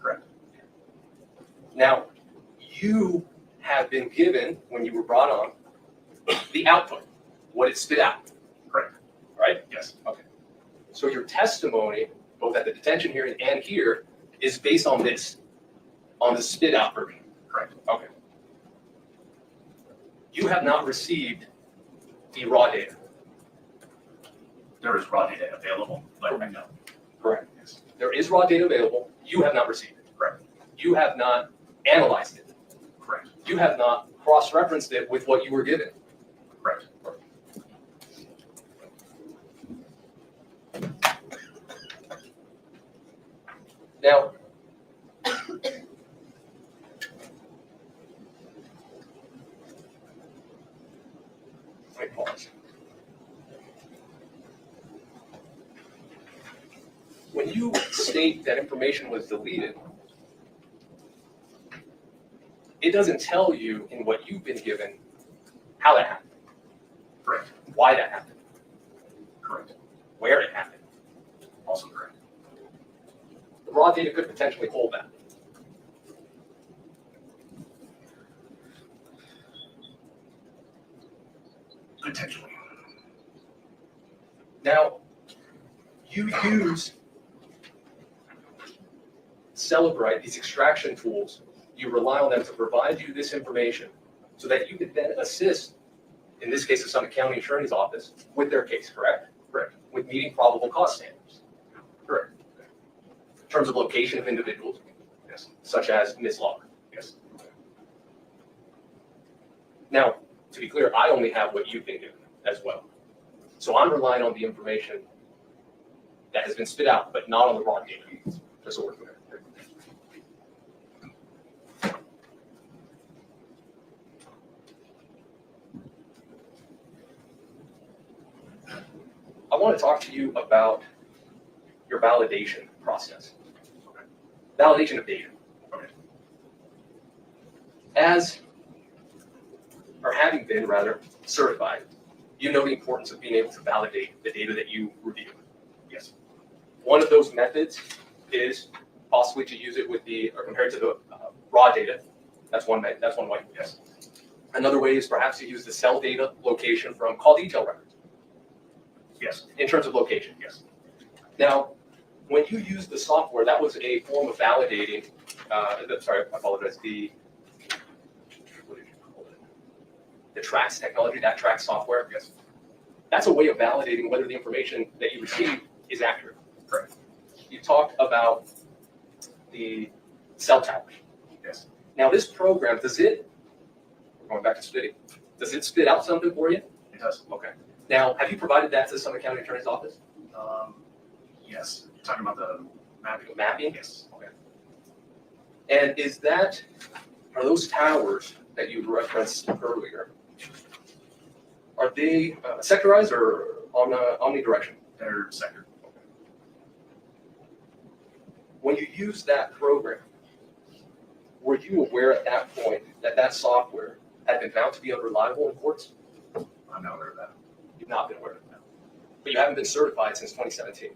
Correct. Now, you have been given, when you were brought on, the output, what it spit out. Correct. Right? Yes. Okay. So your testimony, both at the detention hearing and here, is based on this, on the spit out version. Correct. Okay. You have not received the raw data. There is raw data available, but I know. Correct. There is raw data available. You have not received it. Correct. You have not analyzed it. Correct. You have not cross-referenced it with what you were given. Correct. Now, let me pause. When you state that information was deleted, it doesn't tell you in what you've been given how that happened. Correct. Why that happened. Correct. Where it happened. Also correct. The raw data could potentially hold that. Potentially. Now, you use Celebrite, these extraction tools, you rely on them to provide you this information so that you could then assist, in this case, the Summit County Attorney's Office, with their case, correct? Correct. With meeting probable cause standards. Correct. In terms of location of individuals, Yes. such as Ms. Log. Yes. Now, to be clear, I only have what you've been given as well. So I'm relying on the information that has been spit out, but not on the raw data. Just so we're clear. I want to talk to you about your validation process. Validation of data. As, or having been rather, certified, you know the importance of being able to validate the data that you review. Yes. One of those methods is possibly to use it with the, or compared to the raw data. That's one way. Yes. Another way is perhaps to use the cell data location from call detail records. Yes. In terms of location. Yes. Now, when you use the software, that was a form of validating, sorry, I apologize, what did you call it? The tracks technology, that tracks software. Yes. That's a way of validating whether the information that you receive is accurate. Correct. You talked about the cell towers. Yes. Now, this program, we're going back to spitting, does it spit out something for you? It does. Okay. Now, have you provided that to the Summit County Attorney's Office? Yes. You're talking about the mapping? Mapping? Yes. Okay. And are those towers that you referenced earlier, are they sectorized or omnidirectional? They're sector. When you use that program, were you aware at that point that that software had been found to be unreliable in courts? I'm not aware of that. You've not been aware of that. But you haven't been certified since 2017.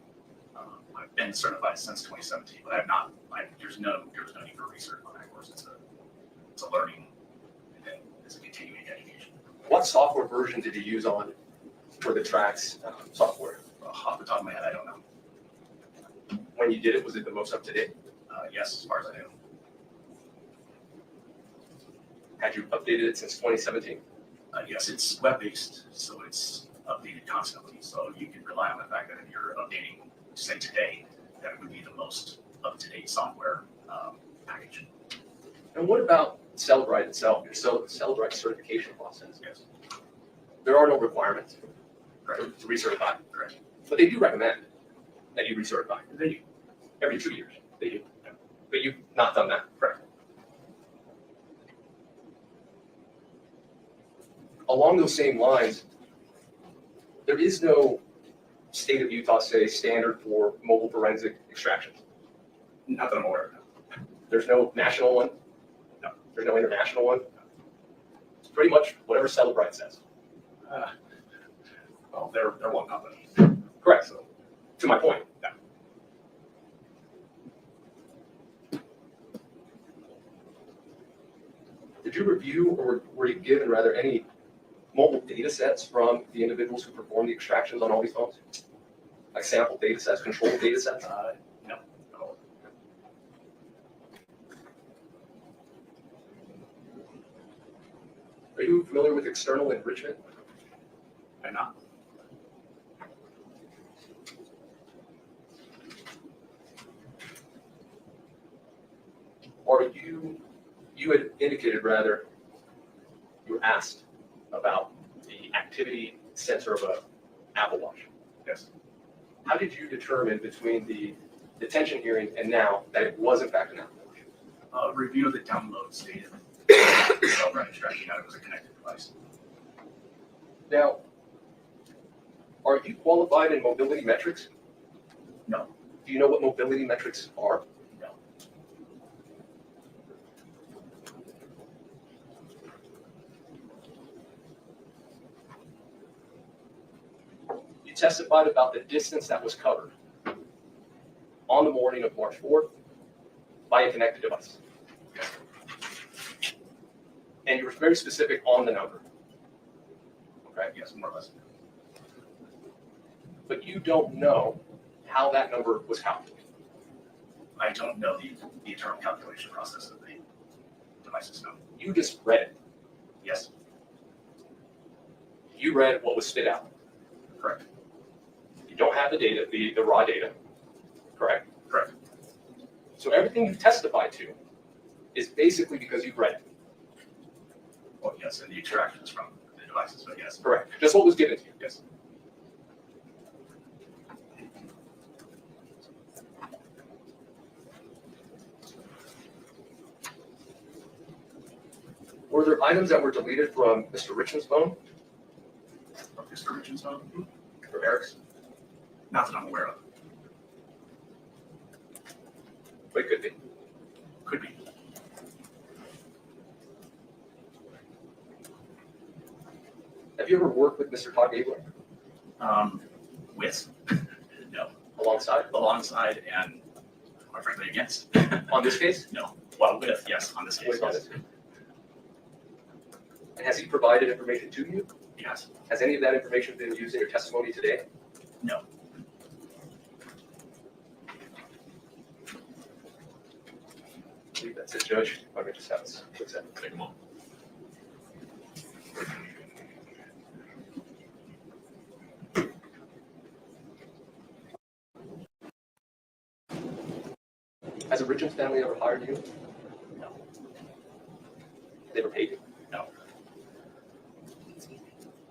I've been certified since 2017, but I've not. There's no need for recertifying. Of course, it's a learning and it's a continuing education. What software version did you use for the tracks software? Off the top of my head, I don't know. When you did it, was it the most up to date? Yes, as far as I know. Had you updated it since 2017? Yes, it's web-based, so it's updated constantly. So you can rely on the fact that if you're updating, say today, that would be the most up-to-date software package. And what about Celebrite itself, your Celebrite certification process? Yes. There are no requirements Correct. to recertify, Correct. but they do recommend that you recertify They do. every 2 years. They do. But you've not done that. Correct. Along those same lines, there is no state of Utah, say, standard for mobile forensic extractions. Not that I'm aware of. There's no national one. No. There's no international one. It's pretty much whatever Celebrite says. Well, they're one company. Correct. So, to my point. Yeah. Did you review or were you given rather any mobile data sets from the individuals who performed the extractions on all these phones? Like sample data sets, controlled data sets? No. No. Are you familiar with external enrichment? I'm not. Or you had indicated rather, you were asked about the activity sensor of a Apple Watch. Yes. How did you determine between the detention hearing and now that it was in fact an Apple Watch? Review of the download stated over extraction that it was a connected device. Now, are you qualified in mobility metrics? No. Do you know what mobility metrics are? No. You testified about the distance that was covered on the morning of March 4th by a connected device. And you were very specific on the number. Okay? Yes, more or less. But you don't know how that number was calculated. I don't know the internal calculation process of the devices, no. You just read it. Yes. You read what was spit out. Correct. You don't have the data, the raw data. Correct? Correct. So everything you testified to is basically because you've read it. Well, yes, and the interactions from the devices, but yes. Correct. Just what was given to you. Yes. Were there items that were deleted from Mr. Richins' phone? From Mr. Richins' phone? Or Eric's? Not that I'm aware of. But it could be. Could be. Have you ever worked with Mr. Todd Gabler? With? No. Alongside and quite frankly against. On this case? No. Well, with, yes, on this case. With on Yes. this. And has he provided information to you? Yes. Has any of that information been used in your testimony today? No. I believe that's it, Judge. Let me just have this. Quick second. Take a moment. Has the Richins family ever hired you? No. They ever paid you? No.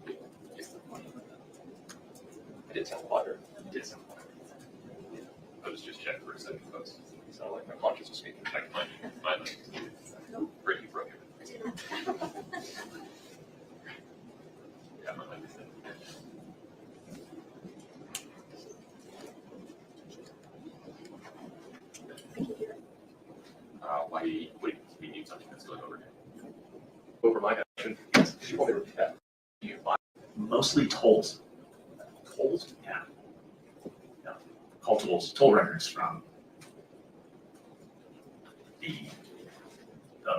It did sound louder. It did sound louder. I was just checking for a second, folks. It sounded like my conscience was speaking. Brittany broke it. Yeah, my mic is in. Why we need something that's going over here? Over my action. Yes, she won't repeat that. You buy Mostly tolls. tolls? Yeah. Yeah. Call tolls, toll records from the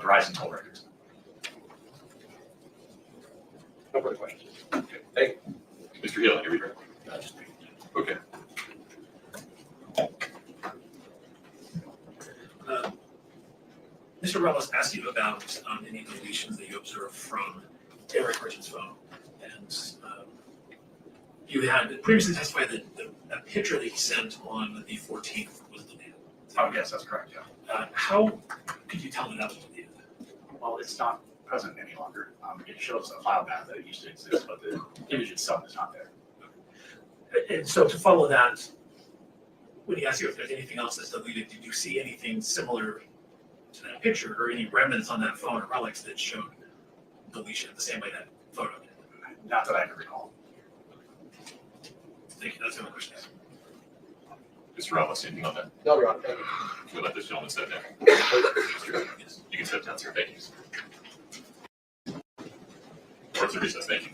Verizon toll records. No further questions. Okay. Thank you. Mr. Hill, your return. Okay. Mr. Ramos asked you about any deletions that you observed from Eric Richins' phone. And you had previously testified that a picture that he sent on the 14th was deleted. Oh, yes, that's correct, yeah. How could you tell that that was deleted? Well, it's not present any longer. It shows a file path that it used to exist, but the image itself is not there. And so to follow that, when he asked you if there's anything else that's deleted, did you see anything similar to that picture or any remnants on that phone or relics that showed deletion the same way that photo did? Not that I can recall. Thank you. That's the only question. Mr. Ramos, anything on that? No, Your Honor. Thank you. Can we let this gentleman sit there? Yes. You can sit down, sir. Thank you. Court's in recess. Thank you.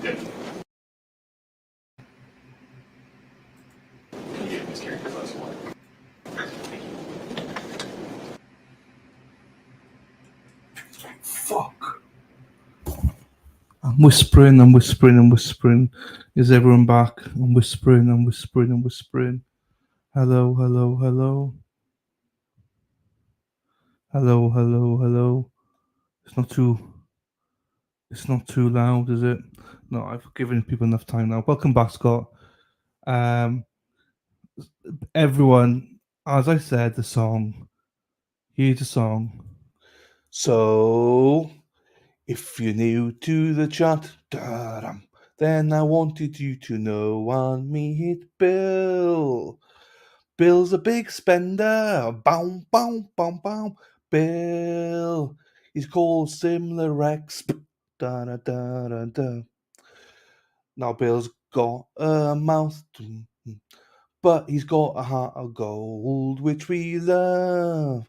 Yeah. Can you get Ms. Carey to close one? Thank you. Fuck. I'm whispering and whispering and whispering. Is everyone back? I'm whispering and whispering and whispering. Hello, hello, hello. Hello, hello, hello. It's not too loud, is it? No, I've given people enough time now. Welcome back, Scott. Everyone, as I said, the song. Here's the song. So, if you're new to the chat, then I wanted you to know I'll meet Bill. Bill's a big spender. Bow, bow, bow, bow. Bill. He's called Similar Rex. Da, da, da, da, da. Now Bill's got a mouth, but he's got a heart of gold, which we love.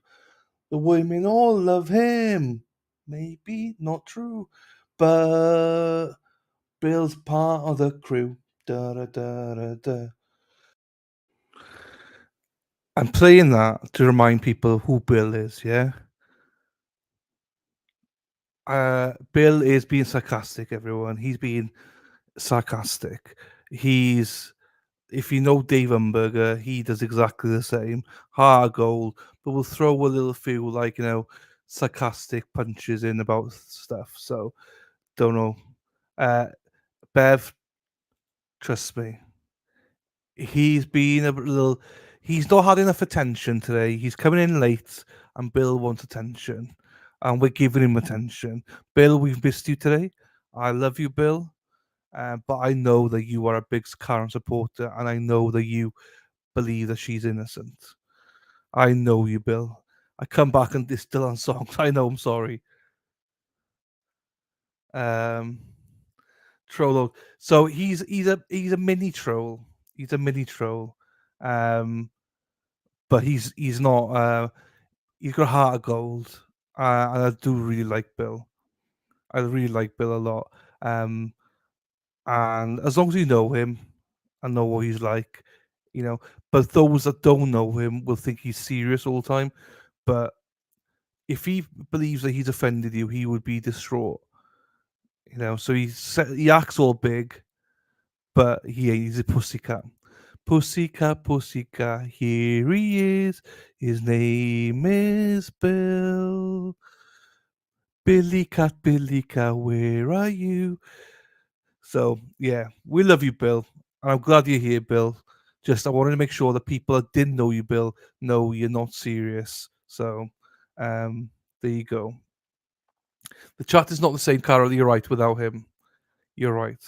The women all love him. Maybe not true, but Bill's part of the crew. Da, da, da, da, da. I'm playing that to remind people who Bill is, yeah? Bill is being sarcastic, everyone. He's being sarcastic. If you know Dave Umberger, he does exactly the same. Hard gold, but we'll throw a little few, like, sarcastic punches in about stuff. So, don't know. Bev, trust me. He's not had enough attention today. He's coming in late, and Bill wants attention, and we're giving him attention. Bill, we've missed you today. I love you, Bill, but I know that you are a big Karen supporter, and I know that you believe that she's innocent. I know you, Bill. I come back and it's still on songs. I know. I'm sorry. Troll. So he's a mini troll. He's a mini troll. But he's not. He's got a heart of gold, and I do really like Bill. I really like Bill a lot. And as long as you know him and know what he's like, But those that don't know him will think he's serious all the time. But if he believes that he's offended you, he would be distraught. So he acts all big, but he's a pussycat. Pussycat, pussycat, here he is. His name is Bill. Billy cat, where are you? So, yeah, we love you, Bill. And I'm glad you're here, Bill. I wanted to make sure that people that didn't know you, Bill, know you're not serious. So, there you go. The chat is not the same, Carol. You're right, without him. You're right.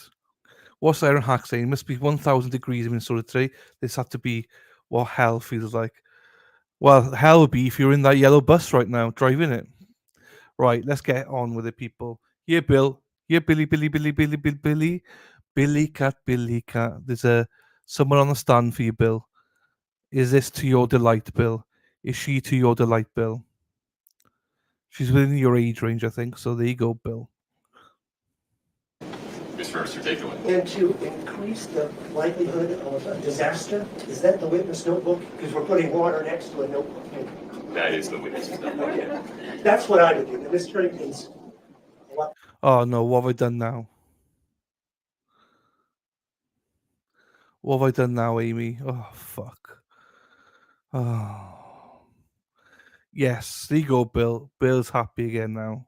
What's Iron Hack saying? It must be 1,000 degrees in Minnesota today. This had to be what hell feels like. Well, hell would be if you're in that yellow bus right now, driving it. Right, let's get on with it, people. Yeah, Bill. Yeah, Billy. Billy cat. There's someone on the stand for you, Bill. Is this to your delight, Bill? Is she to your delight, Bill? She's within your age range, I think. So there you go, Bill. Mr. Mercer, take it away. And to increase the likelihood of a disaster, is that the witness notebook? Because we're putting water next to a notebook. That is the witness's notebook. Okay. That's what I would do. The Mr. Jenkins. Oh no, what have I done now? What have I done now, Amy? Oh, fuck. Oh. Yes, there you go, Bill. Bill's happy again now.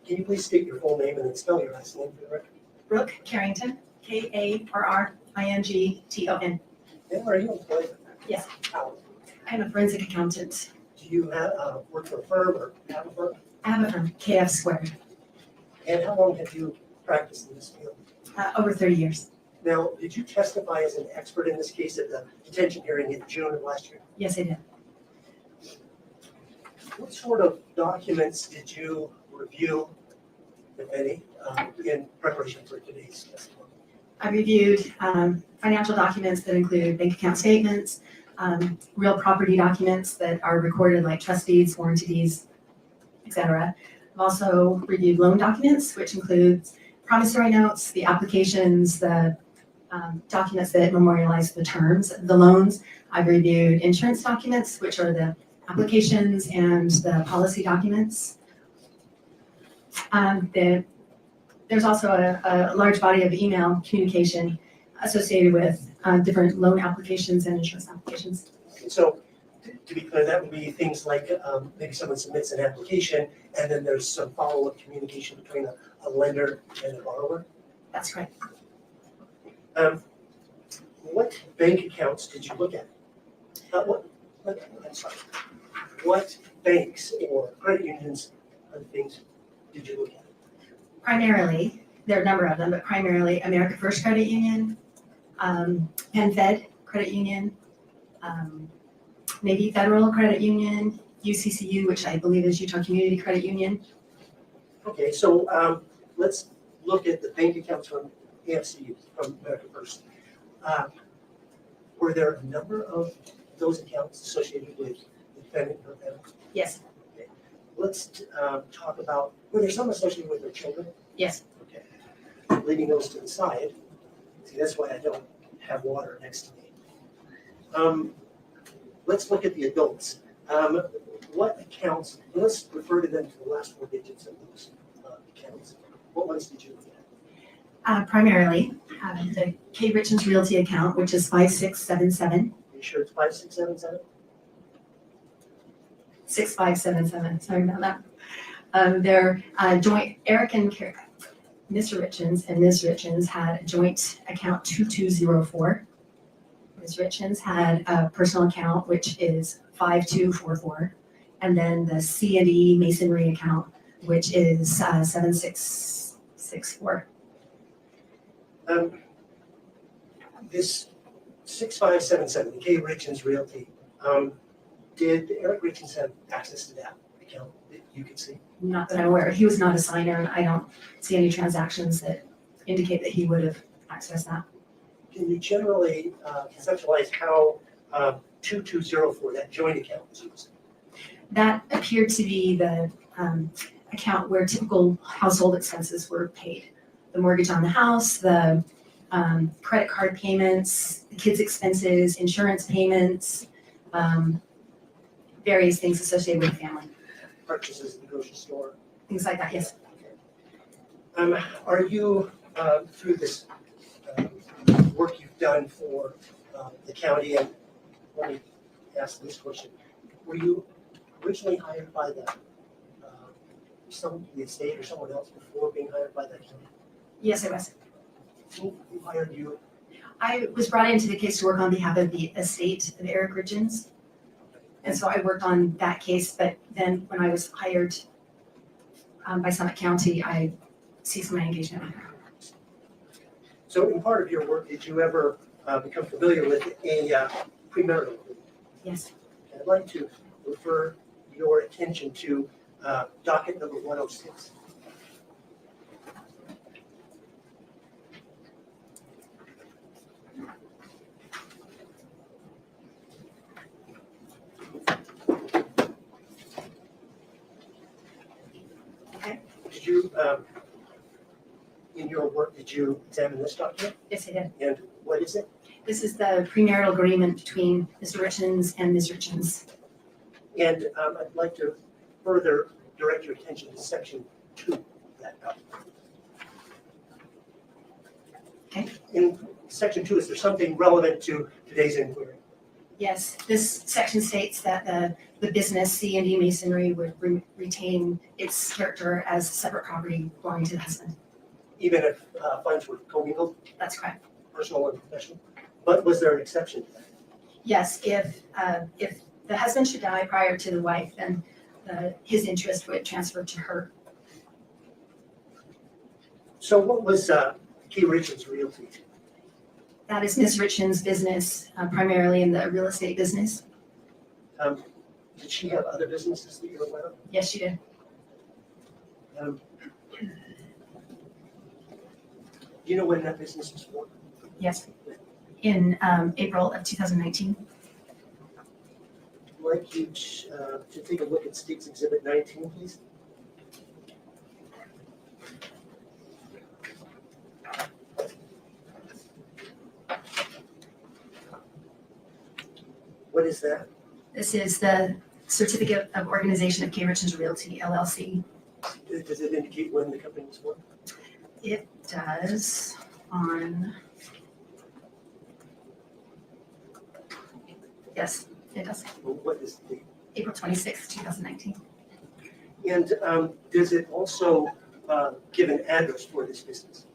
Can you please state your full name and then spell your last name for the record? Brooke Carrington, Karrrington. And are you employed? Yes, How? I'm a forensic accountant. Do you have, work for a firm or have a firm? I have a firm, KF Squared, And how long have you practiced in this field? over 30 years. Now, did you testify as an expert in this case at the detention hearing in June of last year? Yes, I did. What sort of documents did you review, if any, in preparation for today's testimony? I reviewed financial documents that include bank account statements, real property documents that are recorded like trust deeds, warranty deeds, etc. I've also reviewed loan documents, which includes promissory notes, the applications, the documents that memorialize the terms of the loans. I've reviewed insurance documents, which are the applications and the policy documents. There's also a large body of email communication associated with different loan applications and insurance applications. So to be clear, that would be things like maybe someone submits an application and then there's some follow-up communication between a lender and a borrower? That's correct. What bank accounts did you look at? I'm sorry. What banks or credit unions and things did you look at? Primarily, there are a number of them, but primarily America First Credit Union, PenFed Credit Union, maybe Federal Credit Union, UCCU, which I believe is Utah Community Credit Union. Okay, so let's look at the bank accounts from AFCU, from America First. Were there a number of those accounts associated with the defendant or them? Yes. Okay. Let's talk about, were there some associated with their children? Yes. Okay. Leaving those to the side. See, that's why I don't have water next to me. Let's look at the adults. What accounts, let's refer to them to the last four digits of those accounts. What ones did you look at? Primarily, the Kouri Richins Realty account, which is 5677. Are you sure it's 5677? 6577, sorry about that. Their joint, Eric and Mr. Richins and Ms. Richins had a joint account 2204. Ms. Richins had a personal account, which is 5244. And then the C&E Masonry account, which is 7664. This 6577, the Kouri Richins Realty, did Eric Richins have access to that account that you could see? Not that I'm aware of. He was not a signer, and I don't see any transactions that indicate that he would have accessed that. Can you generally conceptualize how 2204, that joint account was used? That appeared to be the account where typical household expenses were paid. The mortgage on the house, the credit card payments, the kids' expenses, insurance payments, various things associated with the family. Purchases at the grocery store? Things like that, yes. Are you, through this work you've done for the county, and let me ask this question, were you originally hired by the estate or someone else before being hired by the county? Yes, I was. Who hired you? I was brought into the case to work on behalf of the estate of Eric Richins. And so I worked on that case, but then when I was hired by Summit County, I ceased my engagement with her. So in part of your work, did you ever become familiar with a premarital agreement? Yes. I'd like to refer your attention to docket number 106. Did you, in your work, did you examine this document? Yes, I did. And what is it? This is the premarital agreement between Mr. Richins and Ms. Richins. And I'd like to further direct your attention to section 2 of that document. Okay. In section 2, is there something relevant to today's inquiry? Yes, this section states that the business C&E Masonry would retain its character as separate property belonging to the husband. Even if funds were commingled? That's correct. Personal and professional? But was there an exception to that? Yes, if the husband should die prior to the wife, then his interest would transfer to her. So what was Kouri Richins Realty? That is Ms. Richins' business, primarily in the real estate business. Did she have other businesses that you're aware of? Yes, she did. Do you know when that business was formed? Yes, in April of 2019. I'd like you to take a look at Stig's Exhibit 19, please. what is that? This is the Certificate of Organization of Kouri Richins Realty LLC. Does it indicate when the company was formed? It does on, yes, it does. Well, what is the date? April 26, 2019. And does it also give an address for this business?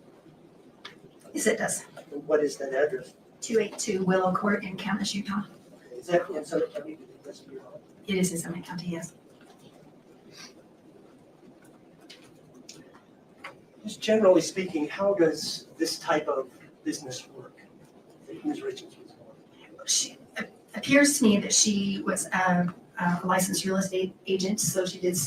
Yes, it does. And what is that address? 282 Willow Court in Camas, Utah. Is that in Summit County? It is in Summit County, yes. Just generally speaking, how does this type of business work? Ms. Richins was on. She appears to me that she was a licensed real estate agent, so she did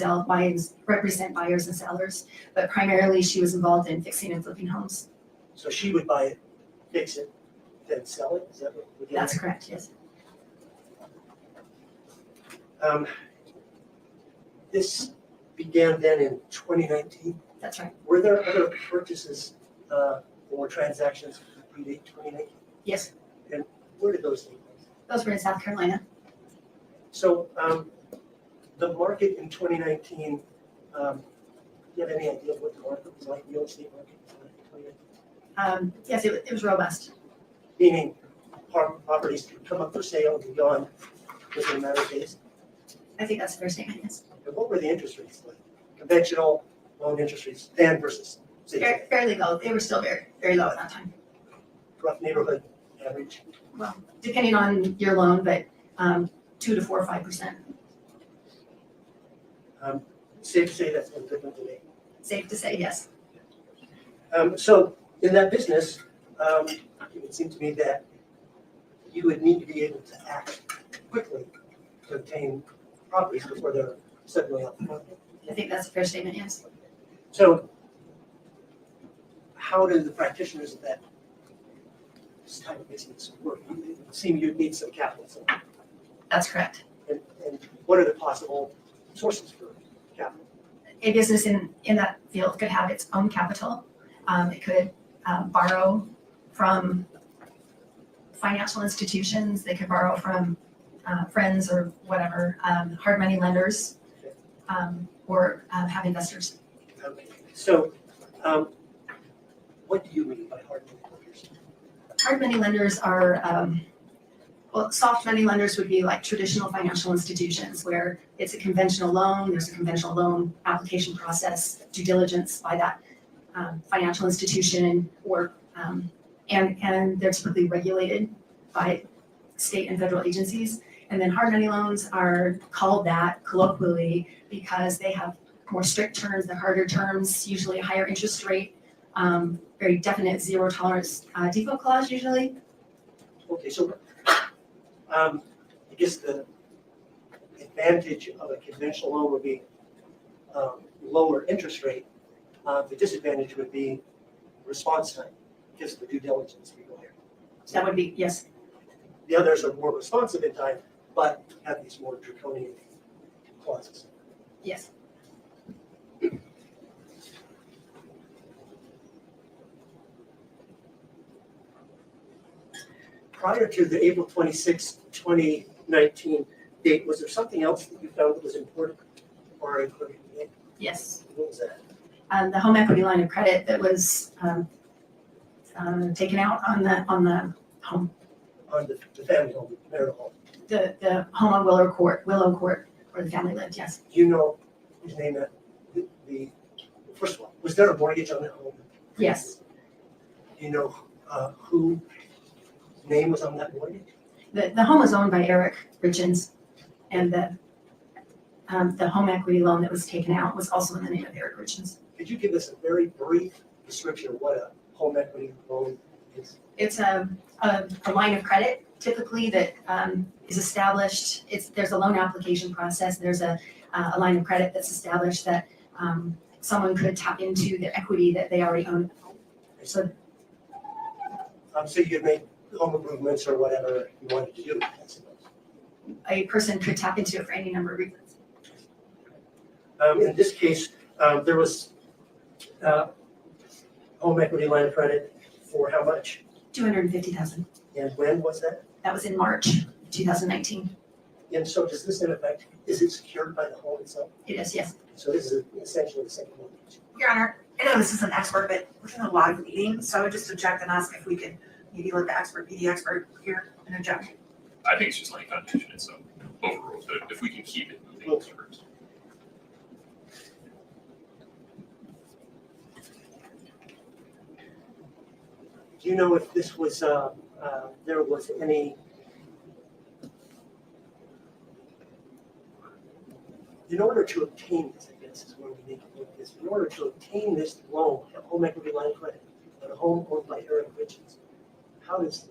represent buyers and sellers, but primarily she was involved in fixing and flipping homes. So she would buy it, fix it, then sell it? Is that what we're doing? That's correct, yes. This began then in 2019. That's right. Were there other purchases or transactions that predate 2019? Yes, And where did those take place? those were in South Carolina. So the market in 2019, do you have any idea what the market was like, real estate market was like in 2019? Yes, it was robust. Meaning properties could come up for sale and be gone within a matter of days? I think that's a fair statement, yes. And what were the interest rates like? Conventional loan interest rates then versus, say, Fairly low. They were still very, very low at that time. rough neighborhood average? Well, depending on your loan, but 2 to 4 or 5%. Safe to say that's a little different today. Safe to say, yes. So in that business, it would seem to me that you would need to be able to act quickly to obtain properties before they're suddenly off the market. I think that's a fair statement, yes. So how do the practitioners of that this type of business work? It would seem you'd need some capital. So. That's correct. And what are the possible sources for capital? A business in that field could have its own capital. It could borrow from financial institutions. They could borrow from friends or whatever, hard money lenders, or have investors. Okay. So what do you mean by hard money lenders? Hard money lenders are, well, soft money lenders would be like traditional financial institutions where it's a conventional loan, there's a conventional loan application process, due diligence by that financial institution, or and they're typically regulated by state and federal agencies. And then hard money loans are called that colloquially because they have more strict terms, the harder terms, usually a higher interest rate, very definite zero tolerance default clause usually. Okay, so I guess the advantage of a conventional loan would be lower interest rate. The disadvantage would be response time, because the due diligence we go here. That would be, yes. The others are more responsive in time, but have these more draconian clauses. Yes. Prior to the April 26, 2019 date, was there something else that you found that was important or included? Yes. What was that? The home equity line of credit that was taken out on the home. On the family home, the marital home. The home on Willow Court, where the family lived, yes. Do you know whose name that, the first of all, was there a mortgage on that home? Yes. Do you know whose name was on that mortgage? The home was owned by Kouri Richins, and the home equity loan that was taken out was also in the name of Kouri Richins. Could you give us a very brief description of what a home equity loan is? It's a line of credit typically that is established. There's a loan application process. There's a line of credit that's established that someone could tap into the equity that they already own. So you could make home improvements or whatever you wanted to do. a person could tap into it for any number of reasons. In this case, there was home equity line of credit for how much? $250,000. And when was that? That was in March 2019. And so does this in effect, is it secured by the home itself? It is, yes. So this is essentially the same mortgage. Your Honor, I know this is an expert, but we're in a live meeting, so I would just object and ask if we could maybe let the expert be the expert here and object. I think it's just laying foundation, and so overruled, but if we can keep it moving, Mr. Bruce. Do you know if this was, there was any, in order to obtain this, I guess is where we need to look at this, in order to obtain this loan, a home equity line of credit, on a home owned by Kouri Richins, how does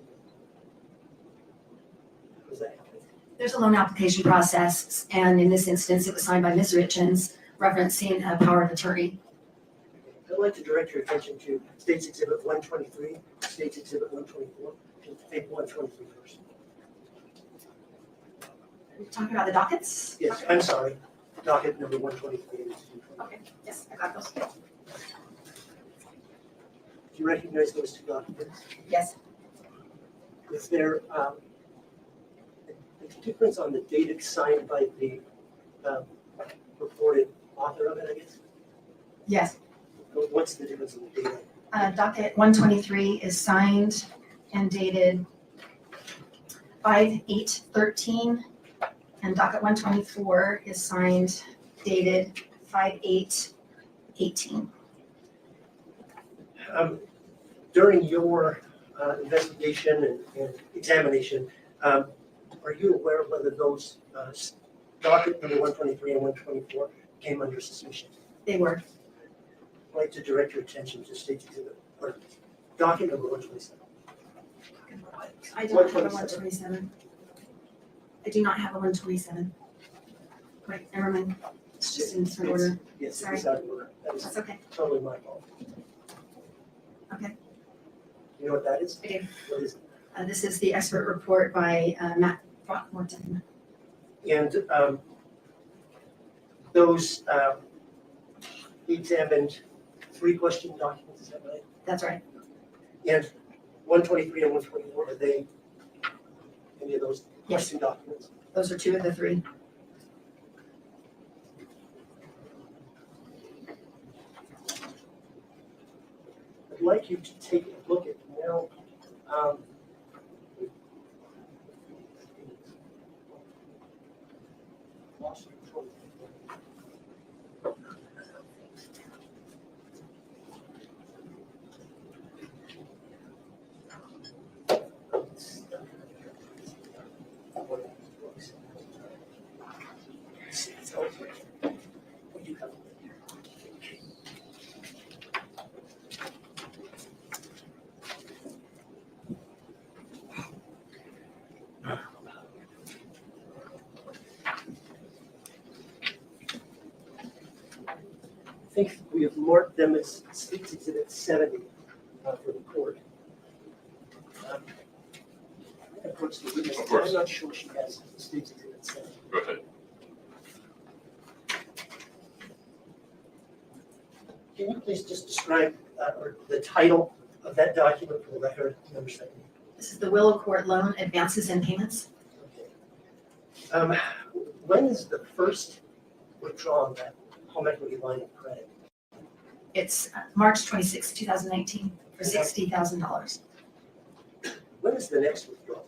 that happen? There's a loan application process, and in this instance, it was signed by Ms. Richins, referencing a power of attorney. I'd like to direct your attention to States Exhibit 123, States Exhibit 124, and take 123 first. Are you talking about the dockets? Yes, Okay. I'm sorry, docket number 123. Okay, yes, I got those. Do you recognize those two documents? Yes. Is there a difference on the date signed by the reported author of it, I guess? Yes. What's the difference in the date? Docket 123 is signed and dated 5/8/13, and docket 124 is signed, dated 5/8/18. During your investigation and examination, are you aware of whether those docket number 123 and 124 came under suspicion? They were. I'd like to direct your attention to States Exhibit, or docket number 127. I don't have a 127. I do not have a 127. Wait, never mind. It's just in some order. Yes, Sorry. it's out of order. That's okay. Totally my fault. Okay. You know what that is? I do. What is it? This is the expert report by Matt Throckmorton. And those he examined 3 question documents, is that right? That's right. And 123 and 124, are they any of those Yes. question documents? Those are 2 of the 3. I'd like you to take a look at now. Lost control. I think we have marked them as States Exhibit 70 for the court. Of course, the witness, Of course. I'm not sure she has States Exhibit 70. Go ahead. Can you please just describe or the title of that document for the record, number 70? This is the Willow Court Loan Advances and Payments. When is the first withdrawal of that home equity line of credit? It's March 26, 2019, for $60,000. When is the next withdrawal?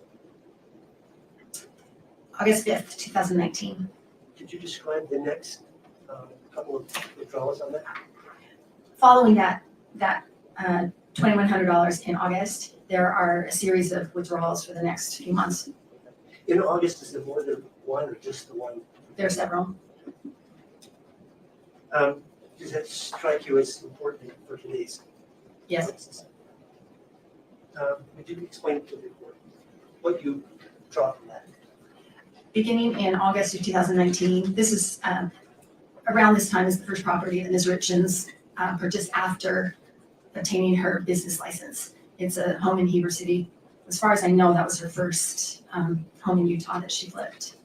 August 5th, 2019. Could you describe the next couple of withdrawals on that? Following that $2,100 in August, there are a series of withdrawals for the next few months. In August, is there more than one or just the one? There are several. Does that strike you as important for today's? Yes. Would you explain to the court what you draw from that? Beginning in August of 2019, this is around this time is the first property that Ms. Richins purchased after obtaining her business license. It's a home in Heber City. As far as I know, that was her first home in Utah that she flipped.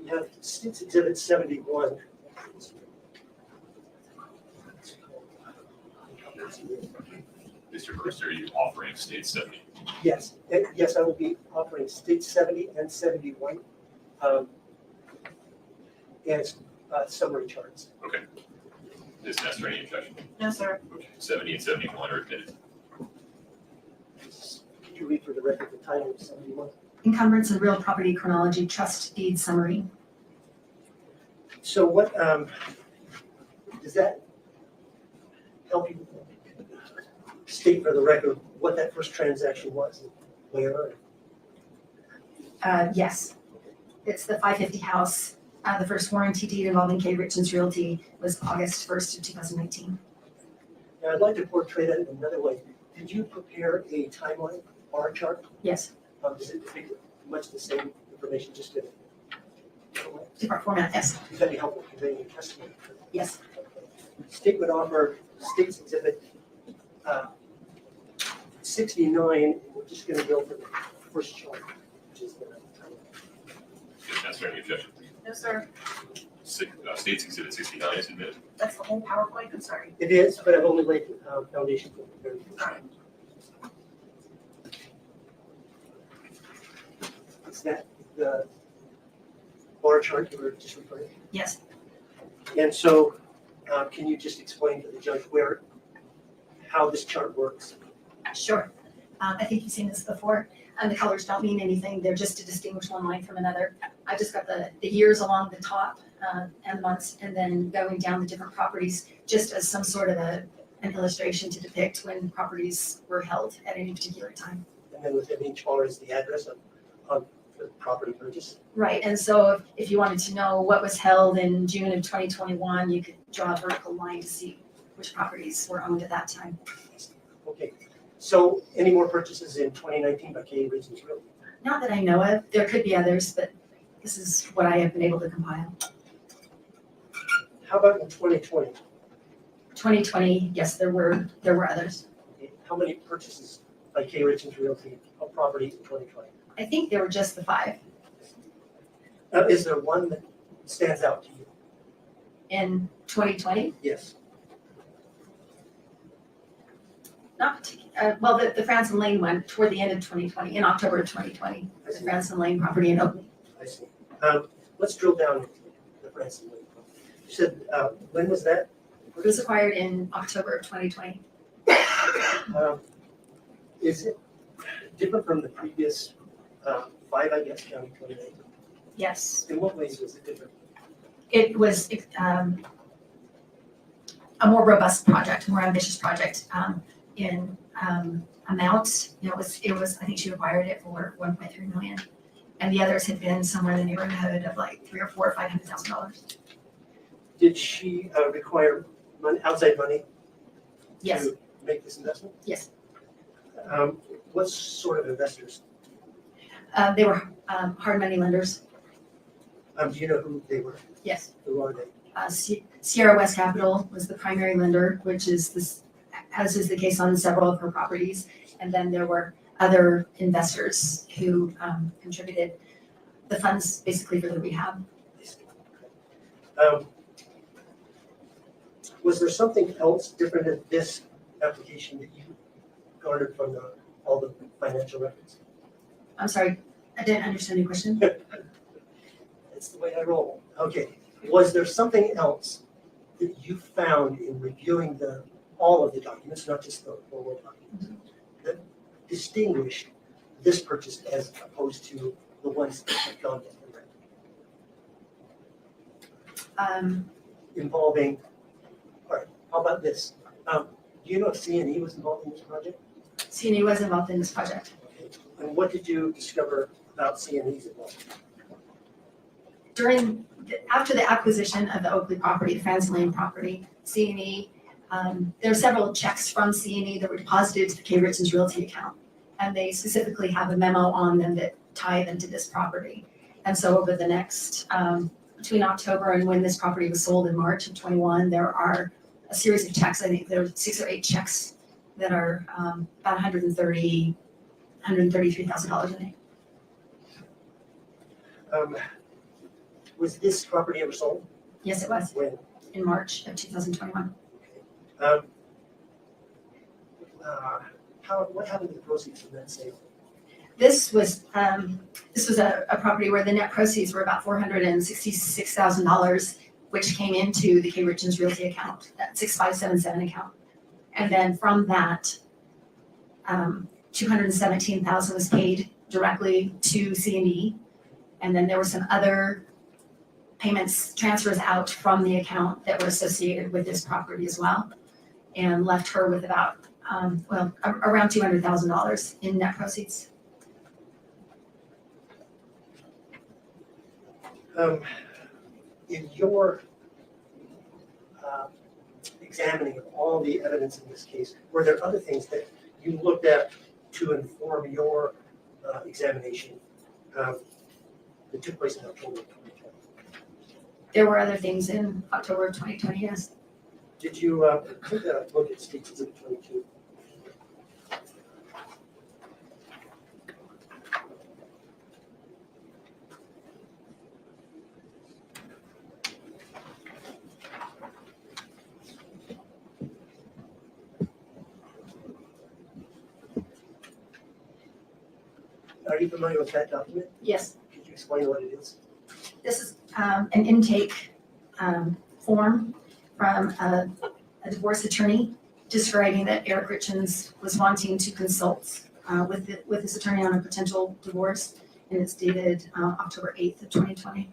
We have States Exhibit 71. Is Mr. Brewster, are you offering state 70? Yes, yes, I will be offering state 70 and 71 as summary charts. Okay. Ms. Nestor, any objection? No, sir. Okay. 70 and 71 are admitted. Could you read for the record the title of 71? Encumbrance and real property chronology trust deed summary. So what, does that help you state for the record what that first transaction was, where? Yes, it's the 550 house. The first warranty deed involving Kouri Richins Realty was August 1st of 2019. Now, I'd like to portray that in another way. Did you prepare a timeline bar chart? Yes. Does it take much the same information, just in Different format, yes. Is that helpful conveying your testimony? Yes. Statement offer, states exhibit 69, we're just gonna go for the first chart, which is the Ms. Nestor, any objection? No, sir. States exhibit 69 is admitted. That's the whole PowerPoint, I'm sorry. It is, but I've only laid the foundation for the very first time. Is that the bar chart you were just referring to? Yes. And so, can you just explain to the judge how this chart works? Sure. I think you've seen this before. The colors don't mean anything. They're just to distinguish one line from another. I just got the years along the top and months, and then going down the different properties just as some sort of an illustration to depict when properties were held at any particular time. And then within each bar is the address of the property purchase. Right, and so if you wanted to know what was held in June of 2021, you could draw a vertical line to see which properties were owned at that time. Okay, so any more purchases in 2019 by Kouri Richins Realty? Not that I know of. There could be others, but this is what I have been able to compile. How about in 2020? 2020, yes, there were others. Okay, how many purchases by Kouri Richins Realty of property in 2020? I think there were just the 5. Is there one that stands out to you? In 2020? Yes. Not particular. Well, the Franson Lane one toward the end of 2020, in October of 2020, the Franson Lane property in Oakland. I see. Let's drill down into the Franson Lane. You said, when was that? It was acquired in October of 2020. Is it different from the previous 5, I guess, county 28? Yes. In what ways was it different? It was a more robust project, more ambitious project in amount. It was. I think she acquired it for 1.3 million, and the others had been somewhere in the neighborhood of like $300,000 or $500,000. Did she require outside money Yes. to make this investment? Yes. What sort of investors? They were hard money lenders. Do you know who they were? Yes. Who are they? Sierra West Capital was the primary lender, which is this, as is the case on several of her properties. And then there were other investors who contributed the funds basically for the rehab. Was there something else different in this application that you garnered from all the financial records? I'm sorry, I didn't understand your question. That's the way I roll. Okay. Was there something else that you found in reviewing all of the documents, not just the formal documents, that distinguished this purchase as opposed to the ones that have gone down the road? Involving, all right, how about this? Do you know if C&E was involved in this project? C&E was involved in this project. Okay. And what did you discover about C&E's involvement? After the acquisition of the Oakley property, the Franson Lane property, C&E, there are several checks from C&E that were deposited to the Kouri Richins Realty account. And they specifically have a memo on them that tie them to this property. And so over the next, between October and when this property was sold in March of 21, there are a series of checks. I think there are 6 or 8 checks that are about $133,000 in it. Was this property ever sold? Yes, it was. When? In March of 2021. what happened to the proceeds from that sale? This was a property where the net proceeds were about $466,000, which came into the Kouri Richins Realty account, that 6577 account. And then from that, $217,000 was paid directly to C&E. And then there were some other payments, transfers out from the account that were associated with this property as well, and left her with about, around $200,000 in net proceeds. In your examining of all the evidence in this case, were there other things that you looked at to inform your examination that took place in October of 2020? There were other things in October of 2020, yes. Did you take a look at State Exhibit 22? Are you familiar with that document? Yes. Could you explain what it is? This is an intake form from a divorce attorney describing that Eric Richins was wanting to consult with his attorney on a potential divorce, and it's dated October 8th of 2020.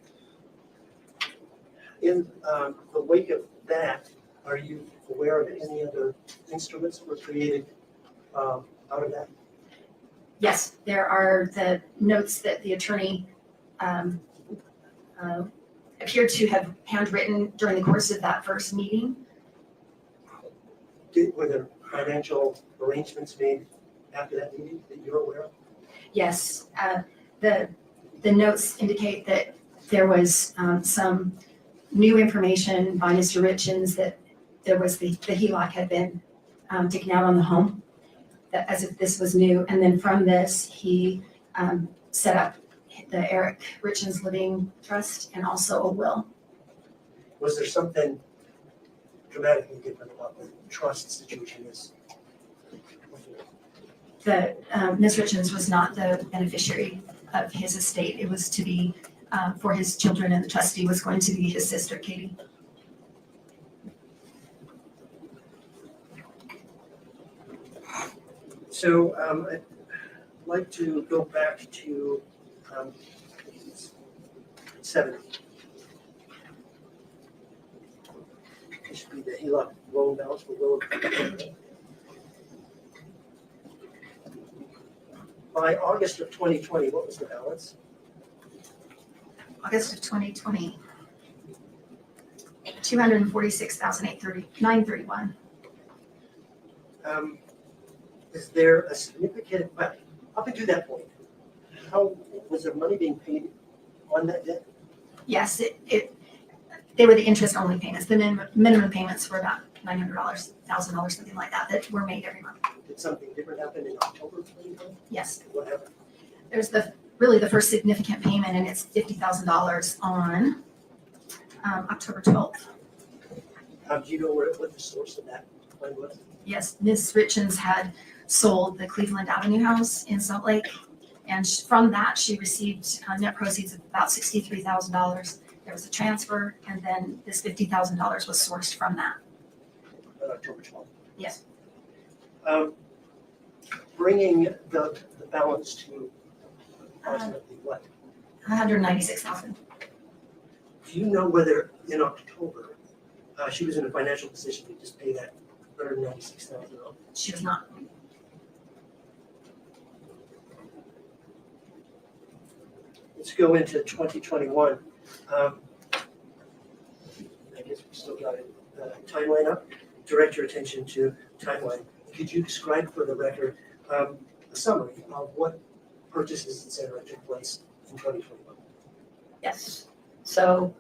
In the wake of that, are you aware of any other instruments that were created out of that? Yes, there are the notes that the attorney appeared to have handwritten during the course of that first meeting. Were there financial arrangements made after that meeting that you're aware of? Yes, the notes indicate that there was some new information by Mr. Richins that there was the HELOC had been taken out on the home, that as if this was new. And then from this, he set up the Eric Richins Living Trust and also a will. Was there something dramatically different about the trust situation is? That Ms. Richins was not the beneficiary of his estate. It was to be for his children, and the trustee was going to be his sister, Katie. So I'd like to go back to 70. This should be the HELOC loan balance for Willow. By August of 2020, what was the balance? August of 2020, $246,931. Is there a significant, but up until that point, how was there money being paid on that debt? Yes, they were the interest-only payments. The minimum payments were about $900, $1,000, something like that, that were made every month. Did something different happen in October of 2020? Yes. What happened? There's really the first significant payment, and it's $50,000 on October 12th. Do you know what the source of that money was? Yes, Ms. Richins had sold the Cleveland Avenue house in Salt Lake, and from that she received net proceeds of about $63,000. There was a transfer, and then this $50,000 was sourced from that. On October 12th. Yes. Bringing the balance to approximately what? $196,000. Do you know whether in October she was in a financial position to just pay that $196,000? She was not. Let's go into 2021. I guess we still got a timeline up. Direct your attention to timeline. Could you describe for the record a summary of what purchases, et cetera, took place in 2021? Yes. So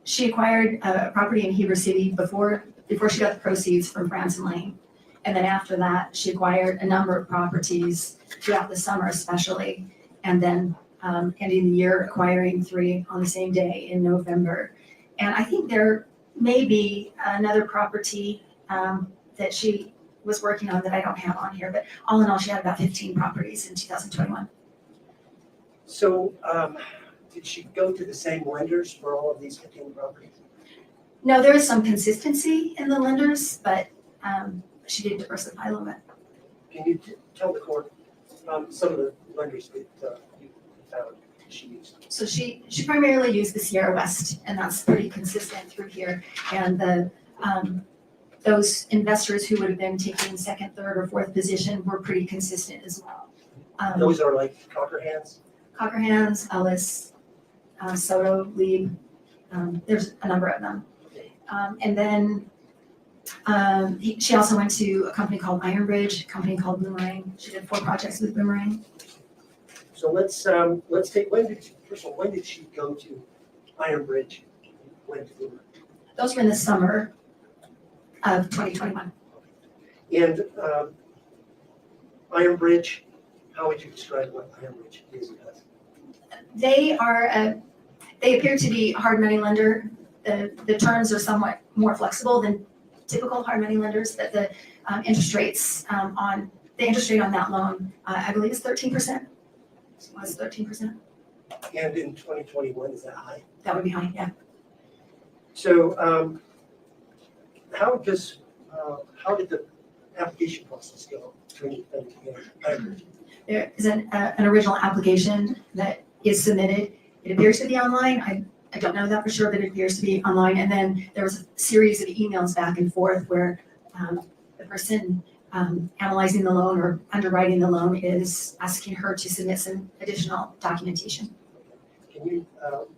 she acquired a property in Heber City before she got the proceeds from Branson Lane. And then after that, she acquired a number of properties throughout the summer especially, and then ending the year acquiring 3 on the same day in November. And I think there may be another property that she was working on that I don't have on here, but all in all, she had about 15 properties in 2021. So, did she go to the same lenders for all of these 15 properties? No, there is some consistency in the lenders, but she did diversify a little bit. Can you tell the court some of the lenders that you found she used? So she primarily used the Sierra West, and that's pretty consistent through here. And the those investors who would have been taking second, third, or fourth position were pretty consistent as well. Those are like Cockerhands? Cockerhands, Ellis, Soto, Lieb, there's a number of them. And then she also went to a company called Ironbridge, a company called Boomerang. She did 4 projects with Boomerang. So let's take, first of all, when did she go to Ironbridge? When to Boomerang? Those were in the summer of 2021. And Ironbridge, how would you describe what Ironbridge is and does? They appear to be a hard money lender. The terms are somewhat more flexible than typical hard money lenders, but the interest rates the interest rate on that loan, I believe is 13%. Was 13%. And in 2021, is that high? That would be high, yeah. So how did the application process go between Ironbridge? There is an original application that is submitted. It appears to be online. I don't know that for sure, but it appears to be online. And then there was a series of emails back and forth where the person analyzing the loan or underwriting the loan is asking her to submit some additional documentation. Can you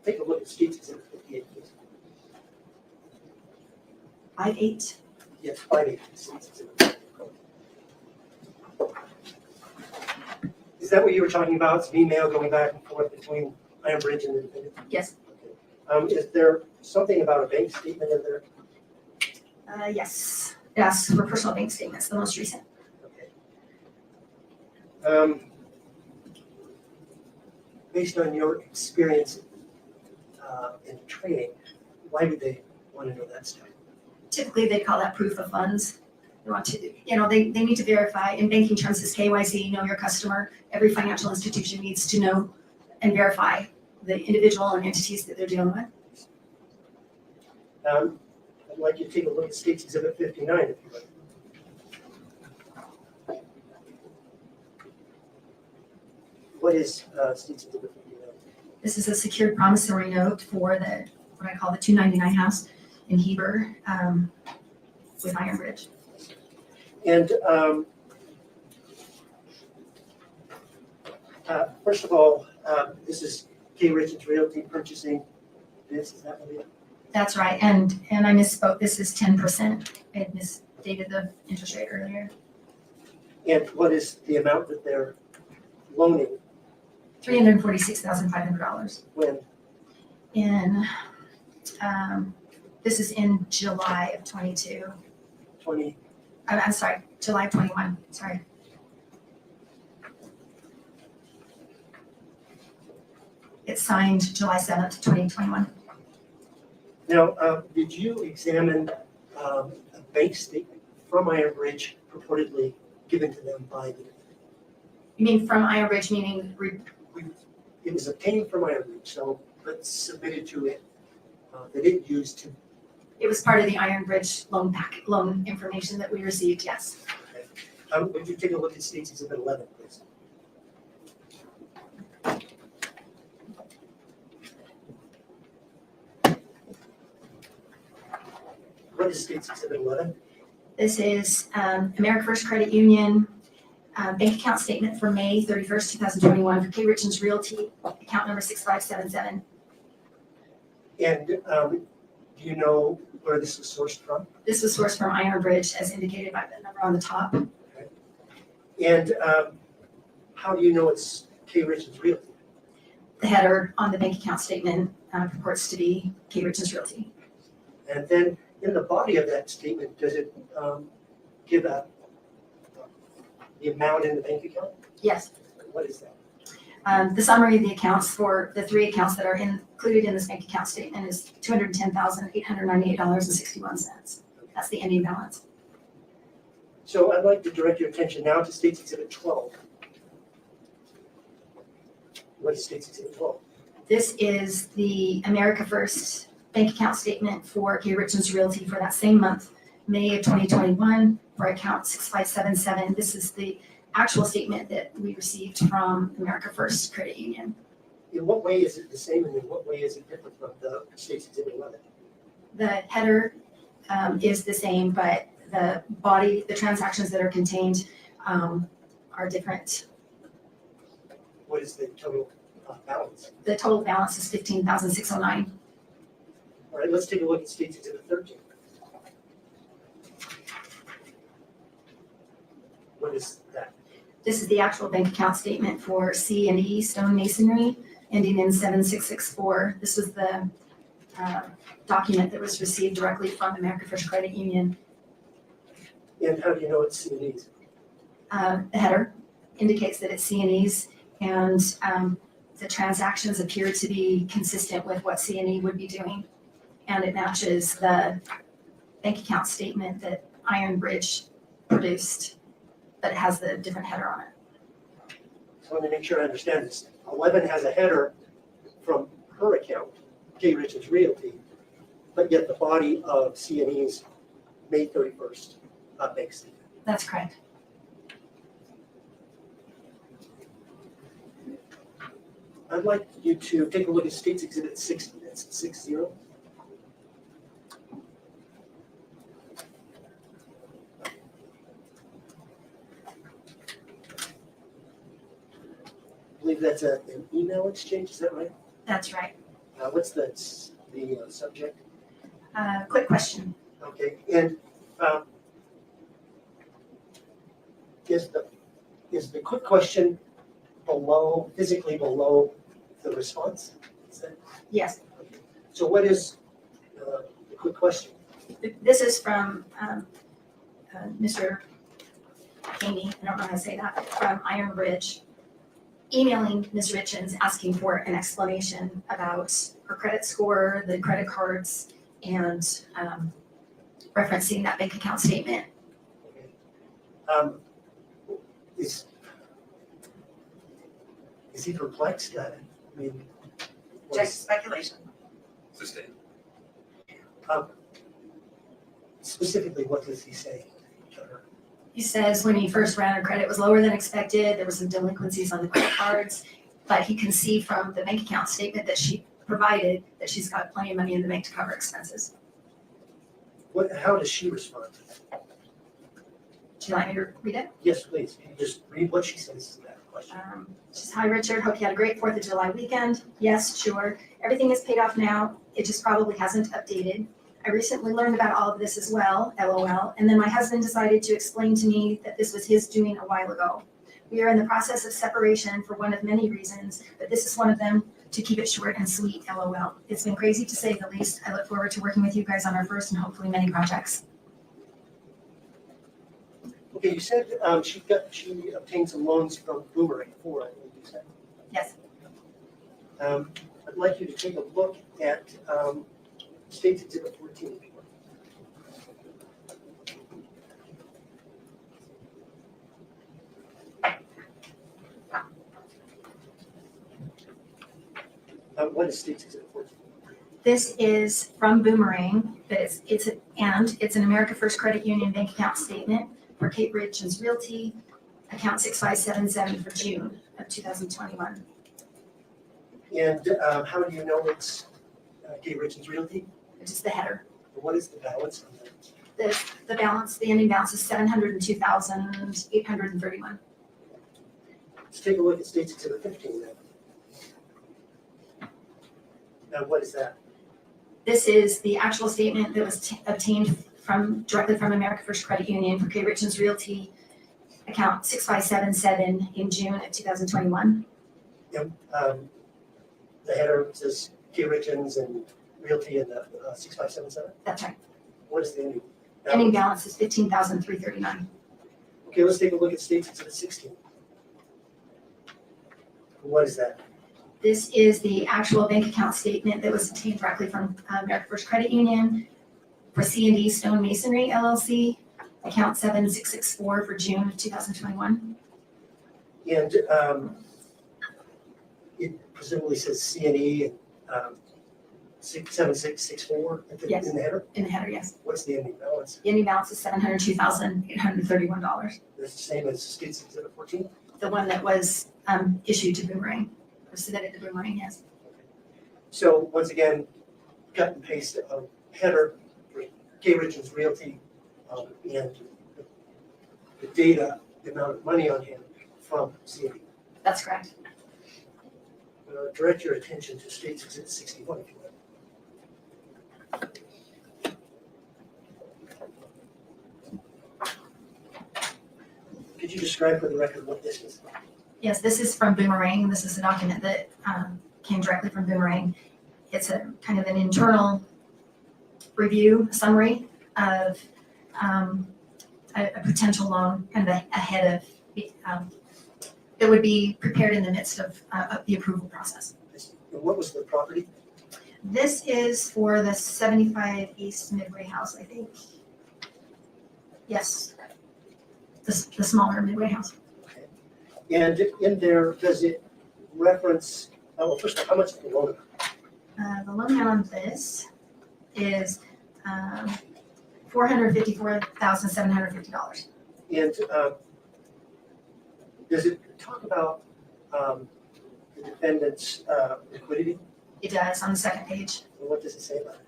take a look at State's Exhibit 58, please? 5-8. Yes, 5-8, State's Exhibit. Is that what you were talking about? Some email going back and forth between Ironbridge and the defendant? Yes. Is there something about a bank statement in there? Yes. It asks for personal bank statements, the most recent. Based on your experience in training, why would they want to know that stuff? Typically, they call that proof of funds. They want to, they need to verify. In banking terms, it's KYC, know your customer. Every financial institution needs to know and verify the individual and entities that they're dealing with. I'd like you to take a look at State's Exhibit 59, if you would. What is State's Exhibit 59? This is a secured promissory note for what I call the 299 house in Heber with Ironbridge. And first of all, this is Kouri Richins Realty purchasing this. Is that what it is? That's right, and I misspoke. This is 10%. I had misstated the interest rate earlier. And what is the amount that they're loaning? $346,500. When? In this is in July of 22. I'm sorry, July 21. Sorry. It's signed July 7th, 2021. Now, did you examine a bank statement from Ironbridge purportedly given to them by the defendant? You mean from Ironbridge, meaning? It was obtained from Ironbridge, so but submitted to it. They didn't use to. It was part of the Ironbridge loan information that we received, yes. Okay. Would you take a look at State's Exhibit 11, please? What is State's Exhibit 11? This is America First Credit Union bank account statement for May 31st, 2021 for Kouri Richins Realty, account number 6577. And do you know where this was sourced from? This was sourced from Ironbridge, as indicated by the number on the top. Okay. And how do you know it's Kouri Richins Realty? The header on the bank account statement purports to be Kouri Richins Realty. And then in the body of that statement, does it give the amount in the bank account? Yes. What is that? The summary of the accounts for the 3 accounts that are included in this bank account statement is $210,898.61. That's the ending balance. So I'd like to direct your attention now to State's Exhibit 12. What is State's Exhibit 12? This is the America First bank account statement for Kouri Richins Realty for that same month, May of 2021, for account 6577. This is the actual statement that we received from America First Credit Union. In what way is it the same, and in what way is it different from the State's Exhibit 11? The header is the same, but the body, the transactions that are contained are different. What is the total balance? The total balance is $15,609. All right, let's take a look at State's Exhibit 13. What is that? This is the actual bank account statement for C&E Stone Masonry, ending in 7664. This was the document that was received directly from America First Credit Union. And how do you know it's C&E's? The header indicates that it's C&E's, and the transactions appear to be consistent with what C&E would be doing. And it matches the bank account statement that Iron Bridge produced, but it has the different header on it. So let me make sure I understand this. 11 has a header from her account, Kouri Richins Realty, but yet the body of C&E's May 31st bank statement. That's correct. I'd like you to take a look at State's Exhibit 60. That's 60. I believe that's an email exchange, is that right? That's right. What's the subject? Quick question. Okay, and is the quick question below, physically below the response? Is that, Yes. so what is the quick question? This is from Mr. Amy, I don't know how to say that, from Iron Bridge, emailing Ms. Richins asking for an explanation about her credit score, the credit cards, and referencing that bank account statement. Is he perplexed? I mean, Just speculation. Sustained. Specifically, what does he say to her? He says when he first ran her credit was lower than expected, there were some delinquencies on the credit cards, but he can see from the bank account statement that she provided that she's got plenty of money in the bank to cover expenses. How does she respond to that? Do you like me to read it? Yes, please. Can you just read what she says to that question? Says, hi, Richard. Hope you had a great 4th of July weekend. Yes, sure. Everything is paid off now. It just probably hasn't updated. I recently learned about all of this as well, LOL. And then my husband decided to explain to me that this was his doing a while ago. We are in the process of separation for one of many reasons, but this is one of them. To keep it short and sweet, LOL. It's been crazy to say the least. I look forward to working with you guys on our first and hopefully many projects. Okay, you said she obtained some loans from Boomerang 4, I believe you said. Yes. I'd like you to take a look at State's Exhibit 14. if you would. What is State's Exhibit 14? This is from Boomerang, but it's an America First Credit Union bank account statement for Kouri Richins Realty, account 6577 for June of 2021. And how do you know it's Kouri Richins Realty? It's just the header. What is the balance on that? The ending balance is $702,831. Let's take a look at State's Exhibit 15 then. Now, what is that? This is the actual statement that was obtained directly from America First Credit Union for Kouri Richins Realty, account 6577 in June of 2021. Yep. The header says Kouri Richins and Realty in the 6577. That's right. What is the ending? Ending balance is $15,339. Okay, let's take a look at State's Exhibit 16. What is that? This is the actual bank account statement that was obtained directly from America First Credit Union for C&D Stone Masonry LLC, account 7664 for June of 2021. And it presumably says C&E 7664 Yes. in the header? In the header, yes. What's the ending balance? The ending balance is $702,831. That's the same as State's Exhibit 14? The one that was issued to Boomerang, or submitted to Boomerang, yes. So once again, cut and paste of header for Kouri Richins Realty and the data, the amount of money on hand from C&E. That's correct. Direct your attention to State's Exhibit 61 if you will. Could you describe for the record what this is? Yes, this is from Boomerang. This is a document that came directly from Boomerang. It's a kind of an internal review summary of a potential loan kind of ahead of that would be prepared in the midst of the approval process. And what was the property? This is for the 75 East Midway House, I think. Yes, the smaller Midway House. And in there, does it reference, well, first of all, how much is the loan? The loan amount on this is $454,750. And does it talk about the defendant's liquidity? It does on the second page. And what does it say about it?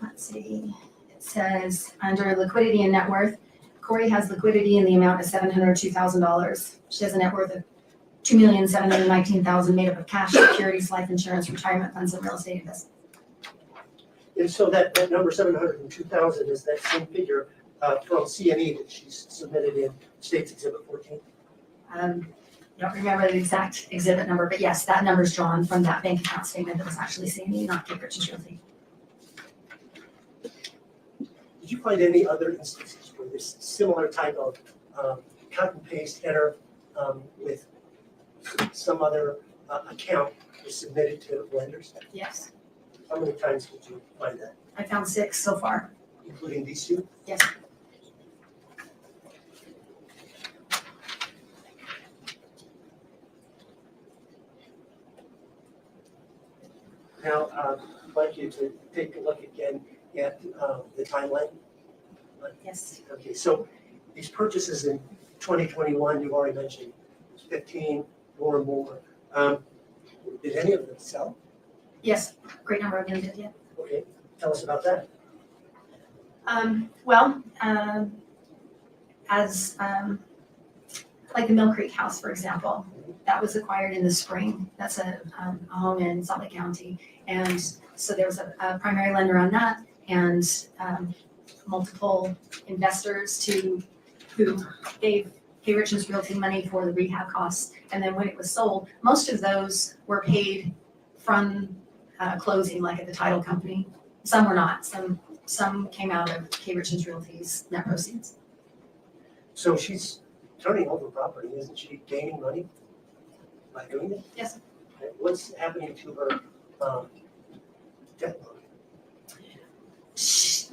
Let's see. It says under liquidity and net worth, Kouri has liquidity in the amount of $702,000. She has a net worth of $2,719,000 made up of cash, securities, life insurance, retirement funds, and real estate investments. And so that number 702,000 is that same figure from C&E that she's submitted in State's Exhibit 14. I don't remember the exact exhibit number, but yes, that number is drawn from that bank account statement that was actually C&E, not Kouri Richins Realty. Did you find any other instances where this similar type of cut and paste header with some other account was submitted to lenders? Yes, How many times did you find that, I found 6 so far. including these two? Yes. Now, I'd like you to take a look again at the timeline. Yes. Okay, so these purchases in 2021, you've already mentioned, 15, more and more. Did any of them sell? Yes, great number of them did, yeah. Okay, tell us about that. As like the Mill Creek House, for example, that was acquired in the spring. That's a home in Salt Lake County. And so there was a primary lender on that and multiple investors who gave Kouri Richins Realty money for the rehab costs. And then when it was sold, most of those were paid from closing, like at the title company. Some were not. Some came out of Kouri Richins Realty's net proceeds. So she's turning over property, isn't she gaining money by doing it? Yes. Okay, what's happening to her debt load?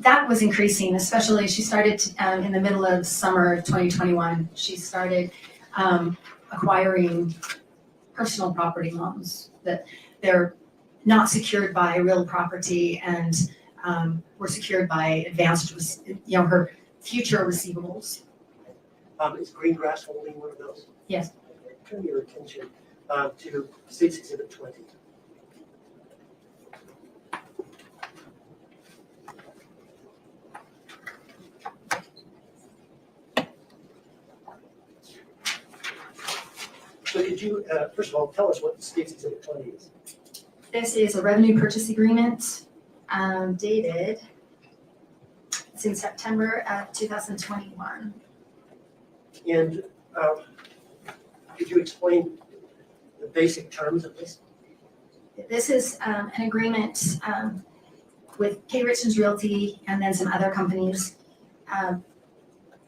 That was increasing, especially she started in the middle of summer of 2021. She started acquiring personal property loans that they're not secured by real property and were secured by advanced, her future receivables. Is Greengrass holding one of those? Yes. Okay, turn your attention to State's Exhibit 20. So could you, first of all, tell us what State's Exhibit 20 is? This is a revenue purchase agreement dated, it's in September of 2021. And could you explain the basic terms of this? This is an agreement with Kouri Richins Realty and then some other companies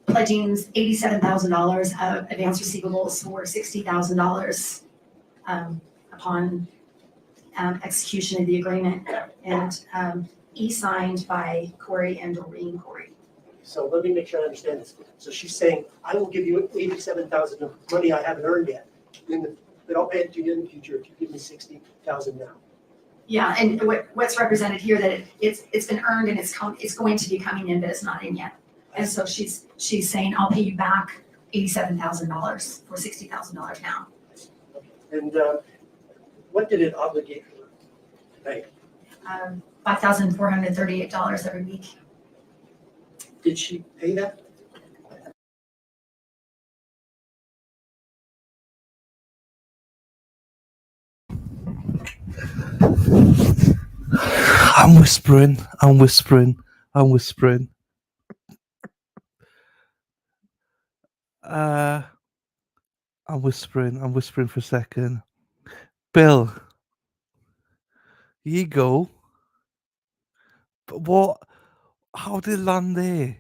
pledging $87,000 of advance receivables for $60,000 upon execution of the agreement, and e-signed by Kouri and Doreen Kouri. So let me make sure I understand this. So she's saying, I will give you 87,000 of money I haven't earned yet, but I'll pay it to you in the future if you give me 60,000 now. Yeah, and what's represented here that it's been earned and it's going to be coming in, but it's not in yet. And so she's saying, I'll pay you back $87,000 for $60,000 now. And what did it obligate her to pay? $5,438 every week. Did she pay that? I'm whispering. I'm whispering. I'm whispering. I'm whispering. I'm whispering for a second. Bill, here you go. But what? How did it land there?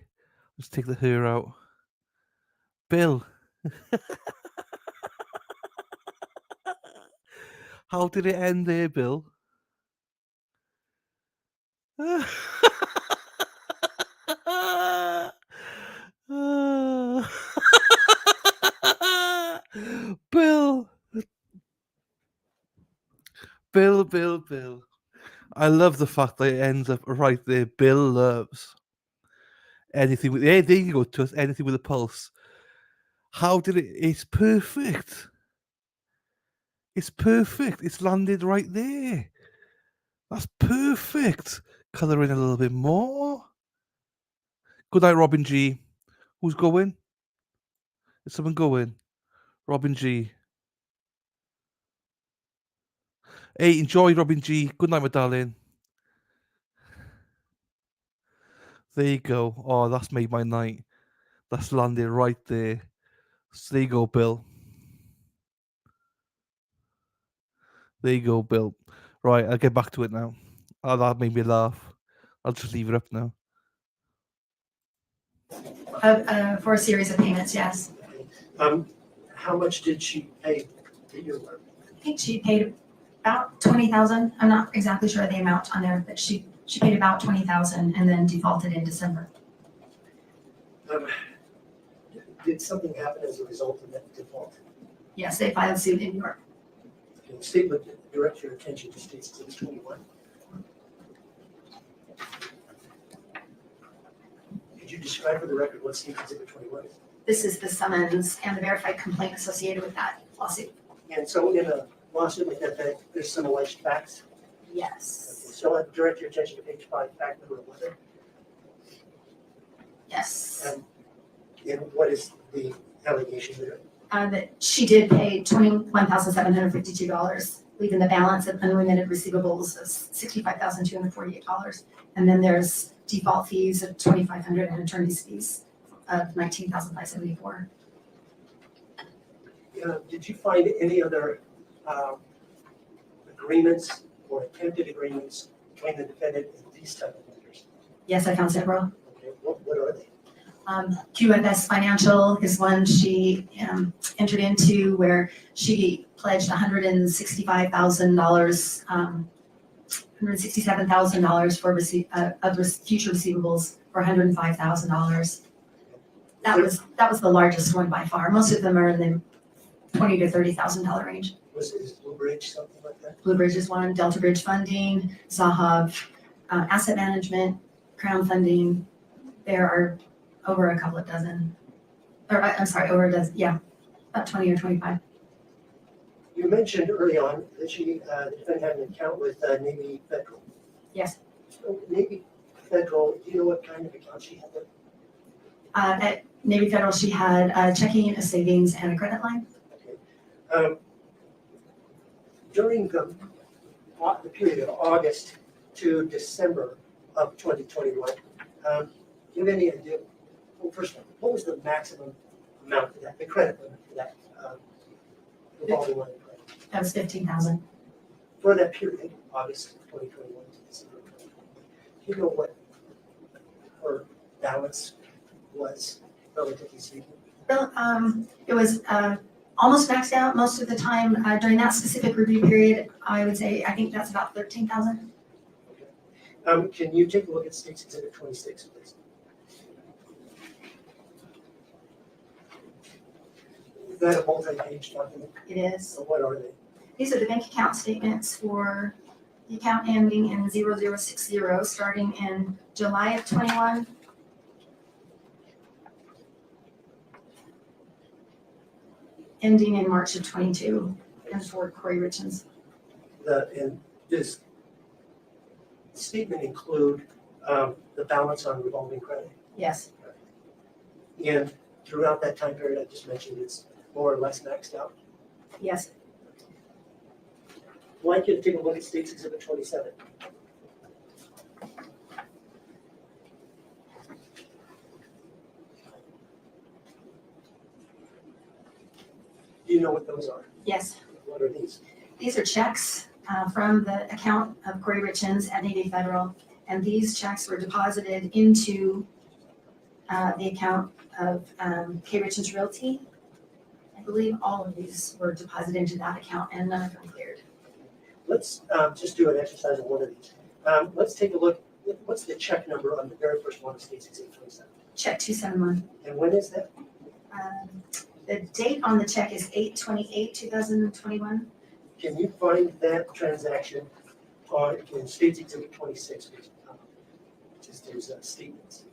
Let's take the hair out. Bill. How did it end there, Bill? Bill. Bill. I love the fact that it ends up right there. Bill loves anything with, there you go, to us, anything with a pulse. How did it? It's perfect. It's perfect. It's landed right there. That's perfect. Colour in a little bit more. Good night, Robin G. Who's going? Is someone going? Robin G. Hey, enjoy, Robin G. Good night, my darling. There you go. Oh, that's made my night. That's landed right there. So there you go, Bill. There you go, Bill. Right, I'll get back to it now. Oh, that made me laugh. I'll just leave it up now. For a series of payments, yes. How much did she pay the year? I think she paid about $20,000. I'm not exactly sure the amount on there, but she paid about $20,000 and then defaulted in December. Did something happen as a result of that default? Yes, they filed suit in New York. Can the statement direct your attention to States Exhibit 21? Could you describe for the record what States Exhibit 21 is? This is the summons and the verified complaint associated with that lawsuit. And so in a lawsuit like that, there's some alleged facts? Yes. Okay, so I'll direct your attention to page 5, fact number 11. Yes. And what is the allegation there? That she did pay $21,752, leaving the balance of unremitted receivables of $65,248. And then there's default fees of $2,500 and attorney's fees of $19,574. Did you find any other agreements or attempted agreements between the defendant and these type of lenders? Yes, I found several. Okay, what are they? QFS Financial is one she entered into where she pledged $167,000 for future receivables for $105,000. That was the largest one by far. Most of them are in the $20,000 to $30,000 range. Is Blue Bridge something like that? Blue Bridge is one, Delta Bridge Funding, Zahav, Asset Management, Crown Funding. There are over a couple of dozen, or I'm sorry, over a dozen, yeah, about 20 or 25. You mentioned early on that the defendant had an account with Navy Federal. Yes. So Navy Federal, do you know what kind of account she had there? At Navy Federal, she had a checking, a savings, and a credit line. During the period of August to December of 2021, do you have any idea? Well, first of all, what was the maximum amount for that, the credit limit for that revolving line of credit? That was $15,000. For that period, August 2021 to December 2021, do you know what her balance was, relatively speaking? Well, it was almost maxed out most of the time during that specific review period. I would say I think that's about $13,000. Can you take a look at State's Exhibit 26, please? that a multi-page document? It is. So what are they? These are the bank account statements for the account ending in 0060, starting in July of 21. Ending in March of 22, and for Kouri Richins. And does the statement include the balance on revolving credit? Yes. And throughout that time period I just mentioned, it's more or less maxed out? Yes. I'd like you to take a look at State's Exhibit 27. Do you know what those are? Yes. What are these? These are checks from the account of Kouri Richins at Navy Federal, and these checks were deposited into the account of K. Richins Realty. I believe all of these were deposited into that account, and none of them cleared. Let's just do an exercise on one of these. Let's take a look. What's the check number on the very first one of State's Exhibit 27? Check 271. And when is that? The date on the check is 8/28/2021. Can you find that transaction in State's Exhibit 26, which is there's statements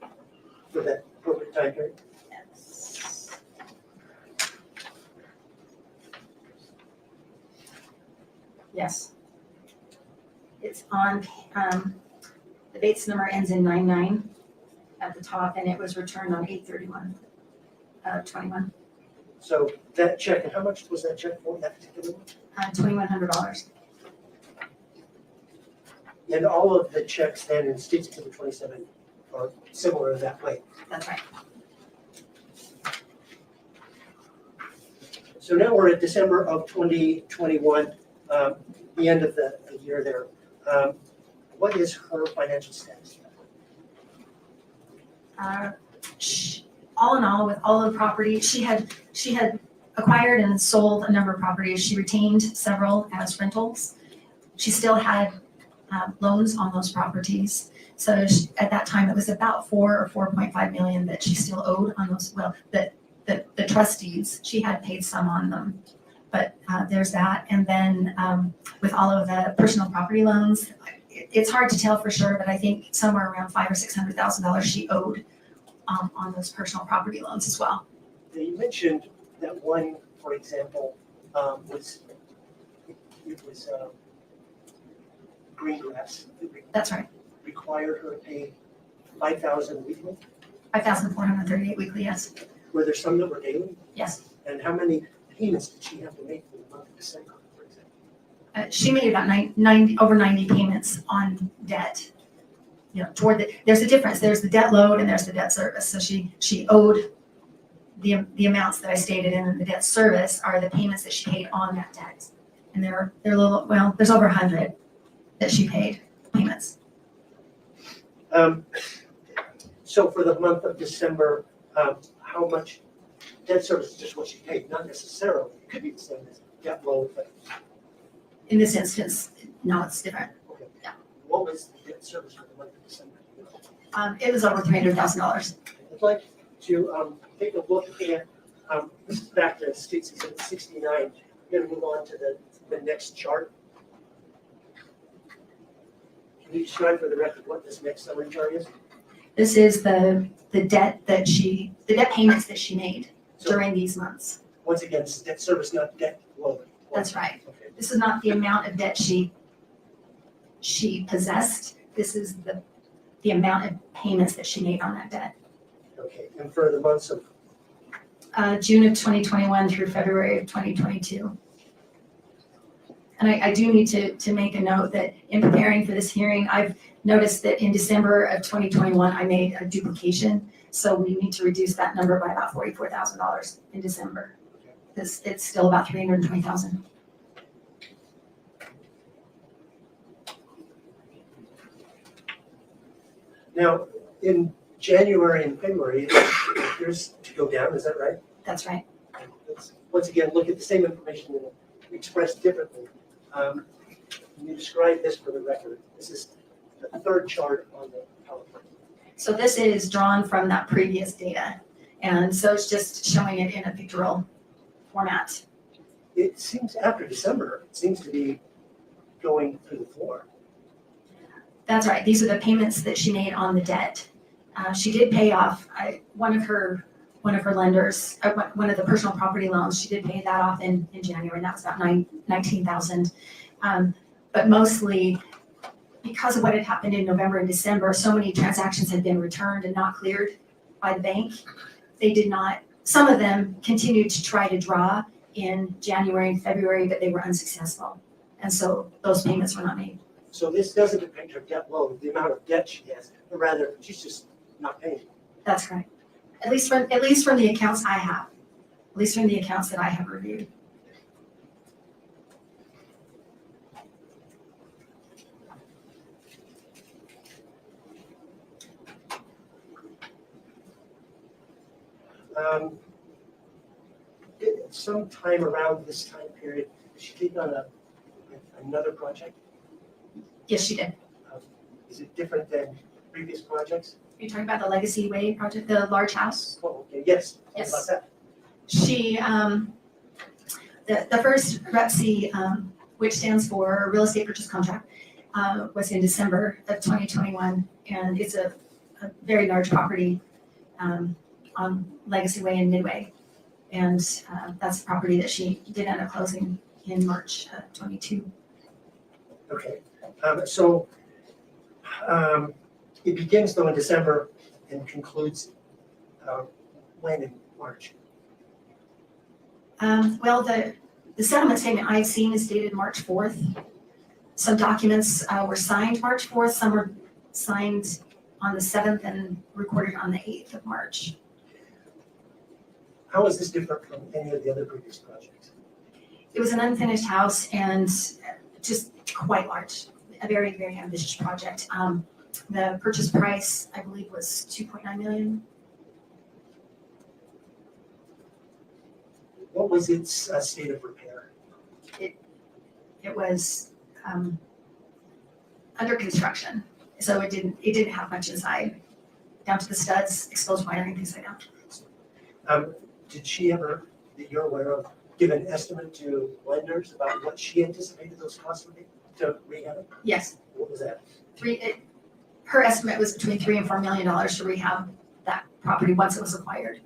for that appropriate time period? Yes. It's on, the Bates number ends in 99 at the top, and it was returned on 8/31/21. So that check, and how much was that check for, that particular one? $2,100. And all of the checks then in State's Exhibit 27 are similar in that way. That's right. So now we're at December of 2021, the end of the year there. What is her financial status? All in all, with all of the property, she had acquired and sold a number of properties. She retained several as rentals. She still had loans on those properties. So at that time, it was about $4 or $4.5 million that she still owed on those. Well, the trustees, she had paid some on them, but there's that. And then with all of the personal property loans, it's hard to tell for sure, but I think somewhere around $500,000 or $600,000 she owed on those personal property loans as well. Now, you mentioned that one, for example, was green grass. That's right. Required her to pay $5,000 weekly? $5,438 weekly, yes. Were there some that were daily? Yes. And how many payments did she have to make for the month of December, for example? She made about over 90 payments on debt. You know, there's a difference. There's the debt load and there's the debt service. So she owed the amounts that I stated, and the debt service are the payments that she paid on that debt. And they're a little, well, there's over 100 that she paid payments. So for the month of December, how much debt service is just what she paid? Not necessarily. It could be the same as debt load, but In this instance, no, it's different. okay. Yeah. What was the debt service for the month of December? It was over $300,000. I'd like to take a look at this is back to State's Exhibit 69. I'm going to move on to the next chart. Can you describe for the record what this next summary chart is? This is the debt payments that she made during these months. Once again, this is debt service, not debt load. That's right. Okay. This is not the amount of debt she possessed. This is the amount of payments that she made on that debt. Okay, and for the months of June of 2021 through February of 2022. And I do need to make a note that in preparing for this hearing, I've noticed that in December of 2021, I made a duplication. So we need to reduce that number by about $44,000 in December. It's still about $320,000. now in January and February, it appears to go down. Is that right? That's right. Let's once again look at the same information expressed differently. Can you describe this for the record? This is the third chart on the PowerPoint. So this is drawn from that previous data. And so it's just showing it in a pictorial format. It seems after December, it seems to be going through the floor. That's right. These are the payments that she made on the debt. She did pay off one of her lenders, one of the personal property loans. She did pay that off in January. That was about $19,000. But mostly because of what had happened in November and December, so many transactions had been returned and not cleared by the bank. They did not. Some of them continued to try to draw in January and February, but they were unsuccessful, and so those payments were not made. So this doesn't depict her debt load, the amount of debt she has, but rather she's just not paying. That's correct. At least from the accounts I have. At least from the accounts that I have reviewed. Sometime around this time period, did she take on another project? Yes, she did. Is it different than previous projects? Are you talking about the Legacy Way project, the large house? Oh, okay, yes. Yes. How about that? She, the first REPC, which stands for Real Estate Purchase Contract, was in December of 2021, and it's a very large property on Legacy Way and Midway. And that's the property that she did end up closing in March 22. Okay, so it begins though in December and concludes when in March? Well, the settlement statement I've seen is dated March 4th. Some documents were signed March 4th, some were signed on the 7th and recorded on the 8th of March. How is this different from any of the other previous projects? It was an unfinished house and just quite large, a very, very ambitious project. The purchase price, I believe, was $2.9 million. What was its state of repair? It was under construction, so it didn't have much inside, down to the studs, exposed wiring, things like that. Did she ever, that you're aware of, give an estimate to lenders about what she anticipated those costs would be to rehab it? Yes. What was that? Her estimate was between $3 and $4 million to rehab that property once it was acquired.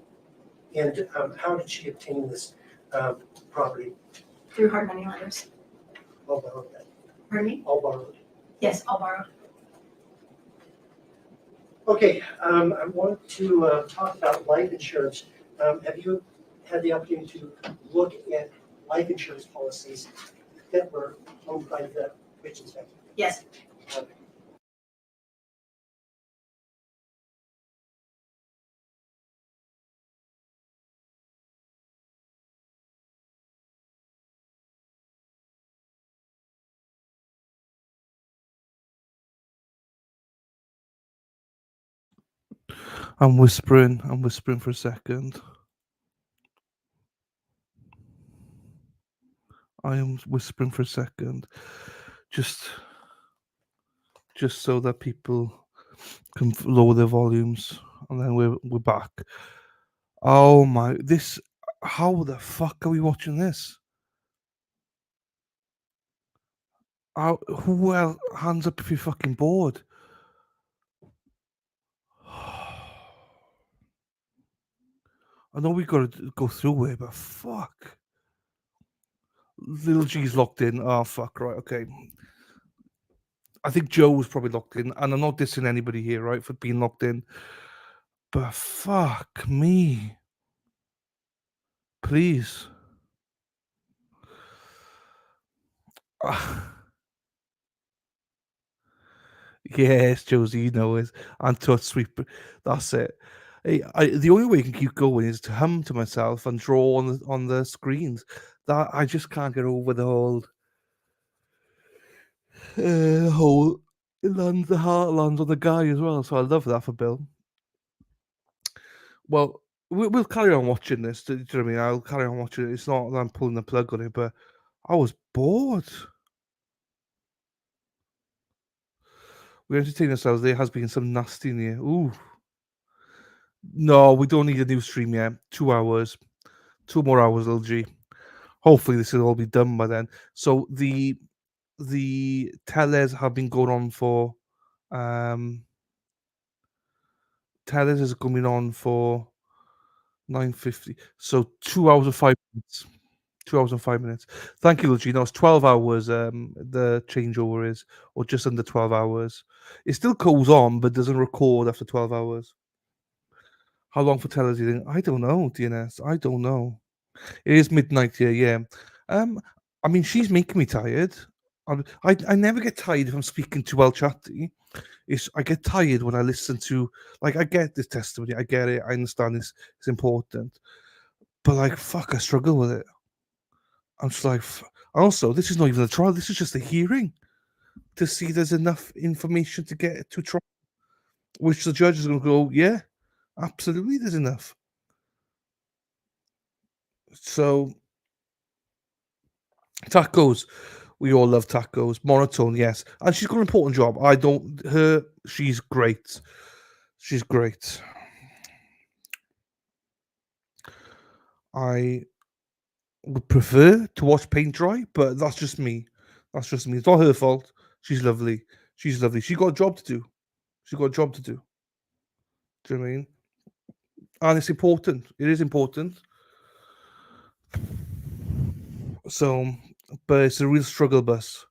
And how did she obtain this property? Through hard money lenders. All borrowed then? Pardon me? All borrowed. Yes, all borrowed. Okay, I want to talk about life insurance. Have you had the opportunity to look at life insurance policies that were owned by the Richins family? Yes. I'm whispering for a second. I am whispering for a second. Just so that people can lower their volumes, and then we're back. Oh my, how the fuck are we watching this? Who else? Hands up if you're fucking bored. I know we got to go through it, but fuck. Little G's locked in. Oh, fuck, right, okay. I think Joe was probably locked in, and I'm not dissing anybody here, right, for being locked in. But fuck me. Please. Yes, Josie, you know it. And touch sweep. That's it. Hey, the only way I can keep going is to hum to myself and draw on the screens. That I just can't get over the whole the heart lands on the guy as well. So I love that for Bill. Well, we'll carry on watching this. Do you know what I mean? I'll carry on watching it. It's not that I'm pulling the plug on it, but I was bored. We entertain ourselves. There has been some nasty in here. Ooh. No, we don't need a new stream yet. 2 hours. 2 more hours, LG. Hopefully this will all be done by then. So the tellers have been going on for tellers is coming on for 9:50. So 2 hours and 5 minutes. 2 hours and 5 minutes. Thank you, Luigi. No, it's 12 hours, the changeover is, or just under 12 hours. It still goes on, but doesn't record after 12 hours. How long for tellers do you think? I don't know, DNS. I don't know. It is midnight here, yeah. I mean, she's making me tired. I never get tired if I'm speaking too well chatty. I get tired when I listen to, like, I get this testimony, I get it, I understand it's important, but like, fuck, I struggle with it. I'm just like, also, this is not even a trial. This is just a hearing to see there's enough information to get to trial, which the judge is going to go, yeah, absolutely, there's enough. So, tacos. We all love tacos. Monotone, yes. And she's got an important job. She's great. She's great. I would prefer to watch paint dry, but that's just me. That's just me. It's not her fault. She's lovely. She's lovely. She got a job to do. She got a job to do. Do you know what I mean? And it's important. It is important. So, but it's a real struggle bus.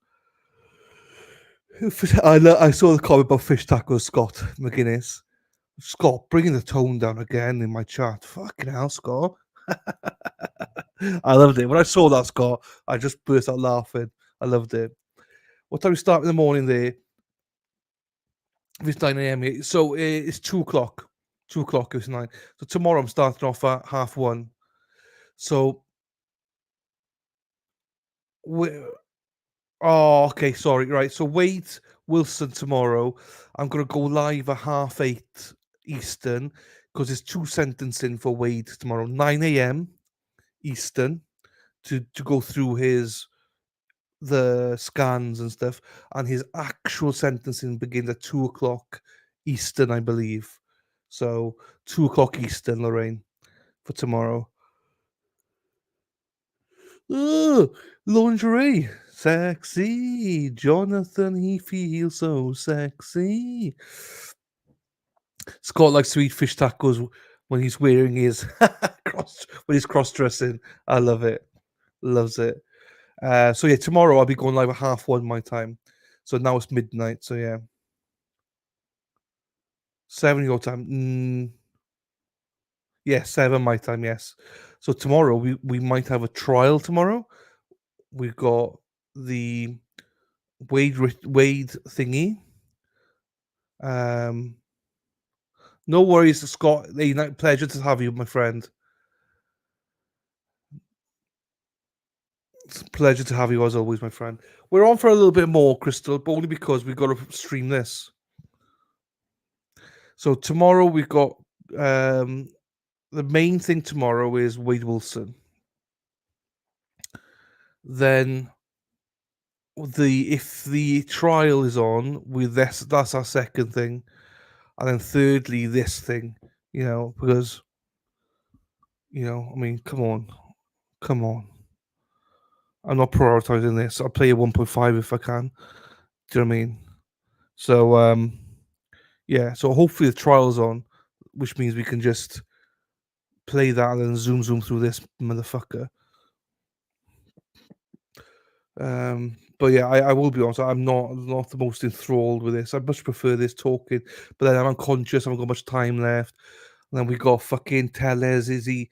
I saw the comment about fish tacos, Scott McGuinness. Scott, bringing the tone down again in my chat. Fucking hell, Scott. I loved it. When I saw that, Scott, I just burst out laughing. I loved it. What time we start in the morning there? If it's 9 a.m. So it's 2 o'clock. 2 o'clock, it's 9. So tomorrow I'm starting off at 1:30. So, oh, okay, sorry. Right. So Wade Wilson tomorrow. I'm going to go live at 8:30 Eastern because there's 2 sentencing for Wade tomorrow. 9 a.m. Eastern to go through the scans and stuff, and his actual sentencing begins at 2 o'clock Eastern, I believe. So 2 o'clock Eastern, Lorraine, for tomorrow. Ooh, lingerie, sexy. Jonathan, he feels so sexy. Scott likes to eat fish tacos when he's wearing his cross dressing. I love it. Loves it. So yeah, tomorrow I'll be going live at 1:30 my time. So now it's midnight. So yeah, 7 your time. Yeah, 7 my time. Yes. So tomorrow we might have a trial tomorrow. We've got the Wade thingy. No worries, Scott. Pleasure to have you, my friend. It's a pleasure to have you as always, my friend. We're on for a little bit more, Crystal, but only because we've got to stream this. So tomorrow we've got the main thing tomorrow is Wade Wilson. Then if the trial is on with this, that's our second thing, and then thirdly this thing, because I mean, come on. I'm not prioritizing this. I'll play a 1.5 if I can. Do you know what I mean? So yeah. So hopefully the trial's on, which means we can just play that and then zoom through this motherfucker. But yeah, I will be honest. I'm not the most enthralled with this. I much prefer this talking, but then I'm unconscious. I haven't got much time left. And then we got fucking Tellez. Is he,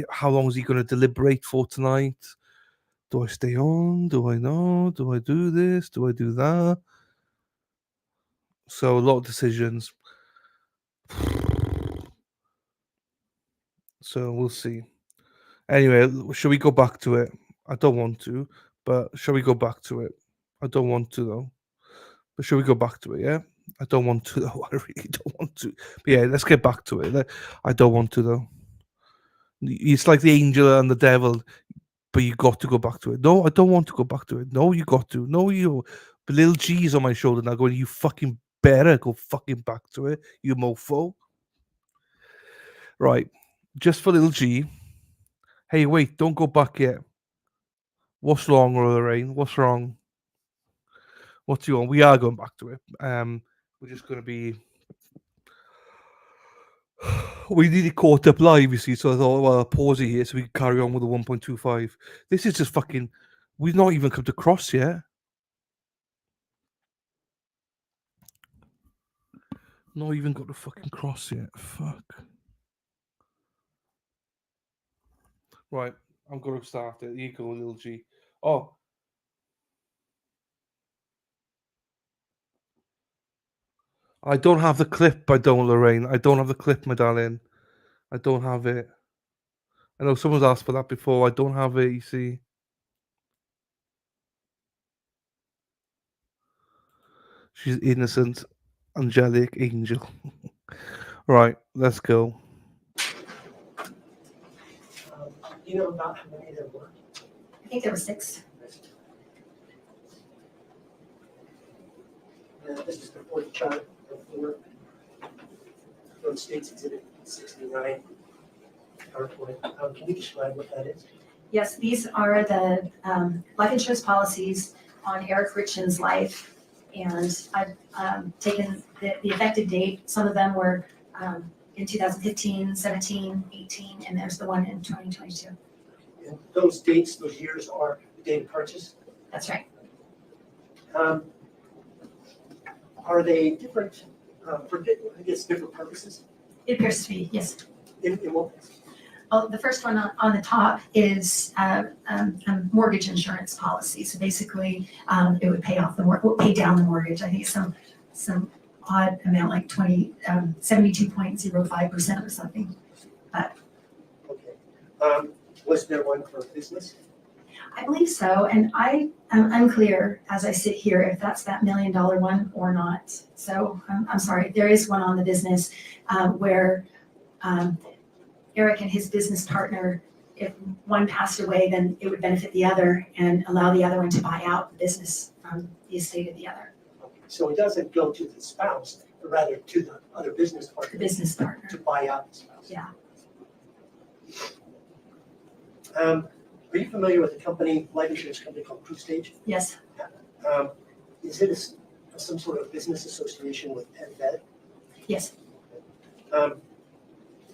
how long is he going to deliberate for tonight? Do I stay on? Do I not? Do I do this? Do I do that? So a lot of decisions. So we'll see. Anyway, shall we go back to it? I don't want to, but shall we go back to it? I don't want to though. But shall we go back to it? Yeah, I don't want to though. I really don't want to. But yeah, let's get back to it. I don't want to though. It's like the angel and the devil, but you got to go back to it. No, I don't want to go back to it. No, you got to. No, you. But little G's on my shoulder now going, you fucking better go fucking back to it, you mofo. Right. Just for little G, Hey, wait, don't go back yet. What's wrong, Lorraine? What's wrong? What's you on? We are going back to it. We're just going to be. We nearly caught up live, you see, so I thought, well, I'll pause it here so we can carry on with the 1.25. This is just fucking. We've not even come to cross yet. Not even got to fucking cross yet. Fuck. Right, I'm going to start it. Here you go, little G. Oh. I don't have the clip, Lorraine. I don't have the clip, my darling. I don't have it. I know someone's asked for that before. I don't have it, you see. She's innocent, angelic angel. Right, let's go. You know about how many there were? I think there were 6. This is the fourth chart of 4 from States Exhibit 69. PowerPoint. Can you describe what that is? Yes, these are the life insurance policies on Eric Richins' life. And I've taken the effective date. Some of them were in 2015, 17, 18, and there's the one in 2022. And those dates, those years are the date of purchase? That's right. Are they different, for, I guess, different purposes? It appears to be, yes. In what ways? Well, the first one on the top is a mortgage insurance policy. So basically, it would pay off pay down the mortgage. I think it's some odd amount, like 72.05% or something. But Okay. Was there one for business? I believe so, and I am unclear as I sit here if that's that $1 million one or not. So I'm sorry. There is one on the business where. Eric and his business partner, if one passed away, then it would benefit the other and allow the other one to buy out the business from the estate of the other. Okay. So it doesn't go to the spouse, but rather to the other business partner. The business partner. To buy out the spouse. Yeah. Are you familiar with a company, life insurance company called True Stage? Yes. Is it some sort of business association with PenFed? Yes.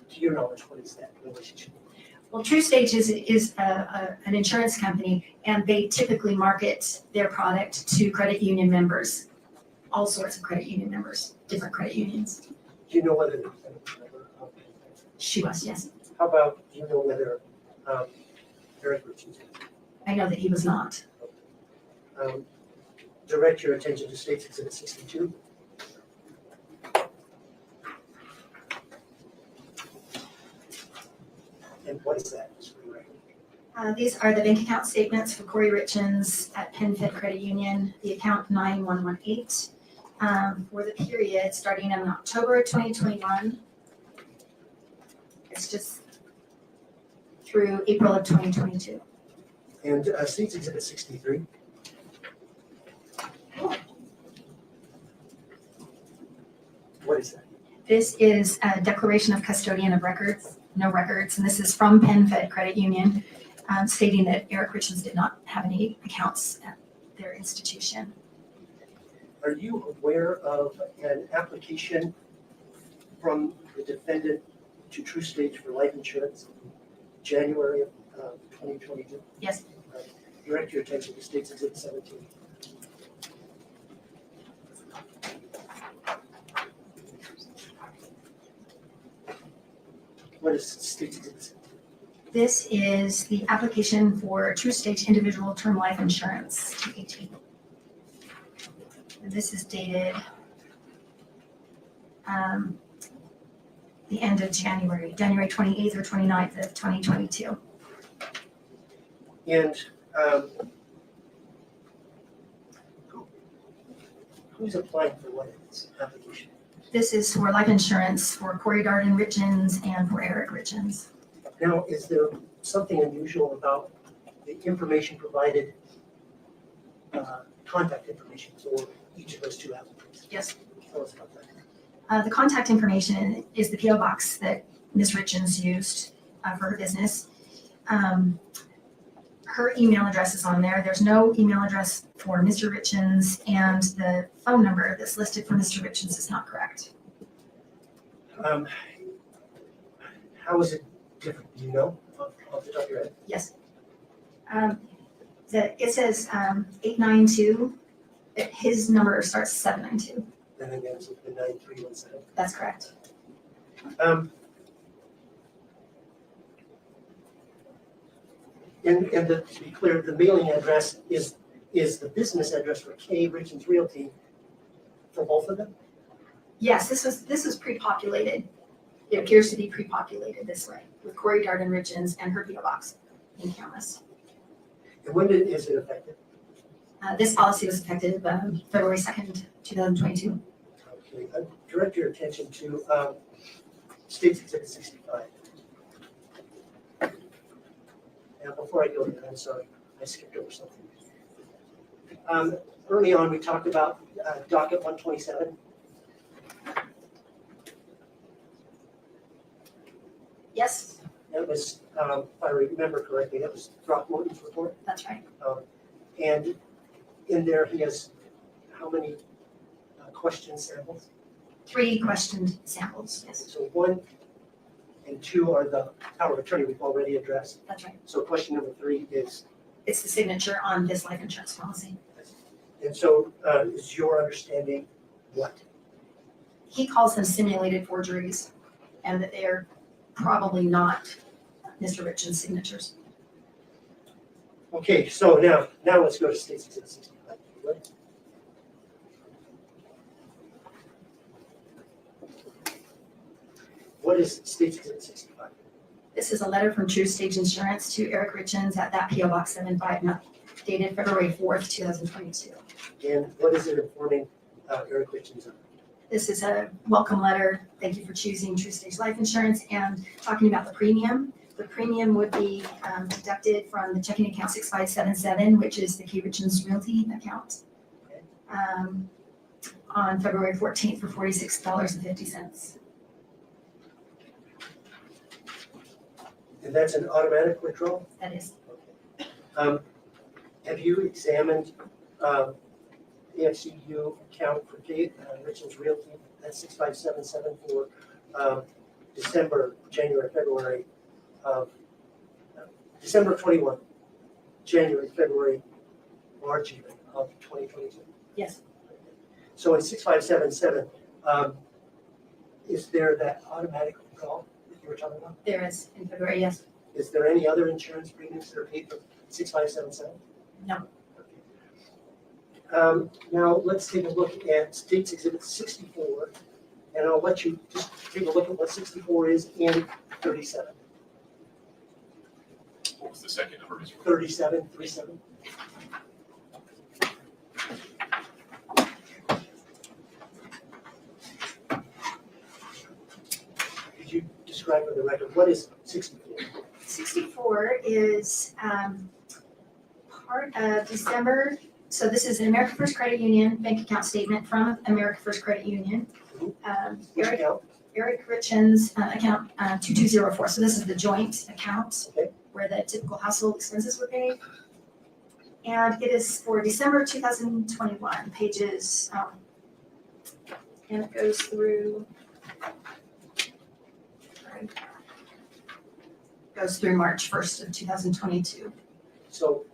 To your knowledge, what is that relationship? Well, True Stage is an insurance company, and they typically market their product to credit union members, all sorts of credit union members, different credit unions. Do you know whether they're a member of PenFed? She was, yes. How about, do you know whether Eric Richins? I know that he was not. Direct your attention to States Exhibit 62. And what is that? These are the bank account statements for Kouri Richins at PenFed Credit Union, the account 9118, for the period starting in October 2021. It's just through April of 2022. And States Exhibit 63. What is that? This is a declaration of custodian of records, no records, and this is from PenFed Credit Union, stating that Eric Richins did not have any accounts at their institution. Are you aware of an application from the defendant to True Stage for life insurance in January of 2022? Yes. Direct your attention to States Exhibit 17. What is States Exhibit 17? This is the application for True Stage individual term life insurance, THE. And this is dated the end of January 28th or 29th of 2022. And who's applying for what in this application? This is for life insurance for Kouri Richins and for Eric Richins. Now, is there something unusual about the information provided, contact information for each of those two applicants? Yes. Tell us about that. The contact information is the PO box that Ms. Richins used for her business. Her email address is on there. There's no email address for Mr. Richins, and the phone number that's listed for Mr. Richins is not correct. How is it different? Do you know off the top of your head? Yes. It says 892. His number starts 792. And then it's the 9317. That's correct. And to be clear, the mailing address is the business address for Kouri Richins Realty for both of them? Yes, this was pre-populated. It appears to be pre-populated this way with Kouri Richins and her PO box in Camas. And when is it effective? This policy was effective February 2nd, 2022. Okay, direct your attention to State's Exhibit 65. Now, before I go there, I'm sorry, I skipped over something. Early on, we talked about docket 127. Yes, That was, if I remember correctly, that was Throckmorton's report. that's right. And in there, he has how many question samples? 3 questioned samples, yes. So 1 and 2 are the power of attorney we've already addressed. That's right. So question number 3 is, It's the signature on this life insurance policy. and so is your understanding what? He calls them simulated forgeries, and that they are probably not Mr. Richins' signatures. Okay, so now let's go to State's Exhibit 65. Right? What is State's Exhibit 65? This is a letter from True Stage Insurance to Eric Richins at that PO Box 759, dated February 4th, 2022. And what is it informing Eric Richins of? This is a welcome letter. Thank you for choosing True Stage Life Insurance and talking about the premium. The premium would be deducted from the checking account 6577, which is the Kouri Richins Realty account, on February 14th for $46.50. And that's an automatic withdrawal? That is. Have you examined the FCU account for Richins Realty at 6577 for December, January, February of December 21, January, February, March even of 2022? Yes. So in 6577, is there that automatic withdrawal that you were talking about? There is in February, yes. Is there any other insurance premiums that are paid for 6577? No. Now let's take a look at State's Exhibit 64, and I'll let you just take a look at what 64 is in 37. What was the second number, Mr. 37. Could you describe for the record, what is 64? 64 is part of December. So this is an America First Credit Union bank account statement from America First Credit Union. Eric Richins account 2204. So this is the joint account where the typical household expenses were paid. And it is for December 2021 pages, and it goes through March 1st of 2022. So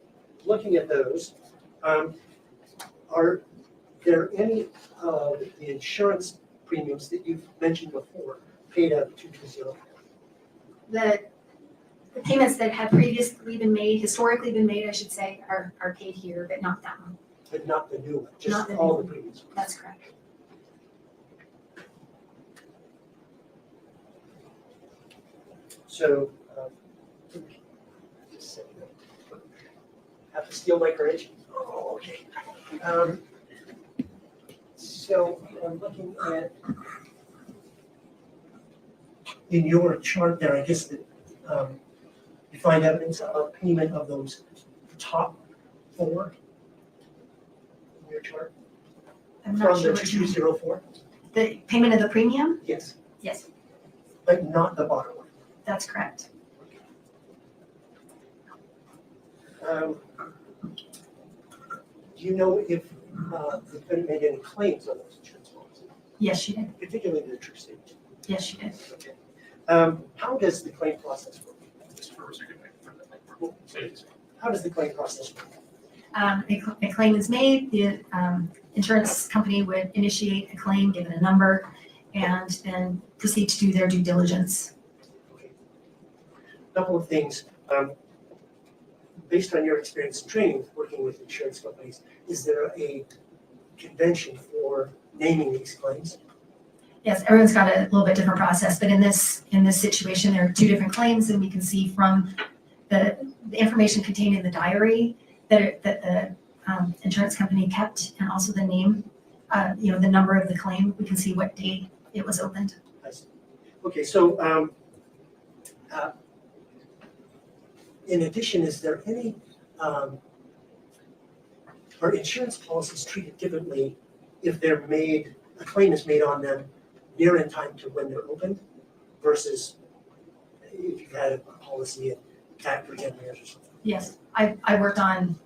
looking at those, are there any of the insurance premiums that you've mentioned before paid out of 2204? The payments that had previously been made, historically been made, I should say, are paid here, but not that one. But not the new one, Not just the all new the one. previous ones? That's correct. So, just a second. Have to steal my courage? Oh, okay. So I'm looking at, in your chart there, I guess that you find evidence of payment of those top 4 in your chart? I'm not sure From the which 2204? The payment of the premium? Yes, Yes, but not the bottom one. that's correct. Do you know if the defendant made any claims on those insurance policies, Yes, she did. particularly the true state? Yes, she did. Okay. How does the claim process work? How does the claim process work? A claim is made, the insurance company would initiate a claim, give it a number, and then proceed to do their due diligence. Couple of things. Based on your experience and training working with insurance companies, is there a convention for naming these claims? Yes, everyone's got a little bit different process, but in this situation, there are two different claims, and we can see from the information contained in the diary that the insurance company kept, and also the name, the number of the claim. We can see what date it was opened. I see. Okay, so in addition, is there any, are insurance policies treated differently if they're made, a claim is made on them near in time to when they're opened versus if you've had a policy at for 10 years or something? Yes, I worked on,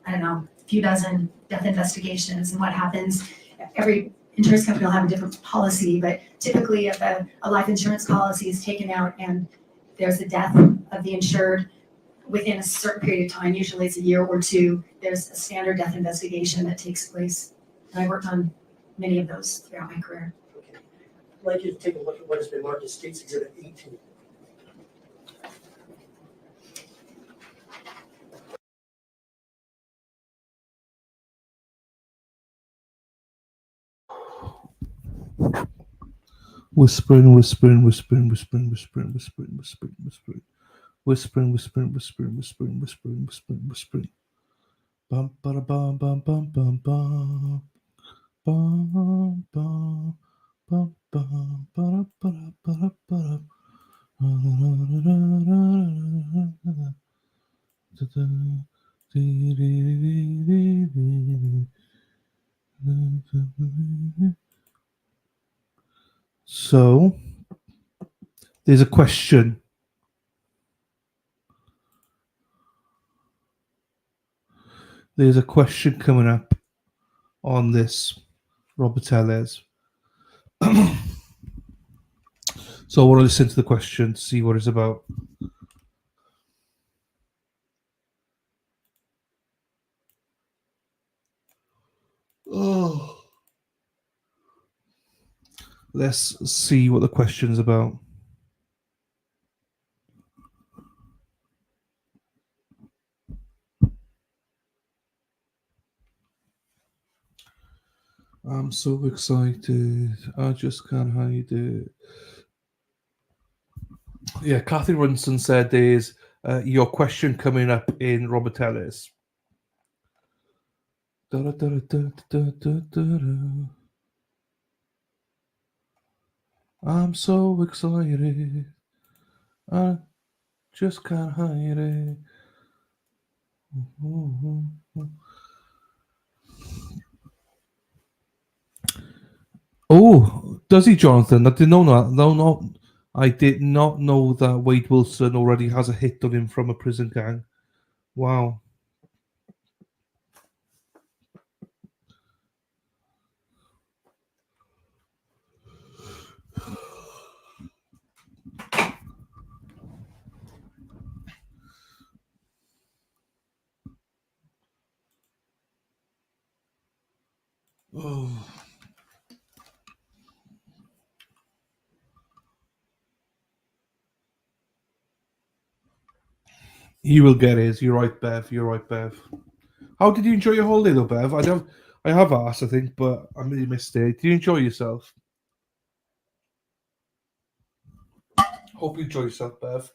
I don't know, a few dozen death investigations, and what happens, every insurance company will have a different policy, but typically if a life insurance policy is taken out and there's a death of the insured within a certain period of time, usually it's a year or two, there's a standard death investigation that takes place. And I worked on many of those throughout my career. Okay. I'd like you to take a look at what has been marked as State's Exhibit 18. Whispering, whispering, whispering, whispering, whispering, whispering, whispering, whispering, whispering, whispering, whispering, whispering, whispering, whispering, whispering. Bum ba bum bum bum bum bum. Bum bum bum bum ba ba ba ba. So there's a question. There's a question coming up on this, Robert Ellis. So I want to listen to the question, see what it's about. Oh. Let's see what the question is about. I'm so excited. I just can't hide it. Yeah, Kathy Runson said there's your question coming up in Robert Ellis. I'm so excited. I just can't hide it. Oh, does he, Jonathan? I didn't know that. No. I did not know that Wade Wilson already has a hit on him from a prison gang. Wow. Oh. He will get his. You're right, Bev. You're right, Bev. How did you enjoy your holiday, though, Bev? I have asked, I think, but I really missed it. Did you enjoy yourself? Hope you enjoy yourself, Bev.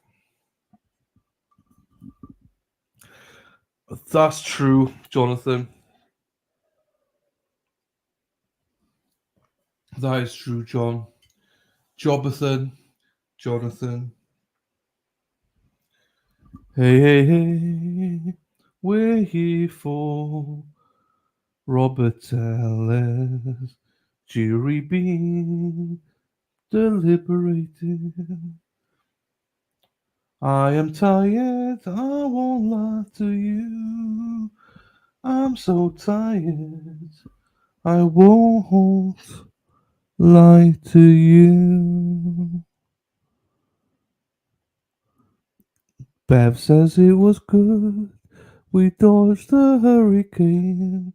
That's true, Jonathan. That is true, John. Jonathan. Hey, we're here for Robert Ellis. Jury being deliberated. I am tired, I won't lie to you. I'm so tired, I won't lie to you. Bev says it was good. We dodged the hurricane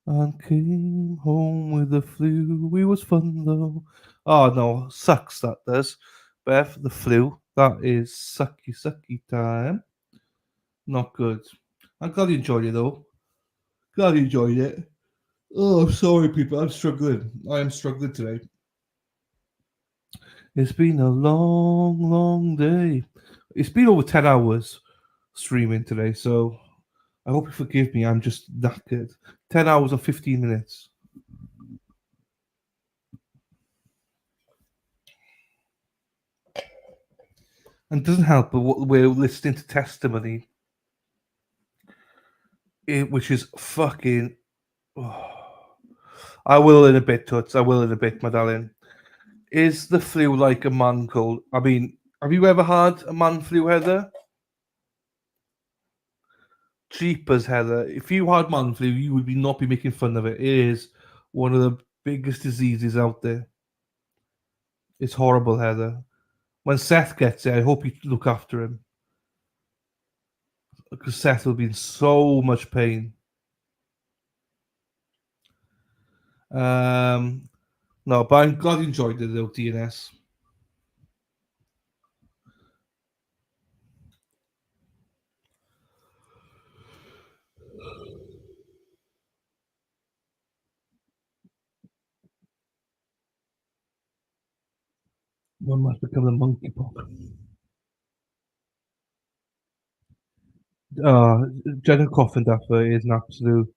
and came home with the flu. We was fun though. Oh no, sucks that does. Bev, the flu. That is sucky time. Not good. I'm glad you enjoyed it though. Glad you enjoyed it. Oh, I'm sorry, people. I'm struggling. I am struggling today. It's been a long day. It's been over 10 hours streaming today, so I hope you forgive me. I'm just knackered. 10 hours and 15 minutes. And it doesn't help, but we're listening to testimony, which is fucking. Oh. I will in a bit, Toots. I will in a bit, my darling. Is the flu like a man cold? I mean, have you ever had a man flu, Heather? Jeepers, Heather. If you had man flu, you would not be making fun of it. It is one of the biggest diseases out there. It's horrible, Heather. When Seth gets it, I hope you look after him. Because Seth will be in so much pain. No, but I'm glad you enjoyed it, though, DNS. One must become the monkeypox. Jenna Coffin Duffer is an absolute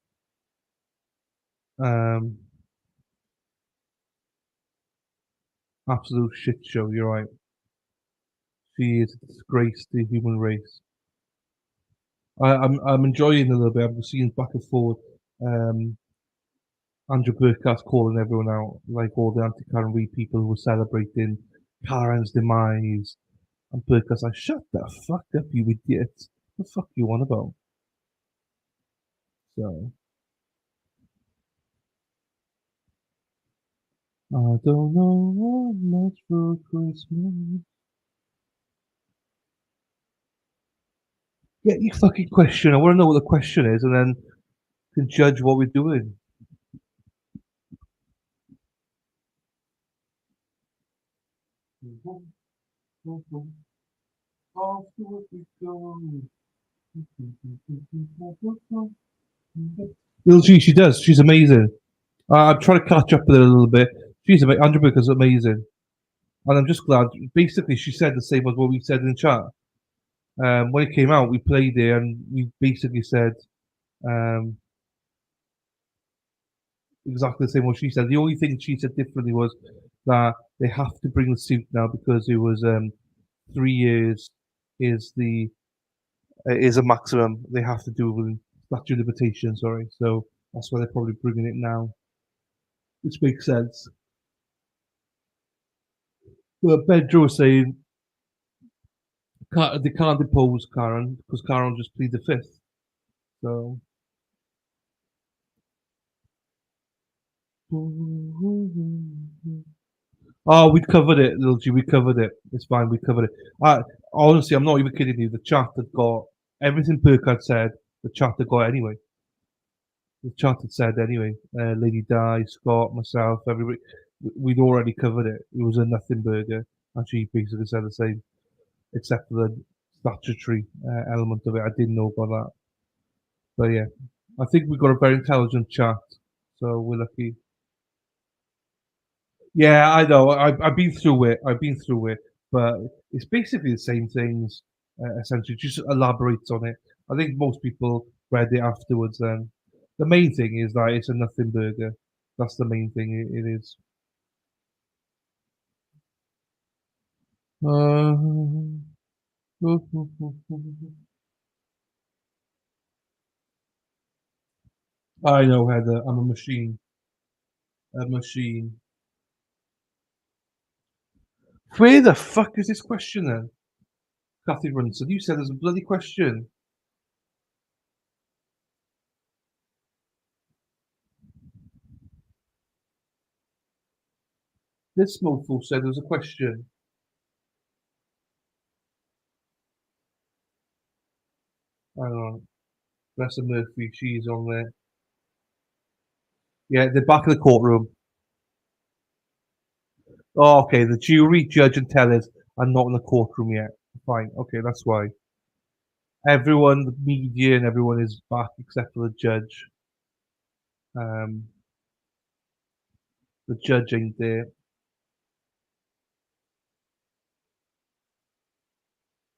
absolute shit show. You're right. She is a disgrace to the human race. I'm enjoying it a little bit. I'm seeing back and forth. Andrew Burkhart's calling everyone out, like all the anti-Karen Reid people who were celebrating Karen's demise. And Burkhart's like, shut the fuck up, you idiot. What the fuck you on about? So. I don't know what much for Christmas. Get your fucking question. I want to know what the question is, and then can judge what we're doing. Well, she does. She's amazing. I'm trying to catch up with her a little bit. She's amazing. Andrew Baker's amazing. And I'm just glad. Basically, she said the same as what we said in the chat. When it came out, we played it and we basically said exactly the same what she said. The only thing she said differently was that they have to bring the suit now because it was 3 years is a maximum they have to do with statute of limitation. Sorry, so that's why they're probably bringing it now, which makes sense. But Pedro was saying they can't depose Karen because Karen just plead the fifth. So. Oh, we covered it, Lil G. We covered it. It's fine. We covered it. Honestly, I'm not even kidding you. The chat had got everything Burkhardt said. The chat had got anyway. The chat had said anyway. Lady Di, Scott, myself, everybody. We'd already covered it. It was a nothing burger. And she basically said the same, except for the statutory element of it. I didn't know about that. But yeah, I think we've got a very intelligent chat. So we're lucky. Yeah, I know. I've been through it. I've been through it, but it's basically the same things. Essentially, just elaborates on it. I think most people read it afterwards. Then the main thing is that it's a nothing burger. That's the main thing. It is. I know, Heather. I'm a machine. A machine. Where the fuck is this question then? Kathy Runson, you said there's a bloody question. This mofo said there was a question. Hang on. Vanessa Murphy, she's on there. Yeah, they're back in the courtroom. Oh, okay, the jury, judge, and tellers are not in the courtroom yet. Fine, okay, that's why. Everyone, the media and everyone is back except for the judge. The judge ain't there.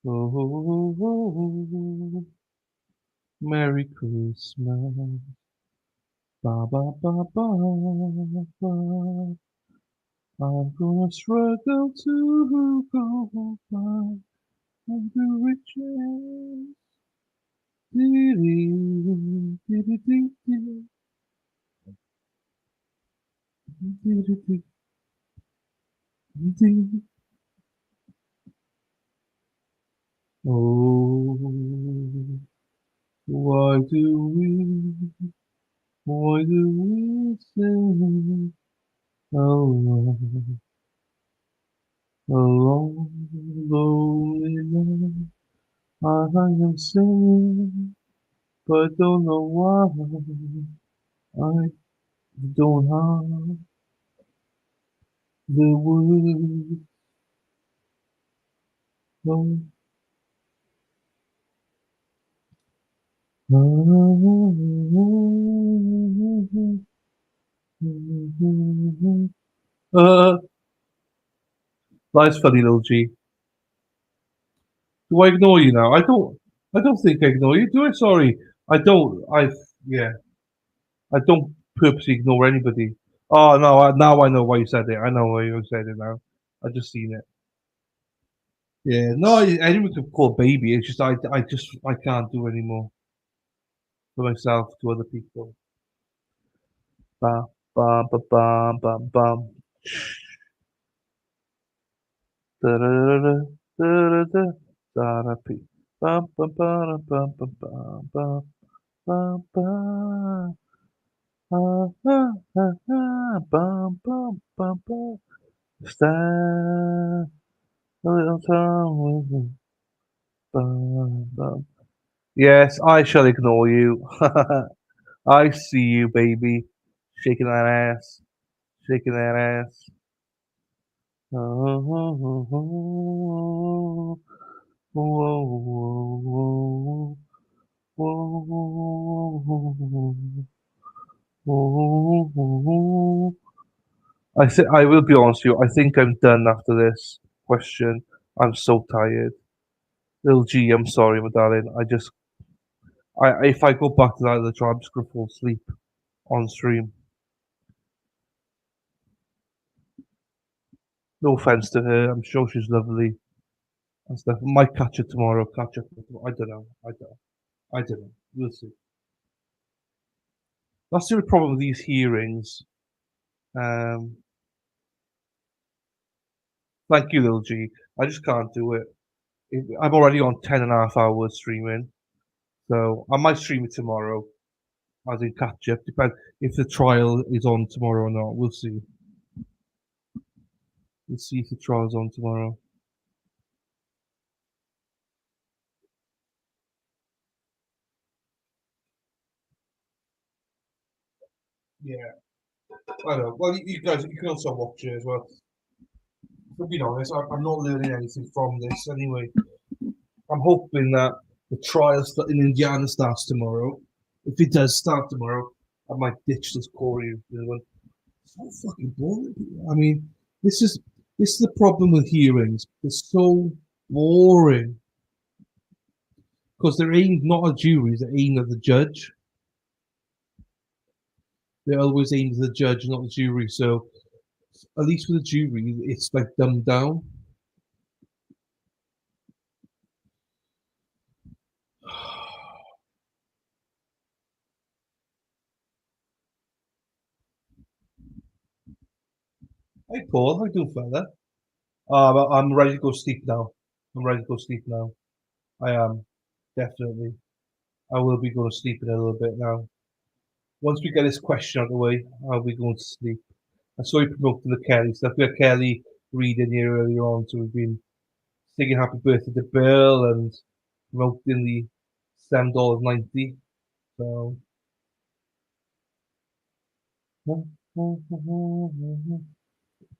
Oh, Merry Christmas. Ba ba ba ba ba. I'm gonna struggle to go back and do riches. Oh, why do we sing alone, alone, lonely night? I am singing, but don't know why. I don't have the words. No. That's funny, little G. Do I ignore you now? I don't think I ignore you, do I? Sorry. I don't. Yeah. I don't purposely ignore anybody. Oh no! Now I know why you said it. I know why you said it now. I just seen it. Yeah. No, anyone can call baby. It's just I can't do anymore for myself to other people. Ba ba ba ba ba ba. Da da da da da da da da pe. Ba ba ba ba ba ba ba ba ba. Ah ah ah ah. Ba ba ba ba. Stand a little time with me. Ba ba. Yes, I shall ignore you. I see you, baby. Shaking that ass. Shaking that ass. Oh, oh, oh, oh, oh, oh. I will be honest with you. I think I'm done after this question. I'm so tired. Little G, I'm sorry, my darling. If I go back to that other job, I'm just gonna fall asleep on stream. No offense to her. I'm sure she's lovely and stuff. Might catch her tomorrow. Catch her. I don't know. I don't know. We'll see. That's the only problem with these hearings. Thank you, little G. I just can't do it. I'm already on 10.5 hours streaming, so I might stream it tomorrow. As in catch up. Depends if the trial is on tomorrow or not. We'll see. We'll see if the trial's on tomorrow. Yeah. I know. Well, you guys, you can also watch it as well. To be honest, I'm not learning anything from this anyway. I'm hoping that the trial in Indiana starts tomorrow. If it does start tomorrow, I might ditch this Kouri one. It's so fucking boring. I mean, this is the problem with hearings. They're so boring because they're aimed not at juries, they're aimed at the judge. They're always aimed at the judge, not the jury. So at least with the jury, it's like dumbed down. Hey Paul, how you doing, fella? I'm ready to go sleep now. I'm ready to go sleep now. I am, definitely. I will be going to sleep in a little bit now. Once we get this question out of the way, I'll be going to sleep. I saw you promoting the Kelly stuff. We had Kelly reading here earlier on, so we've been singing happy birthday to Bill and promoting the $7.90. So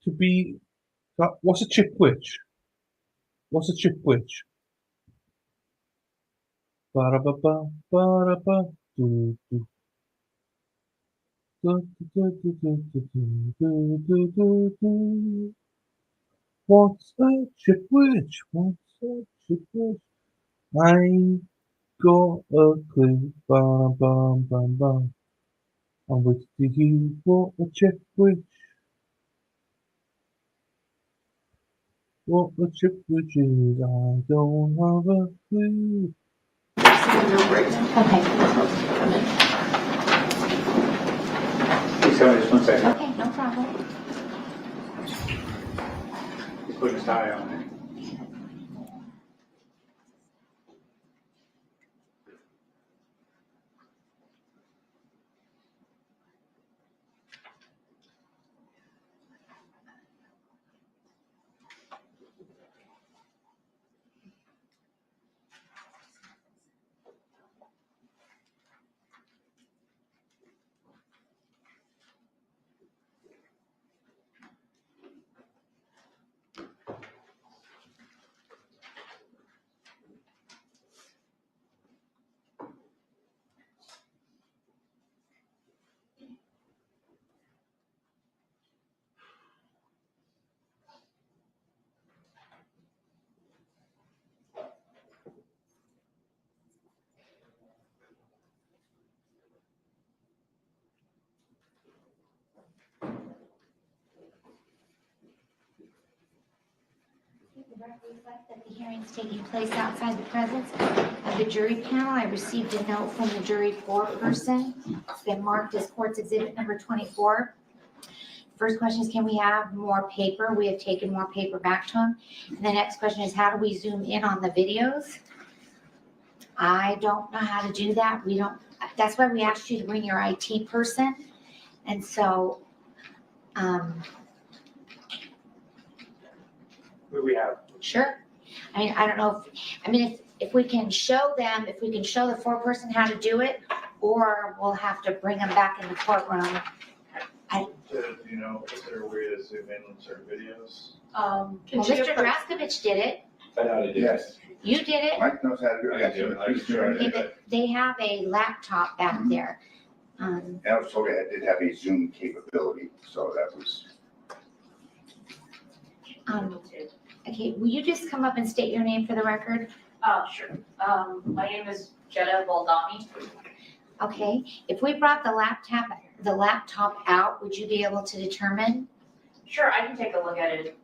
to be what's a chipwich? What's a chipwich? Ba-da-ba-ba, ba-da-ba, do, do. Do, do, do, do, do, do, do, do, do. What's a chipwich? What's a chipwich? I got a clue. Bam, bam, bam, bam. And which do you want a chipwich? What a chipwich is? I don't have a clue. Okay. Please come in just 1 second. Okay, no problem. He's putting his tie on. The record reflects that the hearing is taking place outside the presence of the jury panel. I received a note from the jury foreperson. It's been marked as court's exhibit number 24. First question is, can we have more paper? We have taken more paper back to him. And the next question is, how do we zoom in on the videos? I don't know how to do that. We don't, that's why we asked you to bring your IT person. And so, Who do we have? sure. I mean, I don't know if we can show them, if we can show the foreperson how to do it, or we'll have to bring them back in the courtroom. Do you know, is there a way to zoom in on certain videos? Well, Mr. Draskovich did it. I know how to do Yes. You did it. Mike knows how to do it. I do. I just tried Okay, it. but they have a laptop back there. And I was told it did have a Zoom capability, so that was. Okay, will you just come up and state your name for the record? Sure. My name is Jetta Baldami. Okay, if we brought the laptop out, would you be able to determine? Sure, I can take a look at it,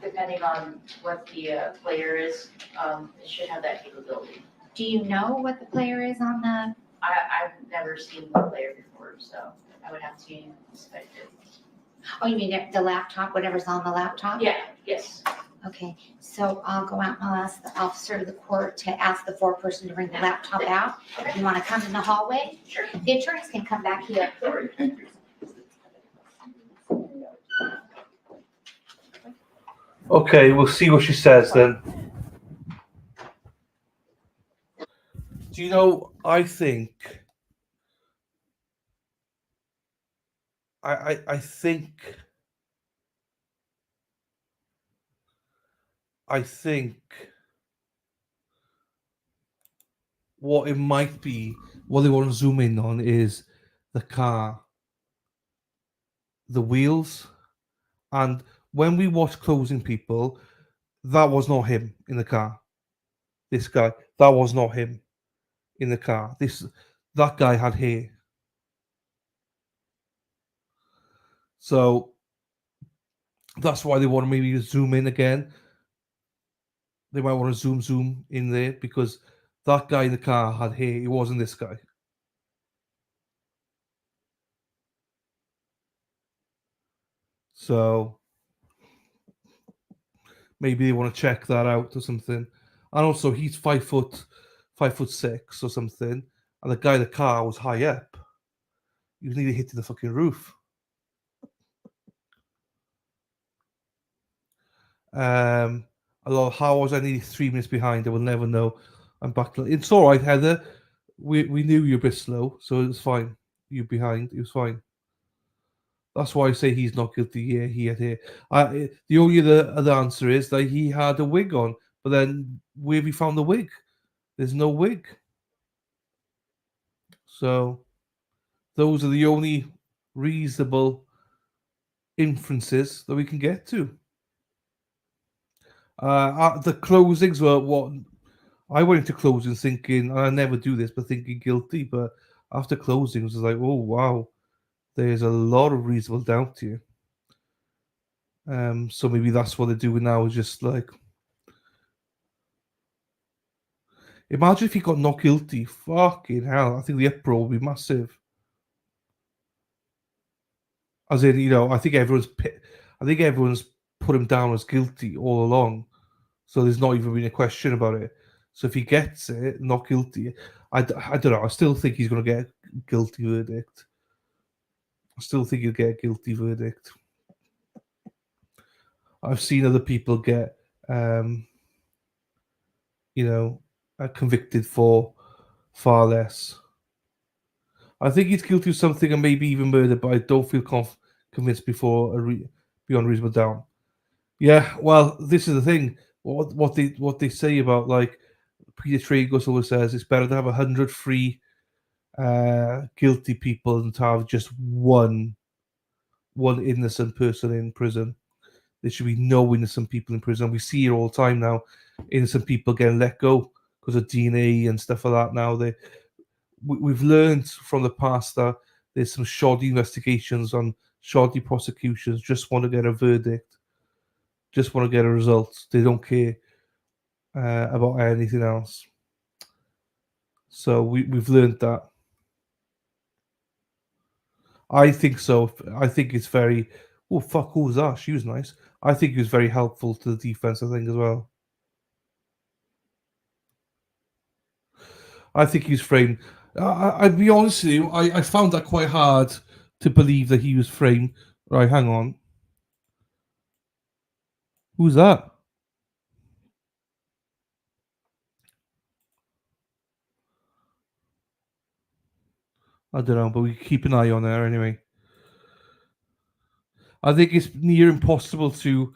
depending on what the player is. It should have that capability. Do you know what the player is on the? I've never seen the player before, so I would have to inspect it. Oh, you mean the laptop, whatever's on the laptop? Yeah, yes. Okay, so I'll go out and I'll ask the officer of the court to ask the foreperson to bring the laptop out. You want to come in the hallway? Sure. The attorneys can come back here. All right, thank you. Okay, we'll see what she says then. Do you know, I think what it might be, what they want to zoom in on is the car, the wheels. And when we watch Closing People, that was not him in the car. This guy, that was not him in the car. That guy had hair. So that's why they want to maybe zoom in again. They might want to zoom in there because that guy in the car had hair. It wasn't this guy. So maybe they want to check that out or something. And also, he's 5'6" or something, and the guy in the car was high up. He was nearly hitting the fucking roof. A lot of how was I nearly 3 minutes behind? I will never know. I'm back. It's all right, Heather. We knew you were a bit slow, so it's fine. You're behind. It was fine. That's why I say he's not guilty. Yeah, he had hair. The only other answer is that he had a wig on, but then where have you found the wig? There's no wig. So those are the only reasonable inferences that we can get to. The closings were what I went into closings thinking, and I never do this, but thinking guilty. But after closings, it's like, oh wow, there's a lot of reasonable doubt here. So maybe that's what they're doing now, is just like, imagine if he got not guilty. Fucking hell, I think the uproar would be massive. As in, I think everyone's put him down as guilty all along, so there's not even been a question about it. So if he gets it, not guilty, I don't know. I still think he's going to get a guilty verdict. I still think he'll get a guilty verdict. I've seen other people get, convicted for far less. I think he's guilty of something and maybe even murder, but I don't feel convinced beyond reasonable doubt. Yeah, well, this is the thing. What they say about, like, Peter Tragos always says, it's better to have 100 free guilty people than to have just one innocent person in prison. There should be no innocent people in prison. We see it all the time now. Innocent people getting let go because of DNA and stuff like that. Now we've learned from the past that there's some shoddy investigations on shoddy prosecutions. Just want to get a verdict. Just want to get a result. They don't care about anything else. So we've learned that. I think so. I think it's very. Oh fuck! Who was that? She was nice. I think it was very helpful to the defense. I think as well. I think he was framed. I'd be honest with you. I found that quite hard to believe that he was framed. Right, hang on. Who's that? I don't know, but we keep an eye on her anyway. I think it's near impossible to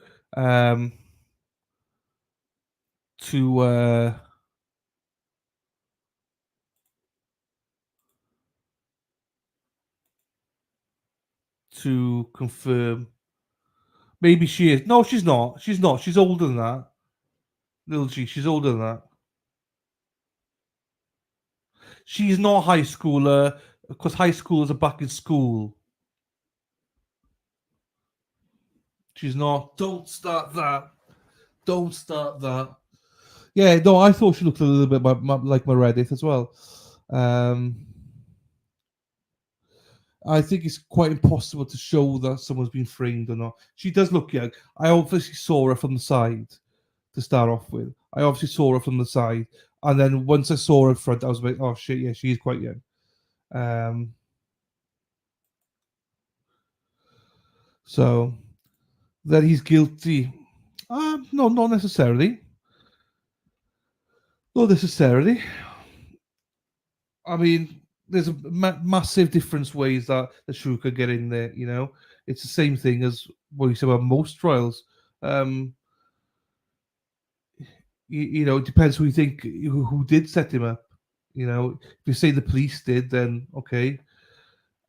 confirm. Maybe she is. No, she's not. She's not. She's older than that. Little G, she's older than that. She's not a high schooler because high schoolers are back in school. She's not. Don't start that. Don't start that. Yeah, no, I thought she looked a little bit like Meredith as well. I think it's quite impossible to show that someone's been framed or not. She does look young. I obviously saw her from the side to start off with. I obviously saw her from the side. And then once I saw her in front, I was like, oh shit, yeah, she is quite young. So that he's guilty. No, not necessarily. Not necessarily. I mean, there's a massive difference ways that the shrew could get in there. It's the same thing as what you said about most trials. It depends who you think who did set him up. If you say the police did, then okay,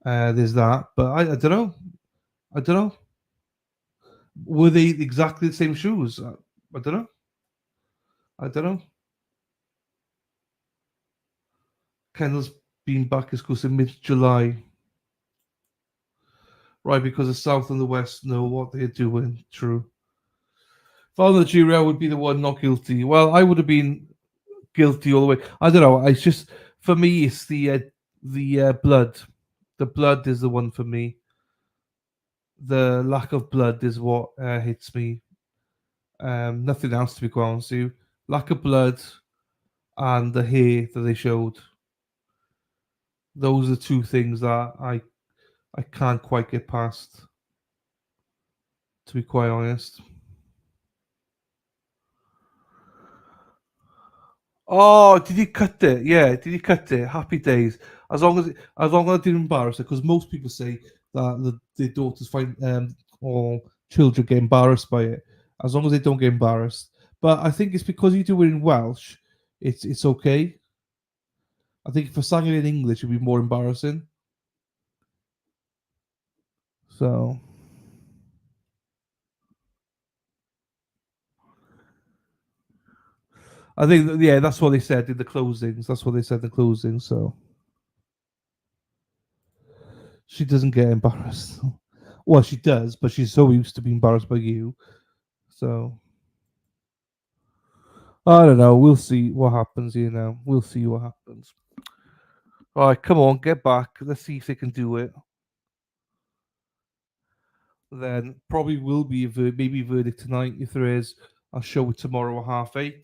there's that. But I don't know. I don't know. Were they exactly the same shoes? I don't know. I don't know. Kendall's been back in school since mid-July. Right, because the South and the West know what they're doing. True. If I were the jury, I would be the one not guilty. Well, I would have been guilty all the way. I don't know. It's just, for me, it's the blood. The blood is the one for me. The lack of blood is what hits me. Nothing else, to be quite honest with you. lack of blood, and the hair that they showed. Those are two things that I can't quite get past, to be quite honest. Oh, did you cut it? Yeah, did you cut it? Happy days. As long as it didn't embarrass her, because most people say that their daughters find or children get embarrassed by it. As long as they don't get embarrassed. But I think it's because you do it in Welsh, it's okay. I think if I sang it in English, it'd be more embarrassing. So I think yeah, that's what they said in the closings. That's what they said in the closings. So she doesn't get embarrassed. Well, she does, but she's so used to being embarrassed by you. So I don't know. We'll see what happens. We'll see what happens. All right, come on, get back. Let's see if they can do it. Then probably will be maybe a verdict tonight. If there is, I'll show it tomorrow at 8:30.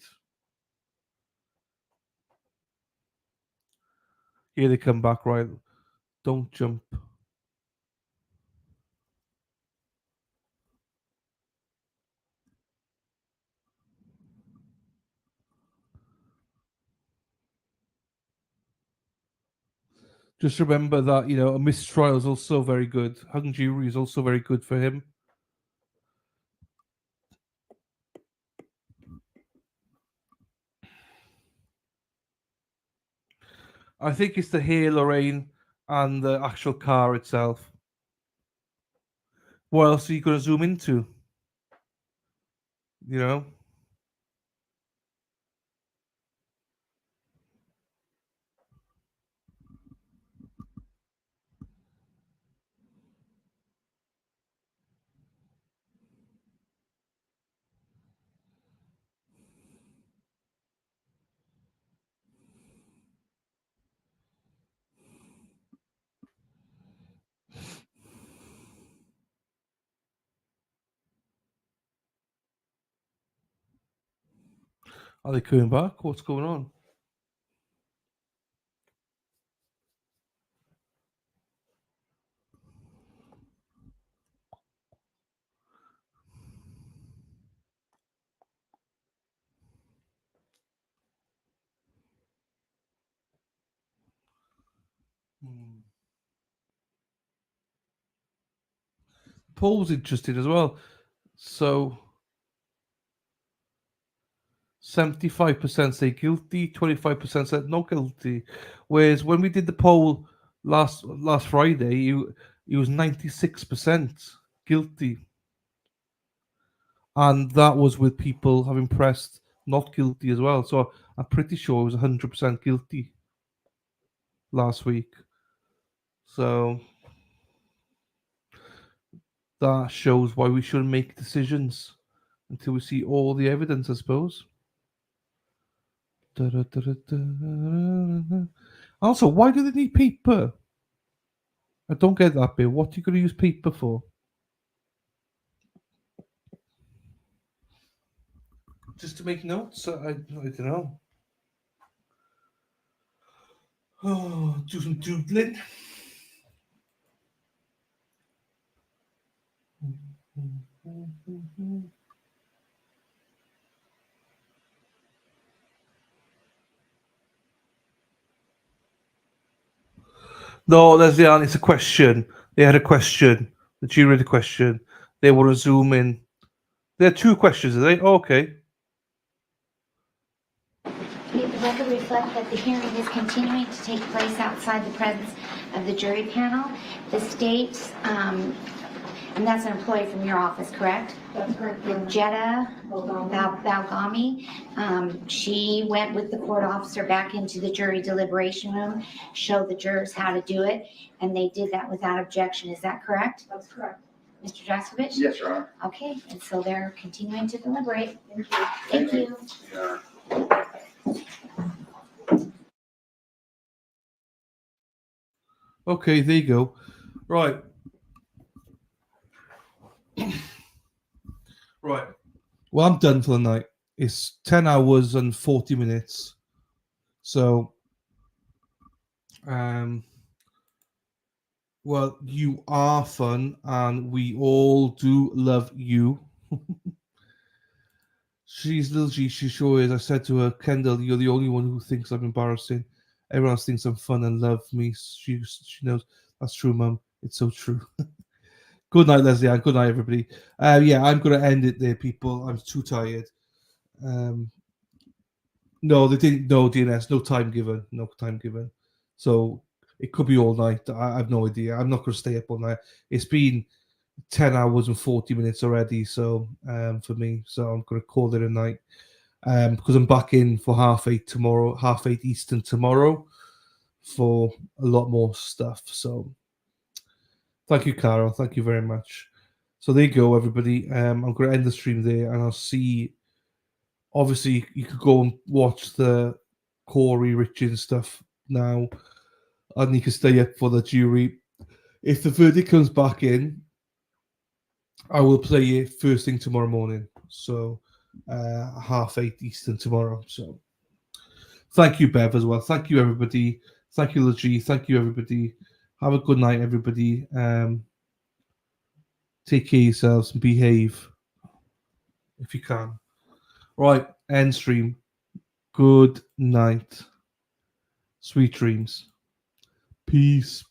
Here they come back. Right, don't jump. Just remember that a mistrial is also very good. Hung jury is also very good for him. I think it's the hair, Lorraine, and the actual car itself. What else are you going to zoom into? You know? Are they coming back? What's going on? Paul's interested as well. So 75% say guilty, 25% said not guilty. Whereas when we did the poll last Friday, he was 96% guilty. And that was with people having pressed not guilty as well. So I'm pretty sure it was 100% guilty last week. So that shows why we shouldn't make decisions until we see all the evidence, I suppose. Also, why do they need paper? I don't get that bit. What are you going to use paper for? Just to make notes? I don't know. Oh, do some doodling. No, there's the answer. It's a question. They had a question. The jury had a question. They want to zoom in. There are two questions, are they? Oh, okay. The record reflect that the hearing is continuing to take place outside the presence of the jury panel. The state, and that's an employee from your office, correct? That's correct. Jetta Balgami. She went with the court officer back into the jury deliberation room, showed the jurors how to do it, and they did that without objection. Is that correct? That's correct. Mr. Jaskowitz? Yes, Your Honor. Okay, and so they're continuing to deliberate. Thank you. Thank you. Yeah. Okay, there you go. Right. Right. Well, I'm done for the night. it's 10 hours and 40 minutes. So, well, you are fun, and we all do love you. She's little G, she sure is. I said to her, Kendall, you're the only one who thinks I'm embarrassing. Everyone else thinks I'm fun and love me. She knows. That's true, Mum. It's so true. Good night, Leslie Ann. Good night, everybody. Yeah, I'm going to end it there, people. I'm too tired. No, they didn't. No DNS. No time given. No time given. So it could be all night. I have no idea. I'm not going to stay up all night. It's been 10 hours and 40 minutes already. So for me, so I'm going to call it a night. Because I'm back in for 8:30 tomorrow, 8:30 Eastern tomorrow, for a lot more stuff. So thank you, Carol. Thank you very much. So there you go, everybody. I'm going to end the stream there, and I'll see. Obviously, you could go and watch the Kouri Richins stuff now, and you can stay up for the jury. If the verdict comes back in, I will play it first thing tomorrow morning. So 8:30 Eastern tomorrow. So thank you, Bev, as well. Thank you, everybody. Thank you, Laji. Thank you, everybody. Have a good night, everybody. Take care of yourselves and behave if you can. Right, end stream. Good night. Sweet dreams. Peace.